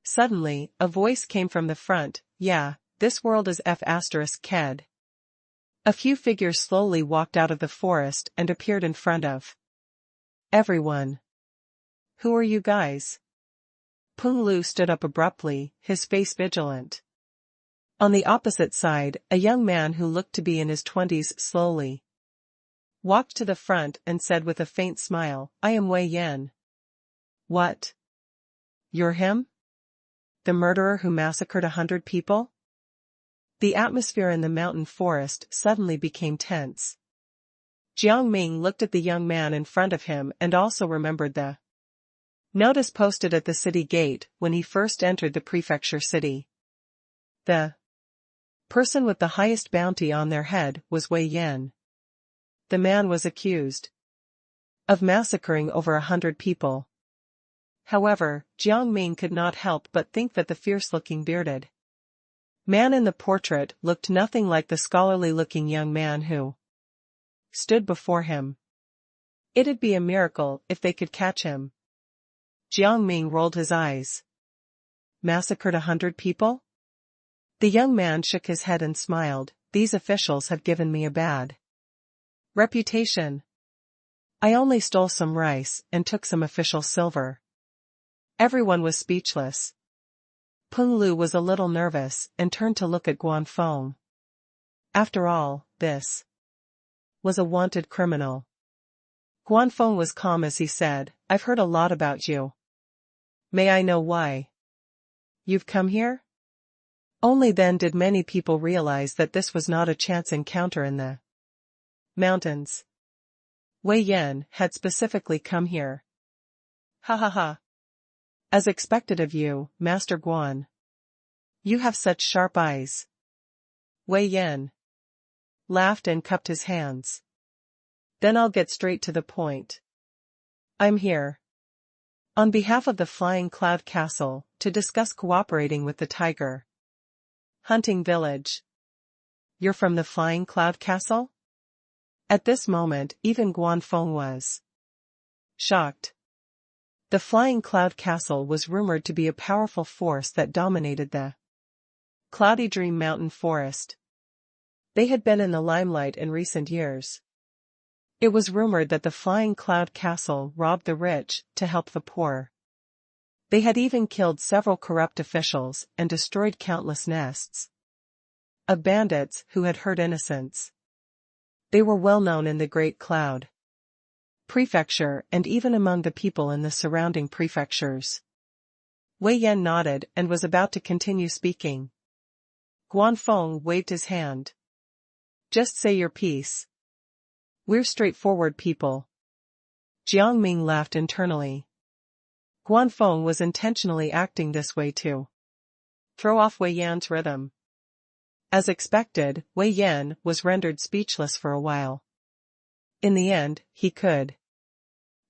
Suddenly, a voice came from the front, "Yeah, this world is f***ked." A few figures slowly walked out of the forest and appeared in front of everyone. Who are you guys? Peng Lu stood up abruptly, his face vigilant. On the opposite side, a young man who looked to be in his 20s slowly walked to the front and said with a faint smile, I am Wei Yan. What? You're him? The murderer who massacred 100 people? The atmosphere in the mountain forest suddenly became tense. Jiang Ming looked at the young man in front of him and also remembered the notice posted at the city gate when he first entered the prefecture city. The person with the highest bounty on their head was Wei Yan. The man was accused of massacring over 100 people. However, Jiang Ming could not help but think that the fierce-looking bearded man in the portrait looked nothing like the scholarly-looking young man who stood before him. It'd be a miracle if they could catch him. Jiang Ming rolled his eyes. Massacred 100 people? The young man shook his head and smiled. These officials have given me a bad reputation. I only stole some rice and took some official silver. Everyone was speechless. Peng Lu was a little nervous and turned to look at Guanfeng. After all, this was a wanted criminal. Guanfeng was calm as he said, I've heard a lot about you. May I know why you've come here? Only then did many people realize that this was not a chance encounter in the mountains. Wei Yan had specifically come here. Ha ha ha. As expected of you, Master Guan. You have such sharp eyes. Wei Yan laughed and cupped his hands. Then I'll get straight to the point. I'm here on behalf of the Flying Cloud Castle to discuss cooperating with the Tiger Hunting Village. You're from the Flying Cloud Castle? At this moment, even Guanfeng was shocked. The Flying Cloud Castle was rumored to be a powerful force that dominated the Cloudy Dream Mountain Forest. They had been in the limelight in recent years. It was rumored that the Flying Cloud Castle robbed the rich to help the poor. They had even killed several corrupt officials and destroyed countless nests of bandits who had hurt innocents. They were well known in the Great Cloud Prefecture and even among the people in the surrounding prefectures. Wei Yan nodded and was about to continue speaking. Guanfeng waved his hand. Just say your piece. We're straightforward people. Jiang Ming laughed internally. Guanfeng was intentionally acting this way to throw off Wei Yan's rhythm. As expected, Wei Yan was rendered speechless for a while. In the end, he could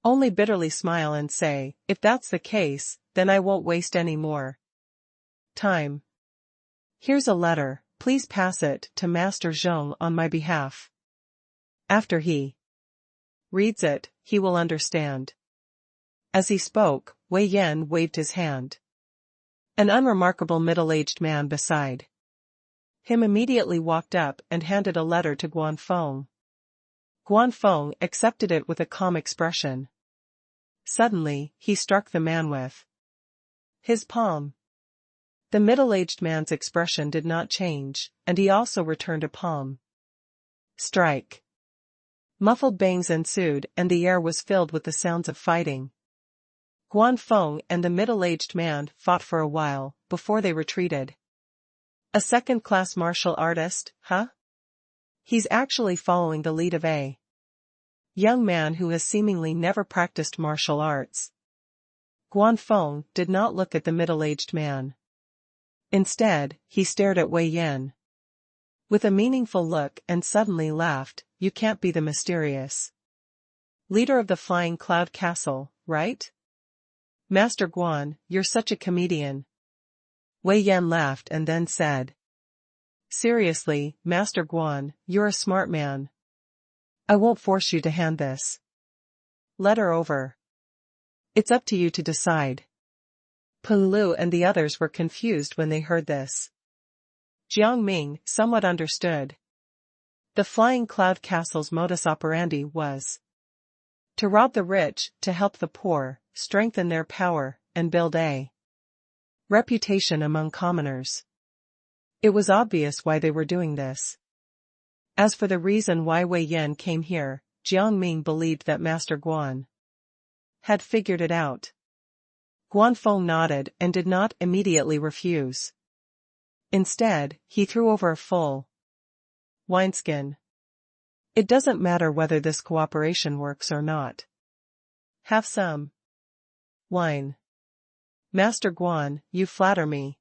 only bitterly smile and say, if that's the case, then I won't waste any more time. Here's a letter, please pass it to Master Zhong on my behalf. After he reads it, he will understand. As he spoke, Wei Yan waved his hand. An unremarkable middle-aged man beside him immediately walked up and handed a letter to Guanfeng. Guanfeng accepted it with a calm expression. Suddenly, he struck the man with his palm. The middle-aged man's expression did not change, and he also returned a palm strike. Muffled bangs ensued and the air was filled with the sounds of fighting. Guanfeng and the middle-aged man fought for a while, before they retreated. A second-class martial artist, huh? He's actually following the lead of a young man who has seemingly never practiced martial arts. Guanfeng did not look at the middle-aged man. Instead, he stared at Wei Yan with a meaningful look and suddenly laughed. You can't be the mysterious leader of the Flying Cloud Castle, right? Master Guan, you're such a comedian. Wei Yan laughed and then said, seriously, Master Guan, you're a smart man. I won't force you to hand this letter over. It's up to you to decide. Peng Lu and the others were confused when they heard this. Jiang Ming somewhat understood. The Flying Cloud Castle's modus operandi was to rob the rich, to help the poor, strengthen their power, and build a reputation among commoners. It was obvious why they were doing this. As for the reason why Wei Yan came here, Jiang Ming believed that Master Guan had figured it out. Guanfeng nodded and did not immediately refuse. Instead, he threw over a full wineskin. It doesn't matter whether this cooperation works or not. Have some wine. Master Guan, you flatter me.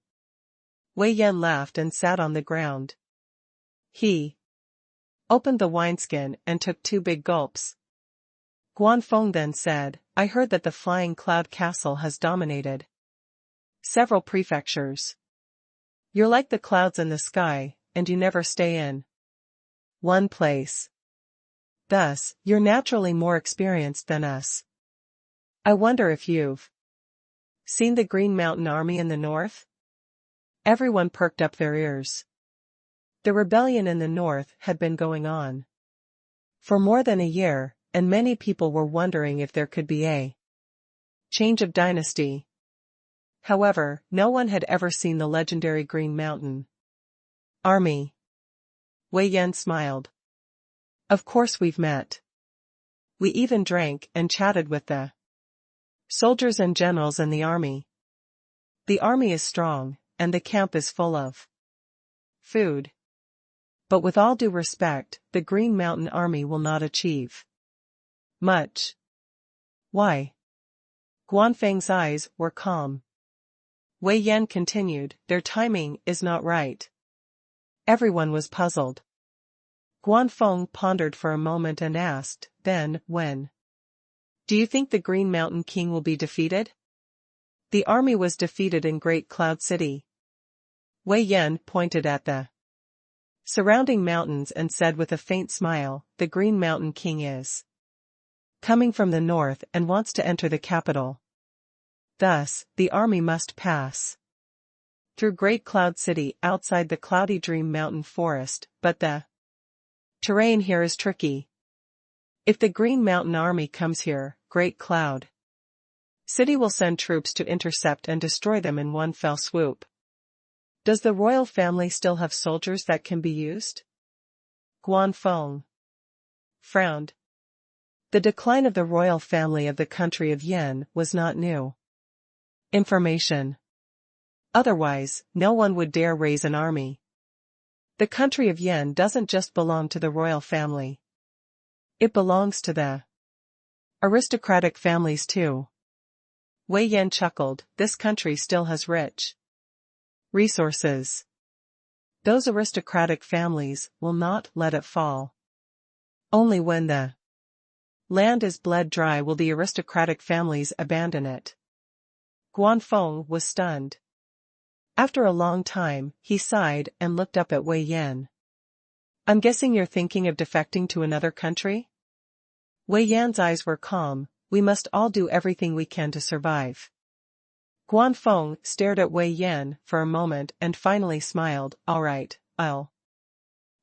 Wei Yan laughed and sat on the ground. He opened the wineskin and took 2 big gulps. Guanfeng then said, I heard that the Flying Cloud Castle has dominated several prefectures. You're like the clouds in the sky, and you never stay in one place. Thus, you're naturally more experienced than us. I wonder if you've seen the Green Mountain Army in the north? Everyone perked up their ears. The rebellion in the north had been going on for more than a year, and many people were wondering if there could be a change of dynasty. However, no one had ever seen the legendary Green Mountain Army. Wei Yan smiled. Of course we've met. We even drank and chatted with the soldiers and generals in the army. The army is strong, and the camp is full of food. But with all due respect, the Green Mountain Army will not achieve much. Why? Guanfeng's eyes were calm. Wei Yan continued, their timing is not right. Everyone was puzzled. Guanfeng pondered for a moment and asked, then, when? Do you think the Green Mountain King will be defeated? The army was defeated in Great Cloud City. Wei Yan pointed at the surrounding mountains and said with a faint smile, the Green Mountain King is coming from the north and wants to enter the capital. Thus, the army must pass through Great Cloud City outside the Cloudy Dream Mountain Forest, but the terrain here is tricky. If the Green Mountain Army comes here, Great Cloud City will send troops to intercept and destroy them in one fell swoop. Does the royal family still have soldiers that can be used? Guanfeng frowned. The decline of the royal family of the country of Yan was not new information. Otherwise, no one would dare raise an army. The country of Yan doesn't just belong to the royal family. It belongs to the aristocratic families too. Wei Yan chuckled, this country still has rich resources. Those aristocratic families will not let it fall. Only when the land is bled dry will the aristocratic families abandon it. Guanfeng was stunned. After a long time, he sighed and looked up at Wei Yan. I'm guessing you're thinking of defecting to another country? Wei Yan's eyes were calm, we must all do everything we can to survive. Guanfeng stared at Wei Yan for a moment and finally smiled, all right, I'll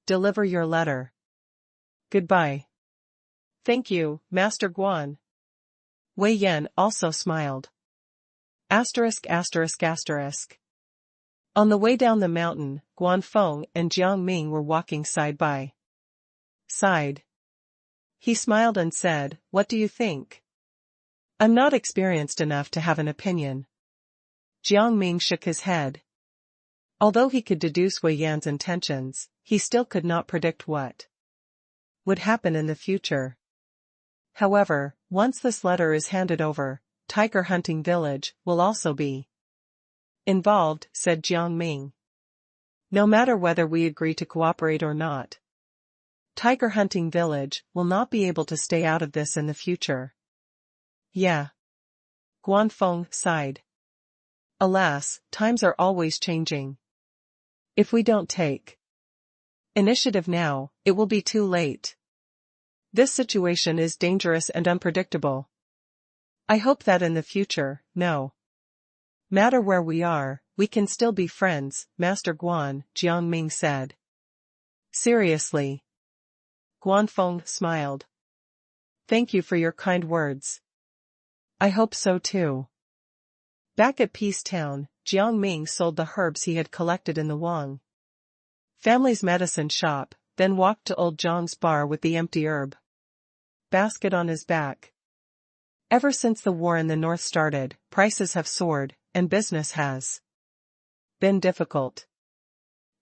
deliver your letter. Goodbye. Thank you, Master Guan. Wei Yan also smiled. Asterisk asterisk asterisk. On the way down the mountain, Guanfeng and Jiang Ming were walking side by side. He smiled and said, what do you think? I'm not experienced enough to have an opinion. Jiang Ming shook his head. Although he could deduce Wei Yan's intentions, he still could not predict what would happen in the future. However, once this letter is handed over, Tiger Hunting Village will also be involved, said Jiang Ming. No matter whether we agree to cooperate or not, Tiger Hunting Village will not be able to stay out of this in the future. Yeah. Guanfeng sighed. Alas, times are always changing. If we don't take initiative now, it will be too late. This situation is dangerous and unpredictable. I hope that in the future, no matter where we are, we can still be friends, Master Guan, Jiang Ming said. Seriously. Guanfeng smiled. Thank you for your kind words. I hope so too. Back at Peace Town, Jiang Ming sold the herbs he had collected in the Wang family's medicine shop, then walked to old Zhang's bar with the empty herb basket on his back. Ever since the war in the north started, prices have soared, and business has been difficult.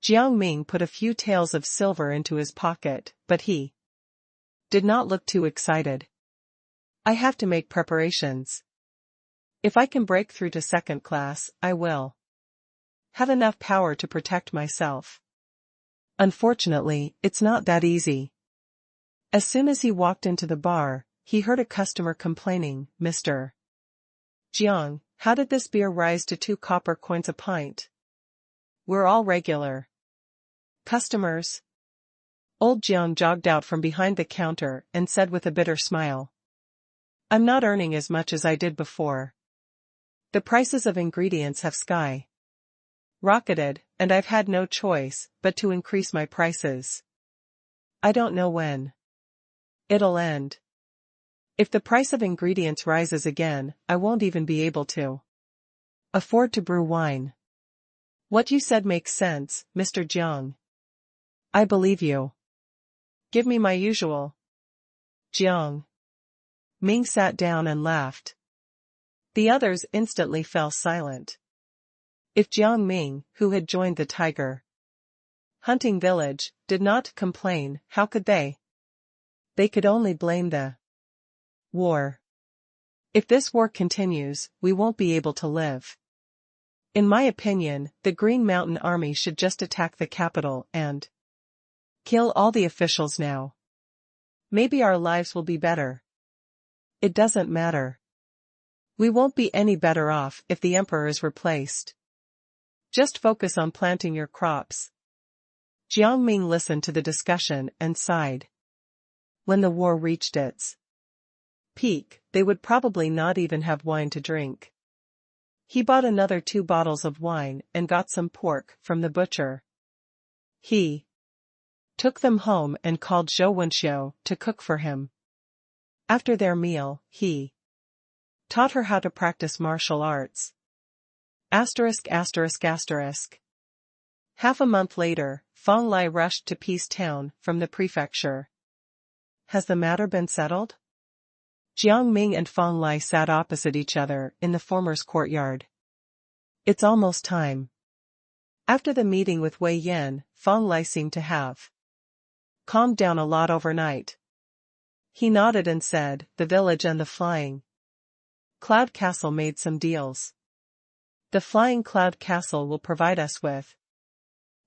Jiang Ming put a few taels of silver into his pocket, but he did not look too excited. I have to make preparations. If I can break through to second class, I will have enough power to protect myself. Unfortunately, it's not that easy. As soon as he walked into the bar, he heard a customer complaining, Mr. Jiang, how did this beer rise to 2 copper coins a pint? We're all regular customers. Old Jiang jogged out from behind the counter and said with a bitter smile. I'm not earning as much as I did before. The prices of ingredients have rocketed, and I've had no choice but to increase my prices. I don't know when it'll end. If the price of ingredients rises again, I won't even be able to afford to brew wine. What you said makes sense, Mr. Jiang. I believe you. Give me my usual. Jiang Ming sat down and laughed. The others instantly fell silent. If Jiang Ming, who had joined the tiger hunting village, did not complain, how could they? They could only blame the war. If this war continues, we won't be able to live. In my opinion, the Green Mountain Army should just attack the capital and kill all the officials now. Maybe our lives will be better. It doesn't matter. We won't be any better off if the emperor is replaced. Just focus on planting your crops. Jiang Ming listened to the discussion and sighed. When the war reached its peak, they would probably not even have wine to drink. He bought another 2 bottles of wine and got some pork from the butcher. He took them home and called Zhou Wenxiu to cook for him. After their meal, he taught her how to practice martial arts. Asterisk. Half a month later, Feng Lai rushed to Peace Town from the prefecture. Has the matter been settled? Jiang Ming and Feng Lai sat opposite each other in the former's courtyard. It's almost time. After the meeting with Wei Yan, Feng Lai seemed to have calmed down a lot overnight. He nodded and said, the village and the Flying Cloud Castle made some deals. The Flying Cloud Castle will provide us with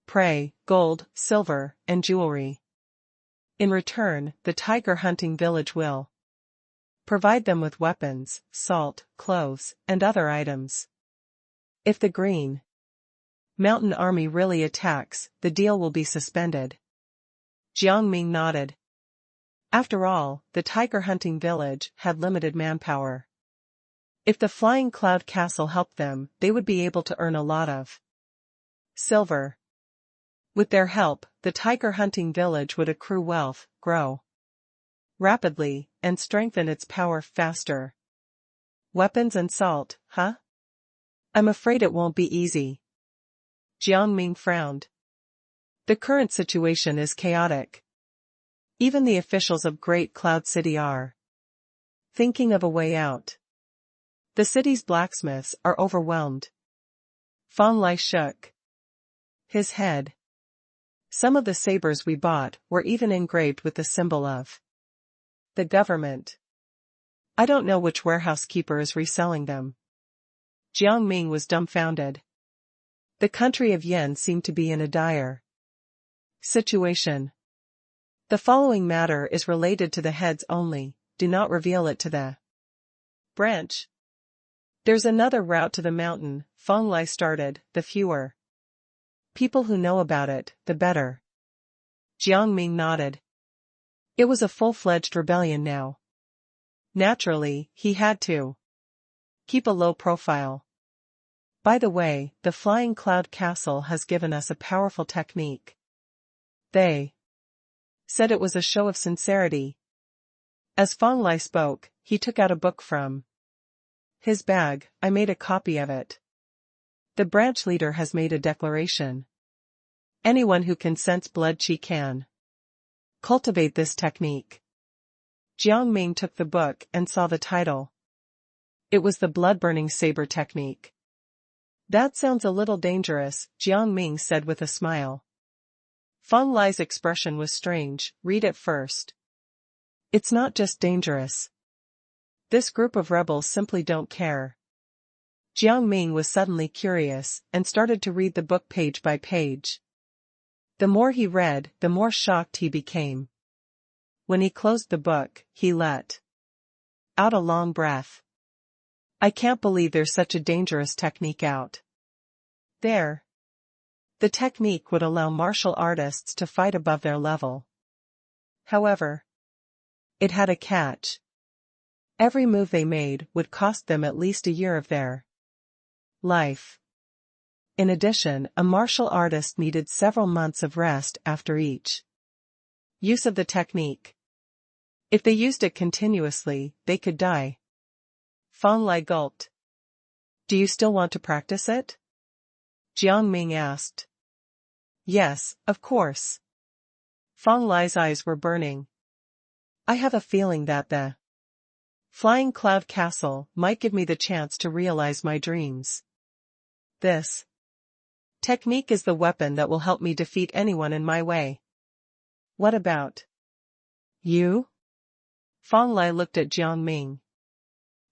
prey, gold, silver, and jewelry. In return, the tiger hunting village will provide them with weapons, salt, clothes, and other items. If the Green Mountain Army really attacks, the deal will be suspended. Jiang Ming nodded. After all, the tiger hunting village had limited manpower. If the Flying Cloud Castle helped them, they would be able to earn a lot of silver. With their help, the tiger hunting village would accrue wealth, grow rapidly, and strengthen its power faster. Weapons and salt, huh? I'm afraid it won't be easy. Jiang Ming frowned. The current situation is chaotic. Even the officials of Great Cloud City are thinking of a way out. The city's blacksmiths are overwhelmed. Feng Lai shook his head. Some of the sabers we bought were even engraved with the symbol of the government. I don't know which warehouse keeper is reselling them. Jiang Ming was dumbfounded. The country of Yen seemed to be in a dire situation. The following matter is related to the heads only, do not reveal it to the branch. There's another route to the mountain, Feng Lai started, the fewer people who know about it, the better. Jiang Ming nodded. It was a full-fledged rebellion now. Naturally, he had to keep a low profile. By the way, the Flying Cloud Castle has given us a powerful technique. They said it was a show of sincerity. As Fang Lai spoke, he took out a book from his bag. I made a copy of it. The branch leader has made a declaration. Anyone who can sense blood qi can cultivate this technique. Jiang Ming took the book and saw the title. It was the blood-burning saber technique. That sounds a little dangerous, Jiang Ming said with a smile. Fang Lai's expression was strange. Read it first. It's not just dangerous. This group of rebels simply don't care. Jiang Ming was suddenly curious and started to read the book page by page. The more he read, the more shocked he became. When he closed the book, he let out a long breath. I can't believe there's such a dangerous technique out there. The technique would allow martial artists to fight above their level. However, it had a catch. Every move they made would cost them at least a year of their life. In addition, a martial artist needed several months of rest after each use of the technique. If they used it continuously, they could die. Fang Lai gulped. Do you still want to practice it? Jiang Ming asked. Yes, of course. Fang Lai's eyes were burning. I have a feeling that the flying cloud castle might give me the chance to realize my dreams. This technique is the weapon that will help me defeat anyone in my way. What about you? Fang Lai looked at Jiang Ming.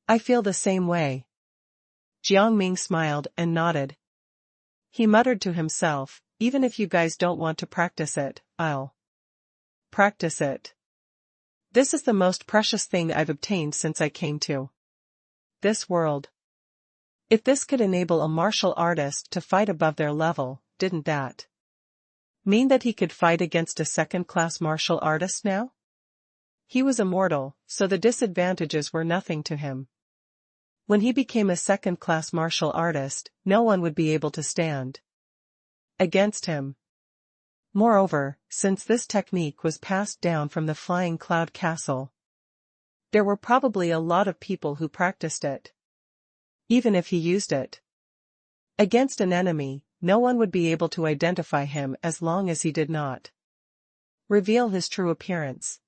I feel the same way. Jiang Ming smiled and nodded. He muttered to himself, even if you guys don't want to practice it, I'll practice it. This is the most precious thing I've obtained since I came to this world. If this could enable a martial artist to fight above their level, didn't that mean that he could fight against a second-class martial artist now? He was immortal, so the disadvantages were nothing to him. When he became a second-class martial artist, no one would be able to stand against him. Moreover, since this technique was passed down from the Flying Cloud Castle, there were probably a lot of people who practiced it. Even if he used it against an enemy, no one would be able to identify him as long as he did not reveal his true appearance.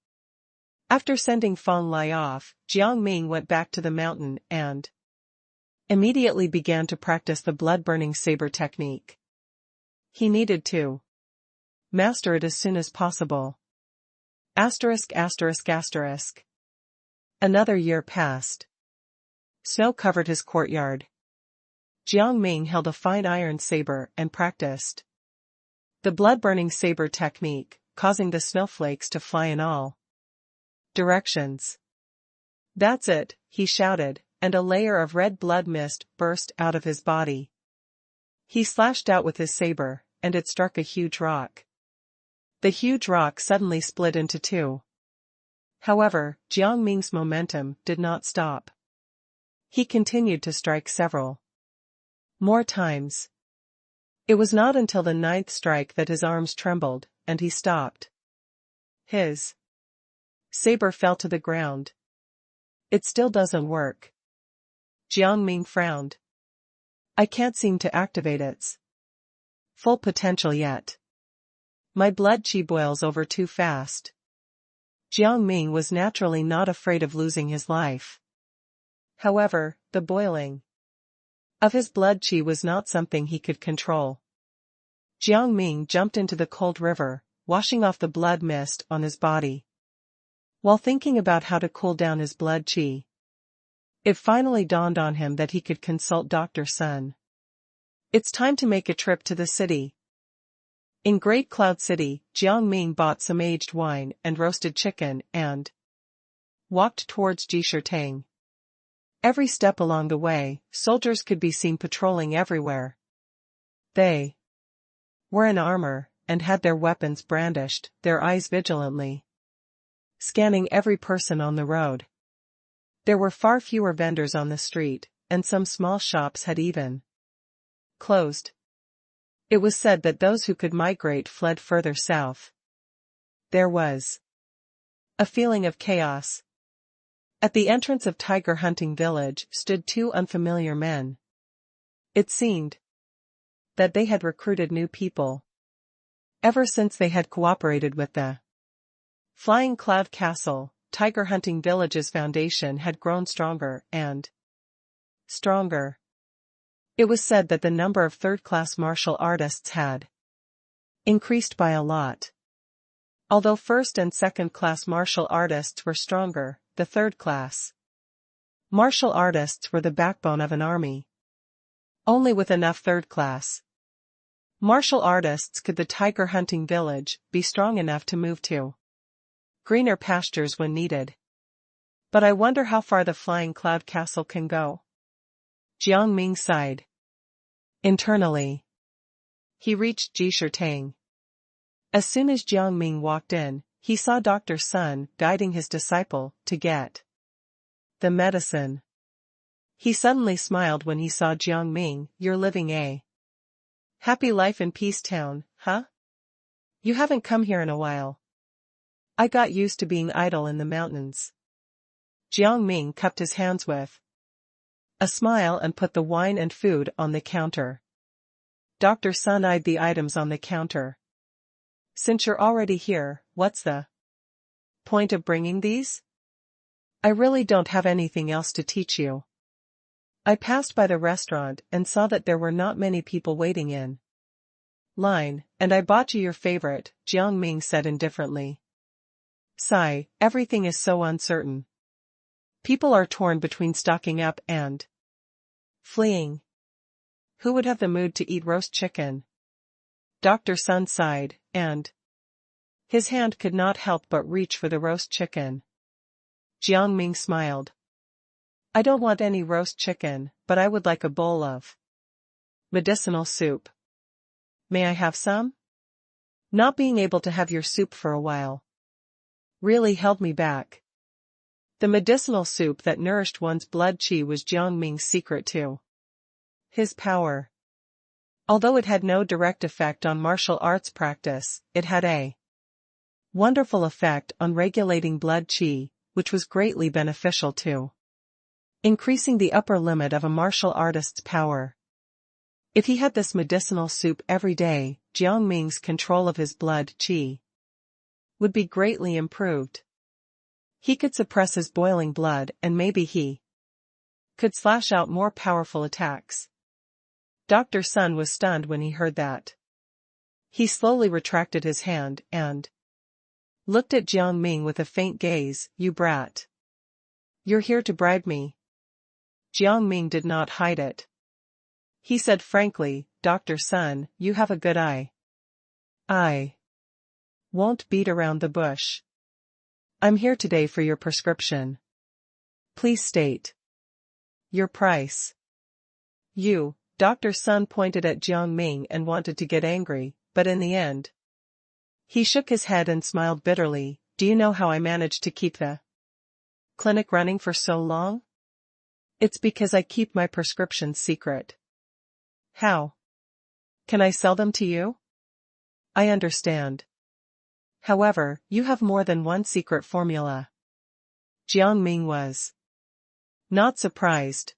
After sending Fang Lai off, Jiang Ming went back to the mountain and immediately began to practice the blood-burning saber technique. He needed to master it as soon as possible. Asterisk asterisk asterisk. Another year passed. Snow covered his courtyard. Jiang Ming held a fine iron saber and practiced the blood-burning saber technique, causing the snowflakes to fly in all directions. That's it, he shouted, and a layer of red blood mist burst out of his body. He slashed out with his saber, and it struck a huge rock. The huge rock suddenly split into two. However, Jiang Ming's momentum did not stop. He continued to strike several more times. It was not until the 9th strike that his arms trembled, and he stopped. His saber fell to the ground. It still doesn't work. Jiang Ming frowned. I can't seem to activate its full potential yet. My blood qi boils over too fast. Jiang Ming was naturally not afraid of losing his life. However, the boiling of his blood qi was not something he could control. Jiang Ming jumped into the cold river, washing off the blood mist on his body. While thinking about how to cool down his blood qi, it finally dawned on him that he could consult Dr. Sun. It's time to make a trip to the city. In Great Cloud City, Jiang Ming bought some aged wine and roasted chicken and walked towards Jishirtang. Every step along the way, soldiers could be seen patrolling everywhere. They were in armor, and had their weapons brandished, their eyes vigilantly scanning every person on the road. There were far fewer vendors on the street, and some small shops had even closed. It was said that those who could migrate fled further south. There was a feeling of chaos. At the entrance of Tiger Hunting Village stood two unfamiliar men. It seemed that they had recruited new people. Ever since they had cooperated with the Flying Cloud Castle, Tiger Hunting Village's foundation had grown stronger and stronger. It was said that the number of third-class martial artists had increased by a lot. Although first and second-class martial artists were stronger, the third-class martial artists were the backbone of an army. Only with enough third-class martial artists could the Tiger Hunting Village be strong enough to move to greener pastures when needed. But I wonder how far the Flying Cloud Castle can go. Jiang Ming sighed. Internally, he reached Ji Shirtang. As soon as Jiang Ming walked in, he saw Dr. Sun guiding his disciple to get the medicine. He suddenly smiled when he saw Jiang Ming. You're living a happy life in Peace Town, huh? You haven't come here in a while. I got used to being idle in the mountains. Jiang Ming cupped his hands with a smile and put the wine and food on the counter. Dr. Sun eyed the items on the counter. Since you're already here, what's the point of bringing these? I really don't have anything else to teach you. I passed by the restaurant and saw that there were not many people waiting in line, and I bought you your favorite, Jiang Ming said indifferently. Sigh, everything is so uncertain. People are torn between stocking up and fleeing. Who would have the mood to eat roast chicken? Dr. Sun sighed, and his hand could not help but reach for the roast chicken. Jiang Ming smiled. I don't want any roast chicken, but I would like a bowl of medicinal soup. May I have some? Not being able to have your soup for a while really held me back. The medicinal soup that nourished one's blood qi was Jiang Ming's secret to his power. Although it had no direct effect on martial arts practice, it had a wonderful effect on regulating blood qi, which was greatly beneficial to increasing the upper limit of a martial artist's power. If he had this medicinal soup every day, Jiang Ming's control of his blood qi would be greatly improved. He could suppress his boiling blood and maybe he could slash out more powerful attacks. Dr. Sun was stunned when he heard that. He slowly retracted his hand and looked at Jiang Ming with a faint gaze. You brat. You're here to bribe me. Jiang Ming did not hide it. He said frankly, Dr. Sun, you have a good eye. I won't beat around the bush. I'm here today for your prescription. Please state your price. You, Dr. Sun pointed at Jiang Ming and wanted to get angry, but in the end, he shook his head and smiled bitterly. Do you know how I managed to keep the clinic running for so long? It's because I keep my prescriptions secret. How? Can I sell them to you? I understand. However, you have more than one secret formula. Jiang Ming was not surprised.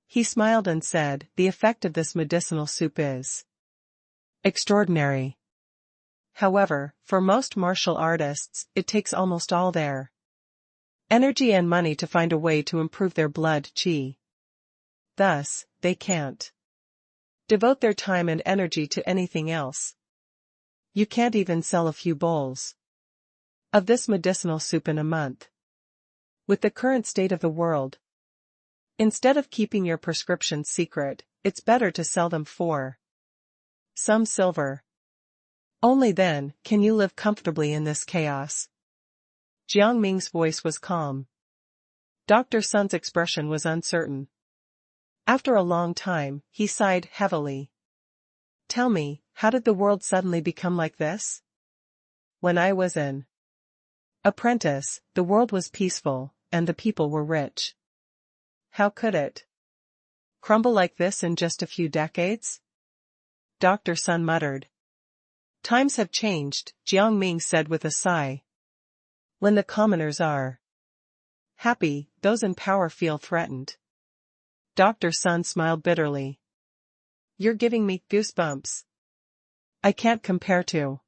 He smiled and said, the effect of this medicinal soup is extraordinary. However, for most martial artists, it takes almost all their energy and money to find a way to improve their blood qi. Thus, they can't devote their time and energy to anything else. You can't even sell a few bowls of this medicinal soup in a month. With the current state of the world, instead of keeping your prescriptions secret, it's better to sell them for some silver. Only then can you live comfortably in this chaos. Jiang Ming's voice was calm. Dr. Sun's expression was uncertain. After a long time, he sighed heavily. Tell me, how did the world suddenly become like this? When I was an apprentice, the world was peaceful, and the people were rich. How could it crumble like this in just a few decades? Dr. Sun muttered. Times have changed, Jiang Ming said with a sigh. When the commoners are happy, those in power feel threatened. Dr. Sun smiled bitterly. You're giving me goosebumps. I can't compare to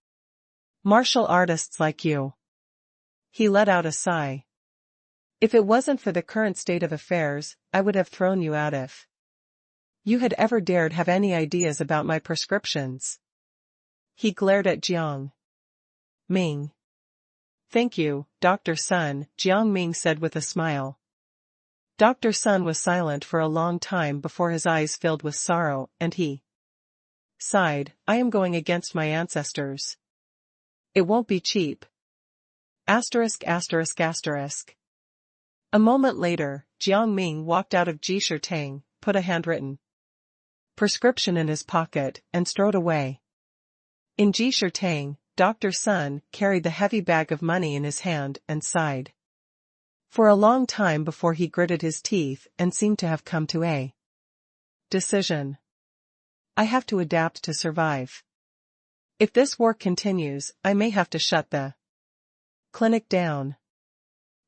martial artists like you. He let out a sigh. If it wasn't for the current state of affairs, I would have thrown you out if you had ever dared have any ideas about my prescriptions. He glared at Jiang Ming. Thank you, Dr. Sun, Jiang Ming said with a smile. Dr. Sun was silent for a long time before his eyes filled with sorrow, and he sighed, I am going against my ancestors. It won't be cheap. Asterisk asterisk asterisk. A moment later, Jiang Ming walked out of Jishirtang, put a handwritten prescription in his pocket, and strode away. In Jishirtang, Dr. Sun carried the heavy bag of money in his hand and sighed for a long time before he gritted his teeth and seemed to have come to a decision. I have to adapt to survive. If this war continues, I may have to shut the clinic down.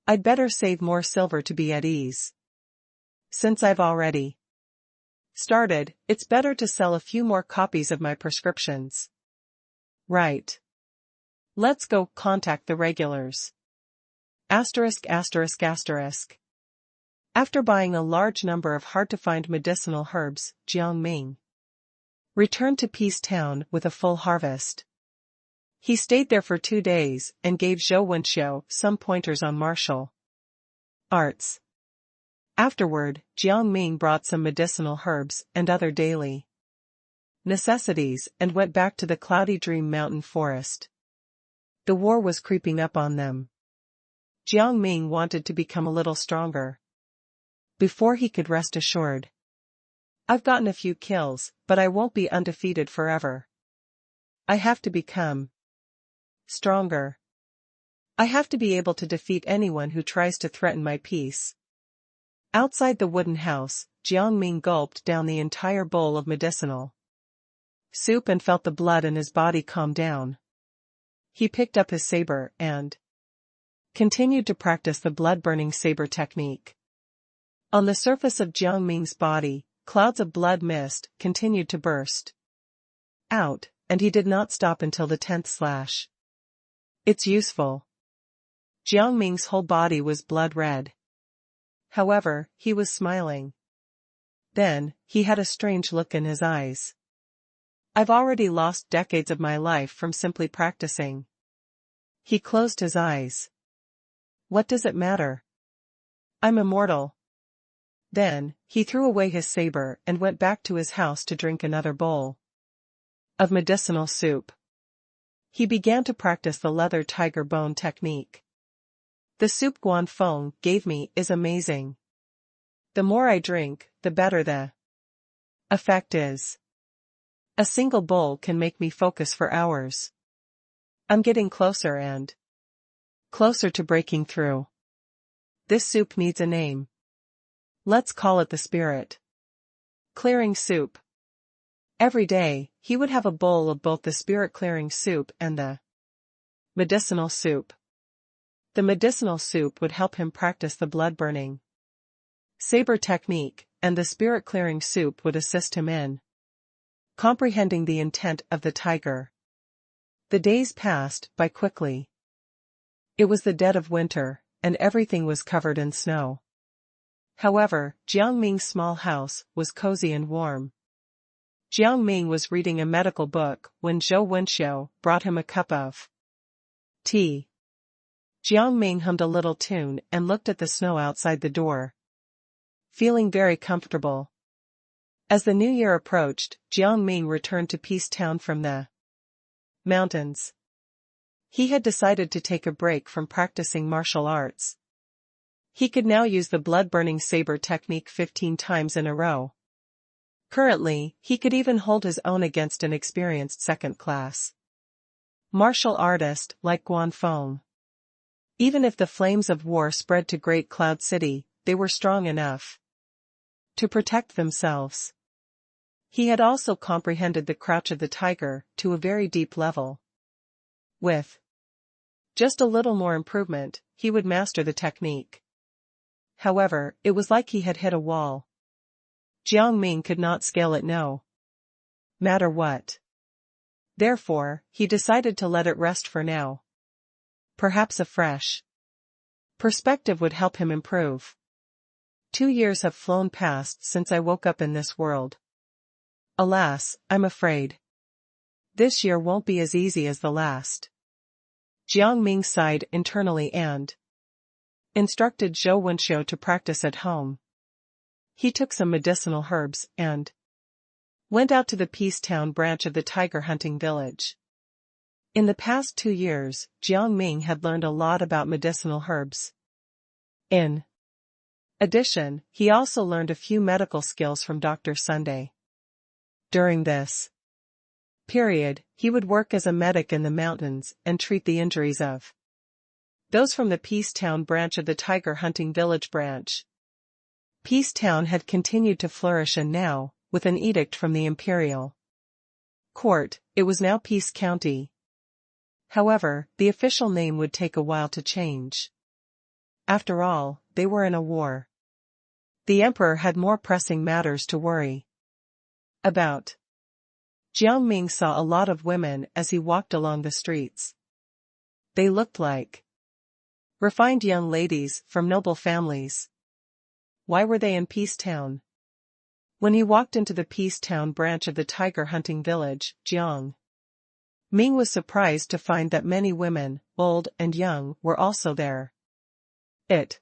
I'd better save more silver to be at ease. Since I've already started, it's better to sell a few more copies of my prescriptions. Right. Let's go contact the regulars. Asterisk asterisk asterisk. After buying a large number of hard-to-find medicinal herbs, Jiang Ming returned to Peace Town with a full harvest. He stayed there for 2 days and gave Zhou Wenxiu some pointers on martial arts. Afterward, Jiang Ming brought some medicinal herbs and other daily necessities and went back to the Cloudy Dream Mountain forest. The war was creeping up on them. Jiang Ming wanted to become a little stronger before he could rest assured. I've gotten a few kills, but I won't be undefeated forever. I have to become stronger. I have to be able to defeat anyone who tries to threaten my peace. Outside the wooden house, Jiang Ming gulped down the entire bowl of medicinal soup and felt the blood in his body calm down. He picked up his saber and continued to practice the blood-burning saber technique. On the surface of Jiang Ming's body, clouds of blood mist continued to burst out, and he did not stop until the 10th slash. It's useful. Jiang Ming's whole body was blood red. However, he was smiling. Then, he had a strange look in his eyes. I've already lost decades of my life from simply practicing. He closed his eyes. What does it matter? I'm immortal. Then, he threw away his saber and went back to his house to drink another bowl of medicinal soup. He began to practice the leather tiger bone technique. The soup Guan Feng gave me is amazing. The more I drink, the better the effect is. A single bowl can make me focus for hours. I'm getting closer and closer to breaking through. This soup needs a name. Let's call it the spirit clearing soup. Every day, he would have a bowl of both the spirit clearing soup and the medicinal soup. The medicinal soup would help him practice the blood-burning saber technique, and the spirit clearing soup would assist him in comprehending the intent of the tiger. The days passed by quickly. It was the dead of winter, and everything was covered in snow. However, Jiang Ming's small house was cozy and warm. Jiang Ming was reading a medical book when Zhou Wenxiu brought him a cup of tea. Jiang Ming hummed a little tune and looked at the snow outside the door, feeling very comfortable. As the new year approached, Jiang Ming returned to Peace Town from the mountains. He had decided to take a break from practicing martial arts. He could now use the blood-burning saber technique 15 times in a row. Currently, he could even hold his own against an experienced second-class martial artist like Guan Feng. Even if the flames of war spread to Great Cloud City, they were strong enough to protect themselves. He had also comprehended the crouch of the tiger to a very deep level. With just a little more improvement, he would master the technique. However, it was like he had hit a wall. Jiang Ming could not scale it no matter what. Therefore, he decided to let it rest for now. Perhaps a fresh perspective would help him improve. 2 years have flown past since I woke up in this world. Alas, I'm afraid this year won't be as easy as the last. Jiang Ming sighed internally and instructed Zhou Wenxiu to practice at home. He took some medicinal herbs and went out to the Peace Town branch of the tiger hunting village. In the past 2 years, Jiang Ming had learned a lot about medicinal herbs. In addition, he also learned a few medical skills from Dr. Sunday. During this period, he would work as a medic in the mountains and treat the injuries of those from the Peace Town branch of the tiger hunting village branch. Peace Town had continued to flourish, and now, with an edict from the imperial court, it was now Peace County. However, the official name would take a while to change. After all, they were in a war. The emperor had more pressing matters to worry about. Jiang Ming saw a lot of women as he walked along the streets. They looked like refined young ladies from noble families. Why were they in Peace Town? When he walked into the Peace Town branch of the tiger hunting village, Jiang Ming was surprised to find that many women, old and young, were also there. It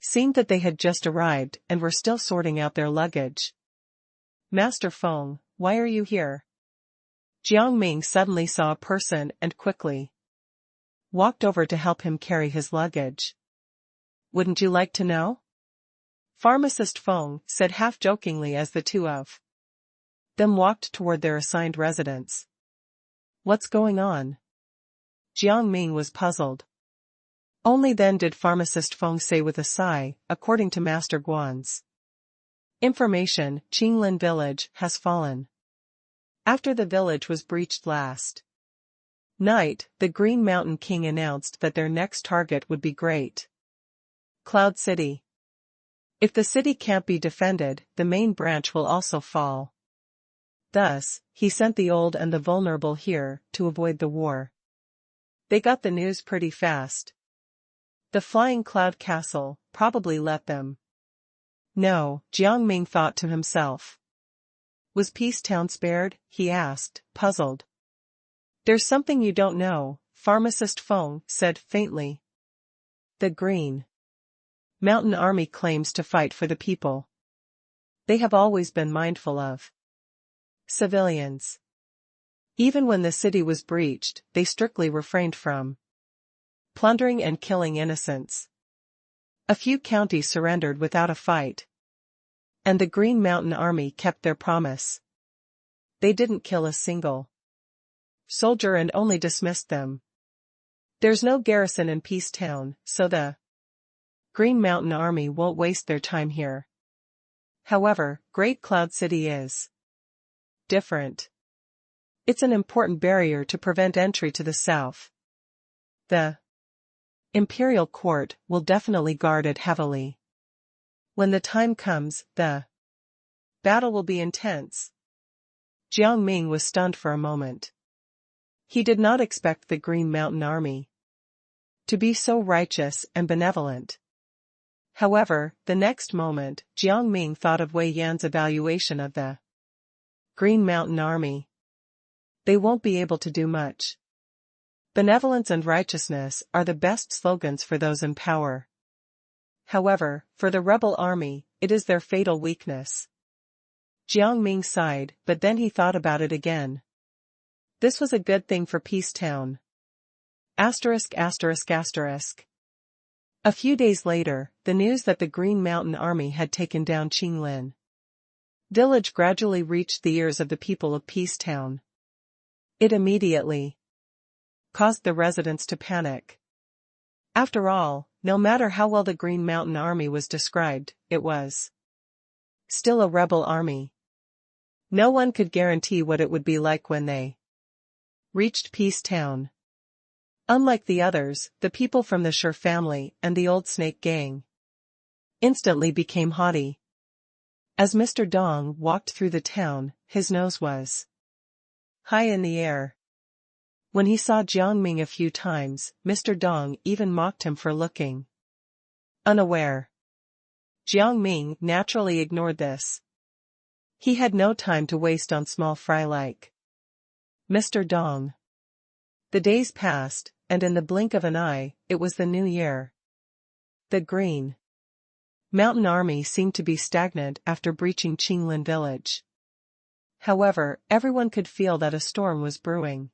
seemed that they had just arrived and were still sorting out their luggage. Master Feng, why are you here? Jiang Ming suddenly saw a person and quickly walked over to help him carry his luggage. Wouldn't you like to know? Pharmacist Feng said half-jokingly as the two of them walked toward their assigned residence. What's going on? Jiang Ming was puzzled. Only then did Pharmacist Feng say with a sigh, according to Master Guan's information, Qinglin village has fallen. After the village was breached last night, the Green Mountain King announced that their next target would be Great Cloud City. If the city can't be defended, the main branch will also fall. Thus, he sent the old and the vulnerable here to avoid the war. They got the news pretty fast. The Flying Cloud Castle probably let them know, Jiang Ming thought to himself. Was Peace Town spared? He asked, puzzled. There's something you don't know, Pharmacist Feng said faintly. The Green Mountain Army claims to fight for the people. They have always been mindful of civilians. Even when the city was breached, they strictly refrained from plundering and killing innocents. A few counties surrendered without a fight. And the Green Mountain Army kept their promise. They didn't kill a single soldier and only dismissed them. There's no garrison in Peace Town, so the Green Mountain Army won't waste their time here. However, Great Cloud City is different. It's an important barrier to prevent entry to the south. The Imperial Court will definitely guard it heavily. When the time comes, the battle will be intense. Jiang Ming was stunned for a moment. He did not expect the Green Mountain Army to be so righteous and benevolent. However, the next moment, Jiang Ming thought of Wei Yan's evaluation of the Green Mountain Army. They won't be able to do much. Benevolence and righteousness are the best slogans for those in power. However, for the rebel army, it is their fatal weakness. Jiang Ming sighed, but then he thought about it again. This was a good thing for Peace Town. A few days later, the news that the Green Mountain Army had taken down Qinglin village gradually reached the ears of the people of Peace Town. It immediately caused the residents to panic. After all, no matter how well the Green Mountain Army was described, it was still a rebel army. No one could guarantee what it would be like when they reached Peace Town. Unlike the others, the people from the Sure family and the Old Snake gang instantly became haughty. As Mr. Dong walked through the town, his nose was high in the air. When he saw Jiang Ming a few times, Mr. Dong even mocked him for looking unaware. Jiang Ming naturally ignored this. He had no time to waste on small fry like Mr. Dong. The days passed, and in the blink of an eye, it was the new year. The Green Mountain Army seemed to be stagnant after breaching Qinglin village. However, everyone could feel that a storm was brewing.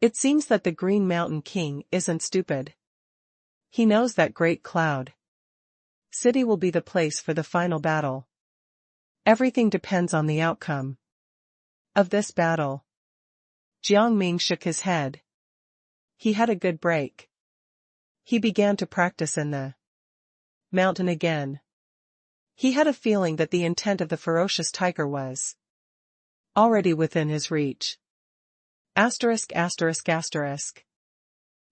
It seems that the Green Mountain King isn't stupid. He knows that Great Cloud City will be the place for the final battle. Everything depends on the outcome of this battle. Jiang Ming shook his head. He had a good break. He began to practice in the mountain again. He had a feeling that the intent of the ferocious tiger was already within his reach. Asterisk asterisk asterisk.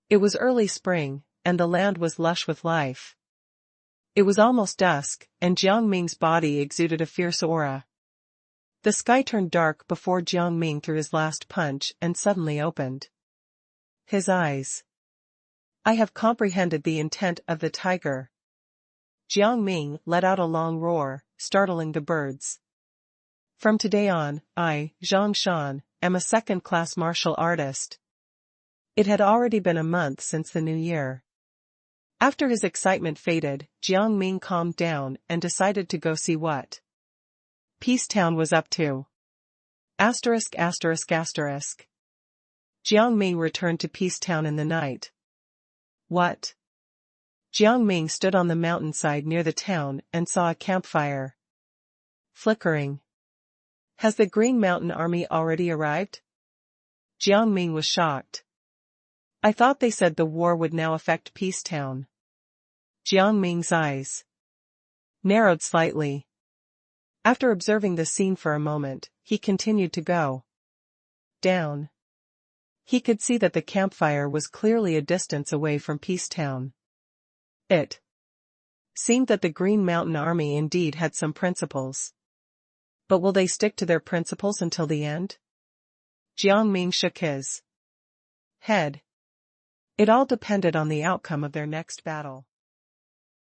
It was early spring, and the land was lush with life. It was almost dusk, and Jiang Ming's body exuded a fierce aura. The sky turned dark before Jiang Ming threw his last punch and suddenly opened his eyes. I have comprehended the intent of the tiger. Jiang Ming let out a long roar, startling the birds. From today on, I, Zhang Shan, am a second-class martial artist. It had already been a month since the new year. After his excitement faded, Jiang Ming calmed down and decided to go see what Peace Town was up to. Asterisk asterisk asterisk. Jiang Ming returned to Peace Town in the night. What? Jiang Ming stood on the mountainside near the town and saw a campfire flickering. Has the Green Mountain Army already arrived? Jiang Ming was shocked. I thought they said the war would now affect Peace Town. Jiang Ming's eyes narrowed slightly. After observing the scene for a moment, he continued to go down. He could see that the campfire was clearly a distance away from Peace Town. It seemed that the Green Mountain Army indeed had some principles. But will they stick to their principles until the end? Jiang Ming shook his head. It all depended on the outcome of their next battle.